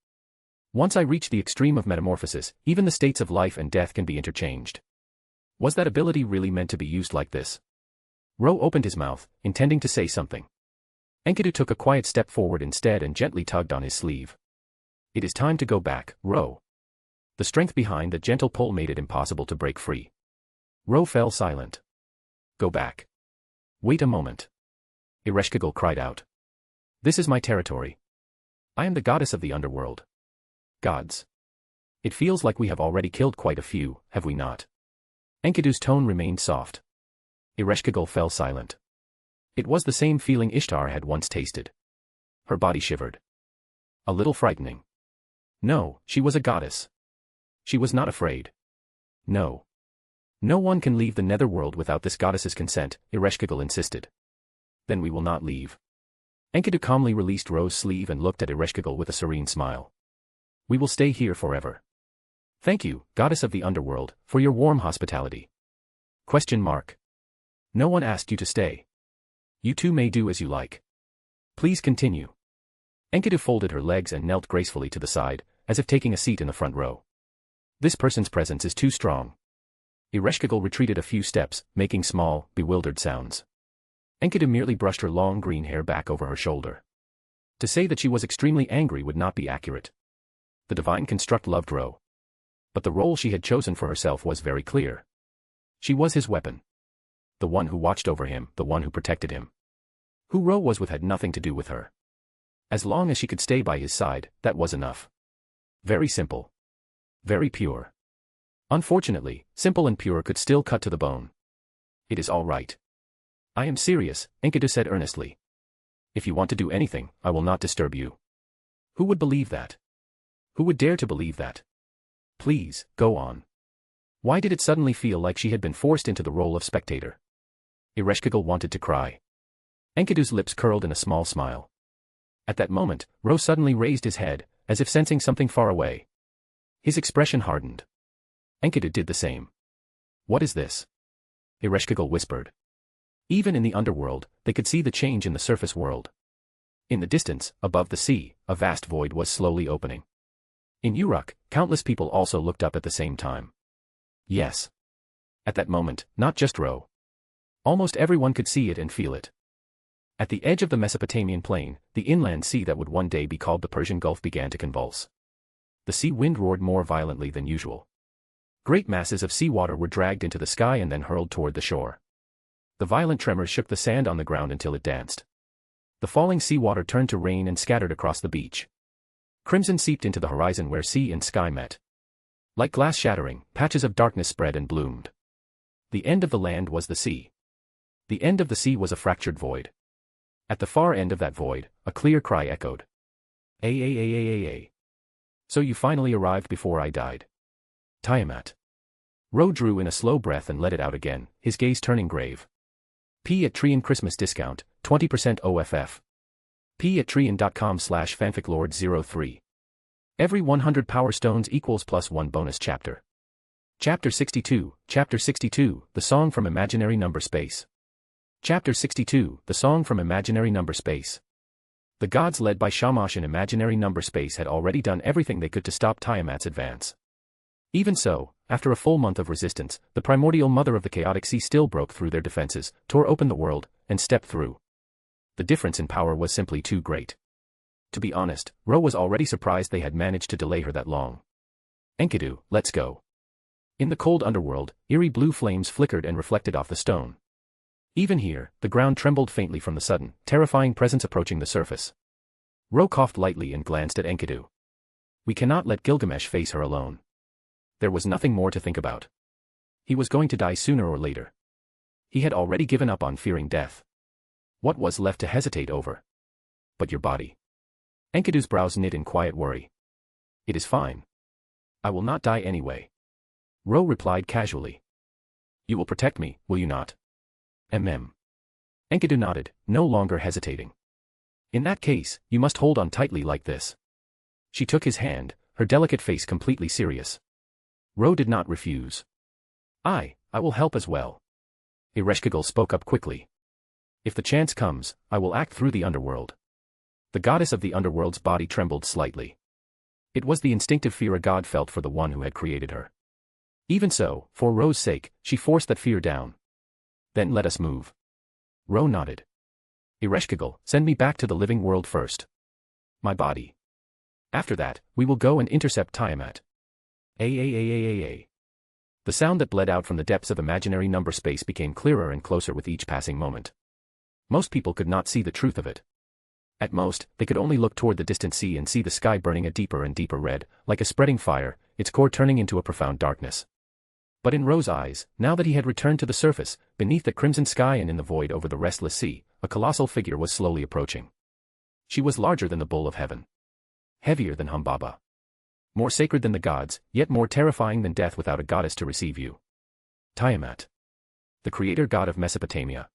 Once I reach the extreme of metamorphosis, even the states of life and death can be interchanged. Was that ability really meant to be used like this? Ro opened his mouth, intending to say something. Enkidu took a quiet step forward instead and gently tugged on his sleeve. It is time to go back, Ro. The strength behind the gentle pull made it impossible to break free. Ro fell silent. Go back. Wait a moment. Ereshkigal cried out. This is my territory. I am the goddess of the underworld. Gods. It feels like we have already killed quite a few, have we not? Enkidu's tone remained soft. Ereshkigal fell silent. It was the same feeling Ishtar had once tasted. Her body shivered. A little frightening. No, she was a goddess. She was not afraid. No. No one can leave the netherworld without this goddess's consent, Ereshkigal insisted. Then we will not leave. Enkidu calmly released Ro's sleeve and looked at Ereshkigal with a serene smile. We will stay here forever. Thank you, goddess of the underworld, for your warm hospitality. Question mark. No one asked you to stay. You two may do as you like. Please continue. Enkidu folded her legs and knelt gracefully to the side, as if taking a seat in the front row. This person's presence is too strong. Ereshkigal retreated a few steps, making small, bewildered sounds. Enkidu merely brushed her long green hair back over her shoulder. To say that she was extremely angry would not be accurate. The divine construct loved Ro. But the role she had chosen for herself was very clear. She was his weapon. The one who watched over him, the one who protected him. Who Ro was with had nothing to do with her. As long as she could stay by his side, that was enough. Very simple. Very pure. Unfortunately, simple and pure could still cut to the bone. It is all right. I am serious, Enkidu said earnestly. If you want to do anything, I will not disturb you. Who would believe that? Who would dare to believe that? Please, go on. Why did it suddenly feel like she had been forced into the role of spectator? Ereshkigal wanted to cry. Enkidu's lips curled in a small smile. At that moment, Ro suddenly raised his head, as if sensing something far away. His expression hardened. Enkidu did the same. What is this? Ereshkigal whispered. Even in the underworld, they could see the change in the surface world. In the distance, above the sea, a vast void was slowly opening. In Uruk, countless people also looked up at the same time. Yes. At that moment, not just Ro. Almost everyone could see it and feel it. At the edge of the Mesopotamian plain, the inland sea that would one day be called the Persian Gulf began to convulse. The sea wind roared more violently than usual. Great masses of seawater were dragged into the sky and then hurled toward the shore. The violent tremors shook the sand on the ground until it danced. The falling seawater turned to rain and scattered across the beach. Crimson seeped into the horizon where sea and sky met. Like glass shattering, patches of darkness spread and bloomed. The end of the land was the sea. The end of the sea was a fractured void. At the far end of that void, a clear cry echoed. A. So you finally arrived before I died. Tiamat. Ro drew in a slow breath and let it out again, his gaze turning grave. P at Trian Christmas discount, 20% OFF. P at Trian.com/fanficlord03. Every 100 power stones equals +1 bonus chapter. Chapter 62, The Song from Imaginary Number Space. Chapter 62, The Song from Imaginary Number Space. The gods led by Shamash in imaginary number space had already done everything they could to stop Tiamat's advance. Even so, after a full month of resistance, the primordial mother of the chaotic sea still broke through their defenses, tore open the world, and stepped through. The difference in power was simply too great. To be honest, Ro was already surprised they had managed to delay her that long. Enkidu, let's go. In the cold underworld, eerie blue flames flickered and reflected off the stone. Even here, the ground trembled faintly from the sudden, terrifying presence approaching the surface. Ro coughed lightly and glanced at Enkidu. We cannot let Gilgamesh face her alone. There was nothing more to think about. He was going to die sooner or later. He had already given up on fearing death. What was left to hesitate over? But your body. Enkidu's brows knit in quiet worry. It is fine. I will not die anyway. Ro replied casually. You will protect me, will you not? Enkidu nodded, no longer hesitating. In that case, you must hold on tightly like this. She took his hand, her delicate face completely serious. Ro did not refuse. I will help as well. Ereshkigal spoke up quickly. If the chance comes, I will act through the underworld. The goddess of the underworld's body trembled slightly. It was the instinctive fear a god felt for the one who had created her. Even so, for Ro's sake, she forced that fear down. Then let us move. Ro nodded. Ereshkigal, send me back to the living world first. My body. After that, we will go and intercept Tiamat. The sound that bled out from the depths of imaginary number space became clearer and closer with each passing moment. Most people could not see the truth of it. At most, they could only look toward the distant sea and see the sky burning a deeper and deeper red, like a spreading fire, its core turning into a profound darkness. But in Ro's eyes, now that he had returned to the surface, beneath the crimson sky and in the void over the restless sea, a colossal figure was slowly approaching. She was larger than the bull of heaven. Heavier than Humbaba. More sacred than the gods, yet more terrifying than death without a goddess to receive you. Tiamat. The creator god of Mesopotamia.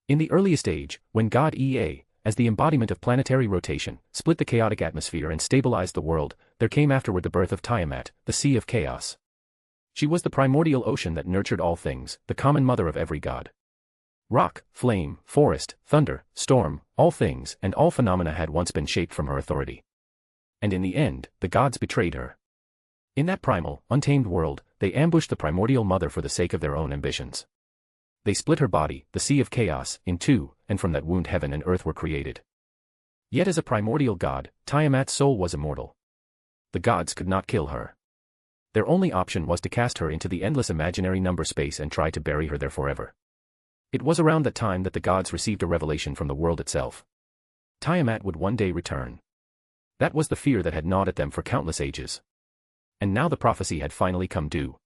In the earliest age, when god Ea, as the embodiment of planetary rotation, split the chaotic atmosphere and stabilized the world, there came afterward the birth of Tiamat, the sea of chaos. She was the primordial ocean that nurtured all things, the common mother of every god. Rock, flame, forest, thunder, storm, all things and all phenomena had once been shaped from her authority. And in the end, the gods betrayed her. In that primal, untamed world, they ambushed the primordial mother for the sake of their own ambitions. They split her body, the sea of chaos, in two, and from that wound heaven and earth were created. Yet as a primordial god, Tiamat's soul was immortal. The gods could not kill her. Their only option was to cast her into the endless imaginary number space and try to bury her there forever. It was around that time that the gods received a revelation from the world itself. Tiamat would one day return. That was the fear that had gnawed at them for countless ages. And now the prophecy had finally come due.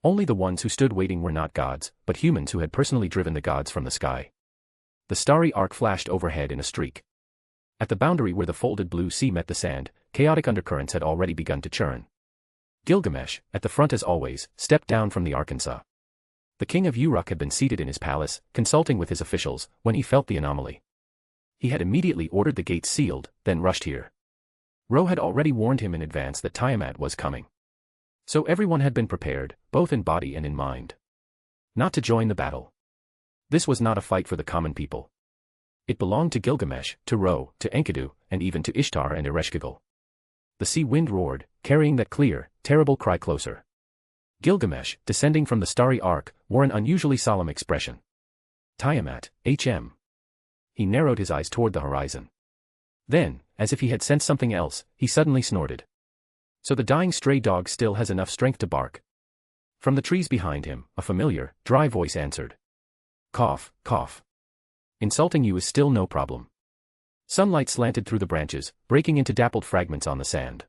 Only the ones who stood waiting were not gods, but humans who had personally driven the gods from the sky. The starry arc flashed overhead in a streak. At the boundary where the folded blue sea met the sand, chaotic undercurrents had already begun to churn. Gilgamesh, at the front as always, stepped down from the Arkansas. The king of Uruk had been seated in his palace, consulting with his officials, when he felt the anomaly. He had immediately ordered the gates sealed, then rushed here. Ro had already warned him in advance that Tiamat was coming. So everyone had been prepared, both in body and in mind. Not to join the battle. This was not a fight for the common people. It belonged to Gilgamesh, to Ro, to Enkidu, and even to Ishtar and Ereshkigal. The sea wind roared, carrying that clear, terrible cry closer. Gilgamesh, descending from the starry arc, wore an unusually solemn expression. Tiamat, H.M. He narrowed his eyes toward the horizon. Then, as if he had sensed something else, he suddenly snorted. So the dying stray dog still has enough strength to bark. From the trees behind him, a familiar, dry voice answered. Cough, cough. Insulting you is still no problem. Sunlight slanted through the branches, breaking into dappled fragments on the sand.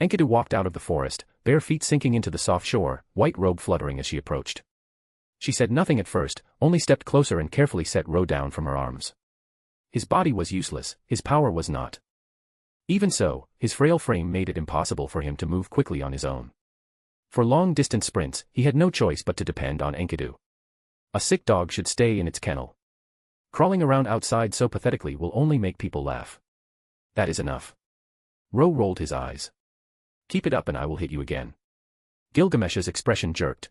Enkidu walked out of the forest, bare feet sinking into the soft shore, white robe fluttering as she approached. She said nothing at first, only stepped closer and carefully set Ro down from her arms. His body was useless, his power was not. Even so, his frail frame made it impossible for him to move quickly on his own. For long-distance sprints, he had no choice but to depend on Enkidu. A sick dog should stay in its kennel. Crawling around outside so pathetically will only make people laugh. That is enough. Ro rolled his eyes. Keep it up and I will hit you again. Gilgamesh's expression jerked.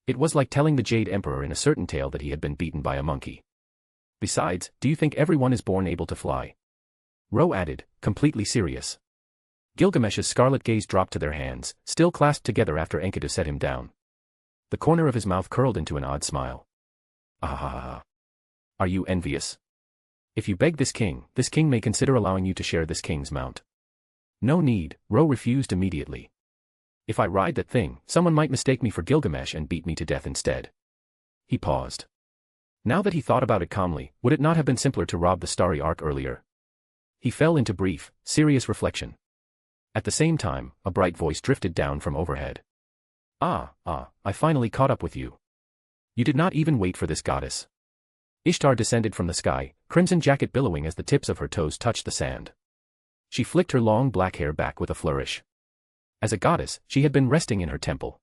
It was like telling the Jade Emperor in a certain tale that he had been beaten by a monkey. Besides, do you think everyone is born able to fly? Ro added, completely serious. Gilgamesh's scarlet gaze dropped to their hands, still clasped together after Enkidu set him down. The corner of his mouth curled into an odd smile. Ah. Are you envious? If you beg this king may consider allowing you to share this king's mount. No need, Ro refused immediately. If I ride that thing, someone might mistake me for Gilgamesh and beat me to death instead. He paused. Now that he thought about it calmly, would it not have been simpler to rob the starry arc earlier? He fell into brief, serious reflection. At the same time, a bright voice drifted down from overhead. I finally caught up with you. You did not even wait for this goddess. Ishtar descended from the sky, crimson jacket billowing as the tips of her toes touched the sand. She flicked her long black hair back with a flourish. As a goddess, she had been resting in her temple.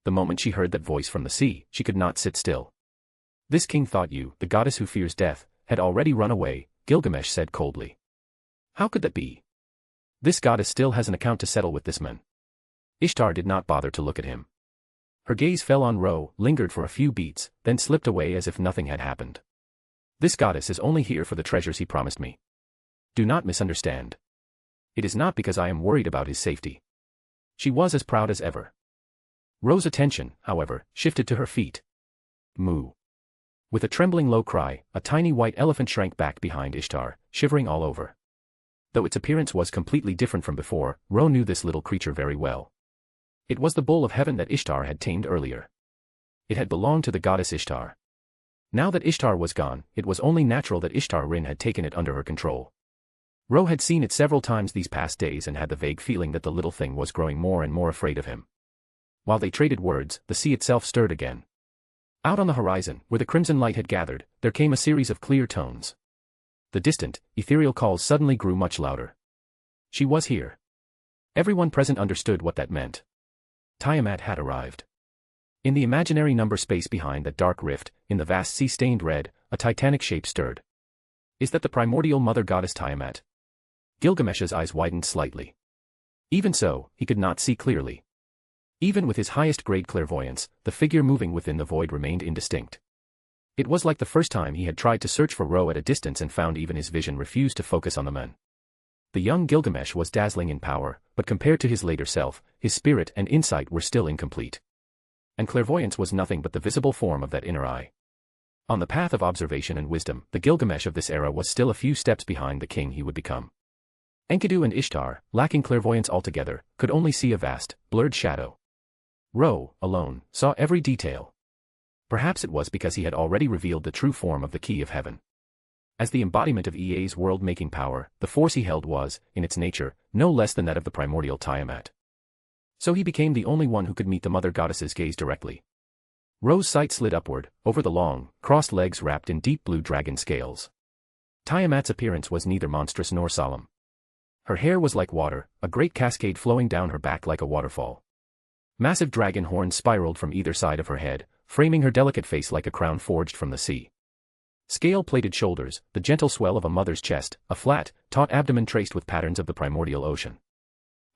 The moment she heard that voice from the sea, she could not sit still. This king thought you, the goddess who fears death, had already run away, Gilgamesh said coldly. How could that be? This goddess still has an account to settle with this man. Ishtar did not bother to look at him. Her gaze fell on Ro, lingered for a few beats, then slipped away as if nothing had happened. This goddess is only here for the treasures he promised me. Do not misunderstand. It is not because I am worried about his safety. She was as proud as ever. Ro's attention, however, shifted to her feet. Moo. With a trembling low cry, a tiny white elephant shrank back behind Ishtar, shivering all over. Though its appearance was completely different from before, Ro knew this little creature very well. It was the bull of heaven that Ishtar had tamed earlier. It had belonged to the goddess Ishtar. Now that Ishtar was gone, it was only natural that Ishtar-Rin had taken it under her control. Ro had seen it several times these past days and had the vague feeling that the little thing was growing more and more afraid of him. While they traded words, the sea itself stirred again. Out on the horizon, where the crimson light had gathered, there came a series of clear tones. The distant, ethereal calls suddenly grew much louder. She was here. Everyone present understood what that meant. Tiamat had arrived. In the imaginary number space behind that dark rift, in the vast sea-stained red, a titanic shape stirred. Is that the primordial mother goddess Tiamat? Gilgamesh's eyes widened slightly. Even so, he could not see clearly. Even with his highest grade clairvoyance, the figure moving within the void remained indistinct. It was like the first time he had tried to search for Ro at a distance and found even his vision refused to focus on the man. The young Gilgamesh was dazzling in power, but compared to his later self, his spirit and insight were still incomplete. And clairvoyance was nothing but the visible form of that inner eye. On the path of observation and wisdom, the Gilgamesh of this era was still a few steps behind the king he would become. Enkidu and Ishtar, lacking clairvoyance altogether, could only see a vast, blurred shadow. Ro, alone, saw every detail. Perhaps it was because he had already revealed the true form of the key of heaven. As the embodiment of Ea's world-making power, the force he held was, in its nature, no less than that of the primordial Tiamat. So he became the only one who could meet the mother goddess's gaze directly. Ro's sight slid upward, over the long, crossed legs wrapped in deep blue dragon scales. Tiamat's appearance was neither monstrous nor solemn. Her hair was like water, a great cascade flowing down her back like a waterfall. Massive dragon horns spiraled from either side of her head, framing her delicate face like a crown forged from the sea. Scale-plated shoulders, the gentle swell of a mother's chest, a flat, taut abdomen traced with patterns of the primordial ocean.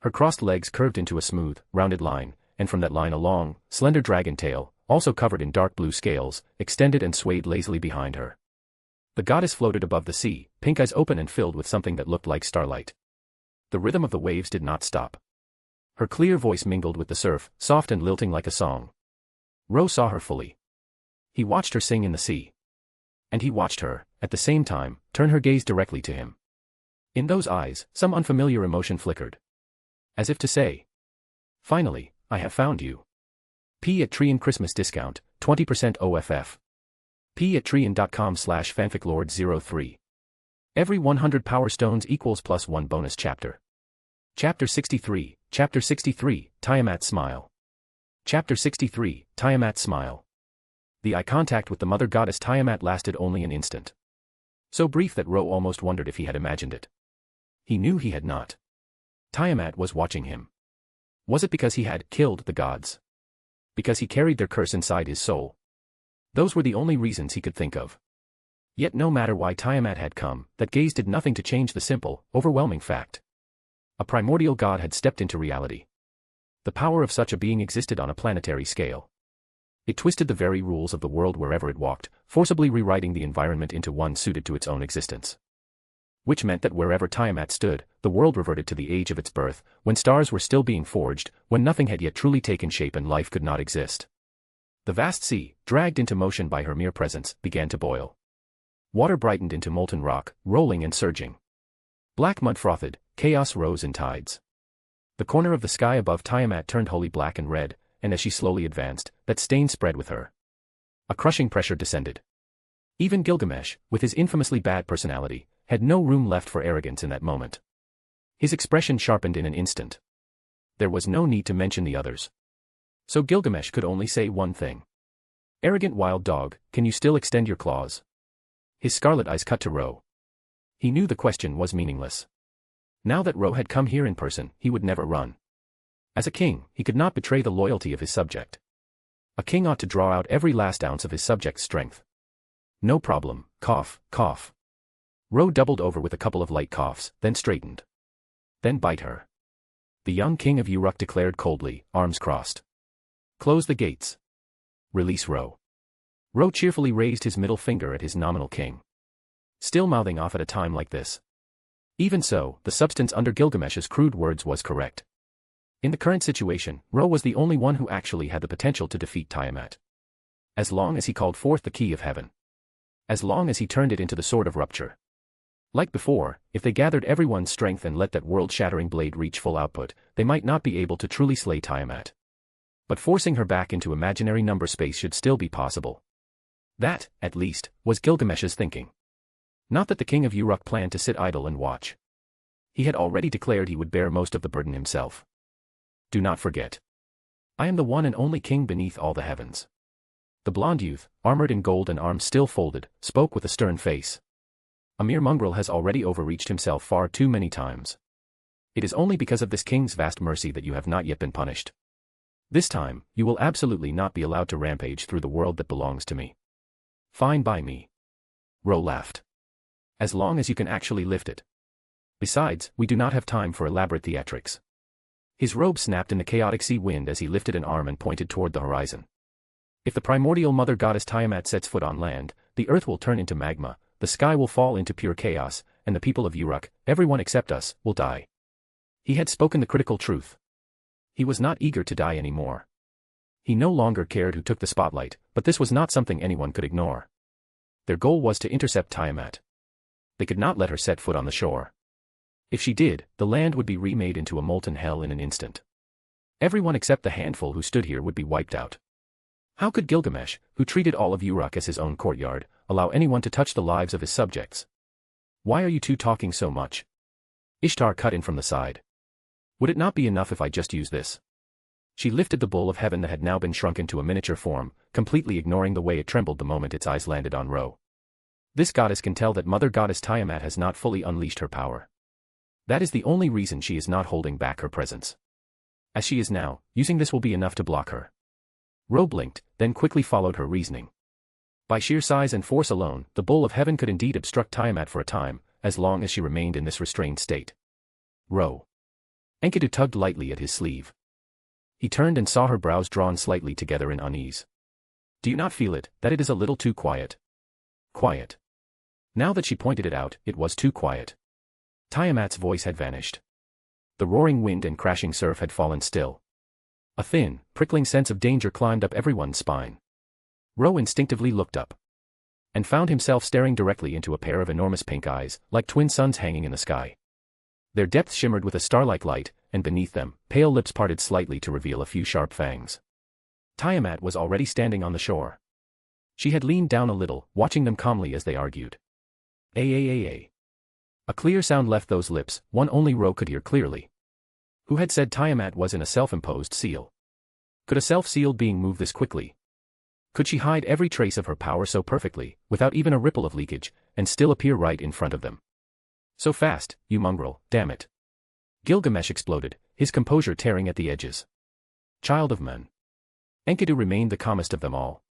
Her crossed legs curved into a smooth, rounded line, and from that line a long, slender dragon tail, also covered in dark blue scales, extended and swayed lazily behind her. The goddess floated above the sea, pink eyes open and filled with something that looked like starlight. The rhythm of the waves did not stop. Her clear voice mingled with the surf, soft and lilting like a song. Ro saw her fully. He watched her sing in the sea. And he watched her, at the same time, turn her gaze directly to him. In those eyes, some unfamiliar emotion flickered. As if to say, "Finally, I have found you." P at Trian Christmas discount, 20% OFF. P at Trian.com/fanficlord03. Every 100 power stones equals +1 bonus chapter. Chapter 63, Tiamat's Smile. Chapter 63, Tiamat's Smile. The eye contact with the mother goddess Tiamat lasted only an instant. So brief that Ro almost wondered if he had imagined it. He knew he had not. Tiamat was watching him. Was it because he had killed the gods? Because he carried their curse inside his soul? Those were the only reasons he could think of. Yet no matter why Tiamat had come, that gaze did nothing to change the simple, overwhelming fact. A primordial god had stepped into reality. The power of such a being existed on a planetary scale. It twisted the very rules of the world wherever it walked, forcibly rewriting the environment into one suited to its own existence. Which meant that wherever Tiamat stood, the world reverted to the age of its birth, when stars were still being forged, when nothing had yet truly taken shape and life could not exist. The vast sea, dragged into motion by her mere presence, began to boil. Water brightened into molten rock, rolling and surging. Black mud frothed, chaos rose in tides. The corner of the sky above Tiamat turned wholly black and red, and as she slowly advanced, that stain spread with her. A crushing pressure descended. Even Gilgamesh, with his infamously bad personality, had no room left for arrogance in that moment. His expression sharpened in an instant. There was no need to mention the others. So Gilgamesh could only say one thing. "Arrogant wild dog, can you still extend your claws?" His scarlet eyes cut to Ro. He knew the question was meaningless. Now that Ro had come here in person, he would never run. As a king, he could not betray the loyalty of his subject. A king ought to draw out every last ounce of his subject's strength. "No problem, cough, cough." Ro doubled over with a couple of light coughs, then straightened. "Then bite her." The young king of Uruk declared coldly, arms crossed. "Close the gates. Release Ro." Ro cheerfully raised his middle finger at his nominal king. Still mouthing off at a time like this. Even so, the substance under Gilgamesh's crude words was correct. In the current situation, Ro was the only one who actually had the potential to defeat Tiamat. As long as he called forth the key of heaven. As long as he turned it into the sword of rupture. Like before, if they gathered everyone's strength and let that world-shattering blade reach full output, they might not be able to truly slay Tiamat. But forcing her back into imaginary number space should still be possible. That, at least, was Gilgamesh's thinking. Not that the king of Uruk planned to sit idle and watch. He had already declared he would bear most of the burden himself. Do not forget. I am the one and only king beneath all the heavens. The blond youth, armored in gold and arms still folded, spoke with a stern face. A mere mongrel has already overreached himself far too many times. It is only because of this king's vast mercy that you have not yet been punished. This time, you will absolutely not be allowed to rampage through the world that belongs to me. Fine by me. Ro laughed. As long as you can actually lift it. Besides, we do not have time for elaborate theatrics. His robe snapped in the chaotic sea wind as he lifted an arm and pointed toward the horizon. If the primordial mother goddess Tiamat sets foot on land, the earth will turn into magma, the sky will fall into pure chaos, and the people of Uruk, everyone except us, will die. He had spoken the critical truth. He was not eager to die anymore. He no longer cared who took the spotlight, but this was not something anyone could ignore. Their goal was to intercept Tiamat. They could not let her set foot on the shore. If she did, the land would be remade into a molten hell in an instant. Everyone except the handful who stood here would be wiped out. How could Gilgamesh, who treated all of Uruk as his own courtyard, allow anyone to touch the lives of his subjects? Why are you two talking so much? Ishtar cut in from the side. Would it not be enough if I just use this? She lifted the bowl of heaven that had now been shrunk into a miniature form, completely ignoring the way it trembled the moment its eyes landed on Ro. This goddess can tell that Mother Goddess Tiamat has not fully unleashed her power. That is the only reason she is not holding back her presence. As she is now, using this will be enough to block her. Ro blinked, then quickly followed her reasoning. By sheer size and force alone, the bowl of heaven could indeed obstruct Tiamat for a time, as long as she remained in this restrained state. Ro. Enkidu tugged lightly at his sleeve. He turned and saw her brows drawn slightly together in unease. Do you not feel it, that it is a little too quiet? Quiet. Now that she pointed it out, it was too quiet. Tiamat's voice had vanished. The roaring wind and crashing surf had fallen still. A thin, prickling sense of danger climbed up everyone's spine. Ro instinctively looked up. And found himself staring directly into a pair of enormous pink eyes, like twin suns hanging in the sky. Their depths shimmered with a star-like light, and beneath them, pale lips parted slightly to reveal a few sharp fangs. Tiamat was already standing on the shore. She had leaned down a little, watching them calmly as they argued. A clear sound left those lips, one only Ro could hear clearly. Who had said Tiamat was in a self-imposed seal? Could a self-sealed being move this quickly? Could she hide every trace of her power so perfectly, without even a ripple of leakage, and still appear right in front of them? So fast, you mongrel, damn it. Gilgamesh exploded, his composure tearing at the edges. Child of men. Enkidu remained the calmest of them all.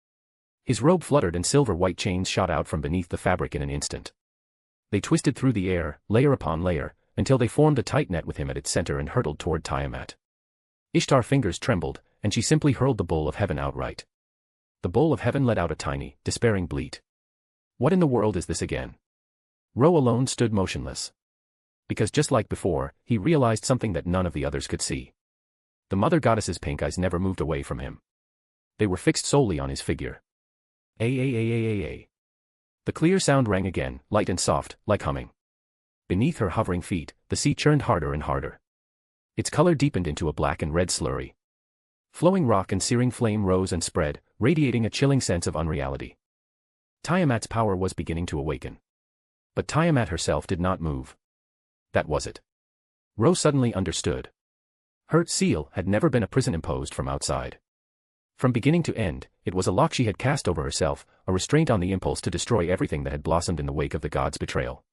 His robe fluttered and silver-white chains shot out from beneath the fabric in an instant. They twisted through the air, layer upon layer, until they formed a tight net with him at its center and hurtled toward Tiamat. Ishtar's fingers trembled, and she simply hurled the bowl of heaven outright. The bowl of heaven let out a tiny, despairing bleat. What in the world is this again? Ro alone stood motionless. Because just like before, he realized something that none of the others could see. The mother goddess's pink eyes never moved away from him. They were fixed solely on his figure. A. The clear sound rang again, light and soft, like humming. Beneath her hovering feet, the sea churned harder and harder. Its color deepened into a black and red slurry. Flowing rock and searing flame rose and spread, radiating a chilling sense of unreality. Tiamat's power was beginning to awaken. But Tiamat herself did not move. That was it. Ro suddenly understood. Her seal had never been a prison imposed from outside. From beginning to end, it was a lock she had cast over herself, a restraint on the impulse to destroy everything that had blossomed in the wake of the gods' betrayal.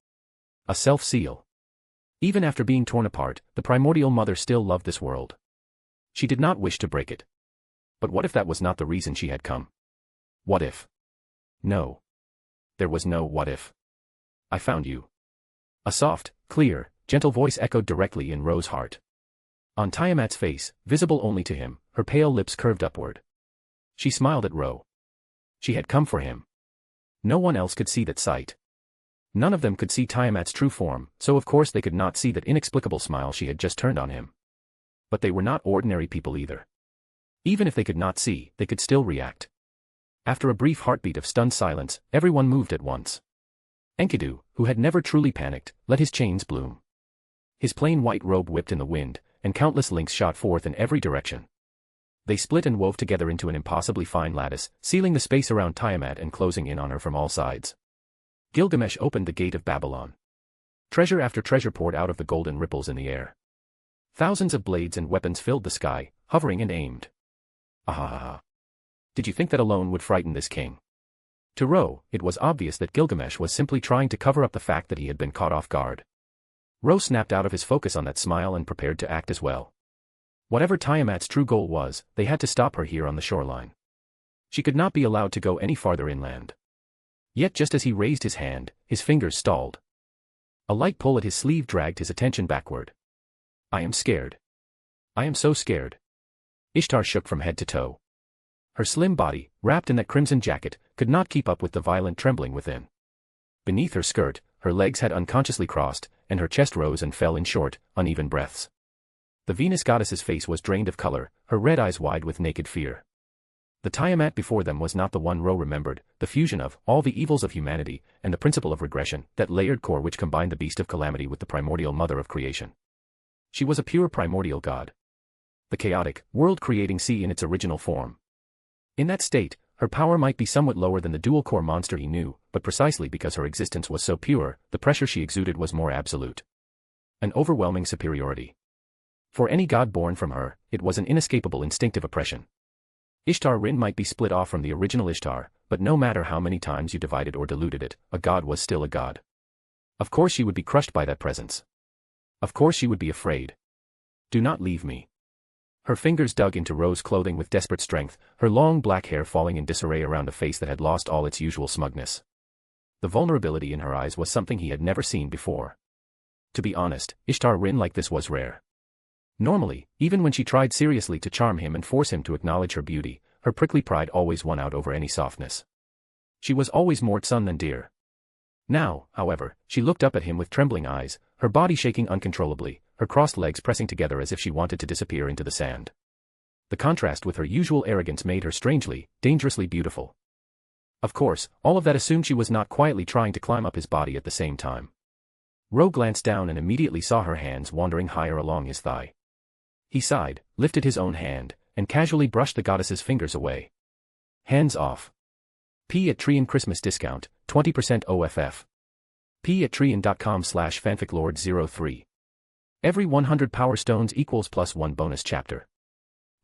A self-seal. Even after being torn apart, the primordial mother still loved this world. She did not wish to break it. But what if that was not the reason she had come? What if? No. There was no what if. I found you. A soft, clear, gentle voice echoed directly in Ro's heart. On Tiamat's face, visible only to him, her pale lips curved upward. She smiled at Ro. She had come for him. No one else could see that sight. None of them could see Tiamat's true form, so of course they could not see that inexplicable smile she had just turned on him. But they were not ordinary people either. Even if they could not see, they could still react. After a brief heartbeat of stunned silence, everyone moved at once. Enkidu, who had never truly panicked, let his chains bloom. His plain white robe whipped in the wind, and countless links shot forth in every direction. They split and wove together into an impossibly fine lattice, sealing the space around Tiamat and closing in on her from all sides. Gilgamesh opened the gate of Babylon. Treasure after treasure poured out of the golden ripples in the air. Thousands of blades and weapons filled the sky, hovering and aimed. Ahaha. Did you think that alone would frighten this king? To Ro, it was obvious that Gilgamesh was simply trying to cover up the fact that he had been caught off guard. Ro snapped out of his focus on that smile and prepared to act as well. Whatever Tiamat's true goal was, they had to stop her here on the shoreline. She could not be allowed to go any farther inland. Yet just as he raised his hand, his fingers stalled. A light pull at his sleeve dragged his attention backward. I am scared. I am so scared. Ishtar shook from head to toe. Her slim body, wrapped in that crimson jacket, could not keep up with the violent trembling within. Beneath her skirt, her legs had unconsciously crossed, and her chest rose and fell in short, uneven breaths. The Venus goddess's face was drained of color, her red eyes wide with naked fear. The Tiamat before them was not the one Ro remembered, the fusion of all the evils of humanity and the principle of regression, that layered core which combined the beast of calamity with the primordial mother of creation. She was a pure primordial god. The chaotic, world-creating sea in its original form. In that state, her power might be somewhat lower than the dual-core monster he knew, but precisely because her existence was so pure, the pressure she exuded was more absolute. An overwhelming superiority. For any god born from her, it was an inescapable instinctive oppression. Ishtar Rin might be split off from the original Ishtar, but no matter how many times you divided or diluted it, a god was still a god. Of course she would be crushed by that presence. Of course she would be afraid. Do not leave me. Her fingers dug into Ro's clothing with desperate strength, her long black hair falling in disarray around a face that had lost all its usual smugness. The vulnerability in her eyes was something he had never seen before. To be honest, Ishtar Rin like this was rare. Normally, even when she tried seriously to charm him and force him to acknowledge her beauty, her prickly pride always won out over any softness. She was always more son than dear. Now, however, she looked up at him with trembling eyes, her body shaking uncontrollably, her crossed legs pressing together as if she wanted to disappear into the sand. The contrast with her usual arrogance made her strangely, dangerously beautiful. Of course, all of that assumed she was not quietly trying to climb up his body at the same time. Ro glanced down and immediately saw her hands wandering higher along his thigh. He sighed, lifted his own hand, and casually brushed the goddess's fingers away. Hands off. P at Trian Christmas discount, 20% OFF. P at Trian.com/fanficlord03. Every 100 power stones equals +1 bonus chapter.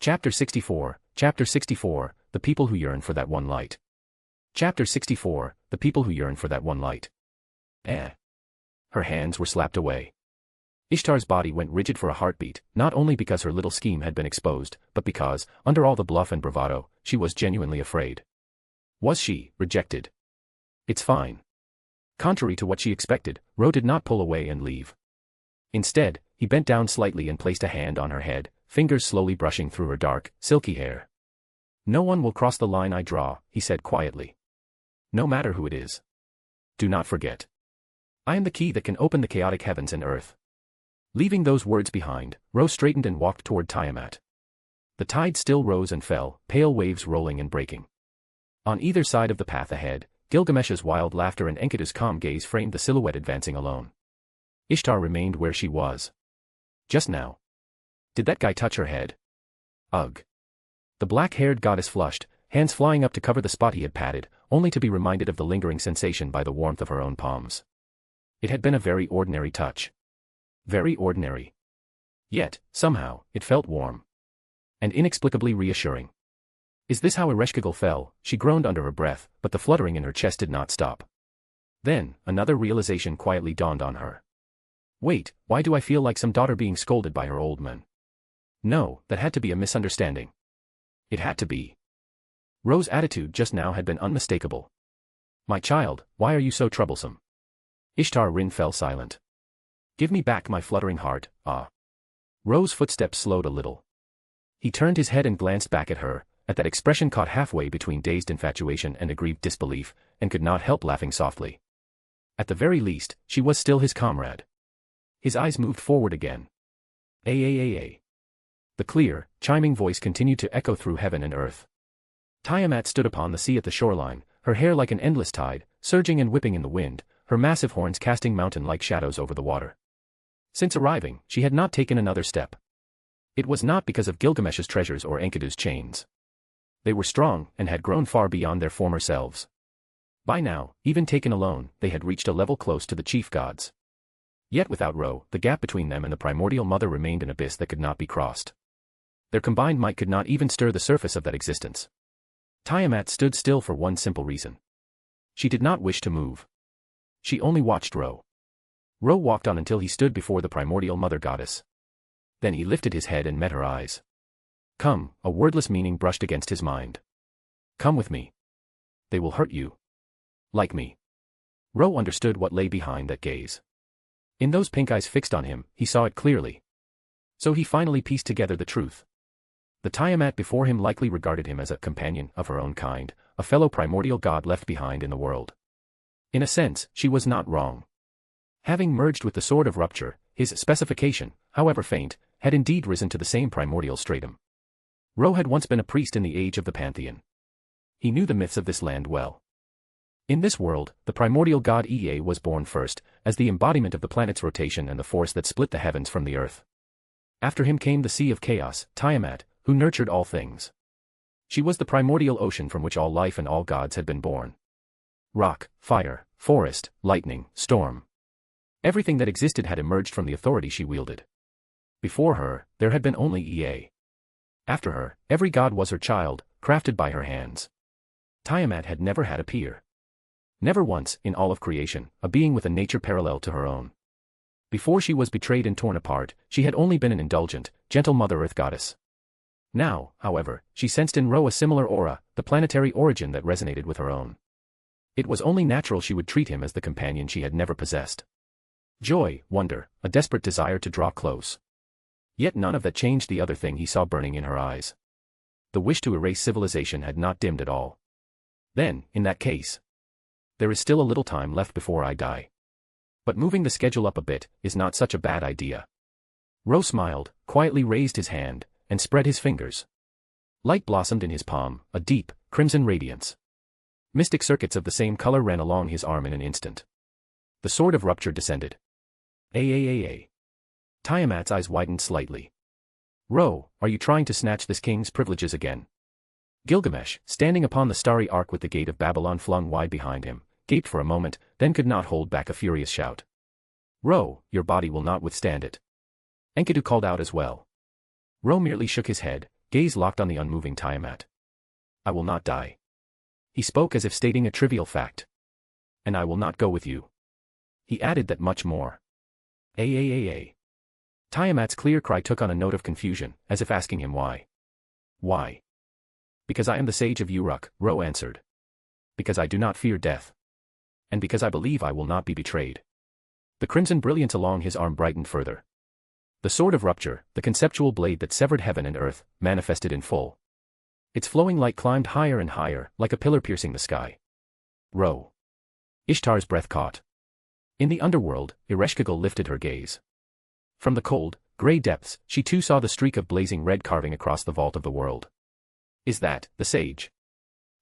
Chapter 64, The People Who Yearn for That One Light. Chapter 64, The People Who Yearn for That One Light. Her hands were slapped away. Ishtar's body went rigid for a heartbeat, not only because her little scheme had been exposed, but because, under all the bluff and bravado, she was genuinely afraid. Was she rejected? It's fine. Contrary to what she expected, Ro did not pull away and leave. Instead, he bent down slightly and placed a hand on her head, fingers slowly brushing through her dark, silky hair. No one will cross the line I draw, he said quietly. No matter who it is. Do not forget. I am the key that can open the chaotic heavens and earth. Leaving those words behind, Ro straightened and walked toward Tiamat. The tide still rose and fell, pale waves rolling and breaking. On either side of the path ahead, Gilgamesh's wild laughter and Enkidu's calm gaze framed the silhouette advancing alone. Ishtar remained where she was. Just now. Did that guy touch her head? Ugh. The black-haired goddess flushed, hands flying up to cover the spot he had patted, only to be reminded of the lingering sensation by the warmth of her own palms. It had been a very ordinary touch. Very ordinary. Yet, somehow, it felt warm. And inexplicably reassuring. Is this how Ereshkigal fell? She groaned under her breath, but the fluttering in her chest did not stop. Then, another realization quietly dawned on her. Wait, why do I feel like some daughter being scolded by her old man? No, that had to be a misunderstanding. It had to be. Ro's attitude just now had been unmistakable. My child, why are you so troublesome? Ishtar Rin fell silent. Give me back my fluttering heart, ah. Ro's footsteps slowed a little. He turned his head and glanced back at her, at that expression caught halfway between dazed infatuation and aggrieved disbelief, and could not help laughing softly. At the very least, she was still his comrade. His eyes moved forward again. The clear, chiming voice continued to echo through heaven and earth. Tiamat stood upon the sea at the shoreline, her hair like an endless tide, surging and whipping in the wind, her massive horns casting mountain-like shadows over the water. Since arriving, she had not taken another step. It was not because of Gilgamesh's treasures or Enkidu's chains. They were strong and had grown far beyond their former selves. By now, even taken alone, they had reached a level close to the chief gods. Yet without Ro, the gap between them and the primordial mother remained an abyss that could not be crossed. Their combined might could not even stir the surface of that existence. Tiamat stood still for one simple reason. She did not wish to move. She only watched Ro. Ro walked on until he stood before the primordial mother goddess. Then he lifted his head and met her eyes. Come, a wordless meaning brushed against his mind. Come with me. They will hurt you. Like me. Ro understood what lay behind that gaze. In those pink eyes fixed on him, he saw it clearly. So he finally pieced together the truth. The Tiamat before him likely regarded him as a companion of her own kind, a fellow primordial god left behind in the world. In a sense, she was not wrong. Having merged with the Sword of Rupture, his specification, however faint, had indeed risen to the same primordial stratum. Ro had once been a priest in the age of the Pantheon. He knew the myths of this land well. In this world, the primordial god Ea was born first, as the embodiment of the planet's rotation and the force that split the heavens from the earth. After him came the Sea of Chaos, Tiamat, who nurtured all things. She was the primordial ocean from which all life and all gods had been born. Rock, fire, forest, lightning, storm. Everything that existed had emerged from the authority she wielded. Before her, there had been only Ea. After her, every god was her child, crafted by her hands. Tiamat had never had a peer. Never once, in all of creation, a being with a nature parallel to her own. Before she was betrayed and torn apart, she had only been an indulgent, gentle Mother Earth goddess. Now, however, she sensed in Ro a similar aura, the planetary origin that resonated with her own. It was only natural she would treat him as the companion she had never possessed. Joy, wonder, a desperate desire to draw close. Yet none of that changed the other thing he saw burning in her eyes. The wish to erase civilization had not dimmed at all. Then, in that case, there is still a little time left before I die. But moving the schedule up a bit is not such a bad idea. Ro smiled, quietly raised his hand, and spread his fingers. Light blossomed in his palm, a deep, crimson radiance. Mystic circuits of the same color ran along his arm in an instant. The Sword of Rupture descended. Tiamat's eyes widened slightly. Ro, are you trying to snatch this king's privileges again? Gilgamesh, standing upon the starry arc with the gate of Babylon flung wide behind him, gaped for a moment, then could not hold back a furious shout. Ro, your body will not withstand it. Enkidu called out as well. Ro merely shook his head, gaze locked on the unmoving Tiamat. I will not die. He spoke as if stating a trivial fact. And I will not go with you. He added that much more. Tiamat's clear cry took on a note of confusion, as if asking him why. Why? Because I am the sage of Uruk, Ro answered. Because I do not fear death. And because I believe I will not be betrayed. The crimson brilliance along his arm brightened further. The Sword of Rupture, the conceptual blade that severed heaven and earth, manifested in full. Its flowing light climbed higher and higher, like a pillar piercing the sky. Ro. Ishtar's breath caught. In the underworld, Ereshkigal lifted her gaze. From the cold, grey depths, she too saw the streak of blazing red carving across the vault of the world. Is that the sage?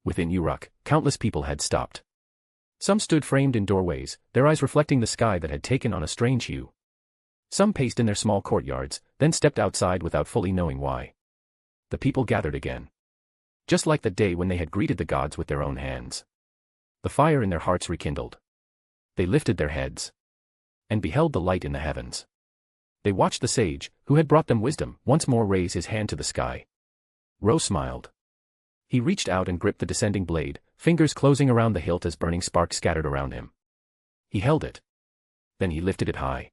Within Uruk, countless people had stopped. Some stood framed in doorways, their eyes reflecting the sky that had taken on a strange hue. Some paced in their small courtyards, then stepped outside without fully knowing why. The people gathered again. Just like the day when they had greeted the gods with their own hands. The fire in their hearts rekindled. They lifted their heads. And beheld the light in the heavens. They watched the sage, who had brought them wisdom, once more raise his hand to the sky. Ro smiled. He reached out and gripped the descending blade, fingers closing around the hilt as burning sparks scattered around him. He held it. Then he lifted it high.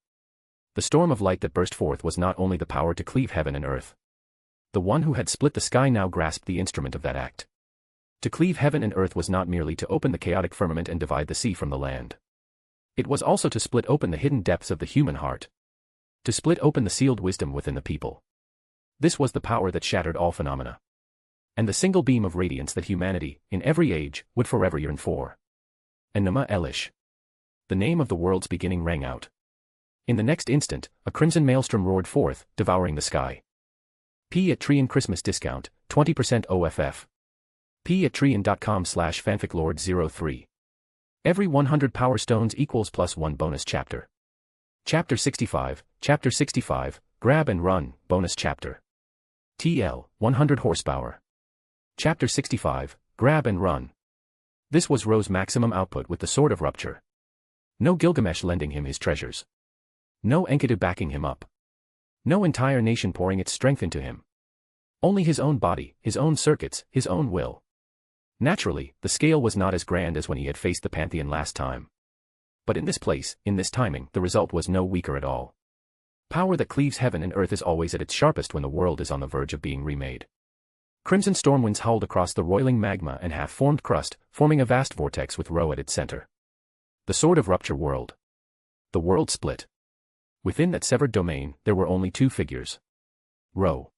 The storm of light that burst forth was not only the power to cleave heaven and earth. The one who had split the sky now grasped the instrument of that act. To cleave heaven and earth was not merely to open the chaotic firmament and divide the sea from the land. It was also to split open the hidden depths of the human heart. To split open the sealed wisdom within the people. This was the power that shattered all phenomena. And the single beam of radiance that humanity, in every age, would forever yearn for. Enuma Elish. The name of the world's beginning rang out. In the next instant, a crimson maelstrom roared forth, devouring the sky. P at Trian Christmas discount, 20% OFF. P at Trian.com/fanficlord03. Every 100 power stones equals +1 bonus chapter. Chapter 65, Grab and Run, bonus chapter. TL, 100 horsepower. Chapter 65, Grab and Run. This was Ro's maximum output with the Sword of Rupture. No Gilgamesh lending him his treasures. No Enkidu backing him up. No entire nation pouring its strength into him. Only his own body, his own circuits, his own will. Naturally, the scale was not as grand as when he had faced the Pantheon last time. But in this place, in this timing, the result was no weaker at all. Power that cleaves heaven and earth is always at its sharpest when the world is on the verge of being remade. Crimson storm winds howled across the roiling magma and half-formed crust, forming a vast vortex with Ro at its center. The Sword of Rupture whirled. The world split. Within that severed domain, there were only two figures. Ro.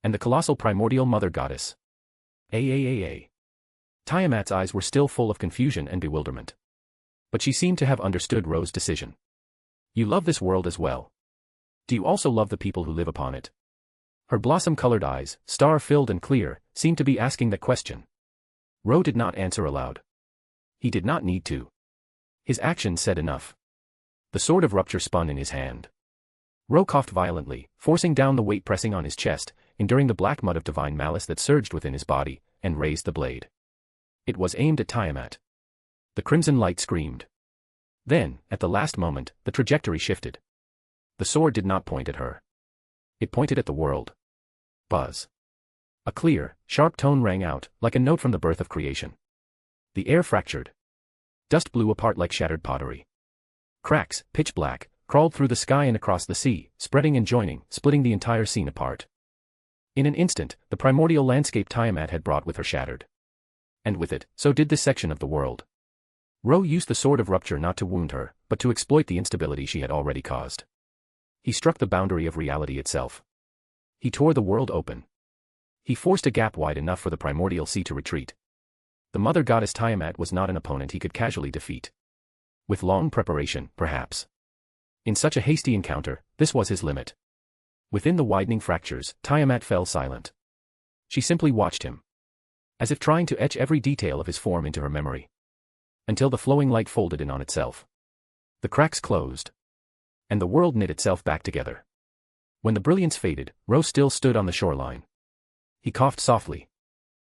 And the colossal primordial mother goddess. A. Tiamat's eyes were still full of confusion and bewilderment. But she seemed to have understood Ro's decision. You love this world as well. Do you also love the people who live upon it? Her blossom-colored eyes, star-filled and clear, seemed to be asking that question. Ro did not answer aloud. He did not need to. His actions said enough. The sword of rupture spun in his hand. Ro coughed violently, forcing down the weight pressing on his chest, enduring the black mud of divine malice that surged within his body, and raised the blade. It was aimed at Tiamat. The crimson light screamed. Then, at the last moment, the trajectory shifted. The sword did not point at her. It pointed at the world. Buzz. A clear, sharp tone rang out, like a note from the birth of creation. The air fractured. Dust blew apart like shattered pottery. Cracks, pitch black, crawled through the sky and across the sea, spreading and joining, splitting the entire scene apart. In an instant, the primordial landscape Tiamat had brought with her shattered. And with it, so did this section of the world. Ro used the sword of rupture not to wound her, but to exploit the instability she had already caused. He struck the boundary of reality itself. He tore the world open. He forced a gap wide enough for the primordial sea to retreat. The mother goddess Tiamat was not an opponent he could casually defeat. With long preparation, perhaps. In such a hasty encounter, this was his limit. Within the widening fractures, Tiamat fell silent. She simply watched him. As if trying to etch every detail of his form into her memory. Until the flowing light folded in on itself. The cracks closed. And the world knit itself back together. When the brilliance faded, Ro still stood on the shoreline. He coughed softly.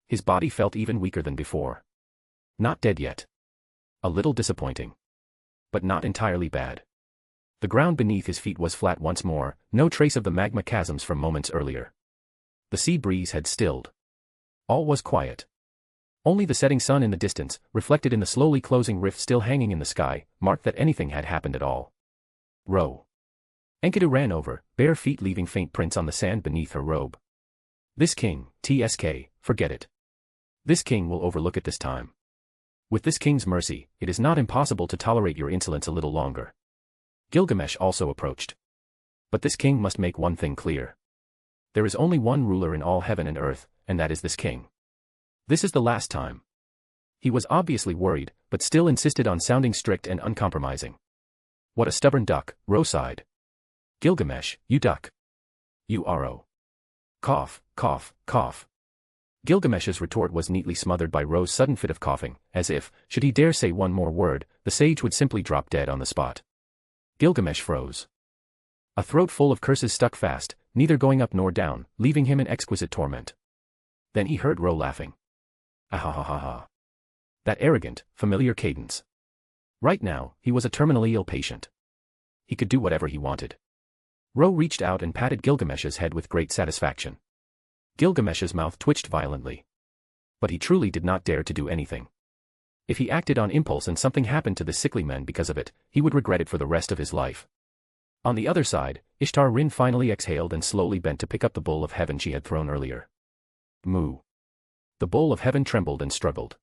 His body felt even weaker than before. Not dead yet. A little disappointing. But not entirely bad. The ground beneath his feet was flat once more, no trace of the magma chasms from moments earlier. The sea breeze had stilled. All was quiet. Only the setting sun in the distance, reflected in the slowly closing rift still hanging in the sky, marked that anything had happened at all. Ro. Enkidu ran over, bare feet leaving faint prints on the sand beneath her robe. This king, TSK, forget it. This king will overlook it this time. With this king's mercy, it is not impossible to tolerate your insolence a little longer. Gilgamesh also approached. But this king must make one thing clear. There is only one ruler in all heaven and earth, and that is this king. This is the last time. He was obviously worried, but still insisted on sounding strict and uncompromising. What a stubborn duck, Ro sighed. Gilgamesh, you duck. You Ro. Cough, cough, cough. Gilgamesh's retort was neatly smothered by Ro's sudden fit of coughing, as if, should he dare say one more word, the sage would simply drop dead on the spot. Gilgamesh froze. A throat full of curses stuck fast, neither going up nor down, leaving him in exquisite torment. Then he heard Ro laughing. Ahahaha. That arrogant, familiar cadence. Right now, he was a terminally ill patient. He could do whatever he wanted. Ro reached out and patted Gilgamesh's head with great satisfaction. Gilgamesh's mouth twitched violently. But he truly did not dare to do anything. If he acted on impulse and something happened to the sickly man because of it, he would regret it for the rest of his life. On the other side, Ishtar Rin finally exhaled and slowly bent to pick up the bowl of heaven she had thrown earlier. Moo. The bowl of heaven trembled and struggled.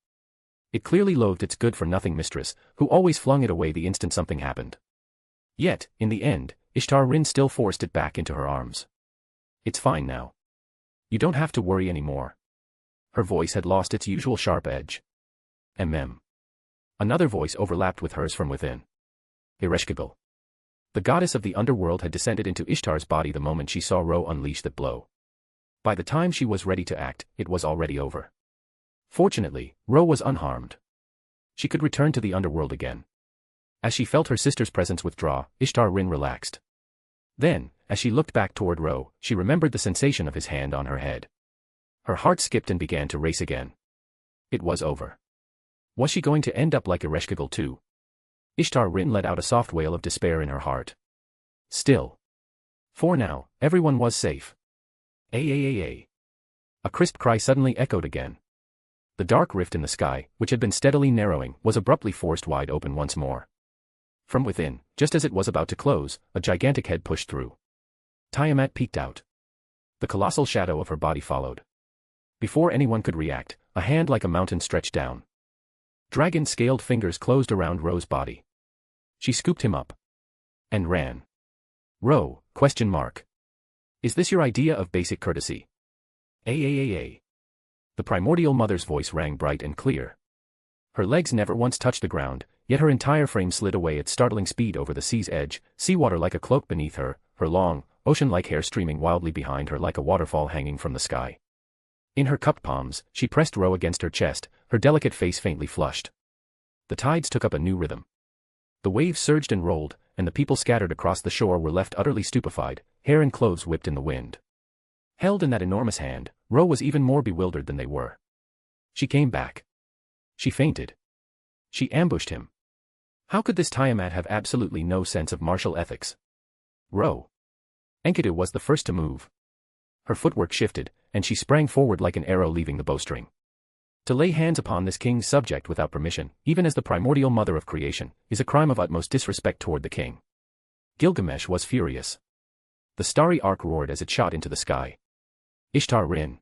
It clearly loathed its good-for-nothing mistress, who always flung it away the instant something happened. Yet, in the end, Ishtar Rin still forced it back into her arms. It's fine now. You don't have to worry anymore. Her voice had lost its usual sharp edge. Another voice overlapped with hers from within. Ereshkigal. The goddess of the underworld had descended into Ishtar's body the moment she saw Ro unleash that blow. By the time she was ready to act, it was already over. Fortunately, Ro was unharmed. She could return to the underworld again. As she felt her sister's presence withdraw, Ishtar Rin relaxed. Then, as she looked back toward Ro, she remembered the sensation of his hand on her head. Her heart skipped and began to race again. It was over. Was she going to end up like Ereshkigal too? Ishtar Rin let out a soft wail of despair in her heart. Still. For now, everyone was safe. A crisp cry suddenly echoed again. The dark rift in the sky, which had been steadily narrowing, was abruptly forced wide open once more. From within, just as it was about to close, a gigantic head pushed through. Tiamat peeked out. The colossal shadow of her body followed. Before anyone could react, a hand like a mountain stretched down. Dragon-scaled fingers closed around Ro's body. She scooped him up. And ran. Ro, ? Is this your idea of basic courtesy? A. The primordial mother's voice rang bright and clear. Her legs never once touched the ground, yet her entire frame slid away at startling speed over the sea's edge, seawater like a cloak beneath her, her long, ocean-like hair streaming wildly behind her like a waterfall hanging from the sky. In her cupped palms, she pressed Ro against her chest, her delicate face faintly flushed. The tides took up a new rhythm. The waves surged and rolled, and the people scattered across the shore were left utterly stupefied, hair and clothes whipped in the wind. Held in that enormous hand, Ro was even more bewildered than they were. She came back. She fainted. She ambushed him. How could this Tiamat have absolutely no sense of martial ethics? Ro. Enkidu was the first to move. Her footwork shifted, and she sprang forward like an arrow leaving the bowstring. To lay hands upon this king's subject without permission, even as the primordial mother of creation, is a crime of utmost disrespect toward the king. Gilgamesh was furious. The starry arc roared as it shot into the sky. Ishtar Rin.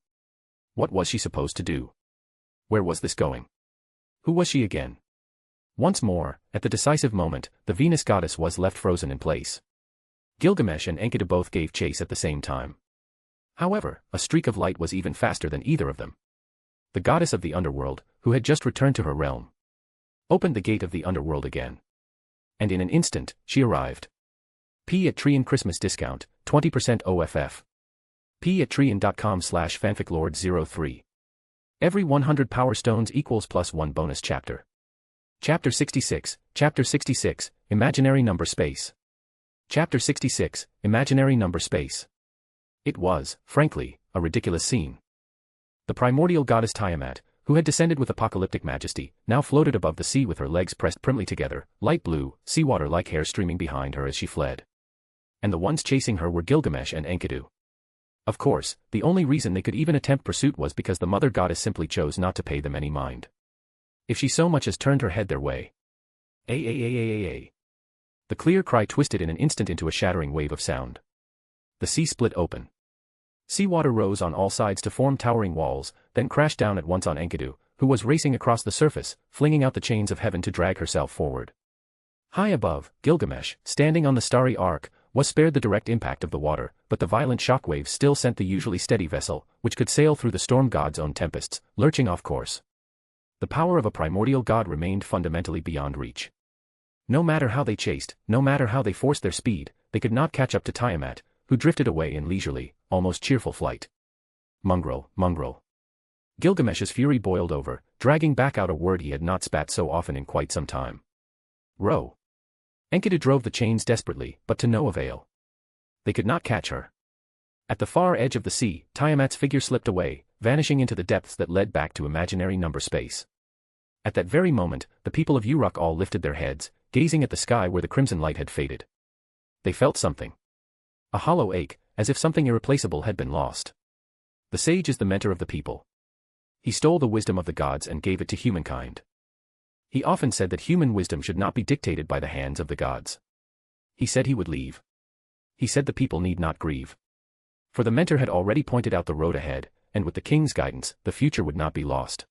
What was she supposed to do? Where was this going? Who was she again? Once more, at the decisive moment, the Venus goddess was left frozen in place. Gilgamesh and Enkidu both gave chase at the same time. However, a streak of light was even faster than either of them. The goddess of the underworld, who had just returned to her realm, opened the gate of the underworld again. And in an instant, she arrived. P at Trian Christmas discount, 20% OFF. P at Trian.com/fanficlord03. Every 100 power stones equals +1 bonus chapter. Chapter 66, Imaginary Number Space. Chapter 66, Imaginary Number Space. It was, frankly, a ridiculous scene. The primordial goddess Tiamat, who had descended with apocalyptic majesty, now floated above the sea with her legs pressed primly together, light blue, seawater-like hair streaming behind her as she fled. And the ones chasing her were Gilgamesh and Enkidu. Of course, the only reason they could even attempt pursuit was because the mother goddess simply chose not to pay them any mind. If she so much as turned her head their way. A. The clear cry twisted in an instant into a shattering wave of sound. The sea split open. Seawater rose on all sides to form towering walls, then crashed down at once on Enkidu, who was racing across the surface, flinging out the chains of heaven to drag herself forward. High above, Gilgamesh, standing on the starry arc, was spared the direct impact of the water, but the violent shockwaves still sent the usually steady vessel, which could sail through the storm god's own tempests, lurching off course. The power of a primordial god remained fundamentally beyond reach. No matter how they chased, no matter how they forced their speed, they could not catch up to Tiamat, who drifted away in leisurely, almost cheerful flight. Mongrel. Gilgamesh's fury boiled over, dragging back out a word he had not spat so often in quite some time. Ro. Enkidu drove the chains desperately, but to no avail. They could not catch her. At the far edge of the sea, Tiamat's figure slipped away, vanishing into the depths that led back to imaginary number space. At that very moment, the people of Uruk all lifted their heads, gazing at the sky where the crimson light had faded. They felt something. A hollow ache, as if something irreplaceable had been lost. The sage is the mentor of the people. He stole the wisdom of the gods and gave it to humankind. He often said that human wisdom should not be dictated by the hands of the gods. He said he would leave. He said the people need not grieve. For the mentor had already pointed out the road ahead, and with the king's guidance, the future would not be lost.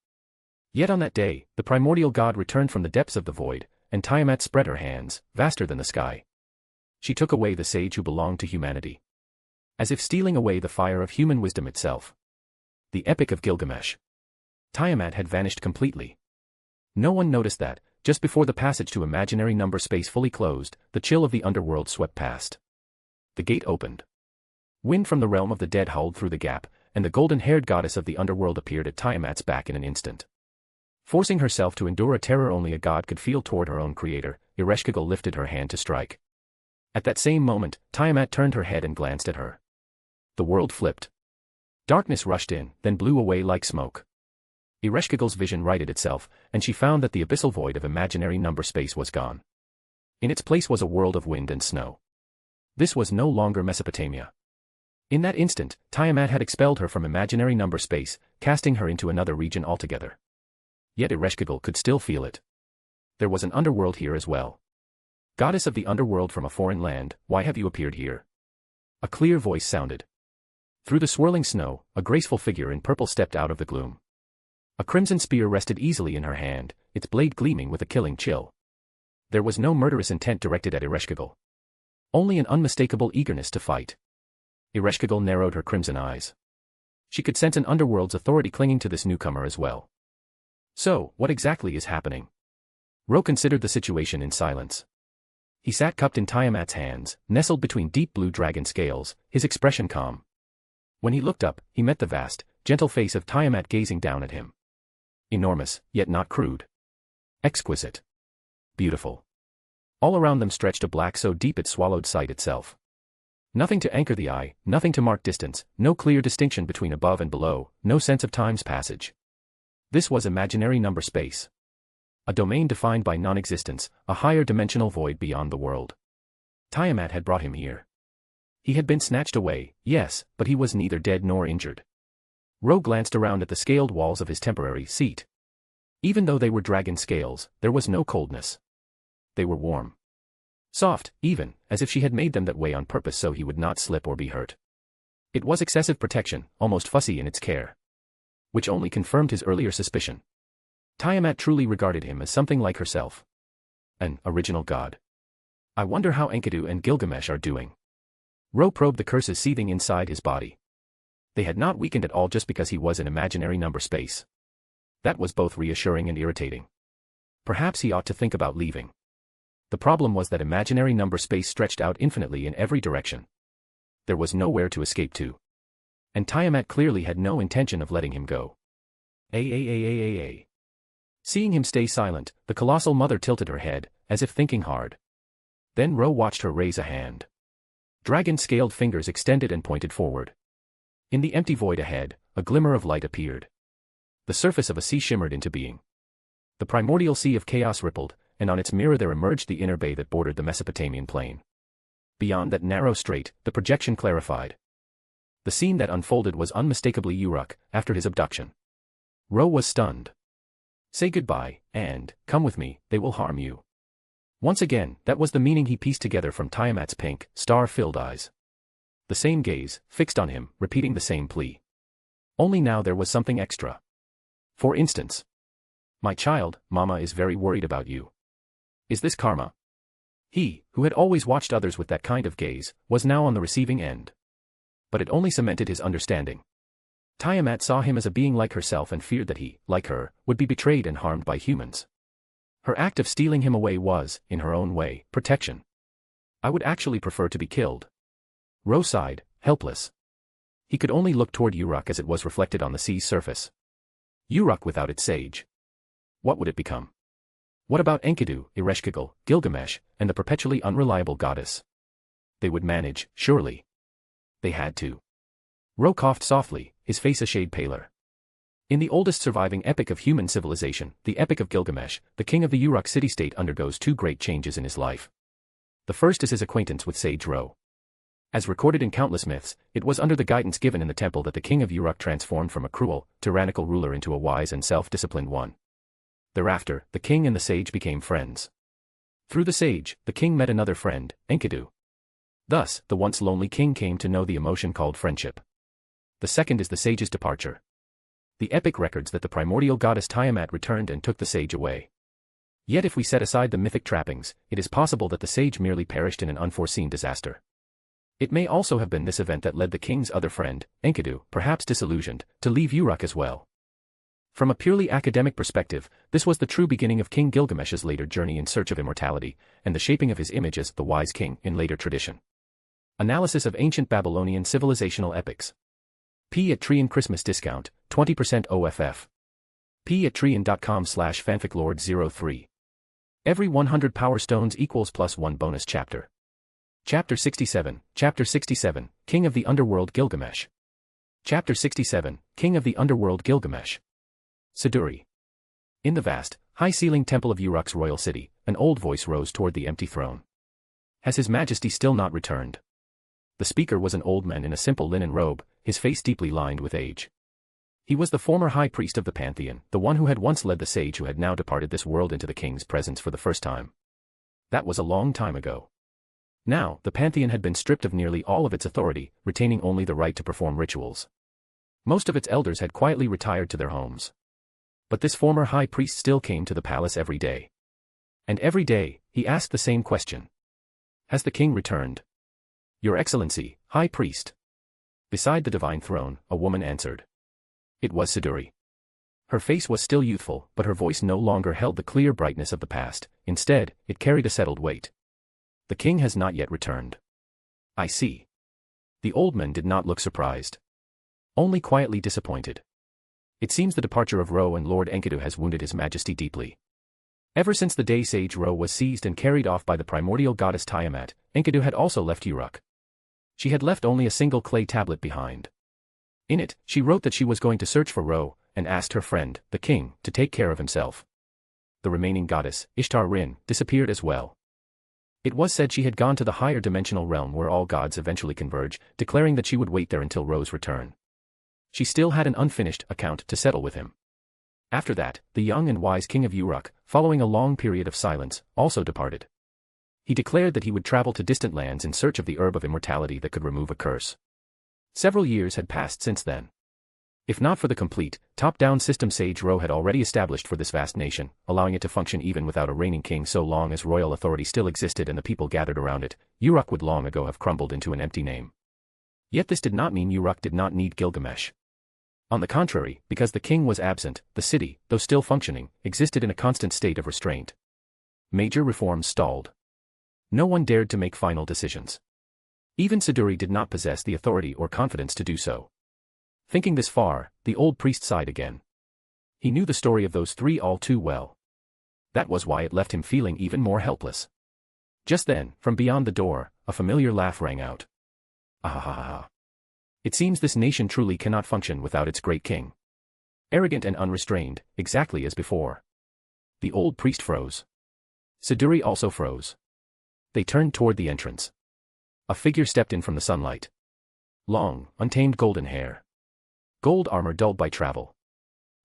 Yet on that day, the primordial god returned from the depths of the void, and Tiamat spread her hands, vaster than the sky. She took away the sage who belonged to humanity. As if stealing away the fire of human wisdom itself. The Epic of Gilgamesh. Tiamat had vanished completely. No one noticed that, just before the passage to imaginary number space fully closed, the chill of the underworld swept past. The gate opened. Wind from the realm of the dead howled through the gap, and the golden-haired goddess of the underworld appeared at Tiamat's back in an instant. Forcing herself to endure a terror only a god could feel toward her own creator, Ereshkigal lifted her hand to strike. At that same moment, Tiamat turned her head and glanced at her. The world flipped. Darkness rushed in, then blew away like smoke. Ereshkigal's vision righted itself, and she found that the abyssal void of imaginary number space was gone. In its place was a world of wind and snow. This was no longer Mesopotamia. In that instant, Tiamat had expelled her from imaginary number space, casting her into another region altogether. Yet Ereshkigal could still feel it. There was an underworld here as well. Goddess of the underworld from a foreign land, why have you appeared here? A clear voice sounded. Through the swirling snow, a graceful figure in purple stepped out of the gloom. A crimson spear rested easily in her hand, its blade gleaming with a killing chill. There was no murderous intent directed at Ereshkigal. Only an unmistakable eagerness to fight. Ereshkigal narrowed her crimson eyes. She could sense an underworld's authority clinging to this newcomer as well. So, what exactly is happening? Ro considered the situation in silence. He sat cupped in Tiamat's hands, nestled between deep blue dragon scales, his expression calm. When he looked up, he met the vast, gentle face of Tiamat gazing down at him. Enormous, yet not crude. Exquisite. Beautiful. All around them stretched a black so deep it swallowed sight itself. Nothing to anchor the eye, nothing to mark distance, no clear distinction between above and below, no sense of time's passage. This was imaginary number space. A domain defined by non-existence, a higher dimensional void beyond the world. Tiamat had brought him here. He had been snatched away, yes, but he was neither dead nor injured. Ro glanced around at the scaled walls of his temporary seat. Even though they were dragon scales, there was no coldness. They were warm. Soft, even, as if she had made them that way on purpose so he would not slip or be hurt. It was excessive protection, almost fussy in its care. Which only confirmed his earlier suspicion. Tiamat truly regarded him as something like herself. An original god. I wonder how Enkidu and Gilgamesh are doing. Ro probed the curses seething inside his body. They had not weakened at all just because he was in imaginary number space. That was both reassuring and irritating. Perhaps he ought to think about leaving. The problem was that imaginary number space stretched out infinitely in every direction. There was nowhere to escape to. And Tiamat clearly had no intention of letting him go. Seeing him stay silent, the colossal mother tilted her head, as if thinking hard. Then Ro watched her raise a hand. Dragon-scaled fingers extended and pointed forward. In the empty void ahead, a glimmer of light appeared. The surface of a sea shimmered into being. The primordial sea of chaos rippled, and on its mirror there emerged the inner bay that bordered the Mesopotamian plain. Beyond that narrow strait, the projection clarified. The scene that unfolded was unmistakably Uruk, after his abduction. Ro was stunned. Say goodbye, and, come with me, they will harm you. Once again, that was the meaning he pieced together from Tiamat's pink, star-filled eyes. The same gaze, fixed on him, repeating the same plea. Only now there was something extra. For instance. My child, Mama is very worried about you. Is this karma? He, who had always watched others with that kind of gaze, was now on the receiving end. But it only cemented his understanding. Tiamat saw him as a being like herself and feared that he, like her, would be betrayed and harmed by humans. Her act of stealing him away was, in her own way, protection. I would actually prefer to be killed. Ro sighed, helpless. He could only look toward Uruk as it was reflected on the sea's surface. Uruk without its sage. What would it become? What about Enkidu, Ereshkigal, Gilgamesh, and the perpetually unreliable goddess? They would manage, surely. They had to. Ro coughed softly, his face a shade paler. In the oldest surviving epic of human civilization, the Epic of Gilgamesh, the king of the Uruk city-state undergoes two great changes in his life. The first is his acquaintance with sage Ro. As recorded in countless myths, it was under the guidance given in the temple that the king of Uruk transformed from a cruel, tyrannical ruler into a wise and self-disciplined one. Thereafter, the king and the sage became friends. Through the sage, the king met another friend, Enkidu. Thus, the once lonely king came to know the emotion called friendship. The second is the sage's departure. The epic records that the primordial goddess Tiamat returned and took the sage away. Yet if we set aside the mythic trappings, it is possible that the sage merely perished in an unforeseen disaster. It may also have been this event that led the king's other friend, Enkidu, perhaps disillusioned, to leave Uruk as well. From a purely academic perspective, this was the true beginning of King Gilgamesh's later journey in search of immortality, and the shaping of his image as the wise king in later tradition. Analysis of ancient Babylonian civilizational epics. P at Trian Christmas discount, 20% OFF. P at Trian.com/fanficlord03. Every 100 power stones equals +1 bonus chapter. Chapter 67, King of the Underworld Gilgamesh. Chapter 67, King of the Underworld Gilgamesh. Siduri. In the vast, high-ceilinged temple of Uruk's royal city, an old voice rose toward the empty throne. Has His Majesty still not returned? The speaker was an old man in a simple linen robe, his face deeply lined with age. He was the former high priest of the pantheon, the one who had once led the sage who had now departed this world into the king's presence for the first time. That was a long time ago. Now, the pantheon had been stripped of nearly all of its authority, retaining only the right to perform rituals. Most of its elders had quietly retired to their homes. But this former high priest still came to the palace every day. And every day, he asked the same question. Has the king returned? Your Excellency, High Priest. Beside the divine throne, a woman answered. It was Siduri. Her face was still youthful, but her voice no longer held the clear brightness of the past. Instead, it carried a settled weight. The king has not yet returned. I see. The old man did not look surprised. Only quietly disappointed. It seems the departure of Ro and Lord Enkidu has wounded his majesty deeply. Ever since the day sage Ro was seized and carried off by the primordial goddess Tiamat, Enkidu had also left Uruk. She had left only a single clay tablet behind. In it, she wrote that she was going to search for Ro, and asked her friend, the king, to take care of himself. The remaining goddess, Ishtar Rin, disappeared as well. It was said she had gone to the higher dimensional realm where all gods eventually converge, declaring that she would wait there until Ro's return. She still had an unfinished account to settle with him. After that, the young and wise king of Uruk, following a long period of silence, also departed. He declared that he would travel to distant lands in search of the herb of immortality that could remove a curse. Several years had passed since then. If not for the complete, top-down system Sage Ro had already established for this vast nation, allowing it to function even without a reigning king so long as royal authority still existed and the people gathered around it, Uruk would long ago have crumbled into an empty name. Yet this did not mean Uruk did not need Gilgamesh. On the contrary, because the king was absent, the city, though still functioning, existed in a constant state of restraint. Major reforms stalled. No one dared to make final decisions. Even Siduri did not possess the authority or confidence to do so. Thinking this far, the old priest sighed again. He knew the story of those three all too well. That was why it left him feeling even more helpless. Just then, from beyond the door, a familiar laugh rang out. Ahahaha. It seems this nation truly cannot function without its great king. Arrogant and unrestrained, exactly as before. The old priest froze. Siduri also froze. They turned toward the entrance. A figure stepped in from the sunlight. Long, untamed golden hair. Gold armor dulled by travel.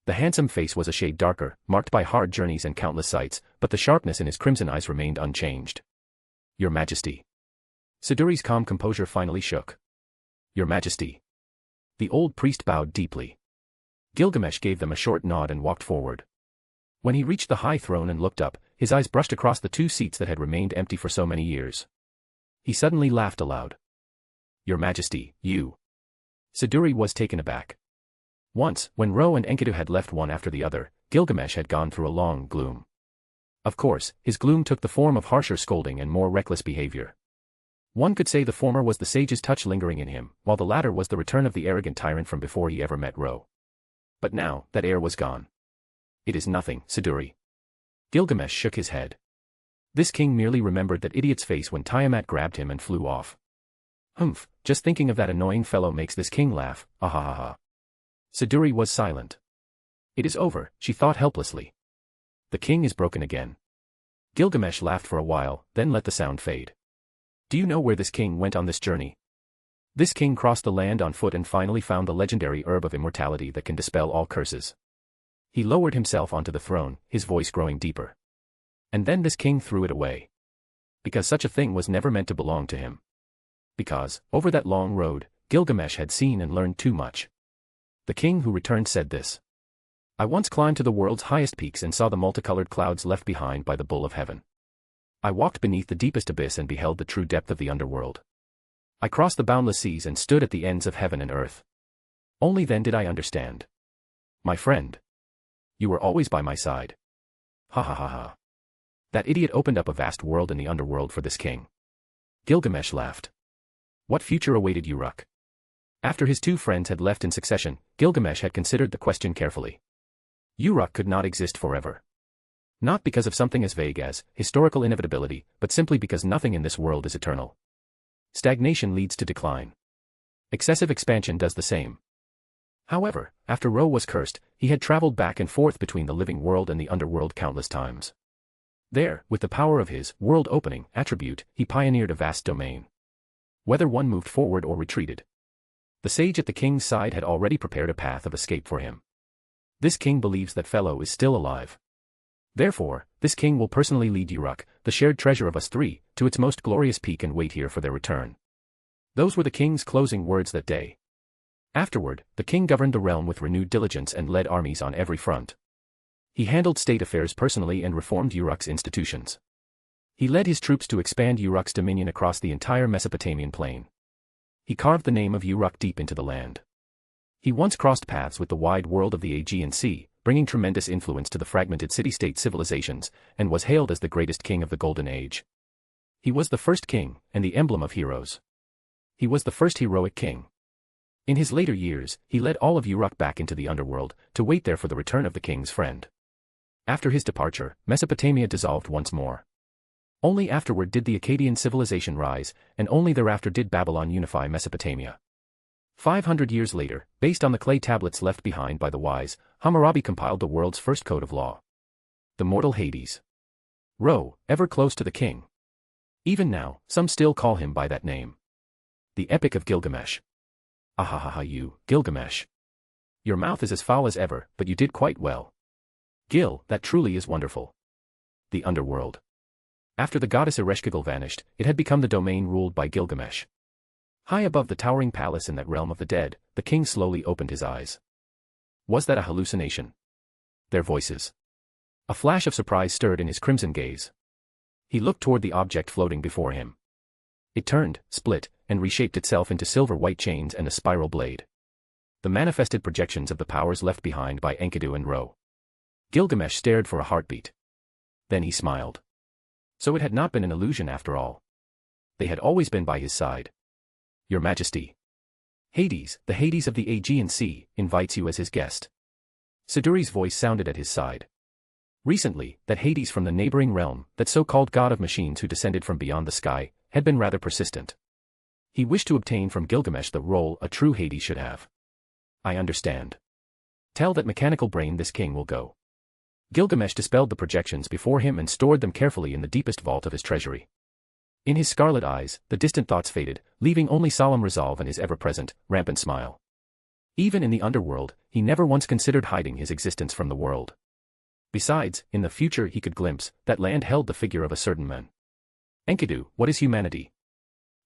The handsome face was a shade darker, marked by hard journeys and countless sights, but the sharpness in his crimson eyes remained unchanged. Your Majesty. Siduri's calm composure finally shook. Your Majesty. The old priest bowed deeply. Gilgamesh gave them a short nod and walked forward. When he reached the high throne and looked up, his eyes brushed across the two seats that had remained empty for so many years. He suddenly laughed aloud. Your Majesty, you. Siduri was taken aback. Once, when Ro and Enkidu had left one after the other, Gilgamesh had gone through a long gloom. Of course, his gloom took the form of harsher scolding and more reckless behavior. One could say the former was the sage's touch lingering in him, while the latter was the return of the arrogant tyrant from before he ever met Ro. But now, that air was gone. It is nothing, Siduri. Gilgamesh shook his head. This king merely remembered that idiot's face when Tiamat grabbed him and flew off. Humph, just thinking of that annoying fellow makes this king laugh, ahahaha. Siduri was silent. It is over, she thought helplessly. The king is broken again. Gilgamesh laughed for a while, then let the sound fade. Do you know where this king went on this journey? This king crossed the land on foot and finally found the legendary herb of immortality that can dispel all curses. He lowered himself onto the throne, his voice growing deeper. And then this king threw it away. Because such a thing was never meant to belong to him. Because, over that long road, Gilgamesh had seen and learned too much. The king who returned said this. I once climbed to the world's highest peaks and saw the multicolored clouds left behind by the bull of heaven. I walked beneath the deepest abyss and beheld the true depth of the underworld. I crossed the boundless seas and stood at the ends of heaven and earth. Only then did I understand. My friend. You were always by my side. Ha ha ha ha. That idiot opened up a vast world in the underworld for this king. Gilgamesh laughed. What future awaited Uruk? After his two friends had left in succession, Gilgamesh had considered the question carefully. Uruk could not exist forever. Not because of something as vague as historical inevitability, but simply because nothing in this world is eternal. Stagnation leads to decline. Excessive expansion does the same. However, after Ro was cursed, he had traveled back and forth between the living world and the underworld countless times. There, with the power of his world-opening attribute, he pioneered a vast domain. Whether one moved forward or retreated, the sage at the king's side had already prepared a path of escape for him. This king believes that fellow is still alive. Therefore, this king will personally lead Uruk, the shared treasure of us three, to its most glorious peak and wait here for their return. Those were the king's closing words that day. Afterward, the king governed the realm with renewed diligence and led armies on every front. He handled state affairs personally and reformed Uruk's institutions. He led his troops to expand Uruk's dominion across the entire Mesopotamian plain. he carved the name of Uruk deep into the land. He once crossed paths with the wide world of the Aegean Sea, bringing tremendous influence to the fragmented city-state civilizations, and was hailed as the greatest king of the Golden Age. He was the first king, and the emblem of heroes. He was the first heroic king. In his later years, he led all of Uruk back into the underworld, to wait there for the return of the king's friend. After his departure, Mesopotamia dissolved once more. Only afterward did the Akkadian civilization rise, and only thereafter did Babylon unify Mesopotamia. 500 years later, based on the clay tablets left behind by the wise, Hammurabi compiled the world's first code of law. The mortal Hades. Ra, ever close to the king. Even now, some still call him by that name. The Epic of Gilgamesh. Ahahaha you, Gilgamesh. Your mouth is as foul as ever, but you did quite well. Gil, that truly is wonderful. The underworld. After the goddess Ereshkigal vanished, it had become the domain ruled by Gilgamesh. High above the towering palace in that realm of the dead, the king slowly opened his eyes. Was that a hallucination? Their voices. A flash of surprise stirred in his crimson gaze. He looked toward the object floating before him. It turned, split, and reshaped itself into silver-white chains and a spiral blade. The manifested projections of the powers left behind by Enkidu and Ra. Gilgamesh stared for a heartbeat. Then he smiled. So it had not been an illusion after all. They had always been by his side. Your Majesty. Hades, the Hades of the Aegean Sea, invites you as his guest. Siduri's voice sounded at his side. Recently, that Hades from the neighboring realm, that so-called god of machines who descended from beyond the sky, had been rather persistent. He wished to obtain from Gilgamesh the role a true Hades should have. I understand. Tell that mechanical brain this king will go. Gilgamesh dispelled the projections before him and stored them carefully in the deepest vault of his treasury. In his scarlet eyes, the distant thoughts faded, leaving only solemn resolve and his ever-present, rampant smile. Even in the underworld, he never once considered hiding his existence from the world. Besides, in the future he could glimpse, that land held the figure of a certain man. Enkidu, what is humanity?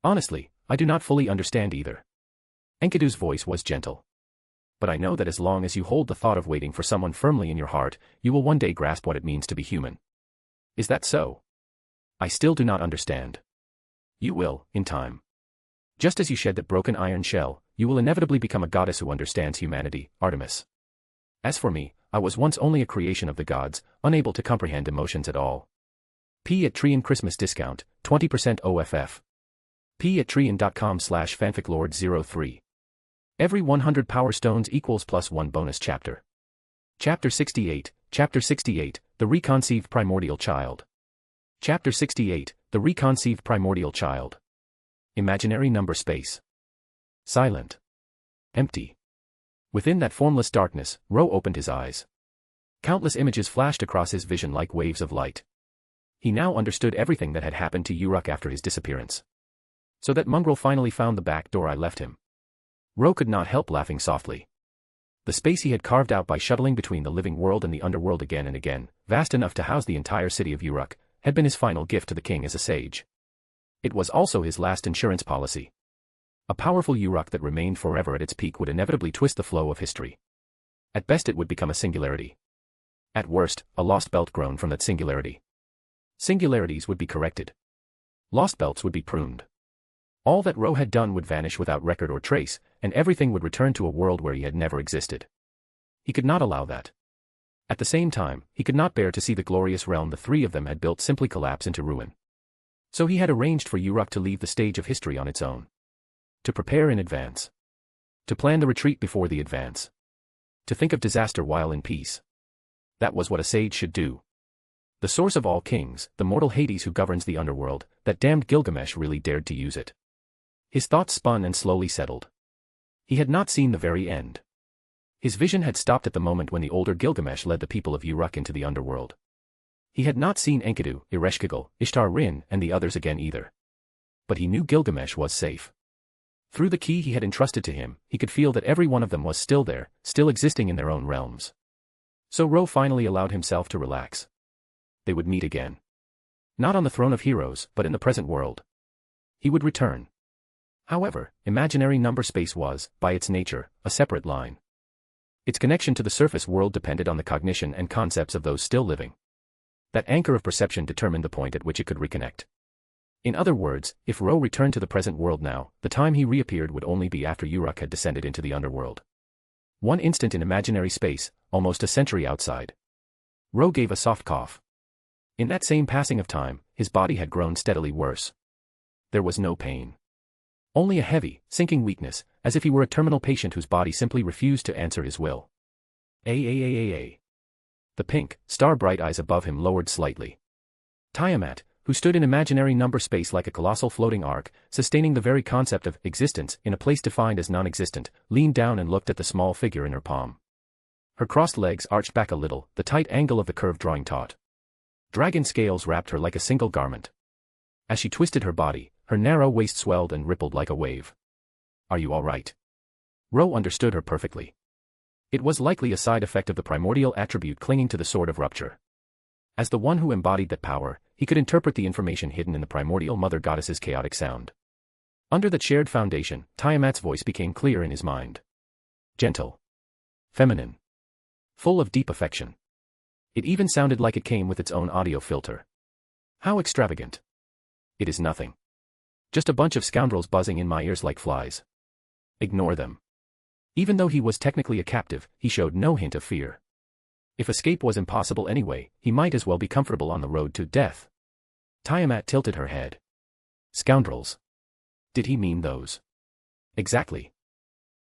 Honestly, I do not fully understand either. Enkidu's voice was gentle. But I know that as long as you hold the thought of waiting for someone firmly in your heart, you will one day grasp what it means to be human. Is that so? I still do not understand. You will, in time. Just as you shed that broken iron shell, you will inevitably become a goddess who understands humanity, Artemis. As for me, I was once only a creation of the gods, unable to comprehend emotions at all. P at Trian Christmas discount, 20% OFF. P at Trian.com/fanficlord03. Every 100 power stones equals +1 bonus chapter. Chapter 68, The Reconceived Primordial Child. Chapter 68, The Reconceived Primordial Child. Imaginary number space. Silent. Empty. Within that formless darkness, Ra opened his eyes. Countless images flashed across his vision like waves of light. He now understood everything that had happened to Uruk after his disappearance. So that mongrel finally found the back door I left him. Ra could not help laughing softly. The space he had carved out by shuttling between the living world and the underworld again and again, vast enough to house the entire city of Uruk, had been his final gift to the king as a sage. It was also his last insurance policy. A powerful Uruk that remained forever at its peak would inevitably twist the flow of history. At best it would become a singularity. At worst, a lost belt grown from that singularity. Singularities would be corrected. Lost belts would be pruned. All that Ra had done would vanish without record or trace, and everything would return to a world where he had never existed. He could not allow that. At the same time, he could not bear to see the glorious realm the three of them had built simply collapse into ruin. So he had arranged for Uruk to leave the stage of history on its own. To prepare in advance. To plan the retreat before the advance. To think of disaster while in peace. That was what a sage should do. The source of all kings, the mortal Hades who governs the underworld, that damned Gilgamesh really dared to use it. His thoughts spun and slowly settled. He had not seen the very end. His vision had stopped at the moment when the older Gilgamesh led the people of Uruk into the underworld. He had not seen Enkidu, Ereshkigal, Ishtar-Rin, and the others again either. But he knew Gilgamesh was safe. Through the key he had entrusted to him, he could feel that every one of them was still there, still existing in their own realms. So Ra finally allowed himself to relax. They would meet again. Not on the throne of heroes, but in the present world. He would return. However, imaginary number space was, by its nature, a separate line. Its connection to the surface world depended on the cognition and concepts of those still living. That anchor of perception determined the point at which it could reconnect. In other words, if Ro returned to the present world now, the time he reappeared would only be after Uruk had descended into the underworld. One instant in imaginary space, almost a century outside. Ro gave a soft cough. In that same passing of time, his body had grown steadily worse. There was no pain. Only a heavy, sinking weakness, as if he were a terminal patient whose body simply refused to answer his will. A. The pink, star-bright eyes above him lowered slightly. Tiamat, who stood in imaginary number space like a colossal floating ark, sustaining the very concept of existence in a place defined as non-existent, leaned down and looked at the small figure in her palm. Her crossed legs arched back a little, the tight angle of the curve drawing taut. Dragon scales wrapped her like a single garment. As she twisted her body, her narrow waist swelled and rippled like a wave. Are you all right? Ro understood her perfectly. It was likely a side effect of the primordial attribute clinging to the sword of rupture. As the one who embodied that power, he could interpret the information hidden in the primordial mother goddess's chaotic sound. Under that shared foundation, Tiamat's voice became clear in his mind. Gentle. Feminine. Full of deep affection. It even sounded like it came with its own audio filter. How extravagant. It is nothing. Just a bunch of scoundrels buzzing in my ears like flies. Ignore them. Even though he was technically a captive, he showed no hint of fear. If escape was impossible anyway, he might as well be comfortable on the road to death. Tiamat tilted her head. Scoundrels. Did he mean those? Exactly.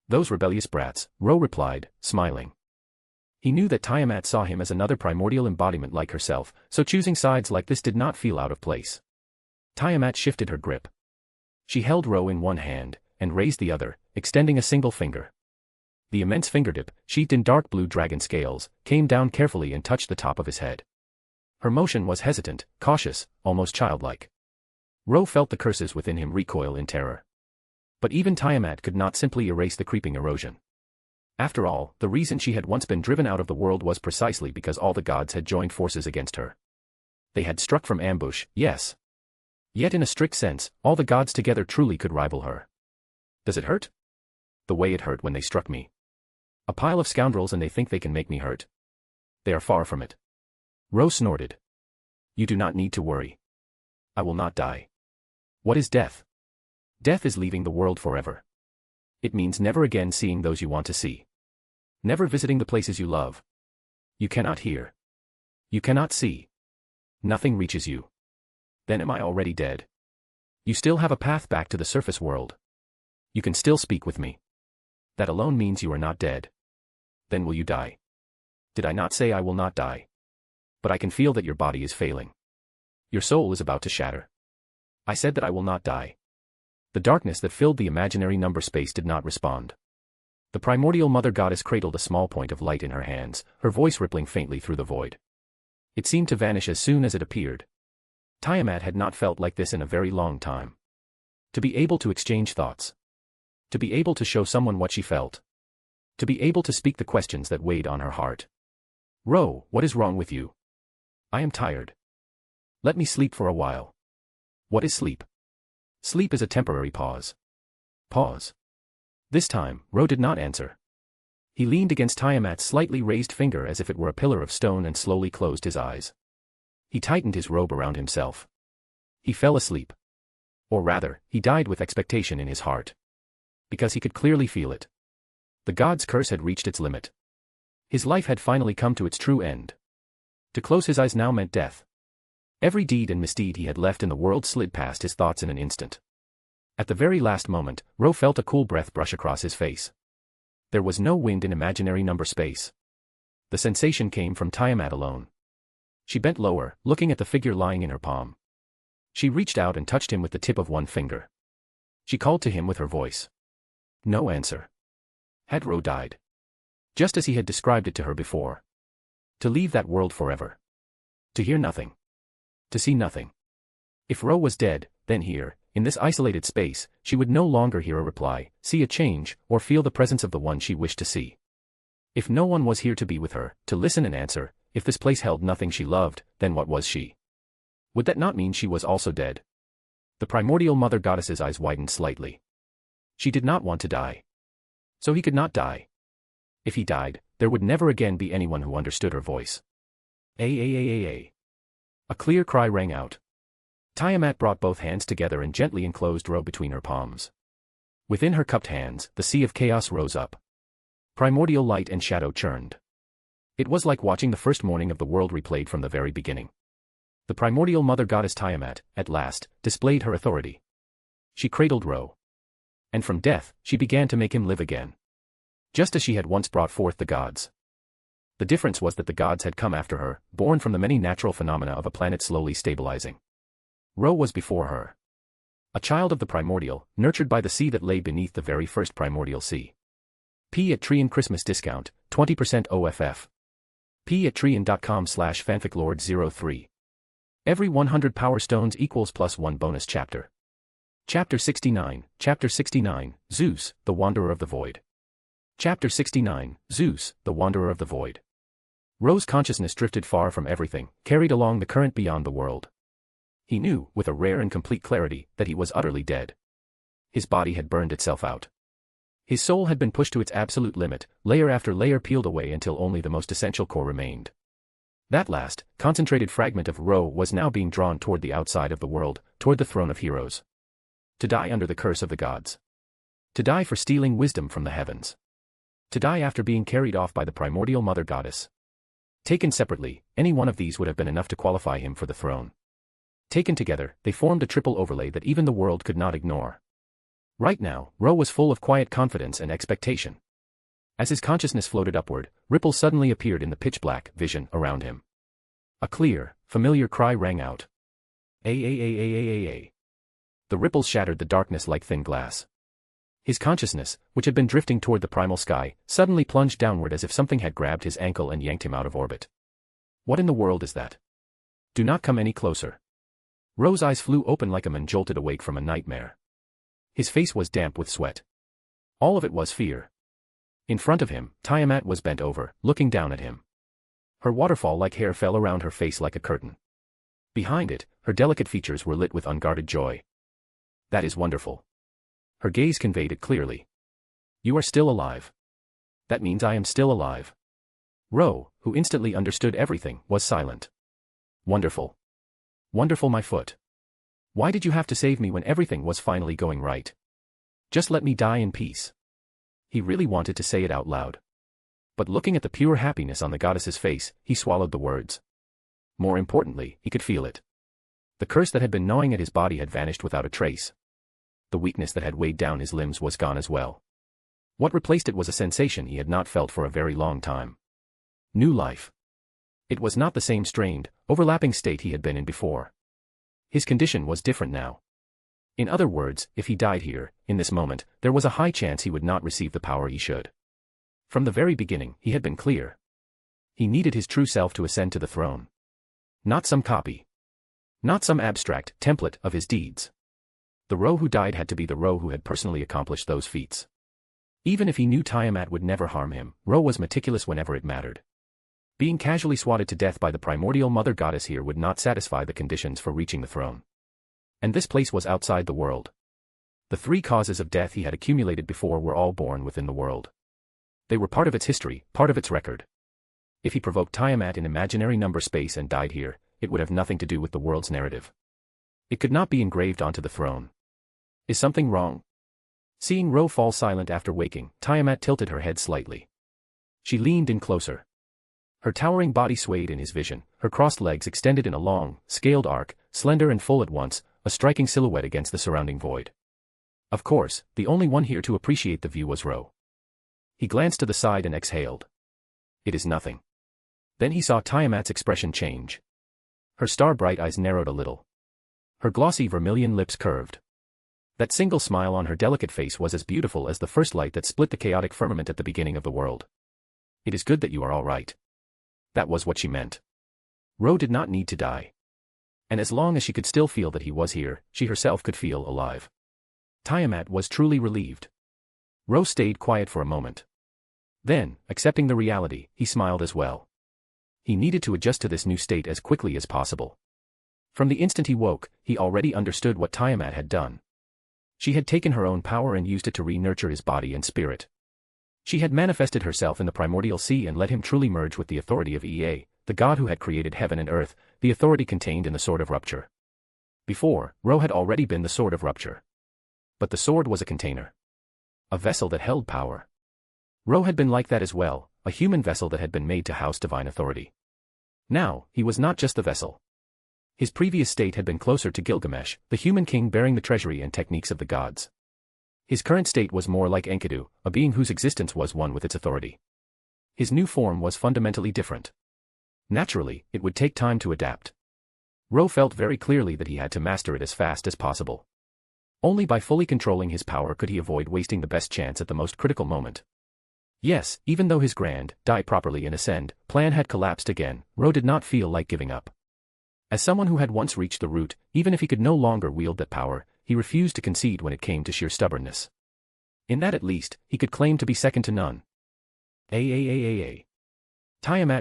Those rebellious brats, Ro replied, smiling. He knew that Tiamat saw him as another primordial embodiment like herself, so choosing sides like this did not feel out of place. Tiamat shifted her grip. She held Ro in one hand, and raised the other, extending a single finger. The immense fingertip, sheathed in dark blue dragon scales, came down carefully and touched the top of his head. Her motion was hesitant, cautious, almost childlike. Ro felt the curses within him recoil in terror. But even Tiamat could not simply erase the creeping erosion. After all, the reason she had once been driven out of the world was precisely because all the gods had joined forces against her. They had struck from ambush, yes. Yet in a strict sense, all the gods together truly could rival her. Does it hurt? The way it hurt when they struck me. A pile of scoundrels and they think they can make me hurt. They are far from it. Ro snorted. You do not need to worry. I will not die. What is death? Death is leaving the world forever. It means never again seeing those you want to see. Never visiting the places you love. You cannot hear. You cannot see. Nothing reaches you. Then am I already dead? You still have a path back to the surface world. You can still speak with me. That alone means you are not dead. Then will you die? Did I not say I will not die? But I can feel that your body is failing. Your soul is about to shatter. I said that I will not die. The darkness that filled the imaginary number space did not respond. The primordial mother goddess cradled a small point of light in her hands, her voice rippling faintly through the void. It seemed to vanish as soon as it appeared. Tiamat had not felt like this in a very long time. To be able to exchange thoughts. To be able to show someone what she felt. To be able to speak the questions that weighed on her heart. Ro, what is wrong with you? I am tired. Let me sleep for a while. What is sleep? Sleep is a temporary pause. Pause. This time, Ro did not answer. He leaned against Tiamat's slightly raised finger as if it were a pillar of stone and slowly closed his eyes. He tightened his robe around himself. He fell asleep. Or rather, he died with expectation in his heart. Because he could clearly feel it. The god's curse had reached its limit. His life had finally come to its true end. To close his eyes now meant death. Every deed and misdeed he had left in the world slid past his thoughts in an instant. At the very last moment, Ro felt a cool breath brush across his face. There was no wind in imaginary number space. The sensation came from Tiamat alone. She bent lower, looking at the figure lying in her palm. She reached out and touched him with the tip of one finger. She called to him with her voice. No answer. Had Ro died? Just as he had described it to her before. To leave that world forever. To hear nothing. To see nothing. If Ro was dead, then here, in this isolated space, she would no longer hear a reply, see a change, or feel the presence of the one she wished to see. If no one was here to be with her, to listen and answer, if this place held nothing she loved, then what was she? Would that not mean she was also dead? The primordial mother goddess's eyes widened slightly. She did not want to die. So he could not die. If he died, there would never again be anyone who understood her voice. A. A clear cry rang out. Tiamat brought both hands together and gently enclosed Ro between her palms. Within her cupped hands, the sea of chaos rose up. Primordial light and shadow churned. It was like watching the first morning of the world replayed from the very beginning. The primordial mother goddess Tiamat, at last, displayed her authority. She cradled Ro. And from death, she began to make him live again. Just as she had once brought forth the gods. The difference was that the gods had come after her, born from the many natural phenomena of a planet slowly stabilizing. Ro was before her. A child of the primordial, nurtured by the sea that lay beneath the very first primordial sea. P at Trian Christmas discount, 20% OFF. P at Trian.com/fanficlord03. Every 100 power stones equals +1 bonus chapter. Chapter 69, Chapter 69, Zeus, the Wanderer of the Void. Chapter 69, Zeus, the Wanderer of the Void. Ro's consciousness drifted far from everything, carried along the current beyond the world. He knew, with a rare and complete clarity, that he was utterly dead. His body had burned itself out. His soul had been pushed to its absolute limit, layer after layer peeled away until only the most essential core remained. That last, concentrated fragment of Ro was now being drawn toward the outside of the world, toward the throne of heroes. To die under the curse of the gods. To die for stealing wisdom from the heavens. To die after being carried off by the primordial mother goddess. Taken separately, any one of these would have been enough to qualify him for the throne. Taken together, they formed a triple overlay that even the world could not ignore. Right now, Ro was full of quiet confidence and expectation. As his consciousness floated upward, ripples suddenly appeared in the pitch-black vision around him. A clear, familiar cry rang out. A. The ripples shattered the darkness like thin glass. His consciousness, which had been drifting toward the primal sky, suddenly plunged downward as if something had grabbed his ankle and yanked him out of orbit. What in the world is that? Do not come any closer. Ro's eyes flew open like a man jolted awake from a nightmare. His face was damp with sweat. All of it was fear. In front of him, Tiamat was bent over, looking down at him. Her waterfall-like hair fell around her face like a curtain. Behind it, her delicate features were lit with unguarded joy. That is wonderful. Her gaze conveyed it clearly. You are still alive. That means I am still alive. Ro, who instantly understood everything, was silent. Wonderful. Wonderful, my foot. Why did you have to save me when everything was finally going right? Just let me die in peace. He really wanted to say it out loud. But looking at the pure happiness on the goddess's face, he swallowed the words. More importantly, he could feel it. The curse that had been gnawing at his body had vanished without a trace. The weakness that had weighed down his limbs was gone as well. What replaced it was a sensation he had not felt for a very long time. New life. It was not the same strained, overlapping state he had been in before. His condition was different now. In other words, if he died here, in this moment, there was a high chance he would not receive the power he should. From the very beginning, he had been clear. He needed his true self to ascend to the throne. Not some copy. Not some abstract template of his deeds. The Ro who died had to be the Ro who had personally accomplished those feats. Even if he knew Tiamat would never harm him, Ro was meticulous whenever it mattered. Being casually swatted to death by the primordial mother goddess here would not satisfy the conditions for reaching the throne. And this place was outside the world. The three causes of death he had accumulated before were all born within the world. They were part of its history, part of its record. If he provoked Tiamat in imaginary number space and died here, it would have nothing to do with the world's narrative. It could not be engraved onto the throne. Is something wrong? Seeing Ro fall silent after waking, Tiamat tilted her head slightly. She leaned in closer. Her towering body swayed in his vision, her crossed legs extended in a long, scaled arc, slender and full at once, a striking silhouette against the surrounding void. Of course, the only one here to appreciate the view was Ro. He glanced to the side and exhaled. It is nothing. Then he saw Tiamat's expression change. Her star-bright eyes narrowed a little. Her glossy vermilion lips curved. That single smile on her delicate face was as beautiful as the first light that split the chaotic firmament at the beginning of the world. It is good that you are all right. That was what she meant. Ro did not need to die. And as long as she could still feel that he was here, she herself could feel alive. Tiamat was truly relieved. Ro stayed quiet for a moment. Then, accepting the reality, he smiled as well. He needed to adjust to this new state as quickly as possible. From the instant he woke, he already understood what Tiamat had done. She had taken her own power and used it to re-nurture his body and spirit. She had manifested herself in the primordial sea and let him truly merge with the authority of Ea, the god who had created heaven and earth, the authority contained in the Sword of Rupture. Before, Ro had already been the sword of rupture. But the sword was a container. A vessel that held power. Ro had been like that as well, a human vessel that had been made to house divine authority. Now, he was not just the vessel. His previous state had been closer to Gilgamesh, the human king bearing the treasury and techniques of the gods. His current state was more like Enkidu, a being whose existence was one with its authority. His new form was fundamentally different. Naturally, it would take time to adapt. Ro felt very clearly that he had to master it as fast as possible. Only by fully controlling his power could he avoid wasting the best chance at the most critical moment. Yes, even though his grand, die properly and ascend, plan had collapsed again, Ro did not feel like giving up. As someone who had once reached the root, even if he could no longer wield that power, he refused to concede when it came to sheer stubbornness. In that at least, he could claim to be second to none. Tiamat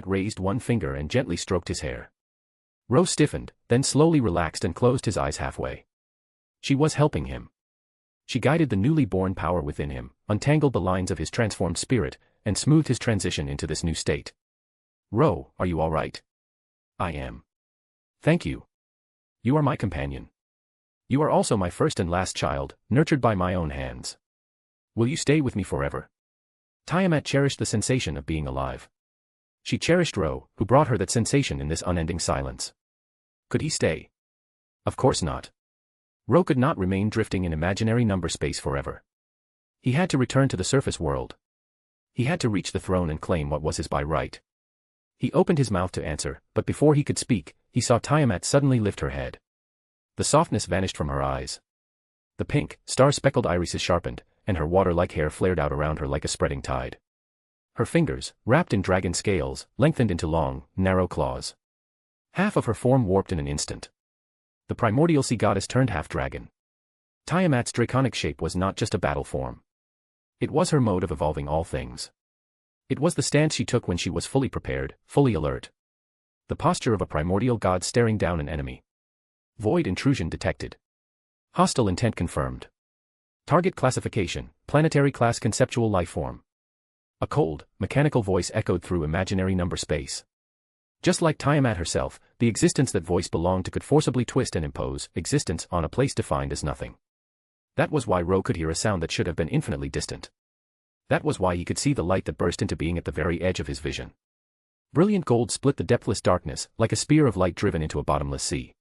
raised one finger and gently stroked his hair. Ro stiffened, then slowly relaxed and closed his eyes halfway. She was helping him. She guided the newly born power within him, untangled the lines of his transformed spirit, and smoothed his transition into this new state. Ro, are you all right? I am. Thank you. You are my companion. You are also my first and last child, nurtured by my own hands. Will you stay with me forever? Tiamat cherished the sensation of being alive. She cherished Ro, who brought her that sensation in this unending silence. Could he stay? Of course not. Ro could not remain drifting in imaginary number space forever. He had to return to the surface world. He had to reach the throne and claim what was his by right. He opened his mouth to answer, but before he could speak, he saw Tiamat suddenly lift her head. The softness vanished from her eyes. The pink, star-speckled irises sharpened, and her water-like hair flared out around her like a spreading tide. Her fingers, wrapped in dragon scales, lengthened into long, narrow claws. Half of her form warped in an instant. The primordial sea goddess turned half-dragon. Tiamat's draconic shape was not just a battle form. It was her mode of evolving all things. It was the stance she took when she was fully prepared, fully alert. The posture of a primordial god staring down an enemy. Void intrusion detected. Hostile intent confirmed. Target classification, planetary class conceptual lifeform. A cold, mechanical voice echoed through imaginary number space. Just like Tiamat herself, the existence that voice belonged to could forcibly twist and impose existence on a place defined as nothing. That was why Ro could hear a sound that should have been infinitely distant. That was why he could see the light that burst into being at the very edge of his vision. Brilliant gold split the depthless darkness, like a spear of light driven into a bottomless sea.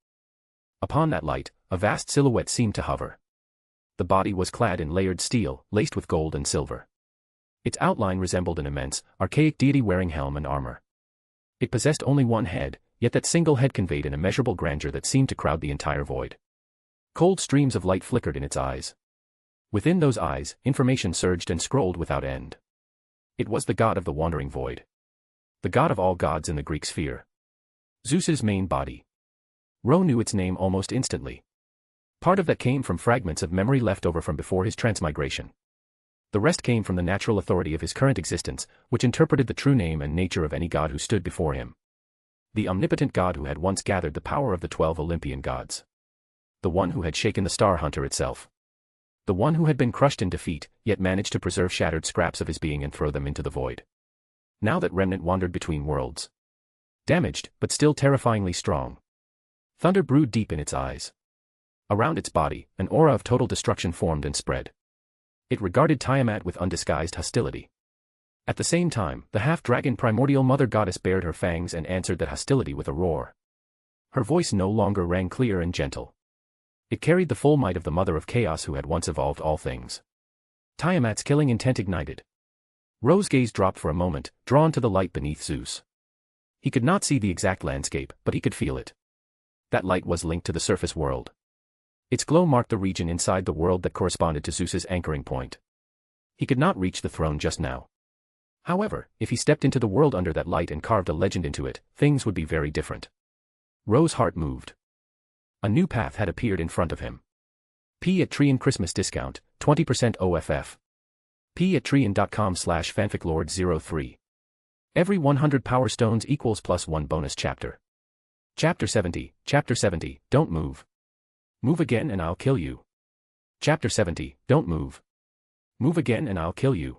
Upon that light, a vast silhouette seemed to hover. The body was clad in layered steel, laced with gold and silver. Its outline resembled an immense, archaic deity wearing helm and armor. It possessed only one head, yet that single head conveyed an immeasurable grandeur that seemed to crowd the entire void. Cold streams of light flickered in its eyes. Within those eyes, information surged and scrolled without end. It was the god of the wandering void. The god of all gods in the Greek sphere. Zeus's main body. Ro knew its name almost instantly. Part of that came from fragments of memory left over from before his transmigration. The rest came from the natural authority of his current existence, which interpreted the true name and nature of any god who stood before him. The omnipotent god who had once gathered the power of the 12 Olympian gods. The one who had shaken the Star Hunter itself. The one who had been crushed in defeat, yet managed to preserve shattered scraps of his being and throw them into the void. Now that remnant wandered between worlds. Damaged, but still terrifyingly strong. Thunder brewed deep in its eyes. Around its body, an aura of total destruction formed and spread. It regarded Tiamat with undisguised hostility. At the same time, the half-dragon primordial mother goddess bared her fangs and answered that hostility with a roar. Her voice no longer rang clear and gentle. It carried the full might of the mother of chaos who had once evolved all things. Tiamat's killing intent ignited. Ro's gaze dropped for a moment, drawn to the light beneath Zeus. He could not see the exact landscape, but he could feel it. That light was linked to the surface world. Its glow marked the region inside the world that corresponded to Zeus's anchoring point. He could not reach the throne just now. However, if he stepped into the world under that light and carved a legend into it, things would be very different. Ro's heart moved. A new path had appeared in front of him. P at Trian Christmas discount, 20% OFF. P at Trian.com/fanficlord03. Every 100 power stones equals +1 bonus chapter. Chapter 70, don't move. Move again and I'll kill you. Chapter 70, don't move. Move again and I'll kill you.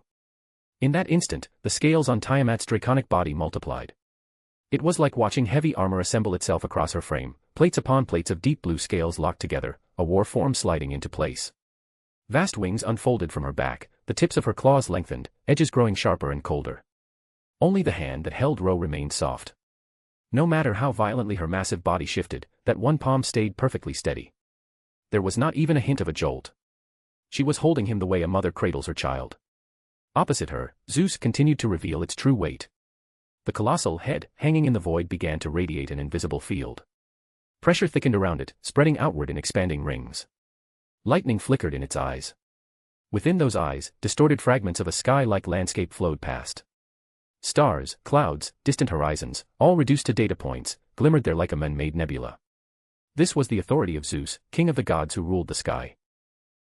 In that instant, the scales on Tiamat's draconic body multiplied. It was like watching heavy armor assemble itself across her frame, plates upon plates of deep blue scales locked together, a war form sliding into place. Vast wings unfolded from her back, the tips of her claws lengthened, edges growing sharper and colder. Only the hand that held Ro remained soft. No matter how violently her massive body shifted, that one palm stayed perfectly steady. There was not even a hint of a jolt. She was holding him the way a mother cradles her child. Opposite her, Zeus continued to reveal its true weight. The colossal head, hanging in the void, began to radiate an invisible field. Pressure thickened around it, spreading outward in expanding rings. Lightning flickered in its eyes. Within those eyes, distorted fragments of a sky-like landscape flowed past. Stars, clouds, distant horizons, all reduced to data points, glimmered there like a man-made nebula. This was the authority of Zeus, king of the gods who ruled the sky.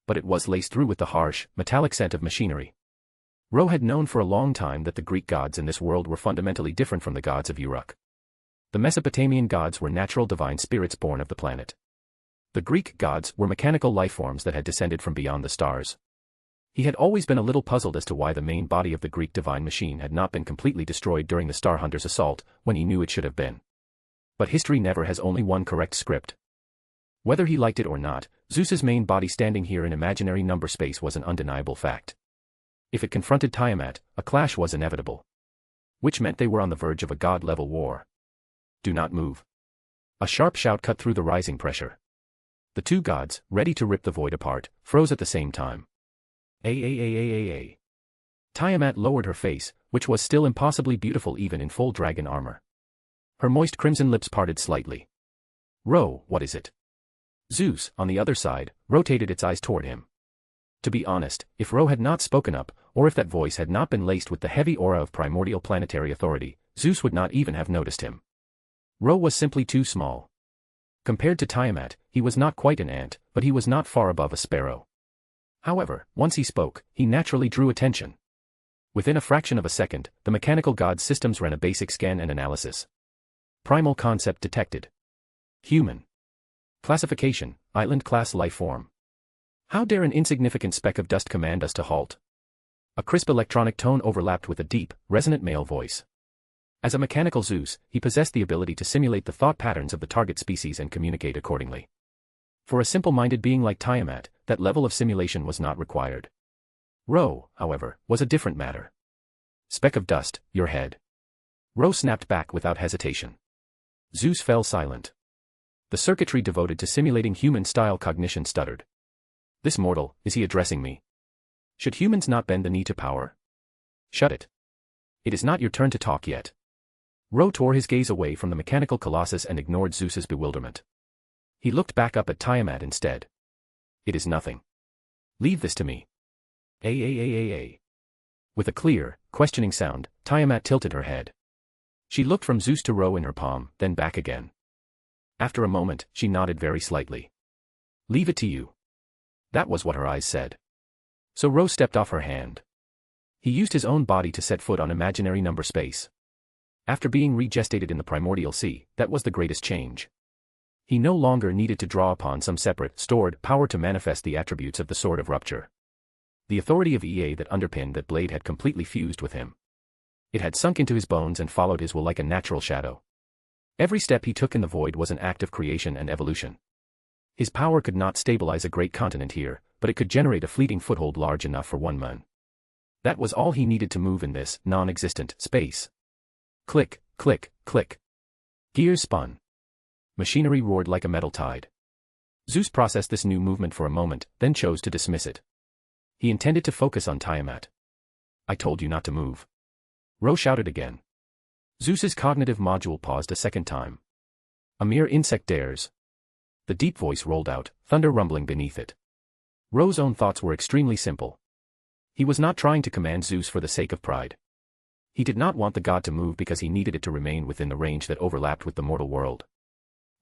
But it was laced through with the harsh, metallic scent of machinery. Ro had known for a long time that the Greek gods in this world were fundamentally different from the gods of Uruk. The Mesopotamian gods were natural divine spirits born of the planet. The Greek gods were mechanical lifeforms that had descended from beyond the stars. He had always been a little puzzled as to why the main body of the Greek divine machine had not been completely destroyed during the Star Hunters' assault, when he knew it should have been. But history never has only one correct script. Whether he liked it or not, Zeus's main body standing here in imaginary number space was an undeniable fact. If it confronted Tiamat, a clash was inevitable. Which meant they were on the verge of a god-level war. Do not move. A sharp shout cut through the rising pressure. The two gods, ready to rip the void apart, froze at the same time. Tiamat lowered her face, which was still impossibly beautiful even in full dragon armor. Her moist crimson lips parted slightly. Ro, what is it? Zeus, on the other side, rotated its eyes toward him. To be honest, if Ro had not spoken up, or if that voice had not been laced with the heavy aura of primordial planetary authority, Zeus would not even have noticed him. Ro was simply too small. Compared to Tiamat, he was not quite an ant, but he was not far above a sparrow. However, once he spoke, he naturally drew attention. Within a fraction of a second, the mechanical god's systems ran a basic scan and analysis. Primal concept detected. Human. Classification, island-class life form. How dare an insignificant speck of dust command us to halt? A crisp electronic tone overlapped with a deep, resonant male voice. As a mechanical Zeus, he possessed the ability to simulate the thought patterns of the target species and communicate accordingly. For a simple-minded being like Tiamat, that level of simulation was not required. Ro, however, was a different matter. Speck of dust, your head. Ro snapped back without hesitation. Zeus fell silent. The circuitry devoted to simulating human-style cognition stuttered. This mortal, is he addressing me? Should humans not bend the knee to power? Shut it. It is not your turn to talk yet. Ro tore his gaze away from the mechanical colossus and ignored Zeus's bewilderment. He looked back up at Tiamat instead. It is nothing. Leave this to me. With a clear, questioning sound, Tiamat tilted her head. She looked from Zeus to Ro in her palm, then back again. After a moment, she nodded very slightly. Leave it to you. That was what her eyes said. So Ro stepped off her hand. He used his own body to set foot on imaginary number space. After being regestated in the primordial sea, that was the greatest change. He no longer needed to draw upon some separate, stored power to manifest the attributes of the Sword of Rupture. The authority of Ea that underpinned that blade had completely fused with him. It had sunk into his bones and followed his will like a natural shadow. Every step he took in the void was an act of creation and evolution. His power could not stabilize a great continent here, but it could generate a fleeting foothold large enough for one man. That was all he needed to move in this non-existent space. Click, click, click. Gears spun. Machinery roared like a metal tide. Zeus processed this new movement for a moment, then chose to dismiss it. He intended to focus on Tiamat. I told you not to move. Ro shouted again. Zeus's cognitive module paused a second time. A mere insect dares. The deep voice rolled out, thunder rumbling beneath it. Ro's own thoughts were extremely simple. He was not trying to command Zeus for the sake of pride. He did not want the god to move because he needed it to remain within the range that overlapped with the mortal world.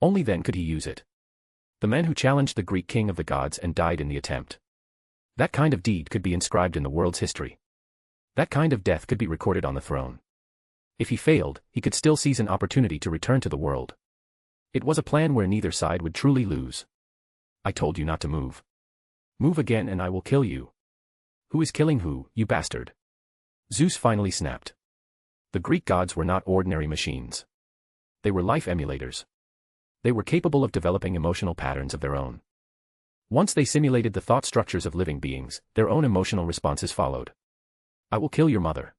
Only then could he use it. The man who challenged the Greek king of the gods and died in the attempt. That kind of deed could be inscribed in the world's history. That kind of death could be recorded on the throne. If he failed, he could still seize an opportunity to return to the world. It was a plan where neither side would truly lose. I told you not to move. Move again and I will kill you. Who is killing who, you bastard? Zeus finally snapped. The Greek gods were not ordinary machines. They were life emulators. They were capable of developing emotional patterns of their own. Once they simulated the thought structures of living beings, their own emotional responses followed. I will kill your mother.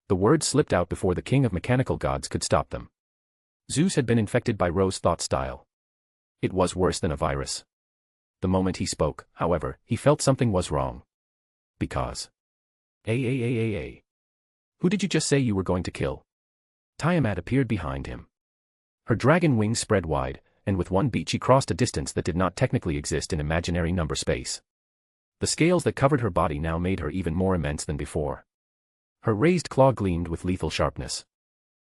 The words slipped out before the king of mechanical gods could stop them. Zeus had been infected by Ro's thought style. It was worse than a virus. The moment he spoke, however, he felt something was wrong. Because. Who did you just say you were going to kill? Tiamat appeared behind him. Her dragon wings spread wide, and with one beat she crossed a distance that did not technically exist in imaginary number space. The scales that covered her body now made her even more immense than before. Her raised claw gleamed with lethal sharpness.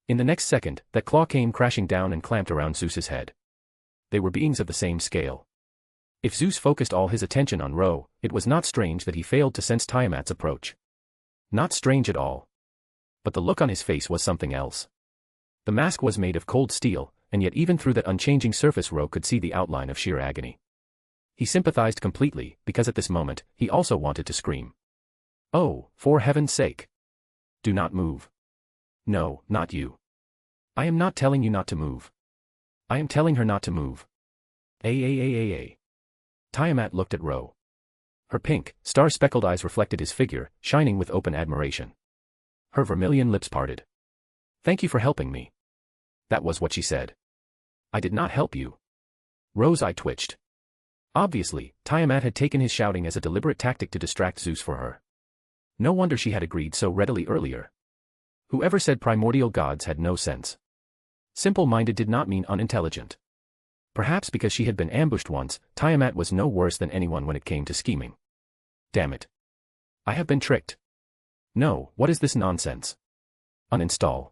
In the next second, that claw came crashing down and clamped around Zeus's head. They were beings of the same scale. If Zeus focused all his attention on Ro, it was not strange that he failed to sense Tiamat's approach. Not strange at all. But the look on his face was something else. The mask was made of cold steel, and yet even through that unchanging surface Ro could see the outline of sheer agony. He sympathized completely, because at this moment, he also wanted to scream. Oh, for heaven's sake! Do not move. No, not you. I am not telling you not to move. I am telling her not to move. Tiamat looked at Ro. Her pink, star-speckled eyes reflected his figure, shining with open admiration. Her vermilion lips parted. Thank you for helping me. That was what she said. I did not help you. Ro's eye twitched. Obviously, Tiamat had taken his shouting as a deliberate tactic to distract Zeus for her. No wonder she had agreed so readily earlier. Whoever said primordial gods had no sense. Simple-minded did not mean unintelligent. Perhaps because she had been ambushed once, Tiamat was no worse than anyone when it came to scheming. Damn it. I have been tricked. No, what is this nonsense? Uninstall.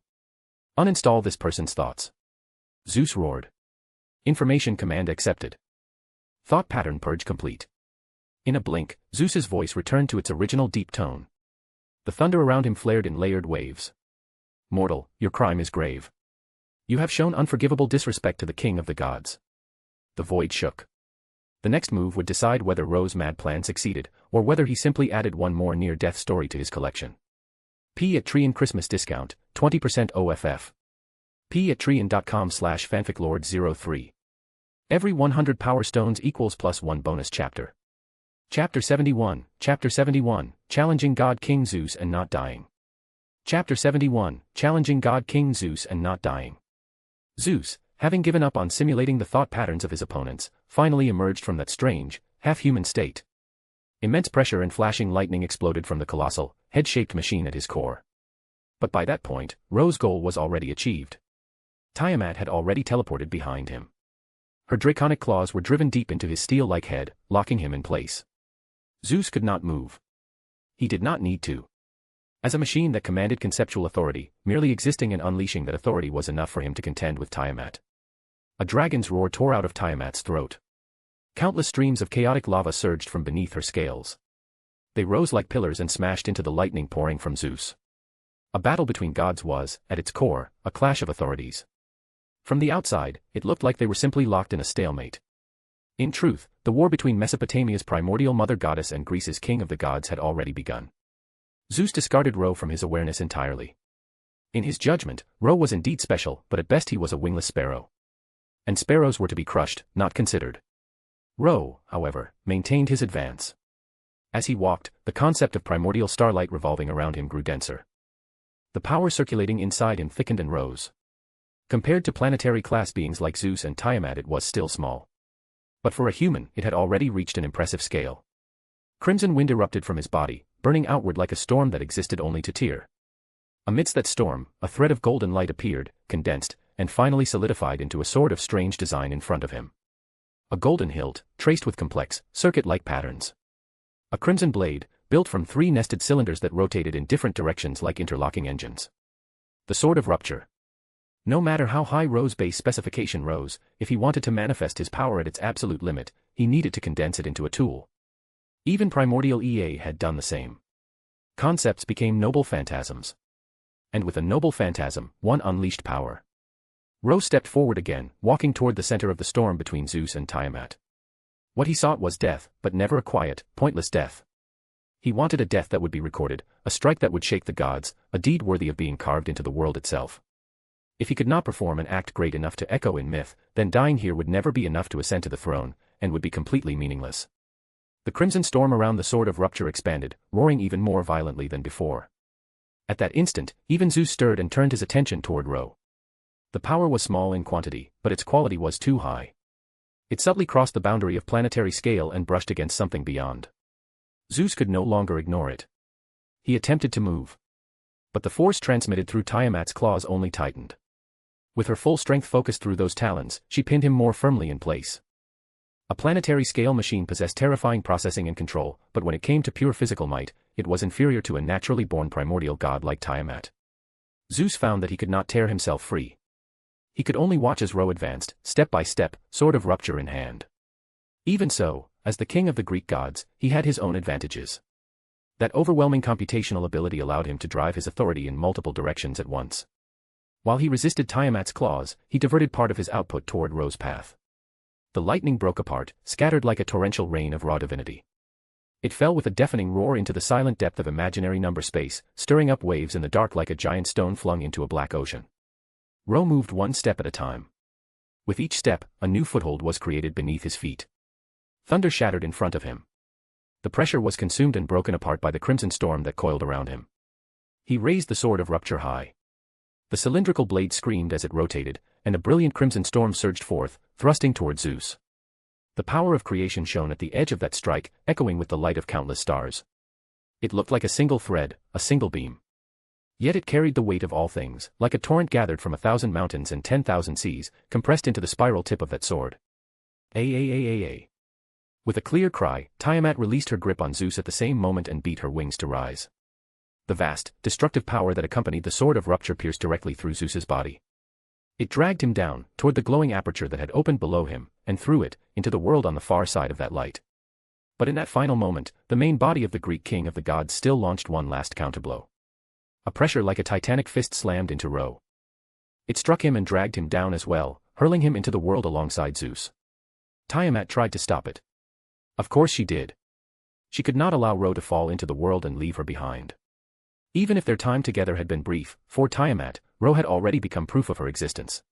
Uninstall this person's thoughts. Zeus roared. Information command accepted. Thought pattern purge complete. In a blink, Zeus's voice returned to its original deep tone. The thunder around him flared in layered waves. Mortal, your crime is grave. You have shown unforgivable disrespect to the king of the gods. The void shook. The next move would decide whether Ro's mad plan succeeded, or whether he simply added one more near-death story to his collection. P at Trian Christmas discount, 20% OFF. P at Trian.com/fanficlord03. Every 100 power stones equals +1 bonus chapter. Chapter 71, Challenging God King Zeus and Not Dying. Chapter 71, Challenging God King Zeus and Not Dying. Zeus, having given up on simulating the thought patterns of his opponents, finally emerged from that strange, half-human state. Immense pressure and flashing lightning exploded from the colossal, head-shaped machine at his core. But by that point, Ro's goal was already achieved. Tiamat had already teleported behind him. Her draconic claws were driven deep into his steel-like head, locking him in place. Zeus could not move. He did not need to. As a machine that commanded conceptual authority, merely existing and unleashing that authority was enough for him to contend with Tiamat. A dragon's roar tore out of Tiamat's throat. Countless streams of chaotic lava surged from beneath her scales. They rose like pillars and smashed into the lightning pouring from Zeus. A battle between gods was, at its core, a clash of authorities. From the outside, it looked like they were simply locked in a stalemate. In truth, the war between Mesopotamia's primordial mother goddess and Greece's king of the gods had already begun. Zeus discarded Ro from his awareness entirely. In his judgment, Ro was indeed special, but at best he was a wingless sparrow. And sparrows were to be crushed, not considered. Ro, however, maintained his advance. As he walked, the concept of primordial starlight revolving around him grew denser. The power circulating inside him thickened and rose. Compared to planetary-class beings like Zeus and Tiamat, it was still small. But for a human, it had already reached an impressive scale. Crimson wind erupted from his body, burning outward like a storm that existed only to tear. Amidst that storm, a thread of golden light appeared, condensed, and finally solidified into a sword of strange design in front of him. A golden hilt, traced with complex, circuit-like patterns. A crimson blade, built from 3 nested cylinders that rotated in different directions like interlocking engines. The sword of rupture. No matter how high Ro's base specification rose, if he wanted to manifest his power at its absolute limit, he needed to condense it into a tool. Even primordial EA had done the same. Concepts became noble phantasms. And with a noble phantasm, one unleashed power. Ro stepped forward again, walking toward the center of the storm between Zeus and Tiamat. What he sought was death, but never a quiet, pointless death. He wanted a death that would be recorded, a strike that would shake the gods, a deed worthy of being carved into the world itself. If he could not perform an act great enough to echo in myth, then dying here would never be enough to ascend to the throne, and would be completely meaningless. The crimson storm around the sword of rupture expanded, roaring even more violently than before. At that instant, even Zeus stirred and turned his attention toward Ro. The power was small in quantity, but its quality was too high. It subtly crossed the boundary of planetary scale and brushed against something beyond. Zeus could no longer ignore it. He attempted to move. But the force transmitted through Tiamat's claws only tightened. With her full strength focused through those talons, she pinned him more firmly in place. A planetary scale machine possessed terrifying processing and control, but when it came to pure physical might, it was inferior to a naturally born primordial god like Tiamat. Zeus found that he could not tear himself free. He could only watch as Ro advanced, step by step, sword of rupture in hand. Even so, as the king of the Greek gods, he had his own advantages. That overwhelming computational ability allowed him to drive his authority in multiple directions at once. While he resisted Tiamat's claws, he diverted part of his output toward Ro's path. The lightning broke apart, scattered like a torrential rain of raw divinity. It fell with a deafening roar into the silent depth of imaginary number space, stirring up waves in the dark like a giant stone flung into a black ocean. Ro moved one step at a time. With each step, a new foothold was created beneath his feet. Thunder shattered in front of him. The pressure was consumed and broken apart by the crimson storm that coiled around him. He raised the sword of rupture high. The cylindrical blade screamed as it rotated, and a brilliant crimson storm surged forth, thrusting toward Zeus. The power of creation shone at the edge of that strike, echoing with the light of countless stars. It looked like a single thread, a single beam. Yet it carried the weight of all things, like a torrent gathered from 1,000 mountains and 10,000 seas, compressed into the spiral tip of that sword. A. With a clear cry, Tiamat released her grip on Zeus at the same moment and beat her wings to rise. The vast, destructive power that accompanied the sword of rupture pierced directly through Zeus's body. It dragged him down, toward the glowing aperture that had opened below him, and through it, into the world on the far side of that light. But in that final moment, the main body of the Greek king of the gods still launched one last counterblow. A pressure like a titanic fist slammed into Ro. It struck him and dragged him down as well, hurling him into the world alongside Zeus. Tiamat tried to stop it. Of course she did. She could not allow Ro to fall into the world and leave her behind. Even if their time together had been brief, for Tiamat, Ro had already become proof of her existence.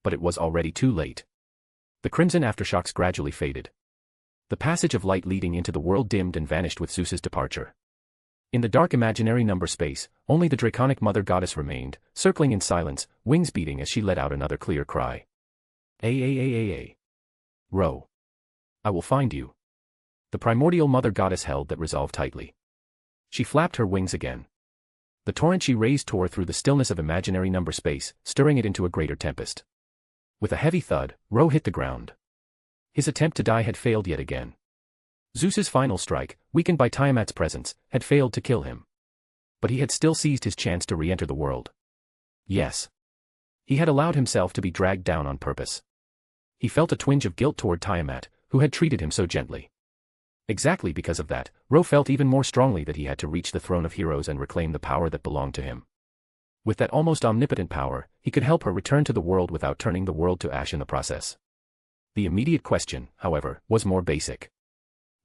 But it was already too late. The crimson aftershocks gradually faded. The passage of light leading into the world dimmed and vanished with Zeus's departure. In the dark imaginary number space, only the draconic mother goddess remained, circling in silence, wings beating as she let out another clear cry. Ro. I will find you. The primordial mother goddess held that resolve tightly. She flapped her wings again. The torrent she raised tore through the stillness of imaginary number space, stirring it into a greater tempest. With a heavy thud, Ro hit the ground. His attempt to die had failed yet again. Zeus's final strike, weakened by Tiamat's presence, had failed to kill him. But he had still seized his chance to re-enter the world. Yes. He had allowed himself to be dragged down on purpose. He felt a twinge of guilt toward Tiamat, who had treated him so gently. Exactly because of that, Ro felt even more strongly that he had to reach the throne of heroes and reclaim the power that belonged to him. With that almost omnipotent power, he could help her return to the world without turning the world to ash in the process. The immediate question, however, was more basic.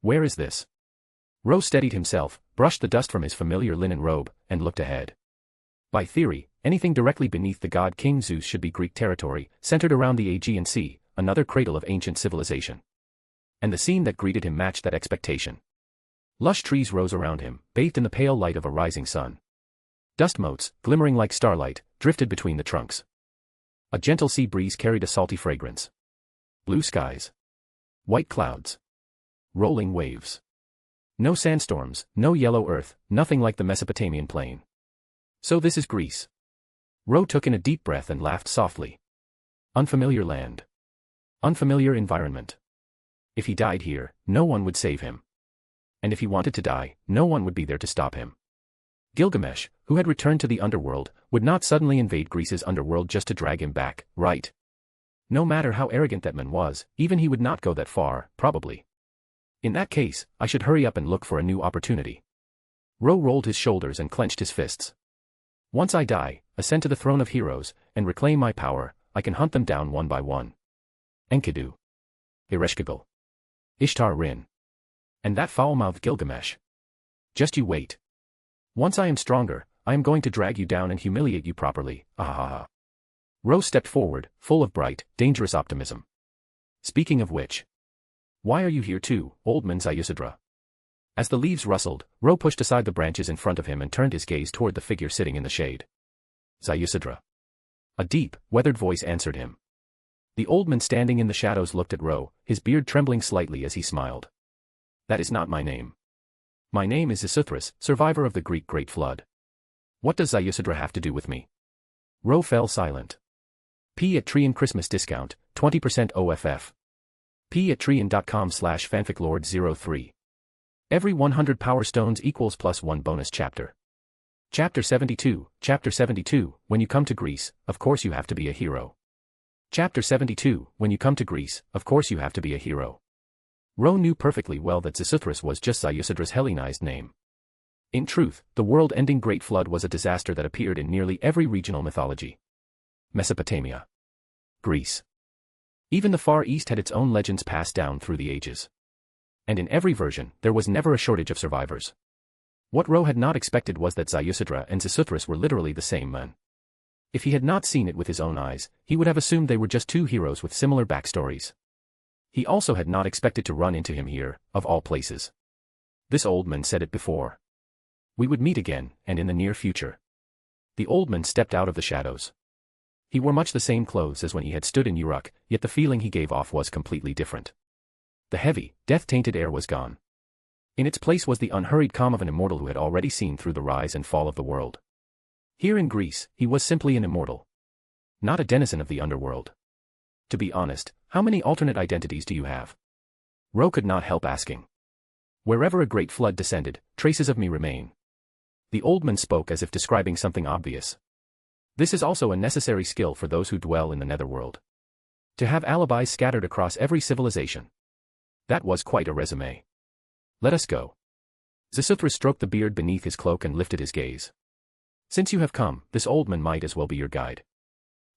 Where is this? Ro steadied himself, brushed the dust from his familiar linen robe, and looked ahead. By theory, anything directly beneath the god King Zeus should be Greek territory, centered around the Aegean Sea, another cradle of ancient civilization. And the scene that greeted him matched that expectation. Lush trees rose around him, bathed in the pale light of a rising sun. Dust motes, glimmering like starlight, drifted between the trunks. A gentle sea breeze carried a salty fragrance. Blue skies. White clouds. Rolling waves. No sandstorms, no yellow earth, nothing like the Mesopotamian plain. So this is Greece. Ro took in a deep breath and laughed softly. Unfamiliar land. Unfamiliar environment. If he died here, no one would save him. And if he wanted to die, no one would be there to stop him. Gilgamesh, who had returned to the underworld, would not suddenly invade Greece's underworld just to drag him back, right? No matter how arrogant that man was, even he would not go that far, probably. In that case, I should hurry up and look for a new opportunity. Ro rolled his shoulders and clenched his fists. Once I die, ascend to the throne of heroes, and reclaim my power, I can hunt them down one by one. Enkidu. Ereshkigal. Ishtar Rin. And that foul-mouthed Gilgamesh. Just you wait. Once I am stronger, I am going to drag you down and humiliate you properly, ahaha. Ro stepped forward, full of bright, dangerous optimism. Speaking of which. Why are you here too, old man Zayusadra? As the leaves rustled, Ro pushed aside the branches in front of him and turned his gaze toward the figure sitting in the shade. Zayusadra. A deep, weathered voice answered him. The old man standing in the shadows looked at Ro, his beard trembling slightly as he smiled. That is not my name. My name is Nasuverse, survivor of the Greek Great Flood. What does Zayusadra have to do with me? Ro fell silent. P at Trian Christmas discount, 20% OFF. P at Trian.com/fanficlord03. Every 100 power stones equals +1 bonus chapter. Chapter 72, Chapter 72, when you come to Greece, of course you have to be a hero. Chapter 72, when you come to Greece, of course you have to be a hero. Ro knew perfectly well that Nasuverse was just Zayusadra's Hellenized name. In truth, the world-ending Great Flood was a disaster that appeared in nearly every regional mythology. Mesopotamia. Greece. Even the Far East had its own legends passed down through the ages. And in every version, there was never a shortage of survivors. What Ro had not expected was that Zayusadra and Nasuverse were literally the same men. If he had not seen it with his own eyes, he would have assumed they were just two heroes with similar backstories. He also had not expected to run into him here, of all places. This old man said it before. We would meet again, and in the near future. The old man stepped out of the shadows. He wore much the same clothes as when he had stood in Uruk, yet the feeling he gave off was completely different. The heavy, death-tainted air was gone. In its place was the unhurried calm of an immortal who had already seen through the rise and fall of the world. Here in Greece, he was simply an immortal. Not a denizen of the underworld. To be honest, how many alternate identities do you have? Ro could not help asking. Wherever a great flood descended, traces of me remain. The old man spoke as if describing something obvious. This is also a necessary skill for those who dwell in the netherworld. To have alibis scattered across every civilization. That was quite a resume. Let us go. Nasuverse stroked the beard beneath his cloak and lifted his gaze. Since you have come, this old man might as well be your guide.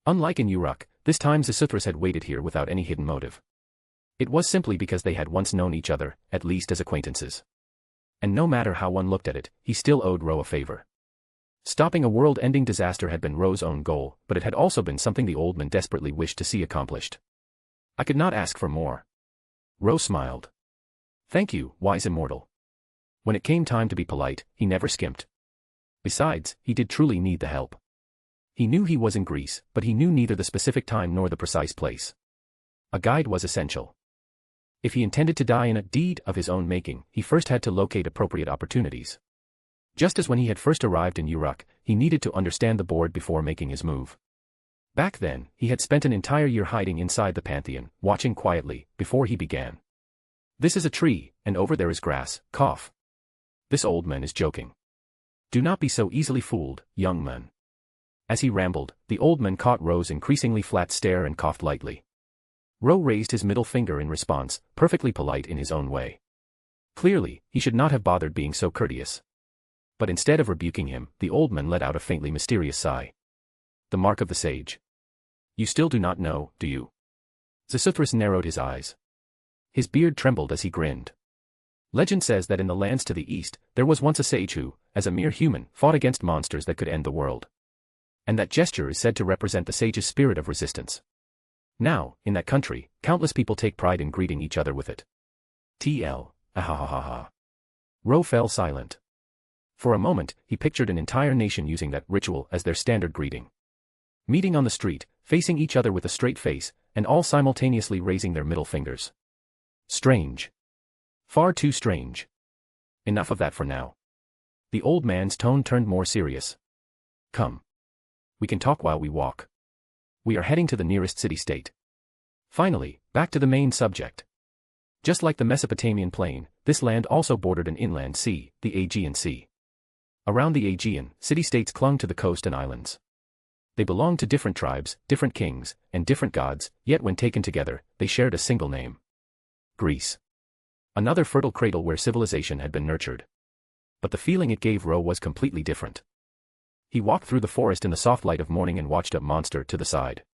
Unlike in Uruk, this time Nasuverse had waited here without any hidden motive. It was simply because they had once known each other, at least as acquaintances. And no matter how one looked at it, he still owed Ro a favor. Stopping a world-ending disaster had been Ro's own goal, but it had also been something the old man desperately wished to see accomplished. I could not ask for more. Ro smiled. Thank you, wise immortal. When it came time to be polite, he never skimped. Besides, he did truly need the help. He knew he was in Greece, but he knew neither the specific time nor the precise place. A guide was essential. If he intended to die in a deed of his own making, he first had to locate appropriate opportunities. Just as when he had first arrived in Uruk, he needed to understand the board before making his move. Back then, he had spent an entire year hiding inside the Pantheon, watching quietly, before he began. This is a tree, and over there is grass, cough. This old man is joking. Do not be so easily fooled, young man. As he rambled, the old man caught Ro's increasingly flat stare and coughed lightly. Ro raised his middle finger in response, perfectly polite in his own way. Clearly, he should not have bothered being so courteous. But instead of rebuking him, the old man let out a faintly mysterious sigh. The mark of the sage. You still do not know, do you? Nasuverse narrowed his eyes. His beard trembled as he grinned. Legend says that in the lands to the east, there was once a sage who, as a mere human, fought against monsters that could end the world. And that gesture is said to represent the sage's spirit of resistance. Now, in that country, countless people take pride in greeting each other with it. TL, ahahaha. Ro fell silent. For a moment, he pictured an entire nation using that ritual as their standard greeting. Meeting on the street, facing each other with a straight face, and all simultaneously raising their middle fingers. Strange. Far too strange. Enough of that for now. The old man's tone turned more serious. Come. We can talk while we walk. We are heading to the nearest city-state. Finally, back to the main subject. Just like the Mesopotamian plain, this land also bordered an inland sea, the Aegean Sea. Around the Aegean, city-states clung to the coast and islands. They belonged to different tribes, different kings, and different gods, yet when taken together, they shared a single name. Greece. Another fertile cradle where civilization had been nurtured. But the feeling it gave Ro was completely different. He walked through the forest in the soft light of morning and watched a monster to the side.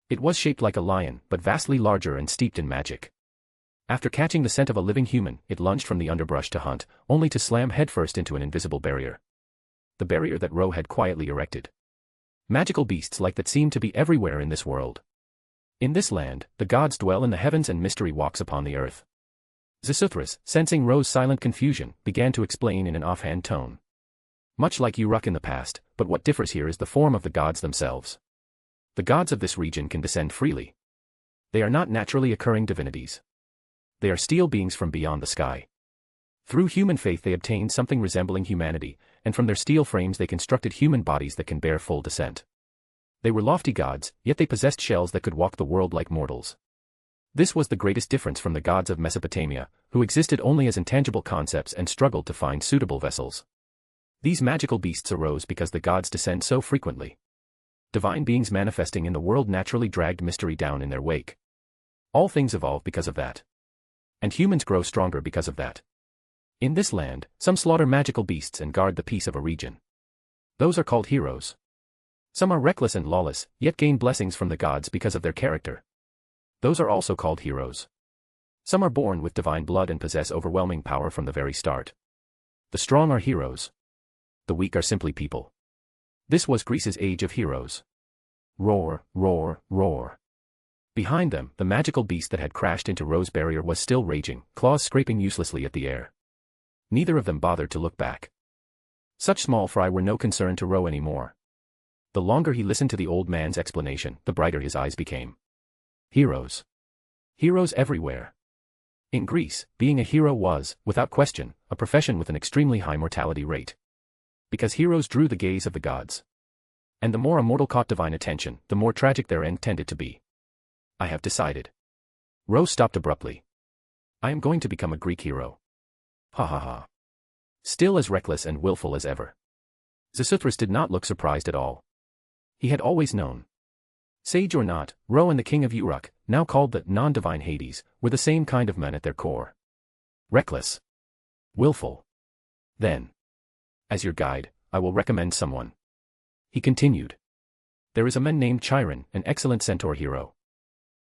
It was shaped like a lion, but vastly larger and steeped in magic. After catching the scent of a living human, it lunged from the underbrush to hunt, only to slam headfirst into an invisible barrier. The barrier that Ro had quietly erected. Magical beasts like that seem to be everywhere in this world. In this land, the gods dwell in the heavens and mystery walks upon the earth. Nasuverse, sensing Ro's silent confusion, began to explain in an offhand tone. Much like Uruk in the past, but what differs here is the form of the gods themselves. The gods of this region can descend freely. They are not naturally occurring divinities. They are steel beings from beyond the sky. Through human faith they obtained something resembling humanity, and from their steel frames they constructed human bodies that can bear full descent. They were lofty gods, yet they possessed shells that could walk the world like mortals. This was the greatest difference from the gods of Mesopotamia, who existed only as intangible concepts and struggled to find suitable vessels. These magical beasts arose because the gods descend so frequently. Divine beings manifesting in the world naturally dragged mystery down in their wake. All things evolve because of that. And humans grow stronger because of that. In this land, some slaughter magical beasts and guard the peace of a region. Those are called heroes. Some are reckless and lawless, yet gain blessings from the gods because of their character. Those are also called heroes. Some are born with divine blood and possess overwhelming power from the very start. The strong are heroes. The weak are simply people. This was Greece's age of heroes. Roar, roar, roar. Behind them, the magical beast that had crashed into Ro's barrier was still raging, claws scraping uselessly at the air. Neither of them bothered to look back. Such small fry were no concern to Ro anymore. The longer he listened to the old man's explanation, the brighter his eyes became. Heroes. Heroes everywhere. In Greece, being a hero was, without question, a profession with an extremely high mortality rate. Because heroes drew the gaze of the gods. And the more a mortal caught divine attention, the more tragic their end tended to be. I have decided. Ro stopped abruptly. I am going to become a Greek hero. Ha ha ha. Still as reckless and willful as ever. Nasuverse did not look surprised at all. He had always known. Sage or not, Ro and the king of Uruk, now called the non-divine Hades, were the same kind of men at their core. Reckless. Willful. Then. As your guide, I will recommend someone. He continued. There is a man named Chiron, an excellent centaur hero.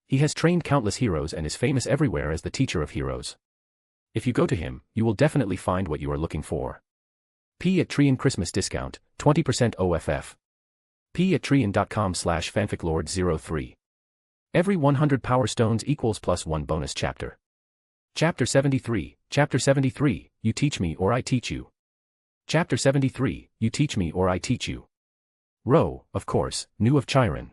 He has trained countless heroes and is famous everywhere as the teacher of heroes. If you go to him, you will definitely find what you are looking for. P at Trian Christmas discount, 20% OFF. P at Trian.com/fanficlord03. Every 100 power stones equals +1 bonus chapter. Chapter 73, Chapter 73, You teach me or I teach you. Chapter 73, You teach me or I teach you. Ro, of course, knew of Chiron.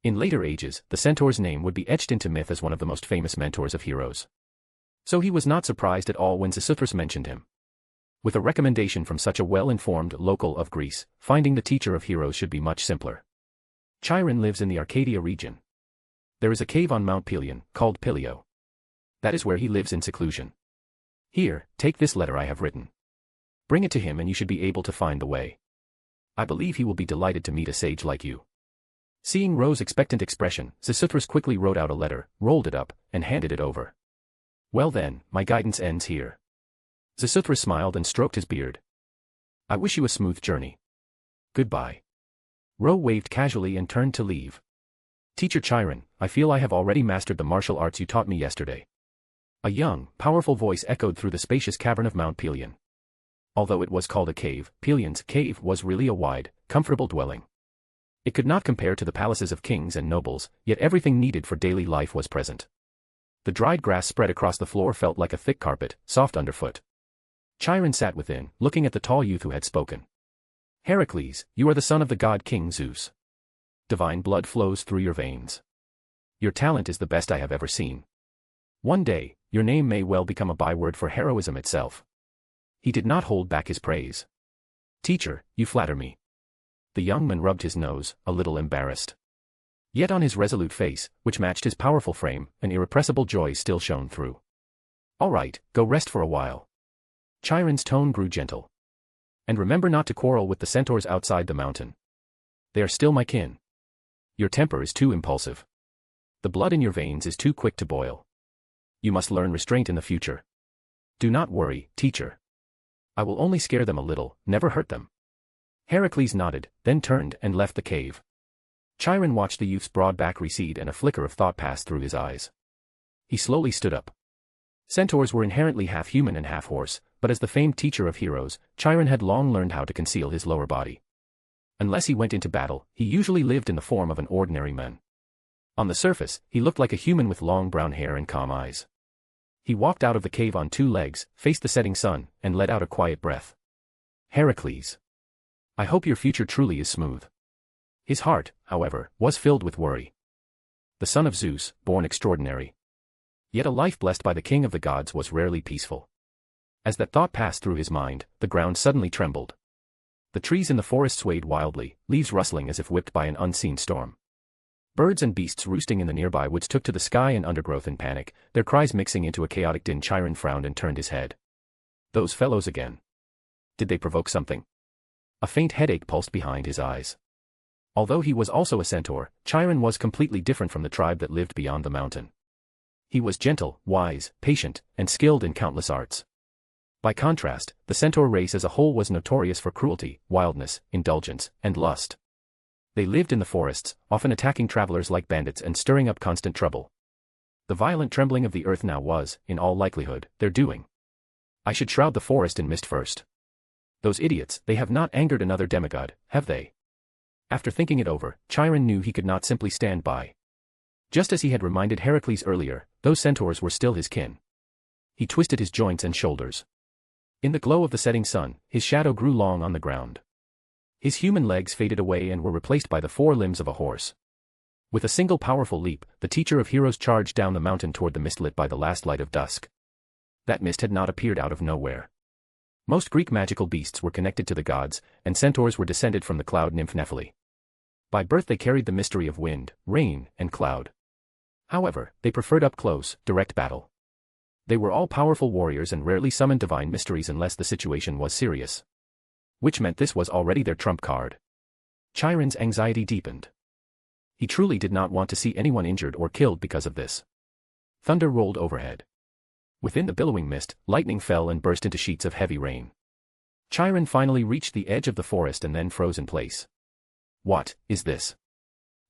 In later ages, the centaur's name would be etched into myth as one of the most famous mentors of heroes. So he was not surprised at all when Nasuverse mentioned him. With a recommendation from such a well-informed local of Greece, finding the teacher of heroes should be much simpler. Chiron lives in the Arcadia region. There is a cave on Mount Pelion, called Pilio. That is where he lives in seclusion. Here, take this letter I have written. Bring it to him and you should be able to find the way. I believe he will be delighted to meet a sage like you. Seeing Ro's expectant expression, Nasuverse quickly wrote out a letter, rolled it up, and handed it over. Well then, my guidance ends here. Nasuverse smiled and stroked his beard. I wish you a smooth journey. Goodbye. Ro waved casually and turned to leave. Teacher Chiron, I feel I have already mastered the martial arts you taught me yesterday. A young, powerful voice echoed through the spacious cavern of Mount Pelion. Although it was called a cave, Pelion's cave was really a wide, comfortable dwelling. It could not compare to the palaces of kings and nobles, yet everything needed for daily life was present. The dried grass spread across the floor felt like a thick carpet, soft underfoot. Chiron sat within, looking at the tall youth who had spoken. Heracles, you are the son of the god King Zeus. Divine blood flows through your veins. Your talent is the best I have ever seen. One day, your name may well become a byword for heroism itself. He did not hold back his praise. Teacher, you flatter me. The young man rubbed his nose, a little embarrassed. Yet on his resolute face, which matched his powerful frame, an irrepressible joy still shone through. All right, go rest for a while. Chiron's tone grew gentle. And remember not to quarrel with the centaurs outside the mountain. They are still my kin. Your temper is too impulsive. The blood in your veins is too quick to boil. You must learn restraint in the future. Do not worry, teacher. I will only scare them a little, never hurt them. Heracles nodded, then turned and left the cave. Chiron watched the youth's broad back recede and a flicker of thought passed through his eyes. He slowly stood up. Centaurs were inherently half human and half horse, but as the famed teacher of heroes, Chiron had long learned how to conceal his lower body. Unless he went into battle, he usually lived in the form of an ordinary man. On the surface, he looked like a human with long brown hair and calm eyes. He walked out of the cave on 2 legs, faced the setting sun, and let out a quiet breath. Heracles. I hope your future truly is smooth. His heart, however, was filled with worry. The son of Zeus, born extraordinary. Yet a life blessed by the king of the gods was rarely peaceful. As that thought passed through his mind, the ground suddenly trembled. The trees in the forest swayed wildly, leaves rustling as if whipped by an unseen storm. Birds and beasts roosting in the nearby woods took to the sky and undergrowth in panic, their cries mixing into a chaotic din. Chiron frowned and turned his head. Those fellows again. Did they provoke something? A faint headache pulsed behind his eyes. Although he was also a centaur, Chiron was completely different from the tribe that lived beyond the mountain. He was gentle, wise, patient, and skilled in countless arts. By contrast, the centaur race as a whole was notorious for cruelty, wildness, indulgence, and lust. They lived in the forests, often attacking travelers like bandits and stirring up constant trouble. The violent trembling of the earth now was, in all likelihood, their doing. I should shroud the forest in mist first. Those idiots, they have not angered another demigod, have they? After thinking it over, Chiron knew he could not simply stand by. Just as he had reminded Heracles earlier, those centaurs were still his kin. He twisted his joints and shoulders. In the glow of the setting sun, his shadow grew long on the ground. His human legs faded away and were replaced by the 4 limbs of a horse. With a single powerful leap, the teacher of heroes charged down the mountain toward the mist lit by the last light of dusk. That mist had not appeared out of nowhere. Most Greek magical beasts were connected to the gods, and centaurs were descended from the cloud nymph Nephele. By birth they carried the mystery of wind, rain, and cloud. However, they preferred up-close, direct battle. They were all powerful warriors and rarely summoned divine mysteries unless the situation was serious. Which meant this was already their trump card. Chiron's anxiety deepened. He truly did not want to see anyone injured or killed because of this. Thunder rolled overhead. Within the billowing mist, lightning fell and burst into sheets of heavy rain. Chiron finally reached the edge of the forest and then froze in place. What is this?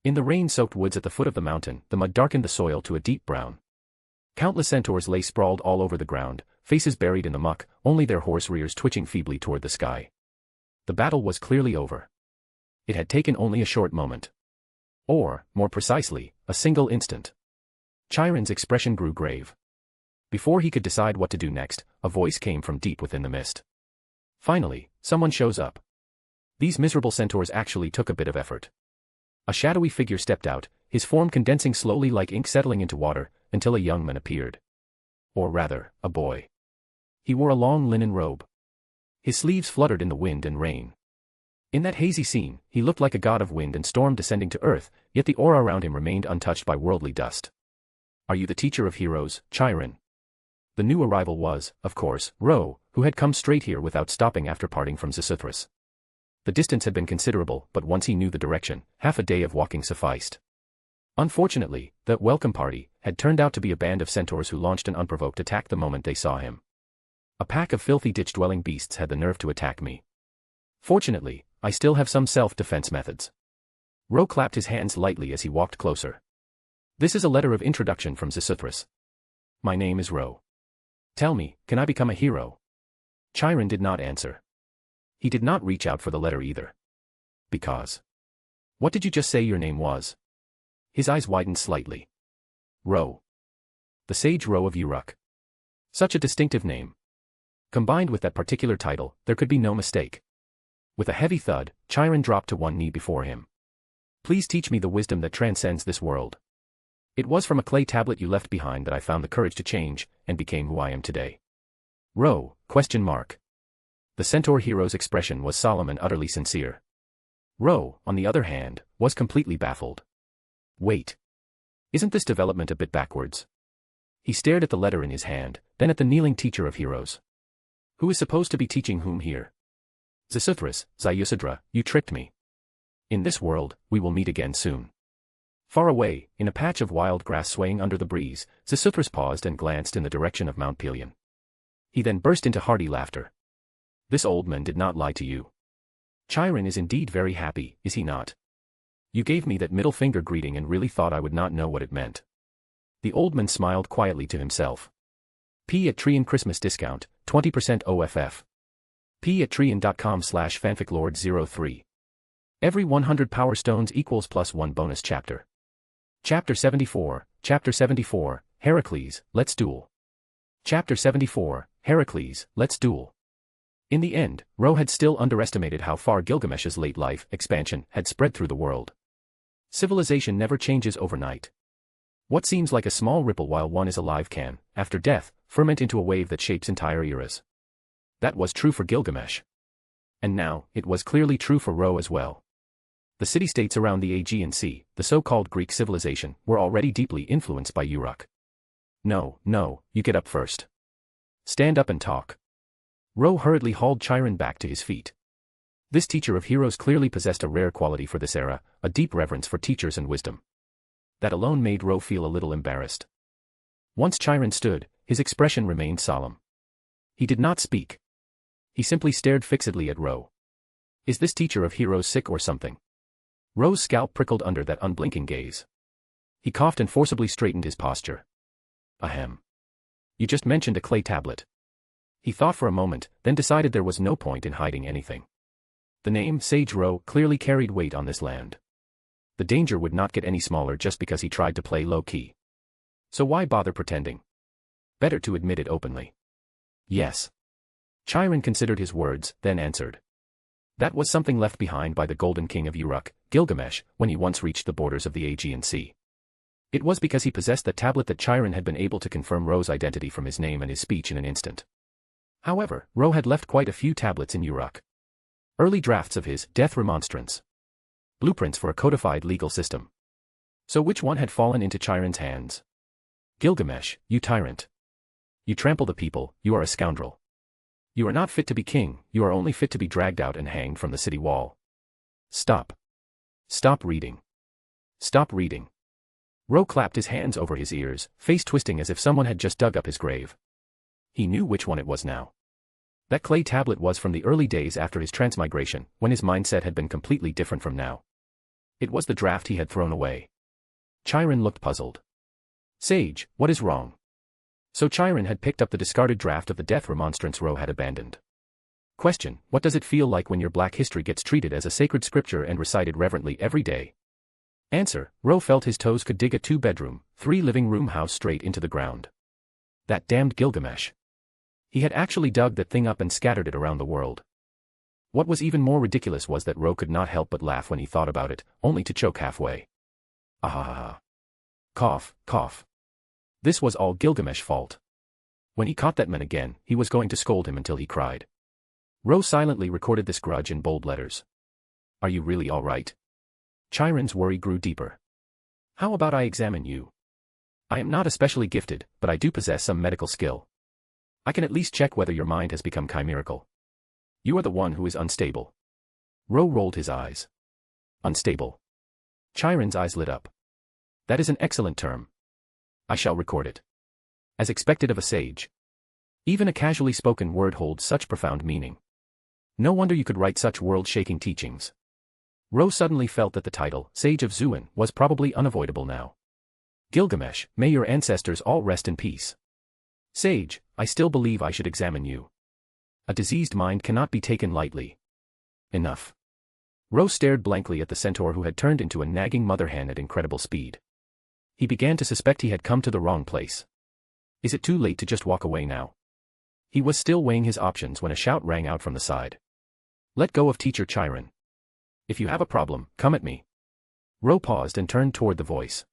In the rain-soaked woods at the foot of the mountain, the mud darkened the soil to a deep brown. Countless centaurs lay sprawled all over the ground, faces buried in the muck, only their horse rears twitching feebly toward the sky. The battle was clearly over. It had taken only a short moment. Or, more precisely, a single instant. Chiron's expression grew grave. Before he could decide what to do next, a voice came from deep within the mist. Finally, someone shows up. These miserable centaurs actually took a bit of effort. A shadowy figure stepped out, his form condensing slowly like ink settling into water, until a young man appeared. Or rather, a boy. He wore a long linen robe. His sleeves fluttered in the wind and rain. In that hazy scene, he looked like a god of wind and storm descending to earth, yet the aura around him remained untouched by worldly dust. Are you the teacher of heroes, Chiron? The new arrival was, of course, Ro, who had come straight here without stopping after parting from Nasuverse. The distance had been considerable, but once he knew the direction, half a day of walking sufficed. Unfortunately, the welcome party had turned out to be a band of centaurs who launched an unprovoked attack the moment they saw him. A pack of filthy ditch-dwelling beasts had the nerve to attack me. Fortunately, I still have some self-defense methods. Ro clapped his hands lightly as he walked closer. This is a letter of introduction from Nasuverse. My name is Ro. Tell me, can I become a hero? Chiron did not answer. He did not reach out for the letter either. Because. What did you just say your name was? His eyes widened slightly. Ro. The sage Ro of Uruk. Such a distinctive name. Combined with that particular title, there could be no mistake. With a heavy thud, Chiron dropped to one knee before him. Please teach me the wisdom that transcends this world. It was from a clay tablet you left behind that I found the courage to change, and became who I am today. Ro, ? The centaur hero's expression was solemn and utterly sincere. Ro, on the other hand, was completely baffled. Wait. Isn't this development a bit backwards? He stared at the letter in his hand, then at the kneeling teacher of heroes. Who is supposed to be teaching whom here? Nasuverse, Ziusidra, you tricked me. In this world, we will meet again soon. Far away, in a patch of wild grass swaying under the breeze, Nasuverse paused and glanced in the direction of Mount Pelion. He then burst into hearty laughter. This old man did not lie to you. Chiron is indeed very happy, is he not? You gave me that middle finger greeting and really thought I would not know what it meant. The old man smiled quietly to himself. P at Trian Christmas discount, 20% OFF. P at Trian.com/fanficlord03. Every 100 power stones equals +1 bonus chapter. Chapter 74, Heracles, let's duel. Chapter 74, Heracles, let's duel. In the end, Ro had still underestimated how far Gilgamesh's late life expansion had spread through the world. Civilization never changes overnight. What seems like a small ripple while one is alive can, after death, ferment into a wave that shapes entire eras. That was true for Gilgamesh. And now, it was clearly true for Ro as well. The city-states around the Aegean Sea, the so-called Greek civilization, were already deeply influenced by Uruk. No, you get up first. Stand up and talk. Ro hurriedly hauled Chiron back to his feet. This teacher of heroes clearly possessed a rare quality for this era, a deep reverence for teachers and wisdom. That alone made Ro feel a little embarrassed. Once Chiron stood, his expression remained solemn. He did not speak. He simply stared fixedly at Ro. Is this teacher of heroes sick or something? Ro's scalp prickled under that unblinking gaze. He coughed and forcibly straightened his posture. Ahem. You just mentioned a clay tablet. He thought for a moment, then decided there was no point in hiding anything. The name Sage Ro clearly carried weight on this land. The danger would not get any smaller just because he tried to play low-key. So why bother pretending? Better to admit it openly. Yes. Chiron considered his words, then answered. That was something left behind by the Golden King of Uruk, Gilgamesh, when he once reached the borders of the Aegean Sea. It was because he possessed the tablet that Chiron had been able to confirm Ro's identity from his name and his speech in an instant. However, Ro had left quite a few tablets in Uruk. Early drafts of his death remonstrance. Blueprints for a codified legal system. So which one had fallen into Chiron's hands? Gilgamesh, you tyrant. You trample the people, you are a scoundrel. You are not fit to be king, you are only fit to be dragged out and hanged from the city wall. Stop. Stop reading. Stop reading. Ro clapped his hands over his ears, face twisting as if someone had just dug up his grave. He knew which one it was now. That clay tablet was from the early days after his transmigration, when his mindset had been completely different from now. It was the draft he had thrown away. Chiron looked puzzled. Sage, what is wrong? So Chiron had picked up the discarded draft of the death remonstrance Ro had abandoned. Question, what does it feel like when your black history gets treated as a sacred scripture and recited reverently every day? Answer, Ro felt his toes could dig a 2-bedroom, 3-living-room house straight into the ground. That damned Gilgamesh. He had actually dug that thing up and scattered it around the world. What was even more ridiculous was that Ro could not help but laugh when he thought about it, only to choke halfway. Ahaha. Cough, cough. This was all Gilgamesh's fault. When he caught that man again, he was going to scold him until he cried. Ro silently recorded this grudge in bold letters. Are you really all right? Chiron's worry grew deeper. How about I examine you? I am not especially gifted, but I do possess some medical skill. I can at least check whether your mind has become chimerical. You are the one who is unstable. Ro rolled his eyes. Unstable. Chiron's eyes lit up. That is an excellent term. I shall record it. As expected of a sage. Even a casually spoken word holds such profound meaning. No wonder you could write such world-shaking teachings. Ro suddenly felt that the title, Sage of Zuin, was probably unavoidable now. Gilgamesh, may your ancestors all rest in peace. Sage, I still believe I should examine you. A diseased mind cannot be taken lightly. Enough. Ro stared blankly at the centaur who had turned into a nagging mother hen at incredible speed. He began to suspect he had come to the wrong place. Is it too late to just walk away now? He was still weighing his options when a shout rang out from the side. Let go of Teacher Chiron. If you have a problem, come at me. Ro paused and turned toward the voice.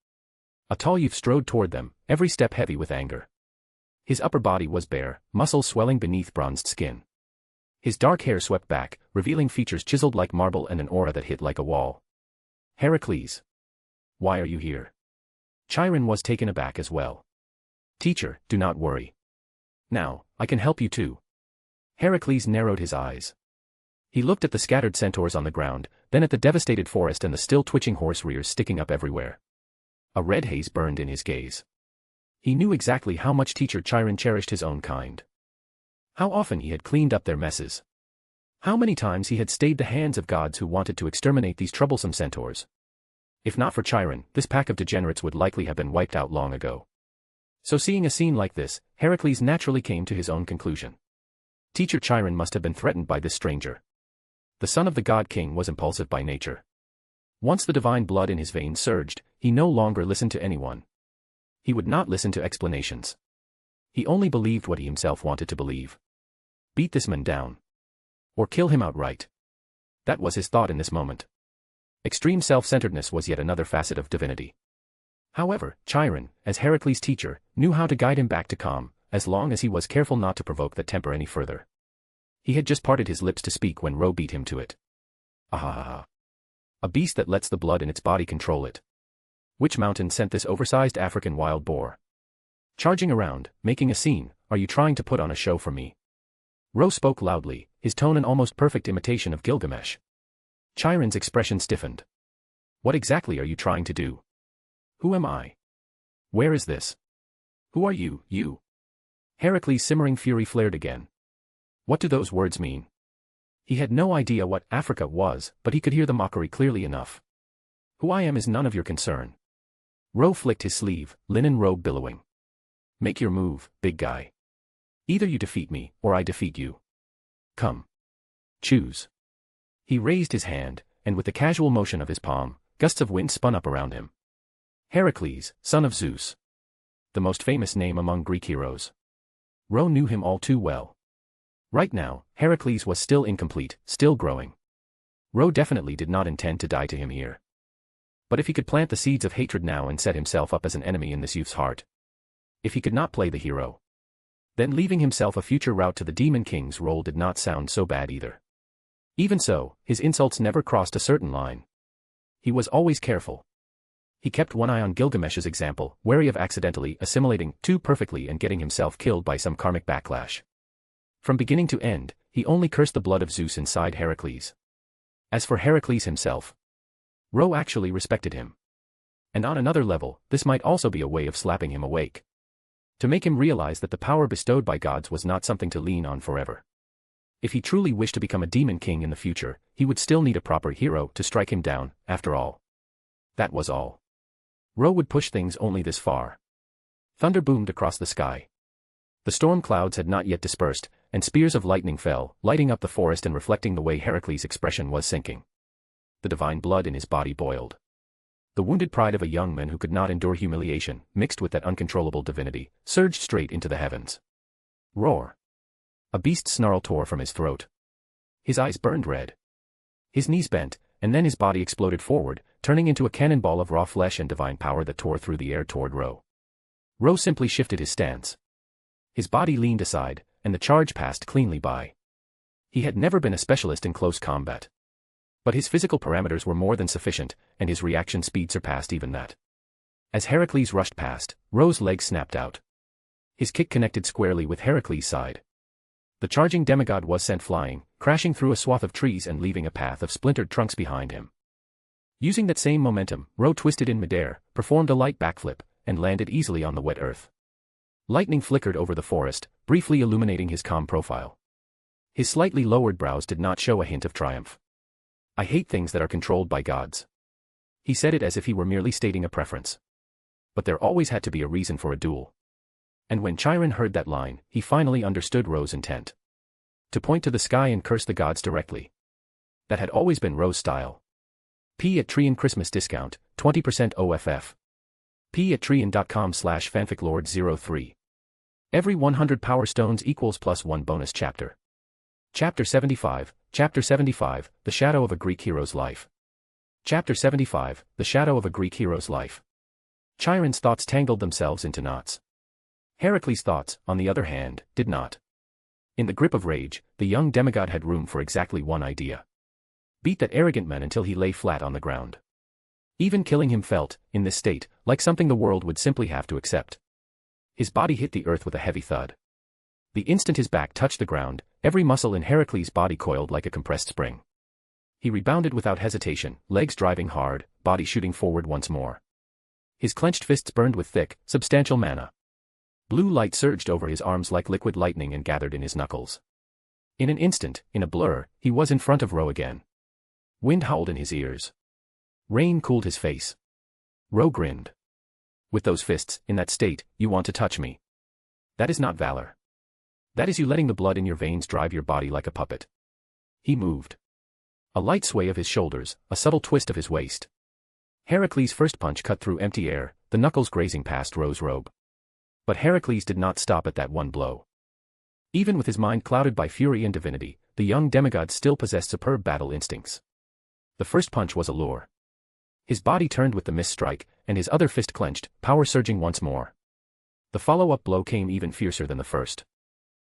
A tall youth strode toward them, every step heavy with anger. His upper body was bare, muscles swelling beneath bronzed skin. His dark hair swept back, revealing features chiseled like marble and an aura that hit like a wall. Heracles. Why are you here? Chiron was taken aback as well. Teacher, do not worry. Now, I can help you too. Heracles narrowed his eyes. He looked at the scattered centaurs on the ground, then at the devastated forest and the still twitching horse rears sticking up everywhere. A red haze burned in his gaze. He knew exactly how much Teacher Chiron cherished his own kind. How often he had cleaned up their messes. How many times he had stayed the hands of gods who wanted to exterminate these troublesome centaurs. If not for Chiron, this pack of degenerates would likely have been wiped out long ago. So seeing a scene like this, Heracles naturally came to his own conclusion. Teacher Chiron must have been threatened by this stranger. The son of the God King was impulsive by nature. Once the divine blood in his veins surged, he no longer listened to anyone. He would not listen to explanations. He only believed what he himself wanted to believe. Beat this man down. Or kill him outright. That was his thought in this moment. Extreme self-centeredness was yet another facet of divinity. However, Chiron, as Heracles' teacher, knew how to guide him back to calm, as long as he was careful not to provoke that temper any further. He had just parted his lips to speak when Ro beat him to it. Ahaha. A beast that lets the blood in its body control it. Which mountain sent this oversized African wild boar? Charging around, making a scene, are you trying to put on a show for me? Ro spoke loudly, his tone an almost perfect imitation of Gilgamesh. Chiron's expression stiffened. What exactly are you trying to do? Who am I? Where is this? Who are you, you? Heracles' simmering fury flared again. What do those words mean? He had no idea what Africa was, but he could hear the mockery clearly enough. Who I am is none of your concern. Ro flicked his sleeve, linen robe billowing. Make your move, big guy. Either you defeat me, or I defeat you. Come. Choose. He raised his hand, and with the casual motion of his palm, gusts of wind spun up around him. Heracles, son of Zeus. The most famous name among Greek heroes. Ro knew him all too well. Right now, Heracles was still incomplete, still growing. Ro definitely did not intend to die to him here. But if he could plant the seeds of hatred now and set himself up as an enemy in this youth's heart. If he could not play the hero. Then leaving himself a future route to the Demon King's role did not sound so bad either. Even so, his insults never crossed a certain line. He was always careful. He kept one eye on Gilgamesh's example, wary of accidentally assimilating too perfectly and getting himself killed by some karmic backlash. From beginning to end, he only cursed the blood of Zeus inside Heracles. As for Heracles himself, Ro actually respected him. And on another level, this might also be a way of slapping him awake. To make him realize that the power bestowed by gods was not something to lean on forever. If he truly wished to become a demon king in the future, he would still need a proper hero to strike him down, after all. That was all. Ro would push things only this far. Thunder boomed across the sky. The storm clouds had not yet dispersed, and spears of lightning fell, lighting up the forest and reflecting the way Heracles' expression was sinking. The divine blood in his body boiled. The wounded pride of a young man who could not endure humiliation, mixed with that uncontrollable divinity, surged straight into the heavens. Roar. A beast's snarl tore from his throat. His eyes burned red. His knees bent, and then his body exploded forward, turning into a cannonball of raw flesh and divine power that tore through the air toward Ro. Ro simply shifted his stance. His body leaned aside, and the charge passed cleanly by. He had never been a specialist in close combat. But his physical parameters were more than sufficient, and his reaction speed surpassed even that. As Heracles rushed past, Ro's legs snapped out. His kick connected squarely with Heracles' side. The charging demigod was sent flying, crashing through a swath of trees and leaving a path of splintered trunks behind him. Using that same momentum, Ro twisted in midair, performed a light backflip, and landed easily on the wet earth. Lightning flickered over the forest, briefly illuminating his calm profile. His slightly lowered brows did not show a hint of triumph. I hate things that are controlled by gods. He said it as if he were merely stating a preference. But there always had to be a reason for a duel. And when Chiron heard that line, he finally understood Ro's intent. To point to the sky and curse the gods directly. That had always been Ro's style. P at Trian Christmas discount, 20% OFF. P at Trian.com/fanficlord03. Every 100 power stones equals +1 bonus chapter. Chapter 75, Chapter 75, The Shadow of a Greek Hero's Life. Chapter 75, The Shadow of a Greek Hero's Life. Chiron's thoughts tangled themselves into knots. Heracles' thoughts, on the other hand, did not. In the grip of rage, the young demigod had room for exactly one idea. Beat that arrogant man until he lay flat on the ground. Even killing him felt, in this state, like something the world would simply have to accept. His body hit the earth with a heavy thud. The instant his back touched the ground, every muscle in Heracles' body coiled like a compressed spring. He rebounded without hesitation, legs driving hard, body shooting forward once more. His clenched fists burned with thick, substantial mana. Blue light surged over his arms like liquid lightning and gathered in his knuckles. In an instant, in a blur, he was in front of Ro again. Wind howled in his ears. Rain cooled his face. Ro grinned. With those fists, in that state, you want to touch me. That is not valor. That is you letting the blood in your veins drive your body like a puppet. He moved. A light sway of his shoulders, a subtle twist of his waist. Heracles' first punch cut through empty air, the knuckles grazing past Ro's robe. But Heracles did not stop at that one blow. Even with his mind clouded by fury and divinity, the young demigod still possessed superb battle instincts. The first punch was a lure. His body turned with the missed strike, and his other fist clenched, power surging once more. The follow-up blow came even fiercer than the first.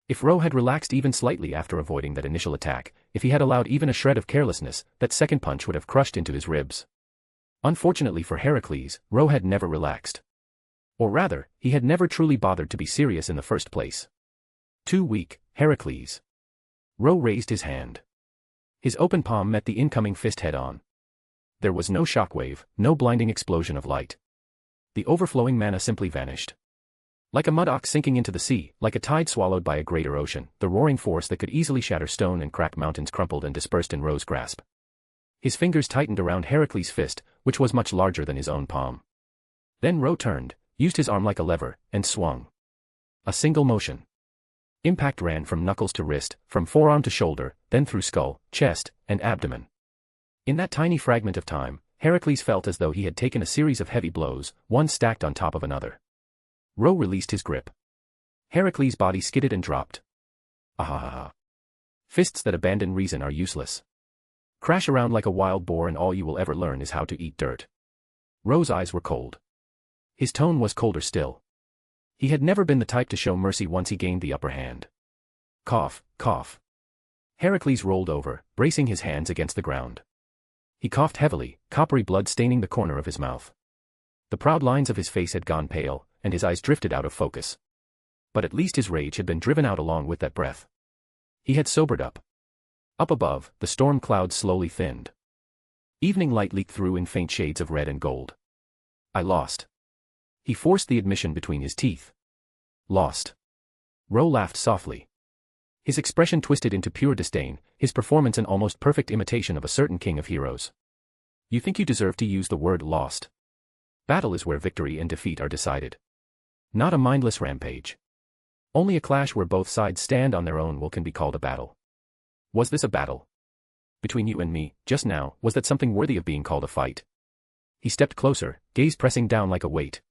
If Ro had relaxed even slightly after avoiding that initial attack, if he had allowed even a shred of carelessness, that second punch would have crushed into his ribs. Unfortunately for Heracles, Ro had never relaxed. Or rather, he had never truly bothered to be serious in the first place. Too weak, Heracles. Ro raised his hand. His open palm met the incoming fist head-on. There was no shockwave, no blinding explosion of light. The overflowing mana simply vanished. Like a mud ox sinking into the sea, like a tide swallowed by a greater ocean, the roaring force that could easily shatter stone and crack mountains crumpled and dispersed in Ro's grasp. His fingers tightened around Heracles' fist, which was much larger than his own palm. Then Ro turned, used his arm like a lever, and swung. A single motion. Impact ran from knuckles to wrist, from forearm to shoulder, then through skull, chest, and abdomen. In that tiny fragment of time, Heracles felt as though he had taken a series of heavy blows, one stacked on top of another. Ro released his grip. Heracles' body skidded and dropped. Ahahaha. Fists that abandon reason are useless. Crash around like a wild boar and all you will ever learn is how to eat dirt. Ro's eyes were cold. His tone was colder still. He had never been the type to show mercy once he gained the upper hand. Cough, cough. Heracles rolled over, bracing his hands against the ground. He coughed heavily, coppery blood staining the corner of his mouth. The proud lines of his face had gone pale, and his eyes drifted out of focus. But at least his rage had been driven out along with that breath. He had sobered up. Up above, the storm clouds slowly thinned. Evening light leaked through in faint shades of red and gold. I lost. He forced the admission between his teeth. Lost. Ro laughed softly. His expression twisted into pure disdain, his performance an almost perfect imitation of a certain king of heroes. You think you deserve to use the word lost? Battle is where victory and defeat are decided. Not a mindless rampage. Only a clash where both sides stand on their own will can be called a battle. Was this a battle? Between you and me, just now, was that something worthy of being called a fight? He stepped closer, gaze pressing down like a weight.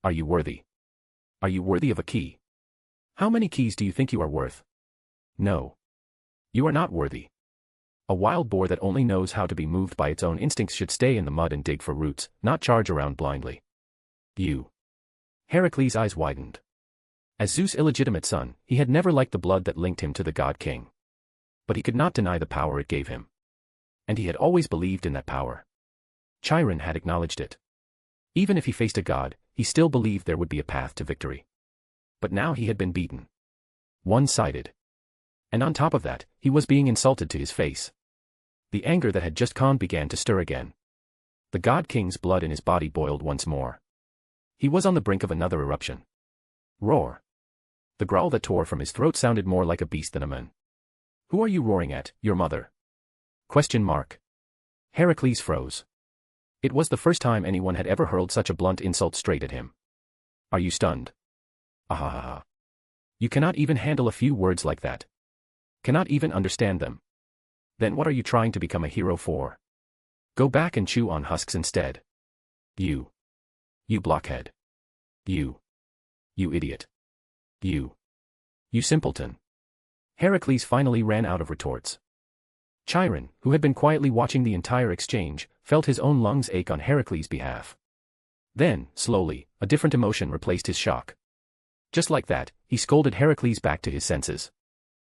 Are you worthy? Are you worthy of a key? How many keys do you think you are worth? No. You are not worthy. A wild boar that only knows how to be moved by its own instincts should stay in the mud and dig for roots, not charge around blindly. You. Heracles' eyes widened. As Zeus' illegitimate son, he had never liked the blood that linked him to the god king. But he could not deny the power it gave him. And he had always believed in that power. Chiron had acknowledged it. Even if he faced a god, he still believed there would be a path to victory. But now he had been beaten. One-sided. And on top of that, he was being insulted to his face. The anger that had just calmed began to stir again. The god king's blood in his body boiled once more. He was on the brink of another eruption. Roar. The growl that tore from his throat sounded more like a beast than a man. Who are you roaring at, your mother? Question mark. Heracles froze. It was the first time anyone had ever hurled such a blunt insult straight at him. Are you stunned? Ahahaha. You cannot even handle a few words like that. Cannot even understand them. Then what are you trying to become a hero for? Go back and chew on husks instead. You. You blockhead. You. You idiot. You. You simpleton. Heracles finally ran out of retorts. Chiron, who had been quietly watching the entire exchange, felt his own lungs ache on Heracles' behalf. Then, slowly, a different emotion replaced his shock. Just like that, he scolded Heracles back to his senses.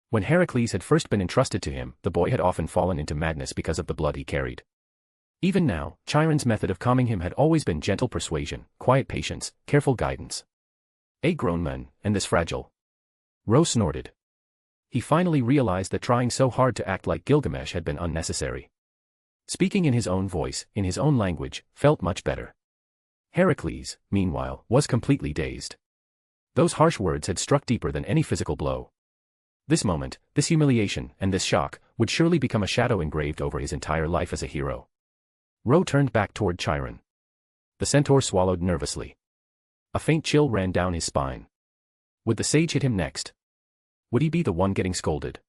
When Heracles had first been entrusted to him, the boy had often fallen into madness because of the blood he carried. Even now, Chiron's method of calming him had always been gentle persuasion, quiet patience, careful guidance. A grown man, and this fragile. Ro snorted. He finally realized that trying so hard to act like Gilgamesh had been unnecessary. Speaking in his own voice, in his own language, felt much better. Heracles, meanwhile, was completely dazed. Those harsh words had struck deeper than any physical blow. This moment, this humiliation, and this shock, would surely become a shadow engraved over his entire life as a hero. Ro turned back toward Chiron. The centaur swallowed nervously. A faint chill ran down his spine. Would the sage hit him next? Would he be the one getting scolded?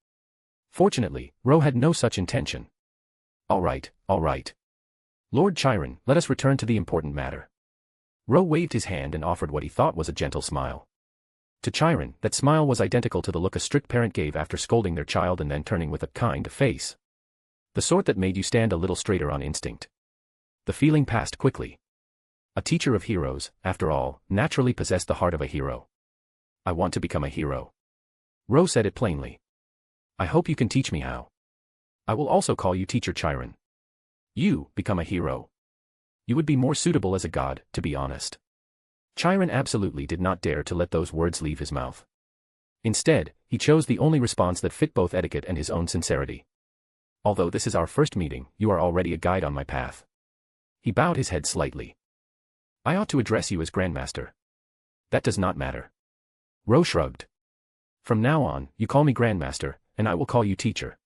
Fortunately, Ro had no such intention. All right, all right. Lord Chiron, let us return to the important matter. Ro waved his hand and offered what he thought was a gentle smile. To Chiron, that smile was identical to the look a strict parent gave after scolding their child and then turning with a kind face. The sort that made you stand a little straighter on instinct. The feeling passed quickly. A teacher of heroes, after all, naturally possessed the heart of a hero. I want to become a hero. Ro said it plainly. I hope you can teach me how. I will also call you Teacher Chiron. You, become a hero. You would be more suitable as a god, to be honest. Chiron absolutely did not dare to let those words leave his mouth. Instead, he chose the only response that fit both etiquette and his own sincerity. Although this is our first meeting, you are already a guide on my path. He bowed his head slightly. I ought to address you as Grandmaster. That does not matter. Ro shrugged. From now on, you call me Grandmaster, and I will call you Teacher.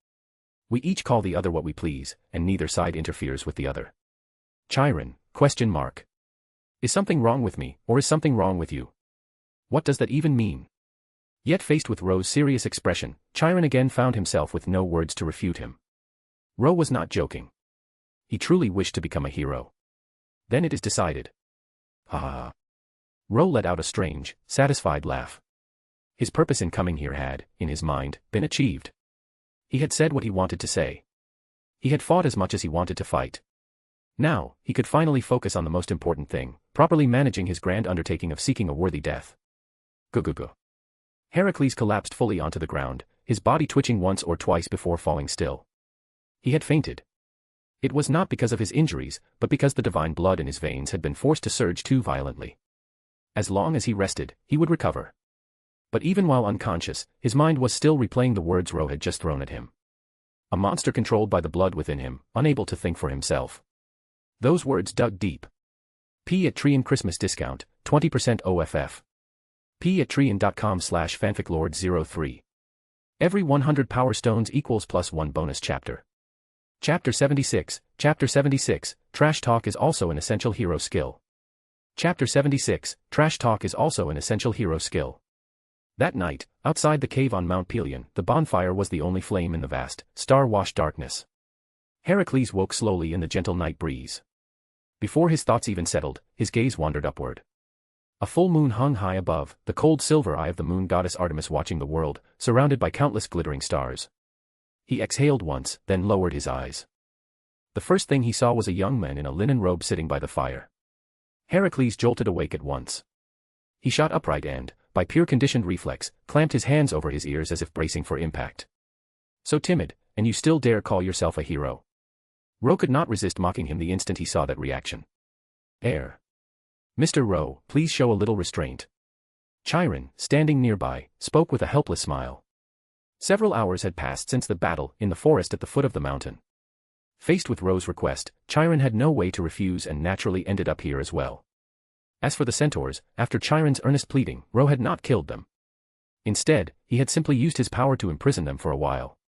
We each call the other what we please, and neither side interferes with the other. Chiron, ? Is something wrong with me, or is something wrong with you? What does that even mean? Yet faced with Ro's serious expression, Chiron again found himself with no words to refute him. Ro was not joking. He truly wished to become a hero. Then it is decided. Ha ha ha. Ro let out a strange, satisfied laugh. His purpose in coming here had, in his mind, been achieved. He had said what he wanted to say. He had fought as much as he wanted to fight. Now, he could finally focus on the most important thing, properly managing his grand undertaking of seeking a worthy death. Gugugu. Heracles collapsed fully onto the ground, his body twitching once or twice before falling still. He had fainted. It was not because of his injuries, but because the divine blood in his veins had been forced to surge too violently. As long as he rested, he would recover. But even while unconscious, his mind was still replaying the words Ro had just thrown at him. A monster controlled by the blood within him, unable to think for himself. Those words dug deep. P at Trian Christmas discount, 20% OFF. P at Trian.com/fanficlord03. Every 100 power stones equals +1 bonus chapter. Chapter 76, Chapter 76, Trash Talk is also an essential hero skill. Chapter 76, Trash Talk is also an essential hero skill. That night, outside the cave on Mount Pelion, the bonfire was the only flame in the vast, star-washed darkness. Heracles woke slowly in the gentle night breeze. Before his thoughts even settled, his gaze wandered upward. A full moon hung high above, the cold silver eye of the moon goddess Artemis watching the world, surrounded by countless glittering stars. He exhaled once, then lowered his eyes. The first thing he saw was a young man in a linen robe sitting by the fire. Heracles jolted awake at once. He shot upright and, by pure conditioned reflex, clamped his hands over his ears as if bracing for impact. So timid, and you still dare call yourself a hero? Ro could not resist mocking him the instant he saw that reaction. Air. Mr. Ro, please show a little restraint. Chiron, standing nearby, spoke with a helpless smile. Several hours had passed since the battle in the forest at the foot of the mountain. Faced with Ro's request, Chiron had no way to refuse and naturally ended up here as well. As for the centaurs, after Chiron's earnest pleading, Ro had not killed them. Instead, he had simply used his power to imprison them for a while.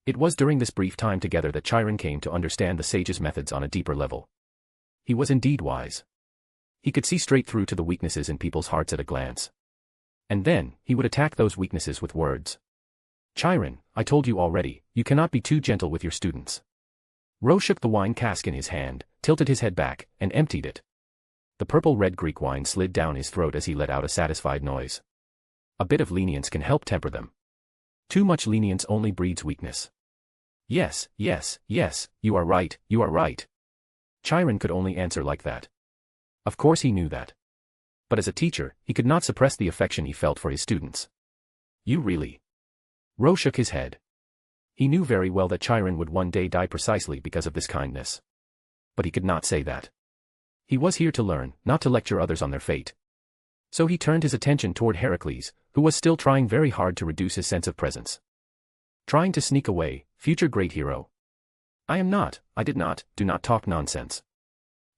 It was during this brief time together that Chiron came to understand the sage's methods on a deeper level. He was indeed wise. He could see straight through to the weaknesses in people's hearts at a glance. And then, he would attack those weaknesses with words. Chiron, I told you already, you cannot be too gentle with your students. Ro shook the wine cask in his hand, tilted his head back, and emptied it. The purple-red Greek wine slid down his throat as he let out a satisfied noise. A bit of lenience can help temper them. Too much lenience only breeds weakness. Yes, yes, yes, you are right, you are right. Chiron could only answer like that. Of course he knew that. But as a teacher, he could not suppress the affection he felt for his students. You really? Ro shook his head. He knew very well that Chiron would one day die precisely because of this kindness. But he could not say that. He was here to learn, not to lecture others on their fate. So he turned his attention toward Heracles, who was still trying very hard to reduce his sense of presence. Trying to sneak away, future great hero. I am not, I did not, do not talk nonsense.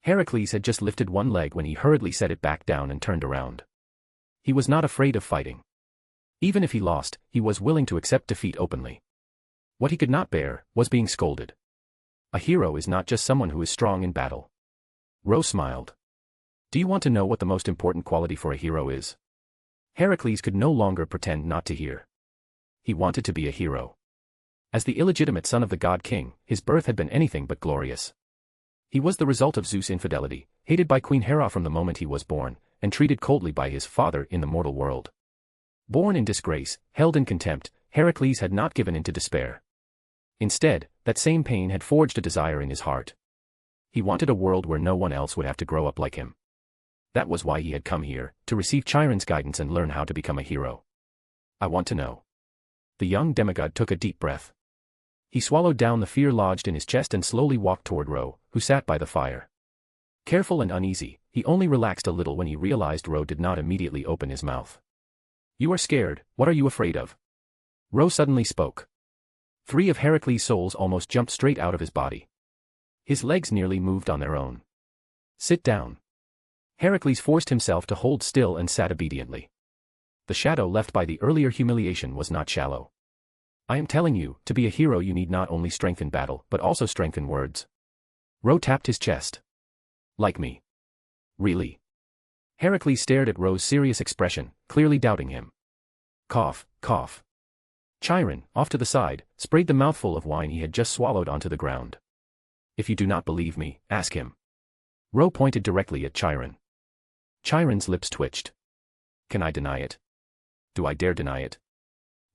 Heracles had just lifted one leg when he hurriedly set it back down and turned around. He was not afraid of fighting. Even if he lost, he was willing to accept defeat openly. What he could not bear was being scolded. A hero is not just someone who is strong in battle. Ro smiled. Do you want to know what the most important quality for a hero is? Heracles could no longer pretend not to hear. He wanted to be a hero. As the illegitimate son of the god king, his birth had been anything but glorious. He was the result of Zeus' infidelity, hated by Queen Hera from the moment he was born, and treated coldly by his father in the mortal world. Born in disgrace, held in contempt, Heracles had not given in to despair. Instead, that same pain had forged a desire in his heart. He wanted a world where no one else would have to grow up like him. That was why he had come here, to receive Chiron's guidance and learn how to become a hero. I want to know. The young demigod took a deep breath. He swallowed down the fear lodged in his chest and slowly walked toward Ro, who sat by the fire. Careful and uneasy, he only relaxed a little when he realized Ro did not immediately open his mouth. You are scared, what are you afraid of? Ro suddenly spoke. 3 of Heracles' souls almost jumped straight out of his body. His legs nearly moved on their own. Sit down. Heracles forced himself to hold still and sat obediently. The shadow left by the earlier humiliation was not shallow. I am telling you, to be a hero you need not only strength in battle but also strength in words. Ro tapped his chest. Like me. Really? Heracles stared at Ro's serious expression, clearly doubting him. Cough, cough. Chiron, off to the side, sprayed the mouthful of wine he had just swallowed onto the ground. If you do not believe me, ask him. Ro pointed directly at Chiron. Chiron's lips twitched. Can I deny it? Do I dare deny it?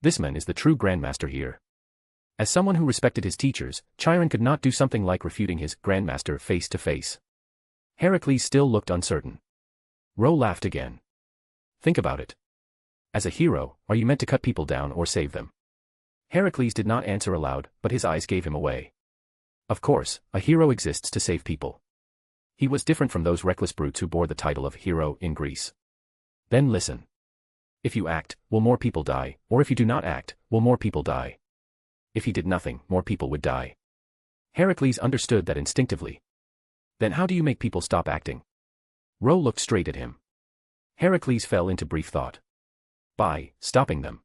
This man is the true grandmaster here. As someone who respected his teachers, Chiron could not do something like refuting his grandmaster face to face. Heracles still looked uncertain. Ro laughed again. Think about it. As a hero, are you meant to cut people down or save them? Heracles did not answer aloud, but his eyes gave him away. Of course, a hero exists to save people. He was different from those reckless brutes who bore the title of hero in Greece. Then listen. If you act, will more people die, or if you do not act, will more people die? If he did nothing, more people would die. Heracles understood that instinctively. Then how do you make people stop acting? Ro looked straight at him. Heracles fell into brief thought. By stopping them.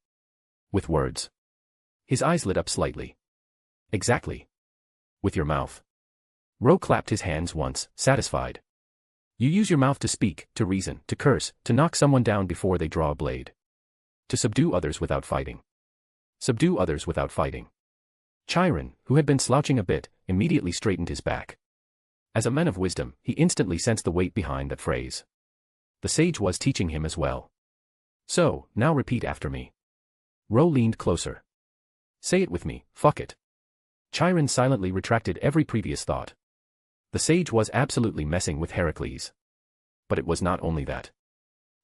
With words. His eyes lit up slightly. Exactly. With your mouth. Ro clapped his hands once, satisfied. You use your mouth to speak, to reason, to curse, to knock someone down before they draw a blade. To subdue others without fighting. Subdue others without fighting. Chiron, who had been slouching a bit, immediately straightened his back. As a man of wisdom, he instantly sensed the weight behind that phrase. The sage was teaching him as well. So, now repeat after me. Ro leaned closer. Say it with me, fuck it. Chiron silently retracted every previous thought. The sage was absolutely messing with Heracles. But it was not only that.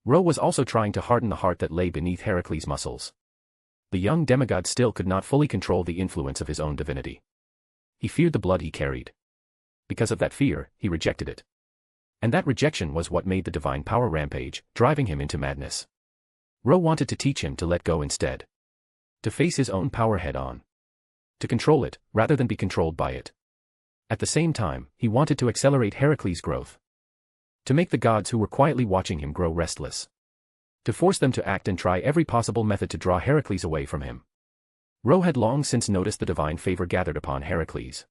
Ro was also trying to harden the heart that lay beneath Heracles' muscles. The young demigod still could not fully control the influence of his own divinity. He feared the blood he carried. Because of that fear, he rejected it. And that rejection was what made the divine power rampage, driving him into madness. Ro wanted to teach him to let go instead. To face his own power head-on. To control it, rather than be controlled by it. At the same time, he wanted to accelerate Heracles' growth. To make the gods who were quietly watching him grow restless. To force them to act and try every possible method to draw Heracles away from him. Ro had long since noticed the divine favor gathered upon Heracles.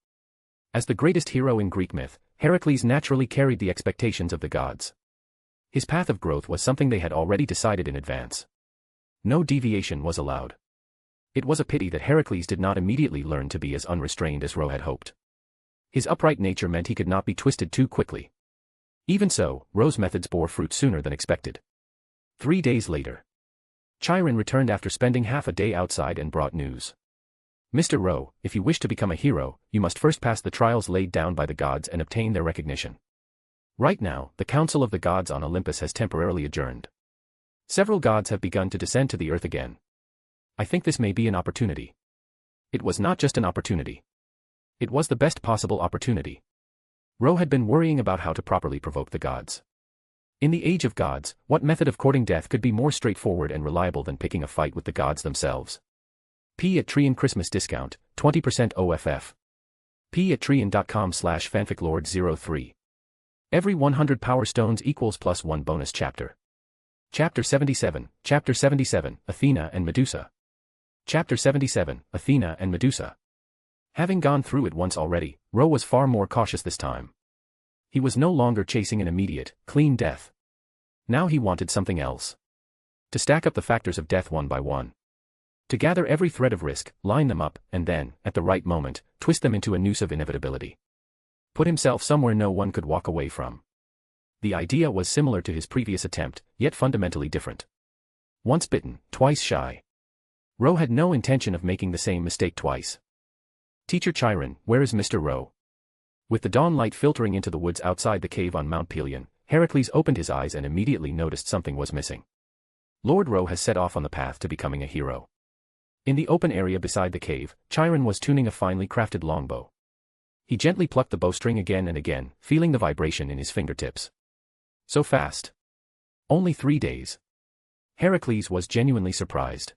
As the greatest hero in Greek myth, Heracles naturally carried the expectations of the gods. His path of growth was something they had already decided in advance. No deviation was allowed. It was a pity that Heracles did not immediately learn to be as unrestrained as Ro had hoped. His upright nature meant he could not be twisted too quickly. Even so, Ro's methods bore fruit sooner than expected. 3 days later. Chiron returned after spending half a day outside and brought news. Mr. Ro, if you wish to become a hero, you must first pass the trials laid down by the gods and obtain their recognition. Right now, the Council of the Gods on Olympus has temporarily adjourned. Several gods have begun to descend to the earth again. I think this may be an opportunity. It was not just an opportunity. It was the best possible opportunity. Ro had been worrying about how to properly provoke the gods. In the age of gods, what method of courting death could be more straightforward and reliable than picking a fight with the gods themselves? P at Trian Christmas discount, 20% OFF. P at Trian.com/fanficlord03. Every 100 power stones equals +1 bonus chapter. Chapter 77, Athena and Medusa. Chapter 77, Athena and Medusa. Having gone through it once already, Ro was far more cautious this time. He was no longer chasing an immediate, clean death. Now he wanted something else. To stack up the factors of death one by one. To gather every thread of risk, line them up, and then, at the right moment, twist them into a noose of inevitability. Put himself somewhere no one could walk away from. The idea was similar to his previous attempt, yet fundamentally different. Once bitten, twice shy. Rowe had no intention of making the same mistake twice. Teacher Chiron, where is Mr. Rowe? With the dawn light filtering into the woods outside the cave on Mount Pelion, Heracles opened his eyes and immediately noticed something was missing. Lord Rowe has set off on the path to becoming a hero. In the open area beside the cave, Chiron was tuning a finely crafted longbow. He gently plucked the bowstring again and again, feeling the vibration in his fingertips. So fast. Only 3 days. Heracles was genuinely surprised.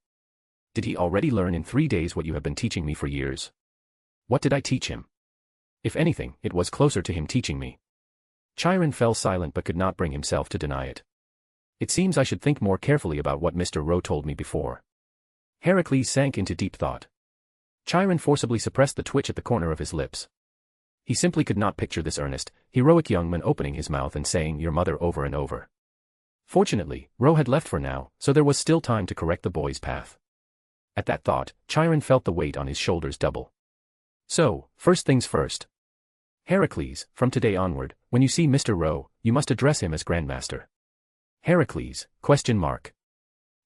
Did he already learn in 3 days what you have been teaching me for years? What did I teach him? If anything, it was closer to him teaching me. Chiron fell silent but could not bring himself to deny it. It seems I should think more carefully about what Mr. Rowe told me before. Heracles sank into deep thought. Chiron forcibly suppressed the twitch at the corner of his lips. He simply could not picture this earnest, heroic young man opening his mouth and saying "your mother" over and over. Fortunately, Rowe had left for now, so there was still time to correct the boy's path. At that thought, Chiron felt the weight on his shoulders double. So, first things first. Heracles, from today onward, when you see Mr. Rowe, you must address him as Grandmaster. Heracles, ?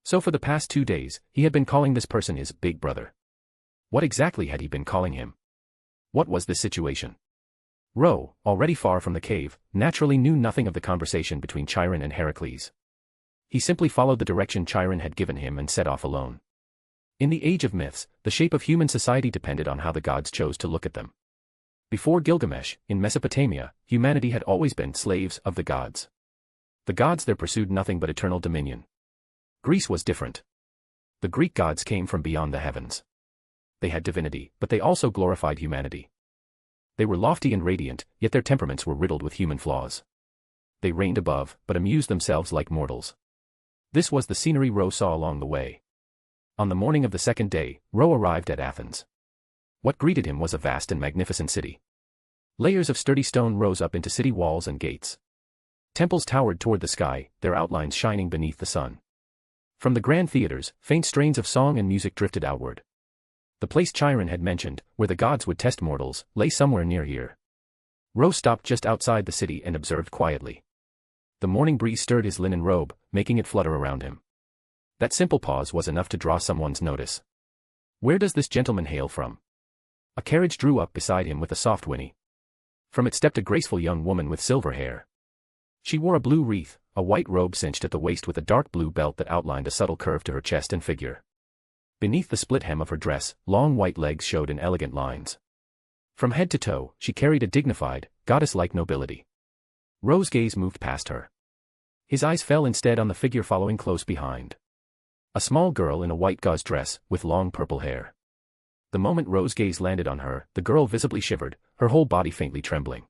So for the past 2 days, he had been calling this person his big brother. What exactly had he been calling him? What was this situation? Rowe, already far from the cave, naturally knew nothing of the conversation between Chiron and Heracles. He simply followed the direction Chiron had given him and set off alone. In the age of myths, the shape of human society depended on how the gods chose to look at them. Before Gilgamesh, in Mesopotamia, humanity had always been slaves of the gods. The gods there pursued nothing but eternal dominion. Greece was different. The Greek gods came from beyond the heavens. They had divinity, but they also glorified humanity. They were lofty and radiant, yet their temperaments were riddled with human flaws. They reigned above, but amused themselves like mortals. This was the scenery Rowe saw along the way. On the morning of the second day, Rowe arrived at Athens. What greeted him was a vast and magnificent city. Layers of sturdy stone rose up into city walls and gates. Temples towered toward the sky, their outlines shining beneath the sun. From the grand theaters, faint strains of song and music drifted outward. The place Chiron had mentioned, where the gods would test mortals, lay somewhere near here. Rowe stopped just outside the city and observed quietly. The morning breeze stirred his linen robe, making it flutter around him. That simple pause was enough to draw someone's notice. Where does this gentleman hail from? A carriage drew up beside him with a soft whinny. From it stepped a graceful young woman with silver hair. She wore a blue wreath, a white robe cinched at the waist with a dark blue belt that outlined a subtle curve to her chest and figure. Beneath the split hem of her dress, long white legs showed in elegant lines. From head to toe, she carried a dignified, goddess-like nobility. Rowe's gaze moved past her. His eyes fell instead on the figure following close behind. A small girl in a white gauze dress, with long purple hair. The moment Rowe's gaze landed on her, the girl visibly shivered, her whole body faintly trembling.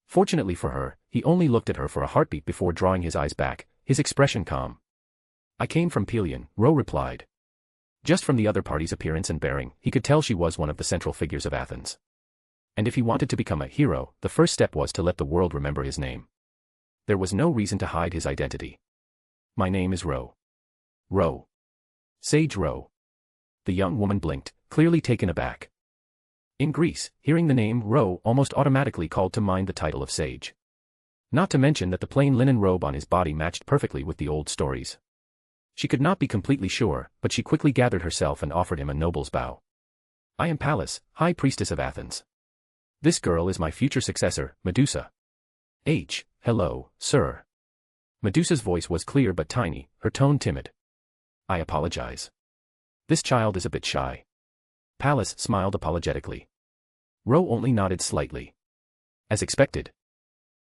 Fortunately for her, he only looked at her for a heartbeat before drawing his eyes back, his expression calm. I came from Pelion, Rowe replied. Just from the other party's appearance and bearing, he could tell she was one of the central figures of Athens. And if he wanted to become a hero, the first step was to let the world remember his name. There was no reason to hide his identity. My name is Rowe. Rowe. Sage Rowe. The young woman blinked, clearly taken aback. In Greece, hearing the name Rowe almost automatically called to mind the title of sage. Not to mention that the plain linen robe on his body matched perfectly with the old stories. She could not be completely sure, but she quickly gathered herself and offered him a noble's bow. I am Pallas, High Priestess of Athens. This girl is my future successor, Medusa. Hello, sir. Medusa's voice was clear but tiny, her tone timid. I apologize. This child is a bit shy. Pallas smiled apologetically. Rowe only nodded slightly. As expected.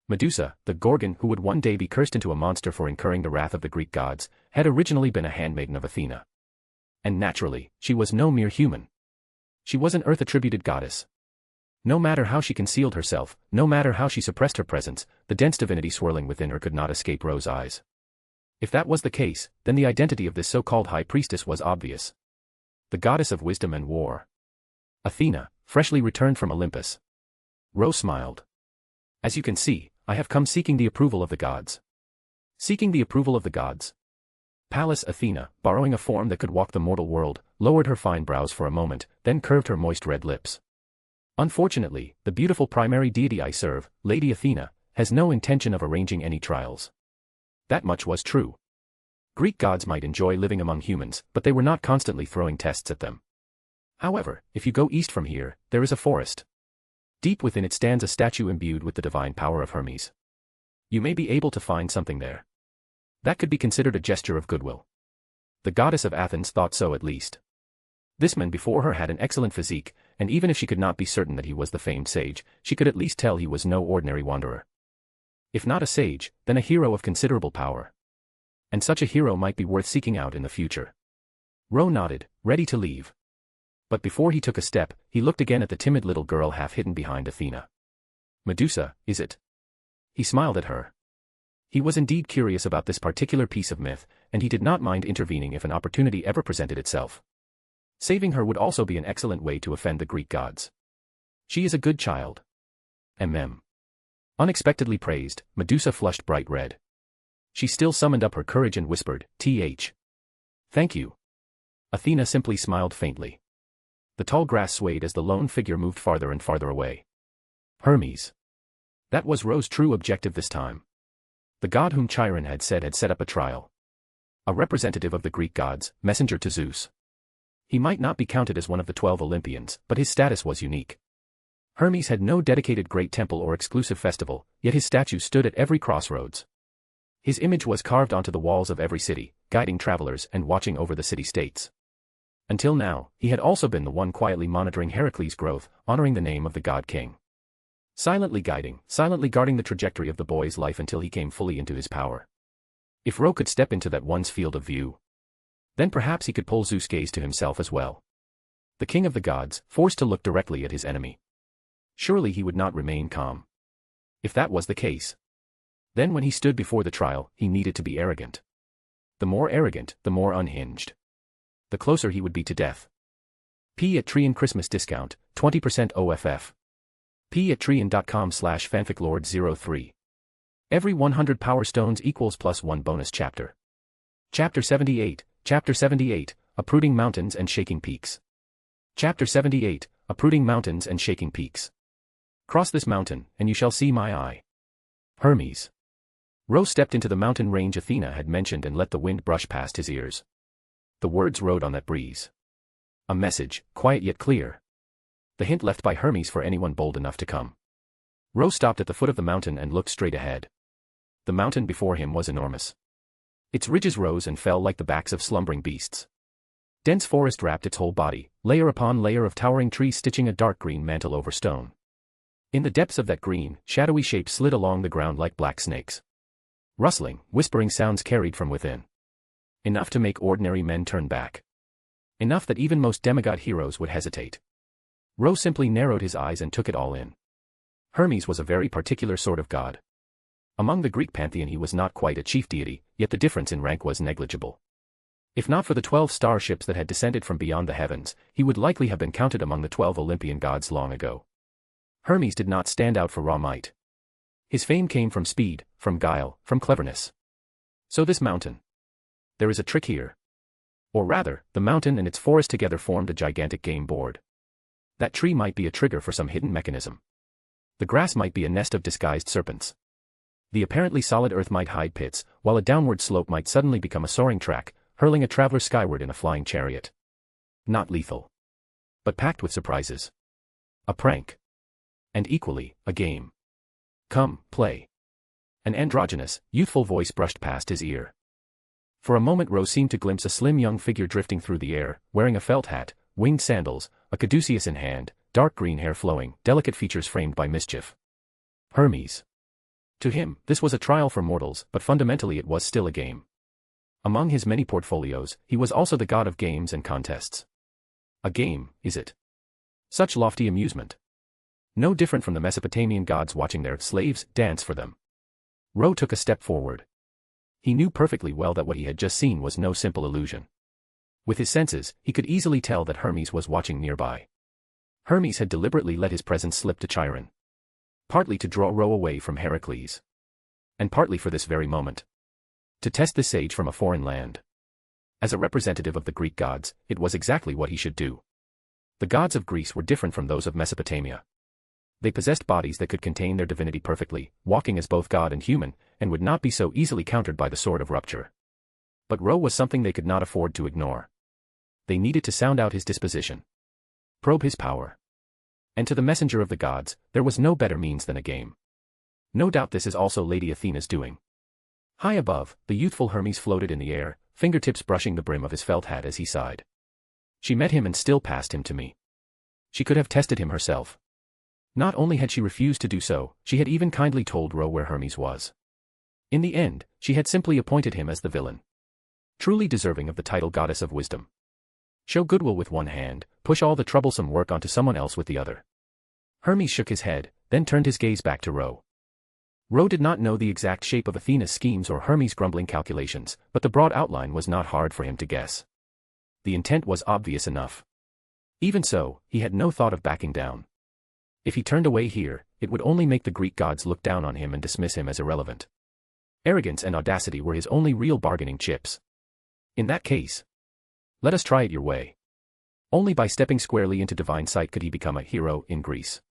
Medusa, the Gorgon who would one day be cursed into a monster for incurring the wrath of the Greek gods, had originally been a handmaiden of Athena. And naturally, she was no mere human. She was an earth-attributed goddess. No matter how she concealed herself, no matter how she suppressed her presence, the dense divinity swirling within her could not escape Rowe's eyes. If that was the case, then the identity of this so-called high priestess was obvious. The goddess of wisdom and war. Athena, freshly returned from Olympus. Rowe smiled. As you can see, I have come seeking the approval of the gods. Seeking the approval of the gods? Pallas Athena, borrowing a form that could walk the mortal world, lowered her fine brows for a moment, then curved her moist red lips. Unfortunately, the beautiful primary deity I serve, Lady Athena, has no intention of arranging any trials. That much was true. Greek gods might enjoy living among humans, but they were not constantly throwing tests at them. However, if you go east from here, there is a forest. Deep within it stands a statue imbued with the divine power of Hermes. You may be able to find something there. That could be considered a gesture of goodwill. The goddess of Athens thought so at least. This man before her had an excellent physique, and even if she could not be certain that he was the famed sage, she could at least tell he was no ordinary wanderer. If not a sage, then a hero of considerable power. And such a hero might be worth seeking out in the future. Ro nodded, ready to leave. But before he took a step, he looked again at the timid little girl half hidden behind Athena. Medusa, is it? He smiled at her. He was indeed curious about this particular piece of myth, and he did not mind intervening if an opportunity ever presented itself. Saving her would also be an excellent way to offend the Greek gods. She is a good child. Unexpectedly praised, Medusa flushed bright red. She still summoned up her courage and whispered, Thank you. Athena simply smiled faintly. The tall grass swayed as the lone figure moved farther and farther away. Hermes. That was Ro's true objective this time. The god whom Chiron had said had set up a trial. A representative of the Greek gods, messenger to Zeus. He might not be counted as one of the 12 Olympians, but his status was unique. Hermes had no dedicated great temple or exclusive festival, yet his statue stood at every crossroads. His image was carved onto the walls of every city, guiding travelers and watching over the city-states. Until now, he had also been the one quietly monitoring Heracles' growth, honoring the name of the god-king. Silently guarding the trajectory of the boy's life until he came fully into his power. If Ro could step into that one's field of view, then perhaps he could pull Zeus' gaze to himself as well. The king of the gods, forced to look directly at his enemy. Surely he would not remain calm. If that was the case, then when he stood before the trial, he needed to be arrogant. The more arrogant, the more unhinged. The closer he would be to death. P at Trian Christmas discount, 20% OFF. P at Trian.com/fanficlord03. Every 100 power stones equals +1 bonus chapter. Chapter 78, Uprooting Mountains and Shaking Peaks. Chapter 78, Uprooting Mountains and Shaking Peaks. Cross this mountain, and you shall see my eye. Hermes. Ro stepped into the mountain range Athena had mentioned and let the wind brush past his ears. The words rode on that breeze. A message, quiet yet clear. The hint left by Hermes for anyone bold enough to come. Ro stopped at the foot of the mountain and looked straight ahead. The mountain before him was enormous. Its ridges rose and fell like the backs of slumbering beasts. Dense forest wrapped its whole body, layer upon layer of towering trees stitching a dark green mantle over stone. In the depths of that green, shadowy shapes slid along the ground like black snakes. Rustling, whispering sounds carried from within. Enough to make ordinary men turn back. Enough that even most demigod heroes would hesitate. Ro simply narrowed his eyes and took it all in. Hermes was a very particular sort of god. Among the Greek pantheon he was not quite a chief deity, yet the difference in rank was negligible. If not for the 12 starships that had descended from beyond the heavens, he would likely have been counted among the 12 Olympian gods long ago. Hermes did not stand out for raw might. His fame came from speed, from guile, from cleverness. So this mountain. There is a trick here. Or rather, the mountain and its forest together formed a gigantic game board. That tree might be a trigger for some hidden mechanism. The grass might be a nest of disguised serpents. The apparently solid earth might hide pits, while a downward slope might suddenly become a soaring track, hurling a traveler skyward in a flying chariot. Not lethal. But packed with surprises. A prank. And equally, a game. Come, play. An androgynous, youthful voice brushed past his ear. For a moment Ro seemed to glimpse a slim young figure drifting through the air, wearing a felt hat, winged sandals, a caduceus in hand, dark green hair flowing, delicate features framed by mischief. Hermes. To him, this was a trial for mortals, but fundamentally it was still a game. Among his many portfolios, he was also the god of games and contests. A game, is it? Such lofty amusement. No different from the Mesopotamian gods watching their slaves dance for them. Ro took a step forward. He knew perfectly well that what he had just seen was no simple illusion. With his senses, he could easily tell that Hermes was watching nearby. Hermes had deliberately let his presence slip to Chiron. Partly to draw Ro away from Heracles. And partly for this very moment. To test this sage from a foreign land. As a representative of the Greek gods, it was exactly what he should do. The gods of Greece were different from those of Mesopotamia. They possessed bodies that could contain their divinity perfectly, walking as both god and human, and would not be so easily countered by the sword of rupture. But Ro was something they could not afford to ignore. They needed to sound out his disposition. Probe his power. And to the messenger of the gods, there was no better means than a game. No doubt this is also Lady Athena's doing. High above, the youthful Hermes floated in the air, fingertips brushing the brim of his felt hat as he sighed. She met him and still passed him to me. She could have tested him herself. Not only had she refused to do so, she had even kindly told Ro where Hermes was. In the end, she had simply appointed him as the villain. Truly deserving of the title Goddess of Wisdom. Show goodwill with one hand, push all the troublesome work onto someone else with the other. Hermes shook his head, then turned his gaze back to Ro. Ro did not know the exact shape of Athena's schemes or Hermes' grumbling calculations, but the broad outline was not hard for him to guess. The intent was obvious enough. Even so, he had no thought of backing down. If he turned away here, it would only make the Greek gods look down on him and dismiss him as irrelevant. Arrogance and audacity were his only real bargaining chips. In that case, let us try it your way. Only by stepping squarely into divine sight could he become a hero in Greece.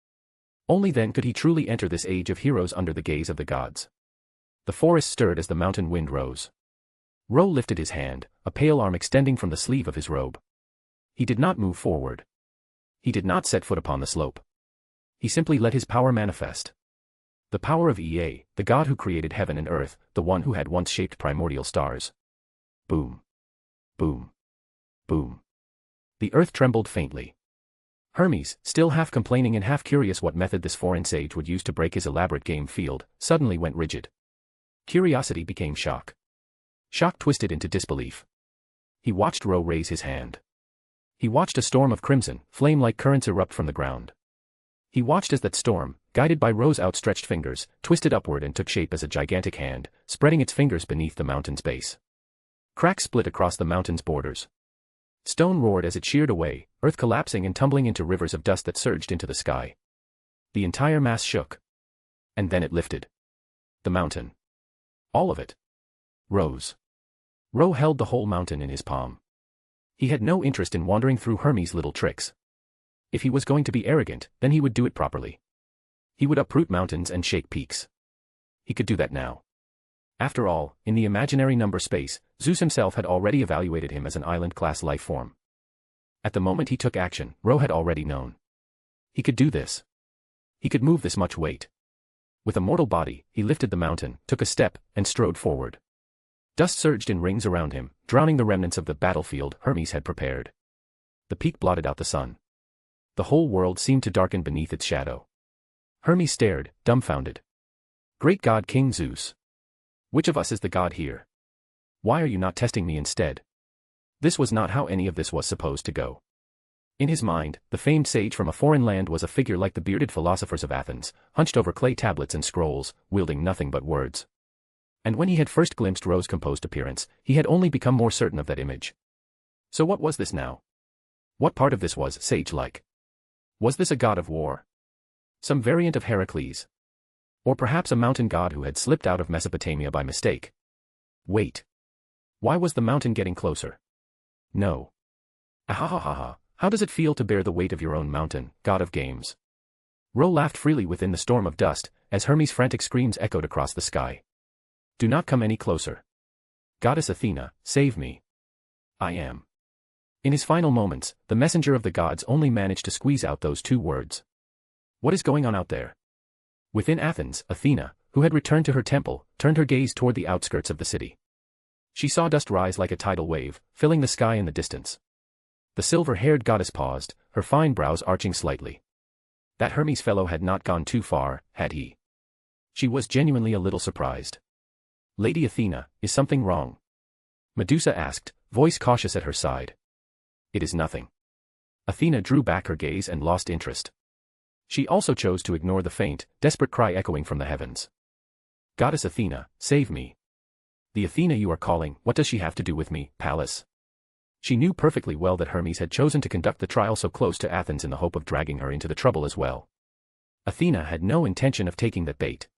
Only then could he truly enter this age of heroes under the gaze of the gods. The forest stirred as the mountain wind rose. Ro lifted his hand, a pale arm extending from the sleeve of his robe. He did not move forward. He did not set foot upon the slope. He simply let his power manifest. The power of Ea, the god who created heaven and earth, the one who had once shaped primordial stars. Boom. Boom. Boom. The earth trembled faintly. Hermes, still half complaining and half curious what method this foreign sage would use to break his elaborate game field, suddenly went rigid. Curiosity became shock. Shock twisted into disbelief. He watched Ro raise his hand. He watched a storm of crimson, flame-like currents erupt from the ground. He watched as that storm, guided by Ro's outstretched fingers, twisted upward and took shape as a gigantic hand, spreading its fingers beneath the mountain's base. Cracks split across the mountain's borders. Stone roared as it sheared away, earth collapsing and tumbling into rivers of dust that surged into the sky. The entire mass shook. And then it lifted. The mountain. All of it. Rose. Ro held the whole mountain in his palm. He had no interest in wandering through Hermes' little tricks. If he was going to be arrogant, then he would do it properly. He would uproot mountains and shake peaks. He could do that now. After all, in the imaginary number space, Zeus himself had already evaluated him as an island-class life form. At the moment he took action, Ro had already known. He could do this. He could move this much weight. With a mortal body, he lifted the mountain, took a step, and strode forward. Dust surged in rings around him, drowning the remnants of the battlefield Hermes had prepared. The peak blotted out the sun. The whole world seemed to darken beneath its shadow. Hermes stared, dumbfounded. Great God King Zeus. Which of us is the god here? Why are you not testing me instead? This was not how any of this was supposed to go. In his mind, the famed sage from a foreign land was a figure like the bearded philosophers of Athens, hunched over clay tablets and scrolls, wielding nothing but words. And when he had first glimpsed Ro's composed appearance, he had only become more certain of that image. So what was this now? What part of this was sage-like? Was this a god of war? Some variant of Heracles? Or perhaps a mountain god who had slipped out of Mesopotamia by mistake? Wait. Why was the mountain getting closer? No. Ahahaha, how does it feel to bear the weight of your own mountain, god of games? Ro laughed freely within the storm of dust, as Hermes' frantic screams echoed across the sky. Do not come any closer. Goddess Athena, save me. I am. In his final moments, the messenger of the gods only managed to squeeze out those two words. What is going on out there? Within Athens, Athena, who had returned to her temple, turned her gaze toward the outskirts of the city. She saw dust rise like a tidal wave, filling the sky in the distance. The silver-haired goddess paused, her fine brows arching slightly. That Hermes fellow had not gone too far, had he? She was genuinely a little surprised. Lady Athena, is something wrong? Medusa asked, voice cautious at her side. It is nothing. Athena drew back her gaze and lost interest. She also chose to ignore the faint, desperate cry echoing from the heavens. Goddess Athena, save me. The Athena you are calling, what does she have to do with me, Pallas? She knew perfectly well that Hermes had chosen to conduct the trial so close to Athens in the hope of dragging her into the trouble as well. Athena had no intention of taking that bait.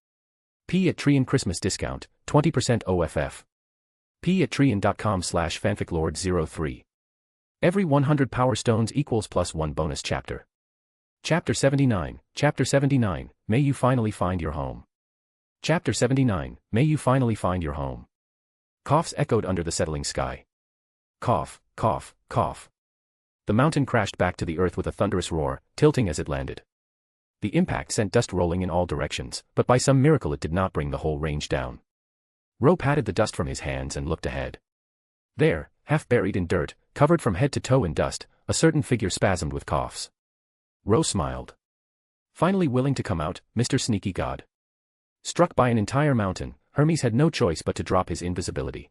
P at Trian Christmas discount, 20% OFF. p@treon.com/fanficlord03. Every 100 power stones equals +1 bonus chapter. Chapter 79, Chapter 79, May you finally find your home. Chapter 79, May you finally find your home. Coughs echoed under the settling sky. Cough, cough, cough. The mountain crashed back to the earth with a thunderous roar, tilting as it landed. The impact sent dust rolling in all directions, but by some miracle it did not bring the whole range down. Ro patted the dust from his hands and looked ahead. There, half buried in dirt, covered from head to toe in dust, a certain figure spasmed with coughs. Ro smiled. Finally willing to come out, Mr. Sneaky God. Struck by an entire mountain, Hermes had no choice but to drop his invisibility.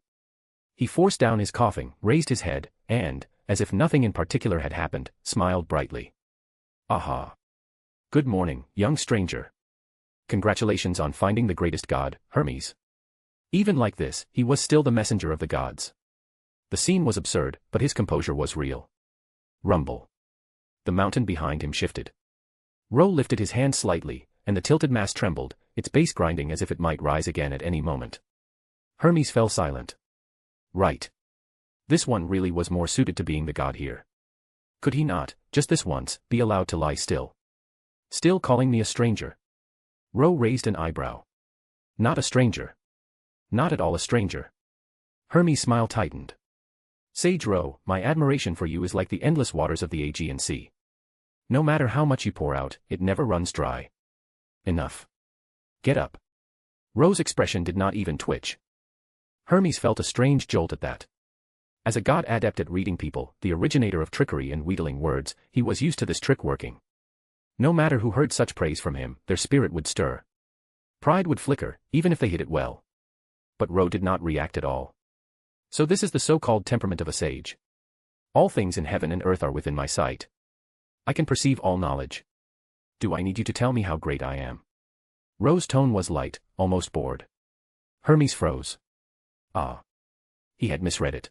He forced down his coughing, raised his head, and, as if nothing in particular had happened, smiled brightly. Aha. Good morning, young stranger. Congratulations on finding the greatest god, Hermes. Even like this, he was still the messenger of the gods. The scene was absurd, but his composure was real. Rumble. The mountain behind him shifted. Ro lifted his hand slightly, and the tilted mass trembled, its base grinding as if it might rise again at any moment. Hermes fell silent. Right. This one really was more suited to being the god here. Could he not, just this once, be allowed to lie still? Still calling me a stranger? Ro raised an eyebrow. Not a stranger. Not at all a stranger. Hermes' smile tightened. Sage Ro, my admiration for you is like the endless waters of the Aegean Sea. No matter how much you pour out, it never runs dry. Enough. Get up. Ro's expression did not even twitch. Hermes felt a strange jolt at that. As a god adept at reading people, the originator of trickery and wheedling words, he was used to this trick working. No matter who heard such praise from him, their spirit would stir. Pride would flicker, even if they hid it well. But Ro did not react at all. So this is the so-called temperament of a sage. All things in heaven and earth are within my sight. I can perceive all knowledge. Do I need you to tell me how great I am? Ro's tone was light, almost bored. Hermes froze. Ah. He had misread it.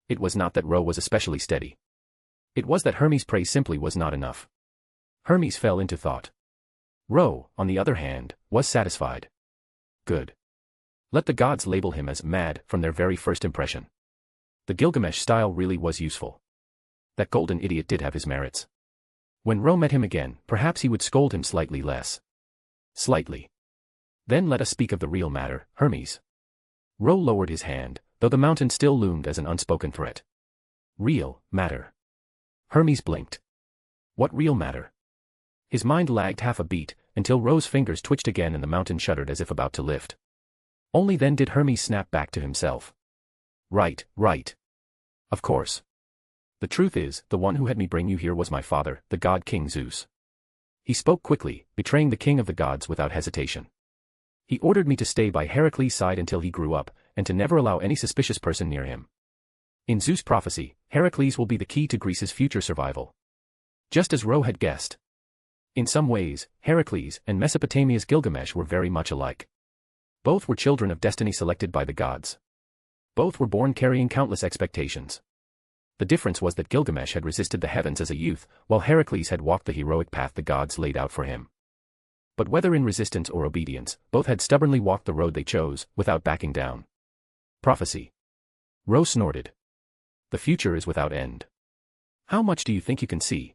It was not that Ro was especially steady. It was that Hermes' praise simply was not enough. Hermes fell into thought. Ro, on the other hand, was satisfied. Good. Let the gods label him as mad from their very first impression. The Gilgamesh style really was useful. That golden idiot did have his merits. When Ro met him again, perhaps he would scold him slightly less. Slightly. Then let us speak of the real matter, Hermes. Ro lowered his hand, though the mountain still loomed as an unspoken threat. Real matter. Hermes blinked. What real matter? His mind lagged half a beat, until Ro's fingers twitched again and the mountain shuddered as if about to lift. Only then did Hermes snap back to himself. Right, right. Of course. The truth is, the one who had me bring you here was my father, the god King Zeus. He spoke quickly, betraying the king of the gods without hesitation. He ordered me to stay by Heracles' side until he grew up, and to never allow any suspicious person near him. In Zeus' prophecy, Heracles will be the key to Greece's future survival. Just as Ro had guessed. In some ways, Heracles and Mesopotamia's Gilgamesh were very much alike. Both were children of destiny selected by the gods. Both were born carrying countless expectations. The difference was that Gilgamesh had resisted the heavens as a youth, while Heracles had walked the heroic path the gods laid out for him. But whether in resistance or obedience, both had stubbornly walked the road they chose, without backing down. Prophecy. Ro snorted. The future is without end. How much do you think you can see?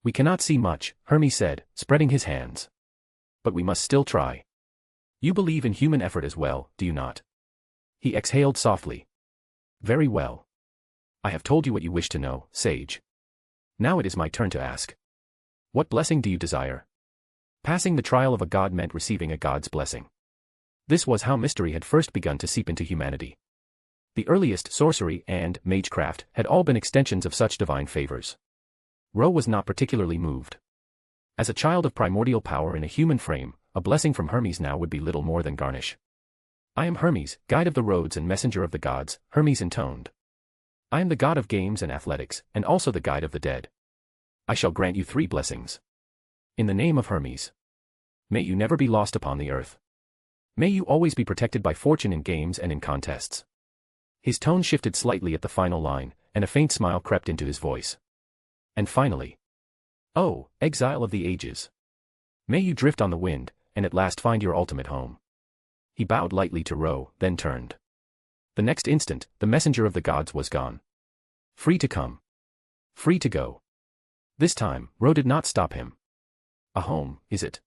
We cannot see much, Hermes said, spreading his hands. But we must still try. You believe in human effort as well, do you not? He exhaled softly. Very well. I have told you what you wish to know, sage. Now it is my turn to ask. What blessing do you desire? Passing the trial of a god meant receiving a god's blessing. This was how mystery had first begun to seep into humanity. The earliest sorcery and magecraft had all been extensions of such divine favors. Ro was not particularly moved. As a child of primordial power in a human frame, a blessing from Hermes now would be little more than garnish. I am Hermes, guide of the roads and messenger of the gods, Hermes intoned. I am the god of games and athletics, and also the guide of the dead. I shall grant you 3 blessings. In the name of Hermes. May you never be lost upon the earth. May you always be protected by fortune in games and in contests. His tone shifted slightly at the final line, and a faint smile crept into his voice. And finally. Oh, exile of the ages. May you drift on the wind, and at last find your ultimate home. He bowed lightly to Ro, then turned. The next instant, the messenger of the gods was gone. Free to come. Free to go. This time, Ro did not stop him. A home, is it?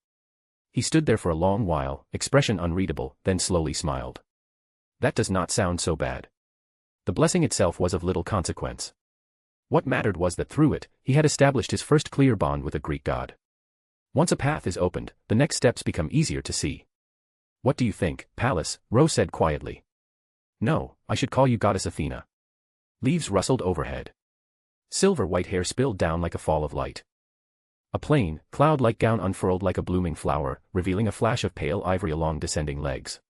He stood there for a long while, expression unreadable, then slowly smiled. That does not sound so bad. The blessing itself was of little consequence. What mattered was that through it, he had established his first clear bond with a Greek god. Once a path is opened, the next steps become easier to see. What do you think, Pallas? Ro said quietly. No, I should call you Goddess Athena. Leaves rustled overhead. Silver-white hair spilled down like a fall of light. A plain, cloud-like gown unfurled like a blooming flower, revealing a flash of pale ivory along descending legs.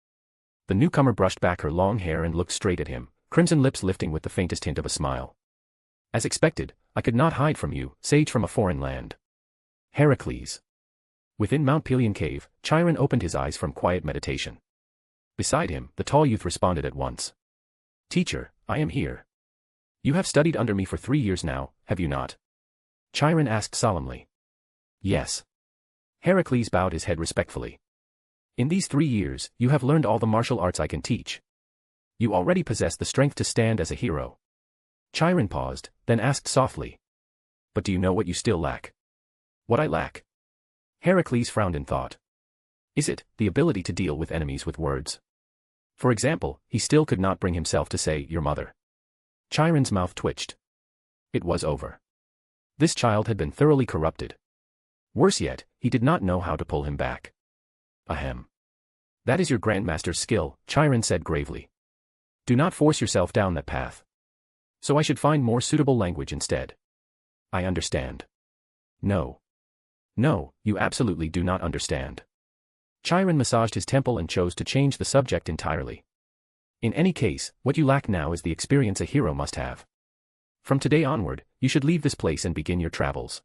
The newcomer brushed back her long hair and looked straight at him, crimson lips lifting with the faintest hint of a smile. As expected, I could not hide from you, sage from a foreign land. Heracles. Within Mount Pelion cave, Chiron opened his eyes from quiet meditation. Beside him, the tall youth responded at once. Teacher, I am here. You have studied under me for 3 years now, have you not? Chiron asked solemnly. Yes. Heracles bowed his head respectfully. In these 3 years, you have learned all the martial arts I can teach. You already possess the strength to stand as a hero. Chiron paused, then asked softly. But do you know what you still lack? What I lack? Heracles frowned in thought. Is it the ability to deal with enemies with words? For example, he still could not bring himself to say, your mother. Chiron's mouth twitched. It was over. This child had been thoroughly corrupted. Worse yet, he did not know how to pull him back. Ahem. That is your grandmaster's skill, Chiron said gravely. Do not force yourself down that path. So I should find more suitable language instead. I understand. No. No, you absolutely do not understand. Chiron massaged his temple and chose to change the subject entirely. In any case, what you lack now is the experience a hero must have. From today onward, you should leave this place and begin your travels.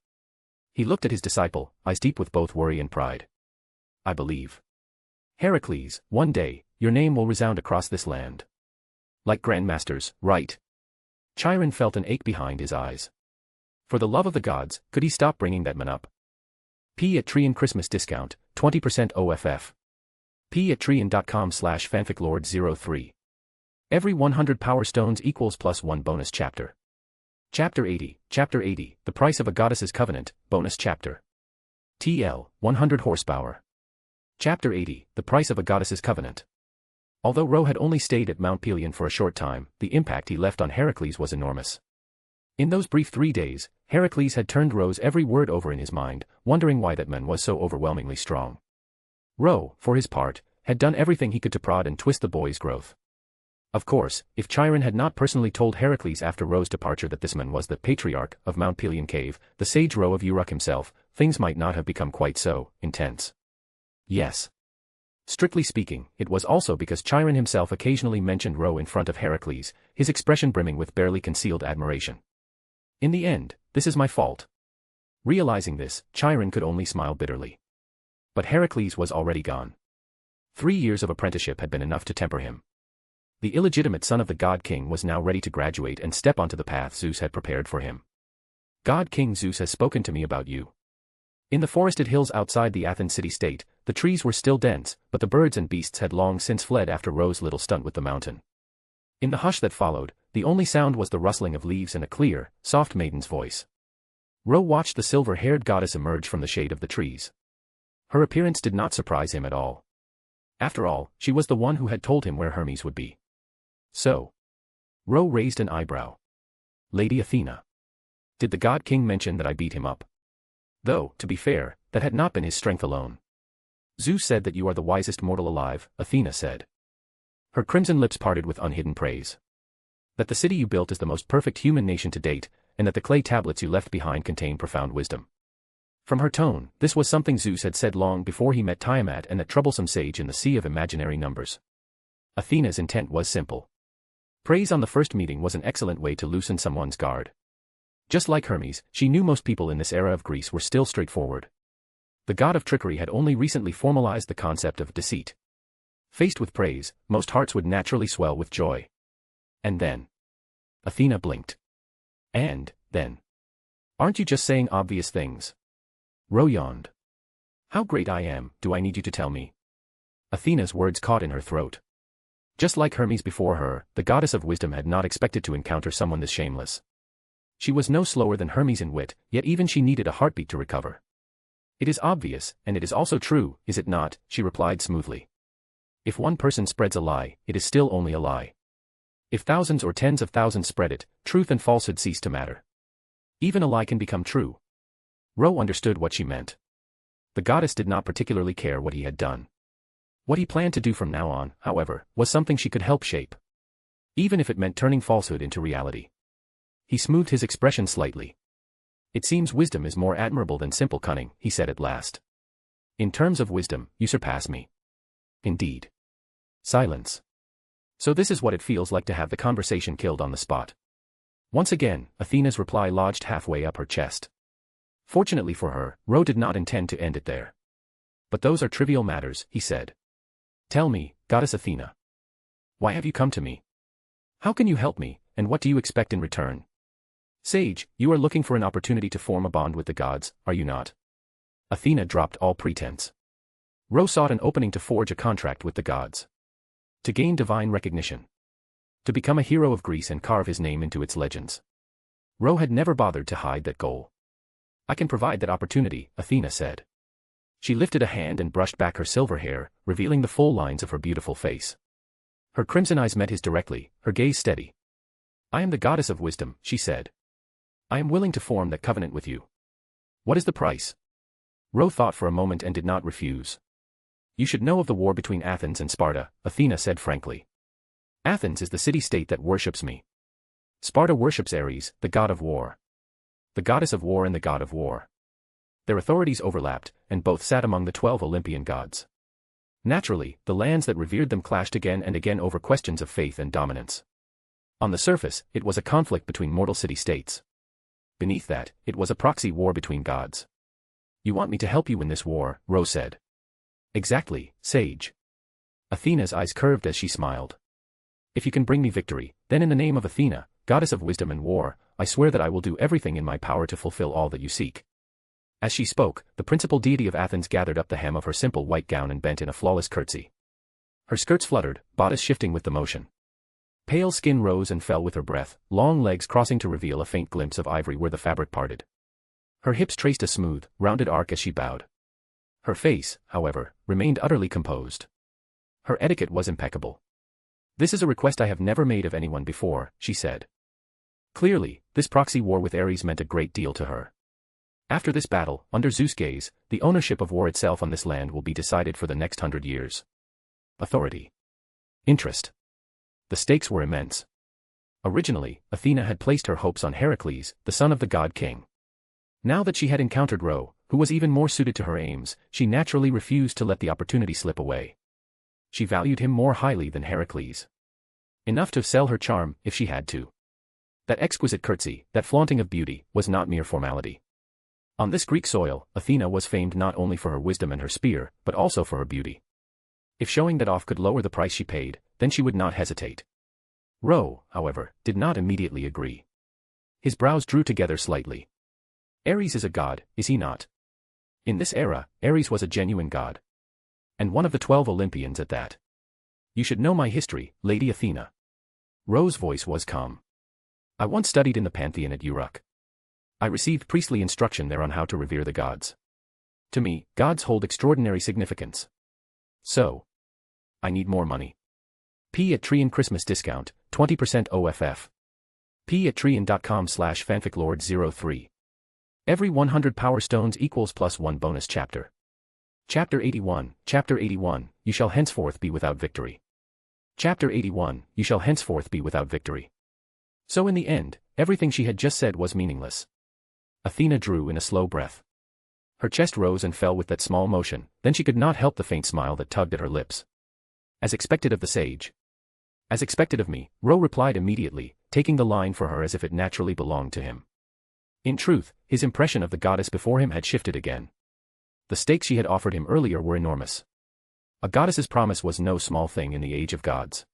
He looked at his disciple, eyes deep with both worry and pride. I believe. Heracles, one day, your name will resound across this land. Like grandmasters, right? Chiron felt an ache behind his eyes. For the love of the gods, could he stop bringing that man up? P at Trian Christmas discount, 20% OFF. P at Trian.com/fanficlord03. Every 100 power stones equals +1 bonus chapter. Chapter 80, The Price of a Goddess's Covenant, bonus chapter. TL, 100 horsepower. Chapter 80, The Price of a Goddess's Covenant. Although Ro had only stayed at Mount Pelion for a short time, the impact he left on Heracles was enormous. In those brief 3 days, Heracles had turned Ro's every word over in his mind, wondering why that man was so overwhelmingly strong. Ro, for his part, had done everything he could to prod and twist the boy's growth. Of course, if Chiron had not personally told Heracles after Ro's departure that this man was the patriarch of Mount Pelion Cave, the sage Ro of Uruk himself, things might not have become quite so intense. Yes. Strictly speaking, it was also because Chiron himself occasionally mentioned Ro in front of Heracles, his expression brimming with barely concealed admiration. In the end, this is my fault. Realizing this, Chiron could only smile bitterly. But Heracles was already gone. 3 years of apprenticeship had been enough to temper him. The illegitimate son of the God King was now ready to graduate and step onto the path Zeus had prepared for him. God King Zeus has spoken to me about you. In the forested hills outside the Athens city-state, the trees were still dense, but the birds and beasts had long since fled after Ro's little stunt with the mountain. In the hush that followed, the only sound was the rustling of leaves and a clear, soft maiden's voice. Ro watched the silver-haired goddess emerge from the shade of the trees. Her appearance did not surprise him at all. After all, she was the one who had told him where Hermes would be. So. Ro raised an eyebrow. Lady Athena. Did the God King mention that I beat him up? Though, to be fair, that had not been his strength alone. Zeus said that you are the wisest mortal alive, Athena said. Her crimson lips parted with unhidden praise. That the city you built is the most perfect human nation to date, and that the clay tablets you left behind contain profound wisdom. From her tone, this was something Zeus had said long before he met Tiamat and that troublesome sage in the sea of imaginary numbers. Athena's intent was simple. Praise on the first meeting was an excellent way to loosen someone's guard. Just like Hermes, she knew most people in this era of Greece were still straightforward. The god of trickery had only recently formalized the concept of deceit. Faced with praise, most hearts would naturally swell with joy. And then. Athena blinked. And, then. Aren't you just saying obvious things? Ro yawned. How great I am, do I need you to tell me? Athena's words caught in her throat. Just like Hermes before her, the goddess of wisdom had not expected to encounter someone this shameless. She was no slower than Hermes in wit, yet even she needed a heartbeat to recover. It is obvious, and it is also true, is it not? She replied smoothly. If one person spreads a lie, it is still only a lie. If thousands or tens of thousands spread it, truth and falsehood cease to matter. Even a lie can become true. Ro understood what she meant. The goddess did not particularly care what he had done. What he planned to do from now on, however, was something she could help shape. Even if it meant turning falsehood into reality. He smoothed his expression slightly. It seems wisdom is more admirable than simple cunning, he said at last. In terms of wisdom, you surpass me. Indeed. Silence. So this is what it feels like to have the conversation killed on the spot. Once again, Athena's reply lodged halfway up her chest. Fortunately for her, Ro did not intend to end it there. But those are trivial matters, he said. Tell me, Goddess Athena. Why have you come to me? How can you help me, and what do you expect in return? Sage, you are looking for an opportunity to form a bond with the gods, are you not? Athena dropped all pretense. Ro sought an opening to forge a contract with the gods. To gain divine recognition. To become a hero of Greece and carve his name into its legends. Ro had never bothered to hide that goal. I can provide that opportunity, Athena said. She lifted a hand and brushed back her silver hair, revealing the full lines of her beautiful face. Her crimson eyes met his directly, her gaze steady. I am the goddess of wisdom, she said. I am willing to form that covenant with you. What is the price? Ro thought for a moment and did not refuse. You should know of the war between Athens and Sparta, Athena said frankly. Athens is the city-state that worships me. Sparta worships Ares, the god of war. The goddess of war and the god of war. Their authorities overlapped, and both sat among the 12 Olympian gods. Naturally, the lands that revered them clashed again and again over questions of faith and dominance. On the surface, it was a conflict between mortal city-states. Beneath that, it was a proxy war between gods. You want me to help you in this war, Ro said. Exactly, sage. Athena's eyes curved as she smiled. If you can bring me victory, then in the name of Athena, goddess of wisdom and war, I swear that I will do everything in my power to fulfill all that you seek. As she spoke, the principal deity of Athens gathered up the hem of her simple white gown and bent in a flawless curtsy. Her skirts fluttered, bodice shifting with the motion. Pale skin rose and fell with her breath, long legs crossing to reveal a faint glimpse of ivory where the fabric parted. Her hips traced a smooth, rounded arc as she bowed. Her face, however, remained utterly composed. Her etiquette was impeccable. This is a request I have never made of anyone before, she said. Clearly, this proxy war with Ares meant a great deal to her. After this battle, under Zeus' gaze, the ownership of war itself on this land will be decided for the next 100 years. Authority. Interest. The stakes were immense. Originally, Athena had placed her hopes on Heracles, the son of the god-king. Now that she had encountered Ro, who was even more suited to her aims, she naturally refused to let the opportunity slip away. She valued him more highly than Heracles. Enough to sell her charm, if she had to. That exquisite curtsy, that flaunting of beauty, was not mere formality. On this Greek soil, Athena was famed not only for her wisdom and her spear, but also for her beauty. If showing that off could lower the price she paid, then she would not hesitate. Ro, however, did not immediately agree. His brows drew together slightly. Ares is a god, is he not? In this era, Ares was a genuine god. And one of the 12 Olympians at that. You should know my history, Lady Athena. Ro's voice was calm. I once studied in the Pantheon at Uruk. I received priestly instruction there on how to revere the gods. To me, gods hold extraordinary significance. So, I need more money. P at Trian Christmas discount, 20% OFF. P at Trian.com/fanficlord03. Every 100 power stones equals +1 bonus chapter. Chapter 81, you shall henceforth be without victory. Chapter 81, you shall henceforth be without victory. So in the end, everything she had just said was meaningless. Athena drew in a slow breath. Her chest rose and fell with that small motion, then she could not help the faint smile that tugged at her lips. As expected of the sage. As expected of me, Ro replied immediately, taking the line for her as if it naturally belonged to him. In truth, his impression of the goddess before him had shifted again. The stakes she had offered him earlier were enormous. A goddess's promise was no small thing in the age of gods.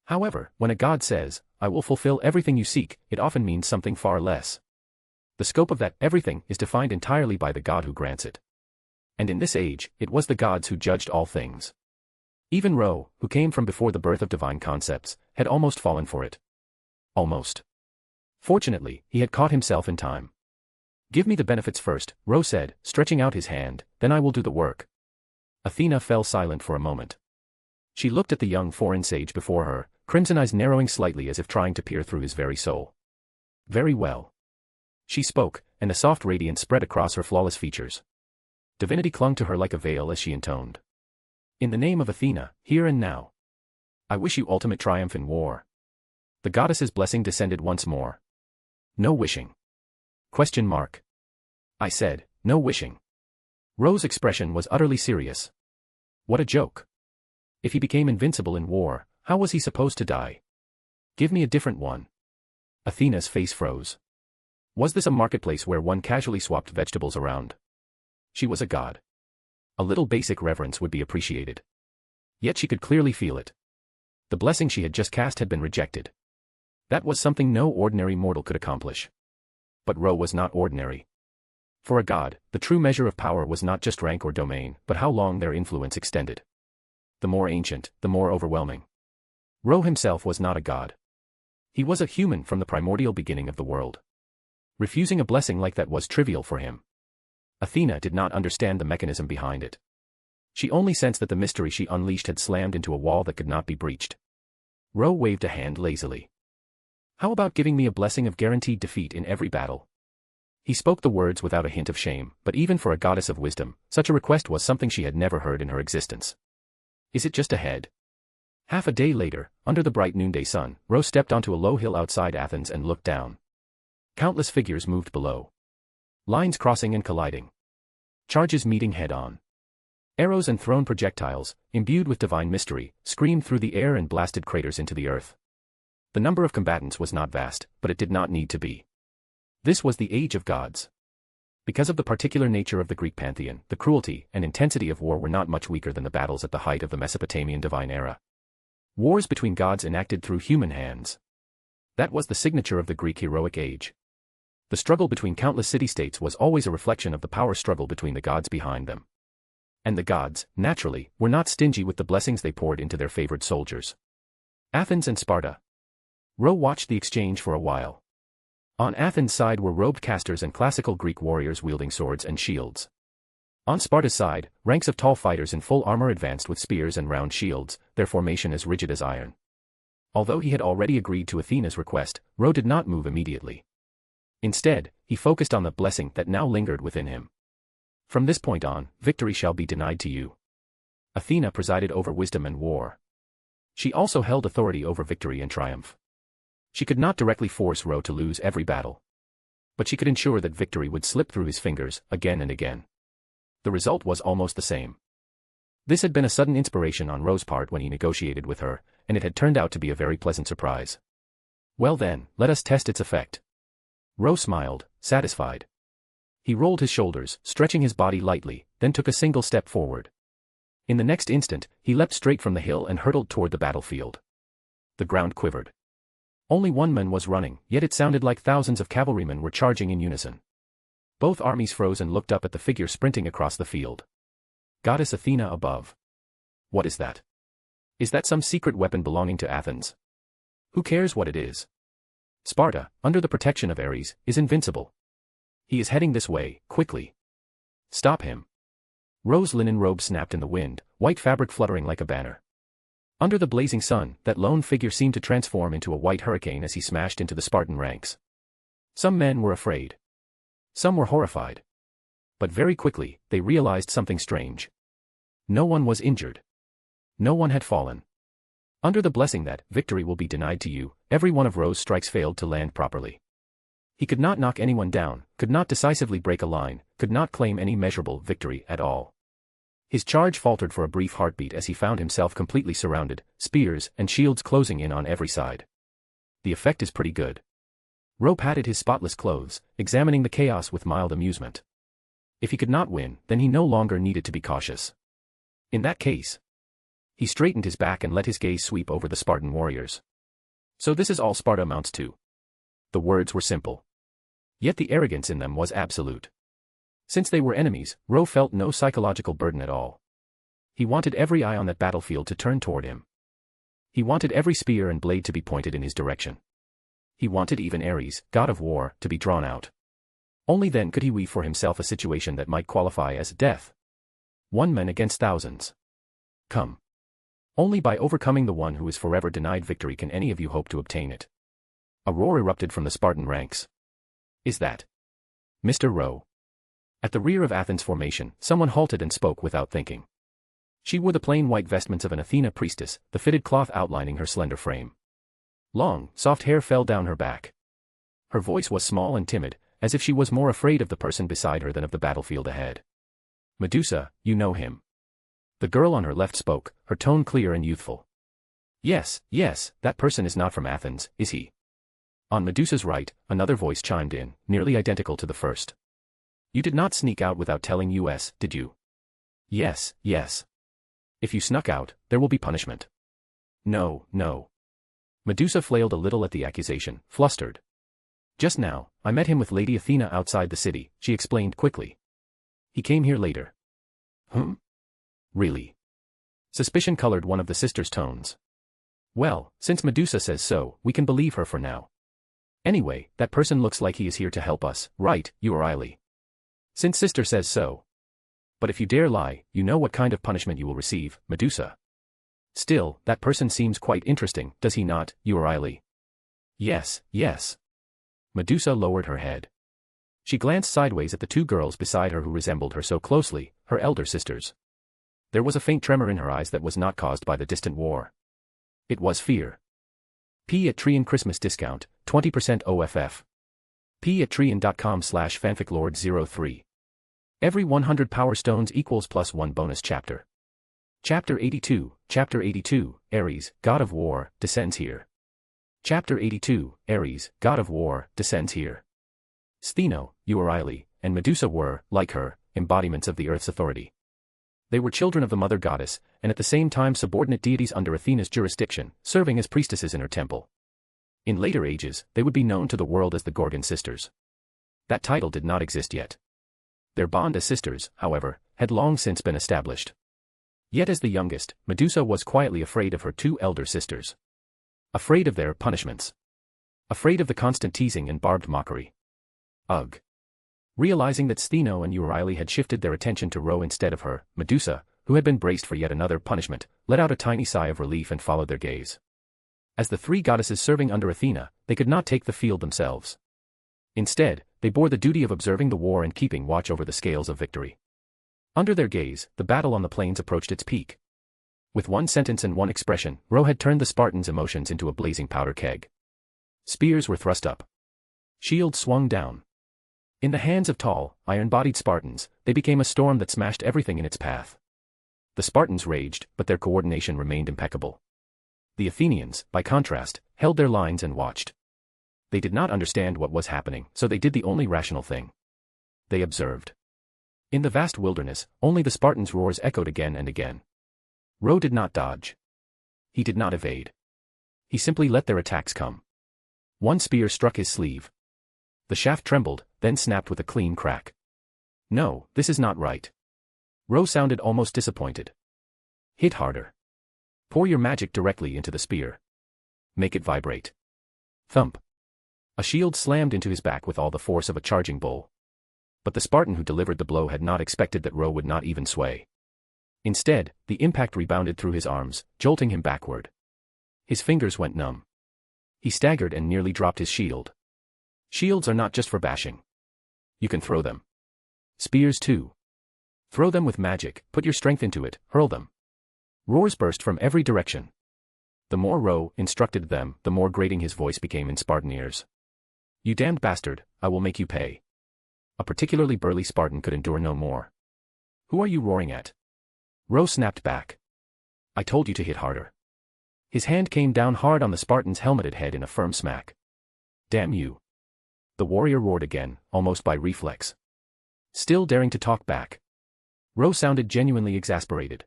However, when a god says, I will fulfill everything you seek, it often means something far less. The scope of that everything is defined entirely by the god who grants it. And in this age, it was the gods who judged all things. Even Ro, who came from before the birth of divine concepts, had almost fallen for it. Almost. Fortunately, he had caught himself in time. "Give me the benefits first," Ro said, stretching out his hand, "then I will do the work." Athena fell silent for a moment. She looked at the young foreign sage before her, crimson eyes narrowing slightly as if trying to peer through his very soul. "Very well." She spoke, and a soft radiance spread across her flawless features. Divinity clung to her like a veil as she intoned. "In the name of Athena, here and now. I wish you ultimate triumph in war." The goddess's blessing descended once more. "No wishing?" Question mark. I said, "No wishing." Ro's expression was utterly serious. What a joke. If he became invincible in war, how was he supposed to die? "Give me a different one." Athena's face froze. Was this a marketplace where one casually swapped vegetables around? She was a god. A little basic reverence would be appreciated. Yet she could clearly feel it. The blessing she had just cast had been rejected. That was something no ordinary mortal could accomplish. But Ro was not ordinary. For a god, the true measure of power was not just rank or domain, but how long their influence extended. The more ancient, the more overwhelming. Ro himself was not a god. He was a human from the primordial beginning of the world. Refusing a blessing like that was trivial for him. Athena did not understand the mechanism behind it. She only sensed that the mystery she unleashed had slammed into a wall that could not be breached. Ro waved a hand lazily. "How about giving me a blessing of guaranteed defeat in every battle?" He spoke the words without a hint of shame, but even for a goddess of wisdom, such a request was something she had never heard in her existence. "Is it just ahead?" Half a day later, under the bright noonday sun, Ro stepped onto a low hill outside Athens and looked down. Countless figures moved below. Lines crossing and colliding. Charges meeting head-on. Arrows and thrown projectiles, imbued with divine mystery, screamed through the air and blasted craters into the earth. The number of combatants was not vast, but it did not need to be. This was the age of gods. Because of the particular nature of the Greek pantheon, the cruelty and intensity of war were not much weaker than the battles at the height of the Mesopotamian divine era. Wars between gods enacted through human hands. That was the signature of the Greek heroic age. The struggle between countless city-states was always a reflection of the power struggle between the gods behind them. And the gods, naturally, were not stingy with the blessings they poured into their favored soldiers. Athens and Sparta. Ro watched the exchange for a while. On Athens' side were robed casters and classical Greek warriors wielding swords and shields. On Sparta's side, ranks of tall fighters in full armor advanced with spears and round shields, their formation as rigid as iron. Although he had already agreed to Athena's request, Ro did not move immediately. Instead, he focused on the blessing that now lingered within him. "From this point on, victory shall be denied to you." Athena presided over wisdom and war. She also held authority over victory and triumph. She could not directly force Ro to lose every battle. But she could ensure that victory would slip through his fingers, again and again. The result was almost the same. This had been a sudden inspiration on Ro's part when he negotiated with her, and it had turned out to be a very pleasant surprise. "Well then, let us test its effect." Ro smiled, satisfied. He rolled his shoulders, stretching his body lightly, then took a single step forward. In the next instant, he leapt straight from the hill and hurtled toward the battlefield. The ground quivered. Only one man was running, yet it sounded like thousands of cavalrymen were charging in unison. Both armies froze and looked up at the figure sprinting across the field. Goddess Athena above. What is that? Is that some secret weapon belonging to Athens? Who cares what it is? Sparta, under the protection of Ares, is invincible. He is heading this way, quickly. Stop him. Ro's linen robe snapped in the wind, white fabric fluttering like a banner. Under the blazing sun, that lone figure seemed to transform into a white hurricane as he smashed into the Spartan ranks. Some men were afraid. Some were horrified. But very quickly, they realized something strange. No one was injured. No one had fallen. Under the blessing that victory will be denied to you, every one of Ro's strikes failed to land properly. He could not knock anyone down, could not decisively break a line, could not claim any measurable victory at all. His charge faltered for a brief heartbeat as he found himself completely surrounded, spears and shields closing in on every side. The effect is pretty good. Ro patted his spotless clothes, examining the chaos with mild amusement. If he could not win, then he no longer needed to be cautious. In that case, he straightened his back and let his gaze sweep over the Spartan warriors. So this is all Sparta amounts to. The words were simple. Yet the arrogance in them was absolute. Since they were enemies, Ro felt no psychological burden at all. He wanted every eye on that battlefield to turn toward him. He wanted every spear and blade to be pointed in his direction. He wanted even Ares, god of war, to be drawn out. Only then could he weave for himself a situation that might qualify as death. One man against thousands. Come. Only by overcoming the one who is forever denied victory can any of you hope to obtain it. A roar erupted from the Spartan ranks. Is that Mr. Rowe? At the rear of Athens' formation, someone halted and spoke without thinking. She wore the plain white vestments of an Athena priestess, the fitted cloth outlining her slender frame. Long, soft hair fell down her back. Her voice was small and timid, as if she was more afraid of the person beside her than of the battlefield ahead. Medusa, you know him. The girl on her left spoke, her tone clear and youthful. Yes, that person is not from Athens, is he? On Medusa's right, another voice chimed in, nearly identical to the first. You did not sneak out without telling us, did you? Yes. If you snuck out, there will be punishment. No. Medusa flailed a little at the accusation, flustered. Just now, I met him with Lady Athena outside the city, she explained quickly. He came here later. Really? Suspicion colored one of the sisters' tones. Well, since Medusa says so, we can believe her for now. Anyway, that person looks like he is here to help us, right, Euryale? Since sister says so. But if you dare lie, you know what kind of punishment you will receive, Medusa. Still, that person seems quite interesting, does he not, Euryale? Yes. Medusa lowered her head. She glanced sideways at the two girls beside her who resembled her so closely, her elder sisters. There was a faint tremor in her eyes that was not caused by the distant war. It was fear. P at Trian Christmas discount, 20% OFF. P at Trian.com/fanficlord03. Every 100 power stones equals +1 bonus chapter. Chapter 82, Ares, god of war, descends here. Chapter 82, Ares, god of war, descends here. Stheno, Euryale, and Medusa were, like her, embodiments of the earth's authority. They were children of the mother goddess, and at the same time subordinate deities under Athena's jurisdiction, serving as priestesses in her temple. In later ages, they would be known to the world as the Gorgon sisters. That title did not exist yet. Their bond as sisters, however, had long since been established. Yet as the youngest, Medusa was quietly afraid of her two elder sisters. Afraid of their punishments. Afraid of the constant teasing and barbed mockery. Ugh. Realizing that Stheno and Euryale had shifted their attention to Ro instead of her, Medusa, who had been braced for yet another punishment, let out a tiny sigh of relief and followed their gaze. As the three goddesses serving under Athena, they could not take the field themselves. Instead, they bore the duty of observing the war and keeping watch over the scales of victory. Under their gaze, the battle on the plains approached its peak. With one sentence and one expression, Ro had turned the Spartans' emotions into a blazing powder keg. Spears were thrust up. Shields swung down. In the hands of tall, iron-bodied Spartans, they became a storm that smashed everything in its path. The Spartans raged, but their coordination remained impeccable. The Athenians, by contrast, held their lines and watched. They did not understand what was happening, so they did the only rational thing. They observed. In the vast wilderness, only the Spartans' roars echoed again and again. Ro did not dodge. He did not evade. He simply let their attacks come. One spear struck his sleeve. The shaft trembled, then snapped with a clean crack. No, this is not right. Ro sounded almost disappointed. Hit harder. Pour your magic directly into the spear. Make it vibrate. Thump. A shield slammed into his back with all the force of a charging bull. But the Spartan who delivered the blow had not expected that Ro would not even sway. Instead, the impact rebounded through his arms, jolting him backward. His fingers went numb. He staggered and nearly dropped his shield. Shields are not just for bashing. You can throw them. Spears too. Throw them with magic, put your strength into it, hurl them. Roars burst from every direction. The more Ro instructed them, the more grating his voice became in Spartan ears. You damned bastard, I will make you pay. A particularly burly Spartan could endure no more. Who are you roaring at? Ro snapped back. I told you to hit harder. His hand came down hard on the Spartan's helmeted head in a firm smack. Damn you. The warrior roared again, almost by reflex. Still daring to talk back. Ro sounded genuinely exasperated.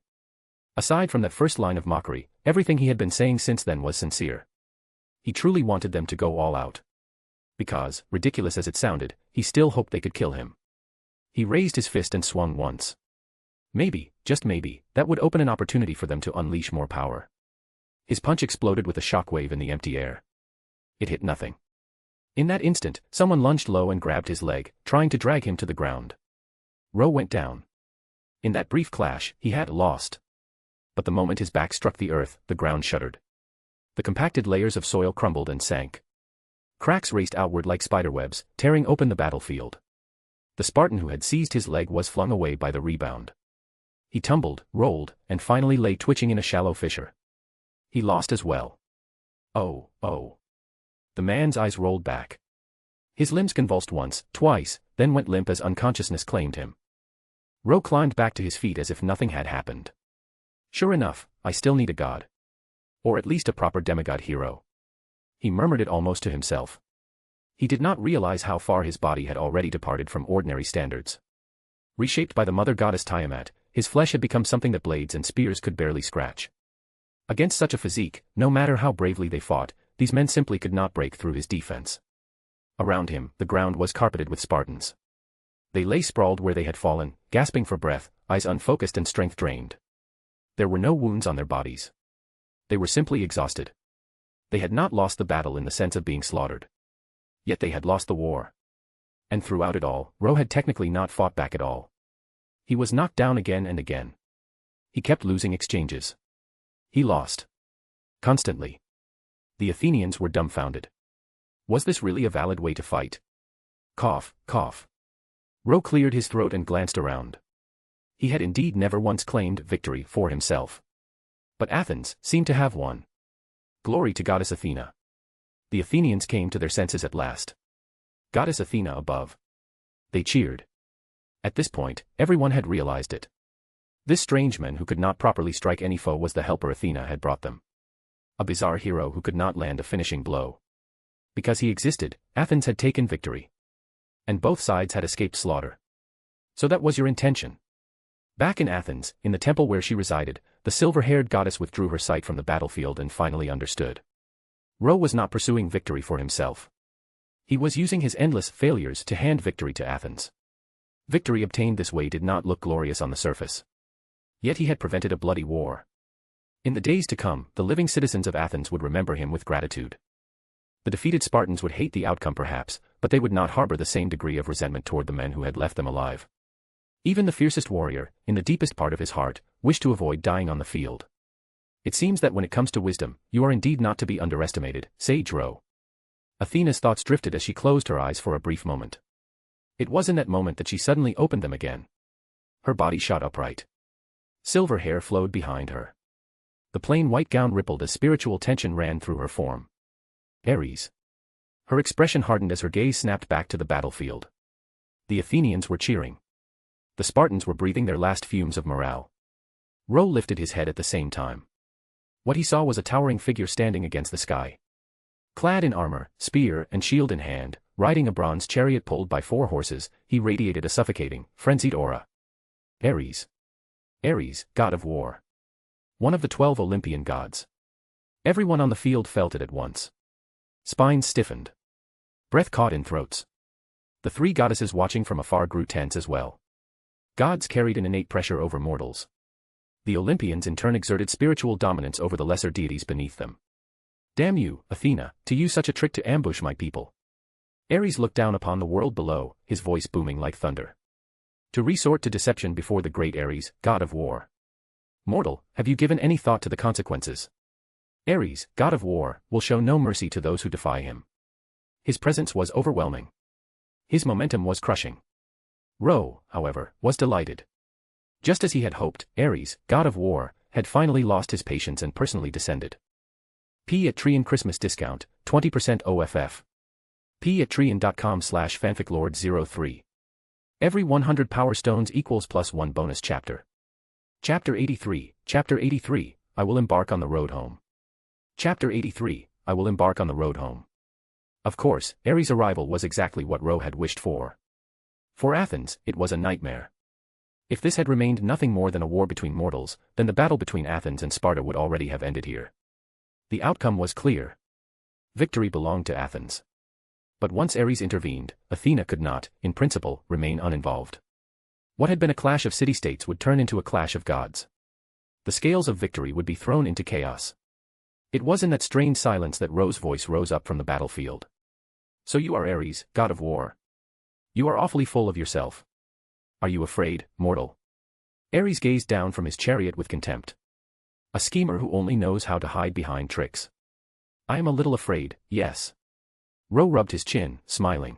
Aside from that first line of mockery, everything he had been saying since then was sincere. He truly wanted them to go all out. Because, ridiculous as it sounded, he still hoped they could kill him. He raised his fist and swung once. Maybe, just maybe, that would open an opportunity for them to unleash more power. His punch exploded with a shockwave in the empty air. It hit nothing. In that instant, someone lunged low and grabbed his leg, trying to drag him to the ground. Ro went down. In that brief clash, he had lost. But the moment his back struck the earth, the ground shuddered. The compacted layers of soil crumbled and sank. Cracks raced outward like spiderwebs, tearing open the battlefield. The Spartan who had seized his leg was flung away by the rebound. He tumbled, rolled, and finally lay twitching in a shallow fissure. He lost as well. Oh, oh. The man's eyes rolled back. His limbs convulsed once, twice, then went limp as unconsciousness claimed him. Ro climbed back to his feet as if nothing had happened. Sure enough, I still need a god. Or at least a proper demigod hero. He murmured it almost to himself. He did not realize how far his body had already departed from ordinary standards. Reshaped by the mother goddess Tiamat, his flesh had become something that blades and spears could barely scratch. Against such a physique, no matter how bravely they fought, these men simply could not break through his defense. Around him, the ground was carpeted with Spartans. They lay sprawled where they had fallen, gasping for breath, eyes unfocused and strength drained. There were no wounds on their bodies. They were simply exhausted. They had not lost the battle in the sense of being slaughtered. Yet they had lost the war. And throughout it all, Ro had technically not fought back at all. He was knocked down again and again. He kept losing exchanges. He lost. Constantly. The Athenians were dumbfounded. Was this really a valid way to fight? Cough, cough. Ro cleared his throat and glanced around. He had indeed never once claimed victory for himself. But Athens seemed to have won. Glory to Goddess Athena. The Athenians came to their senses at last. Goddess Athena above. They cheered. At this point, everyone had realized it. This strange man who could not properly strike any foe was the helper Athena had brought them. A bizarre hero who could not land a finishing blow. Because he existed, Athens had taken victory. And both sides had escaped slaughter. So that was your intention. Back in Athens, in the temple where she resided, the silver-haired goddess withdrew her sight from the battlefield and finally understood. Ro was not pursuing victory for himself. He was using his endless failures to hand victory to Athens. Victory obtained this way did not look glorious on the surface. Yet he had prevented a bloody war. In the days to come, the living citizens of Athens would remember him with gratitude. The defeated Spartans would hate the outcome perhaps, but they would not harbor the same degree of resentment toward the men who had left them alive. Even the fiercest warrior, in the deepest part of his heart, wished to avoid dying on the field. It seems that when it comes to wisdom, you are indeed not to be underestimated, sage Ro. Athena's thoughts drifted as she closed her eyes for a brief moment. It was in that moment that she suddenly opened them again. Her body shot upright. Silver hair flowed behind her. The plain white gown rippled as spiritual tension ran through her form. Ares. Her expression hardened as her gaze snapped back to the battlefield. The Athenians were cheering. The Spartans were breathing their last fumes of morale. Ro lifted his head at the same time. What he saw was a towering figure standing against the sky. Clad in armor, spear and shield in hand, riding a bronze chariot pulled by 4 horses, he radiated a suffocating, frenzied aura. Ares. Ares, god of war. One of the 12 Olympian gods. Everyone on the field felt it at once. Spines stiffened. Breath caught in throats. The 3 goddesses watching from afar grew tense as well. Gods carried an innate pressure over mortals. The Olympians in turn exerted spiritual dominance over the lesser deities beneath them. Damn you, Athena, to use such a trick to ambush my people. Ares looked down upon the world below, his voice booming like thunder. To resort to deception before the great Ares, god of war. Mortal, have you given any thought to the consequences? Ares, god of war, will show no mercy to those who defy him. His presence was overwhelming. His momentum was crushing. Ro, however, was delighted. Just as he had hoped, Ares, god of war, had finally lost his patience and personally descended. P at Trian Christmas discount, 20% OFF. P at Trian.com/fanficlord03. Every 100 power stones equals +1 bonus chapter. Chapter 83, Chapter 83, I will embark on the road home. Chapter 83, I will embark on the road home. Of course, Ares' arrival was exactly what Ro had wished for. For Athens, it was a nightmare. If this had remained nothing more than a war between mortals, then the battle between Athens and Sparta would already have ended here. The outcome was clear. Victory belonged to Athens. But once Ares intervened, Athena could not, in principle, remain uninvolved. What had been a clash of city-states would turn into a clash of gods. The scales of victory would be thrown into chaos. It was in that strained silence that Ro's voice rose up from the battlefield. So you are Ares, god of war. You are awfully full of yourself. Are you afraid, mortal? Ares gazed down from his chariot with contempt. A schemer who only knows how to hide behind tricks. I am a little afraid, yes. Ro rubbed his chin, smiling.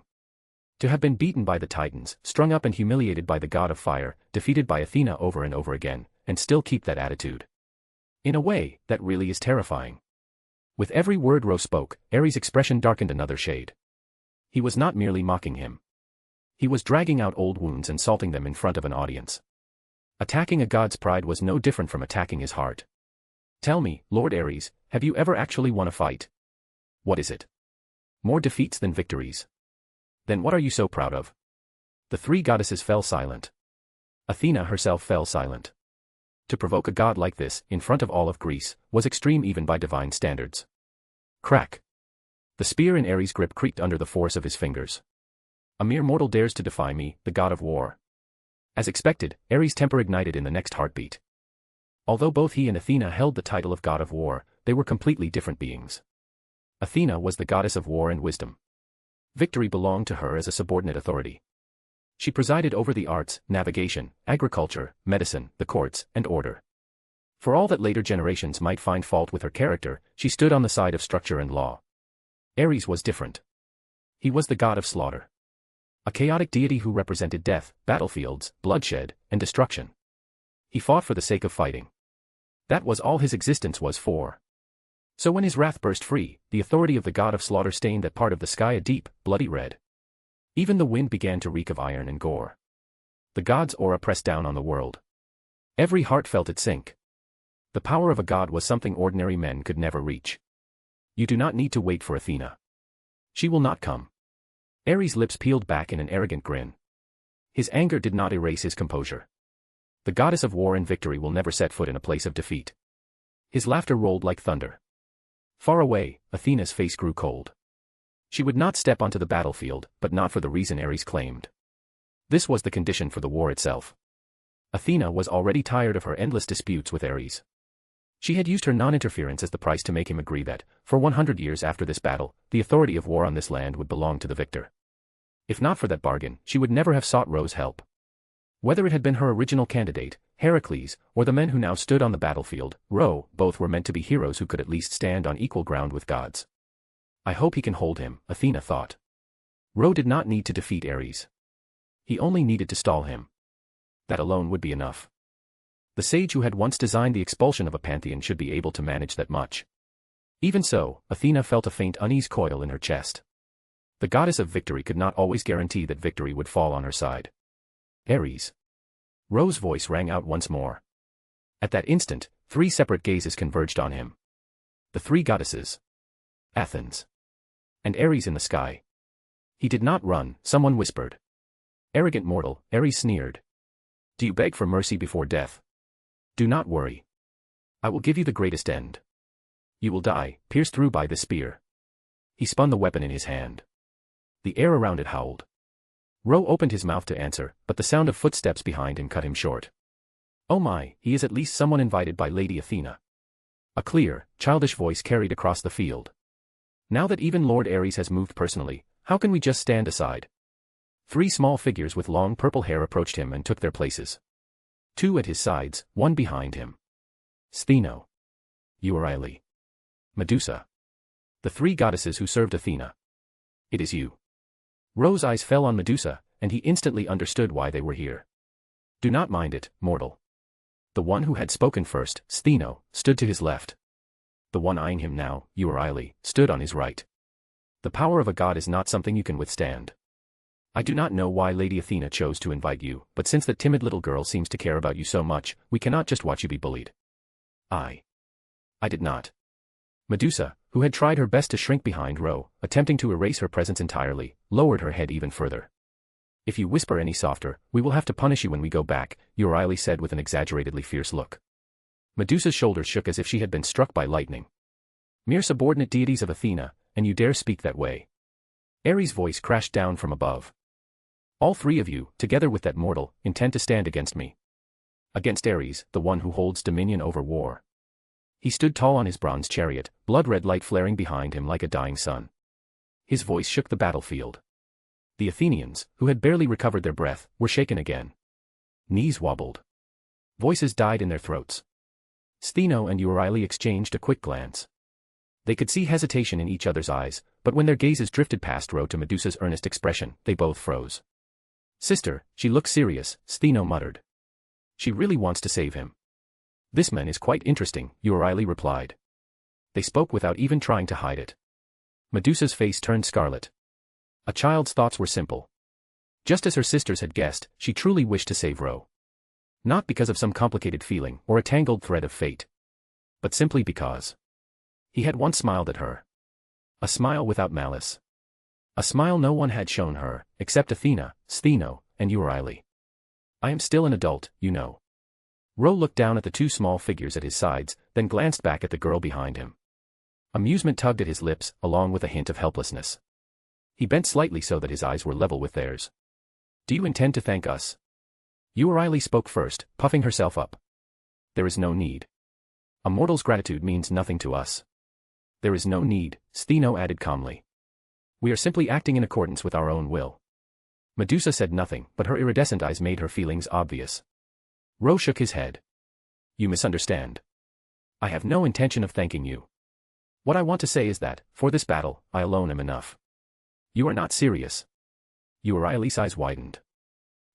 To have been beaten by the Titans, strung up and humiliated by the god of fire, defeated by Athena over and over again, and still keep that attitude. In a way, that really is terrifying. With every word Ro spoke, Ares' expression darkened another shade. He was not merely mocking him. He was dragging out old wounds and salting them in front of an audience. Attacking a god's pride was no different from attacking his heart. Tell me, Lord Ares, have you ever actually won a fight? What is it? More defeats than victories. Then what are you so proud of? The three goddesses fell silent. Athena herself fell silent. To provoke a god like this, in front of all of Greece, was extreme even by divine standards. Crack. The spear in Ares' grip creaked under the force of his fingers. A mere mortal dares to defy me, the god of war. As expected, Ares' temper ignited in the next heartbeat. Although both he and Athena held the title of god of war, they were completely different beings. Athena was the goddess of war and wisdom. Victory belonged to her as a subordinate authority. She presided over the arts, navigation, agriculture, medicine, the courts, and order. For all that later generations might find fault with her character, she stood on the side of structure and law. Ares was different. He was the god of slaughter. A chaotic deity who represented death, battlefields, bloodshed, and destruction. He fought for the sake of fighting. That was all his existence was for. So when his wrath burst free, the authority of the god of slaughter stained that part of the sky a deep, bloody red. Even the wind began to reek of iron and gore. The god's aura pressed down on the world. Every heart felt it sink. The power of a god was something ordinary men could never reach. You do not need to wait for Athena. She will not come. Ares' lips peeled back in an arrogant grin. His anger did not erase his composure. The goddess of war and victory will never set foot in a place of defeat. His laughter rolled like thunder. Far away, Athena's face grew cold. She would not step onto the battlefield, but not for the reason Ares claimed. This was the condition for the war itself. Athena was already tired of her endless disputes with Ares. She had used her non-interference as the price to make him agree that, for 100 years after this battle, the authority of war on this land would belong to the victor. If not for that bargain, she would never have sought Ro's help. Whether it had been her original candidate, Heracles, or the men who now stood on the battlefield, Ro, both were meant to be heroes who could at least stand on equal ground with gods. I hope he can hold him, Athena thought. Ro did not need to defeat Ares. He only needed to stall him. That alone would be enough. The sage who had once designed the expulsion of a pantheon should be able to manage that much. Even so, Athena felt a faint unease coil in her chest. The goddess of victory could not always guarantee that victory would fall on her side. Ares. Ro's voice rang out once more. At that instant, three separate gazes converged on him. The three goddesses. Athens. And Ares in the sky. He did not run, someone whispered. Arrogant mortal, Ares sneered. Do you beg for mercy before death? Do not worry. I will give you the greatest end. You will die, pierced through by this spear. He spun the weapon in his hand. The air around it howled. Ro opened his mouth to answer, but the sound of footsteps behind him cut him short. Oh my, he is at least someone invited by Lady Athena. A clear, childish voice carried across the field. Now that even Lord Ares has moved personally, how can we just stand aside? Three small figures with long purple hair approached him and took their places. Two at his sides, one behind him. Stheno. Euryale. Medusa. The three goddesses who served Athena. It is you. Ro's eyes fell on Medusa, and he instantly understood why they were here. Do not mind it, mortal. The one who had spoken first, Stheno, stood to his left. The one eyeing him now, Euryale, stood on his right. The power of a god is not something you can withstand. I do not know why Lady Athena chose to invite you, but since that timid little girl seems to care about you so much, we cannot just watch you be bullied. I did not. Medusa, who had tried her best to shrink behind Ro, attempting to erase her presence entirely, lowered her head even further. If you whisper any softer, we will have to punish you when we go back, Euryale said with an exaggeratedly fierce look. Medusa's shoulders shook as if she had been struck by lightning. Mere subordinate deities of Athena, and you dare speak that way. Ares' voice crashed down from above. All three of you, together with that mortal, intend to stand against me. Against Ares, the one who holds dominion over war. He stood tall on his bronze chariot, blood-red light flaring behind him like a dying sun. His voice shook the battlefield. The Athenians, who had barely recovered their breath, were shaken again. Knees wobbled. Voices died in their throats. Stheno and Euryale exchanged a quick glance. They could see hesitation in each other's eyes, but when their gazes drifted past Ro to Medusa's earnest expression, they both froze. Sister, she looks serious, Stheno muttered. She really wants to save him. This man is quite interesting, Euryale replied. They spoke without even trying to hide it. Medusa's face turned scarlet. A child's thoughts were simple. Just as her sisters had guessed, she truly wished to save Ro. Not because of some complicated feeling or a tangled thread of fate. But simply because. He had once smiled at her. A smile without malice. A smile no one had shown her, except Athena, Stheno, and Euryale. I am still an adult, you know. Ro looked down at the two small figures at his sides, then glanced back at the girl behind him. Amusement tugged at his lips, along with a hint of helplessness. He bent slightly so that his eyes were level with theirs. Do you intend to thank us? Euryale spoke first, puffing herself up. There is no need. A mortal's gratitude means nothing to us. There is no need, Stheno added calmly. We are simply acting in accordance with our own will. Medusa said nothing, but her iridescent eyes made her feelings obvious. Ro shook his head. You misunderstand. I have no intention of thanking you. What I want to say is that, for this battle, I alone am enough. You are not serious. Euryale's eyes widened.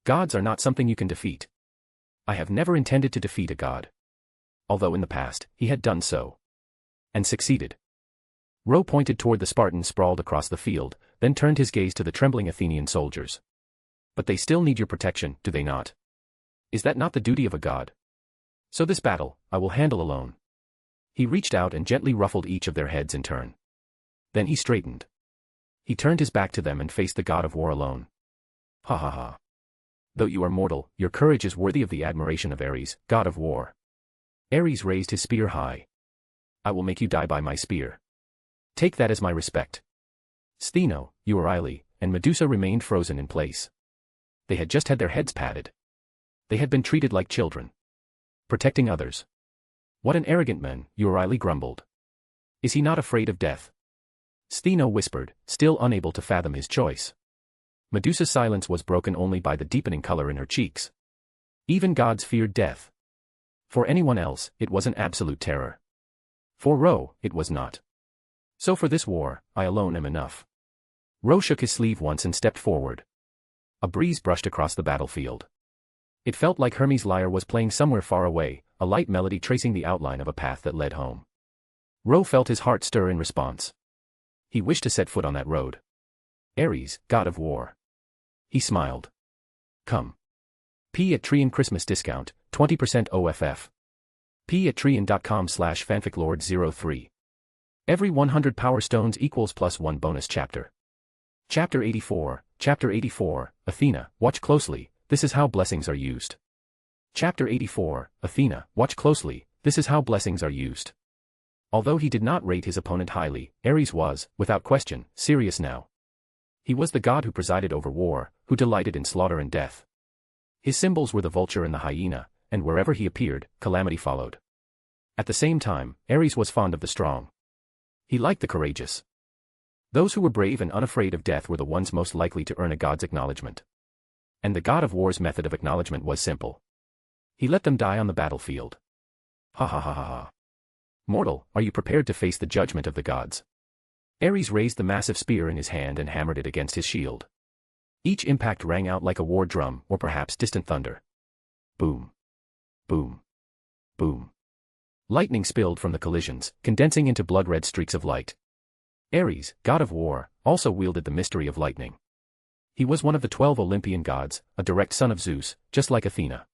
Gods are not something you can defeat. I have never intended to defeat a god. Although in the past, he had done so. And succeeded. Ro pointed toward the Spartans sprawled across the field, then turned his gaze to the trembling Athenian soldiers. But they still need your protection, do they not? Is that not the duty of a god? So this battle, I will handle alone. He reached out and gently ruffled each of their heads in turn. Then he straightened. He turned his back to them and faced the god of war alone. Ha ha ha. Though you are mortal, your courage is worthy of the admiration of Ares, god of war. Ares raised his spear high. I will make you die by my spear. Take that as my respect. Stheno, Euryale, and Medusa remained frozen in place. They had just had their heads patted. They had been treated like children. Protecting others. What an arrogant man, Euryale grumbled. Is he not afraid of death? Stheno whispered, still unable to fathom his choice. Medusa's silence was broken only by the deepening color in her cheeks. Even gods feared death. For anyone else, it was an absolute terror. For Ro, it was not. So for this war, I alone am enough. Ro shook his sleeve once and stepped forward. A breeze brushed across the battlefield. It felt like Hermes' lyre was playing somewhere far away, a light melody tracing the outline of a path that led home. Ro felt his heart stir in response. He wished to set foot on that road. Ares, god of war. He smiled. Come. P@Trian Christmas discount, 20% OFF. p@trian.com/fanficlord03. Every 100 power stones equals +1 bonus chapter. Chapter 84, Athena, watch closely, this is how blessings are used. Chapter 84, Athena, watch closely, this is how blessings are used. Although he did not rate his opponent highly, Ares was, without question, serious now. He was the god who presided over war, who delighted in slaughter and death. His symbols were the vulture and the hyena, and wherever he appeared, calamity followed. At the same time, Ares was fond of the strong. He liked the courageous. Those who were brave and unafraid of death were the ones most likely to earn a god's acknowledgement. And the god of war's method of acknowledgement was simple. He let them die on the battlefield. Ha ha ha ha ha. Mortal, are you prepared to face the judgment of the gods? Ares raised the massive spear in his hand and hammered it against his shield. Each impact rang out like a war drum or perhaps distant thunder. Boom. Boom. Boom. Lightning spilled from the collisions, condensing into blood-red streaks of light. Ares, god of war, also wielded the mystery of lightning. He was one of the 12 Olympian gods, a direct son of Zeus, just like Athena.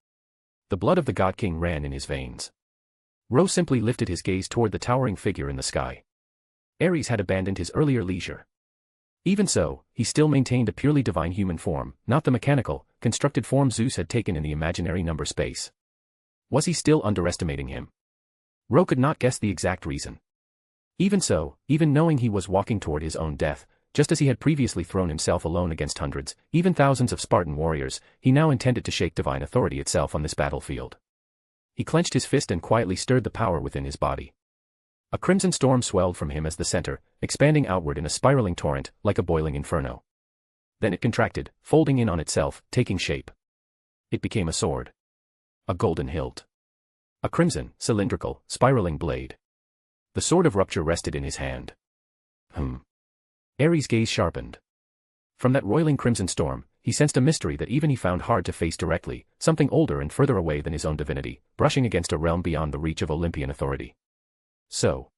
The blood of the god-king ran in his veins. Ro simply lifted his gaze toward the towering figure in the sky. Ares had abandoned his earlier leisure. Even so, he still maintained a purely divine human form, not the mechanical, constructed form Zeus had taken in the imaginary number space. Was he still underestimating him? Ro could not guess the exact reason. Even so, even knowing he was walking toward his own death, just as he had previously thrown himself alone against hundreds, even thousands of Spartan warriors, he now intended to shake divine authority itself on this battlefield. He clenched his fist and quietly stirred the power within his body. A crimson storm swelled from him as the center, expanding outward in a spiraling torrent, like a boiling inferno. Then it contracted, folding in on itself, taking shape. It became a sword. A golden hilt. A crimson, cylindrical, spiraling blade. The sword of rupture rested in his hand. Ares' gaze sharpened. From that roiling crimson storm, he sensed a mystery that even he found hard to face directly, something older and further away than his own divinity, brushing against a realm beyond the reach of Olympian authority. So,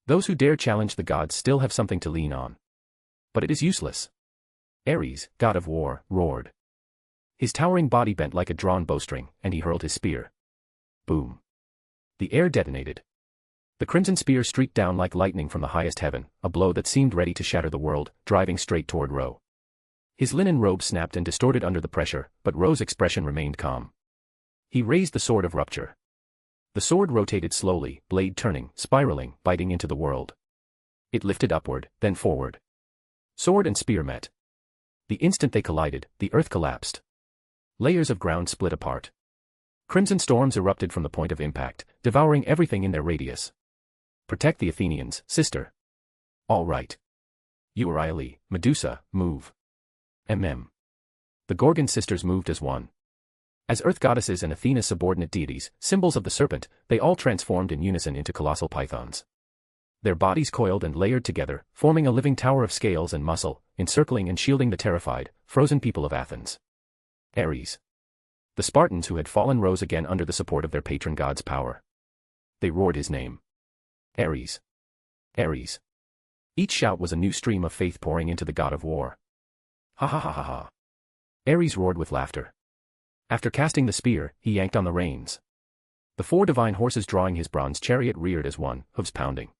those who dare challenge the gods still have something to lean on. But it is useless. Ares, god of war, roared. His towering body bent like a drawn bowstring, and he hurled his spear. Boom. The air detonated. The crimson spear streaked down like lightning from the highest heaven, a blow that seemed ready to shatter the world, driving straight toward Ro. His linen robe snapped and distorted under the pressure, but Ro's expression remained calm. He raised the sword of rupture. The sword rotated slowly, blade turning, spiraling, biting into the world. It lifted upward, then forward. Sword and spear met. The instant they collided, the earth collapsed. Layers of ground split apart. Crimson storms erupted from the point of impact, devouring everything in their radius. Protect the Athenians, sister. All right. Euryale, Medusa, move. The Gorgon sisters moved as one. As earth goddesses and Athena's subordinate deities, symbols of the serpent, they all transformed in unison into colossal pythons. Their bodies coiled and layered together, forming a living tower of scales and muscle, encircling and shielding the terrified, frozen people of Athens. Ares. The Spartans who had fallen rose again under the support of their patron god's power. They roared his name. Ares. Ares. Each shout was a new stream of faith pouring into the god of war. Ha ha ha ha ha. Ares roared with laughter. After casting the spear, he yanked on the reins. The 4 divine horses drawing his bronze chariot reared as one, hooves pounding.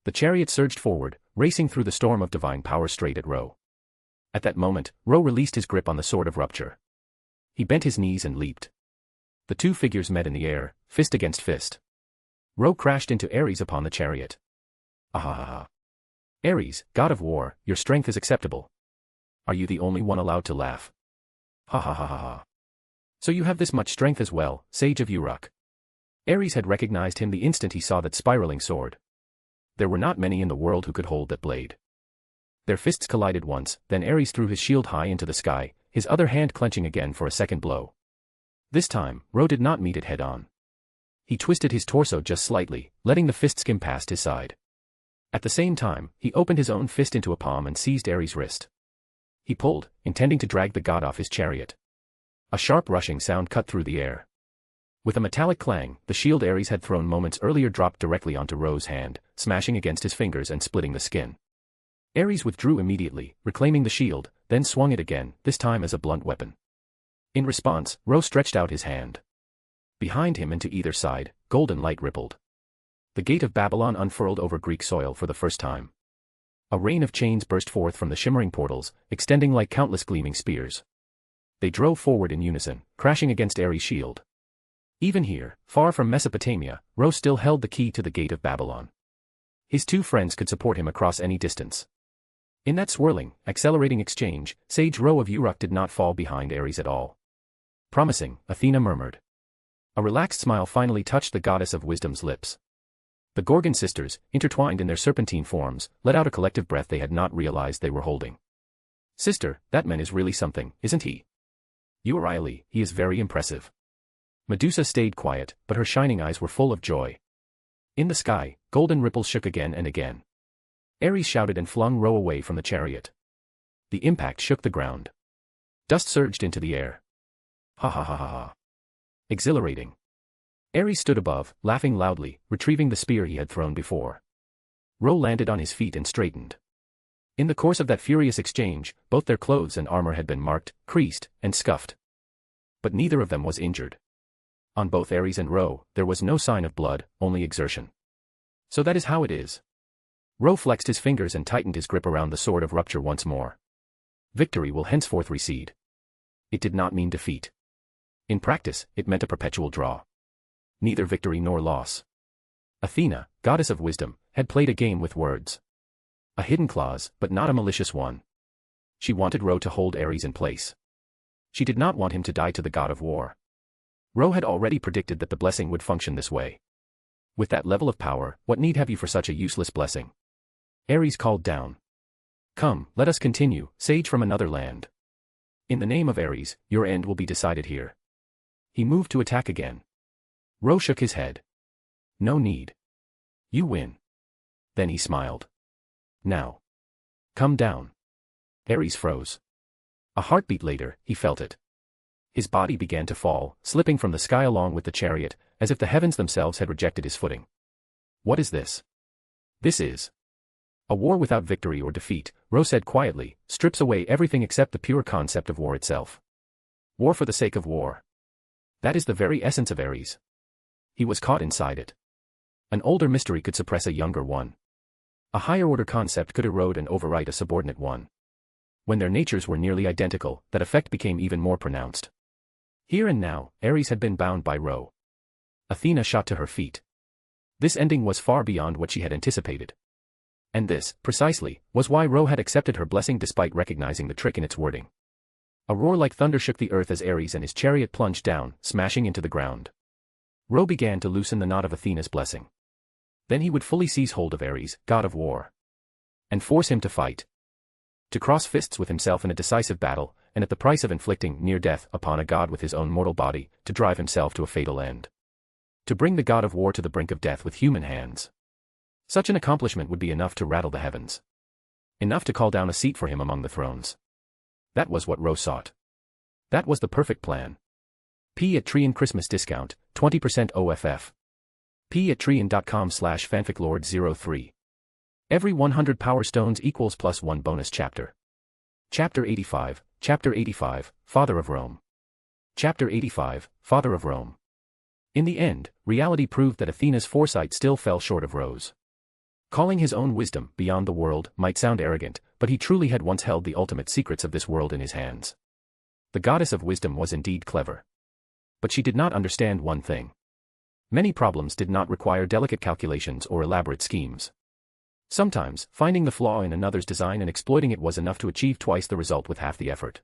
The chariot surged forward, racing through the storm of divine power straight at Ro. At that moment, Ro released his grip on the sword of rupture. He bent his knees and leaped. The 2 figures met in the air, fist against fist. Ro crashed into Ares upon the chariot. Ahaha. Ares, god of war, your strength is acceptable. Are you the only one allowed to laugh? Ha ha ha ha ha. So you have this much strength as well, sage of Uruk. Ares had recognized him the instant he saw that spiraling sword. There were not many in the world who could hold that blade. Their fists collided once, then Ares threw his shield high into the sky, his other hand clenching again for a second blow. This time, Ro did not meet it head-on. He twisted his torso just slightly, letting the fist skim past his side. At the same time, he opened his own fist into a palm and seized Ares' wrist. He pulled, intending to drag the god off his chariot. A sharp rushing sound cut through the air. With a metallic clang, the shield Ares had thrown moments earlier dropped directly onto Ro's hand, smashing against his fingers and splitting the skin. Ares withdrew immediately, reclaiming the shield, then swung it again, this time as a blunt weapon. In response, Ro stretched out his hand. Behind him and to either side, golden light rippled. The gate of Babylon unfurled over Greek soil for the first time. A rain of chains burst forth from the shimmering portals, extending like countless gleaming spears. They drove forward in unison, crashing against Ares' shield. Even here, far from Mesopotamia, Ro still held the key to the gate of Babylon. His 2 friends could support him across any distance. In that swirling, accelerating exchange, sage Ro of Uruk did not fall behind Ares at all. Promising, Athena murmured. A relaxed smile finally touched the goddess of wisdom's lips. The Gorgon sisters, intertwined in their serpentine forms, let out a collective breath they had not realized they were holding. Sister, that man is really something, isn't he? Euryale, he is very impressive. Medusa stayed quiet, but her shining eyes were full of joy. In the sky, golden ripples shook again and again. Ares shouted and flung Ro away from the chariot. The impact shook the ground. Dust surged into the air. Ha ha ha ha ha. Exhilarating. Ares stood above, laughing loudly, retrieving the spear he had thrown before. Ro landed on his feet and straightened. In the course of that furious exchange, both their clothes and armor had been marked, creased, and scuffed. But neither of them was injured. On both Ares and Ro, there was no sign of blood, only exertion. So that is how it is. Ro flexed his fingers and tightened his grip around the sword of rupture once more. Victory will henceforth recede. It did not mean defeat. In practice, it meant a perpetual draw. Neither victory nor loss. Athena, goddess of wisdom, had played a game with words. A hidden clause, but not a malicious one. She wanted Ro to hold Ares in place. She did not want him to die to the god of war. Ro had already predicted that the blessing would function this way. With that level of power, what need have you for such a useless blessing? Ares called down. Come, let us continue, sage from another land. In the name of Ares, your end will be decided here. He moved to attack again. Ro shook his head. No need. You win. Then he smiled. Now. Come down. Ares froze. A heartbeat later, he felt it. His body began to fall, slipping from the sky along with the chariot, as if the heavens themselves had rejected his footing. What is this? This is a war without victory or defeat, Ro said quietly, strips away everything except the pure concept of war itself. War for the sake of war. That is the very essence of Ares. He was caught inside it. An older mystery could suppress a younger one. A higher-order concept could erode and overwrite a subordinate one. When their natures were nearly identical, that effect became even more pronounced. Here and now, Ares had been bound by Ro. Athena shot to her feet. This ending was far beyond what she had anticipated. And this, precisely, was why Ro had accepted her blessing despite recognizing the trick in its wording. A roar like thunder shook the earth as Ares and his chariot plunged down, smashing into the ground. Ro began to loosen the knot of Athena's blessing. Then he would fully seize hold of Ares, god of war. And force him to fight. To cross fists with himself in a decisive battle, and at the price of inflicting near death upon a god with his own mortal body, to drive himself to a fatal end. To bring the god of war to the brink of death with human hands. Such an accomplishment would be enough to rattle the heavens. Enough to call down a seat for him among the thrones. That was what Ro sought. That was the perfect plan. P at Trian Christmas discount, 20% OFF. P at Trian.com/fanficlord03. Every 100 power stones equals +1 bonus chapter. Chapter 85, Father of Rome. Chapter 85, Father of Rome. In the end, reality proved that Athena's foresight still fell short of Ro's. Calling his own wisdom beyond the world might sound arrogant, but he truly had once held the ultimate secrets of this world in his hands. The goddess of wisdom was indeed clever. But she did not understand one thing. Many problems did not require delicate calculations or elaborate schemes. Sometimes, finding the flaw in another's design and exploiting it was enough to achieve twice the result with half the effort.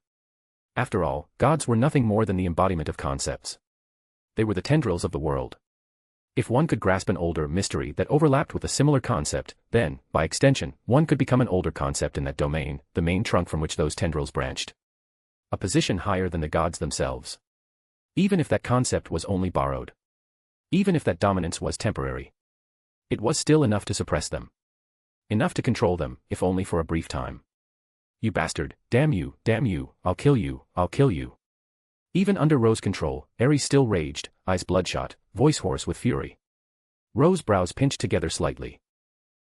After all, gods were nothing more than the embodiment of concepts. They were the tendrils of the world. If one could grasp an older mystery that overlapped with a similar concept, then, by extension, one could become an older concept in that domain, the main trunk from which those tendrils branched. A position higher than the gods themselves. Even if that concept was only borrowed. Even if that dominance was temporary. It was still enough to suppress them. Enough to control them, if only for a brief time. You bastard, damn you, I'll kill you, I'll kill you. Even under Ro's control, Ares still raged, eyes bloodshot, voice hoarse with fury. Ro's brows pinched together slightly.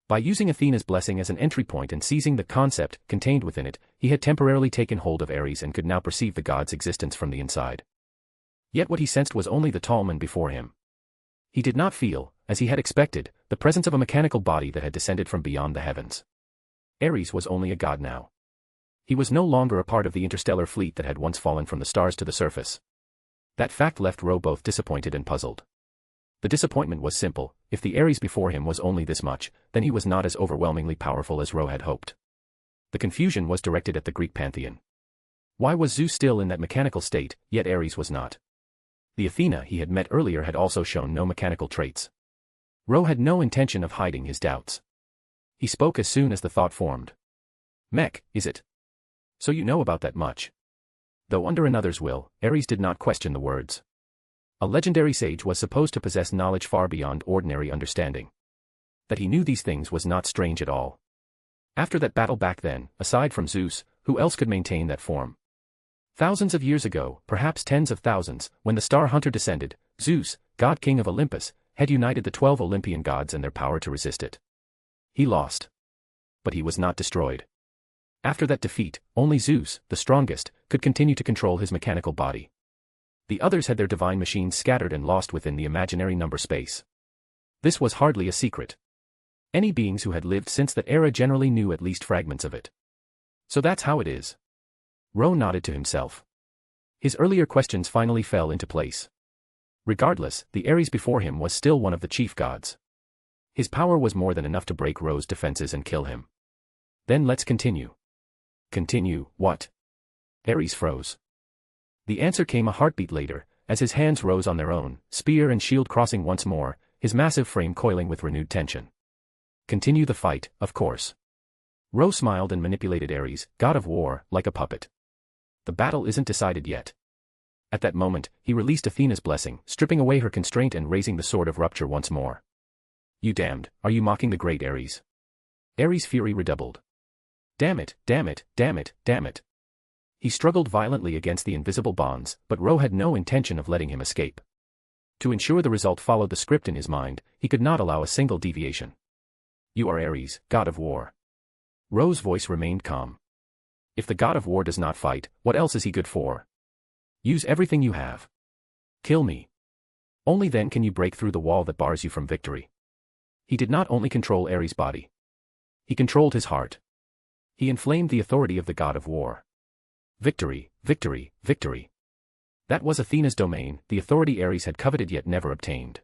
By using Athena's blessing as an entry point and seizing the concept contained within it, he had temporarily taken hold of Ares and could now perceive the god's existence from the inside. Yet what he sensed was only the tall man before him. He did not feel, as he had expected, the presence of a mechanical body that had descended from beyond the heavens. Ares was only a god now. He was no longer a part of the interstellar fleet that had once fallen from the stars to the surface. That fact left Ro both disappointed and puzzled. The disappointment was simple: if the Ares before him was only this much, then he was not as overwhelmingly powerful as Ro had hoped. The confusion was directed at the Greek pantheon. Why was Zeus still in that mechanical state, yet Ares was not? The Athena he had met earlier had also shown no mechanical traits. Ro had no intention of hiding his doubts. He spoke as soon as the thought formed. Mech, is it? So you know about that much. Though under another's will, Ares did not question the words. A legendary sage was supposed to possess knowledge far beyond ordinary understanding. That he knew these things was not strange at all. After that battle back then, aside from Zeus, who else could maintain that form? Thousands of years ago, perhaps tens of thousands, when the Star Hunter descended, Zeus, god king of Olympus, had united the 12 Olympian gods and their power to resist it. He lost. But he was not destroyed. After that defeat, only Zeus, the strongest, could continue to control his mechanical body. The others had their divine machines scattered and lost within the imaginary number space. This was hardly a secret. Any beings who had lived since that era generally knew at least fragments of it. So that's how it is. Ro nodded to himself. His earlier questions finally fell into place. Regardless, the Ares before him was still one of the chief gods. His power was more than enough to break Ro's defenses and kill him. Then let's continue. Continue, what? Ares froze. The answer came a heartbeat later, as his hands rose on their own, spear and shield crossing once more, his massive frame coiling with renewed tension. Continue the fight, of course. Ro smiled and manipulated Ares, god of war, like a puppet. The battle isn't decided yet. At that moment, he released Athena's blessing, stripping away her constraint and raising the sword of rupture once more. You damned, are you mocking the great Ares? Ares' fury redoubled. Damn it, damn it, damn it, damn it. He struggled violently against the invisible bonds, but Ro had no intention of letting him escape. To ensure the result followed the script in his mind, he could not allow a single deviation. You are Ares, god of war. Ro's voice remained calm. If the god of war does not fight, what else is he good for? Use everything you have. Kill me. Only then can you break through the wall that bars you from victory. He did not only control Ares' body. He controlled his heart. He inflamed the authority of the god of war. Victory, victory, victory. That was Athena's domain, the authority Ares had coveted yet never obtained.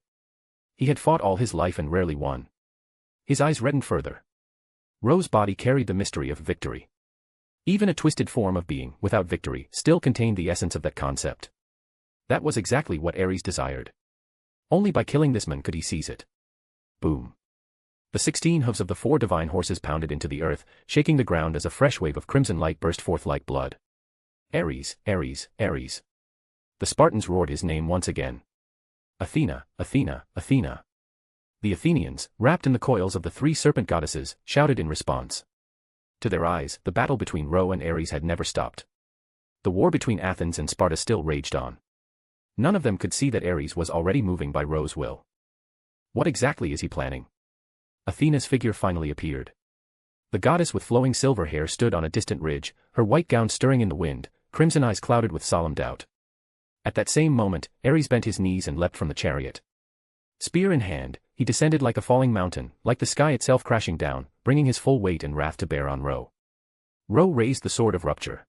He had fought all his life and rarely won. His eyes reddened further. Ro's body carried the mystery of victory. Even a twisted form of being, without victory, still contained the essence of that concept. That was exactly what Ares desired. Only by killing this man could he seize it. Boom. The 16 hooves of the 4 divine horses pounded into the earth, shaking the ground as a fresh wave of crimson light burst forth like blood. Ares, Ares, Ares. The Spartans roared his name once again. Athena, Athena, Athena. The Athenians, wrapped in the coils of the 3 serpent goddesses, shouted in response. To their eyes, the battle between Ro and Ares had never stopped. The war between Athens and Sparta still raged on. None of them could see that Ares was already moving by Ro's will. What exactly is he planning? Athena's figure finally appeared. The goddess with flowing silver hair stood on a distant ridge, her white gown stirring in the wind, crimson eyes clouded with solemn doubt. At that same moment, Ares bent his knees and leapt from the chariot. Spear in hand, he descended like a falling mountain, like the sky itself crashing down, bringing his full weight and wrath to bear on Ro. Ro raised the sword of rupture.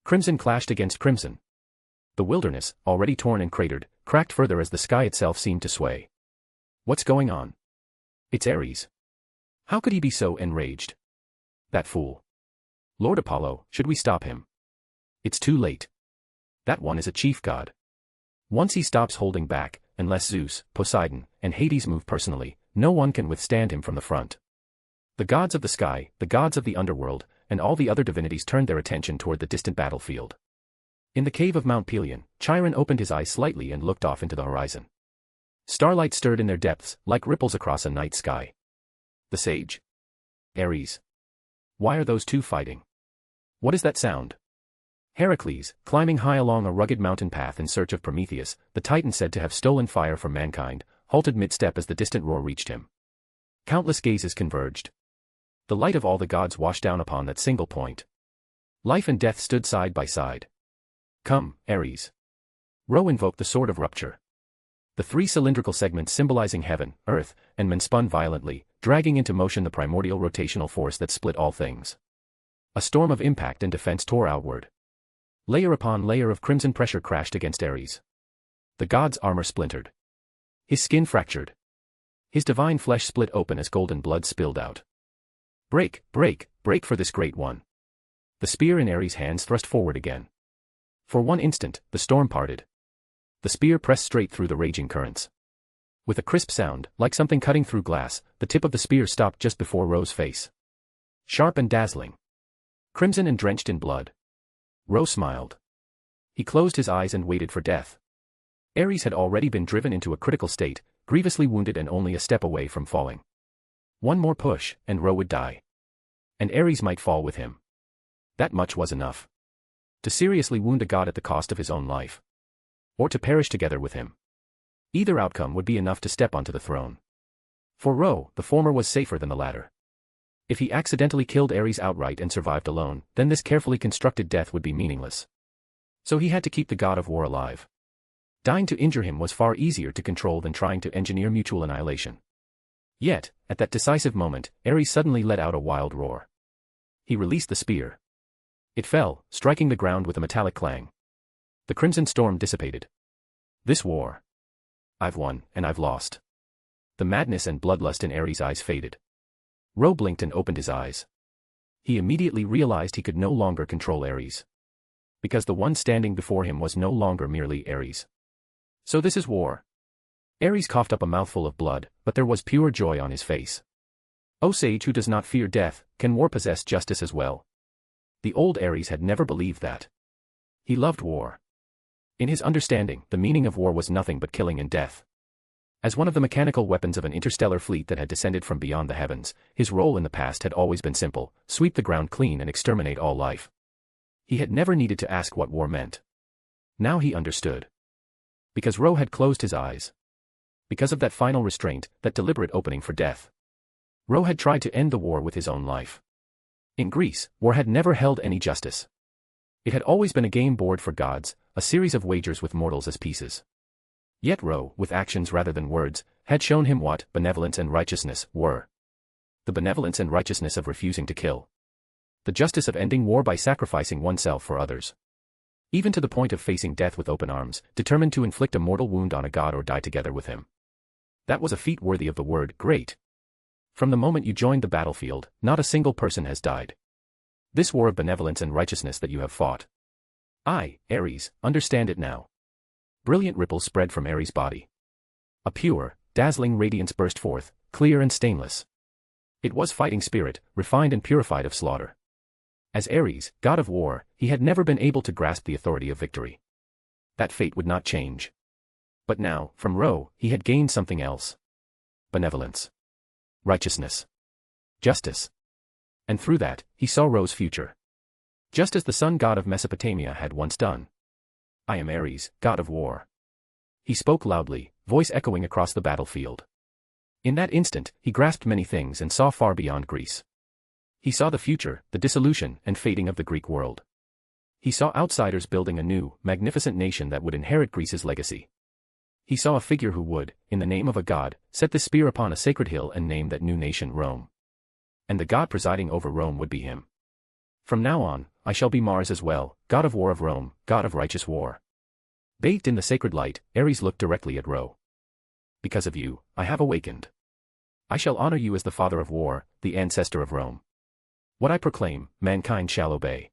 Crimson clashed against crimson. The wilderness, already torn and cratered, cracked further as the sky itself seemed to sway. What's going on? It's Ares. How could he be so enraged? That fool. Lord Apollo, should we stop him? It's too late. That one is a chief god. Once he stops holding back, unless Zeus, Poseidon, and Hades move personally, no one can withstand him from the front. The gods of the sky, the gods of the underworld, and all the other divinities turned their attention toward the distant battlefield. In the cave of Mount Pelion, Chiron opened his eyes slightly and looked off into the horizon. Starlight stirred in their depths, like ripples across a night sky. The sage. Ares. Why are those two fighting? What is that sound? Heracles, climbing high along a rugged mountain path in search of Prometheus, the Titan said to have stolen fire from mankind, halted mid-step as the distant roar reached him. Countless gazes converged. The light of all the gods washed down upon that single point. Life and death stood side by side. Come, Ares. Ro invoked the sword of rupture. The 3 cylindrical segments symbolizing heaven, earth, and men spun violently, dragging into motion the primordial rotational force that split all things. A storm of impact and defense tore outward. Layer upon layer of crimson pressure crashed against Ares. The god's armor splintered. His skin fractured. His divine flesh split open as golden blood spilled out. Break, break, break for this great one. The spear in Ares' hands thrust forward again. For one instant, the storm parted. The spear pressed straight through the raging currents. With a crisp sound, like something cutting through glass, the tip of the spear stopped just before Ro's face. Sharp and dazzling. Crimson and drenched in blood. Ro smiled. He closed his eyes and waited for death. Ares had already been driven into a critical state, grievously wounded and only a step away from falling. One more push, and Ro would die. And Ares might fall with him. That much was enough. To seriously wound a god at the cost of his own life. Or to perish together with him. Either outcome would be enough to step onto the throne. For Ro, the former was safer than the latter. If he accidentally killed Ares outright and survived alone, then this carefully constructed death would be meaningless. So he had to keep the god of war alive. Dying to injure him was far easier to control than trying to engineer mutual annihilation. Yet, at that decisive moment, Ares suddenly let out a wild roar. He released the spear. It fell, striking the ground with a metallic clang. The crimson storm dissipated. This war. I've won, and I've lost. The madness and bloodlust in Ares' eyes faded. Ro blinked and opened his eyes. He immediately realized he could no longer control Ares. Because the one standing before him was no longer merely Ares. So this is war. Ares coughed up a mouthful of blood, but there was pure joy on his face. O sage who does not fear death, can war possess justice as well? The old Ares had never believed that. He loved war. In his understanding, the meaning of war was nothing but killing and death. As one of the mechanical weapons of an interstellar fleet that had descended from beyond the heavens, his role in the past had always been simple: sweep the ground clean and exterminate all life. He had never needed to ask what war meant. Now he understood. Because Ro had closed his eyes. Because of that final restraint, that deliberate opening for death. Ro had tried to end the war with his own life. In Greece, war had never held any justice. It had always been a game board for gods, a series of wagers with mortals as pieces. Yet Ro, with actions rather than words, had shown him what benevolence and righteousness were. The benevolence and righteousness of refusing to kill. The justice of ending war by sacrificing oneself for others. Even to the point of facing death with open arms, determined to inflict a mortal wound on a god or die together with him. That was a feat worthy of the word great. From the moment you joined the battlefield, not a single person has died. This war of benevolence and righteousness that you have fought. I, Ares, understand it now. Brilliant ripples spread from Ares' body. A pure, dazzling radiance burst forth, clear and stainless. It was fighting spirit, refined and purified of slaughter. As Ares, god of war, he had never been able to grasp the authority of victory. That fate would not change. But now, from Ro, he had gained something else. Benevolence. Righteousness. Justice. And through that, he saw Ro's future. Just as the sun god of Mesopotamia had once done. I am Ares, god of war. He spoke loudly, voice echoing across the battlefield. In that instant, he grasped many things and saw far beyond Greece. He saw the future, the dissolution and fading of the Greek world. He saw outsiders building a new, magnificent nation that would inherit Greece's legacy. He saw a figure who would, in the name of a god, set the spear upon a sacred hill and name that new nation Rome. And the god presiding over Rome would be him. From now on, I shall be Mars as well, god of war of Rome, god of righteous war. Bathed in the sacred light, Ares looked directly at Ro. Because of you, I have awakened. I shall honor you as the father of war, the ancestor of Rome. What I proclaim, mankind shall obey.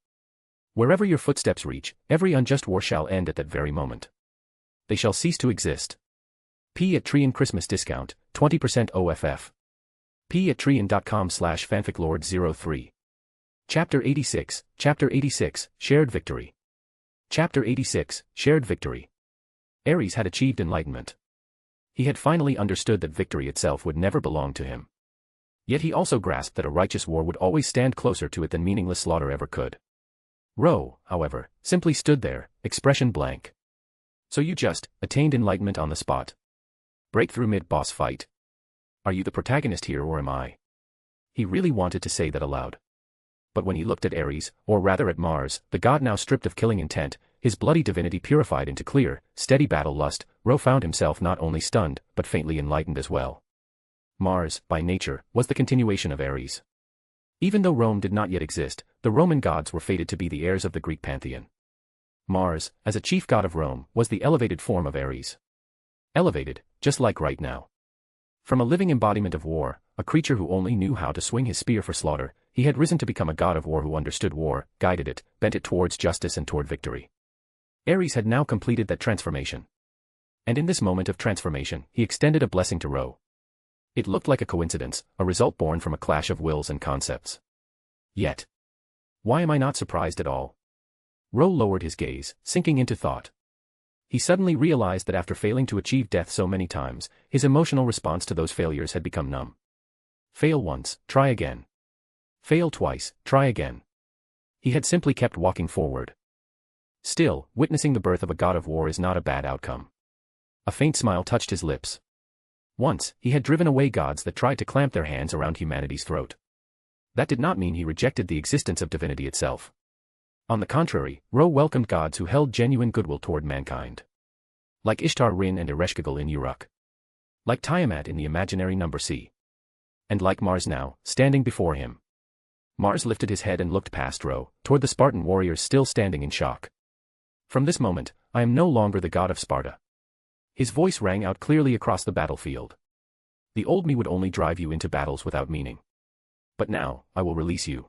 Wherever your footsteps reach, every unjust war shall end at that very moment. They shall cease to exist. P at Trian Christmas discount, 20% OFF. P at Trian.com/fanficlord03. Chapter 86, Shared Victory. Chapter 86, Shared Victory. Ares had achieved enlightenment. He had finally understood that victory itself would never belong to him. Yet he also grasped that a righteous war would always stand closer to it than meaningless slaughter ever could. Ro, however, simply stood there, expression blank. So you just attained enlightenment on the spot. Breakthrough mid-boss fight. Are you the protagonist here or am I? He really wanted to say that aloud. But when he looked at Ares, or rather at Mars, the god now stripped of killing intent, his bloody divinity purified into clear, steady battle lust, Ro found himself not only stunned, but faintly enlightened as well. Mars, by nature, was the continuation of Ares. Even though Rome did not yet exist, the Roman gods were fated to be the heirs of the Greek pantheon. Mars, as a chief god of Rome, was the elevated form of Ares. Elevated, just like right now. From a living embodiment of war, a creature who only knew how to swing his spear for slaughter, he had risen to become a god of war who understood war, guided it, bent it towards justice and toward victory. Ares had now completed that transformation. And in this moment of transformation, he extended a blessing to Ro. It looked like a coincidence, a result born from a clash of wills and concepts. Yet. Why am I not surprised at all? Ro lowered his gaze, sinking into thought. He suddenly realized that after failing to achieve death so many times, his emotional response to those failures had become numb. Fail once, try again. Fail twice, try again. He had simply kept walking forward. Still, witnessing the birth of a god of war is not a bad outcome. A faint smile touched his lips. Once, he had driven away gods that tried to clamp their hands around humanity's throat. That did not mean he rejected the existence of divinity itself. On the contrary, Ro welcomed gods who held genuine goodwill toward mankind. Like Ishtar Rin and Ereshkigal in Uruk. Like Tiamat in the imaginary number C. And like Mars now, standing before him. Mars lifted his head and looked past Ro, toward the Spartan warriors still standing in shock. From this moment, I am no longer the god of Sparta. His voice rang out clearly across the battlefield. The old me would only drive you into battles without meaning. But now, I will release you.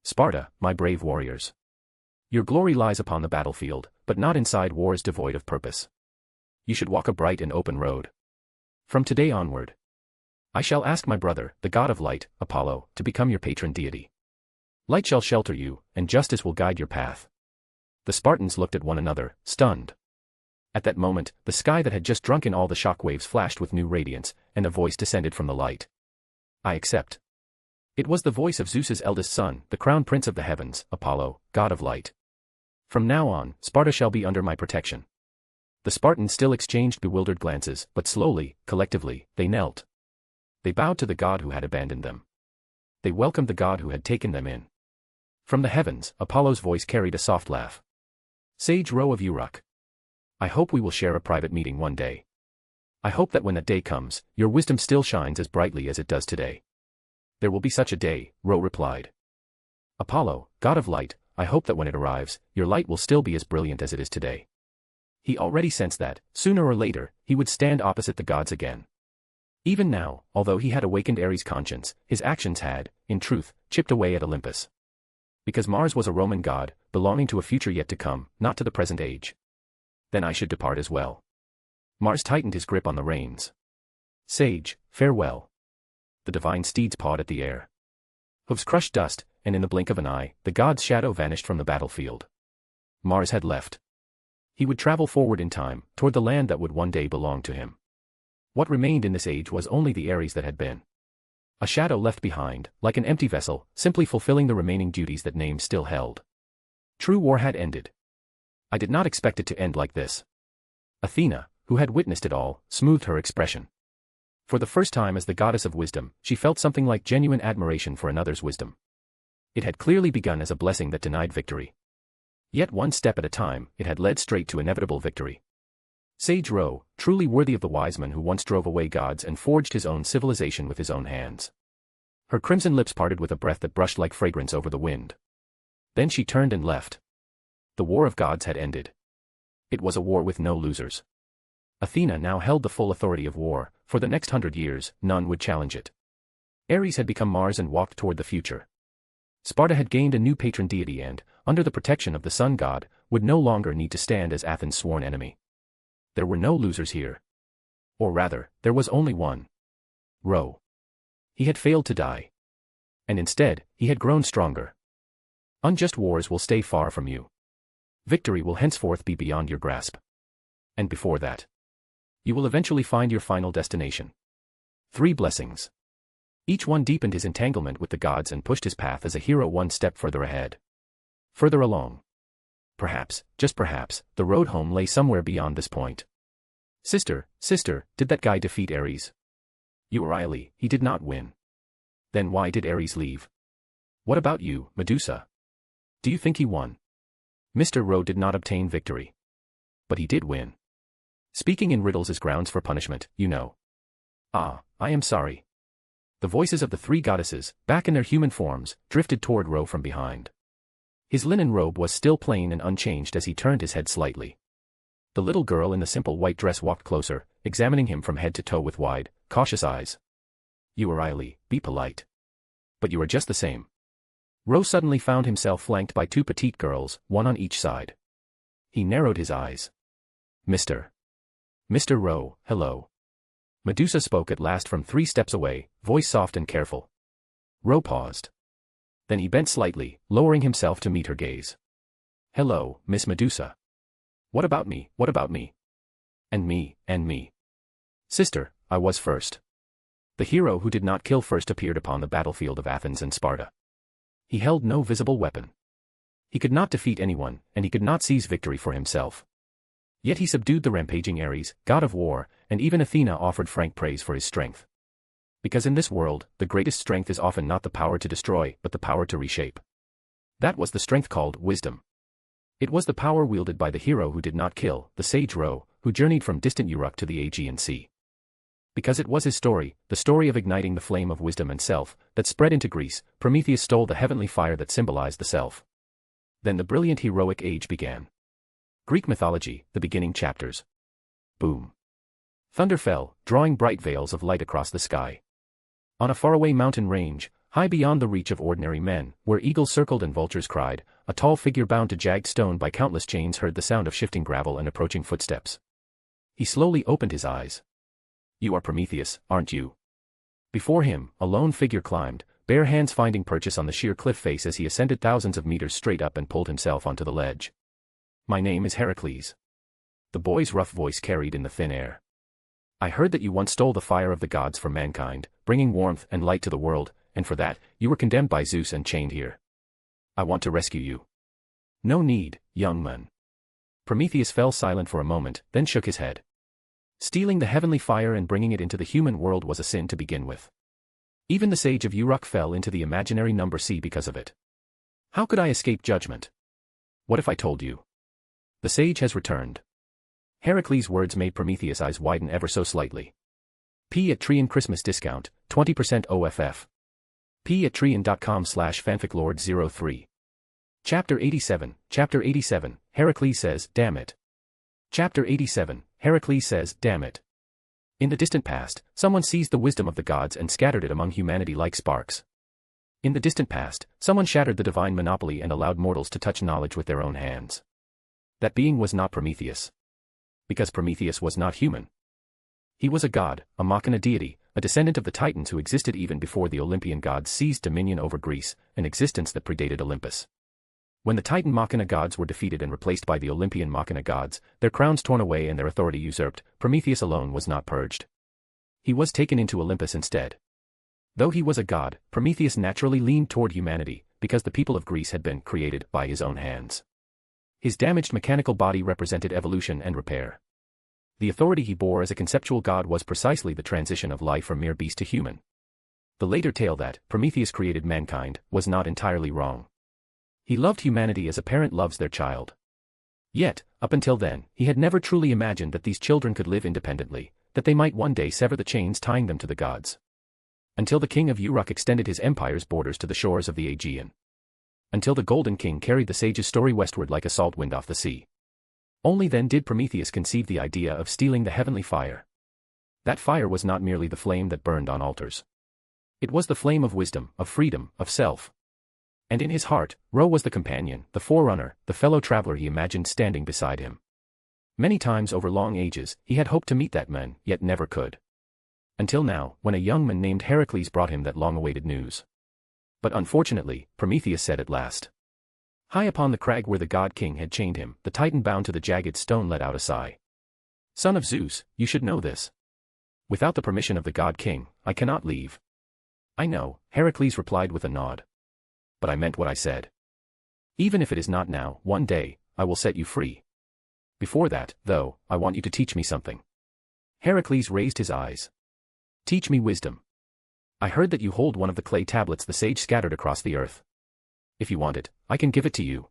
Sparta, my brave warriors. Your glory lies upon the battlefield, but not inside wars devoid of purpose. You should walk a bright and open road. From today onward, I shall ask my brother, the god of light, Apollo, to become your patron deity. Light shall shelter you, and justice will guide your path. The Spartans looked at one another, stunned. At that moment, the sky that had just drunk in all the shock waves flashed with new radiance, and a voice descended from the light. I accept. It was the voice of Zeus's eldest son, the crown prince of the heavens, Apollo, god of light. From now on, Sparta shall be under my protection. The Spartans still exchanged bewildered glances, but slowly, collectively, they knelt. They bowed to the god who had abandoned them. They welcomed the god who had taken them in. From the heavens, Apollo's voice carried a soft laugh. Sage Ro of Uruk. I hope we will share a private meeting one day. I hope that when that day comes, your wisdom still shines as brightly as it does today. There will be such a day, Ro replied. Apollo, god of light, I hope that when it arrives, your light will still be as brilliant as it is today. He already sensed that, sooner or later, he would stand opposite the gods again. Even now, although he had awakened Ares' conscience, his actions had, in truth, chipped away at Olympus. Because Mars was a Roman god, belonging to a future yet to come, not to the present age. Then I should depart as well. Mars tightened his grip on the reins. Sage, farewell. The divine steeds pawed at the air. Hooves crushed dust, and in the blink of an eye, the god's shadow vanished from the battlefield. Mars had left. He would travel forward in time, toward the land that would one day belong to him. What remained in this age was only the Ares that had been. A shadow left behind, like an empty vessel, simply fulfilling the remaining duties that name still held. True war had ended. I did not expect it to end like this. Athena, who had witnessed it all, smoothed her expression. For the first time as the goddess of wisdom, she felt something like genuine admiration for another's wisdom. It had clearly begun as a blessing that denied victory. Yet one step at a time, it had led straight to inevitable victory. Sage Ro, truly worthy of the wise man who once drove away gods and forged his own civilization with his own hands. Her crimson lips parted with a breath that brushed like fragrance over the wind. Then she turned and left. The war of gods had ended. It was a war with no losers. Athena now held the full authority of war. For the next 100 years, none would challenge it. Ares had become Mars and walked toward the future. Sparta had gained a new patron deity and, under the protection of the sun god, would no longer need to stand as Athens' sworn enemy. There were no losers here. Or rather, there was only one. Ro. He had failed to die. And instead, he had grown stronger. Unjust wars will stay far from you. Victory will henceforth be beyond your grasp. And before that, you will eventually find your final destination. 3 blessings. Each one deepened his entanglement with the gods and pushed his path as a hero one step further ahead. Further along. Perhaps, just perhaps, the road home lay somewhere beyond this point. Sister, did that guy defeat Ares? Euryale, he did not win. Then why did Ares leave? What about you, Medusa? Do you think he won? Mr. Ro did not obtain victory. But he did win. Speaking in riddles is grounds for punishment, you know. Ah, I am sorry. The voices of the 3 goddesses, back in their human forms, drifted toward Ro from behind. His linen robe was still plain and unchanged as he turned his head slightly. The little girl in the simple white dress walked closer, examining him from head to toe with wide, cautious eyes. Euryale, be polite. But you are just the same. Ro suddenly found himself flanked by 2 petite girls, one on each side. He narrowed his eyes. Mr. Ro, hello. Medusa spoke at last from 3 steps away, voice soft and careful. Ro paused. Then he bent slightly, lowering himself to meet her gaze. Hello, Miss Medusa. What about me, what about me? And me. Sister, I was first. The hero who did not kill first appeared upon the battlefield of Athens and Sparta. He held no visible weapon. He could not defeat anyone, and he could not seize victory for himself. Yet he subdued the rampaging Ares, god of war, and even Athena offered frank praise for his strength. Because in this world, the greatest strength is often not the power to destroy, but the power to reshape. That was the strength called wisdom. It was the power wielded by the hero who did not kill, the sage Ro, who journeyed from distant Uruk to the Aegean Sea. Because it was his story, the story of igniting the flame of wisdom and self, that spread into Greece, Prometheus stole the heavenly fire that symbolized the self. Then the brilliant heroic age began. Greek mythology, the beginning chapters. Boom. Thunder fell, drawing bright veils of light across the sky. On a faraway mountain range, High beyond the reach of ordinary men, where eagles circled and vultures cried, a tall figure bound to jagged stone by countless chains heard the sound of shifting gravel and approaching footsteps. He slowly opened his eyes. "You are Prometheus, aren't you?" Before him, a lone figure climbed, bare hands finding purchase on the sheer cliff face as he ascended thousands of meters straight up and pulled himself onto the ledge. "My name is Heracles." The boy's rough voice carried in the thin air. "I heard that you once stole the fire of the gods from mankind, bringing warmth and light to the world, and for that, you were condemned by Zeus and chained here. I want to rescue you." "No need, young man." Prometheus fell silent for a moment, then shook his head. Stealing the heavenly fire and bringing it into the human world was a sin to begin with. Even the sage of Uruk fell into the imaginary number C because of it. How could I escape judgment? What if I told you? The sage has returned. Heracles' words made Prometheus' eyes widen ever so slightly. P at Trian Christmas discount, 20% OFF. P at Trian.com/fanficlord03. Chapter 87, Heracles says, damn it. Chapter 87, Heracles says, damn it. In the distant past, someone seized the wisdom of the gods and scattered it among humanity like sparks. In the distant past, someone shattered the divine monopoly and allowed mortals to touch knowledge with their own hands. That being was not Prometheus. Because Prometheus was not human. He was a god, a machina deity, a descendant of the Titans who existed even before the Olympian gods seized dominion over Greece, an existence that predated Olympus. When the Titan machina gods were defeated and replaced by the Olympian machina gods, their crowns torn away and their authority usurped, Prometheus alone was not purged. He was taken into Olympus instead. Though he was a god, Prometheus naturally leaned toward humanity, because the people of Greece had been created by his own hands. His damaged mechanical body represented evolution and repair. The authority he bore as a conceptual god was precisely the transition of life from mere beast to human. The later tale that Prometheus created mankind was not entirely wrong. He loved humanity as a parent loves their child. Yet, up until then, he had never truly imagined that these children could live independently, that they might one day sever the chains tying them to the gods. Until the king of Uruk extended his empire's borders to the shores of the Aegean. Until the Golden King carried the sage's story westward like a salt wind off the sea. Only then did Prometheus conceive the idea of stealing the heavenly fire. That fire was not merely the flame that burned on altars. It was the flame of wisdom, of freedom, of self. And in his heart, Ro was the companion, the forerunner, the fellow traveler he imagined standing beside him. Many times over long ages, he had hoped to meet that man, yet never could. Until now, when a young man named Heracles brought him that long-awaited news. But unfortunately, Prometheus said at last. High upon the crag where the god king had chained him, the titan bound to the jagged stone let out a sigh. Son of Zeus, you should know this. Without the permission of the god king, I cannot leave. I know, Heracles replied with a nod. But I meant what I said. Even if it is not now, one day, I will set you free. Before that, though, I want you to teach me something. Heracles raised his eyes. Teach me wisdom. I heard that you hold one of the clay tablets the sage scattered across the earth. If you want it, I can give it to you.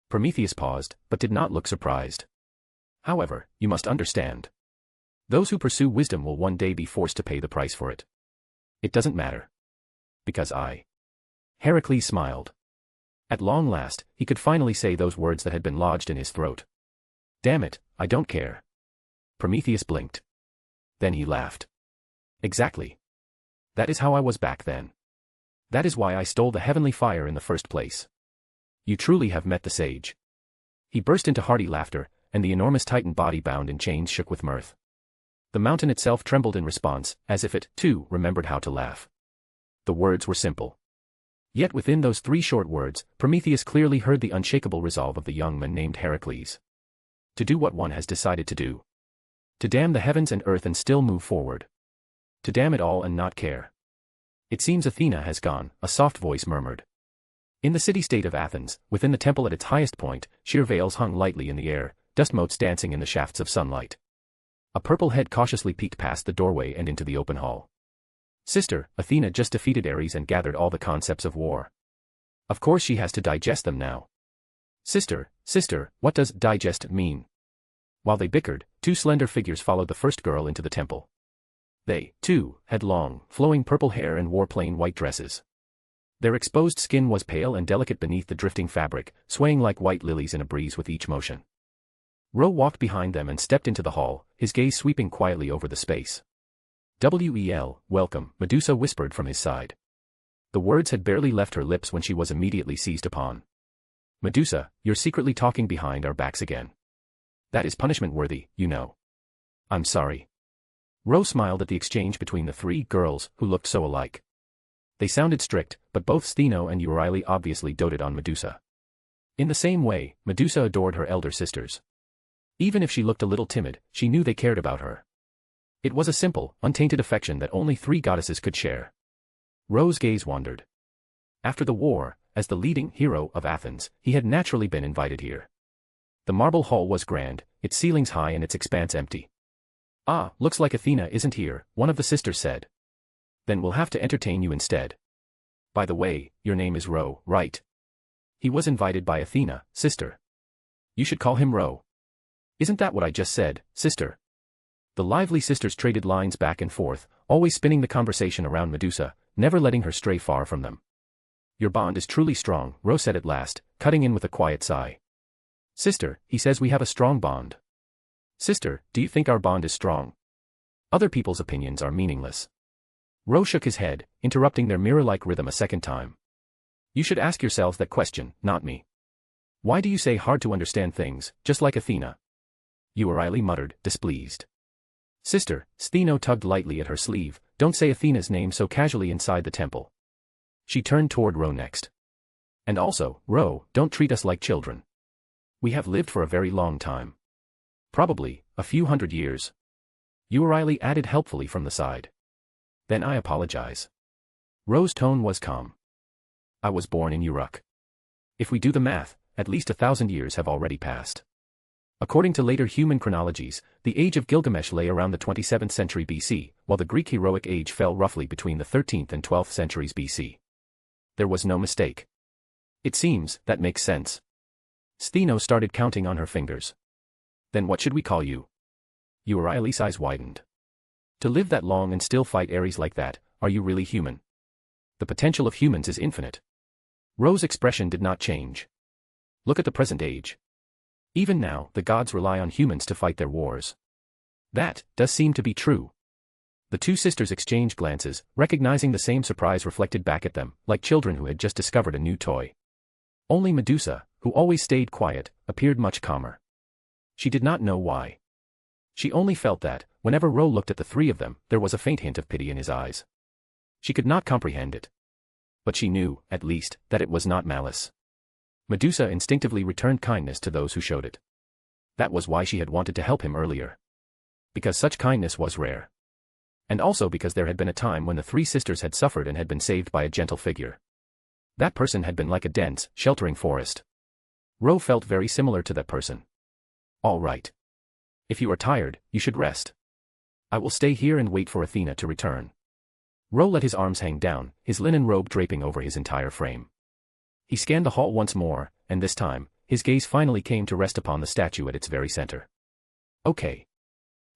Prometheus paused, but did not look surprised. However, you must understand. Those who pursue wisdom will one day be forced to pay the price for it. It doesn't matter. Because I. Heracles smiled. At long last, he could finally say those words that had been lodged in his throat. Damn it, I don't care. Prometheus blinked. Then he laughed. Exactly. That is how I was back then. That is why I stole the heavenly fire in the first place. You truly have met the sage. He burst into hearty laughter, and the enormous titan body bound in chains shook with mirth. The mountain itself trembled in response, as if it, too, remembered how to laugh. The words were simple. Yet within those 3 short words, Prometheus clearly heard the unshakable resolve of the young man named Heracles. To do what one has decided to do. To damn the heavens and earth and still move forward. To damn it all and not care. It seems Athena has gone, a soft voice murmured. In the city-state of Athens, within the temple at its highest point, sheer veils hung lightly in the air, dust motes dancing in the shafts of sunlight. A purple head cautiously peeked past the doorway and into the open hall. Sister, Athena just defeated Ares and gathered all the concepts of war. Of course she has to digest them now. Sister, what does digest mean? While they bickered, 2 slender figures followed the first girl into the temple. They, too, had long, flowing purple hair and wore plain white dresses. Their exposed skin was pale and delicate beneath the drifting fabric, swaying like white lilies in a breeze with each motion. Ro walked behind them and stepped into the hall, his gaze sweeping quietly over the space. Welcome, Medusa whispered from his side. The words had barely left her lips when she was immediately seized upon. Medusa, you're secretly talking behind our backs again. That is punishment-worthy, you know. I'm sorry. Rose smiled at the exchange between the three girls who looked so alike. They sounded strict, but both Stheno and Euryale obviously doted on Medusa. In the same way, Medusa adored her elder sisters. Even if she looked a little timid, she knew they cared about her. It was a simple, untainted affection that only three goddesses could share. Rose's gaze wandered. After the war, as the leading hero of Athens, he had naturally been invited here. The marble hall was grand, its ceilings high and its expanse empty. Ah, looks like Athena isn't here, one of the sisters said. Then we'll have to entertain you instead. By the way, your name is Ro, right? He was invited by Athena, sister. You should call him Ro. Isn't that what I just said, sister? The lively sisters traded lines back and forth, always spinning the conversation around Medusa, never letting her stray far from them. Your bond is truly strong, Ro said at last, cutting in with a quiet sigh. Sister, he says we have a strong bond. Sister, do you think our bond is strong? Other people's opinions are meaningless. Ro shook his head, interrupting their mirror-like rhythm a second time. You should ask yourselves that question, not me. Why do you say hard-to-understand things, just like Athena? Euryale muttered, displeased. Sister, Stheno tugged lightly at her sleeve, don't say Athena's name so casually inside the temple. She turned toward Ro next. And also, Ro, don't treat us like children. We have lived for a very long time. Probably, a few hundred years. Euryale added helpfully from the side. Then I apologize. Ro's tone was calm. I was born in Uruk. If we do the math, at least 1,000 years have already passed. According to later human chronologies, the age of Gilgamesh lay around the 27th century BC, while the Greek heroic age fell roughly between the 13th and 12th centuries BC. There was no mistake. It seems, that makes sense. Stheno started counting on her fingers. Then what should we call you? Euryale's eyes widened. To live that long and still fight Ares like that, are you really human? The potential of humans is infinite. Ro's expression did not change. Look at the present age. Even now, the gods rely on humans to fight their wars. That does seem to be true. The two sisters exchanged glances, recognizing the same surprise reflected back at them, like children who had just discovered a new toy. Only Medusa, who always stayed quiet, appeared much calmer. She did not know why. She only felt that, whenever Ro looked at the three of them, there was a faint hint of pity in his eyes. She could not comprehend it. But she knew, at least, that it was not malice. Medusa instinctively returned kindness to those who showed it. That was why she had wanted to help him earlier. Because such kindness was rare. And also because there had been a time when the three sisters had suffered and had been saved by a gentle figure. That person had been like a dense, sheltering forest. Ro felt very similar to that person. All right. If you are tired, you should rest. I will stay here and wait for Athena to return. Ro let his arms hang down, his linen robe draping over his entire frame. He scanned the hall once more, and this time, his gaze finally came to rest upon the statue at its very center. Okay.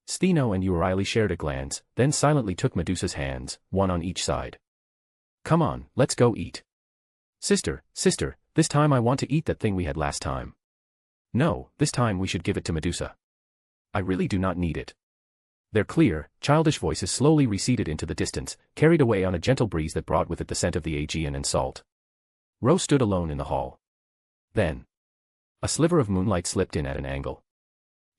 Stheno and Euryale shared a glance, then silently took Medusa's hands, one on each side. Come on, let's go eat. Sister, this time I want to eat that thing we had last time. No, this time we should give it to Medusa. I really do not need it. Their clear, childish voices slowly receded into the distance, carried away on a gentle breeze that brought with it the scent of the Aegean and salt. Ro stood alone in the hall. Then, a sliver of moonlight slipped in at an angle.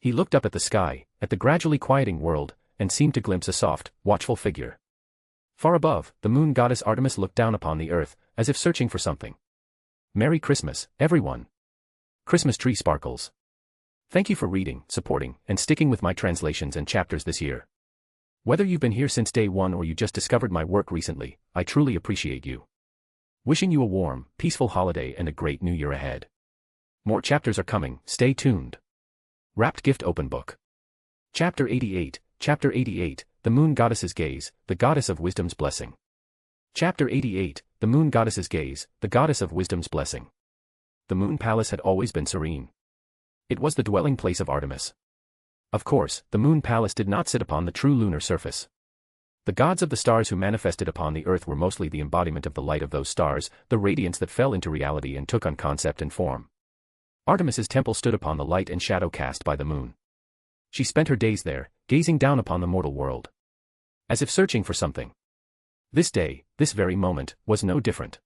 He looked up at the sky, at the gradually quieting world, and seemed to glimpse a soft, watchful figure. Far above, the moon goddess Artemis looked down upon the earth, as if searching for something. Merry Christmas, everyone. Christmas tree sparkles. Thank you for reading, supporting, and sticking with my translations and chapters this year. Whether you've been here since day one or you just discovered my work recently, I truly appreciate you. Wishing you a warm, peaceful holiday and a great new year ahead. More chapters are coming, stay tuned. Wrapped Gift Open Book. Chapter 88, The Moon Goddess's Gaze, the Goddess of Wisdom's Blessing. Chapter 88, The Moon Goddess's Gaze, the Goddess of Wisdom's Blessing. The Moon Palace had always been serene. It was the dwelling place of Artemis. Of course, the Moon Palace did not sit upon the true lunar surface. The gods of the stars who manifested upon the earth were mostly the embodiment of the light of those stars, the radiance that fell into reality and took on concept and form. Artemis's temple stood upon the light and shadow cast by the moon. She spent her days there, gazing down upon the mortal world. As if searching for something. This day, this very moment, was no different.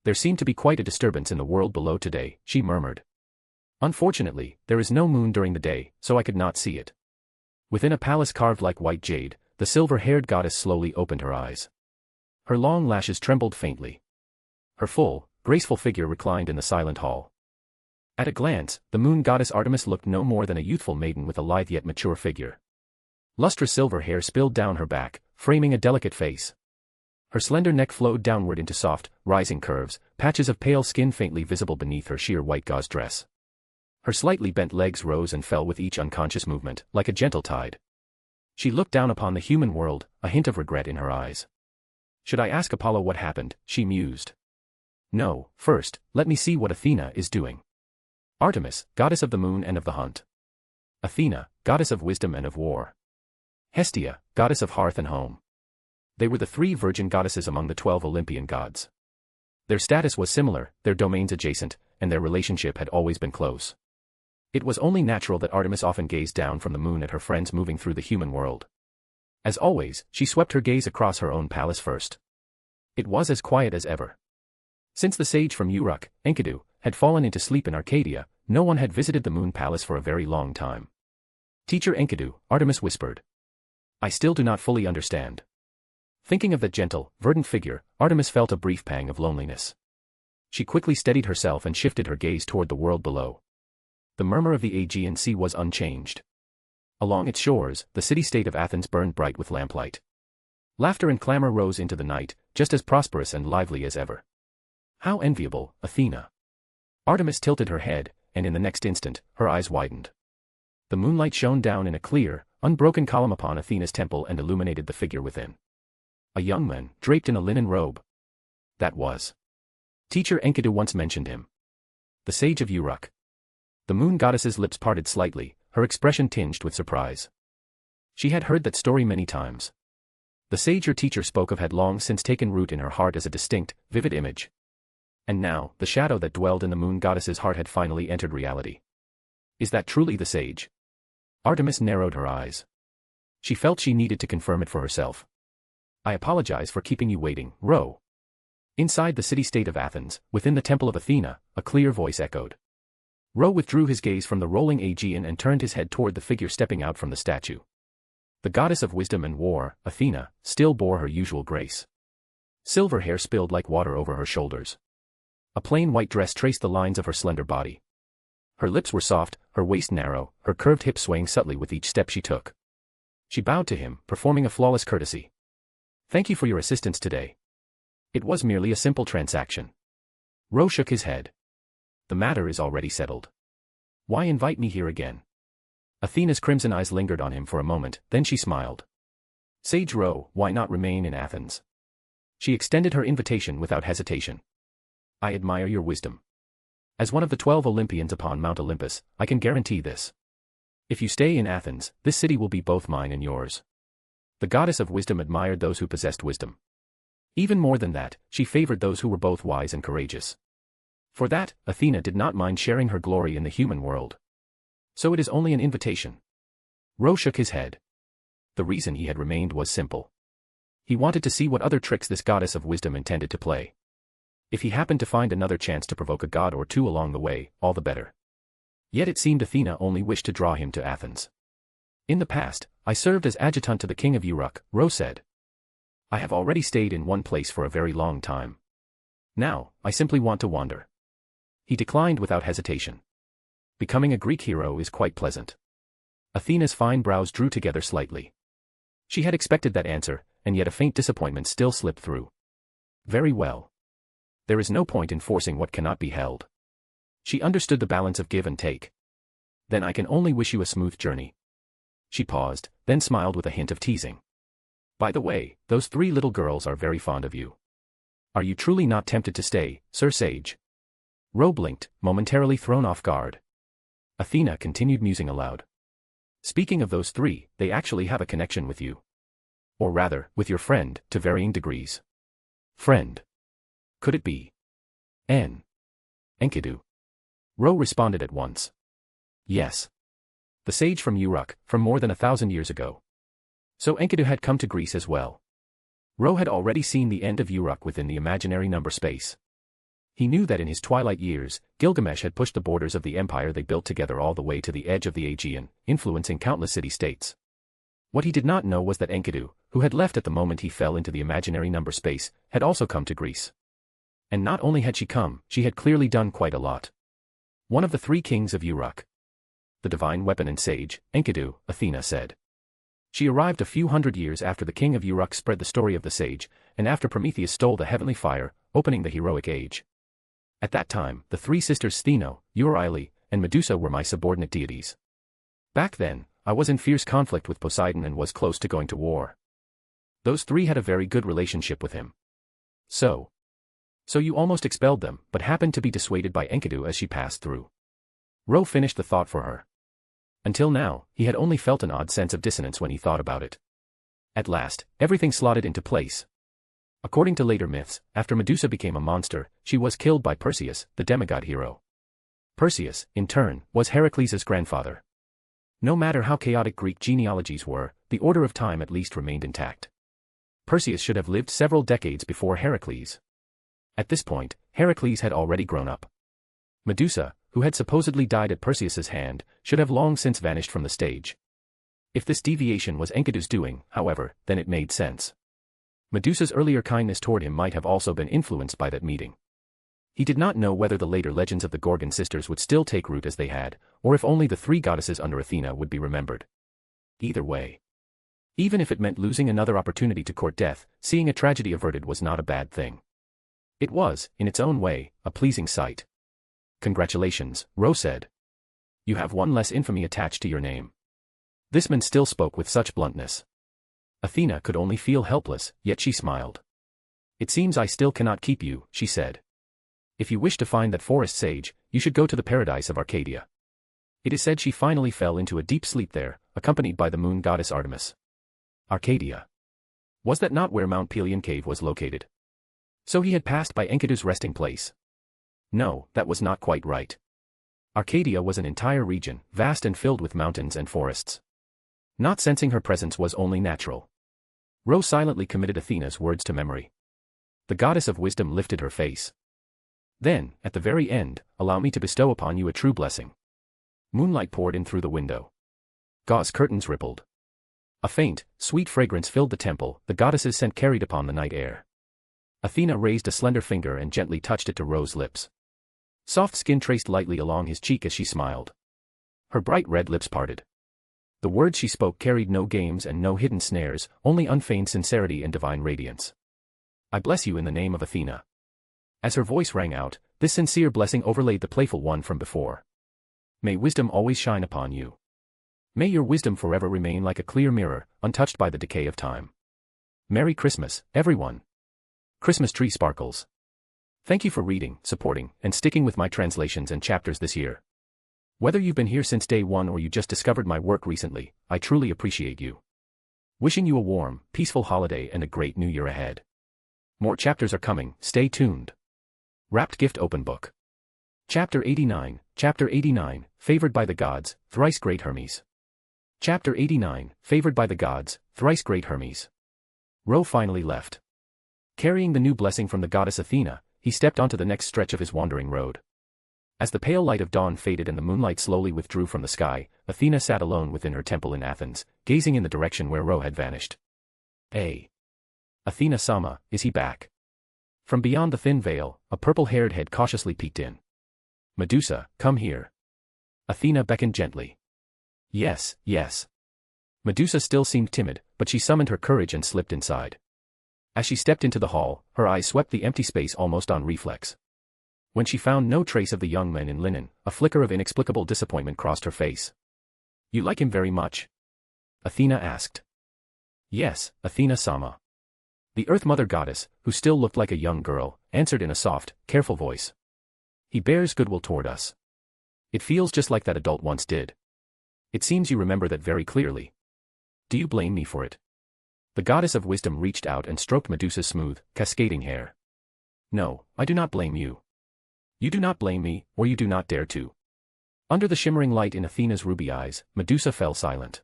There seemed to be quite a disturbance in the world below today, she murmured. Unfortunately, there is no moon during the day, so I could not see it. Within a palace carved like white jade, the silver-haired goddess slowly opened her eyes. Her long lashes trembled faintly. Her full, graceful figure reclined in the silent hall. At a glance, the moon goddess Artemis looked no more than a youthful maiden with a lithe yet mature figure. Lustrous silver hair spilled down her back, framing a delicate face. Her slender neck flowed downward into soft, rising curves, patches of pale skin faintly visible beneath her sheer white gauze dress. Her slightly bent legs rose and fell with each unconscious movement, like a gentle tide. She looked down upon the human world, a hint of regret in her eyes. Should I ask Apollo what happened, she mused. No, first, let me see what Athena is doing. Artemis, goddess of the moon and of the hunt. Athena, goddess of wisdom and of war. Hestia, goddess of hearth and home. They were the 3 virgin goddesses among the 12 Olympian gods. Their status was similar, their domains adjacent, and their relationship had always been close. It was only natural that Artemis often gazed down from the moon at her friends moving through the human world. As always, she swept her gaze across her own palace first. It was as quiet as ever. Since the sage from Uruk, Enkidu, had fallen into sleep in Arcadia, no one had visited the moon palace for a very long time. Teacher Enkidu, Artemis whispered. I still do not fully understand. Thinking of that gentle, verdant figure, Artemis felt a brief pang of loneliness. She quickly steadied herself and shifted her gaze toward the world below. The murmur of the Aegean Sea was unchanged. Along its shores, the city-state of Athens burned bright with lamplight. Laughter and clamor rose into the night, just as prosperous and lively as ever. How enviable, Athena! Artemis tilted her head, and in the next instant, her eyes widened. The moonlight shone down in a clear, unbroken column upon Athena's temple and illuminated the figure within. A young man, draped in a linen robe. That was. Teacher Enkidu once mentioned him. The sage of Uruk. The moon goddess's lips parted slightly, her expression tinged with surprise. She had heard that story many times. The sage her teacher spoke of had long since taken root in her heart as a distinct, vivid image. And now, the shadow that dwelled in the moon goddess's heart had finally entered reality. Is that truly the sage? Artemis narrowed her eyes. She felt she needed to confirm it for herself. I apologize for keeping you waiting, Ro. Inside the city-state of Athens, within the temple of Athena, a clear voice echoed. Ro withdrew his gaze from the rolling Aegean and turned his head toward the figure stepping out from the statue. The goddess of wisdom and war, Athena, still bore her usual grace. Silver hair spilled like water over her shoulders. A plain white dress traced the lines of her slender body. Her lips were soft, her waist narrow, her curved hips swaying subtly with each step she took. She bowed to him, performing a flawless courtesy. Thank you for your assistance today. It was merely a simple transaction. Ro shook his head. The matter is already settled. Why invite me here again? Athena's crimson eyes lingered on him for a moment, then she smiled. Sage Ro, why not remain in Athens? She extended her invitation without hesitation. I admire your wisdom. As one of the 12 Olympians upon Mount Olympus, I can guarantee this. If you stay in Athens, this city will be both mine and yours. The goddess of wisdom admired those who possessed wisdom. Even more than that, she favored those who were both wise and courageous. For that, Athena did not mind sharing her glory in the human world. So it is only an invitation. Ro shook his head. The reason he had remained was simple. He wanted to see what other tricks this goddess of wisdom intended to play. If he happened to find another chance to provoke a god or two along the way, all the better. Yet it seemed Athena only wished to draw him to Athens. In the past, I served as adjutant to the king of Uruk, Ro said. I have already stayed in one place for a very long time. Now, I simply want to wander. He declined without hesitation. Becoming a Greek hero is quite pleasant. Athena's fine brows drew together slightly. She had expected that answer, and yet a faint disappointment still slipped through. Very well. There is no point in forcing what cannot be held. She understood the balance of give and take. Then I can only wish you a smooth journey. She paused, then smiled with a hint of teasing. By the way, those 3 little girls are very fond of you. Are you truly not tempted to stay, Sir Sage? Ro blinked, momentarily thrown off guard. Athena continued musing aloud. Speaking of those 3, they actually have a connection with you. Or rather, with your friend, to varying degrees. Friend. Could it be? Enkidu. Ro responded at once. Yes. The sage from Uruk, from more than 1,000 years ago. So Enkidu had come to Greece as well. Ro had already seen the end of Uruk within the imaginary number space. He knew that in his twilight years, Gilgamesh had pushed the borders of the empire they built together all the way to the edge of the Aegean, influencing countless city-states. What he did not know was that Enkidu, who had left at the moment he fell into the imaginary number space, had also come to Greece. And not only had she come, she had clearly done quite a lot. One of the three kings of Uruk. The divine weapon and sage, Enkidu, Athena said. She arrived a few hundred years after the king of Uruk spread the story of the sage, and after Prometheus stole the heavenly fire, opening the heroic age. At that time, the three sisters Stheno, Euryale, and Medusa were my subordinate deities. Back then, I was in fierce conflict with Poseidon and was close to going to war. Those three had a very good relationship with him. So you almost expelled them, but happened to be dissuaded by Enkidu as she passed through. Ro finished the thought for her. Until now, he had only felt an odd sense of dissonance when he thought about it. At last, everything slotted into place. According to later myths, after Medusa became a monster, she was killed by Perseus, the demigod hero. Perseus, in turn, was Heracles' grandfather. No matter how chaotic Greek genealogies were, the order of time at least remained intact. Perseus should have lived several decades before Heracles. At this point, Heracles had already grown up. Medusa, who had supposedly died at Perseus's hand, should have long since vanished from the stage. If this deviation was Enkidu's doing, however, then it made sense. Medusa's earlier kindness toward him might have also been influenced by that meeting. He did not know whether the later legends of the Gorgon sisters would still take root as they had, or if only the three goddesses under Athena would be remembered. Either way. Even if it meant losing another opportunity to court death, seeing a tragedy averted was not a bad thing. It was, in its own way, a pleasing sight. Congratulations, Ro said. You have one less infamy attached to your name. This man still spoke with such bluntness. Athena could only feel helpless, yet she smiled. It seems I still cannot keep you, she said. If you wish to find that forest sage, you should go to the paradise of Arcadia. It is said she finally fell into a deep sleep there, accompanied by the moon goddess Artemis. Arcadia. Was that not where Mount Pelion Cave was located? So he had passed by Enkidu's resting place. No, that was not quite right. Arcadia was an entire region, vast and filled with mountains and forests. Not sensing her presence was only natural. Ro silently committed Athena's words to memory. The goddess of wisdom lifted her face. Then, at the very end, allow me to bestow upon you a true blessing. Moonlight poured in through the window. Gauze curtains rippled. A faint, sweet fragrance filled the temple, the goddess's scent carried upon the night air. Athena raised a slender finger and gently touched it to Ro's lips. Soft skin traced lightly along his cheek as she smiled. Her bright red lips parted. The words she spoke carried no games and no hidden snares, only unfeigned sincerity and divine radiance. I bless you in the name of Athena. As her voice rang out, this sincere blessing overlaid the playful one from before. May wisdom always shine upon you. May your wisdom forever remain like a clear mirror, untouched by the decay of time. Merry Christmas, everyone. Christmas tree sparkles. Thank you for reading, supporting, and sticking with my translations and chapters this year. Whether you've been here since day one or you just discovered my work recently, I truly appreciate you. Wishing you a warm, peaceful holiday and a great new year ahead. More chapters are coming, stay tuned. Wrapped Gift Open Book. Chapter 89, Favored by the Gods, Thrice Great Hermes. Chapter 89, Favored by the Gods, Thrice Great Hermes. Ro finally left. Carrying the new blessing from the goddess Athena, he stepped onto the next stretch of his wandering road. As the pale light of dawn faded and the moonlight slowly withdrew from the sky, Athena sat alone within her temple in Athens, gazing in the direction where Ro had vanished. Hey! Athena Sama, is he back? From beyond the thin veil, a purple-haired head cautiously peeked in. Medusa, come here. Athena beckoned gently. Yes, yes. Medusa still seemed timid, but she summoned her courage and slipped inside. As she stepped into the hall, her eyes swept the empty space almost on reflex. When she found no trace of the young man in linen, a flicker of inexplicable disappointment crossed her face. You like him very much? Athena asked. Yes, Athena Sama. The Earth Mother goddess, who still looked like a young girl, answered in a soft, careful voice. He bears goodwill toward us. It feels just like that adult once did. It seems you remember that very clearly. Do you blame me for it? The goddess of wisdom reached out and stroked Medusa's smooth, cascading hair. No, I do not blame you. You do not blame me, or you do not dare to. Under the shimmering light in Athena's ruby eyes, Medusa fell silent.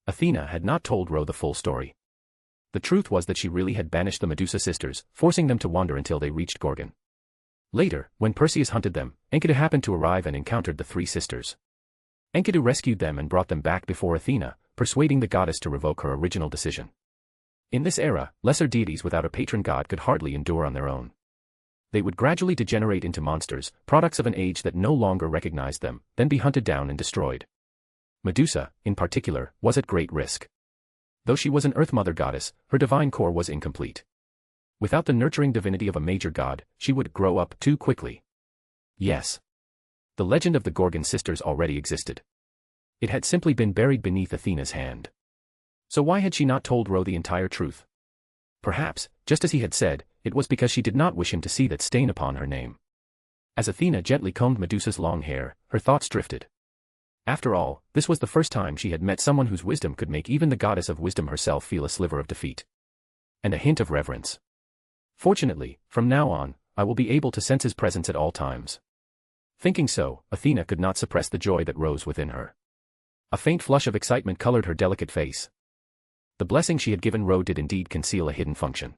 Athena had not told Ro the full story. The truth was that she really had banished the Medusa sisters, forcing them to wander until they reached Gorgon. Later, when Perseus hunted them, Enkidu happened to arrive and encountered the three sisters. Enkidu rescued them and brought them back before Athena, persuading the goddess to revoke her original decision. In this era, lesser deities without a patron god could hardly endure on their own. They would gradually degenerate into monsters, products of an age that no longer recognized them, then be hunted down and destroyed. Medusa, in particular, was at great risk. Though she was an Earth Mother goddess, her divine core was incomplete. Without the nurturing divinity of a major god, she would grow up too quickly. Yes. The legend of the Gorgon sisters already existed. It had simply been buried beneath Athena's hand. So why had she not told Ro the entire truth? Perhaps, just as he had said, it was because she did not wish him to see that stain upon her name. As Athena gently combed Medusa's long hair, her thoughts drifted. After all, this was the first time she had met someone whose wisdom could make even the goddess of wisdom herself feel a sliver of defeat. And a hint of reverence. Fortunately, from now on, I will be able to sense his presence at all times. Thinking so, Athena could not suppress the joy that rose within her. A faint flush of excitement colored her delicate face. The blessing she had given Ro did indeed conceal a hidden function.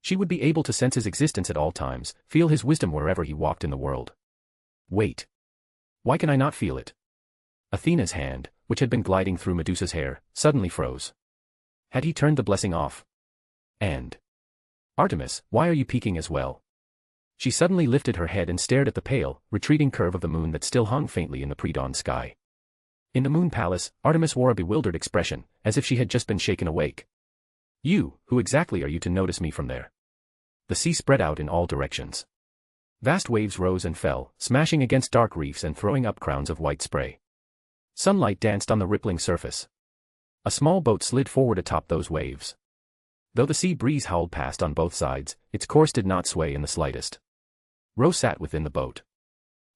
She would be able to sense his existence at all times, feel his wisdom wherever he walked in the world. Wait. Why can I not feel it? Athena's hand, which had been gliding through Medusa's hair, suddenly froze. Had he turned the blessing off? And Artemis, why are you peeking as well? She suddenly lifted her head and stared at the pale, retreating curve of the moon that still hung faintly in the pre-dawn sky. In the moon palace, Artemis wore a bewildered expression, as if she had just been shaken awake. You, who exactly are you to notice me from there? The sea spread out in all directions. Vast waves rose and fell, smashing against dark reefs and throwing up crowns of white spray. Sunlight danced on the rippling surface. A small boat slid forward atop those waves. Though the sea breeze howled past on both sides, its course did not sway in the slightest. Ro sat within the boat.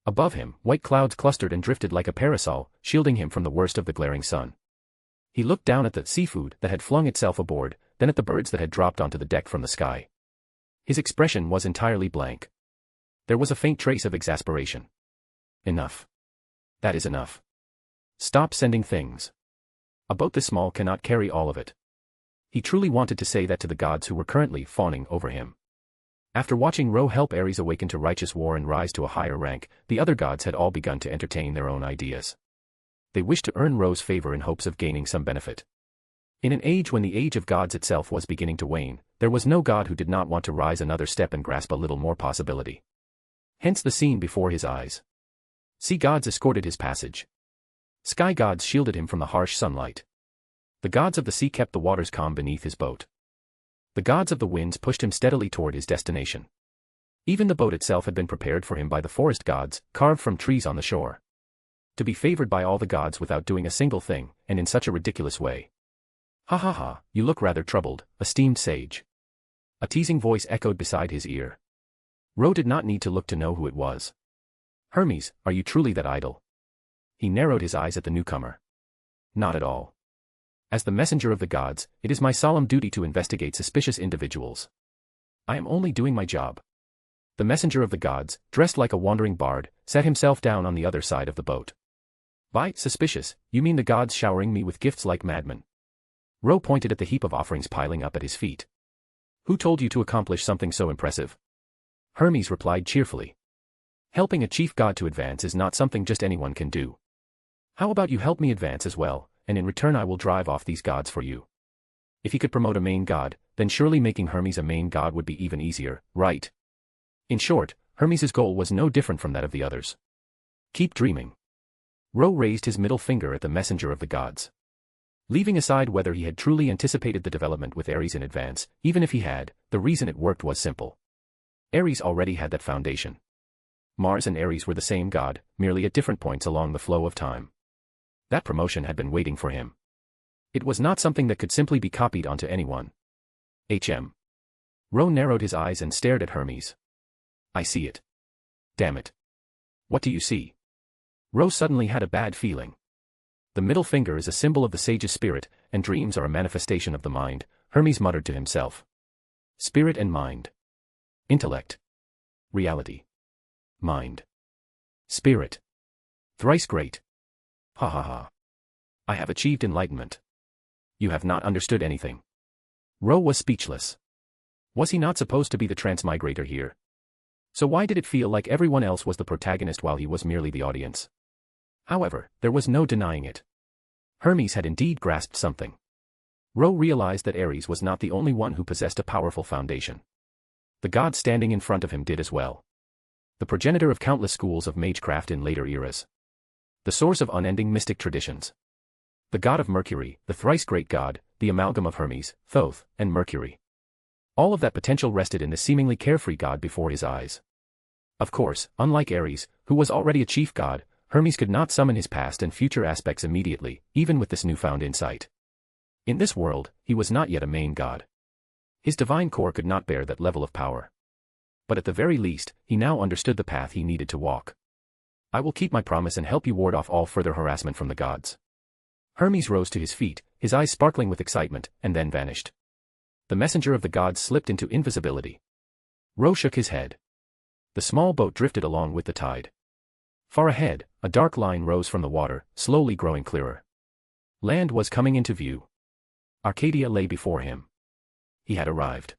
Above him, white clouds clustered and drifted like a parasol, shielding him from the worst of the glaring sun. He looked down at the seafood that had flung itself aboard, then at the birds that had dropped onto the deck from the sky. His expression was entirely blank. There was a faint trace of exasperation. Enough. That is enough. Stop sending things. A boat this small cannot carry all of it. He truly wanted to say that to the gods who were currently fawning over him. After watching Ro help Ares awaken to righteous war and rise to a higher rank, the other gods had all begun to entertain their own ideas. They wished to earn Ro's favor in hopes of gaining some benefit. In an age when the age of gods itself was beginning to wane, there was no god who did not want to rise another step and grasp a little more possibility. Hence the scene before his eyes. Sea gods escorted his passage. Sky gods shielded him from the harsh sunlight. The gods of the sea kept the waters calm beneath his boat. The gods of the winds pushed him steadily toward his destination. Even the boat itself had been prepared for him by the forest gods, carved from trees on the shore. To be favored by all the gods without doing a single thing, and in such a ridiculous way. Ha ha ha, you look rather troubled, esteemed sage. A teasing voice echoed beside his ear. Ro did not need to look to know who it was. Hermes, are you truly that idle? He narrowed his eyes at the newcomer. Not at all. As the messenger of the gods, it is my solemn duty to investigate suspicious individuals. I am only doing my job. The messenger of the gods, dressed like a wandering bard, sat himself down on the other side of the boat. By suspicious, you mean the gods showering me with gifts like madmen. Ro pointed at the heap of offerings piling up at his feet. Who told you to accomplish something so impressive? Hermes replied cheerfully. Helping a chief god to advance is not something just anyone can do. How about you help me advance as well, and in return I will drive off these gods for you. If he could promote a main god, then surely making Hermes a main god would be even easier, right? In short, Hermes' goal was no different from that of the others. Keep dreaming. Ro raised his middle finger at the messenger of the gods. Leaving aside whether he had truly anticipated the development with Ares in advance, even if he had, the reason it worked was simple. Ares already had that foundation. Mars and Ares were the same god, merely at different points along the flow of time. That promotion had been waiting for him. It was not something that could simply be copied onto anyone. Ro narrowed his eyes and stared at Hermes. I see it. Damn it. What do you see? Ro suddenly had a bad feeling. The middle finger is a symbol of the sage's spirit, and dreams are a manifestation of the mind, Hermes muttered to himself. Spirit and mind. Intellect. Reality. Mind. Spirit. Thrice great. Ha ha ha. I have achieved enlightenment. You have not understood anything. Ro was speechless. Was he not supposed to be the transmigrator here? So why did it feel like everyone else was the protagonist while he was merely the audience? However, there was no denying it. Hermes had indeed grasped something. Ro realized that Ares was not the only one who possessed a powerful foundation. The god standing in front of him did as well. The progenitor of countless schools of magecraft in later eras. The source of unending mystic traditions. The god of Mercury, the thrice great god, the amalgam of Hermes, Thoth, and Mercury. All of that potential rested in the seemingly carefree god before his eyes. Of course, unlike Ares, who was already a chief god, Hermes could not summon his past and future aspects immediately, even with this newfound insight. In this world, he was not yet a main god. His divine core could not bear that level of power. But at the very least, he now understood the path he needed to walk. I will keep my promise and help you ward off all further harassment from the gods. Hermes rose to his feet, his eyes sparkling with excitement, and then vanished. The messenger of the gods slipped into invisibility. Ro shook his head. The small boat drifted along with the tide. Far ahead, a dark line rose from the water, slowly growing clearer. Land was coming into view. Arcadia lay before him. He had arrived.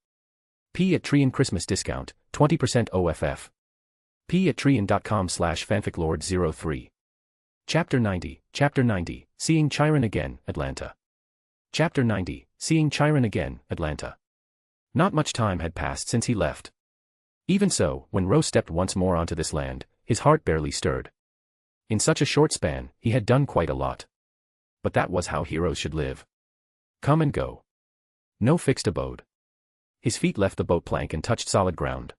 P at Trian Christmas discount, 20% OFF. P at Trian.com/fanficlord03. Chapter 90, Seeing Chiron Again, Atlanta. Chapter 90, Seeing Chiron Again, Atlanta. Not much time had passed since he left. Even so, when Ro stepped once more onto this land, his heart barely stirred. In such a short span, he had done quite a lot. But that was how heroes should live. Come and go. No fixed abode. His feet left the boat plank and touched solid ground.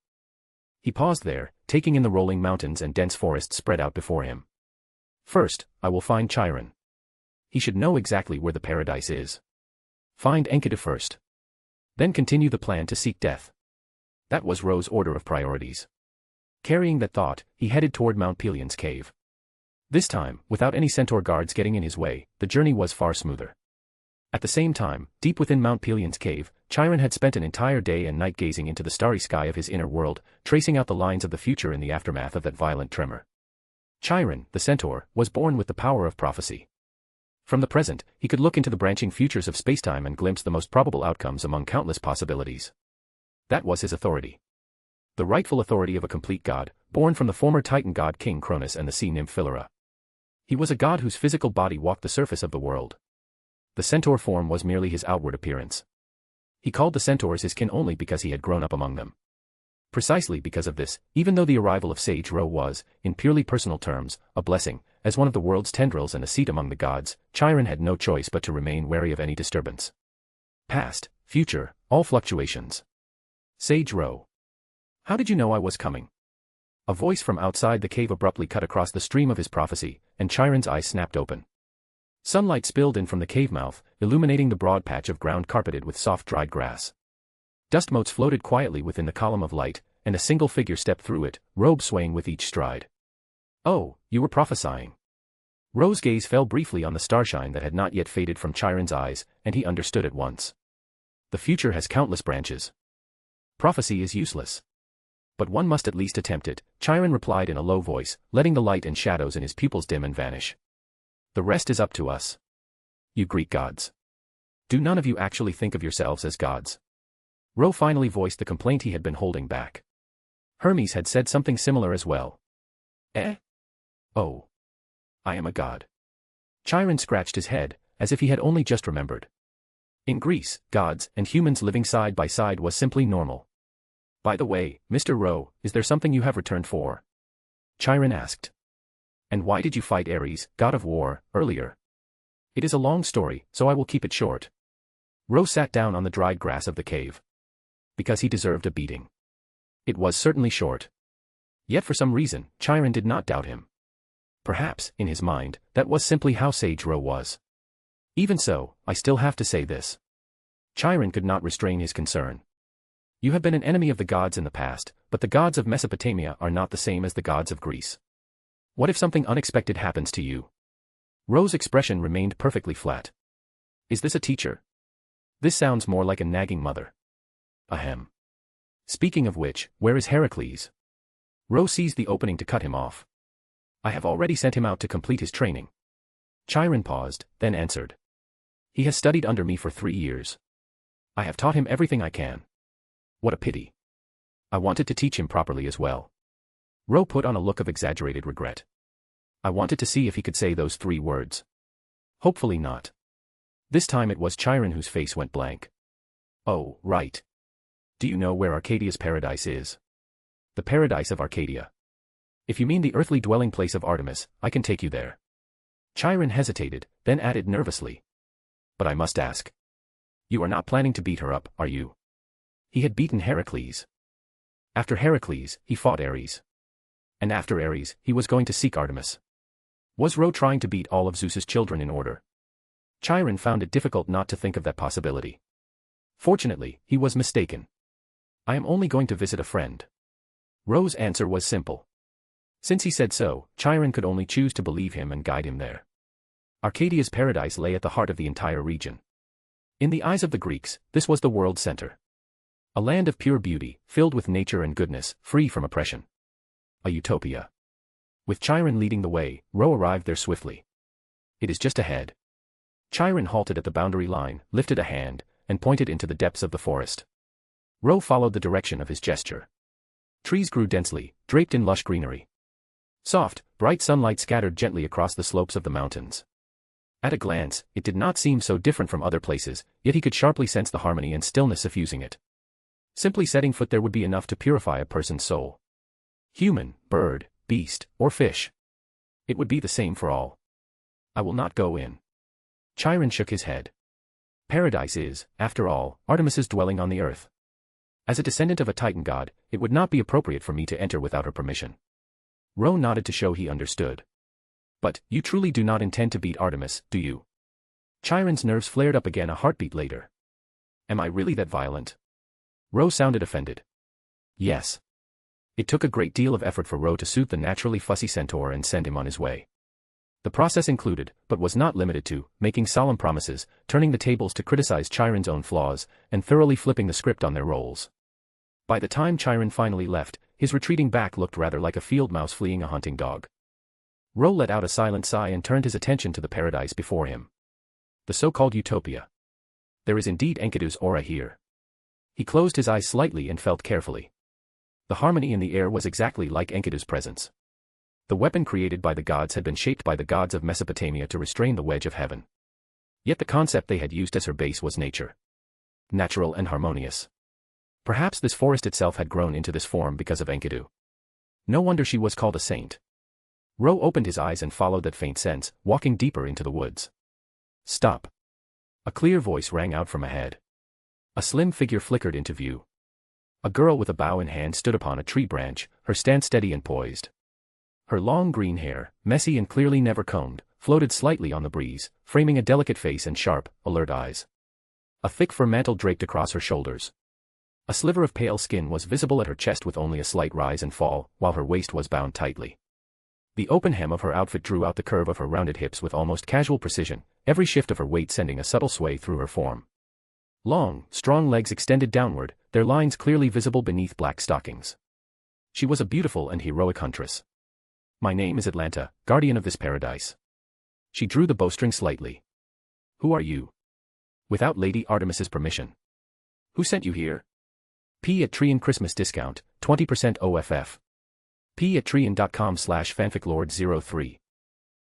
He paused there, taking in the rolling mountains and dense forests spread out before him. First, I will find Chiron. He should know exactly where the paradise is. Find Enkidu first. Then continue the plan to seek death. That was Ro's order of priorities. Carrying that thought, he headed toward Mount Pelion's cave. This time, without any centaur guards getting in his way, the journey was far smoother. At the same time, deep within Mount Pelion's cave, Chiron had spent an entire day and night gazing into the starry sky of his inner world, tracing out the lines of the future in the aftermath of that violent tremor. Chiron, the centaur, was born with the power of prophecy. From the present, he could look into the branching futures of spacetime and glimpse the most probable outcomes among countless possibilities. That was his authority. The rightful authority of a complete god, born from the former Titan god King Cronus and the sea nymph Philyra. He was a god whose physical body walked the surface of the world. The centaur form was merely his outward appearance. He called the centaurs his kin only because he had grown up among them. Precisely because of this, even though the arrival of Sage Ro was, in purely personal terms, a blessing, as one of the world's tendrils and a seat among the gods, Chiron had no choice but to remain wary of any disturbance. Past, future, all fluctuations. Sage Ro. How did you know I was coming? A voice from outside the cave abruptly cut across the stream of his prophecy, and Chiron's eyes snapped open. Sunlight spilled in from the cave mouth, illuminating the broad patch of ground carpeted with soft dried grass. Dust motes floated quietly within the column of light, and a single figure stepped through it, robe swaying with each stride. Oh, you were prophesying. Ro's gaze fell briefly on the starshine that had not yet faded from Chiron's eyes, and he understood at once. The future has countless branches. Prophecy is useless. But one must at least attempt it, Chiron replied in a low voice, letting the light and shadows in his pupils dim and vanish. The rest is up to us. You Greek gods. Do none of you actually think of yourselves as gods? Ro finally voiced the complaint he had been holding back. Hermes had said something similar as well. Eh? Oh. I am a god. Chiron scratched his head, as if he had only just remembered. In Greece, gods and humans living side by side was simply normal. By the way, Mr. Ro, is there something you have returned for? Chiron asked. And why did you fight Ares, god of war, earlier? It is a long story, so I will keep it short. Ro sat down on the dried grass of the cave. Because he deserved a beating. It was certainly short. Yet for some reason, Chiron did not doubt him. Perhaps, in his mind, that was simply how Sage Ro was. Even so, I still have to say this. Chiron could not restrain his concern. You have been an enemy of the gods in the past, but the gods of Mesopotamia are not the same as the gods of Greece. What if something unexpected happens to you? Ro's expression remained perfectly flat. Is this a teacher? This sounds more like a nagging mother. Ahem. Speaking of which, where is Heracles? Ro seized the opening to cut him off. I have already sent him out to complete his training. Chiron paused, then answered. He has studied under me for 3 years. I have taught him everything I can. What a pity. I wanted to teach him properly as well. Ro put on a look of exaggerated regret. I wanted to see if he could say those 3 words. Hopefully not. This time it was Chiron whose face went blank. Oh, right. Do you know where Arcadia's paradise is? The paradise of Arcadia. If you mean the earthly dwelling place of Artemis, I can take you there. Chiron hesitated, then added nervously. But I must ask. You are not planning to beat her up, are you? He had beaten Heracles. After Heracles, he fought Ares. And after Ares, he was going to seek Artemis. Was Ro trying to beat all of Zeus's children in order? Chiron found it difficult not to think of that possibility. Fortunately, he was mistaken. I am only going to visit a friend. Ro's answer was simple. Since he said so, Chiron could only choose to believe him and guide him there. Arcadia's paradise lay at the heart of the entire region. In the eyes of the Greeks, this was the world's center. A land of pure beauty, filled with nature and goodness, free from oppression. A utopia. With Chiron leading the way, Ro arrived there swiftly. It is just ahead. Chiron halted at the boundary line, lifted a hand, and pointed into the depths of the forest. Ro followed the direction of his gesture. Trees grew densely, draped in lush greenery. Soft, bright sunlight scattered gently across the slopes of the mountains. At a glance, it did not seem so different from other places, yet he could sharply sense the harmony and stillness suffusing it. Simply setting foot there would be enough to purify a person's soul. Human, bird, beast, or fish. It would be the same for all. I will not go in. Chiron shook his head. Paradise is, after all, Artemis's dwelling on the earth. As a descendant of a Titan god, it would not be appropriate for me to enter without her permission. Ro nodded to show he understood. But, you truly do not intend to beat Artemis, do you? Chiron's nerves flared up again a heartbeat later. Am I really that violent? Ro sounded offended. Yes. It took a great deal of effort for Ro to soothe the naturally fussy centaur and send him on his way. The process included, but was not limited to, making solemn promises, turning the tables to criticize Chiron's own flaws, and thoroughly flipping the script on their roles. By the time Chiron finally left, his retreating back looked rather like a field mouse fleeing a hunting dog. Ro let out a silent sigh and turned his attention to the paradise before him. The so-called utopia. There is indeed Enkidu's aura here. He closed his eyes slightly and felt carefully. The harmony in the air was exactly like Enkidu's presence. The weapon created by the gods had been shaped by the gods of Mesopotamia to restrain the wedge of heaven. Yet the concept they had used as her base was nature. Natural and harmonious. Perhaps this forest itself had grown into this form because of Enkidu. No wonder she was called a saint. Ro opened his eyes and followed that faint sense, walking deeper into the woods. Stop. A clear voice rang out from ahead. A slim figure flickered into view. A girl with a bow in hand stood upon a tree branch, her stance steady and poised. Her long green hair, messy and clearly never combed, floated slightly on the breeze, framing a delicate face and sharp, alert eyes. A thick fur mantle draped across her shoulders. A sliver of pale skin was visible at her chest with only a slight rise and fall, while her waist was bound tightly. The open hem of her outfit drew out the curve of her rounded hips with almost casual precision, every shift of her weight sending a subtle sway through her form. Long, strong legs extended downward, their lines clearly visible beneath black stockings. She was a beautiful and heroic huntress. My name is Atlanta, guardian of this paradise. She drew the bowstring slightly. Who are you? Without Lady Artemis's permission. Who sent you here? P at Trian Christmas discount, 20% OFF. P at Trian.com/fanficlord03.